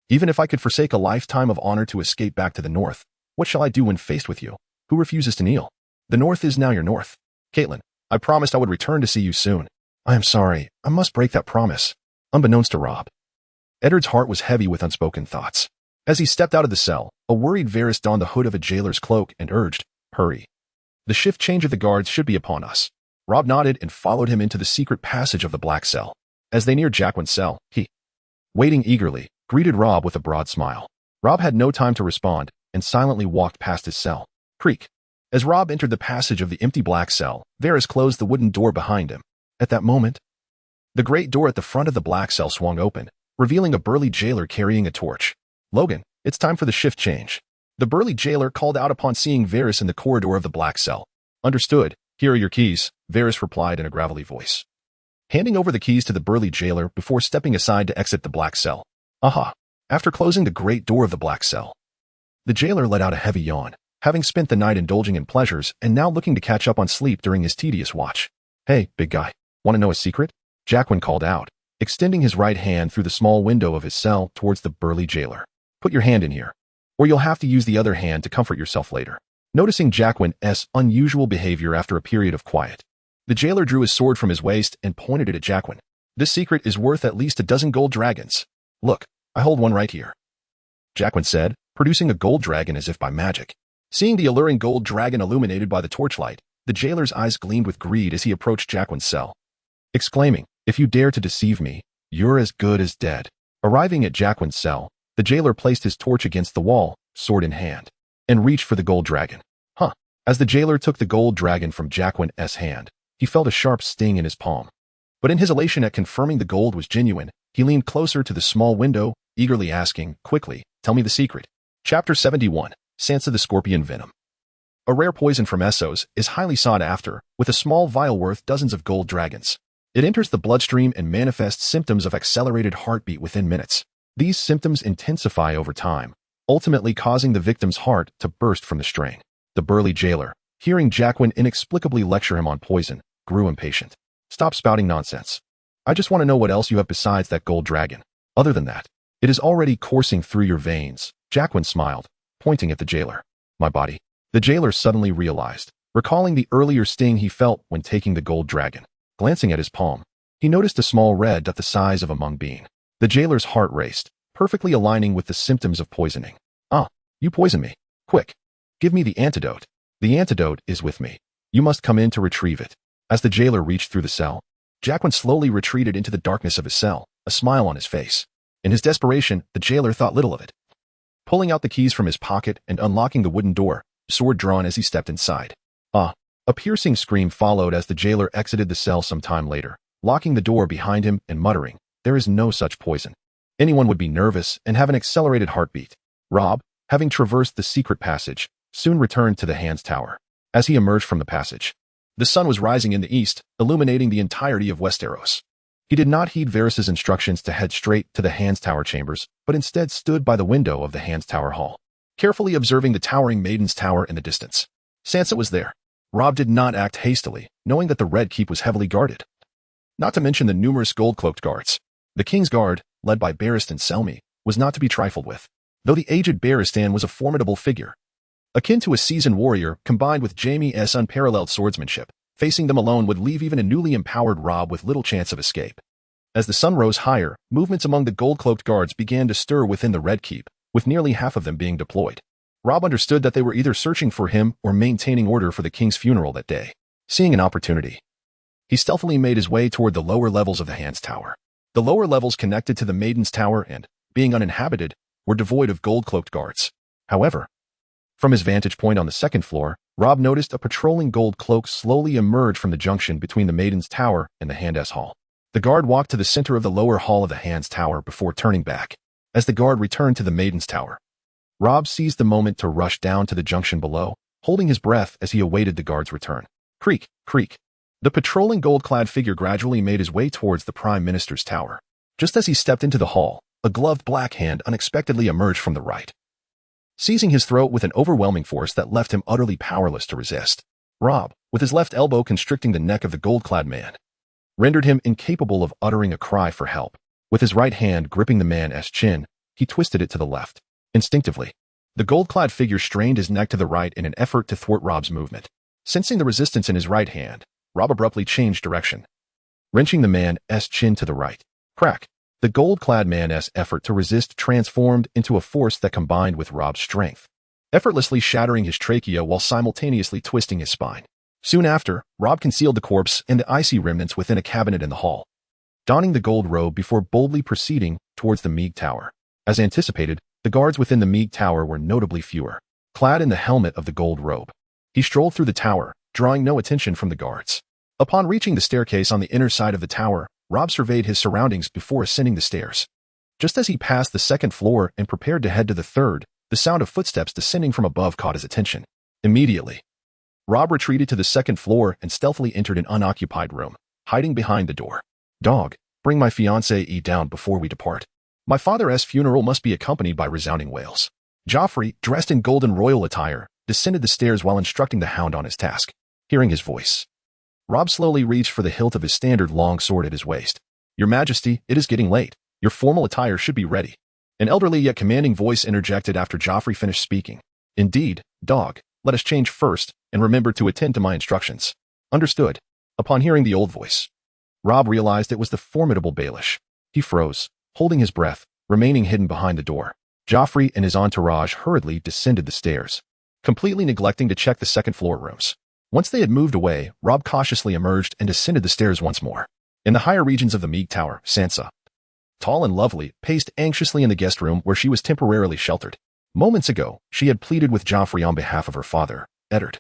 Even if I could forsake a lifetime of honor to escape back to the north, what shall I do when faced with you, who refuses to kneel? The north is now your north. Caitlin, I promised I would return to see you soon. I am sorry, I must break that promise. Unbeknownst to Rob. Eddard's heart was heavy with unspoken thoughts. As he stepped out of the cell, a worried Varys donned the hood of a jailer's cloak and urged, "Hurry. The shift change of the guards should be upon us." Rob nodded and followed him into the secret passage of the black cell. As they neared Jaquy's cell, he, waiting eagerly, greeted Rob with a broad smile. Rob had no time to respond and silently walked past his cell. Creak. As Rob entered the passage of the empty black cell, Varys closed the wooden door behind him. At that moment, the great door at the front of the black cell swung open, revealing a burly jailer carrying a torch. "Logan, it's time for the shift change." The burly jailer called out upon seeing Varys in the corridor of the black cell. "Understood. Here are your keys," Varys replied in a gravelly voice, handing over the keys to the burly jailer before stepping aside to exit the black cell. Aha! After closing the great door of the black cell, the jailer let out a heavy yawn, having spent the night indulging in pleasures and now looking to catch up on sleep during his tedious watch. "Hey, big guy, want to know a secret?" Jaquen called out, extending his right hand through the small window of his cell towards the burly jailer. "Put your hand in here, or you'll have to use the other hand to comfort yourself later." Noticing Jaquen's unusual behavior after a period of quiet, the jailer drew his sword from his waist and pointed it at Jaquen. "This secret is worth at least a dozen gold dragons. Look, I hold one right here," Jaquen said, producing a gold dragon as if by magic. Seeing the alluring gold dragon illuminated by the torchlight, the jailer's eyes gleamed with greed as he approached Jaquen's cell, exclaiming, "If you dare to deceive me, you're as good as dead." Arriving at Jaquen's cell, the jailer placed his torch against the wall, sword in hand, and reached for the gold dragon. As the jailer took the gold dragon from Jaquen's hand, he felt a sharp sting in his palm. But in his elation at confirming the gold was genuine, he leaned closer to the small window, eagerly asking, "Quickly, tell me the secret." Chapter 71, Sansa the Scorpion Venom. A rare poison from Essos is highly sought after, with a small vial worth dozens of gold dragons. It enters the bloodstream and manifests symptoms of accelerated heartbeat within minutes. These symptoms intensify over time, ultimately causing the victim's heart to burst from the strain. The burly jailer, hearing Jaquen inexplicably lecture him on poison, grew impatient. "Stop spouting nonsense. I just want to know what else you have besides that gold dragon. Other than that, it is already coursing through your veins." Jaquen smiled, pointing at the jailer. "My body." The jailer suddenly realized, recalling the earlier sting he felt when taking the gold dragon. Glancing at his palm, he noticed a small red dot the size of a mung bean. The jailer's heart raced, perfectly aligning with the symptoms of poisoning. "Ah, you poisoned me. Quick, give me the antidote." "The antidote is with me. You must come in to retrieve it." As the jailer reached through the cell, Jaquen slowly retreated into the darkness of his cell, a smile on his face. In his desperation, the jailer thought little of it. Pulling out the keys from his pocket and unlocking the wooden door, sword drawn as he stepped inside. "Ah!" A piercing scream followed as the jailer exited the cell some time later, locking the door behind him and muttering, "There is no such poison. Anyone would be nervous and have an accelerated heartbeat." Rob, having traversed the secret passage, soon returned to the Hands Tower. As he emerged from the passage, the sun was rising in the east, illuminating the entirety of Westeros. He did not heed Varys' instructions to head straight to the Hands Tower chambers, but instead stood by the window of the Hands Tower hall, carefully observing the towering Maiden's Tower in the distance. Sansa was there. Rob did not act hastily, knowing that the Red Keep was heavily guarded, not to mention the numerous gold-cloaked guards. The King's Guard, led by Barristan Selmy, was not to be trifled with, though the aged Barristan was a formidable figure, akin to a seasoned warrior combined with Jaime's unparalleled swordsmanship. Facing them alone would leave even a newly empowered Rob with little chance of escape. As the sun rose higher, movements among the gold-cloaked guards began to stir within the Red Keep, with nearly half of them being deployed. Rob understood that they were either searching for him or maintaining order for the king's funeral that day. Seeing an opportunity, he stealthily made his way toward the lower levels of the Hands Tower. The lower levels connected to the Maiden's Tower and, being uninhabited, were devoid of gold-cloaked guards. However, from his vantage point on the second floor, Rob noticed a patrolling gold cloak slowly emerge from the junction between the Maiden's Tower and the Hands Hall. The guard walked to the center of the lower hall of the Hands Tower before turning back. As the guard returned to the Maiden's Tower, Rob seized the moment to rush down to the junction below, holding his breath as he awaited the guard's return. Creak, creak. The patrolling gold-clad figure gradually made his way towards the Prime Minister's tower. Just as he stepped into the hall, a gloved black hand unexpectedly emerged from the right, seizing his throat with an overwhelming force that left him utterly powerless to resist. Rob, with his left elbow constricting the neck of the gold-clad man, rendered him incapable of uttering a cry for help. With his right hand gripping the man's chin, he twisted it to the left. Instinctively, the gold-clad figure strained his neck to the right in an effort to thwart Rob's movement. Sensing the resistance in his right hand, Rob abruptly changed direction, wrenching the man's chin to the right. Crack! The gold-clad man's effort to resist transformed into a force that combined with Rob's strength, effortlessly shattering his trachea while simultaneously twisting his spine. Soon after, Rob concealed the corpse and the icy remnants within a cabinet in the hall, donning the gold robe before boldly proceeding towards the Meeg Tower. As anticipated, the guards within the Meeg Tower were notably fewer. Clad in the helmet of the gold robe, he strolled through the tower, drawing no attention from the guards. Upon reaching the staircase on the inner side of the tower, Rob surveyed his surroundings before ascending the stairs. Just as he passed the second floor and prepared to head to the third, the sound of footsteps descending from above caught his attention. Immediately, Rob retreated to the second floor and stealthily entered an unoccupied room, hiding behind the door. Dog, bring my fiancée down before we depart. My father's funeral must be accompanied by resounding wails. Joffrey, dressed in golden royal attire, descended the stairs while instructing the hound on his task. Hearing his voice, Rob slowly reached for the hilt of his standard long sword at his waist. Your Majesty, it is getting late. Your formal attire should be ready. An elderly yet commanding voice interjected after Joffrey finished speaking. Indeed, dog, let us change first, and remember to attend to my instructions. Understood. Upon hearing the old voice, Rob realized it was the formidable Baelish. He froze, holding his breath, remaining hidden behind the door. Joffrey and his entourage hurriedly descended the stairs, completely neglecting to check the second-floor rooms. Once they had moved away, Rob cautiously emerged and descended the stairs once more. In the higher regions of the Meeg Tower, Sansa, tall and lovely, paced anxiously in the guest room where she was temporarily sheltered. Moments ago, she had pleaded with Joffrey on behalf of her father, Eddard,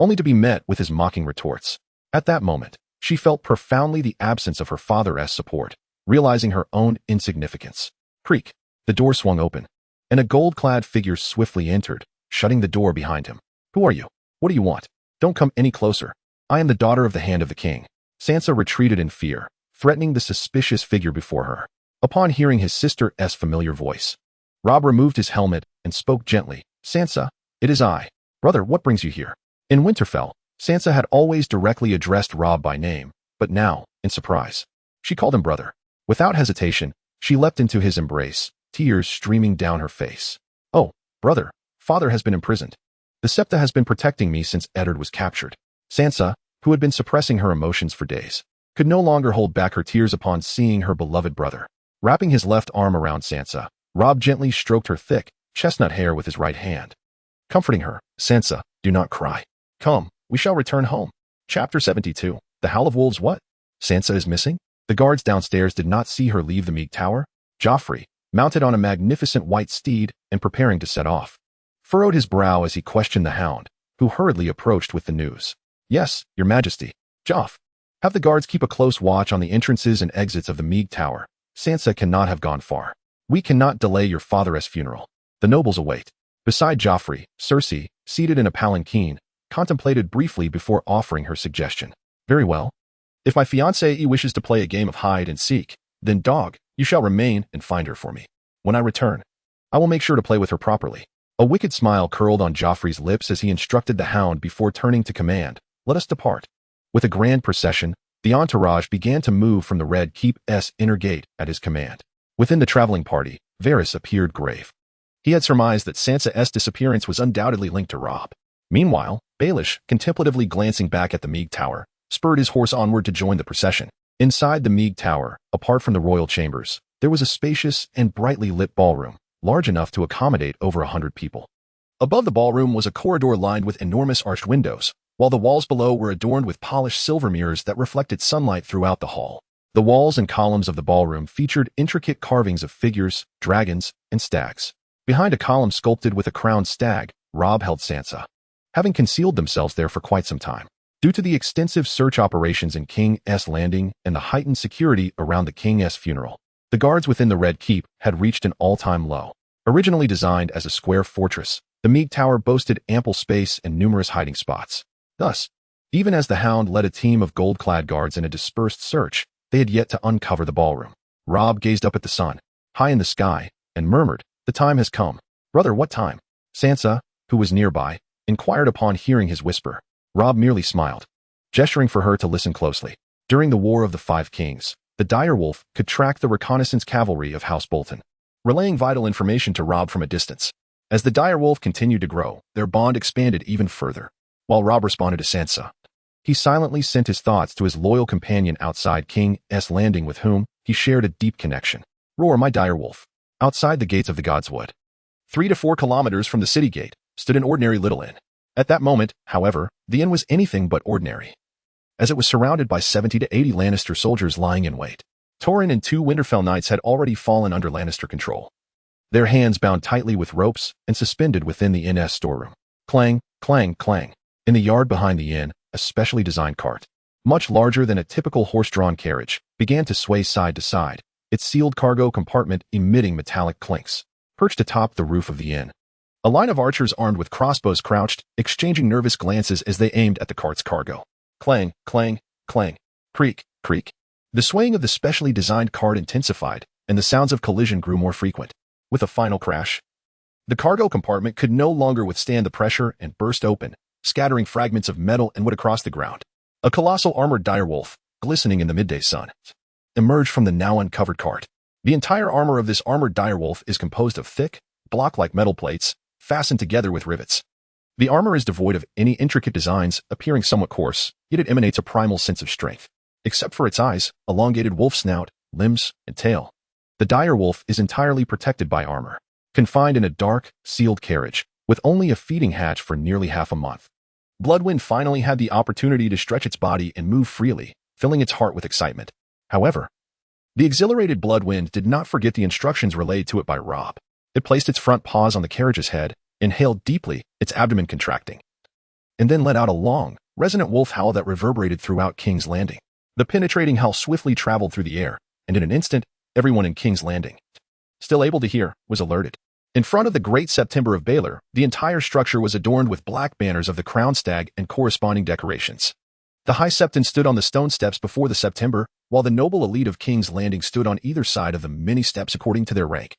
only to be met with his mocking retorts. At that moment, she felt profoundly the absence of her father's support, realizing her own insignificance. Creak! The door swung open, and a gold-clad figure swiftly entered, shutting the door behind him. Who are you? What do you want? Don't come any closer. I am the daughter of the Hand of the King. Sansa retreated in fear, threatening the suspicious figure before her. Upon hearing his sister's familiar voice, Rob removed his helmet and spoke gently. Sansa, it is I. Brother, what brings you here? In Winterfell, Sansa had always directly addressed Rob by name, but now, in surprise, she called him brother. Without hesitation, she leapt into his embrace, tears streaming down her face. Oh, brother, father has been imprisoned. The Septa has been protecting me since Eddard was captured. Sansa, who had been suppressing her emotions for days, could no longer hold back her tears upon seeing her beloved brother. Wrapping his left arm around Sansa, Rob gently stroked her thick, chestnut hair with his right hand, comforting her. Sansa, do not cry. Come, we shall return home. Chapter 72. The Howl of Wolves. What? Sansa is missing? The guards downstairs did not see her leave the Meeg Tower. Joffrey, mounted on a magnificent white steed and preparing to set off, furrowed his brow as he questioned the hound, who hurriedly approached with the news. Yes, your Majesty. Joff, have the guards keep a close watch on the entrances and exits of the Meeg Tower. Sansa cannot have gone far. We cannot delay your father's funeral. The nobles await. Beside Joffrey, Cersei, seated in a palanquin, contemplated briefly before offering her suggestion. Very well. If my fiancée wishes to play a game of hide and seek, then dog, you shall remain and find her for me. When I return, I will make sure to play with her properly. A wicked smile curled on Joffrey's lips as he instructed the hound before turning to command. Let us depart. With a grand procession, the entourage began to move from the Red Keep's inner gate at his command. Within the traveling party, Varys appeared grave. He had surmised that Sansa's disappearance was undoubtedly linked to Rob. Meanwhile, Baelish, contemplatively glancing back at the Meeg Tower, spurred his horse onward to join the procession. Inside the Meeg Tower, apart from the royal chambers, there was a spacious and brightly lit ballroom, large enough to accommodate over 100 people. Above the ballroom was a corridor lined with enormous arched windows, while the walls below were adorned with polished silver mirrors that reflected sunlight throughout the hall. The walls and columns of the ballroom featured intricate carvings of figures, dragons, and stags. Behind a column sculpted with a crowned stag, Rob held Sansa, having concealed themselves there for quite some time. Due to the extensive search operations in King's Landing and the heightened security around the King's funeral, the guards within the Red Keep had reached an all-time low. Originally designed as a square fortress, the Meeg Tower boasted ample space and numerous hiding spots. Thus, even as the hound led a team of gold-clad guards in a dispersed search, they had yet to uncover the ballroom. Rob gazed up at the sun, high in the sky, and murmured, "The time has come." "Brother, what time?" Sansa, who was nearby, inquired upon hearing his whisper. Rob merely smiled, gesturing for her to listen closely. During the War of the Five Kings, the direwolf could track the reconnaissance cavalry of House Bolton, relaying vital information to Rob from a distance. As the direwolf continued to grow, their bond expanded even further. While Rob responded to Sansa, he silently sent his thoughts to his loyal companion outside King's Landing, with whom he shared a deep connection. Roar, my direwolf. Outside the gates of the Godswood, 3 to 4 kilometers from the city gate, stood an ordinary little inn. At that moment, however, the inn was anything but ordinary, as it was surrounded by 70 to 80 Lannister soldiers lying in wait. Torrhen and 2 Winterfell knights had already fallen under Lannister control, their hands bound tightly with ropes and suspended within the inn's storeroom. Clang, clang, clang. In the yard behind the inn, a specially designed cart, much larger than a typical horse-drawn carriage, began to sway side to side, its sealed cargo compartment emitting metallic clinks. Perched atop the roof of the inn, a line of archers armed with crossbows crouched, exchanging nervous glances as they aimed at the cart's cargo. Clang, clang, clang. Creak, creak. The swaying of the specially designed cart intensified, and the sounds of collision grew more frequent. With a final crash, the cargo compartment could no longer withstand the pressure and burst open, scattering fragments of metal and wood across the ground. A colossal armored direwolf, glistening in the midday sun, emerged from the now uncovered cart. The entire armor of this armored direwolf is composed of thick, block-like metal plates, fastened together with rivets. The armor is devoid of any intricate designs, appearing somewhat coarse, yet it emanates a primal sense of strength. Except for its eyes, elongated wolf snout, limbs, and tail, the direwolf is entirely protected by armor, confined in a dark, sealed carriage, with only a feeding hatch for nearly half a month. Bloodwind finally had the opportunity to stretch its body and move freely, filling its heart with excitement. However, the exhilarated Bloodwind did not forget the instructions relayed to it by Rob. It placed its front paws on the carriage's head, inhaled deeply, its abdomen contracting, and then let out a long, resonant wolf howl that reverberated throughout King's Landing. The penetrating howl swiftly traveled through the air, and in an instant, everyone in King's Landing, still able to hear, was alerted. In front of the Great September of Baelor, the entire structure was adorned with black banners of the crowned stag and corresponding decorations. The High Septon stood on the stone steps before the September, while the noble elite of King's Landing stood on either side of the many steps according to their rank,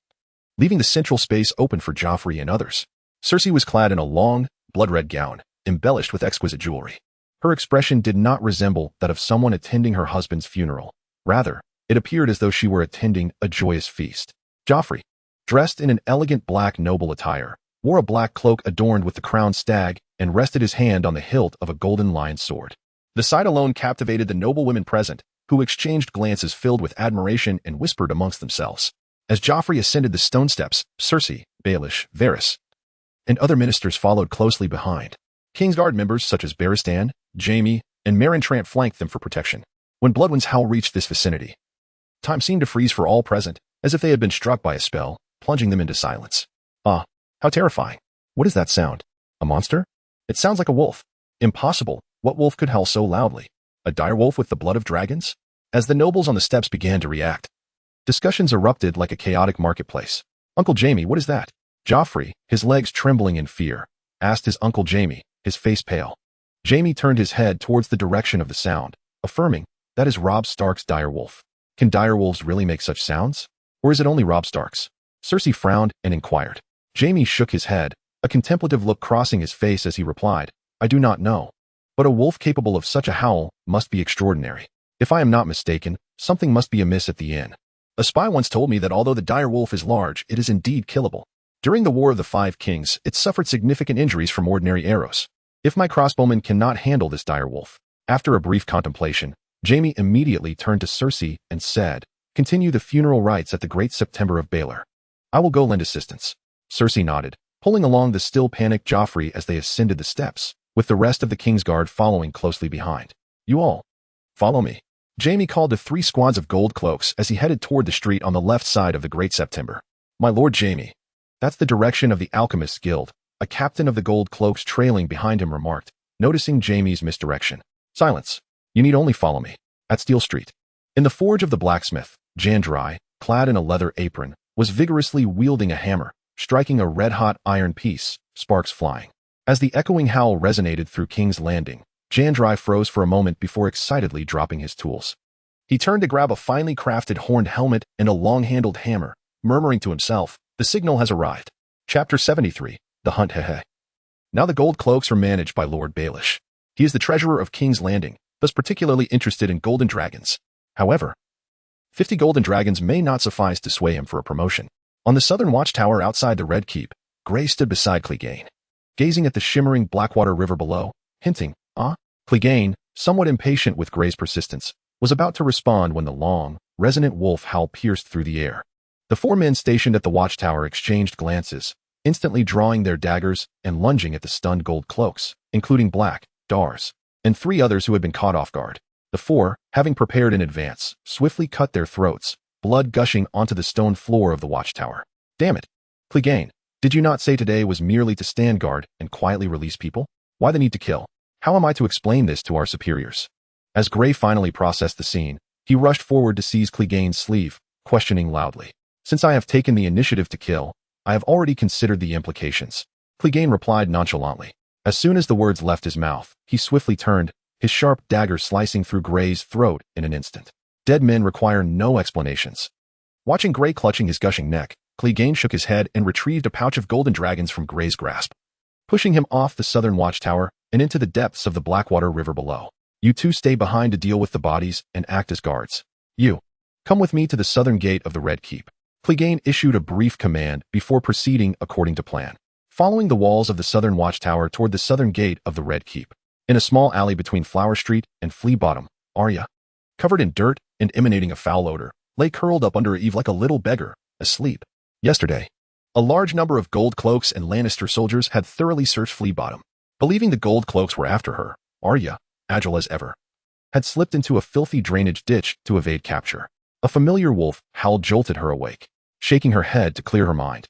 leaving the central space open for Joffrey and others. Cersei was clad in a long, blood-red gown, embellished with exquisite jewelry. Her expression did not resemble that of someone attending her husband's funeral. Rather, it appeared as though she were attending a joyous feast. Joffrey, dressed in an elegant black noble attire, wore a black cloak adorned with the crowned stag and rested his hand on the hilt of a golden lion sword. The sight alone captivated the noble women present, who exchanged glances filled with admiration and whispered amongst themselves. As Joffrey ascended the stone steps, Cersei, Baelish, Varys, and other ministers followed closely behind. Kingsguard members such as Barristan, Jaime, and Meryn Trant flanked them for protection. When Bloodwind's howl reached this vicinity, time seemed to freeze for all present, as if they had been struck by a spell, plunging them into silence. Ah, how terrifying. What is that sound? A monster? It sounds like a wolf. Impossible. What wolf could howl so loudly? A direwolf with the blood of dragons? As the nobles on the steps began to react, discussions erupted like a chaotic marketplace. Uncle Jaime, what is that? Joffrey, his legs trembling in fear, asked his Uncle Jaime, his face pale. Jaime turned his head towards the direction of the sound, affirming, that is Robb Stark's direwolf. Can direwolves really make such sounds? Or is it only Robb Stark's? Cersei frowned and inquired. Jaime shook his head, a contemplative look crossing his face as he replied, I do not know. But a wolf capable of such a howl must be extraordinary. If I am not mistaken, something must be amiss at the inn. A spy once told me that although the direwolf is large, it is indeed killable. During the War of the Five Kings, it suffered significant injuries from ordinary arrows. If my crossbowmen cannot handle this direwolf. After a brief contemplation, Jaime immediately turned to Cersei and said, continue the funeral rites at the Great September of Baelor. I will go lend assistance. Cersei nodded, pulling along the still panicked Joffrey as they ascended the steps, with the rest of the Kingsguard following closely behind. You all, follow me. Jaime called to 3 squads of gold cloaks as he headed toward the street on the left side of the Great September. My lord Jaime. That's the direction of the Alchemists' Guild, a captain of the gold cloaks trailing behind him remarked, noticing Jaime's misdirection. Silence. You need only follow me. At Steel Street. In the forge of the blacksmith, Jandrai, clad in a leather apron, was vigorously wielding a hammer, striking a red-hot iron piece, sparks flying. As the echoing howl resonated through King's Landing, Jandrai froze for a moment before excitedly dropping his tools. He turned to grab a finely crafted horned helmet and a long-handled hammer, murmuring to himself, the signal has arrived. Chapter 73, The Hunt Hehe. Now the gold cloaks are managed by Lord Baelish. He is the treasurer of King's Landing, thus particularly interested in golden dragons. However, 50 golden dragons may not suffice to sway him for a promotion. On the southern watchtower outside the Red Keep, Gray stood beside Clegane, gazing at the shimmering Blackwater River below, hinting, ah? Clegane, somewhat impatient with Gray's persistence, was about to respond when the long, resonant wolf howl pierced through the air. The 4 men stationed at the watchtower exchanged glances, instantly drawing their daggers and lunging at the stunned gold cloaks, including Black, Dars, and 3 others who had been caught off guard. The 4, having prepared in advance, swiftly cut their throats, blood gushing onto the stone floor of the watchtower. Damn it! Clegane, did you not say today was merely to stand guard and quietly release people? Why the need to kill? How am I to explain this to our superiors? As Gray finally processed the scene, he rushed forward to seize Clegane's sleeve, questioning loudly. Since I have taken the initiative to kill, I have already considered the implications. Clegane replied nonchalantly. As soon as the words left his mouth, he swiftly turned, his sharp dagger slicing through Gray's throat in an instant. Dead men require no explanations. Watching Gray clutching his gushing neck, Clegane shook his head and retrieved a pouch of golden dragons from Gray's grasp, pushing him off the southern watchtower and into the depths of the Blackwater River below. You 2 stay behind to deal with the bodies and act as guards. You, come with me to the southern gate of the Red Keep. Clegane issued a brief command before proceeding according to plan, following the walls of the southern watchtower toward the southern gate of the Red Keep. In a small alley between Flower Street and Flea Bottom, Arya, covered in dirt and emanating a foul odor, lay curled up under Eve like a little beggar, asleep. Yesterday, a large number of gold cloaks and Lannister soldiers had thoroughly searched Flea Bottom. Believing the gold cloaks were after her, Arya, agile as ever, had slipped into a filthy drainage ditch to evade capture. A familiar wolf howl jolted her awake, shaking her head to clear her mind.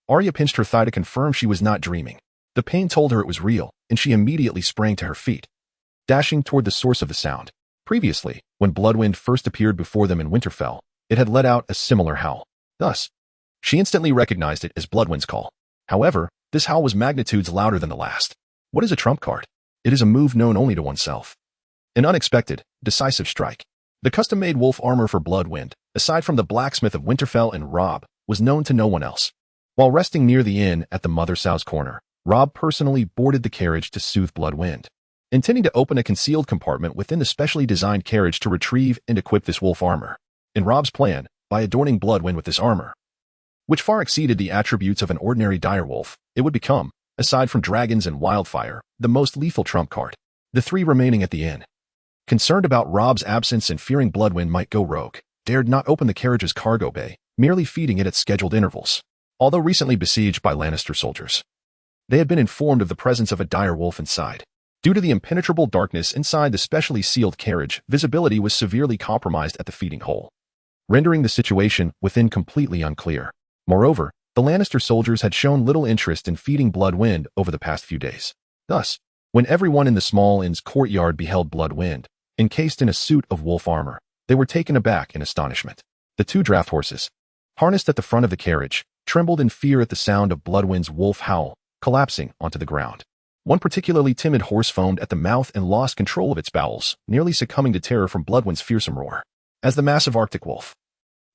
Arya pinched her thigh to confirm she was not dreaming. The pain told her it was real, and she immediately sprang to her feet, dashing toward the source of the sound. Previously, when Bloodwind first appeared before them in Winterfell, it had let out a similar howl. Thus, she instantly recognized it as Bloodwind's call. However, this howl was magnitudes louder than the last. What is a trump card? It is a move known only to oneself. An unexpected, decisive strike. The custom-made wolf armor for Bloodwind, aside from the blacksmith of Winterfell and Robb, was known to no one else. While resting near the inn at the Mother Sow's corner, Robb personally boarded the carriage to soothe Bloodwind, intending to open a concealed compartment within the specially designed carriage to retrieve and equip this wolf armor. In Robb's plan, by adorning Bloodwind with this armor, which far exceeded the attributes of an ordinary direwolf, it would become, aside from dragons and wildfire, the most lethal trump card. The 3 remaining at the inn, concerned about Robb's absence and fearing Bloodwind might go rogue, dared not open the carriage's cargo bay, merely feeding it at scheduled intervals. Although recently besieged by Lannister soldiers, they had been informed of the presence of a dire wolf inside. Due to the impenetrable darkness inside the specially sealed carriage, visibility was severely compromised at the feeding hole, rendering the situation within completely unclear. Moreover, the Lannister soldiers had shown little interest in feeding Bloodwind over the past few days. Thus, when everyone in the small inn's courtyard beheld Bloodwind, encased in a suit of wolf armor, they were taken aback in astonishment. The 2 draft horses, harnessed at the front of the carriage, trembled in fear at the sound of Bloodwind's wolf howl, collapsing onto the ground. One particularly timid horse foamed at the mouth and lost control of its bowels, nearly succumbing to terror from Bloodwind's fearsome roar. As the massive Arctic wolf,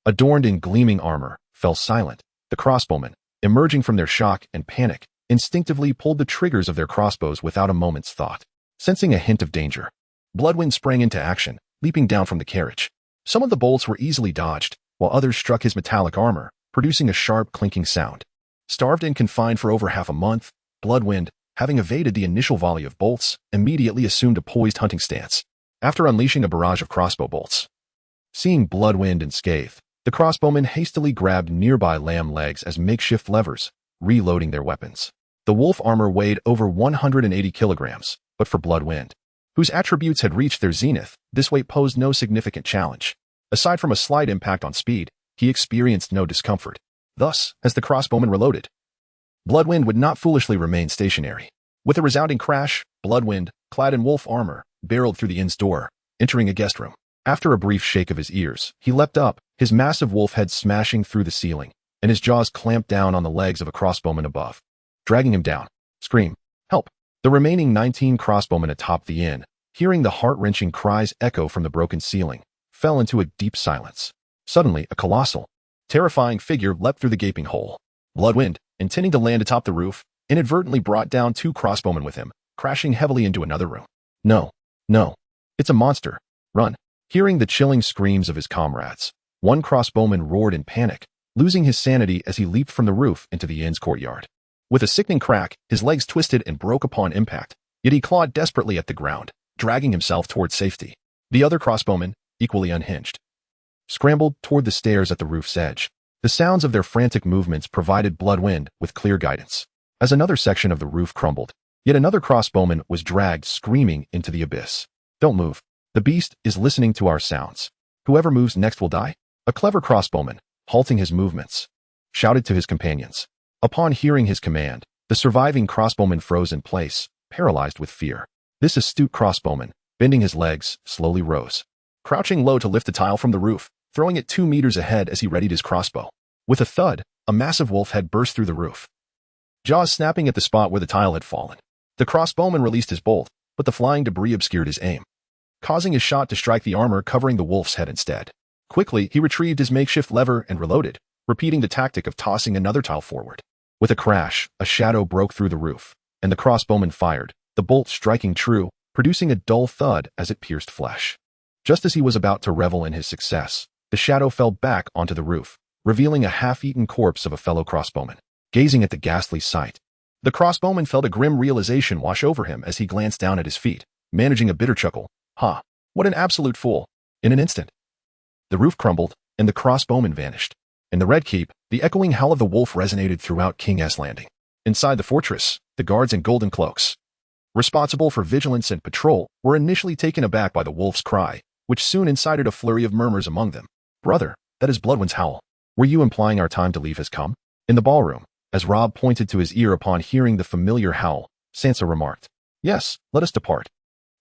adorned in gleaming armor, fell silent, the crossbowmen, emerging from their shock and panic, instinctively pulled the triggers of their crossbows without a moment's thought. Sensing a hint of danger, Bloodwind sprang into action, leaping down from the carriage. Some of the bolts were easily dodged, while others struck his metallic armor, producing a sharp clinking sound. Starved and confined for over half a month, Bloodwind, having evaded the initial volley of bolts, immediately assumed a poised hunting stance. After unleashing a barrage of crossbow bolts, seeing Bloodwind and Scathe, the crossbowmen hastily grabbed nearby lamb legs as makeshift levers, reloading their weapons. The wolf armor weighed over 180 kilograms, but for Bloodwind, whose attributes had reached their zenith, this weight posed no significant challenge. Aside from a slight impact on speed, he experienced no discomfort. Thus, as the crossbowmen reloaded, Bloodwind would not foolishly remain stationary. With a resounding crash, Bloodwind, clad in wolf armor, barreled through the inn's door, entering a guest room. After a brief shake of his ears, he leapt up, his massive wolf head smashing through the ceiling, and his jaws clamped down on the legs of a crossbowman above, dragging him down. Scream, help! The remaining 19 crossbowmen atop the inn, hearing the heart-wrenching cries echo from the broken ceiling, fell into a deep silence. Suddenly, a colossal, terrifying figure leapt through the gaping hole. Bloodwind, intending to land atop the roof, inadvertently brought down 2 crossbowmen with him, crashing heavily into another room. No, no. It's a monster. Run. Hearing the chilling screams of his comrades, one crossbowman roared in panic, losing his sanity as he leaped from the roof into the inn's courtyard. With a sickening crack, his legs twisted and broke upon impact, yet he clawed desperately at the ground, dragging himself toward safety. The other crossbowmen, equally unhinged, scrambled toward the stairs at the roof's edge. The sounds of their frantic movements provided Bloodwind with clear guidance. As another section of the roof crumbled, yet another crossbowman was dragged screaming into the abyss. Don't move. The beast is listening to our sounds. Whoever moves next will die. A clever crossbowman, halting his movements, shouted to his companions. Upon hearing his command, the surviving crossbowman froze in place, paralyzed with fear. This astute crossbowman, bending his legs, slowly rose, crouching low to lift a tile from the roof, throwing it 2 meters ahead as he readied his crossbow. With a thud, a massive wolf head burst through the roof, jaws snapping at the spot where the tile had fallen. The crossbowman released his bolt, but the flying debris obscured his aim, causing his shot to strike the armor covering the wolf's head instead. Quickly, he retrieved his makeshift lever and reloaded, repeating the tactic of tossing another tile forward. With a crash, a shadow broke through the roof, and the crossbowman fired, the bolt striking true, producing a dull thud as it pierced flesh. Just as he was about to revel in his success, the shadow fell back onto the roof, revealing a half-eaten corpse of a fellow crossbowman. Gazing at the ghastly sight, the crossbowman felt a grim realization wash over him as he glanced down at his feet, managing a bitter chuckle. Ha! What an absolute fool! In an instant, the roof crumbled, and the crossbowman vanished. In the Red Keep, the echoing howl of the wolf resonated throughout King's Landing. Inside the fortress, the guards in golden cloaks, responsible for vigilance and patrol, were initially taken aback by the wolf's cry, which soon incited a flurry of murmurs among them. Brother, that is Bloodwind's howl. Were you implying our time to leave has come? In the ballroom, as Rob pointed to his ear upon hearing the familiar howl, Sansa remarked, Yes, let us depart.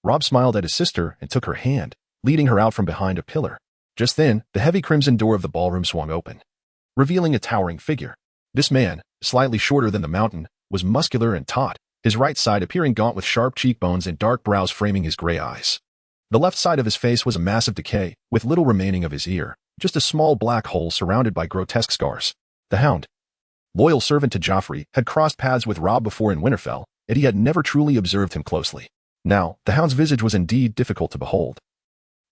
Rob smiled at his sister and took her hand, leading her out from behind a pillar. Just then, the heavy crimson door of the ballroom swung open, revealing a towering figure. This man, slightly shorter than the mountain, was muscular and taut, his right side appearing gaunt with sharp cheekbones and dark brows framing his gray eyes. The left side of his face was a mass of decay, with little remaining of his ear, just a small black hole surrounded by grotesque scars. The Hound, loyal servant to Joffrey, had crossed paths with Rob before in Winterfell, yet he had never truly observed him closely. Now, the Hound's visage was indeed difficult to behold.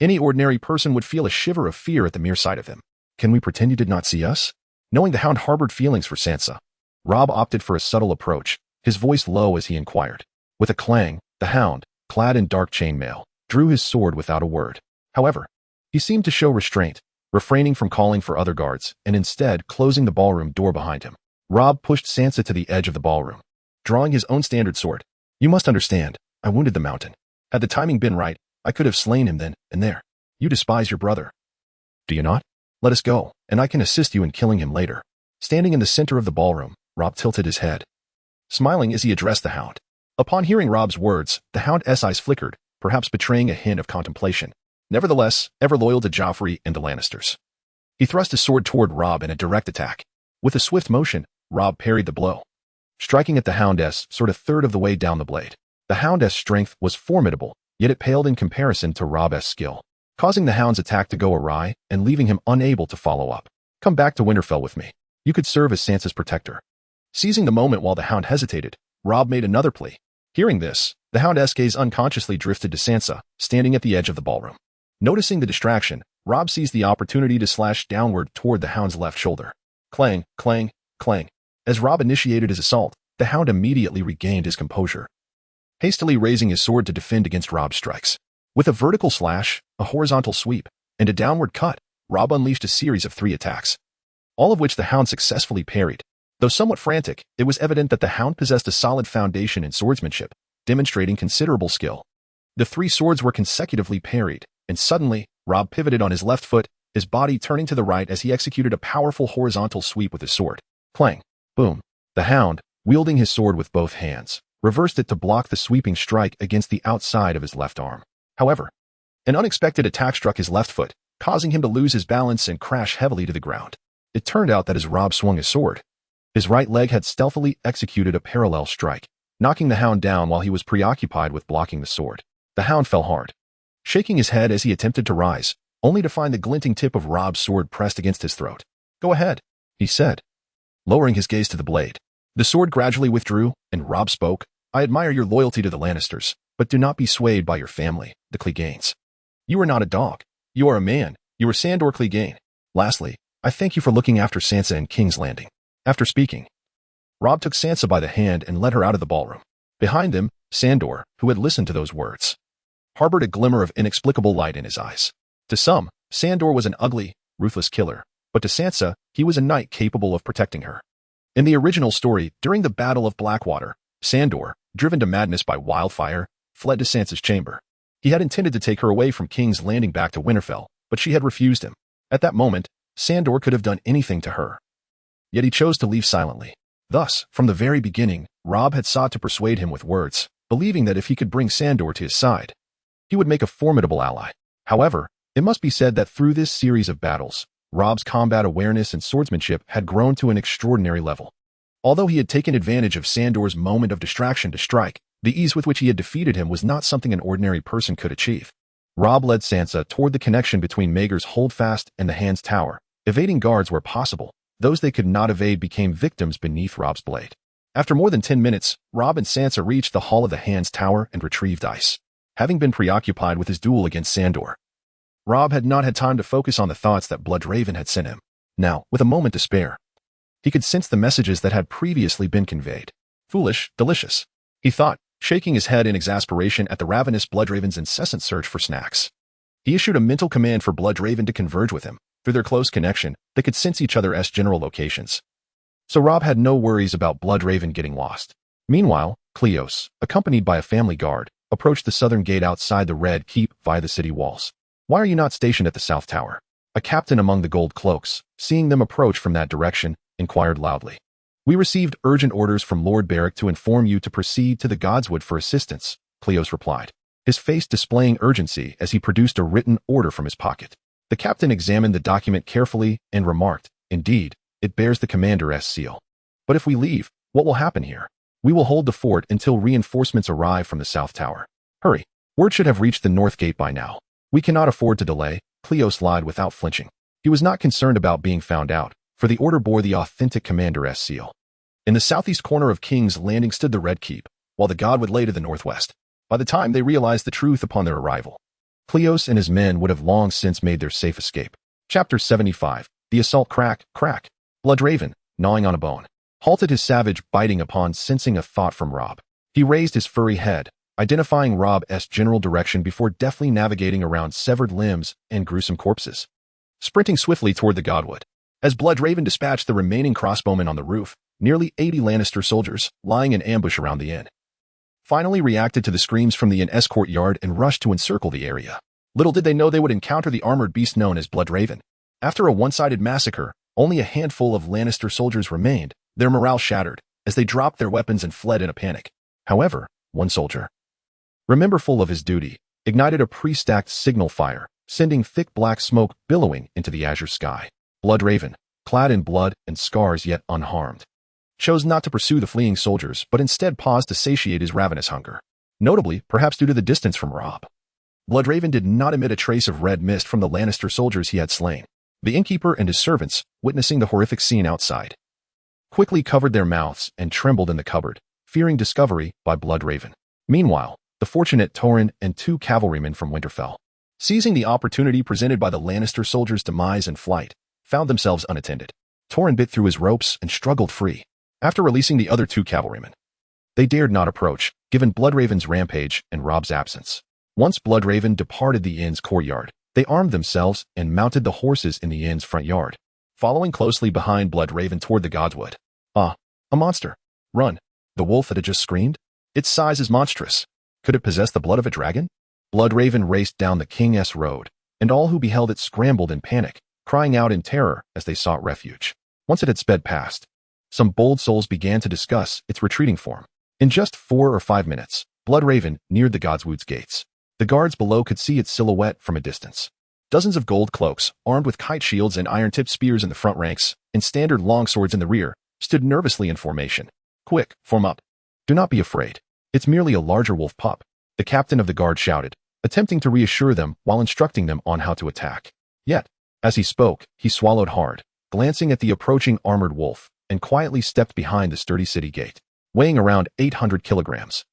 Any ordinary person would feel a shiver of fear at the mere sight of him. Can we pretend you did not see us? Knowing the Hound harbored feelings for Sansa, Rob opted for a subtle approach, his voice low as he inquired. With a clang, the Hound, clad in dark chainmail, drew his sword without a word. However, he seemed to show restraint, refraining from calling for other guards, and instead closing the ballroom door behind him. Rob pushed Sansa to the edge of the ballroom, drawing his own standard sword. You must understand, I wounded the mountain. Had the timing been right, I could have slain him then and there. You despise your brother. Do you not? Let us go, and I can assist you in killing him later. Standing in the center of the ballroom, Rob tilted his head, smiling as he addressed the Hound. Upon hearing Rob's words, the Hound's eyes flickered, perhaps betraying a hint of contemplation. Nevertheless, ever loyal to Joffrey and the Lannisters, he thrust his sword toward Rob in a direct attack. With a swift motion, Rob parried the blow, striking at the Hound's sword a third of the way down the blade. The Hound's strength was formidable, yet it paled in comparison to Rob's skill, causing the Hound's attack to go awry and leaving him unable to follow up. Come back to Winterfell with me. You could serve as Sansa's protector. Seizing the moment while the Hound hesitated, Rob made another plea. Hearing this, the Hound's gaze unconsciously drifted to Sansa, standing at the edge of the ballroom. Noticing the distraction, Rob seized the opportunity to slash downward toward the Hound's left shoulder. Clang, clang, clang. As Rob initiated his assault, the Hound immediately regained his composure, hastily raising his sword to defend against Rob's strikes. With a vertical slash, a horizontal sweep, and a downward cut, Rob unleashed a series of 3 attacks, all of which the Hound successfully parried. Though somewhat frantic, it was evident that the Hound possessed a solid foundation in swordsmanship, demonstrating considerable skill. The 3 swords were consecutively parried, and suddenly, Rob pivoted on his left foot, his body turning to the right as he executed a powerful horizontal sweep with his sword. Clang! Boom! The Hound, wielding his sword with both hands, reversed it to block the sweeping strike against the outside of his left arm. However, an unexpected attack struck his left foot, causing him to lose his balance and crash heavily to the ground. It turned out that as Rob swung his sword, his right leg had stealthily executed a parallel strike, knocking the Hound down while he was preoccupied with blocking the sword. The Hound fell hard, shaking his head as he attempted to rise, only to find the glinting tip of Rob's sword pressed against his throat. Go ahead, he said, lowering his gaze to the blade. The sword gradually withdrew, and Rob spoke. I admire your loyalty to the Lannisters, but do not be swayed by your family, the Cleganes. You are not a dog. You are a man. You are Sandor Clegane. Lastly, I thank you for looking after Sansa in King's Landing. After speaking, Robb took Sansa by the hand and led her out of the ballroom. Behind them, Sandor, who had listened to those words, harbored a glimmer of inexplicable light in his eyes. To some, Sandor was an ugly, ruthless killer, but to Sansa, he was a knight capable of protecting her. In the original story, during the Battle of Blackwater, Sandor, driven to madness by wildfire, fled to Sansa's chamber. He had intended to take her away from King's Landing back to Winterfell, but she had refused him. At that moment, Sandor could have done anything to her. Yet he chose to leave silently. Thus, from the very beginning, Robb had sought to persuade him with words, believing that if he could bring Sandor to his side, he would make a formidable ally. However, it must be said that through this series of battles, Robb's combat awareness and swordsmanship had grown to an extraordinary level. Although he had taken advantage of Sandor's moment of distraction to strike, the ease with which he had defeated him was not something an ordinary person could achieve. Robb led Sansa toward the connection between Maegor's Holdfast and the Hand's Tower, evading guards where possible. Those they could not evade became victims beneath Robb's blade. After more than 10 minutes, Robb and Sansa reached the hall of the Hand's Tower and retrieved Ice. Having been preoccupied with his duel against Sandor, Robb had not had time to focus on the thoughts that Bloodraven had sent him. Now, with a moment to spare, he could sense the messages that had previously been conveyed. Foolish, delicious, he thought, shaking his head in exasperation at the ravenous Bloodraven's incessant search for snacks. He issued a mental command for Bloodraven to converge with him. Through their close connection, they could sense each other's general locations. So Robb had no worries about Bloodraven getting lost. Meanwhile, Cleos, accompanied by a family guard, approached the southern gate outside the Red Keep via the city walls. Why are you not stationed at the South Tower? A captain among the gold cloaks, seeing them approach from that direction, inquired loudly. We received urgent orders from Lord Beric to inform you to proceed to the Godswood for assistance, Cleos replied, his face displaying urgency as he produced a written order from his pocket. The captain examined the document carefully and remarked, indeed, it bears the commander's seal. But if we leave, what will happen here? We will hold the fort until reinforcements arrive from the South Tower. Hurry. Word should have reached the North Gate by now. We cannot afford to delay, Cleos lied without flinching. He was not concerned about being found out, for the order bore the authentic commander's seal. In the southeast corner of King's Landing stood the Red Keep, while the Godwood lay to the northwest. By the time they realized the truth upon their arrival, Cleos and his men would have long since made their safe escape. Chapter 75. The assault. Crack. Bloodraven, gnawing on a bone, halted his savage biting upon sensing a thought from Robb. He raised his furry head, identifying Robb's general direction before deftly navigating around severed limbs and gruesome corpses, sprinting swiftly toward the Godwood. As Bloodraven dispatched the remaining crossbowmen on the roof, nearly 80 Lannister soldiers, lying in ambush around the inn, finally reacted to the screams from the inn's courtyard and rushed to encircle the area. Little did they know they would encounter the armored beast known as Bloodraven. After a one-sided massacre, only a handful of Lannister soldiers remained, their morale shattered, as they dropped their weapons and fled in a panic. However, one soldier, rememberful of his duty, ignited a pre-stacked signal fire, sending thick black smoke billowing into the azure sky. Bloodraven, clad in blood and scars yet unharmed, chose not to pursue the fleeing soldiers but instead paused to satiate his ravenous hunger. Notably, perhaps due to the distance from Robb, Bloodraven did not emit a trace of red mist from the Lannister soldiers he had slain. The innkeeper and his servants, witnessing the horrific scene outside, quickly covered their mouths and trembled in the cupboard, fearing discovery by Bloodraven. Meanwhile, the fortunate Torrhen and 2 cavalrymen from Winterfell, seizing the opportunity presented by the Lannister soldiers' demise and flight, found themselves unattended. Torrhen bit through his ropes and struggled free. After releasing the other 2 cavalrymen, they dared not approach, given Bloodraven's rampage and Robb's absence. Once Bloodraven departed the inn's courtyard, they armed themselves and mounted the horses in the inn's front yard, following closely behind Bloodraven toward the Godswood. Ah, a monster. Run. The wolf that had just screamed? Its size is monstrous. Could it possess the blood of a dragon? Bloodraven raced down the King's Road, and all who beheld it scrambled in panic, crying out in terror as they sought refuge. Once it had sped past, some bold souls began to discuss its retreating form. In just 4 or 5 minutes, Bloodraven neared the Godswood's gates. The guards below could see its silhouette from a distance. Dozens of gold cloaks, armed with kite shields and iron-tipped spears in the front ranks, and standard longswords in the rear, stood nervously in formation. Quick, form up. Do not be afraid. It's merely a larger wolf pup, the captain of the guard shouted, attempting to reassure them while instructing them on how to attack. Yet, as he spoke, he swallowed hard, glancing at the approaching armored wolf, and quietly stepped behind the sturdy city gate, weighing around 800 kilograms.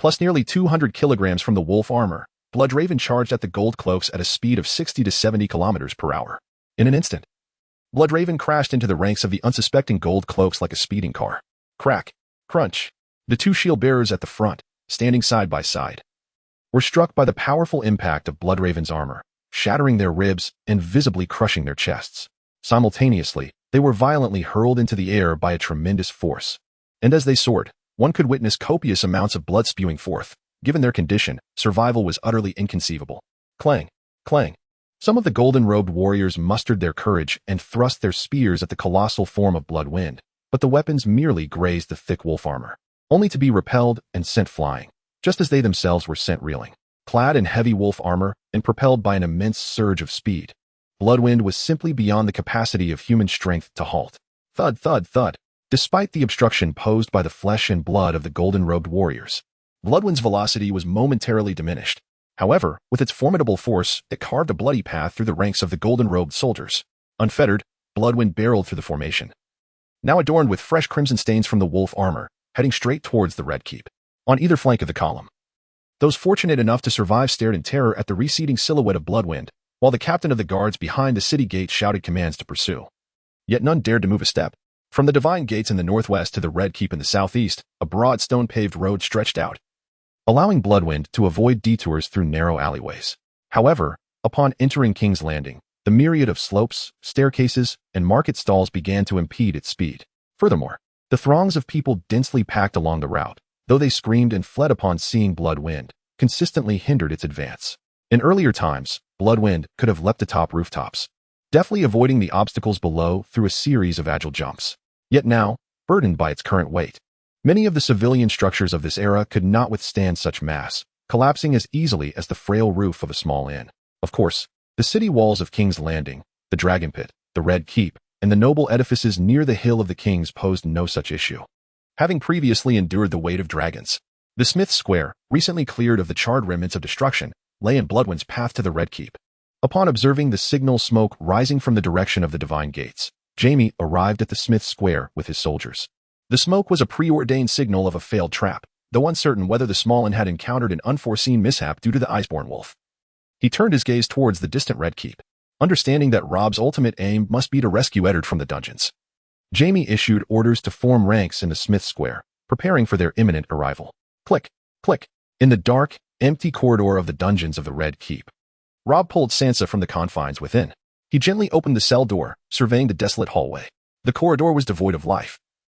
plus nearly 200 kilograms from the wolf armor, Bloodraven charged at the gold cloaks at a speed of 60 to 70 kilometers per hour. In an instant, Bloodraven crashed into the ranks of the unsuspecting gold cloaks like a speeding car. Crack, crunch. The two shield bearers at the front, standing side by side, were struck by the powerful impact of Bloodraven's armor, shattering their ribs and visibly crushing their chests. Simultaneously, they were violently hurled into the air by a tremendous force. And as they soared, one could witness copious amounts of blood spewing forth. Given their condition, survival was utterly inconceivable. Clang, clang. Some of the golden-robed warriors mustered their courage and thrust their spears at the colossal form of Bloodwind, but the weapons merely grazed the thick wolf armor, only to be repelled and sent flying, just as they themselves were sent reeling. Clad in heavy wolf armor and propelled by an immense surge of speed, Bloodwind was simply beyond the capacity of human strength to halt. Thud, thud, thud. Despite the obstruction posed by the flesh and blood of the golden-robed warriors, Bloodwind's velocity was momentarily diminished. However, with its formidable force, it carved a bloody path through the ranks of the golden-robed soldiers. Unfettered, Bloodwind barreled through the formation, now adorned with fresh crimson stains from the wolf armor, heading straight towards the Red Keep. On either flank of the column, those fortunate enough to survive stared in terror at the receding silhouette of Bloodwind, while the captain of the guards behind the city gate shouted commands to pursue. Yet none dared to move a step. From the Divine Gates in the northwest to the Red Keep in the southeast, a broad stone-paved road stretched out, allowing Bloodwind to avoid detours through narrow alleyways. However, upon entering King's Landing, the myriad of slopes, staircases, and market stalls began to impede its speed. Furthermore, the throngs of people densely packed along the route, though they screamed and fled upon seeing Bloodwind, consistently hindered its advance. In earlier times, Bloodwind could have leapt atop rooftops, deftly avoiding the obstacles below through a series of agile jumps. Yet now, burdened by its current weight, many of the civilian structures of this era could not withstand such mass, collapsing as easily as the frail roof of a small inn. Of course, the city walls of King's Landing, the Dragon Pit, the Red Keep, and the noble edifices near the Hill of the Kings posed no such issue. Having previously endured the weight of dragons, the Smith's Square, recently cleared of the charred remnants of destruction, lay in Bloodwind's path to the Red Keep. Upon observing the signal smoke rising from the direction of the Divine Gates, Jamie arrived at the Smith's Square with his soldiers. The smoke was a preordained signal of a failed trap, though uncertain whether the small inn had encountered an unforeseen mishap due to the Iceborn wolf. He turned his gaze towards the distant Red Keep, understanding that Rob's ultimate aim must be to rescue Eddard from the dungeons. Jamie issued orders to form ranks in the Smith's Square, preparing for their imminent arrival. Click, click. In the dark, empty corridor of the dungeons of the Red Keep, Rob pulled Sansa from the confines within. He gently opened the cell door, surveying the desolate hallway. The corridor was devoid of life.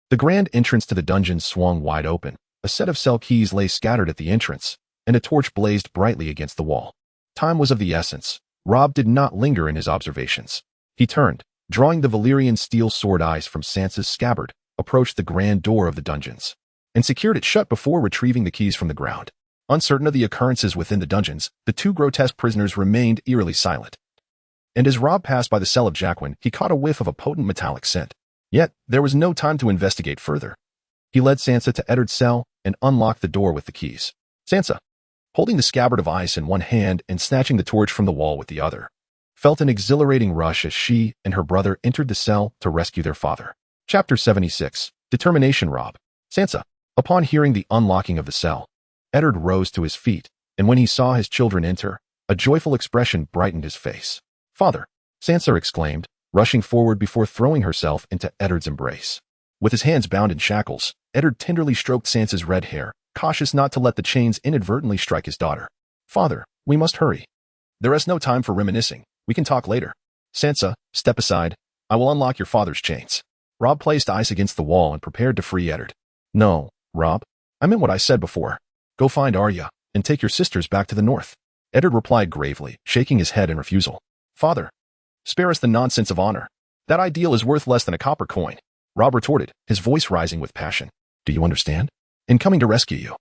The grand entrance to the dungeons swung wide open. A set of cell keys lay scattered at the entrance, and a torch blazed brightly against the wall. Time was of the essence. Rob did not linger in his observations. He turned, drawing the Valyrian steel sword eyes from Sansa's scabbard, approached the grand door of the dungeons, and secured it shut before retrieving the keys from the ground. Uncertain of the occurrences within the dungeons, the two grotesque prisoners remained eerily silent. And as Rob passed by the cell of Jacqueline, he caught a whiff of a potent metallic scent. Yet, there was no time to investigate further. He led Sansa to Eddard's cell and unlocked the door with the keys. Sansa, holding the scabbard of ice in one hand and snatching the torch from the wall with the other, felt an exhilarating rush as she and her brother entered the cell to rescue their father. Chapter 76. Determination. Rob. Sansa. Upon hearing the unlocking of the cell, Eddard rose to his feet, and when he saw his children enter, a joyful expression brightened his face. Father, Sansa exclaimed, rushing forward before throwing herself into Eddard's embrace. With his hands bound in shackles, Eddard tenderly stroked Sansa's red hair, cautious not to let the chains inadvertently strike his daughter. Father, we must hurry. There is no time for reminiscing. We can talk later. Sansa, step aside. I will unlock your father's chains. Rob placed ice against the wall and prepared to free Eddard. No, Rob. I meant what I said before. Go find Arya, and take your sisters back to the north. Eddard replied gravely, shaking his head in refusal. Father, spare us the nonsense of honor. That ideal is worth less than a copper coin. Rob retorted, his voice rising with passion. Do you understand? In coming to rescue you,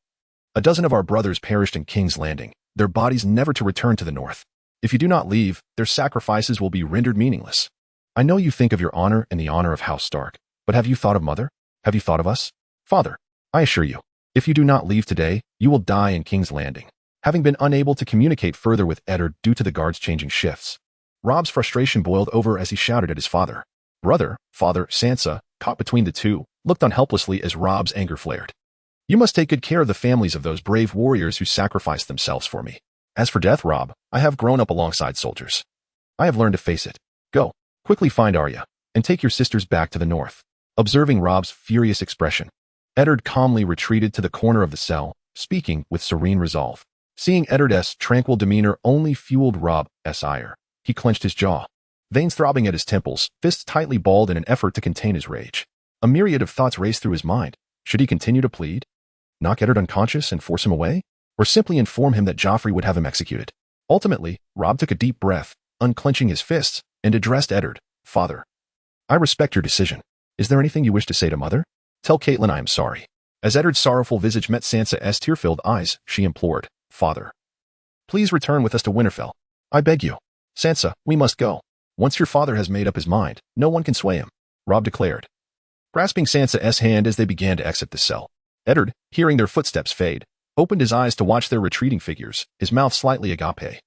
a dozen of our brothers perished in King's Landing, their bodies never to return to the north. If you do not leave, their sacrifices will be rendered meaningless. I know you think of your honor and the honor of House Stark, but have you thought of Mother? Have you thought of us? Father, I assure you, if you do not leave today, you will die in King's Landing. Having been unable to communicate further with Eddard due to the guards' changing shifts, Rob's frustration boiled over as he shouted at his father. Brother, father, Sansa, caught between the two, looked on helplessly as Rob's anger flared. You must take good care of the families of those brave warriors who sacrificed themselves for me. As for death, Rob, I have grown up alongside soldiers. I have learned to face it. Go, quickly find Arya, and take your sisters back to the north. Observing Rob's furious expression, Eddard calmly retreated to the corner of the cell, speaking with serene resolve. Seeing Eddard's tranquil demeanor only fueled Rob's ire. He clenched his jaw, veins throbbing at his temples, fists tightly balled in an effort to contain his rage. A myriad of thoughts raced through his mind. Should he continue to plead? Knock Eddard unconscious and force him away? Or simply inform him that Joffrey would have him executed? Ultimately, Rob took a deep breath, unclenching his fists, and addressed Eddard. Father, I respect your decision. Is there anything you wish to say to Mother? Tell Catelyn I am sorry. As Eddard's sorrowful visage met Sansa's tear-filled eyes, she implored, Father, please return with us to Winterfell. I beg you. Sansa, we must go. Once your father has made up his mind, no one can sway him, Rob declared. Grasping Sansa's hand as they began to exit the cell, Eddard, hearing their footsteps fade, opened his eyes to watch their retreating figures, his mouth slightly agape.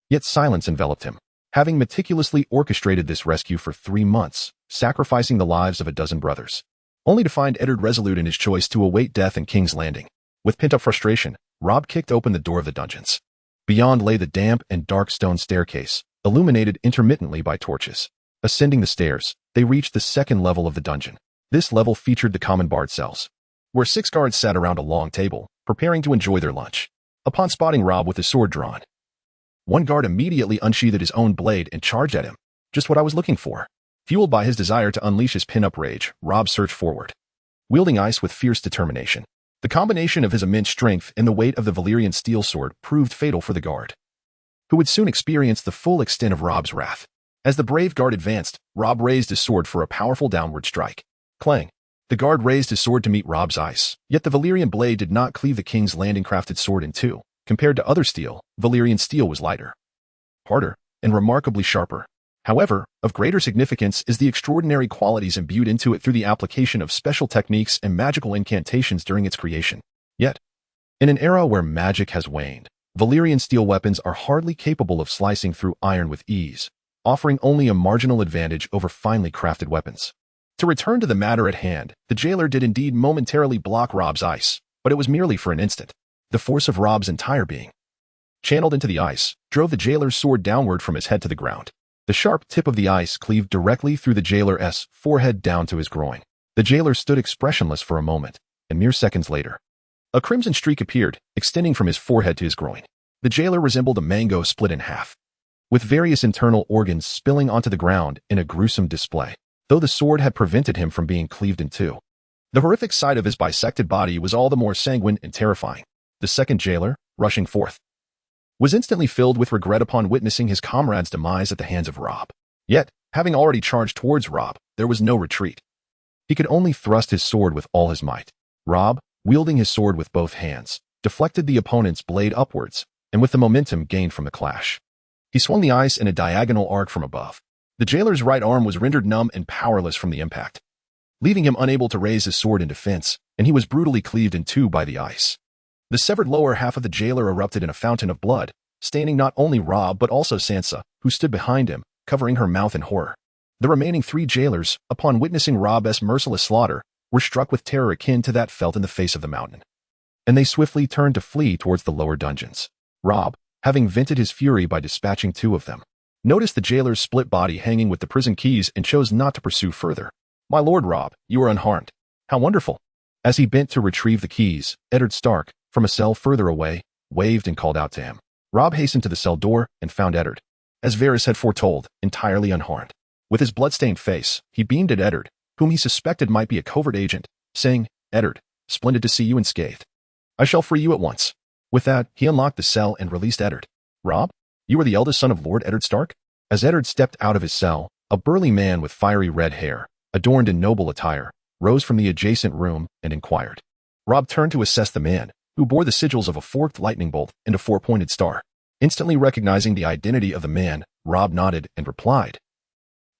Yet silence enveloped him. Having meticulously orchestrated this rescue for 3 months, sacrificing the lives of a dozen brothers, only to find Eddard resolute in his choice to await death in King's Landing. With pent-up frustration, Rob kicked open the door of the dungeons. Beyond lay the damp and dark stone staircase, illuminated intermittently by torches. Ascending the stairs, they reached the second level of the dungeon. This level featured the common barred cells, where 6 guards sat around a long table, preparing to enjoy their lunch. Upon spotting Rob with his sword drawn, one guard immediately unsheathed his own blade and charged at him. Just what I was looking for. Fueled by his desire to unleash his pin-up rage, Rob surged forward, wielding ice with fierce determination. The combination of his immense strength and the weight of the Valyrian steel sword proved fatal for the guard, who would soon experience the full extent of Rob's wrath. As the brave guard advanced, Rob raised his sword for a powerful downward strike. Clang! The guard raised his sword to meet Rob's ice, yet the Valyrian blade did not cleave the King's Landing-crafted sword in two. Compared to other steel, Valyrian steel was lighter, harder, and remarkably sharper. However, of greater significance is the extraordinary qualities imbued into it through the application of special techniques and magical incantations during its creation. Yet, in an era where magic has waned, Valyrian steel weapons are hardly capable of slicing through iron with ease, offering only a marginal advantage over finely crafted weapons. To return to the matter at hand, the jailer did indeed momentarily block Rob's ice, but it was merely for an instant. The force of Rob's entire being, channeled into the ice, drove the jailer's sword downward from his head to the ground. The sharp tip of the ice cleaved directly through the jailer's forehead down to his groin. The jailer stood expressionless for a moment, and mere seconds later, a crimson streak appeared, extending from his forehead to his groin. The jailer resembled a mango split in half, with various internal organs spilling onto the ground in a gruesome display, though the sword had prevented him from being cleaved in two. The horrific sight of his bisected body was all the more sanguine and terrifying. The second jailer, rushing forth, was instantly filled with regret upon witnessing his comrade's demise at the hands of Rob. Yet, having already charged towards Rob, there was no retreat. He could only thrust his sword with all his might. Rob, wielding his sword with both hands, deflected the opponent's blade upwards, and with the momentum gained from the clash, he swung the ice in a diagonal arc from above. The jailer's right arm was rendered numb and powerless from the impact, leaving him unable to raise his sword in defense, and he was brutally cleaved in two by the ice. The severed lower half of the jailer erupted in a fountain of blood, staining not only Rob but also Sansa, who stood behind him, covering her mouth in horror. The remaining 3 jailers, upon witnessing Rob's merciless slaughter, were struck with terror akin to that felt in the face of the mountain, and they swiftly turned to flee towards the lower dungeons. Rob, having vented his fury by dispatching 2 of them, noticed the jailer's split body hanging with the prison keys and chose not to pursue further. My lord Rob, you are unharmed. How wonderful! As he bent to retrieve the keys, Eddard Stark, from a cell further away, waved and called out to him. Rob hastened to the cell door and found Eddard, as Varys had foretold, entirely unharmed. With his blood-stained face, he beamed at Eddard, whom he suspected might be a covert agent, saying, Eddard, splendid to see you unscathed. I shall free you at once. With that, he unlocked the cell and released Eddard. Rob, you are the eldest son of Lord Eddard Stark? As Eddard stepped out of his cell, a burly man with fiery red hair, adorned in noble attire, rose from the adjacent room and inquired. Rob turned to assess the man, who bore the sigils of a forked lightning bolt and a 4-pointed star. Instantly recognizing the identity of the man, Rob nodded and replied,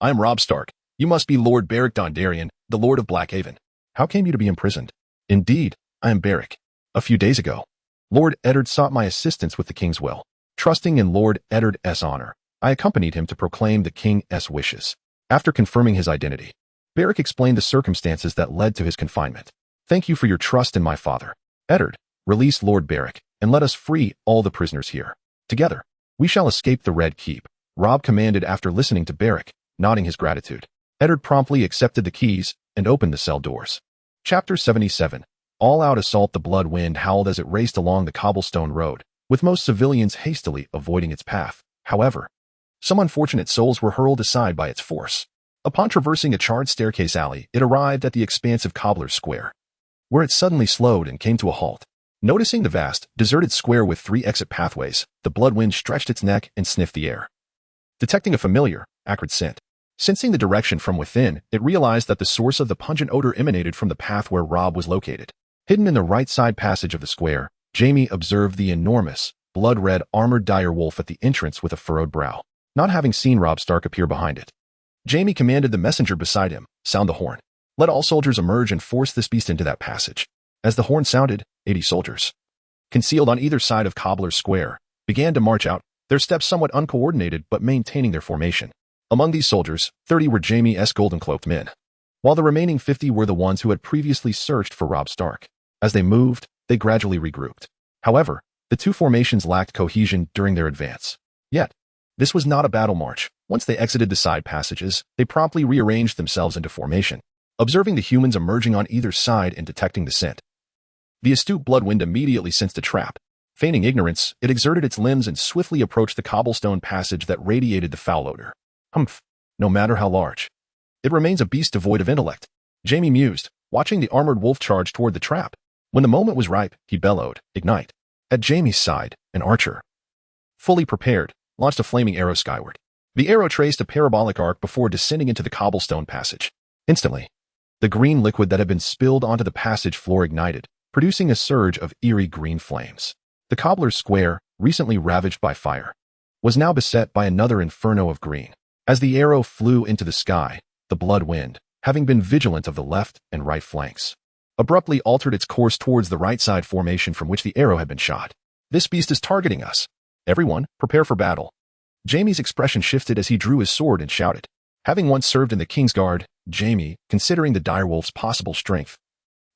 I am Robb Stark. You must be Lord Beric Dondarrion, the Lord of Blackhaven. How came you to be imprisoned? Indeed, I am Beric. A few days ago, Lord Eddard sought my assistance with the king's will. Trusting in Lord Eddard's honor, I accompanied him to proclaim the king's wishes. After confirming his identity, Beric explained the circumstances that led to his confinement. Thank you for your trust in my father. Eddard, release Lord Beric, and let us free all the prisoners here. Together, we shall escape the Red Keep, Rob commanded after listening to Beric, nodding his gratitude. Eddard promptly accepted the keys and opened the cell doors. Chapter 77. All-out assault. The blood wind howled as it raced along the cobblestone road, with most civilians hastily avoiding its path. However, some unfortunate souls were hurled aside by its force. Upon traversing a charred staircase alley, it arrived at the expansive Cobbler's Square, where it suddenly slowed and came to a halt. Noticing the vast, deserted square with 3 exit pathways, the bloodwind stretched its neck and sniffed the air. Detecting a familiar, acrid scent, sensing the direction from within, it realized that the source of the pungent odor emanated from the path where Rob was located. Hidden in the right side passage of the square, Jamie observed the enormous, blood-red armored dire wolf at the entrance with a furrowed brow. Not having seen Robb Stark appear behind it, Jamie commanded the messenger beside him, "Sound the horn. Let all soldiers emerge and force this beast into that passage." As the horn sounded, 80 soldiers, concealed on either side of Cobbler's Square, began to march out, their steps somewhat uncoordinated but maintaining their formation. Among these soldiers, 30 were Jamie's golden-cloaked men, while the remaining 50 were the ones who had previously searched for Robb Stark. As they moved, they gradually regrouped. However, the two formations lacked cohesion during their advance. Yet, this was not a battle march. Once they exited the side passages, they promptly rearranged themselves into formation. Observing the humans emerging on either side and detecting the scent, the astute bloodwind immediately sensed a trap. Feigning ignorance, it exerted its limbs and swiftly approached the cobblestone passage that radiated the foul odor. Humph, no matter how large, it remains a beast devoid of intellect, Jamie mused, watching the armored wolf charge toward the trap. When the moment was ripe, he bellowed, "Ignite." At Jamie's side, an archer, fully prepared, launched a flaming arrow skyward. The arrow traced a parabolic arc before descending into the cobblestone passage. Instantly, the green liquid that had been spilled onto the passage floor ignited, producing a surge of eerie green flames. The Cobbler's Square, recently ravaged by fire, was now beset by another inferno of green. As the arrow flew into the sky, the blood wind, having been vigilant of the left and right flanks, abruptly altered its course towards the right side formation from which the arrow had been shot. "This beast is targeting us. Everyone, prepare for battle." Jamie's expression shifted as he drew his sword and shouted. Having once served in the King's Guard, Jamie, considering the direwolf's possible strength,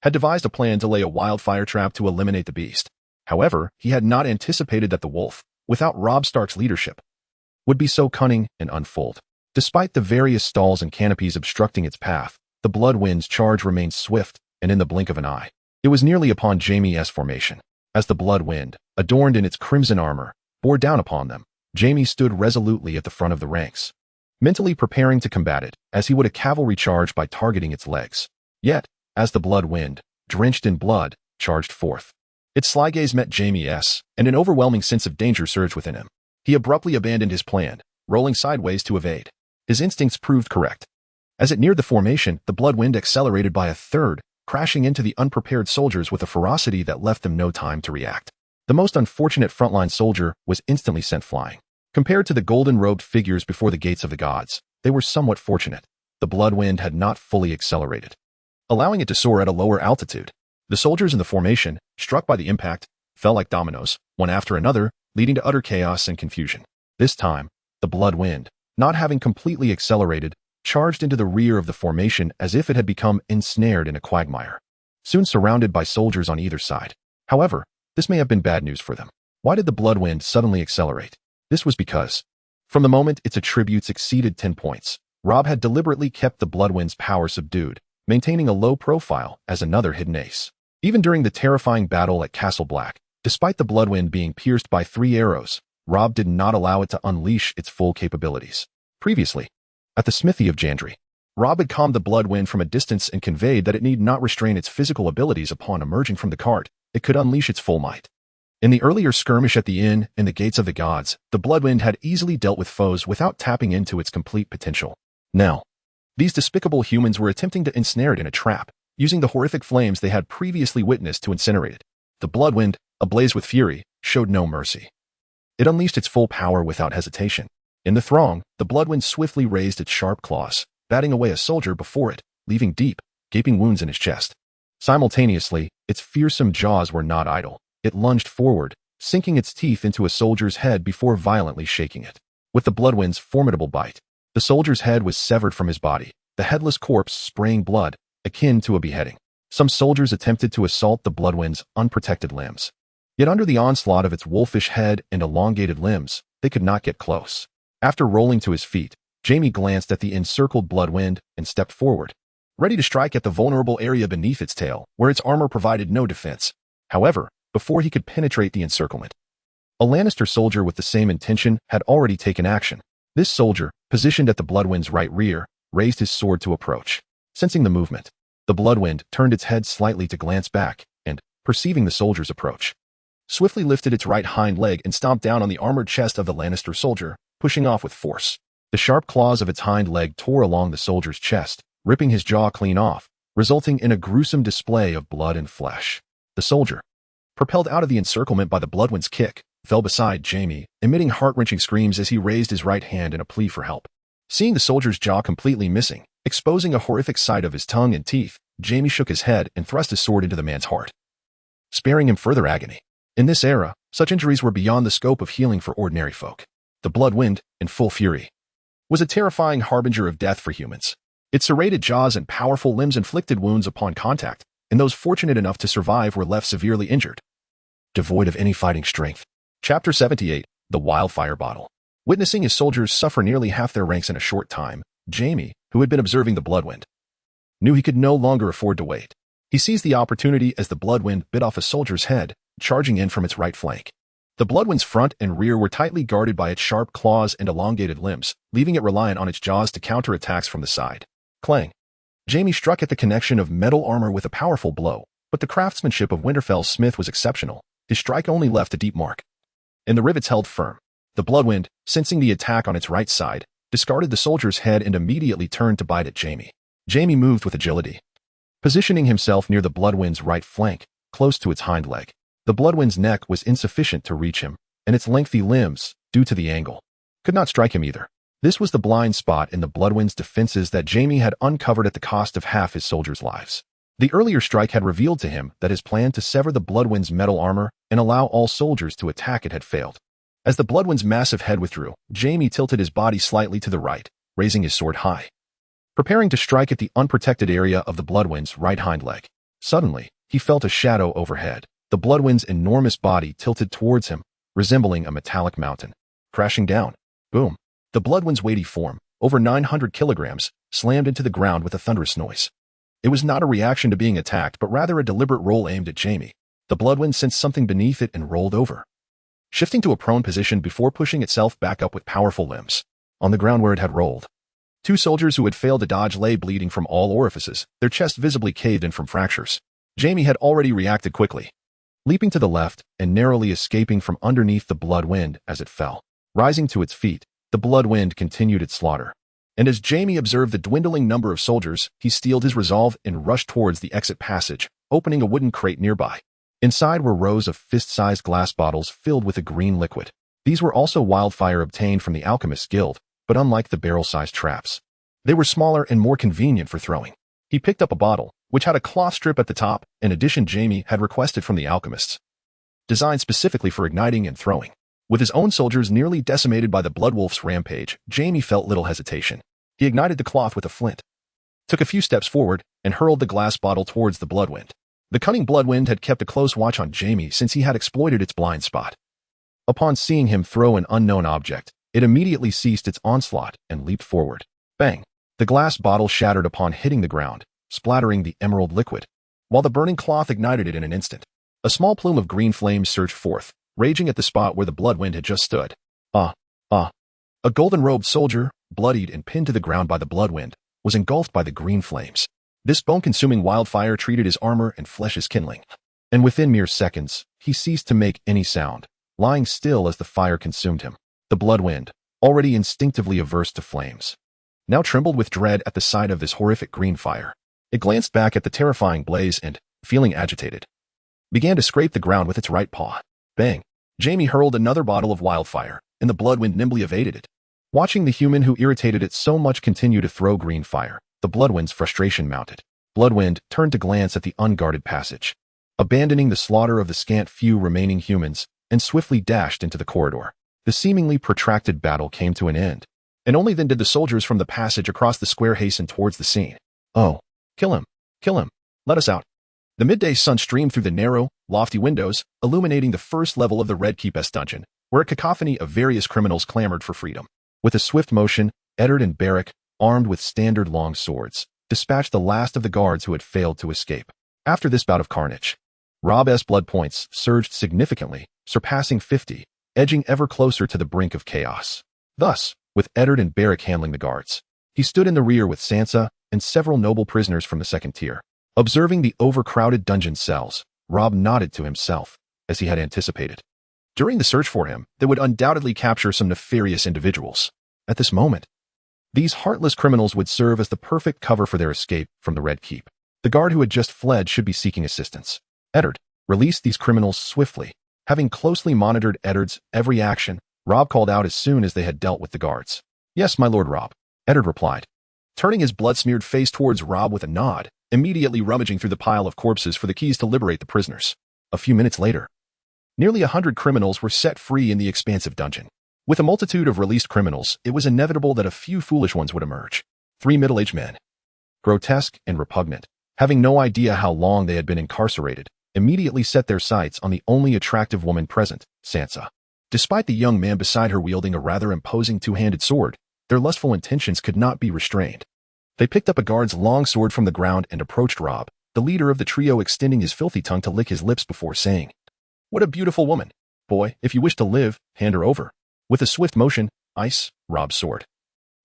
had devised a plan to lay a wildfire trap to eliminate the beast. However, he had not anticipated that the wolf, without Robb Stark's leadership, would be so cunning and unfold. Despite the various stalls and canopies obstructing its path, the bloodwind's charge remained swift, and in the blink of an eye, it was nearly upon Jamie's formation. As the bloodwind, adorned in its crimson armor, bore down upon them, Jamie stood resolutely at the front of the ranks, mentally preparing to combat it, as he would a cavalry charge by targeting its legs. Yet, as the bloodwind, drenched in blood, charged forth, its sly gaze met Jamie's, and an overwhelming sense of danger surged within him. He abruptly abandoned his plan, rolling sideways to evade. His instincts proved correct. As it neared the formation, the bloodwind accelerated by a third, crashing into the unprepared soldiers with a ferocity that left them no time to react. The most unfortunate frontline soldier was instantly sent flying. Compared to the golden-robed figures before the gates of the gods, they were somewhat fortunate. The bloodwind had not fully accelerated, allowing it to soar at a lower altitude. The soldiers in the formation, struck by the impact, fell like dominoes, one after another, leading to utter chaos and confusion. This time, the bloodwind, not having completely accelerated, charged into the rear of the formation as if it had become ensnared in a quagmire, soon surrounded by soldiers on either side. However, this may have been bad news for them. Why did the bloodwind suddenly accelerate? This was because, from the moment its attributes exceeded 10 points, Rob had deliberately kept the bloodwind's power subdued, maintaining a low profile as another hidden ace. Even during the terrifying battle at Castle Black, despite the bloodwind being pierced by 3 arrows, Rob did not allow it to unleash its full capabilities. Previously, at the smithy of Jandry, Rob had calmed the bloodwind from a distance and conveyed that it need not restrain its physical abilities upon emerging from the cart. It could unleash its full might. In the earlier skirmish at the inn in the Gates of the Gods, the bloodwind had easily dealt with foes without tapping into its complete potential. Now, these despicable humans were attempting to ensnare it in a trap, using the horrific flames they had previously witnessed to incinerate it. The bloodwind, ablaze with fury, showed no mercy. It unleashed its full power without hesitation. In the throng, the bloodwind swiftly raised its sharp claws, batting away a soldier before it, leaving deep, gaping wounds in his chest. Simultaneously, its fearsome jaws were not idle. It lunged forward, sinking its teeth into a soldier's head before violently shaking it. With the bloodwind's formidable bite, the soldier's head was severed from his body, the headless corpse spraying blood, akin to a beheading. Some soldiers attempted to assault the Bloodwind's unprotected limbs. Yet under the onslaught of its wolfish head and elongated limbs, they could not get close. After rolling to his feet, Jamie glanced at the encircled Bloodwind and stepped forward, ready to strike at the vulnerable area beneath its tail, where its armor provided no defense. However, before he could penetrate the encirclement, a Lannister soldier with the same intention had already taken action. This soldier, positioned at the Bloodwind's right rear, raised his sword to approach. Sensing the movement, the Bloodwind turned its head slightly to glance back and, perceiving the soldier's approach, swiftly lifted its right hind leg and stomped down on the armored chest of the Lannister soldier, pushing off with force. The sharp claws of its hind leg tore along the soldier's chest, ripping his jaw clean off, resulting in a gruesome display of blood and flesh. The soldier, propelled out of the encirclement by the Bloodwind's kick, fell beside Jamie, emitting heart-wrenching screams as he raised his right hand in a plea for help. Seeing the soldier's jaw completely missing, exposing a horrific sight of his tongue and teeth, Jamie shook his head and thrust his sword into the man's heart, sparing him further agony. In this era, such injuries were beyond the scope of healing for ordinary folk. The Bloodwind, in full fury, was a terrifying harbinger of death for humans. Its serrated jaws and powerful limbs inflicted wounds upon contact, and those fortunate enough to survive were left severely injured, devoid of any fighting strength. Chapter 78, The Wildfire Bottle. Witnessing his soldiers suffer nearly half their ranks in a short time, Jamie, who had been observing the Bloodwind, knew he could no longer afford to wait. He seized the opportunity as the Bloodwind bit off a soldier's head, charging in from its right flank. The Bloodwind's front and rear were tightly guarded by its sharp claws and elongated limbs, leaving it reliant on its jaws to counter attacks from the side. Clang! Jamie struck at the connection of metal armor with a powerful blow, but the craftsmanship of Winterfell's smith was exceptional. His strike only left a deep mark, and the rivets held firm. The Bloodwind, sensing the attack on its right side, discarded the soldier's head and immediately turned to bite at Jamie. Jamie moved with agility, positioning himself near the Bloodwind's right flank, close to its hind leg. The Bloodwind's neck was insufficient to reach him, and its lengthy limbs, due to the angle, could not strike him either. This was the blind spot in the Bloodwind's defenses that Jamie had uncovered at the cost of half his soldiers' lives. The earlier strike had revealed to him that his plan to sever the Bloodwind's metal armor and allow all soldiers to attack it had failed. As the Bloodwind's massive head withdrew, Jamie tilted his body slightly to the right, raising his sword high, preparing to strike at the unprotected area of the Bloodwind's right hind leg. Suddenly, he felt a shadow overhead. The Bloodwind's enormous body tilted towards him, resembling a metallic mountain. Crashing down. Boom. The Bloodwind's weighty form, over 900 kilograms, slammed into the ground with a thunderous noise. It was not a reaction to being attacked, but rather a deliberate roll aimed at Jamie. The Bloodwind sensed something beneath it and rolled over, shifting to a prone position before pushing itself back up with powerful limbs. On the ground where it had rolled, two soldiers who had failed to dodge lay bleeding from all orifices, their chests visibly caved in from fractures. Jamie had already reacted quickly, leaping to the left and narrowly escaping from underneath the Bloodwind as it fell. Rising to its feet, the Bloodwind continued its slaughter. And as Jamie observed the dwindling number of soldiers, he steeled his resolve and rushed towards the exit passage, opening a wooden crate nearby. Inside were rows of fist-sized glass bottles filled with a green liquid. These were also wildfire obtained from the Alchemist's Guild, but unlike the barrel-sized traps, they were smaller and more convenient for throwing. He picked up a bottle, which had a cloth strip at the top, an addition Jamie had requested from the alchemists, designed specifically for igniting and throwing. With his own soldiers nearly decimated by the Bloodwolf's rampage, Jamie felt little hesitation. He ignited the cloth with a flint, took a few steps forward, and hurled the glass bottle towards the Bloodwind. The cunning Bloodwind had kept a close watch on Jamie since he had exploited its blind spot. Upon seeing him throw an unknown object, it immediately ceased its onslaught and leaped forward. Bang! The glass bottle shattered upon hitting the ground, splattering the emerald liquid, while the burning cloth ignited it in an instant. A small plume of green flames surged forth, raging at the spot where the Bloodwind had just stood. A golden-robed soldier, bloodied and pinned to the ground by the Bloodwind, was engulfed by the green flames. This bone-consuming wildfire treated his armor and flesh as kindling, and within mere seconds, he ceased to make any sound, lying still as the fire consumed him. The Bloodwind, already instinctively averse to flames, now trembled with dread at the sight of this horrific green fire. It glanced back at the terrifying blaze and, feeling agitated, began to scrape the ground with its right paw. Bang! Jamie hurled another bottle of wildfire, and the Bloodwind nimbly evaded it. Watching the human who irritated it so much continue to throw green fire, the Bloodwind's frustration mounted. Bloodwind turned to glance at the unguarded passage, abandoning the slaughter of the scant few remaining humans, and swiftly dashed into the corridor. The seemingly protracted battle came to an end, and only then did the soldiers from the passage across the square hasten towards the scene. Oh, kill him! Kill him! Let us out! The midday sun streamed through the narrow, lofty windows, illuminating the first level of the Red Keep's dungeon, where a cacophony of various criminals clamored for freedom. With a swift motion, Eddard and Barrack, armed with standard long swords, dispatched the last of the guards who had failed to escape. After this bout of carnage, Rob's blood points surged significantly, surpassing 50, edging ever closer to the brink of chaos. Thus, with Eddard and Barrack handling the guards, he stood in the rear with Sansa and several noble prisoners from the second tier. Observing the overcrowded dungeon cells, Rob nodded to himself, as he had anticipated. During the search for him, they would undoubtedly capture some nefarious individuals. At this moment, these heartless criminals would serve as the perfect cover for their escape from the Red Keep. The guard who had just fled should be seeking assistance. Eddard released these criminals swiftly. Having closely monitored Eddard's every action, Rob called out as soon as they had dealt with the guards. "Yes, my lord Rob," Eddard replied, turning his blood-smeared face towards Rob with a nod, immediately rummaging through the pile of corpses for the keys to liberate the prisoners. A few minutes later, nearly 100 criminals were set free in the expansive dungeon. With a multitude of released criminals, it was inevitable that a few foolish ones would emerge. 3 middle-aged men, grotesque and repugnant, having no idea how long they had been incarcerated, immediately set their sights on the only attractive woman present, Sansa. Despite the young man beside her wielding a rather imposing two-handed sword, their lustful intentions could not be restrained. They picked up a guard's long sword from the ground and approached Rob, the leader of the trio, extending his filthy tongue to lick his lips before saying, "What a beautiful woman. Boy, if you wish to live, hand her over." With a swift motion, Rob's sword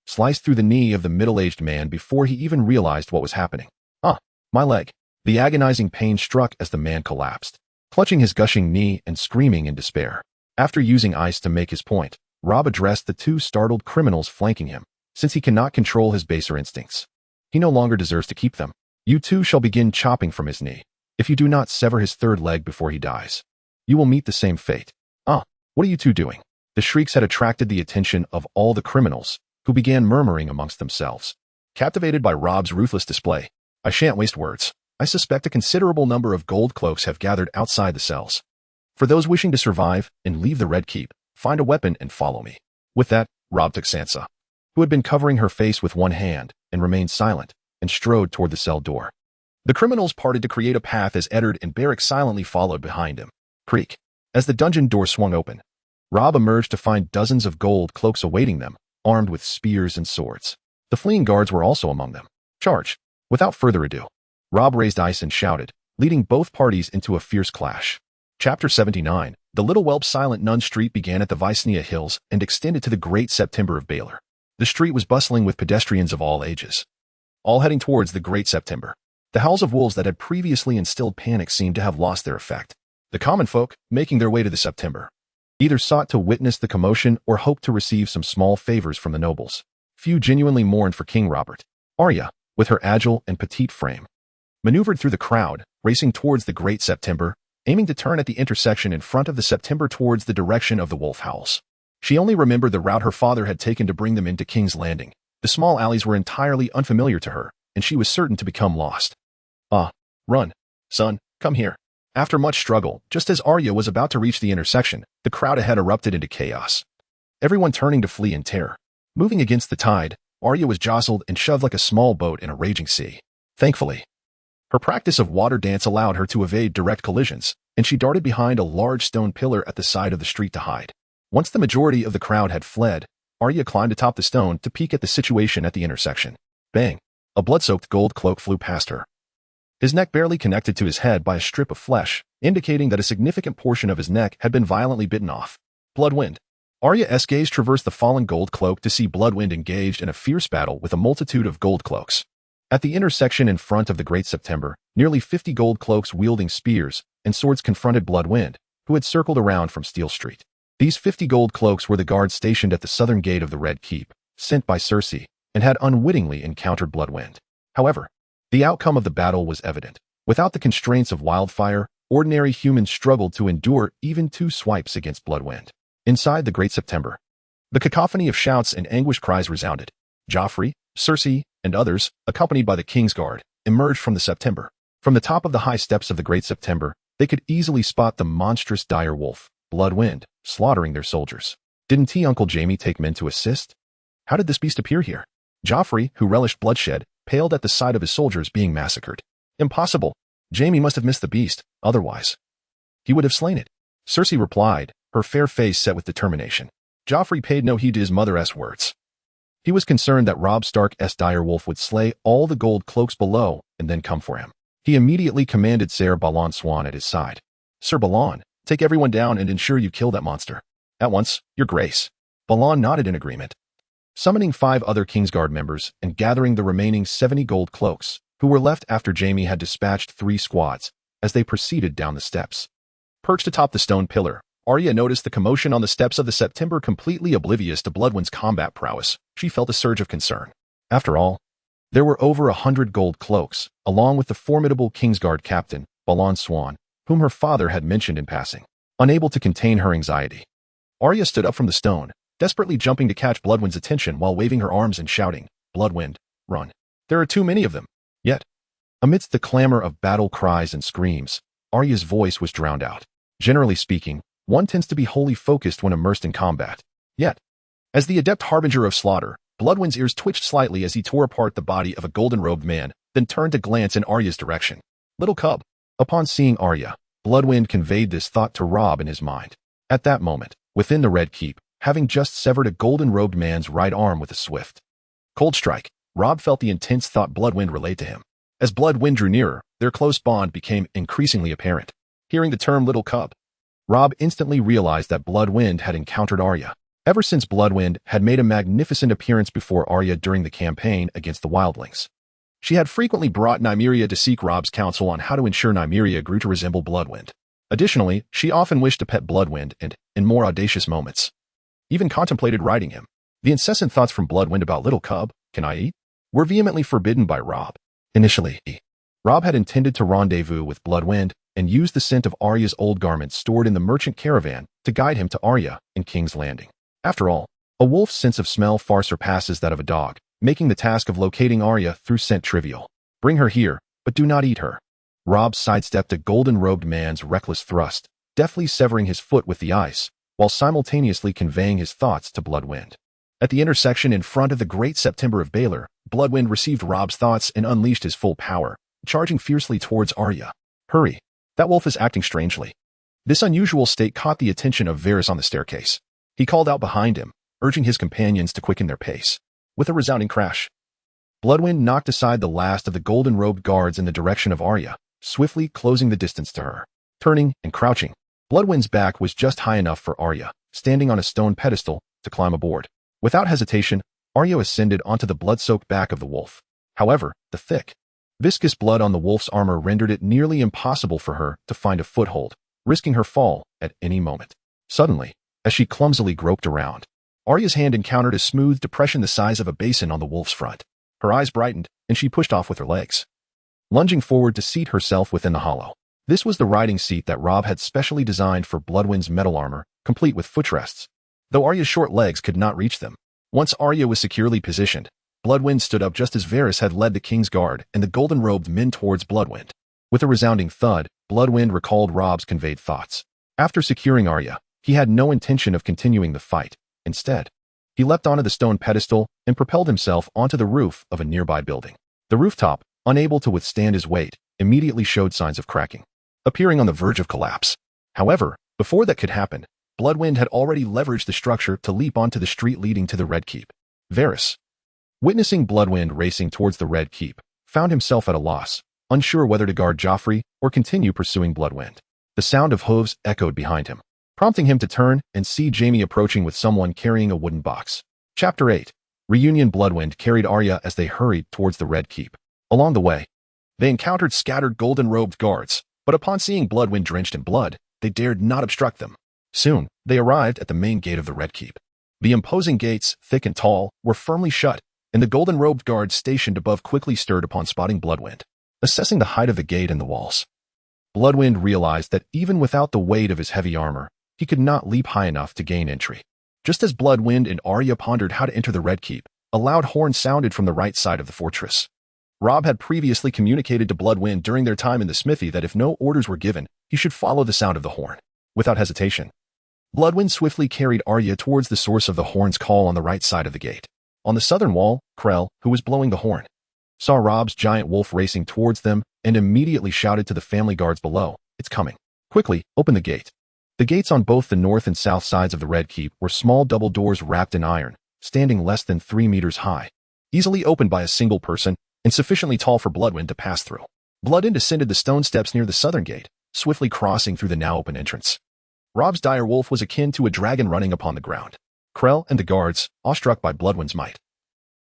sliced through the knee of the middle-aged man before he even realized what was happening. "Ah, my leg." The agonizing pain struck as the man collapsed, clutching his gushing knee and screaming in despair. After using ice to make his point, Rob addressed the 2 startled criminals flanking him. Since he cannot control his baser instincts, he no longer deserves to keep them. You 2 shall begin chopping from his knee. If you do not sever his 3rd leg before he dies, you will meet the same fate. "Ah, what are you 2 doing?" The shrieks had attracted the attention of all the criminals, who began murmuring amongst themselves. Captivated by Rob's ruthless display, "I shan't waste words. I suspect a considerable number of gold cloaks have gathered outside the cells. For those wishing to survive and leave the Red Keep, find a weapon and follow me." With that, Rob took Sansa, who had been covering her face with one hand, and remained silent, and strode toward the cell door. The criminals parted to create a path as Eddard and Barrack silently followed behind him. Creak. As the dungeon door swung open, Rob emerged to find dozens of gold cloaks awaiting them, armed with spears and swords. The fleeing guards were also among them. "Charge." Without further ado, Rob raised ice and shouted, leading both parties into a fierce clash. Chapter 79. The Little Whelp Silent Nun Street began at the Vicenia Hills and extended to the Great September of Baylor. The street was bustling with pedestrians of all ages, all heading towards the Great September. The howls of wolves that had previously instilled panic seemed to have lost their effect. The common folk, making their way to the September, either sought to witness the commotion or hoped to receive some small favors from the nobles. Few genuinely mourned for King Robert. Arya, with her agile and petite frame, maneuvered through the crowd, racing towards the Great September, aiming to turn at the intersection in front of the September towards the direction of the wolf howls. She only remembered the route her father had taken to bring them into King's Landing. The small alleys were entirely unfamiliar to her, and she was certain to become lost. "Ah, run, son, come here." After much struggle, just as Arya was about to reach the intersection, the crowd ahead erupted into chaos, everyone turning to flee in terror. Moving against the tide, Arya was jostled and shoved like a small boat in a raging sea. Thankfully, her practice of water dance allowed her to evade direct collisions, and she darted behind a large stone pillar at the side of the street to hide. Once the majority of the crowd had fled, Arya climbed atop the stone to peek at the situation at the intersection. Bang! A blood-soaked gold cloak flew past her, his neck barely connected to his head by a strip of flesh, indicating that a significant portion of his neck had been violently bitten off. Bloodwind. Arya's gaze traversed the fallen gold cloak to see Bloodwind engaged in a fierce battle with a multitude of gold cloaks. At the intersection in front of the Great September, nearly 50 gold cloaks wielding spears and swords confronted Bloodwind, who had circled around from Steel Street. These 50 gold cloaks were the guards stationed at the southern gate of the Red Keep, sent by Cersei, and had unwittingly encountered Bloodwind. However, the outcome of the battle was evident. Without the constraints of wildfire, ordinary humans struggled to endure even 2 swipes against Bloodwind. Inside the Great September, the cacophony of shouts and anguished cries resounded. Joffrey, Cersei, and others, accompanied by the King's Guard, emerged from the September. From the top of the high steps of the Great September, they could easily spot the monstrous dire wolf, Bloodwind, slaughtering their soldiers. Didn't Uncle Jaime take men to assist? How did this beast appear here? Joffrey, who relished bloodshed, paled at the sight of his soldiers being massacred. Impossible. Jaime must have missed the beast, otherwise he would have slain it. Cersei replied, her fair face set with determination. Joffrey paid no heed to his mother's words. He was concerned that Robb Stark's direwolf would slay all the gold cloaks below and then come for him. He immediately commanded Ser Balon Swan at his side. Sir Balon, take everyone down and ensure you kill that monster. At once, your grace. Balon nodded in agreement. Summoning 5 other Kingsguard members and gathering the remaining 70 gold cloaks, who were left after Jaime had dispatched 3 squads, as they proceeded down the steps. Perched atop the stone pillar, Arya noticed the commotion on the steps of the September. Completely oblivious to Bloodwind's combat prowess, she felt a surge of concern. After all, there were over 100 gold cloaks, along with the formidable Kingsguard captain, Balon Swan, whom her father had mentioned in passing. Unable to contain her anxiety, Arya stood up from the stone, desperately jumping to catch Bloodwind's attention while waving her arms and shouting, "Bloodwind, run. There are too many of them." Yet, amidst the clamor of battle cries and screams, Arya's voice was drowned out. Generally speaking, one tends to be wholly focused when immersed in combat. Yet, as the adept harbinger of slaughter, Bloodwind's ears twitched slightly as he tore apart the body of a golden-robed man, then turned to glance in Arya's direction. Little cub. Upon seeing Arya, Bloodwind conveyed this thought to Robb in his mind. At that moment, within the Red Keep, having just severed a golden-robed man's right arm with a swift cold strike, Robb felt the intense thought Bloodwind relayed to him. As Bloodwind drew nearer, their close bond became increasingly apparent. Hearing the term little cub, Robb instantly realized that Bloodwind had encountered Arya. Ever since Bloodwind had made a magnificent appearance before Arya during the campaign against the Wildlings, she had frequently brought Nymeria to seek Robb's counsel on how to ensure Nymeria grew to resemble Bloodwind. Additionally, she often wished to pet Bloodwind and, in more audacious moments, even contemplated riding him. The incessant thoughts from Bloodwind about little cub, can I eat, were vehemently forbidden by Robb. Initially, Robb had intended to rendezvous with Bloodwind and use the scent of Arya's old garments stored in the merchant caravan to guide him to Arya in King's Landing. After all, a wolf's sense of smell far surpasses that of a dog, making the task of locating Arya through scent trivial. Bring her here, but do not eat her. Robb sidestepped a golden-robed man's reckless thrust, deftly severing his foot with the ice, while simultaneously conveying his thoughts to Bloodwind. At the intersection in front of the Great September of Baelor, Bloodwind received Robb's thoughts and unleashed his full power, charging fiercely towards Arya. Hurry! That wolf is acting strangely. This unusual state caught the attention of Varys on the staircase. He called out behind him, urging his companions to quicken their pace. With a resounding crash, Bloodwind knocked aside the last of the golden-robed guards in the direction of Arya, swiftly closing the distance to her. Turning and crouching, Bloodwind's back was just high enough for Arya, standing on a stone pedestal, to climb aboard. Without hesitation, Arya ascended onto the blood-soaked back of the wolf. However, the thick, viscous blood on the wolf's armor rendered it nearly impossible for her to find a foothold, risking her fall at any moment. Suddenly, as she clumsily groped around, Arya's hand encountered a smooth depression the size of a basin on the wolf's front. Her eyes brightened, and she pushed off with her legs, lunging forward to seat herself within the hollow. This was the riding seat that Robb had specially designed for Bloodwind's metal armor, complete with footrests, though Arya's short legs could not reach them. Once Arya was securely positioned, Bloodwind stood up just as Varys had led the King's Guard and the golden-robed men towards Bloodwind. With a resounding thud, Bloodwind recalled Robb's conveyed thoughts. After securing Arya, he had no intention of continuing the fight. Instead, he leapt onto the stone pedestal and propelled himself onto the roof of a nearby building. The rooftop, unable to withstand his weight, immediately showed signs of cracking, appearing on the verge of collapse. However, before that could happen, Bloodwind had already leveraged the structure to leap onto the street leading to the Red Keep. Varys, witnessing Bloodwind racing towards the Red Keep, found himself at a loss, unsure whether to guard Joffrey or continue pursuing Bloodwind. The sound of hooves echoed behind him, prompting him to turn and see Jaime approaching with someone carrying a wooden box. Chapter 8. Reunion. Bloodwind carried Arya as they hurried towards the Red Keep. Along the way, they encountered scattered golden-robed guards, but upon seeing Bloodwind drenched in blood, they dared not obstruct them. Soon, they arrived at the main gate of the Red Keep. The imposing gates, thick and tall, were firmly shut, and the golden-robed guards stationed above quickly stirred upon spotting Bloodwind. Assessing the height of the gate and the walls, Bloodwind realized that even without the weight of his heavy armor, he could not leap high enough to gain entry. Just as Bloodwind and Arya pondered how to enter the Red Keep, a loud horn sounded from the right side of the fortress. Robb had previously communicated to Bloodwind during their time in the smithy that if no orders were given, he should follow the sound of the horn. Without hesitation, Bloodwind swiftly carried Arya towards the source of the horn's call on the right side of the gate. On the southern wall, Krell, who was blowing the horn, saw Robb's giant wolf racing towards them and immediately shouted to the family guards below, "It's coming. Quickly, open the gate." The gates on both the north and south sides of the Red Keep were small double doors wrapped in iron, standing less than 3 meters high, easily opened by a single person, and sufficiently tall for Bloodwind to pass through. Bloodwind descended the stone steps near the southern gate, swiftly crossing through the now open entrance. Rob's dire wolf was akin to a dragon running upon the ground. Krell and the guards, awestruck by Bloodwind's might,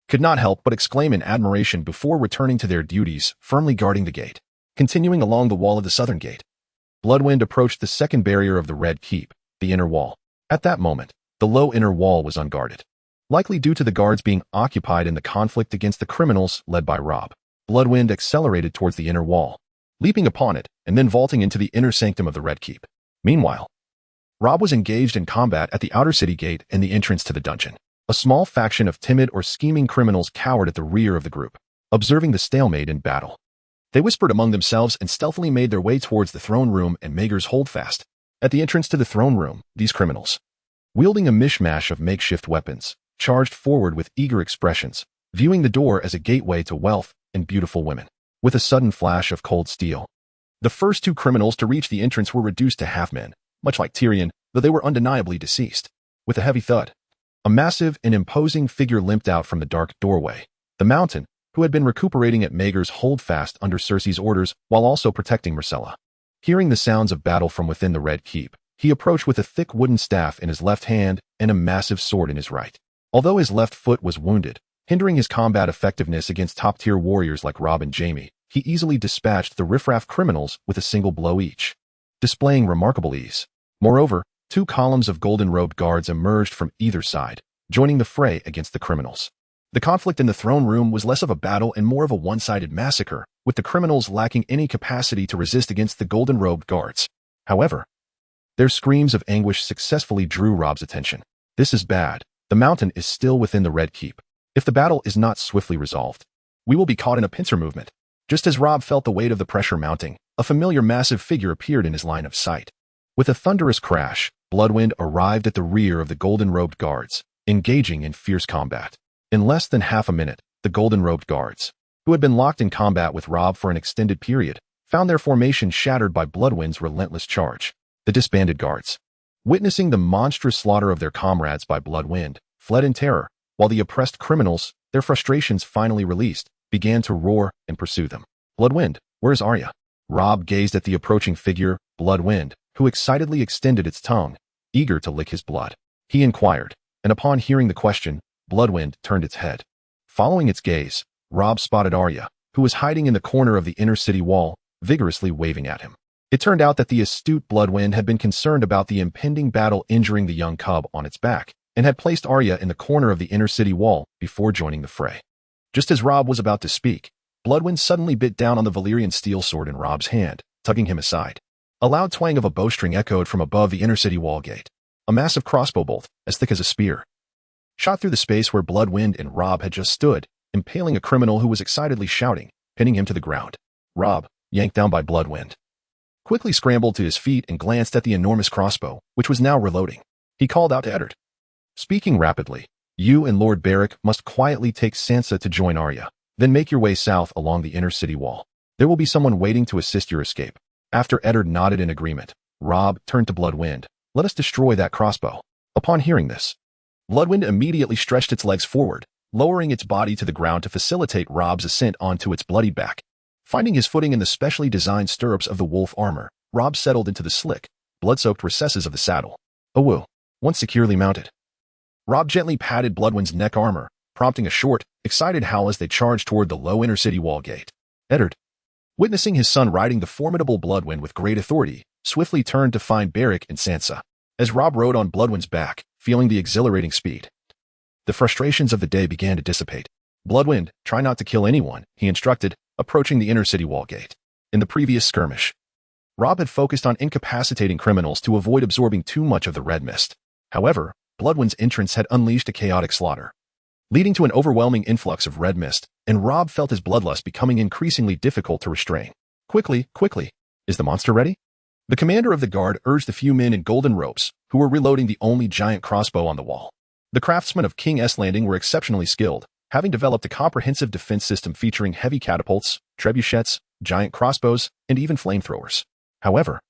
could not help but exclaim in admiration before returning to their duties, firmly guarding the gate. Continuing along the wall of the southern gate, Bloodwind approached the second barrier of the Red Keep, the inner wall. At that moment, the low inner wall was unguarded, likely due to the guards being occupied in the conflict against the criminals led by Rob. Bloodwind accelerated towards the inner wall, leaping upon it and then vaulting into the inner sanctum of the Red Keep. Meanwhile, Rob was engaged in combat at the outer city gate and the entrance to the dungeon. A small faction of timid or scheming criminals cowered at the rear of the group, observing the stalemate in battle. They whispered among themselves and stealthily made their way towards the throne room and Mager's holdfast. At the entrance to the throne room, these criminals, wielding a mishmash of makeshift weapons, charged forward with eager expressions, viewing the door as a gateway to wealth and beautiful women. With a sudden flash of cold steel, the first two criminals to reach the entrance were reduced to half-men, much like Tyrion, though they were undeniably deceased. With a heavy thud, a massive and imposing figure limped out from the dark doorway. The Mountain, who had been recuperating at Mager's holdfast under Cersei's orders while also protecting Myrcella. Hearing the sounds of battle from within the Red Keep, he approached with a thick wooden staff in his left hand and a massive sword in his right. Although his left foot was wounded, hindering his combat effectiveness against top-tier warriors like Rob and Jaime, he easily dispatched the riffraff criminals with a single blow each, displaying remarkable ease. Moreover, 2 columns of golden-robed guards emerged from either side, joining the fray against the criminals. The conflict in the throne room was less of a battle and more of a one-sided massacre, with the criminals lacking any capacity to resist against the golden-robed guards. However, their screams of anguish successfully drew Rob's attention. This is bad. The Mountain is still within the Red Keep. If the battle is not swiftly resolved, we will be caught in a pincer movement. Just as Rob felt the weight of the pressure mounting, a familiar massive figure appeared in his line of sight. With a thunderous crash, Bloodwind arrived at the rear of the golden-robed guards, engaging in fierce combat. In less than half a minute, the golden-robed guards, who had been locked in combat with Rob for an extended period, found their formation shattered by Bloodwind's relentless charge. The disbanded guards, witnessing the monstrous slaughter of their comrades by Bloodwind, fled in terror, while the oppressed criminals, their frustrations finally released, began to roar and pursue them. "Bloodwind, where is Arya?" Rob gazed at the approaching figure, Bloodwind, who excitedly extended its tongue, eager to lick his blood. He inquired, and upon hearing the question, Bloodwind turned its head. Following its gaze, Rob spotted Arya, who was hiding in the corner of the inner city wall, vigorously waving at him. It turned out that the astute Bloodwind had been concerned about the impending battle injuring the young cub on its back, and had placed Arya in the corner of the inner city wall before joining the fray. Just as Rob was about to speak, Bloodwind suddenly bit down on the Valyrian steel sword in Rob's hand, tugging him aside. A loud twang of a bowstring echoed from above the inner city wall gate. A massive crossbow bolt, as thick as a spear, shot through the space where Bloodwind and Rob had just stood, impaling a criminal who was excitedly shouting, pinning him to the ground. Rob, yanked down by Bloodwind, quickly scrambled to his feet and glanced at the enormous crossbow, which was now reloading. He called out to Eddard, speaking rapidly, "You and Lord Beric must quietly take Sansa to join Arya. Then make your way south along the inner city wall. There will be someone waiting to assist your escape." After Eddard nodded in agreement, Rob turned to Bloodwind. "Let us destroy that crossbow." Upon hearing this, Bloodwind immediately stretched its legs forward, lowering its body to the ground to facilitate Rob's ascent onto its bloodied back. Finding his footing in the specially designed stirrups of the wolf armor, Rob settled into the slick, blood-soaked recesses of the saddle. Awoo. Once securely mounted, Rob gently patted Bloodwind's neck armor, prompting a short, excited howl as they charged toward the low inner city wall gate. Eddard, witnessing his son riding the formidable Bloodwind with great authority, swiftly turned to find Beric and Sansa. As Rob rode on Bloodwind's back, feeling the exhilarating speed, the frustrations of the day began to dissipate. "Bloodwind, try not to kill anyone," he instructed, approaching the inner city wall gate. In the previous skirmish, Rob had focused on incapacitating criminals to avoid absorbing too much of the red mist. However, Bloodwind's entrance had unleashed a chaotic slaughter, leading to an overwhelming influx of red mist, and Rob felt his bloodlust becoming increasingly difficult to restrain. Quickly, is the monster ready?" The commander of the guard urged the few men in golden robes, who were reloading the only giant crossbow on the wall. The craftsmen of King S Landing were exceptionally skilled, having developed a comprehensive defense system featuring heavy catapults, trebuchets, giant crossbows, and even flamethrowers. However,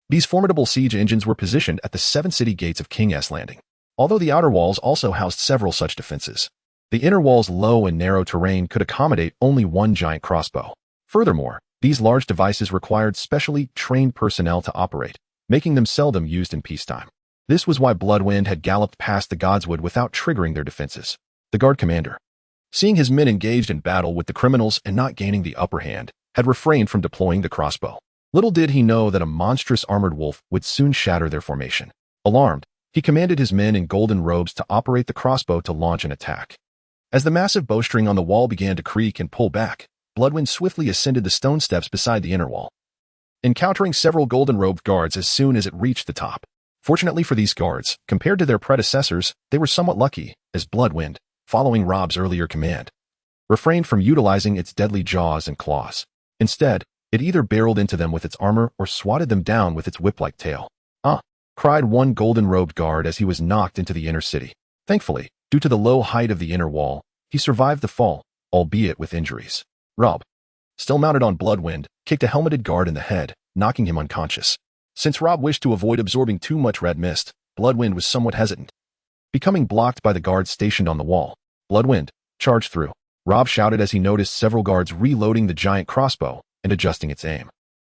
these formidable siege engines were positioned at the 7 city gates of King S Landing. Although the outer walls also housed several such defenses, the inner wall's low and narrow terrain could accommodate only one giant crossbow. Furthermore, these large devices required specially trained personnel to operate, making them seldom used in peacetime. This was why Bloodwind had galloped past the Godswood without triggering their defenses. The guard commander, seeing his men engaged in battle with the criminals and not gaining the upper hand, had refrained from deploying the crossbow. Little did he know that a monstrous armored wolf would soon shatter their formation. Alarmed, he commanded his men in golden robes to operate the crossbow to launch an attack. As the massive bowstring on the wall began to creak and pull back, Bloodwind swiftly ascended the stone steps beside the inner wall, encountering several golden-robed guards as soon as it reached the top. Fortunately for these guards, compared to their predecessors, they were somewhat lucky, as Bloodwind, following Rob's earlier command, refrained from utilizing its deadly jaws and claws. Instead, it either barreled into them with its armor or swatted them down with its whip-like tail. "Ah!" cried one golden-robed guard as he was knocked into the inner city. Thankfully, due to the low height of the inner wall, he survived the fall, albeit with injuries. Rob, still mounted on Bloodwind, kicked a helmeted guard in the head, knocking him unconscious. Since Rob wished to avoid absorbing too much red mist, Bloodwind was somewhat hesitant. Becoming blocked by the guards stationed on the wall, Bloodwind charged through. Rob shouted as he noticed several guards reloading the giant crossbow and adjusting its aim.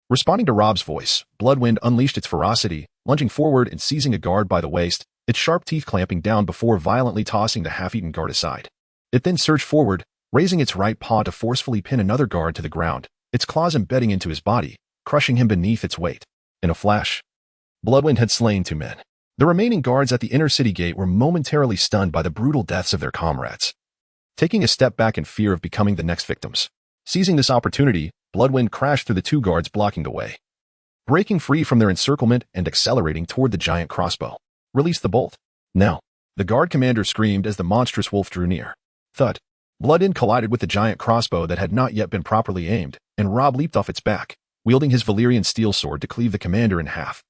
Responding to Rob's voice, Bloodwind unleashed its ferocity, lunging forward and seizing a guard by the waist, its sharp teeth clamping down before violently tossing the half-eaten guard aside. It then surged forward, raising its right paw to forcefully pin another guard to the ground, its claws embedding into his body, crushing him beneath its weight. In a flash, Bloodwind had slain 2 men. The remaining guards at the inner city gate were momentarily stunned by the brutal deaths of their comrades, taking a step back in fear of becoming the next victims. Seizing this opportunity, Bloodwind crashed through the 2 guards blocking the way, breaking free from their encirclement and accelerating toward the giant crossbow. "Release the bolt." Now, the guard commander screamed as the monstrous wolf drew near. Thud. Bloodwind collided with the giant crossbow that had not yet been properly aimed, and Rob leaped off its back, wielding his Valyrian steel sword to cleave the commander in half,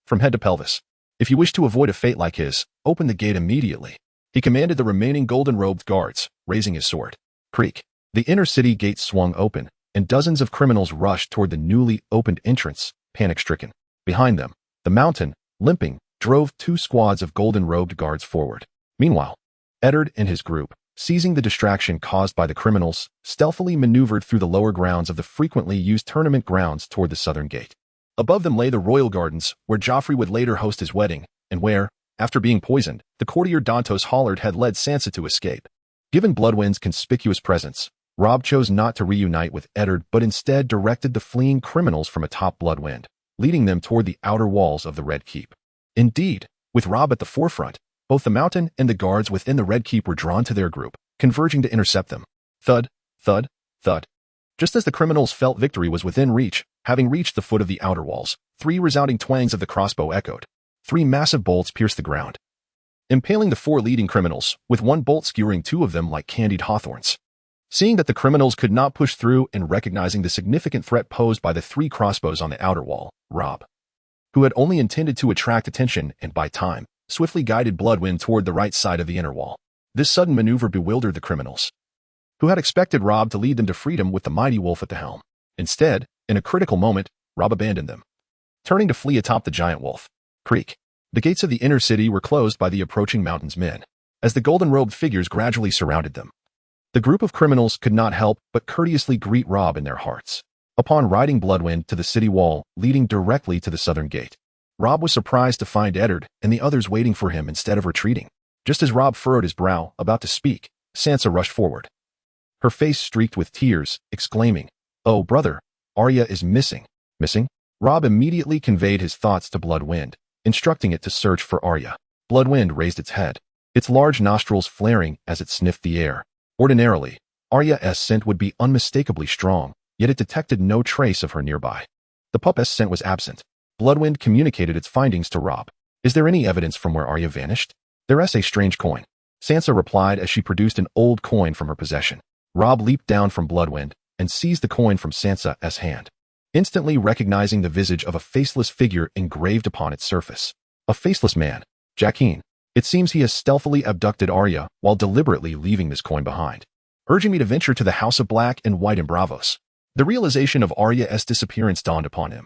from head to pelvis. "If you wish to avoid a fate like his, open the gate immediately," he commanded the remaining golden-robed guards, raising his sword. Creak. The inner city gate swung open, and dozens of criminals rushed toward the newly opened entrance, panic-stricken. Behind them, the mountain, limping, drove 2 squads of golden-robed guards forward. Meanwhile, Eddard and his group, seizing the distraction caused by the criminals, stealthily maneuvered through the lower grounds of the frequently used tournament grounds toward the southern gate. Above them lay the royal gardens, where Joffrey would later host his wedding, and where, after being poisoned, the courtier Dantos Hollard had led Sansa to escape. Given Bloodwind's conspicuous presence, Rob chose not to reunite with Eddard but instead directed the fleeing criminals from atop Bloodwind, leading them toward the outer walls of the Red Keep. Indeed, with Rob at the forefront, both the mountain and the guards within the Red Keep were drawn to their group, converging to intercept them. Thud, thud, thud. Just as the criminals felt victory was within reach, having reached the foot of the outer walls, 3 resounding twangs of the crossbow echoed. 3 massive bolts pierced the ground, impaling the 4 leading criminals, with one bolt skewering 2 of them like candied hawthorns. Seeing that the criminals could not push through and recognizing the significant threat posed by the 3 crossbows on the outer wall, Rob, who had only intended to attract attention and buy time, swiftly guided Bloodwind toward the right side of the inner wall. This sudden maneuver bewildered the criminals, who had expected Rob to lead them to freedom with the mighty wolf at the helm. Instead, in a critical moment, Rob abandoned them, turning to flee atop the giant wolf. Creak. The gates of the inner city were closed by the approaching mountain's men, as the golden-robed figures gradually surrounded them. The group of criminals could not help but courteously greet Rob in their hearts. Upon riding Bloodwind to the city wall leading directly to the southern gate, Rob was surprised to find Eddard and the others waiting for him instead of retreating. Just as Rob furrowed his brow, about to speak, Sansa rushed forward, her face streaked with tears, exclaiming, "Oh, brother, Arya is missing." Missing? Rob immediately conveyed his thoughts to Bloodwind, instructing it to search for Arya. Bloodwind raised its head, its large nostrils flaring as it sniffed the air. Ordinarily, Arya's scent would be unmistakably strong, yet it detected no trace of her nearby. The pup's scent was absent. Bloodwind communicated its findings to Rob. "Is there any evidence from where Arya vanished?" "There's a strange coin," Sansa replied as she produced an old coin from her possession. Rob leaped down from Bloodwind and seized the coin from Sansa's hand, instantly recognizing the visage of a faceless figure engraved upon its surface. A faceless man. Jaqen. It seems he has stealthily abducted Arya while deliberately leaving this coin behind, urging me to venture to the House of Black and White in Bravos. The realization of Arya's disappearance dawned upon him,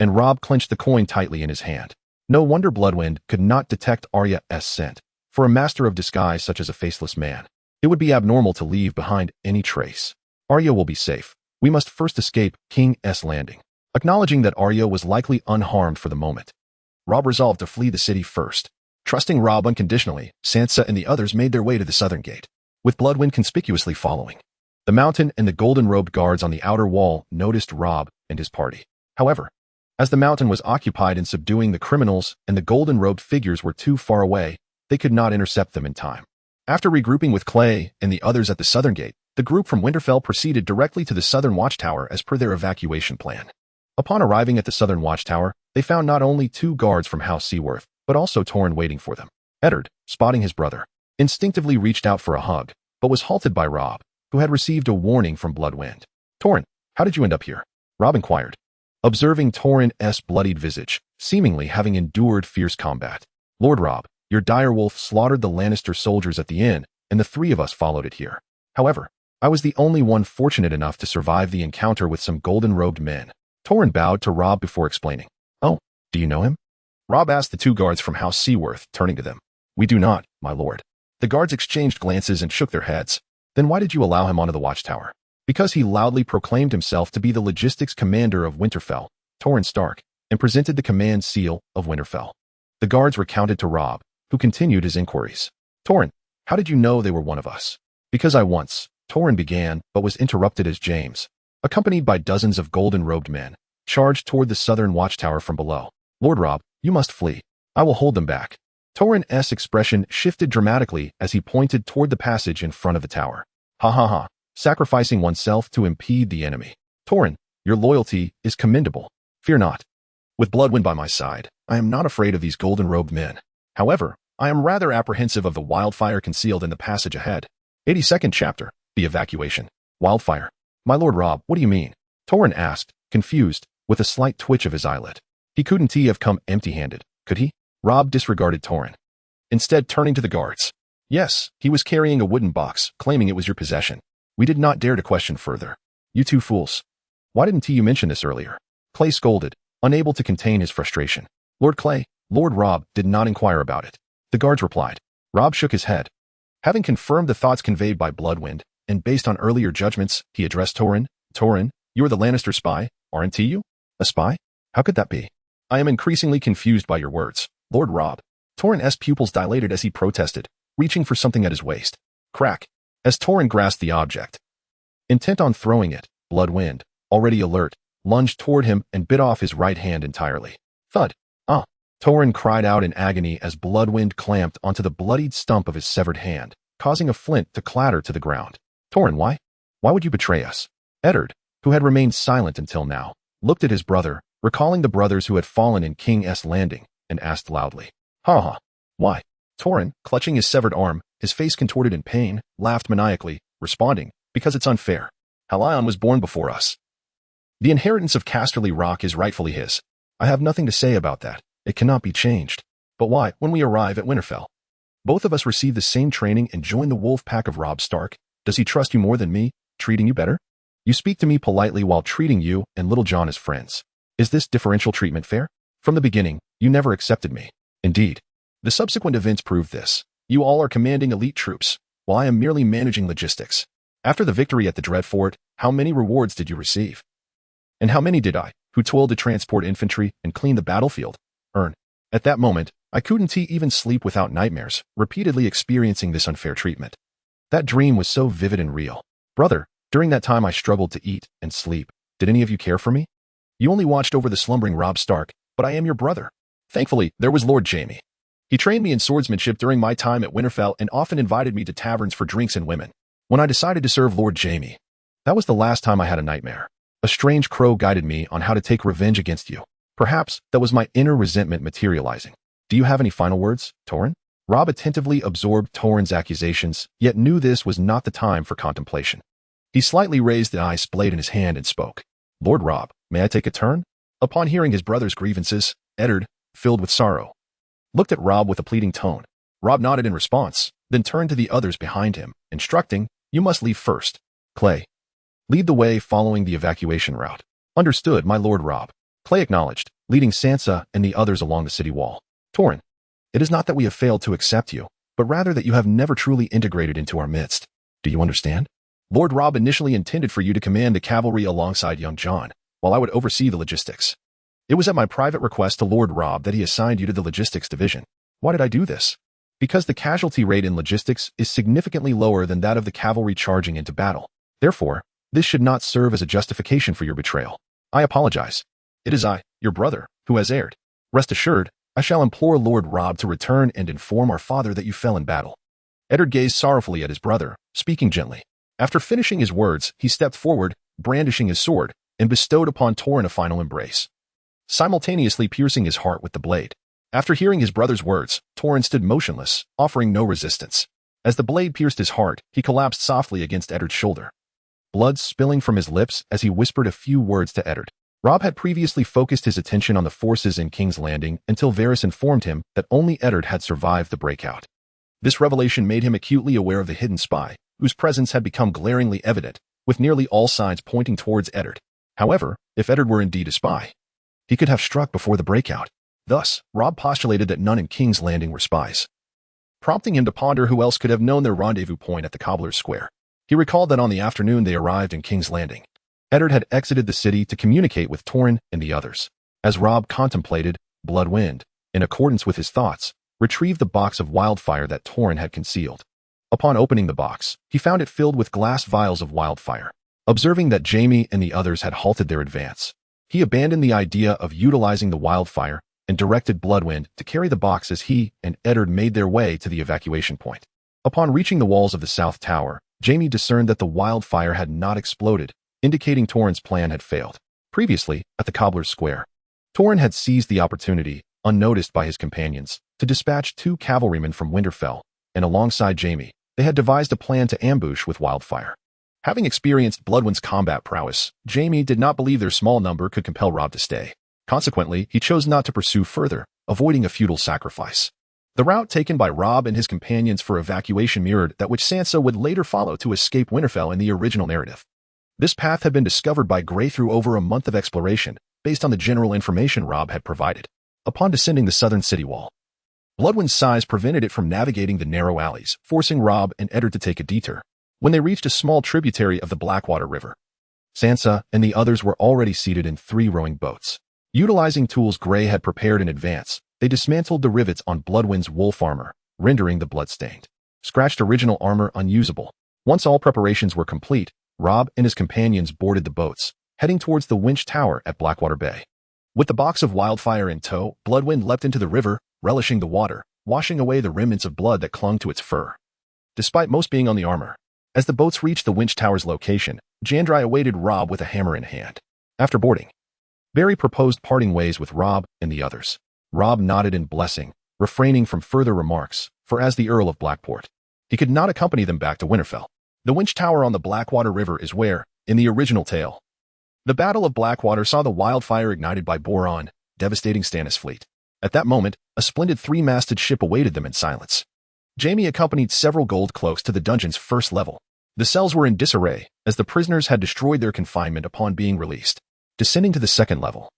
and Rob clenched the coin tightly in his hand. No wonder Bloodwind could not detect Arya's scent. For a master of disguise such as a faceless man, it would be abnormal to leave behind any trace. Arya will be safe. We must first escape King's Landing. Acknowledging that Arya was likely unharmed for the moment, Rob resolved to flee the city first. Trusting Rob unconditionally, Sansa and the others made their way to the southern gate, with Bloodwind conspicuously following. The mountain and the golden-robed guards on the outer wall noticed Rob and his party. However, as the mountain was occupied in subduing the criminals and the golden-robed figures were too far away, they could not intercept them in time. After regrouping with Clay and the others at the southern gate, the group from Winterfell proceeded directly to the southern watchtower as per their evacuation plan. Upon arriving at the southern watchtower, they found not only 2 guards from House Seaworth, but also Torrhen waiting for them. Eddard, spotting his brother, instinctively reached out for a hug, but was halted by Rob, who had received a warning from Bloodwind. Torrhen, how did you end up here? Rob inquired, observing Torrhen's bloodied visage, seemingly having endured fierce combat. Lord Rob, your direwolf slaughtered the Lannister soldiers at the inn, and the 3 of us followed it here. However, I was the only one fortunate enough to survive the encounter with some golden-robed men. Torrhen bowed to Rob before explaining. Oh, do you know him? Rob asked the 2 guards from House Seaworth, turning to them. We do not, my lord. The guards exchanged glances and shook their heads. Then why did you allow him onto the watchtower? Because he loudly proclaimed himself to be the logistics commander of Winterfell, Torrhen Stark, and presented the command seal of Winterfell. The guards recounted to Rob, who continued his inquiries. Torrhen, how did you know they were one of us? Because I once, Torrhen began, but was interrupted as James, accompanied by dozens of golden-robed men, charged toward the southern watchtower from below. Lord Rob, you must flee. I will hold them back. Torrhen's expression shifted dramatically as he pointed toward the passage in front of the tower. Ha ha ha, sacrificing oneself to impede the enemy. Torrhen, your loyalty is commendable. Fear not. With Bloodwind by my side, I am not afraid of these golden-robed men. However, I am rather apprehensive of the wildfire concealed in the passage ahead. 82nd chapter, the evacuation. Wildfire. My Lord Rob, what do you mean? Torrhen asked, confused, with a slight twitch of his eyelid. He couldn't have come empty-handed, could he? Rob disregarded Torrhen, instead turning to the guards. Yes, he was carrying a wooden box, claiming it was your possession. We did not dare to question further. You 2 fools. Why didn't you mention this earlier? Clay scolded, unable to contain his frustration. Lord Clay, Lord Rob did not inquire about it. The guards replied. Rob shook his head. Having confirmed the thoughts conveyed by Bloodwind, and based on earlier judgments, he addressed Torrhen. Torrhen, you are the Lannister spy, aren't you? A spy? How could that be? I am increasingly confused by your words, Lord Rob. Torrhen's pupils dilated as he protested, reaching for something at his waist. Crack. As Torrhen grasped the object, intent on throwing it, Bloodwind, already alert, lunged toward him and bit off his right hand entirely. Thud. Ah. Torrhen cried out in agony as Bloodwind clamped onto the bloodied stump of his severed hand, causing a flint to clatter to the ground. Torrhen, why? Why would you betray us? Eddard, who had remained silent until now, looked at his brother, recalling the brothers who had fallen in King's Landing, and asked loudly. Ha ha. Why? Torrhen, clutching his severed arm, his face contorted in pain, laughed maniacally, responding, because it's unfair. Halion was born before us. The inheritance of Casterly Rock is rightfully his. I have nothing to say about that. It cannot be changed. But why, when we arrive at Winterfell? Both of us receive the same training and join the wolf pack of Robb Stark. Does he trust you more than me, treating you better? You speak to me politely while treating you and Little John as friends. Is this differential treatment fair? From the beginning, you never accepted me. Indeed. The subsequent events prove this. You all are commanding elite troops, while I am merely managing logistics. After the victory at the Dreadfort, how many rewards did you receive? And how many did I, who toiled to transport infantry and clean the battlefield, earn? At that moment, I couldn't even sleep without nightmares, repeatedly experiencing this unfair treatment. That dream was so vivid and real. Brother, during that time I struggled to eat and sleep. Did any of you care for me? You only watched over the slumbering Robb Stark, but I am your brother. Thankfully, there was Lord Jaime. He trained me in swordsmanship during my time at Winterfell and often invited me to taverns for drinks and women. When I decided to serve Lord Jaime, that was the last time I had a nightmare. A strange crow guided me on how to take revenge against you. Perhaps that was my inner resentment materializing. Do you have any final words, Torrhen? Robb attentively absorbed Torrhen's accusations, yet knew this was not the time for contemplation. He slightly raised the ice blade in his hand and spoke. Lord Robb, may I take a turn? Upon hearing his brother's grievances, Eddard, filled with sorrow, looked at Robb with a pleading tone. Robb nodded in response, then turned to the others behind him, instructing, you must leave first. Clay. Lead the way following the evacuation route. Understood, my Lord Rob. Clay acknowledged, leading Sansa and the others along the city wall. Torin, it is not that we have failed to accept you, but rather that you have never truly integrated into our midst. Do you understand? Lord Rob initially intended for you to command the cavalry alongside young John, while I would oversee the logistics. It was at my private request to Lord Rob that he assigned you to the logistics division. Why did I do this? Because the casualty rate in logistics is significantly lower than that of the cavalry charging into battle. Therefore, this should not serve as a justification for your betrayal. I apologize. It is I, your brother, who has erred. Rest assured, I shall implore Lord Rob to return and inform our father that you fell in battle. Eddard gazed sorrowfully at his brother, speaking gently. After finishing his words, he stepped forward, brandishing his sword, and bestowed upon Torin a final embrace, simultaneously piercing his heart with the blade. After hearing his brother's words, Torin stood motionless, offering no resistance. As the blade pierced his heart, he collapsed softly against Eddard's shoulder, blood spilling from his lips as he whispered a few words to Eddard. Rob had previously focused his attention on the forces in King's Landing until Varys informed him that only Eddard had survived the breakout. This revelation made him acutely aware of the hidden spy, whose presence had become glaringly evident, with nearly all signs pointing towards Eddard. However, if Eddard were indeed a spy, he could have struck before the breakout. Thus, Rob postulated that none in King's Landing were spies, prompting him to ponder who else could have known their rendezvous point at the Cobbler's Square. He recalled that on the afternoon they arrived in King's Landing, Eddard had exited the city to communicate with Torin and the others. As Rob contemplated, Bloodwind, in accordance with his thoughts, retrieved the box of wildfire that Torin had concealed. Upon opening the box, he found it filled with glass vials of wildfire. Observing that Jaime and the others had halted their advance, he abandoned the idea of utilizing the wildfire and directed Bloodwind to carry the box as he and Eddard made their way to the evacuation point. Upon reaching the walls of the South Tower, Jaime discerned that the wildfire had not exploded, indicating Torin's plan had failed. Previously, at the Cobbler's Square, Torin had seized the opportunity, unnoticed by his companions, to dispatch 2 cavalrymen from Winterfell, and alongside Jaime, they had devised a plan to ambush with wildfire. Having experienced Bloodwind's combat prowess, Jaime did not believe their small number could compel Rob to stay. Consequently, he chose not to pursue further, avoiding a futile sacrifice. The route taken by Rob and his companions for evacuation mirrored that which Sansa would later follow to escape Winterfell in the original narrative. This path had been discovered by Grey through over a month of exploration, based on the general information Rob had provided. Upon descending the southern city wall, Bloodwind's size prevented it from navigating the narrow alleys, forcing Rob and Eddard to take a detour. When they reached a small tributary of the Blackwater River, Sansa and the others were already seated in 3 rowing boats. Utilizing tools Grey had prepared in advance, they dismantled the rivets on Bloodwind's wolf armor, rendering the blood-stained, scratched original armor unusable. Once all preparations were complete, Rob and his companions boarded the boats, heading towards the winch tower at Blackwater Bay. With the box of wildfire in tow, Bloodwind leapt into the river, relishing the water, washing away the remnants of blood that clung to its fur. Despite most being on the armor, as the boats reached the winch tower's location, Jandrai awaited Rob with a hammer in hand. After boarding, Barry proposed parting ways with Rob and the others. Rob nodded in blessing, refraining from further remarks, for as the Earl of Blackport, he could not accompany them back to Winterfell. The winch tower on the Blackwater River is where, in the original tale, the Battle of Blackwater saw the wildfire ignited by Boron, devastating Stannis' fleet. At that moment, a splendid 3-masted ship awaited them in silence. Jaime accompanied several gold cloaks to the dungeon's first level. The cells were in disarray, as the prisoners had destroyed their confinement upon being released. Descending to the second level,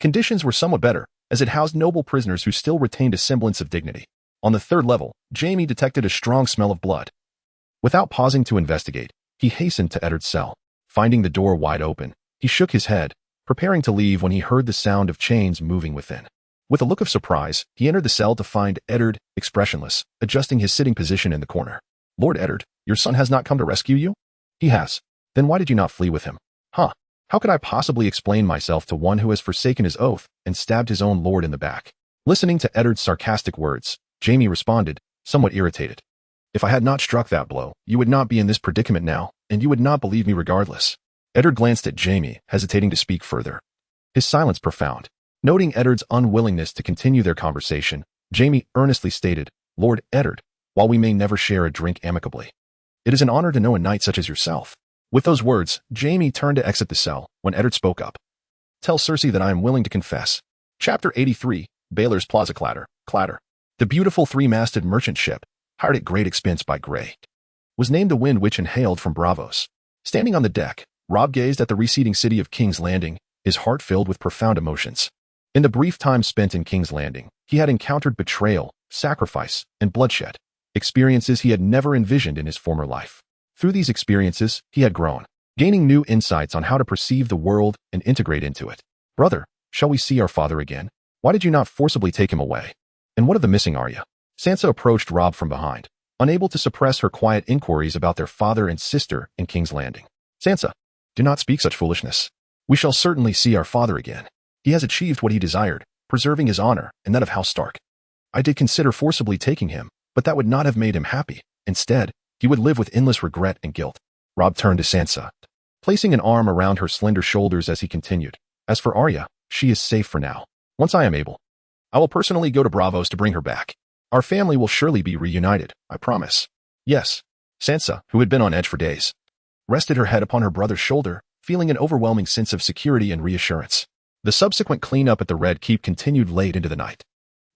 conditions were somewhat better, as it housed noble prisoners who still retained a semblance of dignity. On the third level, Jaime detected a strong smell of blood. Without pausing to investigate, he hastened to Eddard's cell. Finding the door wide open, he shook his head, preparing to leave when he heard the sound of chains moving within. With a look of surprise, he entered the cell to find Eddard, expressionless, adjusting his sitting position in the corner. "Lord Eddard, your son has not come to rescue you?" "He has." "Then why did you not flee with him?" "Huh. How could I possibly explain myself to one who has forsaken his oath and stabbed his own lord in the back?" Listening to Eddard's sarcastic words, Jaime responded, somewhat irritated. "If I had not struck that blow, you would not be in this predicament now, and you would not believe me regardless." Eddard glanced at Jaime, hesitating to speak further. His silence profound. Noting Eddard's unwillingness to continue their conversation, Jaime earnestly stated, "Lord Eddard, while we may never share a drink amicably, it is an honor to know a knight such as yourself." With those words, Jaime turned to exit the cell when Eddard spoke up. "Tell Cersei that I am willing to confess." Chapter 83, Baelor's Plaza Clatter. The beautiful 3-masted merchant ship, hired at great expense by Grey, was named the Wind Witch and hailed from Bravos. Standing on the deck, Rob gazed at the receding city of King's Landing, his heart filled with profound emotions. In the brief time spent in King's Landing, he had encountered betrayal, sacrifice, and bloodshed, experiences he had never envisioned in his former life. Through these experiences, he had grown, gaining new insights on how to perceive the world and integrate into it. Brother, shall we see our father again? Why did you not forcibly take him away? And what of the missing Arya? Sansa approached Rob from behind, unable to suppress her quiet inquiries about their father and sister in King's Landing. Sansa, do not speak such foolishness. We shall certainly see our father again. He has achieved what he desired, preserving his honor and that of House Stark. I did consider forcibly taking him, but that would not have made him happy. Instead, he would live with endless regret and guilt. Rob turned to Sansa, placing an arm around her slender shoulders as he continued. As for Arya, she is safe for now. Once I am able, I will personally go to Bravos to bring her back. Our family will surely be reunited, I promise. Yes. Sansa, who had been on edge for days, rested her head upon her brother's shoulder, feeling an overwhelming sense of security and reassurance. The subsequent cleanup at the Red Keep continued late into the night.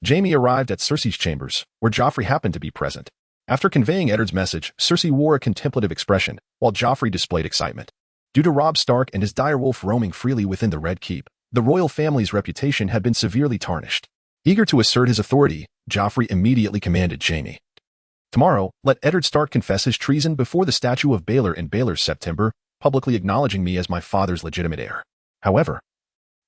Jaime arrived at Cersei's chambers, where Joffrey happened to be present. After conveying Eddard's message, Cersei wore a contemplative expression, while Joffrey displayed excitement. Due to Robb Stark and his direwolf roaming freely within the Red Keep, the royal family's reputation had been severely tarnished. Eager to assert his authority, Joffrey immediately commanded Jaime. Tomorrow, let Eddard Stark confess his treason before the statue of Baelor in Baelor's September, publicly acknowledging me as my father's legitimate heir. However,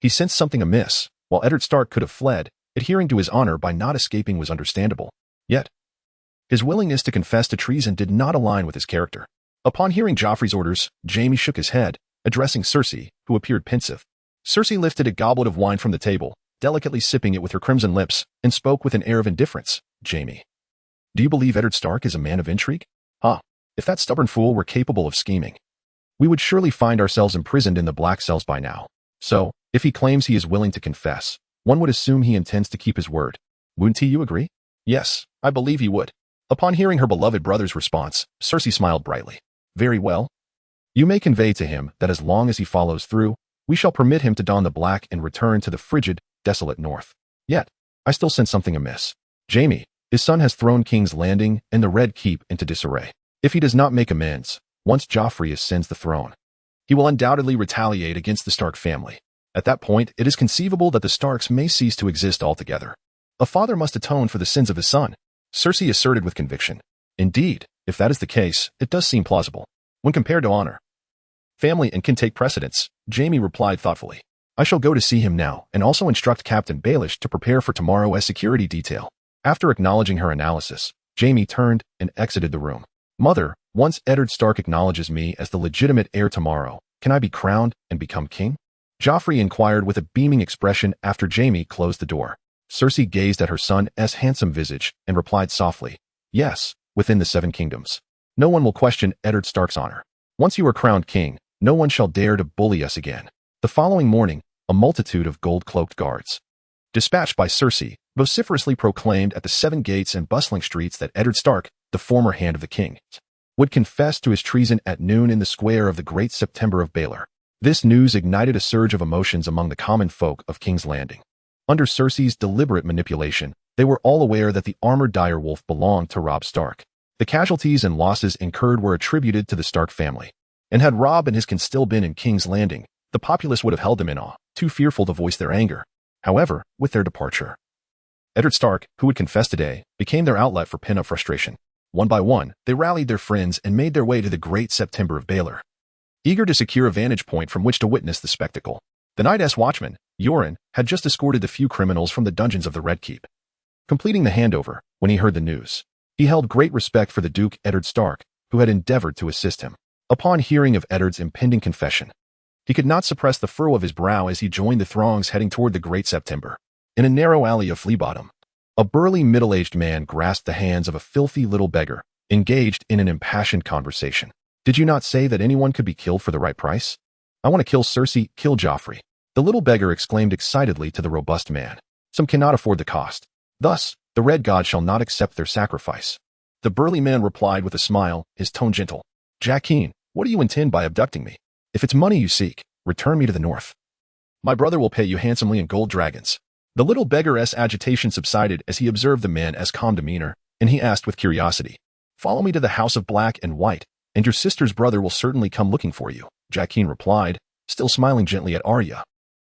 he sensed something amiss. While Eddard Stark could have fled, adhering to his honor by not escaping was understandable. Yet, his willingness to confess to treason did not align with his character. Upon hearing Joffrey's orders, Jaime shook his head, addressing Cersei, who appeared pensive. Cersei lifted a goblet of wine from the table, delicately sipping it with her crimson lips, and spoke with an air of indifference. Jaime, do you believe Eddard Stark is a man of intrigue? If that stubborn fool were capable of scheming, we would surely find ourselves imprisoned in the black cells by now. So, if he claims he is willing to confess, one would assume he intends to keep his word. Wouldn't you agree? Yes, I believe he would. Upon hearing her beloved brother's response, Cersei smiled brightly. Very well. You may convey to him that as long as he follows through, we shall permit him to don the black and return to the frigid, desolate north. Yet, I still sense something amiss. Jaime, his son has thrown King's Landing and the Red Keep into disarray. If he does not make amends, once Joffrey ascends the throne, he will undoubtedly retaliate against the Stark family. At that point, it is conceivable that the Starks may cease to exist altogether. A father must atone for the sins of his son, Cersei asserted with conviction. Indeed, if that is the case, it does seem plausible. When compared to honor, family and can take precedence, Jaime replied thoughtfully. I shall go to see him now and also instruct Captain Baelish to prepare for tomorrow as security detail. After acknowledging her analysis, Jaime turned and exited the room. Mother, once Eddard Stark acknowledges me as the legitimate heir tomorrow, can I be crowned and become king? Joffrey inquired with a beaming expression after Jaime closed the door. Cersei gazed at her son's handsome visage and replied softly, yes, within the 7 kingdoms. No one will question Eddard Stark's honor. Once you are crowned king, no one shall dare to bully us again. The following morning, a multitude of gold-cloaked guards, dispatched by Cersei, vociferously proclaimed at the 7 gates and bustling streets that Eddard Stark, the former hand of the king, would confess to his treason at noon in the square of the Great September of Baelor. This news ignited a surge of emotions among the common folk of King's Landing. Under Cersei's deliberate manipulation, they were all aware that the armored direwolf belonged to Robb Stark. The casualties and losses incurred were attributed to the Stark family. And had Robb and his kin still been in King's Landing, the populace would have held them in awe, too fearful to voice their anger. However, with their departure, Eddard Stark, who would confess today, became their outlet for pent-up frustration. One by one, they rallied their friends and made their way to the Great September of Baelor, eager to secure a vantage point from which to witness the spectacle. The Night's Watchman, Yoren, had just escorted the few criminals from the dungeons of the Red Keep. Completing the handover, when he heard the news, he held great respect for the Duke Eddard Stark, who had endeavored to assist him. Upon hearing of Eddard's impending confession, he could not suppress the furrow of his brow as he joined the throngs heading toward the Great September. In a narrow alley of Flea Bottom, a burly middle-aged man grasped the hands of a filthy little beggar, engaged in an impassioned conversation. Did you not say that anyone could be killed for the right price? I want to kill Cersei, kill Joffrey. The little beggar exclaimed excitedly to the robust man. Some cannot afford the cost. Thus, the Red God shall not accept their sacrifice. The burly man replied with a smile, his tone gentle. Jaqen, what do you intend by abducting me? If it's money you seek, return me to the north. My brother will pay you handsomely in gold dragons. The little beggar's agitation subsided as he observed the man's calm demeanor, and he asked with curiosity, follow me to the House of Black and White, and your sister's brother will certainly come looking for you. Jacqueline replied, still smiling gently at Arya.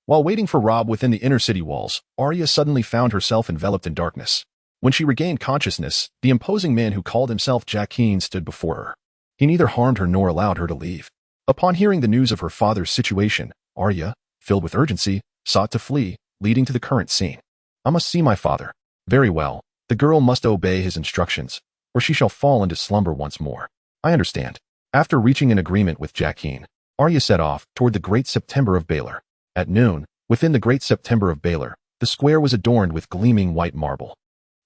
While waiting for Rob within the inner city walls, Arya suddenly found herself enveloped in darkness. When she regained consciousness, the imposing man who called himself Jacqueline stood before her. He neither harmed her nor allowed her to leave. Upon hearing the news of her father's situation, Arya, filled with urgency, sought to flee, leading to the current scene. I must see my father. Very well. The girl must obey his instructions, or she shall fall into slumber once more. I understand. After reaching an agreement with Jacqueline, Arya set off toward the Great September of Baelor. At noon, within the Great September of Baelor, the square was adorned with gleaming white marble.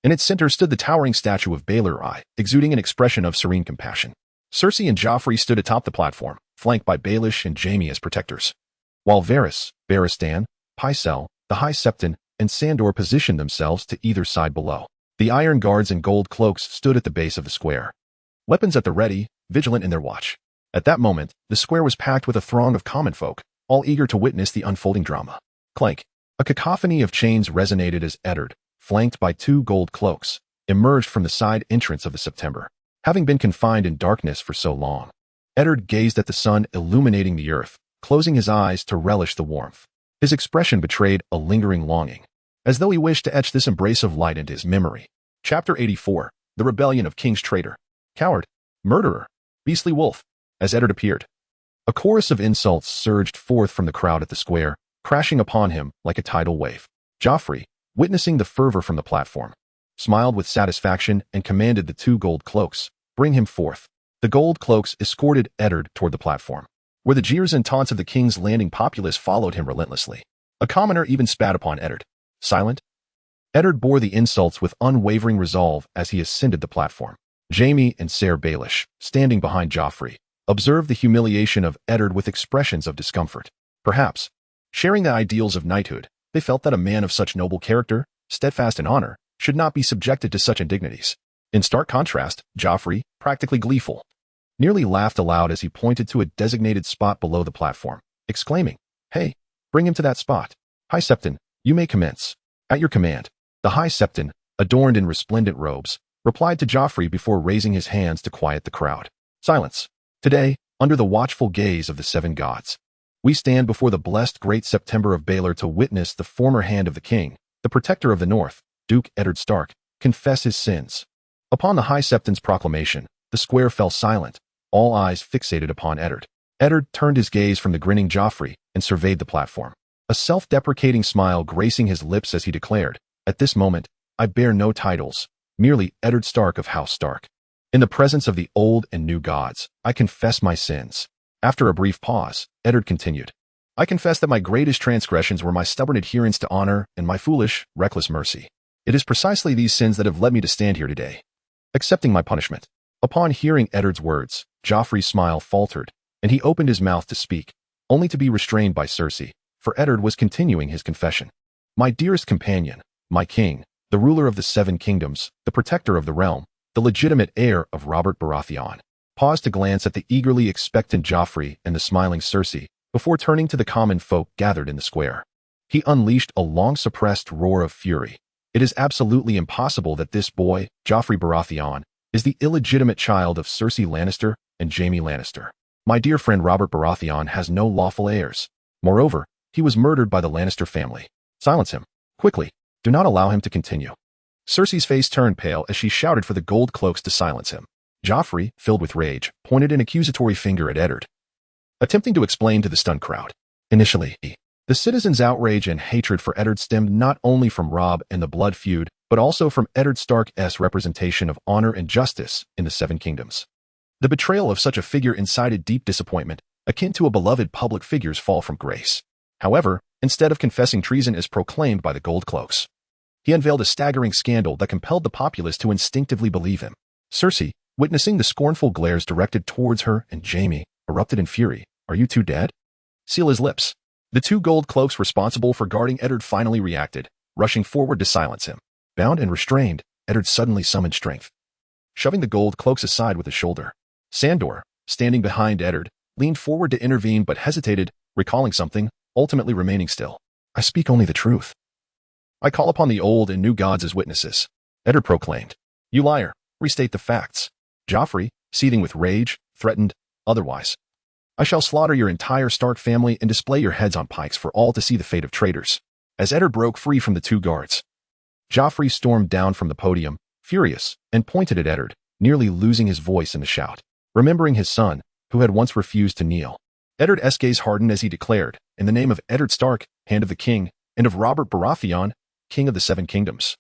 In its center stood the towering statue of Baelor I, exuding an expression of serene compassion. Cersei and Joffrey stood atop the platform, flanked by Baelish and Jaime as protectors. While Varys, Barristan, Pycelle, the High Septon, and Sandor positioned themselves to either side below. The Iron Guards in gold cloaks stood at the base of the square, weapons at the ready, vigilant in their watch. At that moment, the square was packed with a throng of common folk, all eager to witness the unfolding drama. Clank. A cacophony of chains resonated as Eddard, flanked by 2 gold cloaks, emerged from the side entrance of the September. Having been confined in darkness for so long, Eddard gazed at the sun illuminating the earth, closing his eyes to relish the warmth. His expression betrayed a lingering longing, as though he wished to etch this embrace of light into his memory. Chapter 84. The Rebellion of King's Traitor. Coward. Murderer. Beastly wolf. As Eddard appeared, a chorus of insults surged forth from the crowd at the square, crashing upon him like a tidal wave. Joffrey, witnessing the fervor from the platform, smiled with satisfaction and commanded the 2 gold cloaks, bring him forth. The gold cloaks escorted Eddard toward the platform, where the jeers and taunts of the King's Landing populace followed him relentlessly. A commoner even spat upon Eddard. Silent? Eddard bore the insults with unwavering resolve as he ascended the platform. Jaime and Ser Baelish, standing behind Joffrey, observed the humiliation of Eddard with expressions of discomfort. Perhaps, sharing the ideals of knighthood, they felt that a man of such noble character, steadfast in honor, should not be subjected to such indignities. In stark contrast, Joffrey, practically gleeful, nearly laughed aloud as he pointed to a designated spot below the platform, exclaiming, "Hey, bring him to that spot. High Septon, you may commence." At your command. The High Septon, adorned in resplendent robes, replied to Joffrey before raising his hands to quiet the crowd. Silence. Today, under the watchful gaze of the 7 gods, we stand before the blessed Great September of Baelor to witness the former hand of the king, the protector of the north, Duke Eddard Stark, confess his sins. Upon the High Septon's proclamation, the square fell silent, all eyes fixated upon Eddard. Eddard turned his gaze from the grinning Joffrey and surveyed the platform, a self-deprecating smile gracing his lips as he declared, "At this moment, I bear no titles, merely Eddard Stark of House Stark. In the presence of the old and new gods, I confess my sins." After a brief pause, Eddard continued, "I confess that my greatest transgressions were my stubborn adherence to honor and my foolish, reckless mercy. It is precisely these sins that have led me to stand here today, accepting my punishment." Upon hearing Eddard's words, Joffrey's smile faltered, and he opened his mouth to speak, only to be restrained by Cersei, for Eddard was continuing his confession. "My dearest companion, my king, the ruler of the 7 kingdoms, the protector of the realm, the legitimate heir of Robert Baratheon," paused to glance at the eagerly expectant Joffrey and the smiling Cersei, before turning to the common folk gathered in the square. He unleashed a long-suppressed roar of fury. "It is absolutely impossible that this boy, Joffrey Baratheon, is the illegitimate child of Cersei Lannister and Jaime Lannister. My dear friend Robert Baratheon has no lawful heirs. Moreover, he was murdered by the Lannister family. Silence him. Quickly. Do not allow him to continue." Cersei's face turned pale as she shouted for the gold cloaks to silence him. Joffrey, filled with rage, pointed an accusatory finger at Eddard, attempting to explain to the stunned crowd. Initially, the citizens' outrage and hatred for Eddard stemmed not only from Robb and the blood feud, but also from Eddard Stark's representation of honor and justice in the 7 kingdoms. The betrayal of such a figure incited deep disappointment, akin to a beloved public figure's fall from grace. However, instead of confessing treason as proclaimed by the gold cloaks, he unveiled a staggering scandal that compelled the populace to instinctively believe him. Cersei, witnessing the scornful glares directed towards her and Jaime, erupted in fury. "Are you 2 dead? Seal his lips." The 2 gold cloaks responsible for guarding Eddard finally reacted, rushing forward to silence him. Bound and restrained, Eddard suddenly summoned strength, shoving the gold cloaks aside with a shoulder. Sandor, standing behind Eddard, leaned forward to intervene but hesitated, recalling something, ultimately remaining still. "I speak only the truth. I call upon the old and new gods as witnesses," Eddard proclaimed. "You liar, restate the facts." Joffrey, seething with rage, threatened, "Otherwise, I shall slaughter your entire Stark family and display your heads on pikes for all to see the fate of traitors. As Eddard broke free from the two guards, Joffrey stormed down from the podium, furious, and pointed at Eddard, nearly losing his voice in the shout. Remembering his son, who had once refused to kneel, Eddard's gaze hardened as he declared, in the name of Eddard Stark, Hand of the King, and of Robert Baratheon, King of the Seven Kingdoms,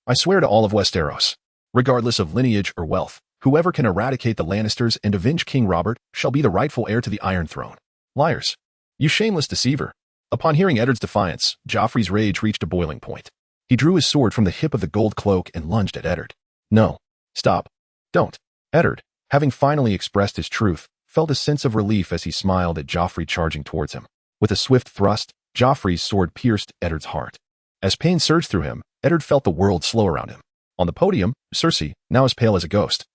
I swear to all of Westeros, regardless of lineage or wealth, whoever can eradicate the Lannisters and avenge King Robert shall be the rightful heir to the Iron Throne. Liars! You shameless deceiver! Upon hearing Eddard's defiance, Joffrey's rage reached a boiling point. He drew his sword from the hip of the gold cloak and lunged at Eddard. No. Stop. Don't. Eddard, having finally expressed his truth, felt a sense of relief as he smiled at Joffrey charging towards him. With a swift thrust, Joffrey's sword pierced Eddard's heart. As pain surged through him, Eddard felt the world slow around him. On the podium, Cersei, now as pale as a ghost,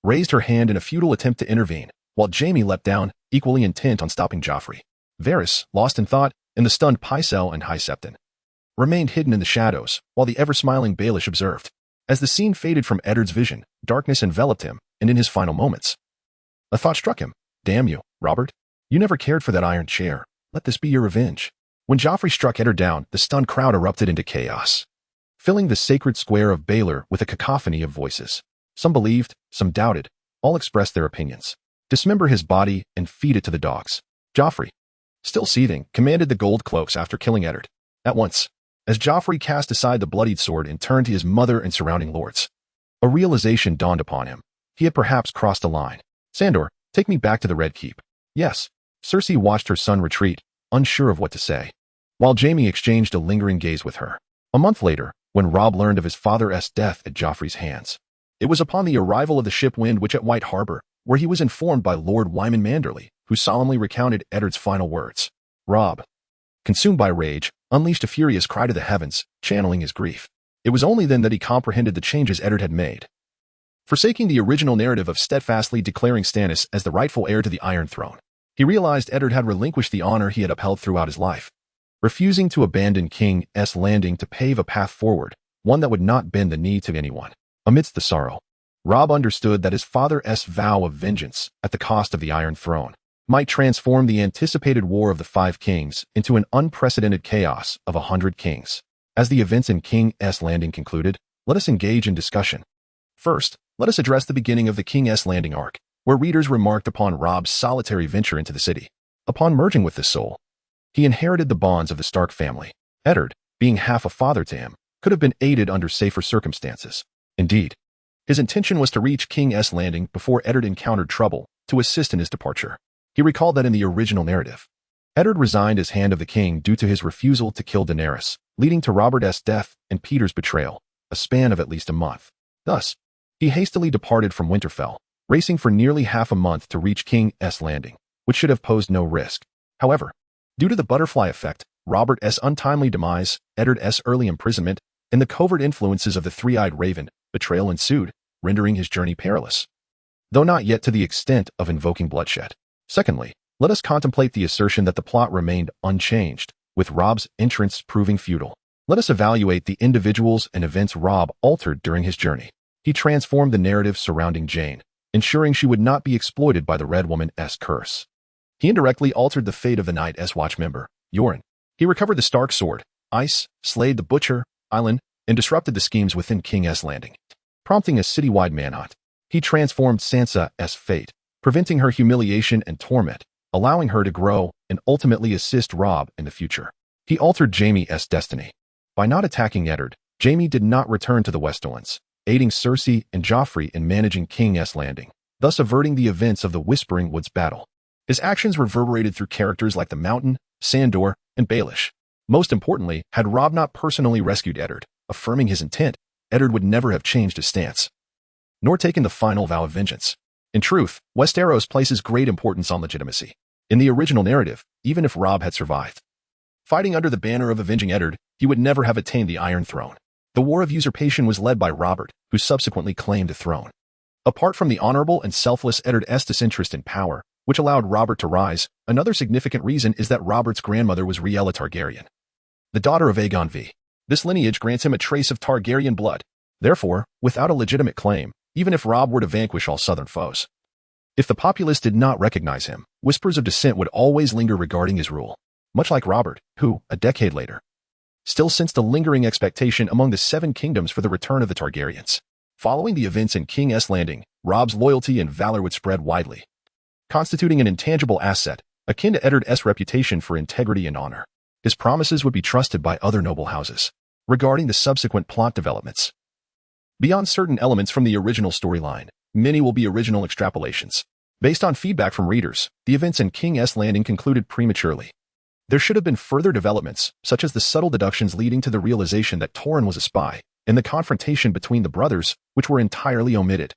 raised her hand in a futile attempt to intervene, while Jaime leapt down, equally intent on stopping Joffrey. Varys, lost in thought, and the stunned Pycelle and High Septon remained hidden in the shadows, while the ever-smiling Baelish observed. As the scene faded from Eddard's vision, darkness enveloped him, and in his final moments, a thought struck him. Damn you, Robert. You never cared for that iron chair. Let this be your revenge. When Joffrey struck Eddard down, the stunned crowd erupted into chaos, filling the sacred square of Baelor with a cacophony of voices. Some believed, some doubted, all expressed their opinions. Dismember his body and feed it to the dogs. Joffrey, still seething, commanded the gold cloaks after killing Eddard. At once, as Joffrey cast aside the bloodied sword and turned to his mother and surrounding lords, a realization dawned upon him. He had perhaps crossed a line. Sandor, take me back to the Red Keep. Yes. Cersei watched her son retreat, unsure of what to say, while Jaime exchanged a lingering gaze with her. A month later, when Robb learned of his father's death at Joffrey's hands, it was upon the arrival of the ship Windwitch at White Harbor, where he was informed by Lord Wyman Manderley, who solemnly recounted Eddard's final words. Robb, consumed by rage, unleashed a furious cry to the heavens, channeling his grief. It was only then that he comprehended the changes Eddard had made. Forsaking the original narrative of steadfastly declaring Stannis as the rightful heir to the Iron Throne, he realized Eddard had relinquished the honor he had upheld throughout his life, refusing to abandon King's Landing to pave a path forward, one that would not bend the knee to anyone. Amidst the sorrow, Robb understood that his father's vow of vengeance, at the cost of the Iron Throne, might transform the anticipated War of the Five Kings into an unprecedented chaos of 100 kings. As the events in King's Landing concluded, let us engage in discussion. First, let us address the beginning of the King's Landing arc, where readers remarked upon Robb's solitary venture into the city. Upon merging with this soul, he inherited the bonds of the Stark family. Eddard, being half a father to him, could have been aided under safer circumstances. Indeed, his intention was to reach King's Landing before Eddard encountered trouble, to assist in his departure. He recalled that in the original narrative, Eddard resigned as Hand of the King due to his refusal to kill Daenerys, leading to Robert's death and Peter's betrayal, a span of at least a month. Thus, he hastily departed from Winterfell, racing for nearly half a month to reach King's Landing, which should have posed no risk. However, due to the butterfly effect, Robert's untimely demise, Eddard's early imprisonment, and the covert influences of the three-eyed raven, betrayal ensued, rendering his journey perilous, though not yet to the extent of invoking bloodshed. Secondly, let us contemplate the assertion that the plot remained unchanged, with Robb's entrance proving futile. Let us evaluate the individuals and events Robb altered during his journey. He transformed the narrative surrounding Jane, ensuring she would not be exploited by the Red Woman's curse. He indirectly altered the fate of the Night's Watch member, Yoren. He recovered the Stark sword, Ice, slayed the Butcher, Island, and disrupted the schemes within King's Landing, prompting a citywide manhunt. He transformed Sansa's fate, preventing her humiliation and torment, allowing her to grow and ultimately assist Robb in the future. He altered Jaime's destiny. By not attacking Eddard, Jaime did not return to the Westlands, aiding Cersei and Joffrey in managing King's Landing, thus averting the events of the Whispering Woods battle. His actions reverberated through characters like the Mountain, Sandor, and Baelish. Most importantly, had Robb not personally rescued Eddard, affirming his intent, Eddard would never have changed his stance, nor taken the final vow of vengeance. In truth, Westeros places great importance on legitimacy. In the original narrative, even if Robb had survived fighting under the banner of avenging Eddard, he would never have attained the Iron Throne. The war of usurpation was led by Robert, who subsequently claimed the throne. Apart from the honorable and selfless Eddard's disinterest in power, which allowed Robert to rise, another significant reason is that Robert's grandmother was Rhaella Targaryen, the daughter of Aegon V. This lineage grants him a trace of Targaryen blood. Therefore, without a legitimate claim, even if Robb were to vanquish all southern foes, If the populace did not recognize him, whispers of dissent would always linger regarding his rule, much like Robert, who, a decade later, still sensed a lingering expectation among the Seven Kingdoms for the return of the Targaryens. Following the events in King's Landing, Robb's loyalty and valor would spread widely, constituting an intangible asset, akin to Eddard's reputation for integrity and honor. His promises would be trusted by other noble houses. Regarding the subsequent plot developments, beyond certain elements from the original storyline, many will be original extrapolations. Based on feedback from readers, the events in King's Landing concluded prematurely. There should have been further developments, such as the subtle deductions leading to the realization that Torrhen was a spy, and the confrontation between the brothers, which were entirely omitted,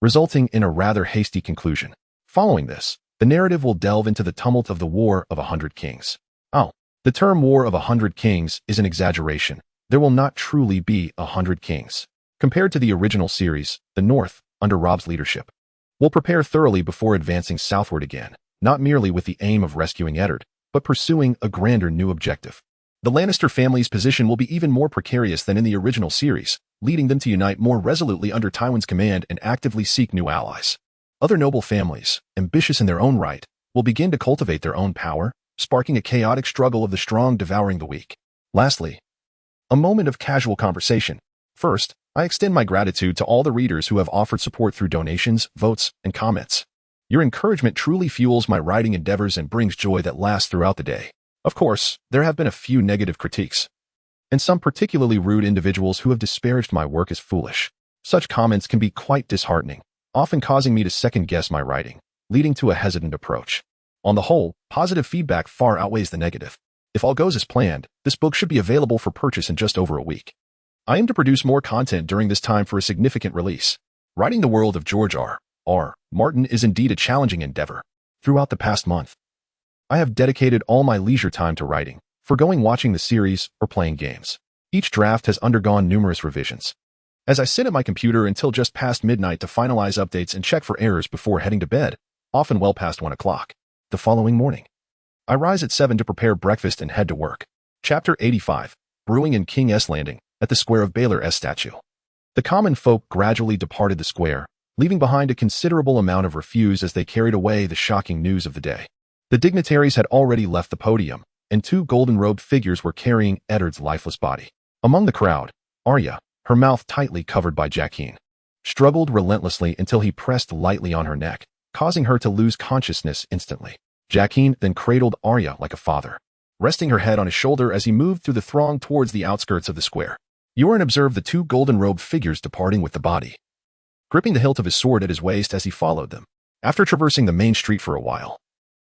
resulting in a rather hasty conclusion. Following this, the narrative will delve into the tumult of the War of 100 Kings. Oh, the term War of 100 Kings is an exaggeration. There will not truly be 100 kings. Compared to the original series, the North, under Robb's leadership, will prepare thoroughly before advancing southward again, not merely with the aim of rescuing Eddard, but pursuing a grander new objective. The Lannister family's position will be even more precarious than in the original series, leading them to unite more resolutely under Tywin's command and actively seek new allies. Other noble families, ambitious in their own right, will begin to cultivate their own power, sparking a chaotic struggle of the strong devouring the weak. Lastly, a moment of casual conversation. First, I extend my gratitude to all the readers who have offered support through donations, votes, and comments. Your encouragement truly fuels my writing endeavors and brings joy that lasts throughout the day. Of course, there have been a few negative critiques, and some particularly rude individuals who have disparaged my work as foolish. Such comments can be quite disheartening, often causing me to second-guess my writing, leading to a hesitant approach. On the whole, positive feedback far outweighs the negative. If all goes as planned, this book should be available for purchase in just over a week. I aim to produce more content during this time for a significant release. Writing the world of George R.R. Martin is indeed a challenging endeavor. Throughout the past month, I have dedicated all my leisure time to writing, forgoing watching the series or playing games. Each draft has undergone numerous revisions. As I sit at my computer until just past midnight to finalize updates and check for errors before heading to bed, often well past 1 o'clock. The following morning, I rise at 7 to prepare breakfast and head to work. Chapter 85, Brewing in King's Landing, at the square of Baelor's statue. The common folk gradually departed the square, leaving behind a considerable amount of refuse as they carried away the shocking news of the day. The dignitaries had already left the podium, and 2 golden-robed figures were carrying Eddard's lifeless body. Among the crowd, Arya, her mouth tightly covered by Jaqen, struggled relentlessly until he pressed lightly on her neck, causing her to lose consciousness instantly. Jaqen then cradled Arya like a father, resting her head on his shoulder as he moved through the throng towards the outskirts of the square. Yoren observed the 2 golden-robed figures departing with the body, gripping the hilt of his sword at his waist as he followed them. After traversing the main street for a while,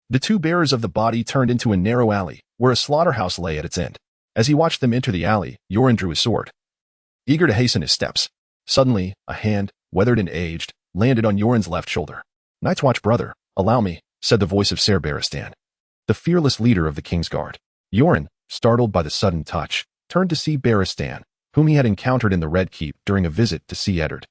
the 2 bearers of the body turned into a narrow alley, where a slaughterhouse lay at its end. As he watched them enter the alley, Yoren drew his sword, eager to hasten his steps. Suddenly, a hand, weathered and aged, landed on Yoren's left shoulder. "Night's Watch, brother, allow me," said the voice of Ser Barristan, the fearless leader of the Kingsguard. Yoren, startled by the sudden touch, turned to see Barristan, whom he had encountered in the Red Keep during a visit to see Eddard.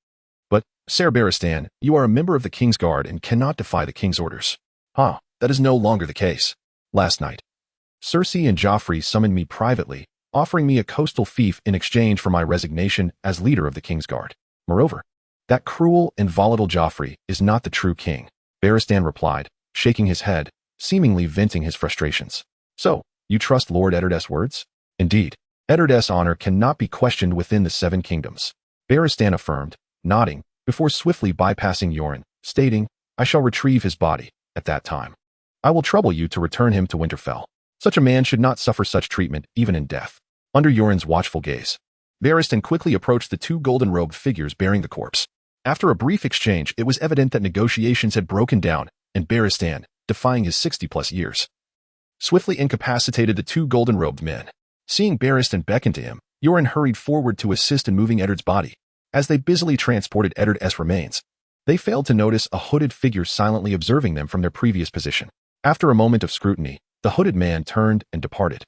"But, Ser Barristan, you are a member of the Kingsguard and cannot defy the king's orders." "Huh, that is no longer the case. Last night, Cersei and Joffrey summoned me privately, offering me a coastal fief in exchange for my resignation as leader of the Kingsguard. Moreover, that cruel and volatile Joffrey is not the true king," Barristan replied, shaking his head, seemingly venting his frustrations. "So, you trust Lord Eddard's words?" "Indeed, Eddard's honor cannot be questioned within the 7 kingdoms," Barristan affirmed, nodding, before swiftly bypassing Yoren, stating, "I shall retrieve his body. At that time, I will trouble you to return him to Winterfell. Such a man should not suffer such treatment even in death." Under Yoren's watchful gaze, Barristan quickly approached the 2 golden-robed figures bearing the corpse. After a brief exchange, it was evident that negotiations had broken down, and Barristan, defying his 60-plus years, swiftly incapacitated the 2 golden-robed men. Seeing Barristan beckon to him, Yoren hurried forward to assist in moving Eddard's body. As they busily transported Eddard's remains, they failed to notice a hooded figure silently observing them from their previous position. After a moment of scrutiny, the hooded man turned and departed,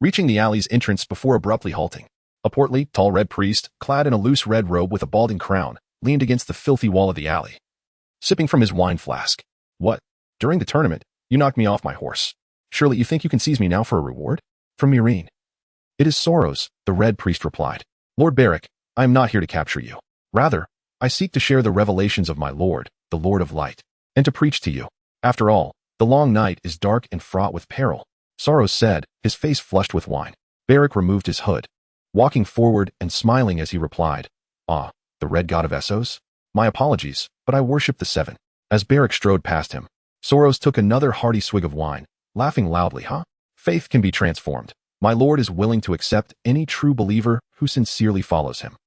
reaching the alley's entrance before abruptly halting. A portly, tall red priest, clad in a loose red robe with a balding crown, leaned against the filthy wall of the alley, sipping from his wine flask. "What? During the tournament, you knocked me off my horse. Surely you think you can seize me now for a reward?" "From Meereen." "It is Soros," the red priest replied. "Lord Beric, I am not here to capture you. Rather, I seek to share the revelations of my lord, the Lord of Light." and to preach to you. After all, the long night is dark and fraught with peril, Soros said, his face flushed with wine. Beric removed his hood, walking forward and smiling as he replied, "Ah, the red god of Essos? My apologies, but I worship the seven." As Beric strode past him, Soros took another hearty swig of wine, laughing loudly. Faith can be transformed. My lord is willing to accept any true believer who sincerely follows him.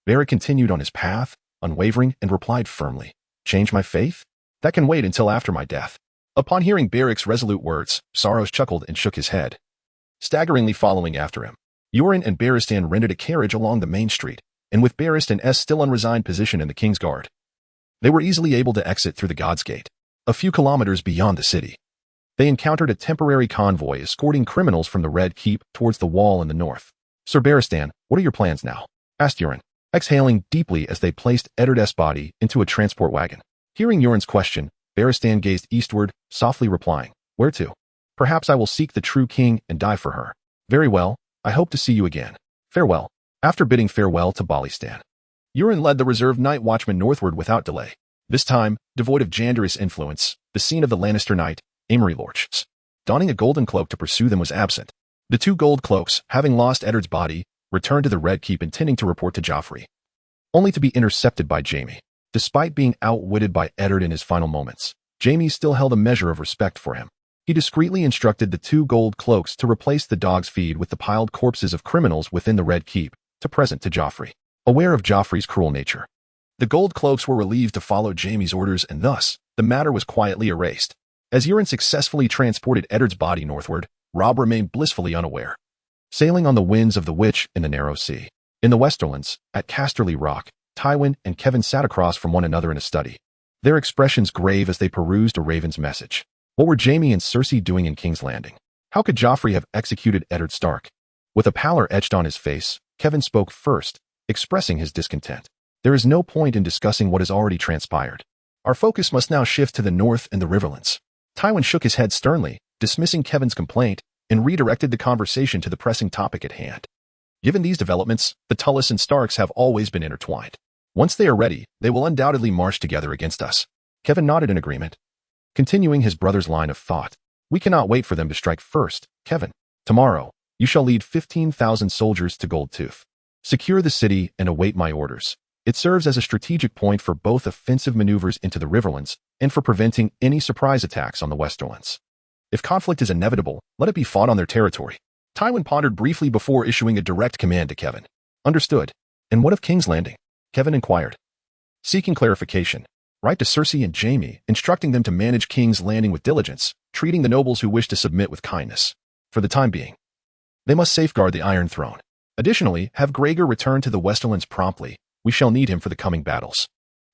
Beric continued on his path, unwavering, and replied firmly, "Change my faith? That can wait until after my death." Upon hearing Beric's resolute words, Soros chuckled and shook his head. Staggeringly following after him, Yoren and Barristan rented a carriage along the main street, and with Barristan's still unresigned position in the King's Guard, they were easily able to exit through the God's Gate. A few kilometers beyond the city, they encountered a temporary convoy escorting criminals from the Red Keep towards the wall in the north. "Sir Barristan, what are your plans now?" asked Yoren, exhaling deeply as they placed Eddard's body into a transport wagon. Hearing Yoren's question, Barristan gazed eastward, softly replying, "Where to? Perhaps I will seek the true king and die for her." "Very well, I hope to see you again. Farewell." After bidding farewell to Barristan, Yoren led the reserved night watchman northward without delay. This time, devoid of Jandaris' influence, the scene of the Lannister night, Amory Lorch, donning a golden cloak to pursue them, was absent. The two gold cloaks, having lost Eddard's body, returned to the Red Keep intending to report to Joffrey, only to be intercepted by Jaime. Despite being outwitted by Eddard in his final moments, Jaime still held a measure of respect for him. He discreetly instructed the two gold cloaks to replace the dog's feed with the piled corpses of criminals within the Red Keep, to present to Joffrey. Aware of Joffrey's cruel nature, the gold cloaks were relieved to follow Jaime's orders, and thus, the matter was quietly erased. As Yoren successfully transported Eddard's body northward, Robb remained blissfully unaware, sailing on the winds of the Witch in the narrow sea. In the Westerlands, at Casterly Rock, Tywin and Kevin sat across from one another in a study, their expressions grave as they perused a raven's message. What were Jaime and Cersei doing in King's Landing? How could Joffrey have executed Eddard Stark? With a pallor etched on his face, Kevin spoke first, expressing his discontent. "There is no point in discussing what has already transpired. Our focus must now shift to the north and the Riverlands." Tywin shook his head sternly, dismissing Kevin's complaint, and redirected the conversation to the pressing topic at hand. Given these developments, the Tullis and Starks have always been intertwined. Once they are ready, they will undoubtedly march together against us. Kevin nodded in agreement, continuing his brother's line of thought. "We cannot wait for them to strike first, Kevin. Tomorrow, you shall lead 15,000 soldiers to Goldtooth. Secure the city and await my orders. It serves as a strategic point for both offensive maneuvers into the Riverlands and for preventing any surprise attacks on the Westerlands. If conflict is inevitable, let it be fought on their territory." Tywin pondered briefly before issuing a direct command to Kevin. "Understood. And what of King's Landing?" Kevin inquired, seeking clarification. "Write to Cersei and Jaime, instructing them to manage King's Landing with diligence, treating the nobles who wish to submit with kindness. For the time being, they must safeguard the Iron Throne. Additionally, have Gregor return to the Westerlands promptly. We shall need him for the coming battles."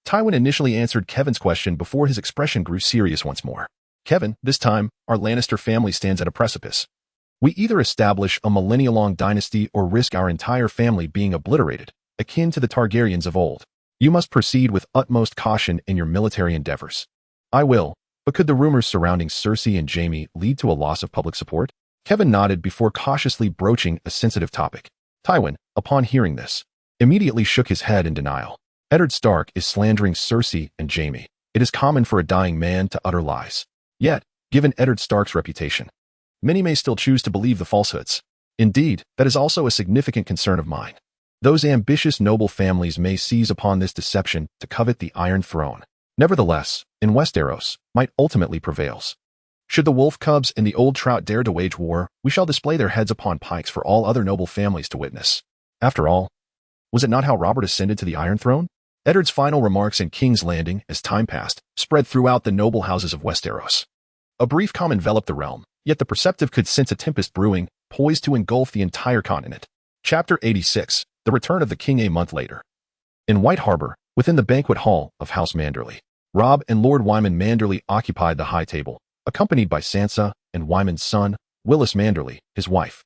Tywin initially answered Kevin's question before his expression grew serious once more. "Kevin, this time, our Lannister family stands at a precipice. We either establish a millennia-long dynasty or risk our entire family being obliterated, akin to the Targaryens of old. You must proceed with utmost caution in your military endeavors." "I will, but could the rumors surrounding Cersei and Jaime lead to a loss of public support?" Kevin nodded before cautiously broaching a sensitive topic. Tywin, upon hearing this, immediately shook his head in denial. "Eddard Stark is slandering Cersei and Jaime. It is common for a dying man to utter lies. Yet, given Eddard Stark's reputation, many may still choose to believe the falsehoods. Indeed, that is also a significant concern of mine. Those ambitious noble families may seize upon this deception to covet the Iron Throne. Nevertheless, in Westeros, might ultimately prevails. Should the wolf cubs and the old trout dare to wage war, we shall display their heads upon pikes for all other noble families to witness. After all, was it not how Robert ascended to the Iron Throne?" Eddard's final remarks in King's Landing, as time passed, spread throughout the noble houses of Westeros. A brief calm enveloped the realm, yet the perceptive could sense a tempest brewing, poised to engulf the entire continent. Chapter 86, The Return of the King. A month later, in White Harbor, within the banquet hall of House Manderly, Robb and Lord Wyman Manderly occupied the high table, accompanied by Sansa and Wyman's son, Willis Manderly, his wife,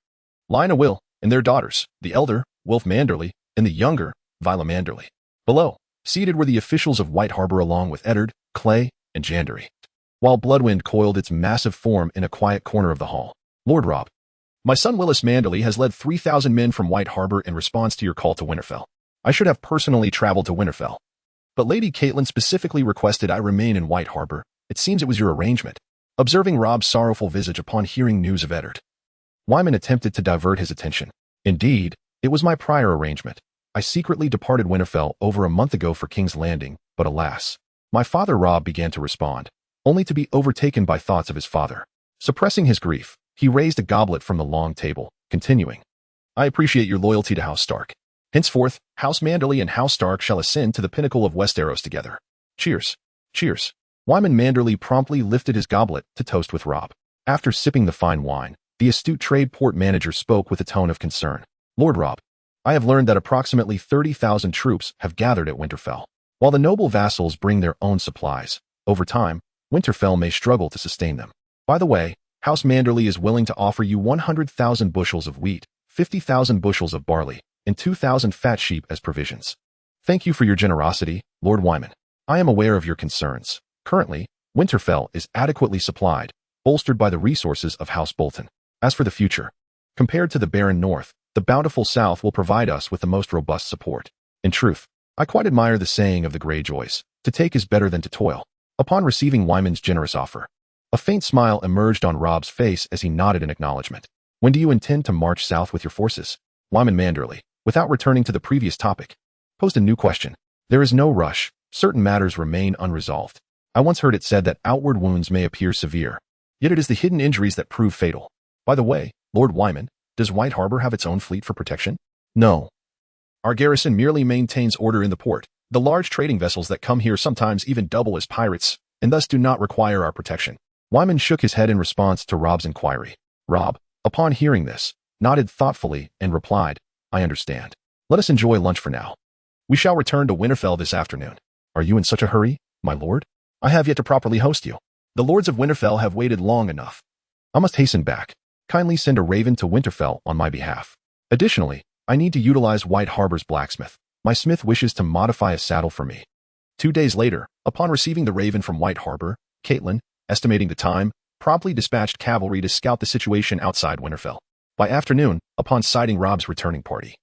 Lyanna Will, and their daughters, the elder, Wilf Manderly, and the younger, Vila Manderly. Below, seated were the officials of White Harbor along with Eddard, Clay, and Jandery. While Bloodwind coiled its massive form in a quiet corner of the hall, "Lord Robb, my son Willis Manderly has led 3,000 men from White Harbor in response to your call to Winterfell. I should have personally traveled to Winterfell, but Lady Caitlin specifically requested I remain in White Harbor It seems it was your arrangement. Observing Rob's sorrowful visage upon hearing news of Eddard, Wyman attempted to divert his attention. Indeed, it was my prior arrangement. I secretly departed Winterfell over a month ago for King's Landing, but alas. My father Rob began to respond, only to be overtaken by thoughts of his father. Suppressing his grief, he raised a goblet from the long table, continuing. I appreciate your loyalty to House Stark. Henceforth, House Manderly and House Stark shall ascend to the pinnacle of Westeros together. Cheers. Cheers. Wyman Manderly promptly lifted his goblet to toast with Rob. After sipping the fine wine, the astute trade port manager spoke with a tone of concern. Lord Rob, I have learned that approximately 30,000 troops have gathered at Winterfell. While the noble vassals bring their own supplies, over time, Winterfell may struggle to sustain them. By the way, House Manderly is willing to offer you 100,000 bushels of wheat, 50,000 bushels of barley, and 2,000 fat sheep as provisions. Thank you for your generosity, Lord Wyman. I am aware of your concerns. Currently, Winterfell is adequately supplied, bolstered by the resources of House Bolton. As for the future, compared to the barren north, the bountiful south will provide us with the most robust support. In truth, I quite admire the saying of the Greyjoys, to take is better than to toil. Upon receiving Wyman's generous offer, a faint smile emerged on Rob's face as he nodded in acknowledgement. When do you intend to march south with your forces? Wyman Manderly, without returning to the previous topic, posed a new question. There is no rush. Certain matters remain unresolved. I once heard it said that outward wounds may appear severe, yet it is the hidden injuries that prove fatal. By the way, Lord Wyman, does White Harbor have its own fleet for protection? No. Our garrison merely maintains order in the port. The large trading vessels that come here sometimes even double as pirates, and thus do not require our protection. Wyman shook his head in response to Rob's inquiry. Rob, upon hearing this, nodded thoughtfully and replied, I understand. Let us enjoy lunch for now. We shall return to Winterfell this afternoon. Are you in such a hurry, my lord? I have yet to properly host you. The lords of Winterfell have waited long enough. I must hasten back. Kindly send a raven to Winterfell on my behalf. Additionally, I need to utilize White Harbor's blacksmith. My smith wishes to modify a saddle for me. 2 days later, upon receiving the raven from White Harbor, Caitlin, estimating the time, promptly dispatched cavalry to scout the situation outside Winterfell. By afternoon, upon sighting Rob's returning party,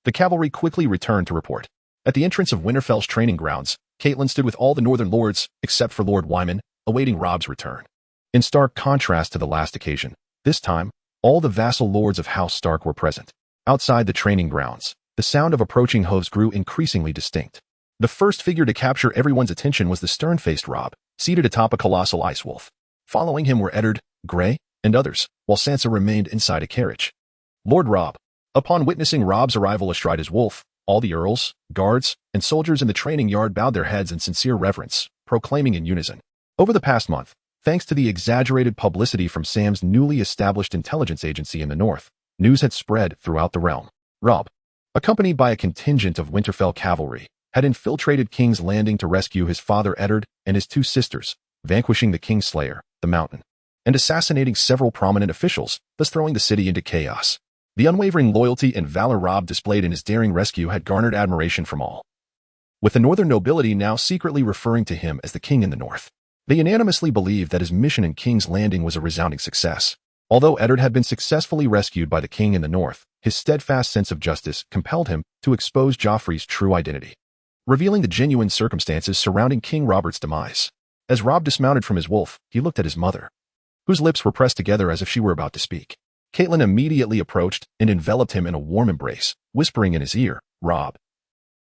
the cavalry quickly returned to report. At the entrance of Winterfell's training grounds, Caitlin stood with all the northern lords, except for Lord Wyman, awaiting Rob's return. In stark contrast to the last occasion, this time, all the vassal lords of House Stark were present. Outside the training grounds, the sound of approaching hooves grew increasingly distinct. The first figure to capture everyone's attention was the stern-faced Rob, seated atop a colossal ice wolf. Following him were Eddard, Grey, and others, while Sansa remained inside a carriage. Lord Rob. Upon witnessing Rob's arrival astride his wolf, all the earls, guards, and soldiers in the training yard bowed their heads in sincere reverence, proclaiming in unison. Over the past month, thanks to the exaggerated publicity from Sam's newly established intelligence agency in the north, news had spread throughout the realm. Rob, accompanied by a contingent of Winterfell cavalry, had infiltrated King's Landing to rescue his father Eddard and his 2 sisters, vanquishing the Kingslayer, the Mountain, and assassinating several prominent officials, thus throwing the city into chaos. The unwavering loyalty and valor Rob displayed in his daring rescue had garnered admiration from all, with the northern nobility now secretly referring to him as the King in the North. They unanimously believed that his mission in King's Landing was a resounding success. Although Eddard had been successfully rescued by the King in the North, his steadfast sense of justice compelled him to expose Joffrey's true identity, revealing the genuine circumstances surrounding King Robert's demise. As Rob dismounted from his wolf, he looked at his mother, whose lips were pressed together as if she were about to speak. Caitlin immediately approached and enveloped him in a warm embrace, whispering in his ear, Rob,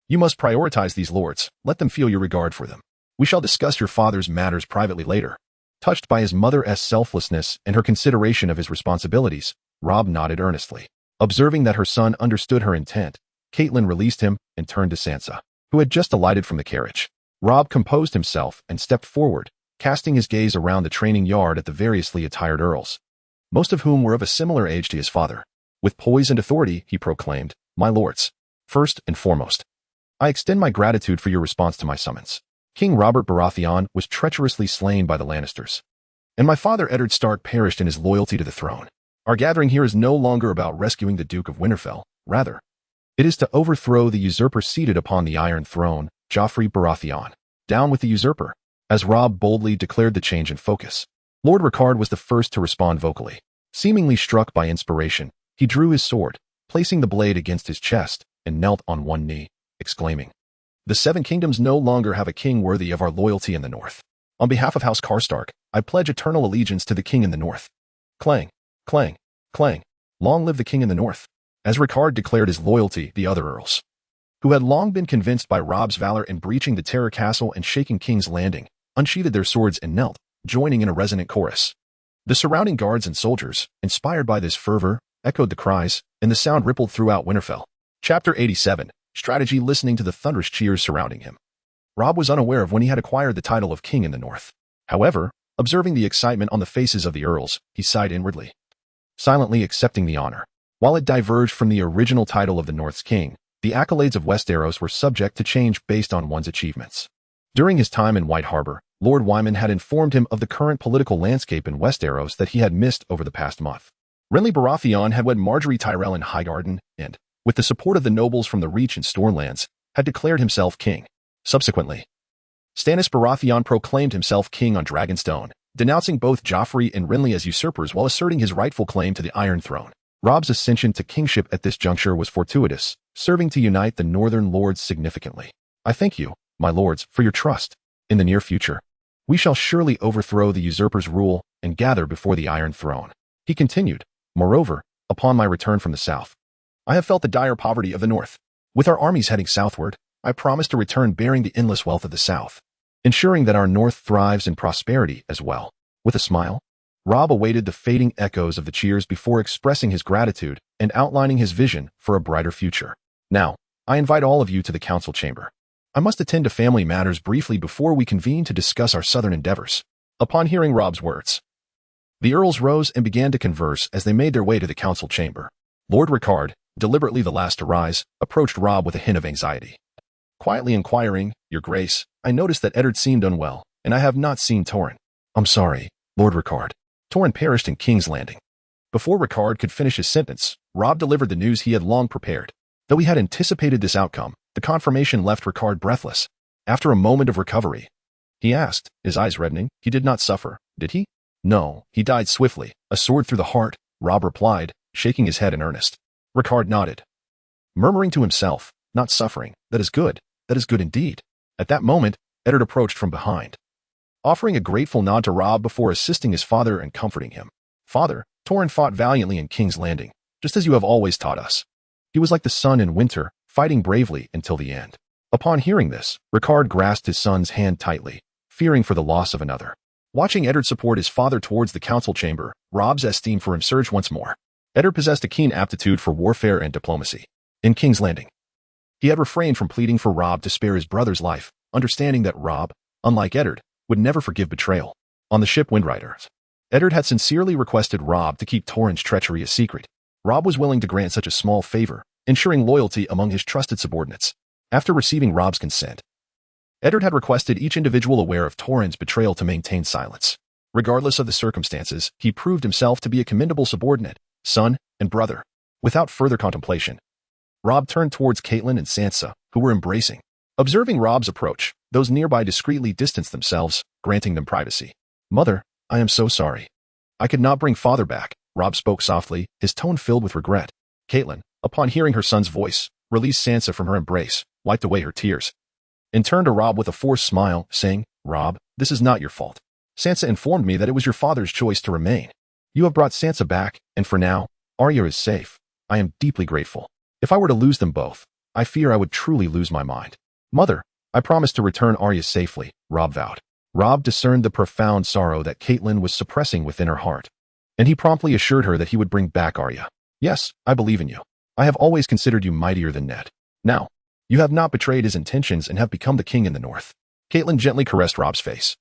you must prioritize these lords. Let them feel your regard for them. We shall discuss your father's matters privately later. Touched by his mother's selflessness and her consideration of his responsibilities, Rob nodded earnestly. Observing that her son understood her intent, Caitlin released him and turned to Sansa, who had just alighted from the carriage. Rob composed himself and stepped forward, casting his gaze around the training yard at the variously attired earls, most of whom were of a similar age to his father. With poise and authority, he proclaimed, My lords, first and foremost, I extend my gratitude for your response to my summons. King Robert Baratheon was treacherously slain by the Lannisters, and my father Eddard Stark perished in his loyalty to the throne. Our gathering here is no longer about rescuing the Duke of Winterfell. Rather, it is to overthrow the usurper seated upon the Iron Throne, Joffrey Baratheon. Down with the usurper. As Rob boldly declared the change in focus, Lord Rickard was the first to respond vocally. Seemingly struck by inspiration, he drew his sword, placing the blade against his chest, and knelt on one knee, exclaiming, The 7 kingdoms no longer have a king worthy of our loyalty in the north. On behalf of House Karstark, I pledge eternal allegiance to the king in the north. Clang, clang, clang. Long live the king in the north. As Ricard declared his loyalty, the other earls, who had long been convinced by Robb's valor in breaching the Terror Castle and shaking King's Landing, unsheathed their swords and knelt, joining in a resonant chorus. The surrounding guards and soldiers, inspired by this fervor, echoed the cries, and the sound rippled throughout Winterfell. Chapter 87, Strategy. Listening to the thunderous cheers surrounding him, Robb was unaware of when he had acquired the title of King in the North. However, observing the excitement on the faces of the earls, he sighed inwardly, silently accepting the honor. While it diverged from the original title of the North's king, the accolades of Westeros were subject to change based on one's achievements. During his time in White Harbor, Lord Wyman had informed him of the current political landscape in Westeros that he had missed over the past month. Renly Baratheon had wed Marjorie Tyrell in Highgarden and, with the support of the nobles from the Reach and Stormlands, had declared himself king. Subsequently, Stannis Baratheon proclaimed himself king on Dragonstone, denouncing both Joffrey and Renly as usurpers while asserting his rightful claim to the Iron Throne. Robb's ascension to kingship at this juncture was fortuitous, serving to unite the Northern Lords significantly. I thank you, my lords, for your trust. In the near future, we shall surely overthrow the usurper's rule and gather before the Iron Throne. He continued, moreover, upon my return from the south, I have felt the dire poverty of the north. With our armies heading southward, I promise to return bearing the endless wealth of the south, ensuring that our north thrives in prosperity as well. With a smile, Robb awaited the fading echoes of the cheers before expressing his gratitude and outlining his vision for a brighter future. Now, I invite all of you to the council chamber. I must attend to family matters briefly before we convene to discuss our southern endeavors. Upon hearing Robb's words, the earls rose and began to converse as they made their way to the council chamber. Lord Ricard, deliberately the last to rise, approached Robb with a hint of anxiety. Quietly inquiring, Your Grace, I noticed that Eddard seemed unwell, and I have not seen Torrhen. I'm sorry, Lord Ricard. Torrhen perished in King's Landing. Before Ricard could finish his sentence, Robb delivered the news he had long prepared. Though he had anticipated this outcome, the confirmation left Ricard breathless. After a moment of recovery, he asked, his eyes reddening, He did not suffer, did he? No, he died swiftly, a sword through the heart, Robb replied, shaking his head in earnest. Ricard nodded, murmuring to himself, Not suffering, that is good indeed. At that moment, Eddard approached from behind, offering a grateful nod to Robb before assisting his father and comforting him. Father, Torrhen fought valiantly in King's Landing, just as you have always taught us. He was like the sun in winter, fighting bravely until the end. Upon hearing this, Ricard grasped his son's hand tightly, fearing for the loss of another. Watching Eddard support his father towards the council chamber, Robb's esteem for him surged once more. Eddard possessed a keen aptitude for warfare and diplomacy. In King's Landing, he had refrained from pleading for Robb to spare his brother's life, understanding that Robb, unlike Eddard, would never forgive betrayal. On the ship Windriders, Eddard had sincerely requested Robb to keep Torrhen's treachery a secret. Robb was willing to grant such a small favor, ensuring loyalty among his trusted subordinates. After receiving Robb's consent, Eddard had requested each individual aware of Torrhen's betrayal to maintain silence. Regardless of the circumstances, he proved himself to be a commendable subordinate, son, and brother. Without further contemplation, Robb turned towards Catelyn and Sansa, who were embracing. Observing Robb's approach, those nearby discreetly distanced themselves, granting them privacy. Mother, I am so sorry. I could not bring father back, Robb spoke softly, his tone filled with regret. Catelyn, upon hearing her son's voice, released Sansa from her embrace, wiped away her tears, and turned to Robb with a forced smile, saying, Robb, this is not your fault. Sansa informed me that it was your father's choice to remain. You have brought Sansa back, and for now, Arya is safe. I am deeply grateful. If I were to lose them both, I fear I would truly lose my mind. Mother, I promise to return Arya safely, Robb vowed. Robb discerned the profound sorrow that Catelyn was suppressing within her heart, and he promptly assured her that he would bring back Arya. Yes, I believe in you. I have always considered you mightier than Ned. Now, you have not betrayed his intentions and have become the king in the north. Catelyn gently caressed Robb's face,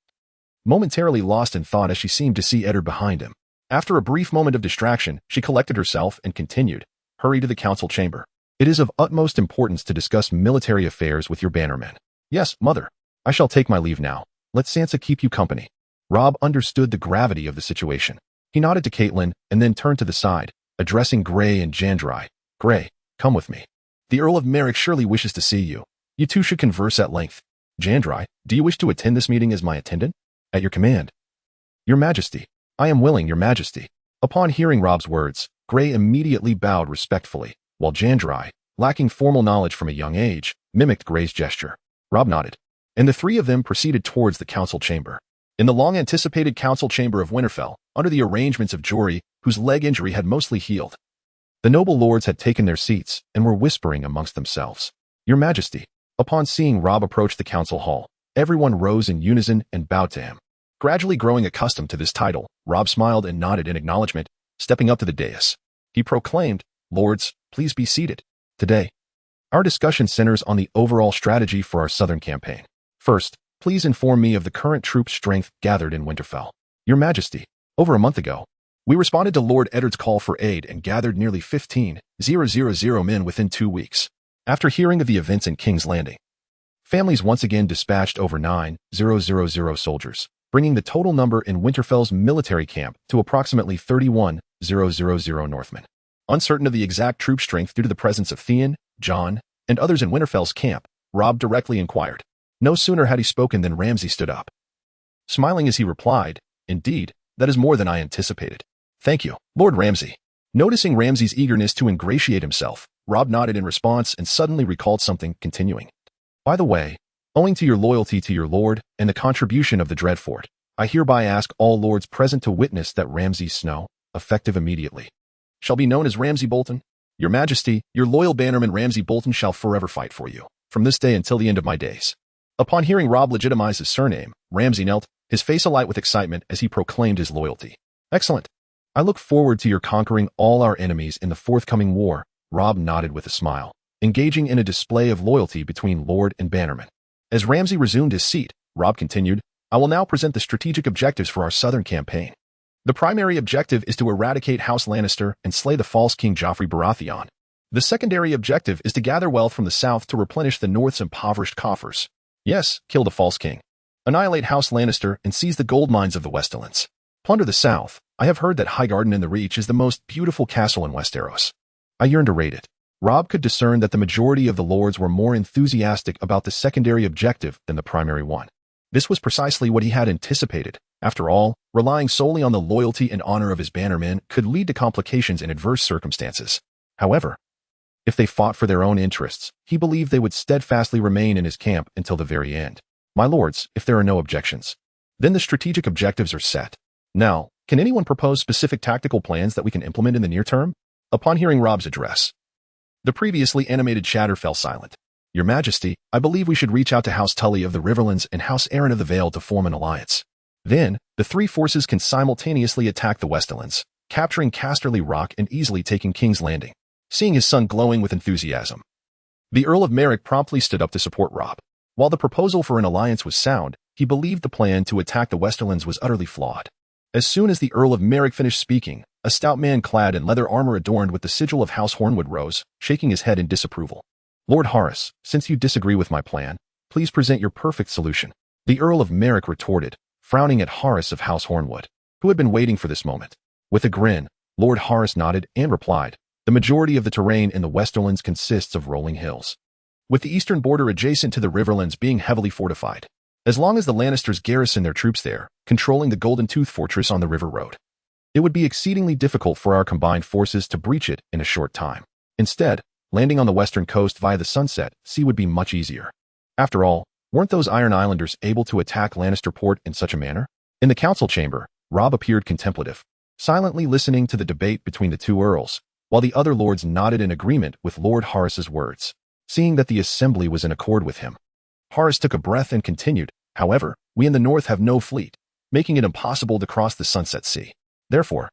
momentarily lost in thought as she seemed to see Eddard behind him. After a brief moment of distraction, she collected herself and continued, Hurry to the council chamber. It is of utmost importance to discuss military affairs with your bannermen. Yes, mother. I shall take my leave now. Let Sansa keep you company. Robb understood the gravity of the situation. He nodded to Catelyn and then turned to the side, addressing Grey and Jandrai. Grey, come with me. The Earl of Merrick surely wishes to see you. You two should converse at length. Jandrai, do you wish to attend this meeting as my attendant? At your command. Your Majesty. I am willing, Your Majesty. Upon hearing Robb's words, Grey immediately bowed respectfully, while Jandrai, lacking formal knowledge from a young age, mimicked Grey's gesture. Robb nodded, and the three of them proceeded towards the council chamber. In the long-anticipated council chamber of Winterfell, under the arrangements of Jory, whose leg injury had mostly healed, the noble lords had taken their seats and were whispering amongst themselves. Your Majesty. Upon seeing Robb approach the council hall, everyone rose in unison and bowed to him. Gradually growing accustomed to this title, Robb smiled and nodded in acknowledgement, stepping up to the dais. He proclaimed, Lords, please be seated. Today, our discussion centers on the overall strategy for our southern campaign. First, please inform me of the current troop strength gathered in Winterfell. Your Majesty, over a month ago, we responded to Lord Eddard's call for aid and gathered nearly 15,000 men within 2 weeks. After hearing of the events in King's Landing, families once again dispatched over 9,000 soldiers, bringing the total number in Winterfell's military camp to approximately 31,000 Northmen. Uncertain of the exact troop strength due to the presence of Theon, Jon, and others in Winterfell's camp, Robb directly inquired. No sooner had he spoken than Ramsay stood up, smiling as he replied, Indeed, that is more than I anticipated. Thank you, Lord Ramsay. Noticing Ramsay's eagerness to ingratiate himself, Robb nodded in response and suddenly recalled something, continuing. By the way, owing to your loyalty to your lord and the contribution of the Dreadfort, I hereby ask all lords present to witness that Ramsay Snow, effective immediately, shall be known as Ramsay Bolton. Your Majesty, your loyal bannerman Ramsay Bolton shall forever fight for you, from this day until the end of my days. Upon hearing Robb legitimize his surname, Ramsay knelt, his face alight with excitement as he proclaimed his loyalty. Excellent. I look forward to your conquering all our enemies in the forthcoming war. Robb nodded with a smile, engaging in a display of loyalty between Lord and Bannerman. As Ramsay resumed his seat, Robb continued, I will now present the strategic objectives for our southern campaign. The primary objective is to eradicate House Lannister and slay the false King Joffrey Baratheon. The secondary objective is to gather wealth from the south to replenish the north's impoverished coffers. Yes, kill the false king. Annihilate House Lannister and seize the gold mines of the Westerlands. Plunder the south. I have heard that Highgarden in the Reach is the most beautiful castle in Westeros. I yearn to raid it. Robb could discern that the majority of the lords were more enthusiastic about the secondary objective than the primary one. This was precisely what he had anticipated. After all, relying solely on the loyalty and honor of his bannermen could lead to complications in adverse circumstances. However, if they fought for their own interests, he believed they would steadfastly remain in his camp until the very end. My lords, if there are no objections, then the strategic objectives are set. Now, can anyone propose specific tactical plans that we can implement in the near term? Upon hearing Robb's address, the previously animated chatter fell silent. Your Majesty, I believe we should reach out to House Tully of the Riverlands and House Arryn of the Vale to form an alliance. Then, the three forces can simultaneously attack the Westerlands, capturing Casterly Rock and easily taking King's Landing. Seeing his son glowing with enthusiasm, the Earl of Merrick promptly stood up to support Robb. While the proposal for an alliance was sound, he believed the plan to attack the Westerlands was utterly flawed. As soon as the Earl of Merrick finished speaking, a stout man clad in leather armor adorned with the sigil of House Hornwood rose, shaking his head in disapproval. Lord Horace, since you disagree with my plan, please present your perfect solution. The Earl of Merrick retorted, frowning at Horace of House Hornwood, who had been waiting for this moment. With a grin, Lord Horace nodded and replied, the majority of the terrain in the Westerlands consists of rolling hills, with the eastern border adjacent to the Riverlands being heavily fortified. As long as the Lannisters garrison their troops there, controlling the Golden Tooth Fortress on the River Road, it would be exceedingly difficult for our combined forces to breach it in a short time. Instead, landing on the western coast via the Sunset Sea would be much easier. After all, weren't those Iron Islanders able to attack Lannister Port in such a manner? In the council chamber, Robb appeared contemplative, silently listening to the debate between the two earls, while the other lords nodded in agreement with Lord Horace's words. Seeing that the assembly was in accord with him, Horace took a breath and continued, however, we in the north have no fleet, making it impossible to cross the Sunset Sea. Therefore,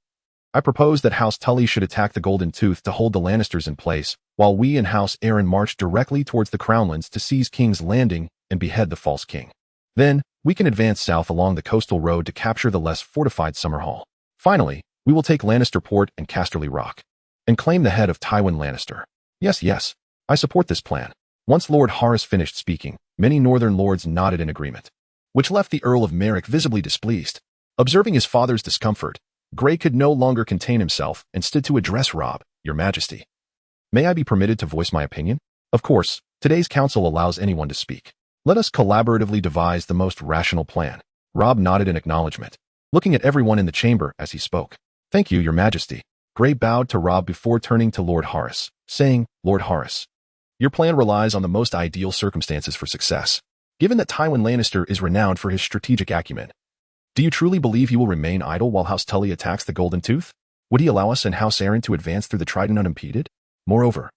I propose that House Tully should attack the Golden Tooth to hold the Lannisters in place, while we and House Arryn march directly towards the Crownlands to seize King's Landing and behead the false king. Then, we can advance south along the coastal road to capture the less fortified Summerhall. Finally, we will take Lannister Port and Casterly Rock, and claim the head of Tywin Lannister. Yes, I support this plan. Once Lord Horace finished speaking, many northern lords nodded in agreement, which left the Earl of Merrick visibly displeased. Observing his father's discomfort, Grey could no longer contain himself and stood to address Robb. Your Majesty, may I be permitted to voice my opinion? Of course, today's council allows anyone to speak. Let us collaboratively devise the most rational plan. Robb nodded in acknowledgement, looking at everyone in the chamber as he spoke. Thank you, Your Majesty. Grey bowed to Robb before turning to Lord Horace, saying, Lord Horace, your plan relies on the most ideal circumstances for success. Given that Tywin Lannister is renowned for his strategic acumen, Do you truly believe he will remain idle while House Tully attacks the Golden Tooth? Would he allow us and House Aaron to advance through the Trident unimpeded? Moreover,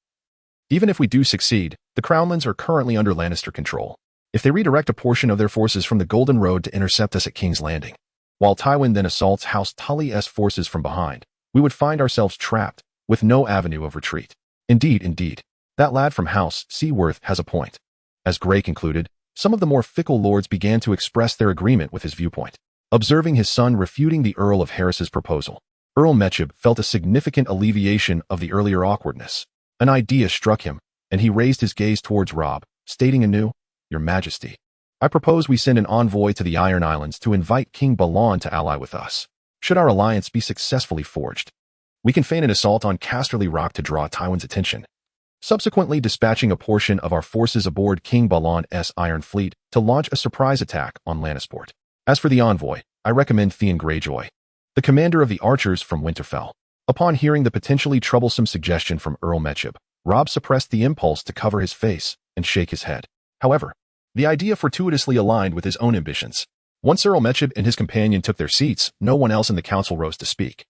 even if we do succeed, the Crownlands are currently under Lannister control. If they redirect a portion of their forces from the Golden Road to intercept us at King's Landing, while Tywin then assaults House Tully's forces from behind, we would find ourselves trapped, with no avenue of retreat. Indeed, that lad from House Seaworth has a point. As Grey concluded, some of the more fickle lords began to express their agreement with his viewpoint. Observing his son refuting the Earl of Harris's proposal, Earl Mechib felt a significant alleviation of the earlier awkwardness. An idea struck him, and he raised his gaze towards Robb, stating anew, "Your Majesty, I propose we send an envoy to the Iron Islands to invite King Balon to ally with us. Should our alliance be successfully forged, we can feign an assault on Casterly Rock to draw Tywin's attention, subsequently dispatching a portion of our forces aboard King Balon's Iron Fleet to launch a surprise attack on Lannisport. As for the envoy, I recommend Theon Greyjoy, the commander of the archers from Winterfell." Upon hearing the potentially troublesome suggestion from Earl Mechib, Robb suppressed the impulse to cover his face and shake his head. However, the idea fortuitously aligned with his own ambitions. Once Earl Mechib and his companion took their seats, no one else in the council rose to speak,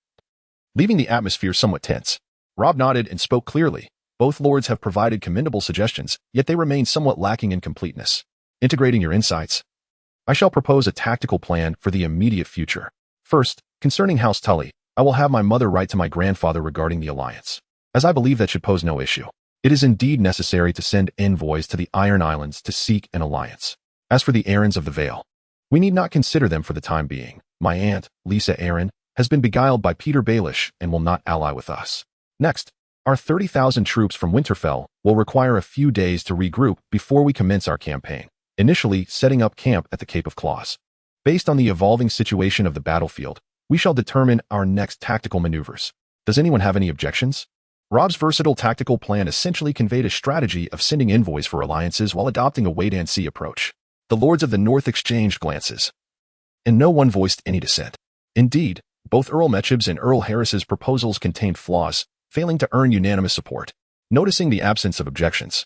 leaving the atmosphere somewhat tense. Robb nodded and spoke clearly. Both lords have provided commendable suggestions, yet they remain somewhat lacking in completeness. Integrating your insights, I shall propose a tactical plan for the immediate future. First, concerning House Tully, I will have my mother write to my grandfather regarding the alliance, as I believe that should pose no issue. It is indeed necessary to send envoys to the Iron Islands to seek an alliance. As for the Aarons of the Vale, we need not consider them for the time being. My aunt, Lisa Aaron, has been beguiled by Peter Baelish and will not ally with us. Next, our 30,000 troops from Winterfell will require a few days to regroup before we commence our campaign, initially setting up camp at the Cape of Claws. Based on the evolving situation of the battlefield, we shall determine our next tactical maneuvers. Does anyone have any objections? Robb's versatile tactical plan essentially conveyed a strategy of sending envoys for alliances while adopting a wait-and-see approach. The Lords of the North exchanged glances, and no one voiced any dissent. Indeed, both Earl Mechib's and Earl Harris's proposals contained flaws, failing to earn unanimous support. Noticing the absence of objections,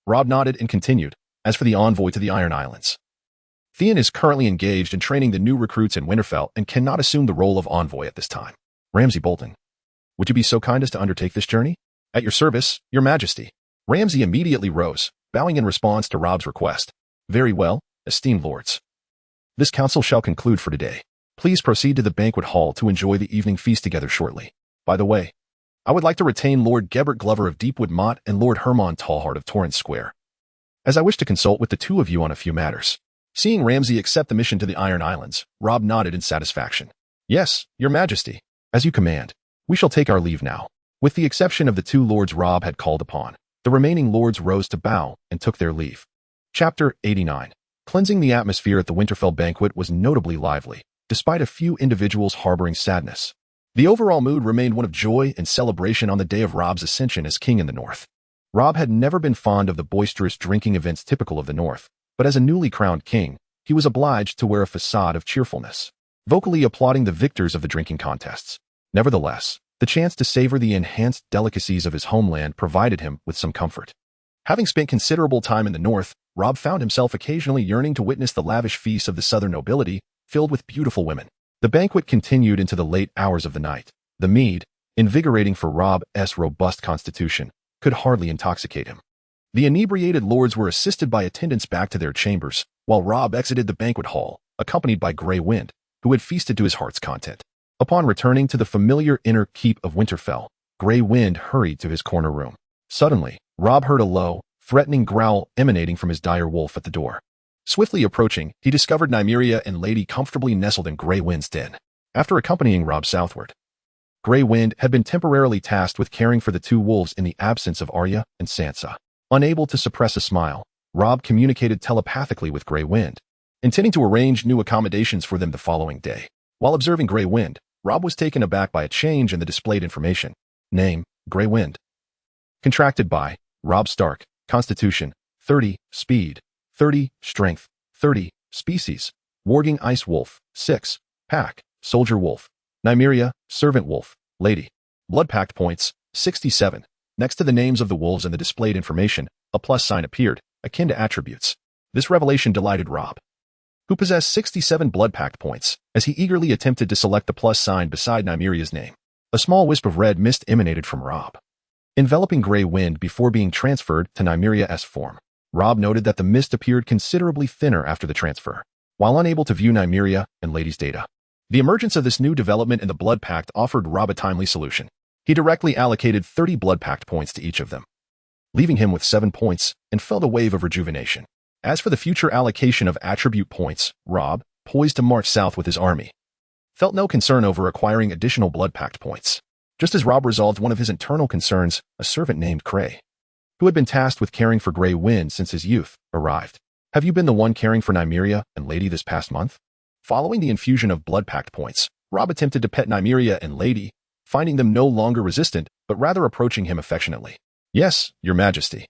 Robb nodded and continued, "As for the envoy to the Iron Islands, Theon is currently engaged in training the new recruits in Winterfell and cannot assume the role of envoy at this time. Ramsay Bolton, would you be so kind as to undertake this journey? At your service, Your Majesty." Ramsay immediately rose, bowing in response to Robb's request. "Very well, esteemed lords. This council shall conclude for today. Please proceed to the banquet hall to enjoy the evening feast together shortly. By the way, I would like to retain Lord Gebert Glover of Deepwood Motte and Lord Hermon Tallheart of Torrance Square, as I wish to consult with the two of you on a few matters." Seeing Ramsay accept the mission to the Iron Islands, Robb nodded in satisfaction. "Yes, Your Majesty. As you command. We shall take our leave now." With the exception of the two lords Robb had called upon, the remaining lords rose to bow and took their leave. Chapter 89. Cleansing the atmosphere at the Winterfell banquet was notably lively, despite a few individuals harboring sadness. The overall mood remained one of joy and celebration on the day of Robb's ascension as king in the North. Robb had never been fond of the boisterous drinking events typical of the North, but as a newly crowned king, he was obliged to wear a facade of cheerfulness, vocally applauding the victors of the drinking contests. Nevertheless, the chance to savor the enhanced delicacies of his homeland provided him with some comfort. Having spent considerable time in the North, Robb found himself occasionally yearning to witness the lavish feasts of the southern nobility, filled with beautiful women. The banquet continued into the late hours of the night. The mead, invigorating for Robb's robust constitution, could hardly intoxicate him. The inebriated lords were assisted by attendants back to their chambers, while Robb exited the banquet hall, accompanied by Grey Wind, who had feasted to his heart's content. Upon returning to the familiar inner keep of Winterfell, Grey Wind hurried to his corner room. Suddenly, Robb heard a low, threatening growl emanating from his dire wolf at the door. Swiftly approaching, he discovered Nymeria and Lady comfortably nestled in Grey Wind's den. After accompanying Robb southward, Grey Wind had been temporarily tasked with caring for the two wolves in the absence of Arya and Sansa. Unable to suppress a smile, Robb communicated telepathically with Grey Wind, intending to arrange new accommodations for them the following day. While observing Grey Wind, Robb was taken aback by a change in the displayed information. Name, Grey Wind. Contracted by Robb Stark, Constitution, 30, Speed, 30, Strength, 30, Species, Warging Ice Wolf, 6, Pack, Soldier Wolf, Nymeria, Servant Wolf, Lady. Blood Pact points, 67. Next to the names of the wolves and the displayed information, a plus sign appeared, akin to attributes. This revelation delighted Robb. who possessed 67 blood pact points, as he eagerly attempted to select the plus sign beside Nymeria's name. A small wisp of red mist emanated from Rob, enveloping gray wind before being transferred to Nymeria's form. Rob noted that the mist appeared considerably thinner after the transfer. While unable to view Nymeria and Lady's data, the emergence of this new development in the blood pact offered Rob a timely solution. He directly allocated 30 blood pact points to each of them, leaving him with 7 points, and felt a wave of rejuvenation. As for the future allocation of attribute points, Rob, poised to march south with his army, felt no concern over acquiring additional blood pact points. Just as Rob resolved one of his internal concerns, a servant named Cray, who had been tasked with caring for Grey Wind since his youth, arrived. Have you been the one caring for Nymeria and Lady this past month? Following the infusion of blood pact points, Rob attempted to pet Nymeria and Lady, finding them no longer resistant, but rather approaching him affectionately. Yes, Your Majesty.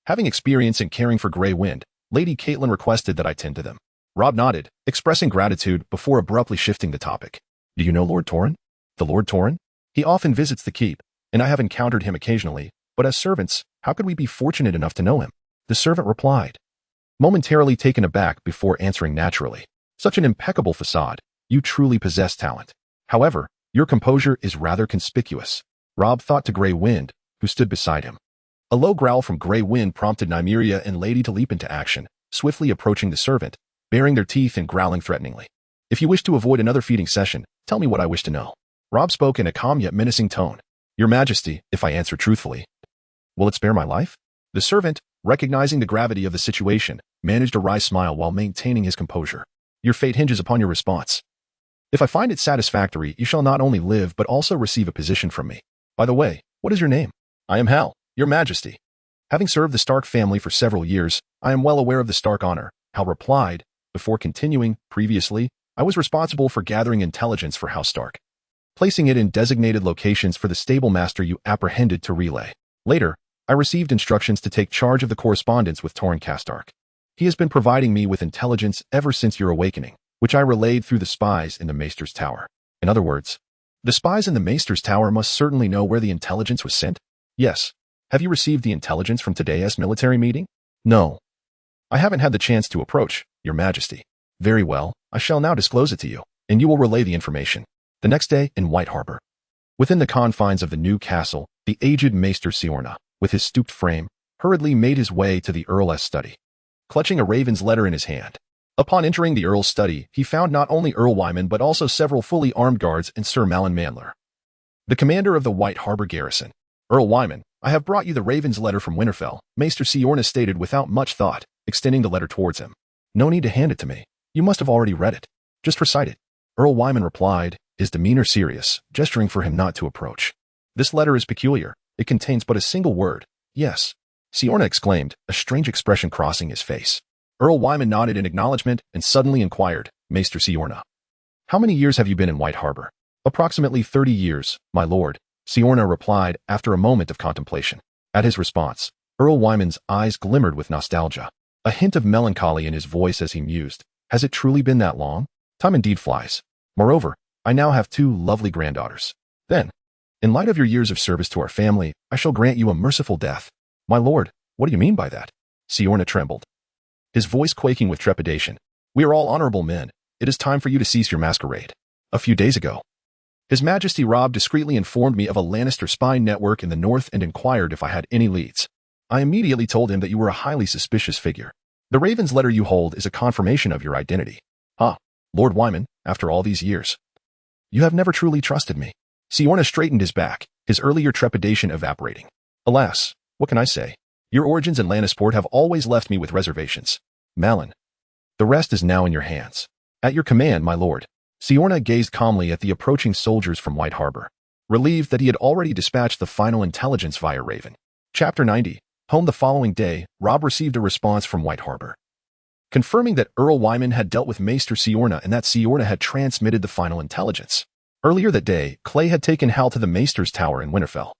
Having experience in caring for Grey Wind, Lady Caitlin requested that I tend to them. Rob nodded, expressing gratitude before abruptly shifting the topic. Do you know Lord Torrin? The Lord Torrin? He often visits the keep, and I have encountered him occasionally, but as servants, how could we be fortunate enough to know him? The servant replied, momentarily taken aback before answering naturally. Such an impeccable facade. You truly possess talent. However, your composure is rather conspicuous. Rob thought to Grey Wind, who stood beside him. A low growl from Grey Wind prompted Nymeria and Lady to leap into action, swiftly approaching the servant, baring their teeth and growling threateningly. If you wish to avoid another feeding session, tell me what I wish to know. Rob spoke in a calm yet menacing tone. Your Majesty, if I answer truthfully, will it spare my life? The servant, recognizing the gravity of the situation, managed a wry smile while maintaining his composure. Your fate hinges upon your response. If I find it satisfactory, you shall not only live but also receive a position from me. By the way, what is your name? I am Hal, Your Majesty. Having served the Stark family for several years, I am well aware of the Stark honor, Hal replied, before continuing. Previously, I was responsible for gathering intelligence for House Stark, placing it in designated locations for the stable master you apprehended to relay. Later, I received instructions to take charge of the correspondence with Torrin Castark. He has been providing me with intelligence ever since your awakening, which I relayed through the spies in the Maester's Tower. In other words, the spies in the Maester's Tower must certainly know where the intelligence was sent? Yes. Have you received the intelligence from today's military meeting? No. I haven't had the chance to approach, Your Majesty. Very well, I shall now disclose it to you, and you will relay the information. The next day, in White Harbor, within the confines of the new castle, the aged Maester Siorna, with his stooped frame, hurriedly made his way to the Earl's study, clutching a raven's letter in his hand. Upon entering the Earl's study, he found not only Earl Wyman but also several fully armed guards and Sir Malin Mandler, the commander of the White Harbor garrison. Earl Wyman, I have brought you the raven's letter from Winterfell, Maester Siorna stated without much thought, extending the letter towards him. No need to hand it to me. You must have already read it. Just recite it. Earl Wyman replied, his demeanor serious, gesturing for him not to approach. This letter is peculiar. It contains but a single word. Yes. Siorna exclaimed, a strange expression crossing his face. Earl Wyman nodded in acknowledgement and suddenly inquired, Maester Siorna, how many years have you been in White Harbor? Approximately 30 years, my lord, Siorna replied after a moment of contemplation. At his response, Earl Wyman's eyes glimmered with nostalgia, a hint of melancholy in his voice as he mused. Has it truly been that long? Time indeed flies. Moreover, I now have 2 lovely granddaughters. Then, in light of your years of service to our family, I shall grant you a merciful death. My lord, what do you mean by that? Siorna trembled, his voice quaking with trepidation. We are all honorable men. It is time for you to cease your masquerade. A few days ago, His Majesty Rob discreetly informed me of a Lannister spy network in the north and inquired if I had any leads. I immediately told him that you were a highly suspicious figure. The raven's letter you hold is a confirmation of your identity. Ah, Lord Wyman, after all these years, you have never truly trusted me. Siorna straightened his back, his earlier trepidation evaporating. Alas, what can I say? Your origins in Lannisport have always left me with reservations. Malin, the rest is now in your hands. At your command, my lord. Siorna gazed calmly at the approaching soldiers from White Harbor, relieved that he had already dispatched the final intelligence via Raven. Chapter 90. Home. The following day, Rob received a response from White Harbor, confirming that Earl Wyman had dealt with Maester Siorna and that Siorna had transmitted the final intelligence. Earlier that day, Clay had taken Hal to the Maester's Tower in Winterfell,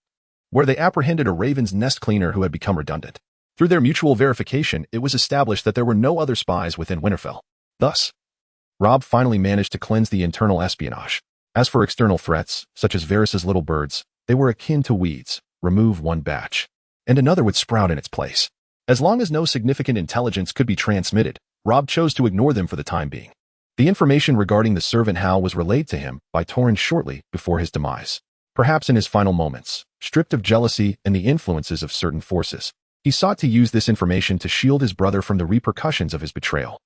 where they apprehended a Raven's Nest cleaner who had become redundant. Through their mutual verification, it was established that there were no other spies within Winterfell. Thus, Rob finally managed to cleanse the internal espionage. As for external threats, such as Varys's little birds, they were akin to weeds. Remove one batch, and another would sprout in its place. As long as no significant intelligence could be transmitted, Rob chose to ignore them for the time being. The information regarding the servant Hal was relayed to him by Torrens shortly before his demise. Perhaps in his final moments, stripped of jealousy and the influences of certain forces, he sought to use this information to shield his brother from the repercussions of his betrayal.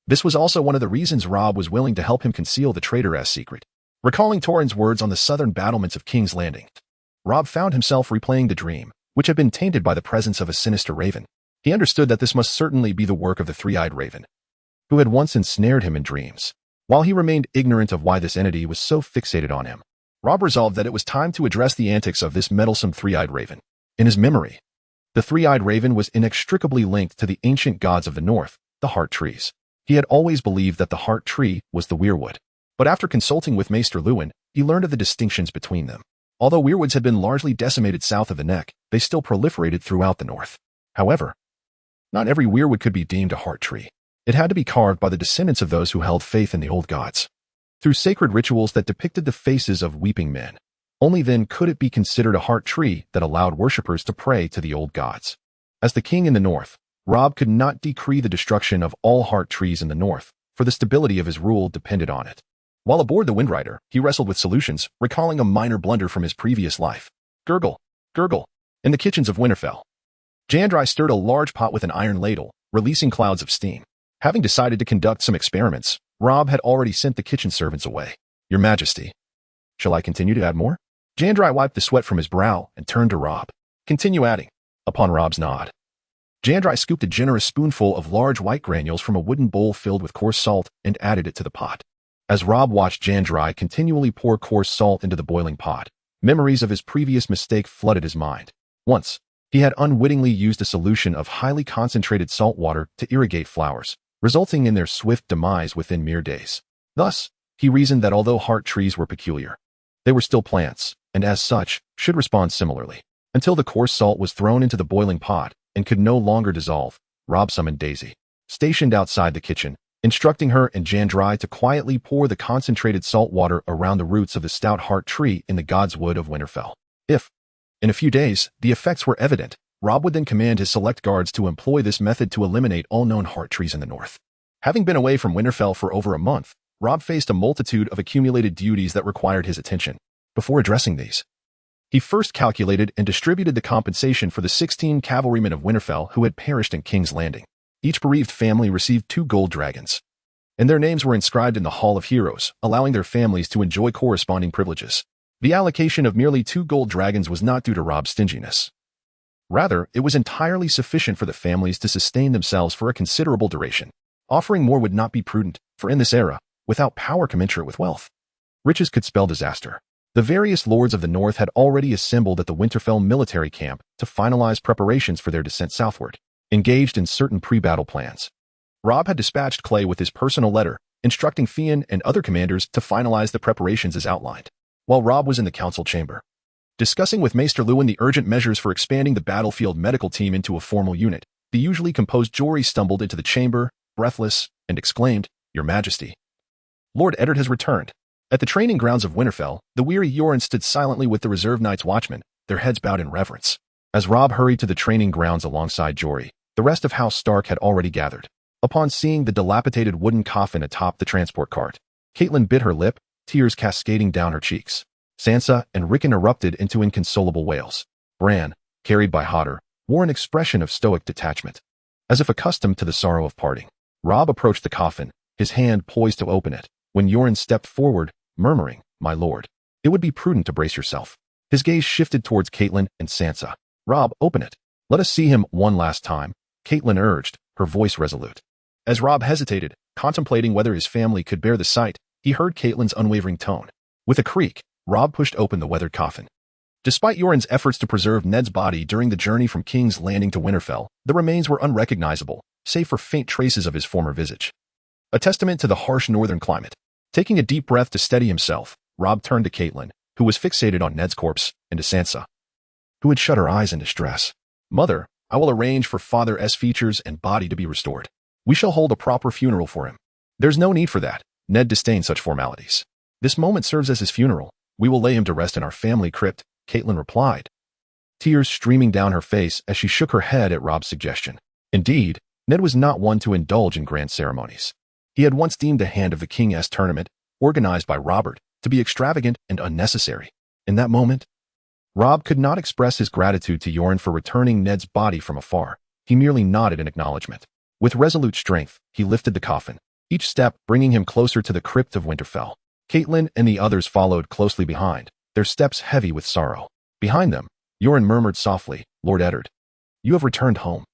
This was also one of the reasons Rob was willing to help him conceal the traitor's secret. Recalling Torrens' words on the southern battlements of King's Landing, Rob found himself replaying the dream, which had been tainted by the presence of a sinister raven. He understood that this must certainly be the work of the three-eyed raven, who had once ensnared him in dreams. While he remained ignorant of why this entity was so fixated on him, Rob resolved that it was time to address the antics of this meddlesome three-eyed raven. In his memory, the three-eyed raven was inextricably linked to the ancient gods of the north, the heart trees. He had always believed that the heart tree was the weirwood, but after consulting with Maester Lewin, he learned of the distinctions between them. Although weirwoods had been largely decimated south of the neck, they still proliferated throughout the north. However, not every weirwood could be deemed a heart tree. It had to be carved by the descendants of those who held faith in the old gods, through sacred rituals that depicted the faces of weeping men. Only then could it be considered a heart tree that allowed worshippers to pray to the old gods. As the king in the north, Rob could not decree the destruction of all heart trees in the north, for the stability of his rule depended on it. While aboard the Windrider, he wrestled with solutions, recalling a minor blunder from his previous life. Gurgle, gurgle. In the kitchens of Winterfell, Jandrai stirred a large pot with an iron ladle, releasing clouds of steam. Having decided to conduct some experiments, Rob had already sent the kitchen servants away. Your Majesty, shall I continue to add more? Jandrai wiped the sweat from his brow and turned to Rob. Continue adding. Upon Rob's nod, Jandrai scooped a generous spoonful of large white granules from a wooden bowl filled with coarse salt and added it to the pot. As Rob watched Jandrai continually pour coarse salt into the boiling pot, memories of his previous mistake flooded his mind. Once, he had unwittingly used a solution of highly concentrated salt water to irrigate flowers, resulting in their swift demise within mere days. Thus, he reasoned that although heart trees were peculiar, they were still plants, and as such, should respond similarly. Until the coarse salt was thrown into the boiling pot and could no longer dissolve, Rob summoned Daisy, stationed outside the kitchen, instructing her and Jandrai to quietly pour the concentrated salt water around the roots of the stout heart tree in the God's Wood of Winterfell. If, in a few days, the effects were evident, Rob would then command his select guards to employ this method to eliminate all known heart trees in the north. Having been away from Winterfell for over a month, Rob faced a multitude of accumulated duties that required his attention. Before addressing these, he first calculated and distributed the compensation for the 16 cavalrymen of Winterfell who had perished in King's Landing. Each bereaved family received 2 gold dragons, and their names were inscribed in the Hall of Heroes, allowing their families to enjoy corresponding privileges. The allocation of merely 2 gold dragons was not due to Rob's stinginess. Rather, it was entirely sufficient for the families to sustain themselves for a considerable duration. Offering more would not be prudent, for in this era, without power commensurate with wealth, riches could spell disaster. The various lords of the north had already assembled at the Winterfell military camp to finalize preparations for their descent southward, engaged in certain pre-battle plans. Rob had dispatched Clay with his personal letter, instructing Fian and other commanders to finalize the preparations as outlined. While Rob was in the council chamber, discussing with Maester Lewin the urgent measures for expanding the battlefield medical team into a formal unit, the usually composed Jory stumbled into the chamber, breathless, and exclaimed, "Your Majesty, Lord Eddard has returned." At the training grounds of Winterfell, the weary Yoren stood silently with the reserve knight's watchmen, their heads bowed in reverence. As Rob hurried to the training grounds alongside Jory, the rest of House Stark had already gathered. Upon seeing the dilapidated wooden coffin atop the transport cart, Catelyn bit her lip, tears cascading down her cheeks. Sansa and Rickon erupted into inconsolable wails. Bran, carried by Hodder, wore an expression of stoic detachment, as if accustomed to the sorrow of parting. Rob approached the coffin, his hand poised to open it, when Yoren stepped forward, murmuring, "My lord, it would be prudent to brace yourself." His gaze shifted towards Catelyn and Sansa. "Rob, open it. Let us see him one last time," Catelyn urged, her voice resolute. As Rob hesitated, contemplating whether his family could bear the sight, he heard Catelyn's unwavering tone. With a creak, Rob pushed open the weathered coffin. Despite Yoren's efforts to preserve Ned's body during the journey from King's Landing to Winterfell, the remains were unrecognizable, save for faint traces of his former visage. A testament to the harsh northern climate. Taking a deep breath to steady himself, Rob turned to Catelyn, who was fixated on Ned's corpse, and to Sansa, who had shut her eyes in distress. "Mother, I will arrange for Father's features and body to be restored. We shall hold a proper funeral for him." "There's no need for that." Ned disdained such formalities. "This moment serves as his funeral. We will lay him to rest in our family crypt," Catelyn replied, tears streaming down her face as she shook her head at Rob's suggestion. Indeed, Ned was not one to indulge in grand ceremonies. He had once deemed the hand of the King-S tournament, organized by Robert, to be extravagant and unnecessary. In that moment, Rob could not express his gratitude to Yoren for returning Ned's body from afar. He merely nodded in acknowledgement. With resolute strength, he lifted the coffin, each step bringing him closer to the crypt of Winterfell. Caitlin and the others followed closely behind, their steps heavy with sorrow. Behind them, Yoren murmured softly, "Lord Eddard, you have returned home."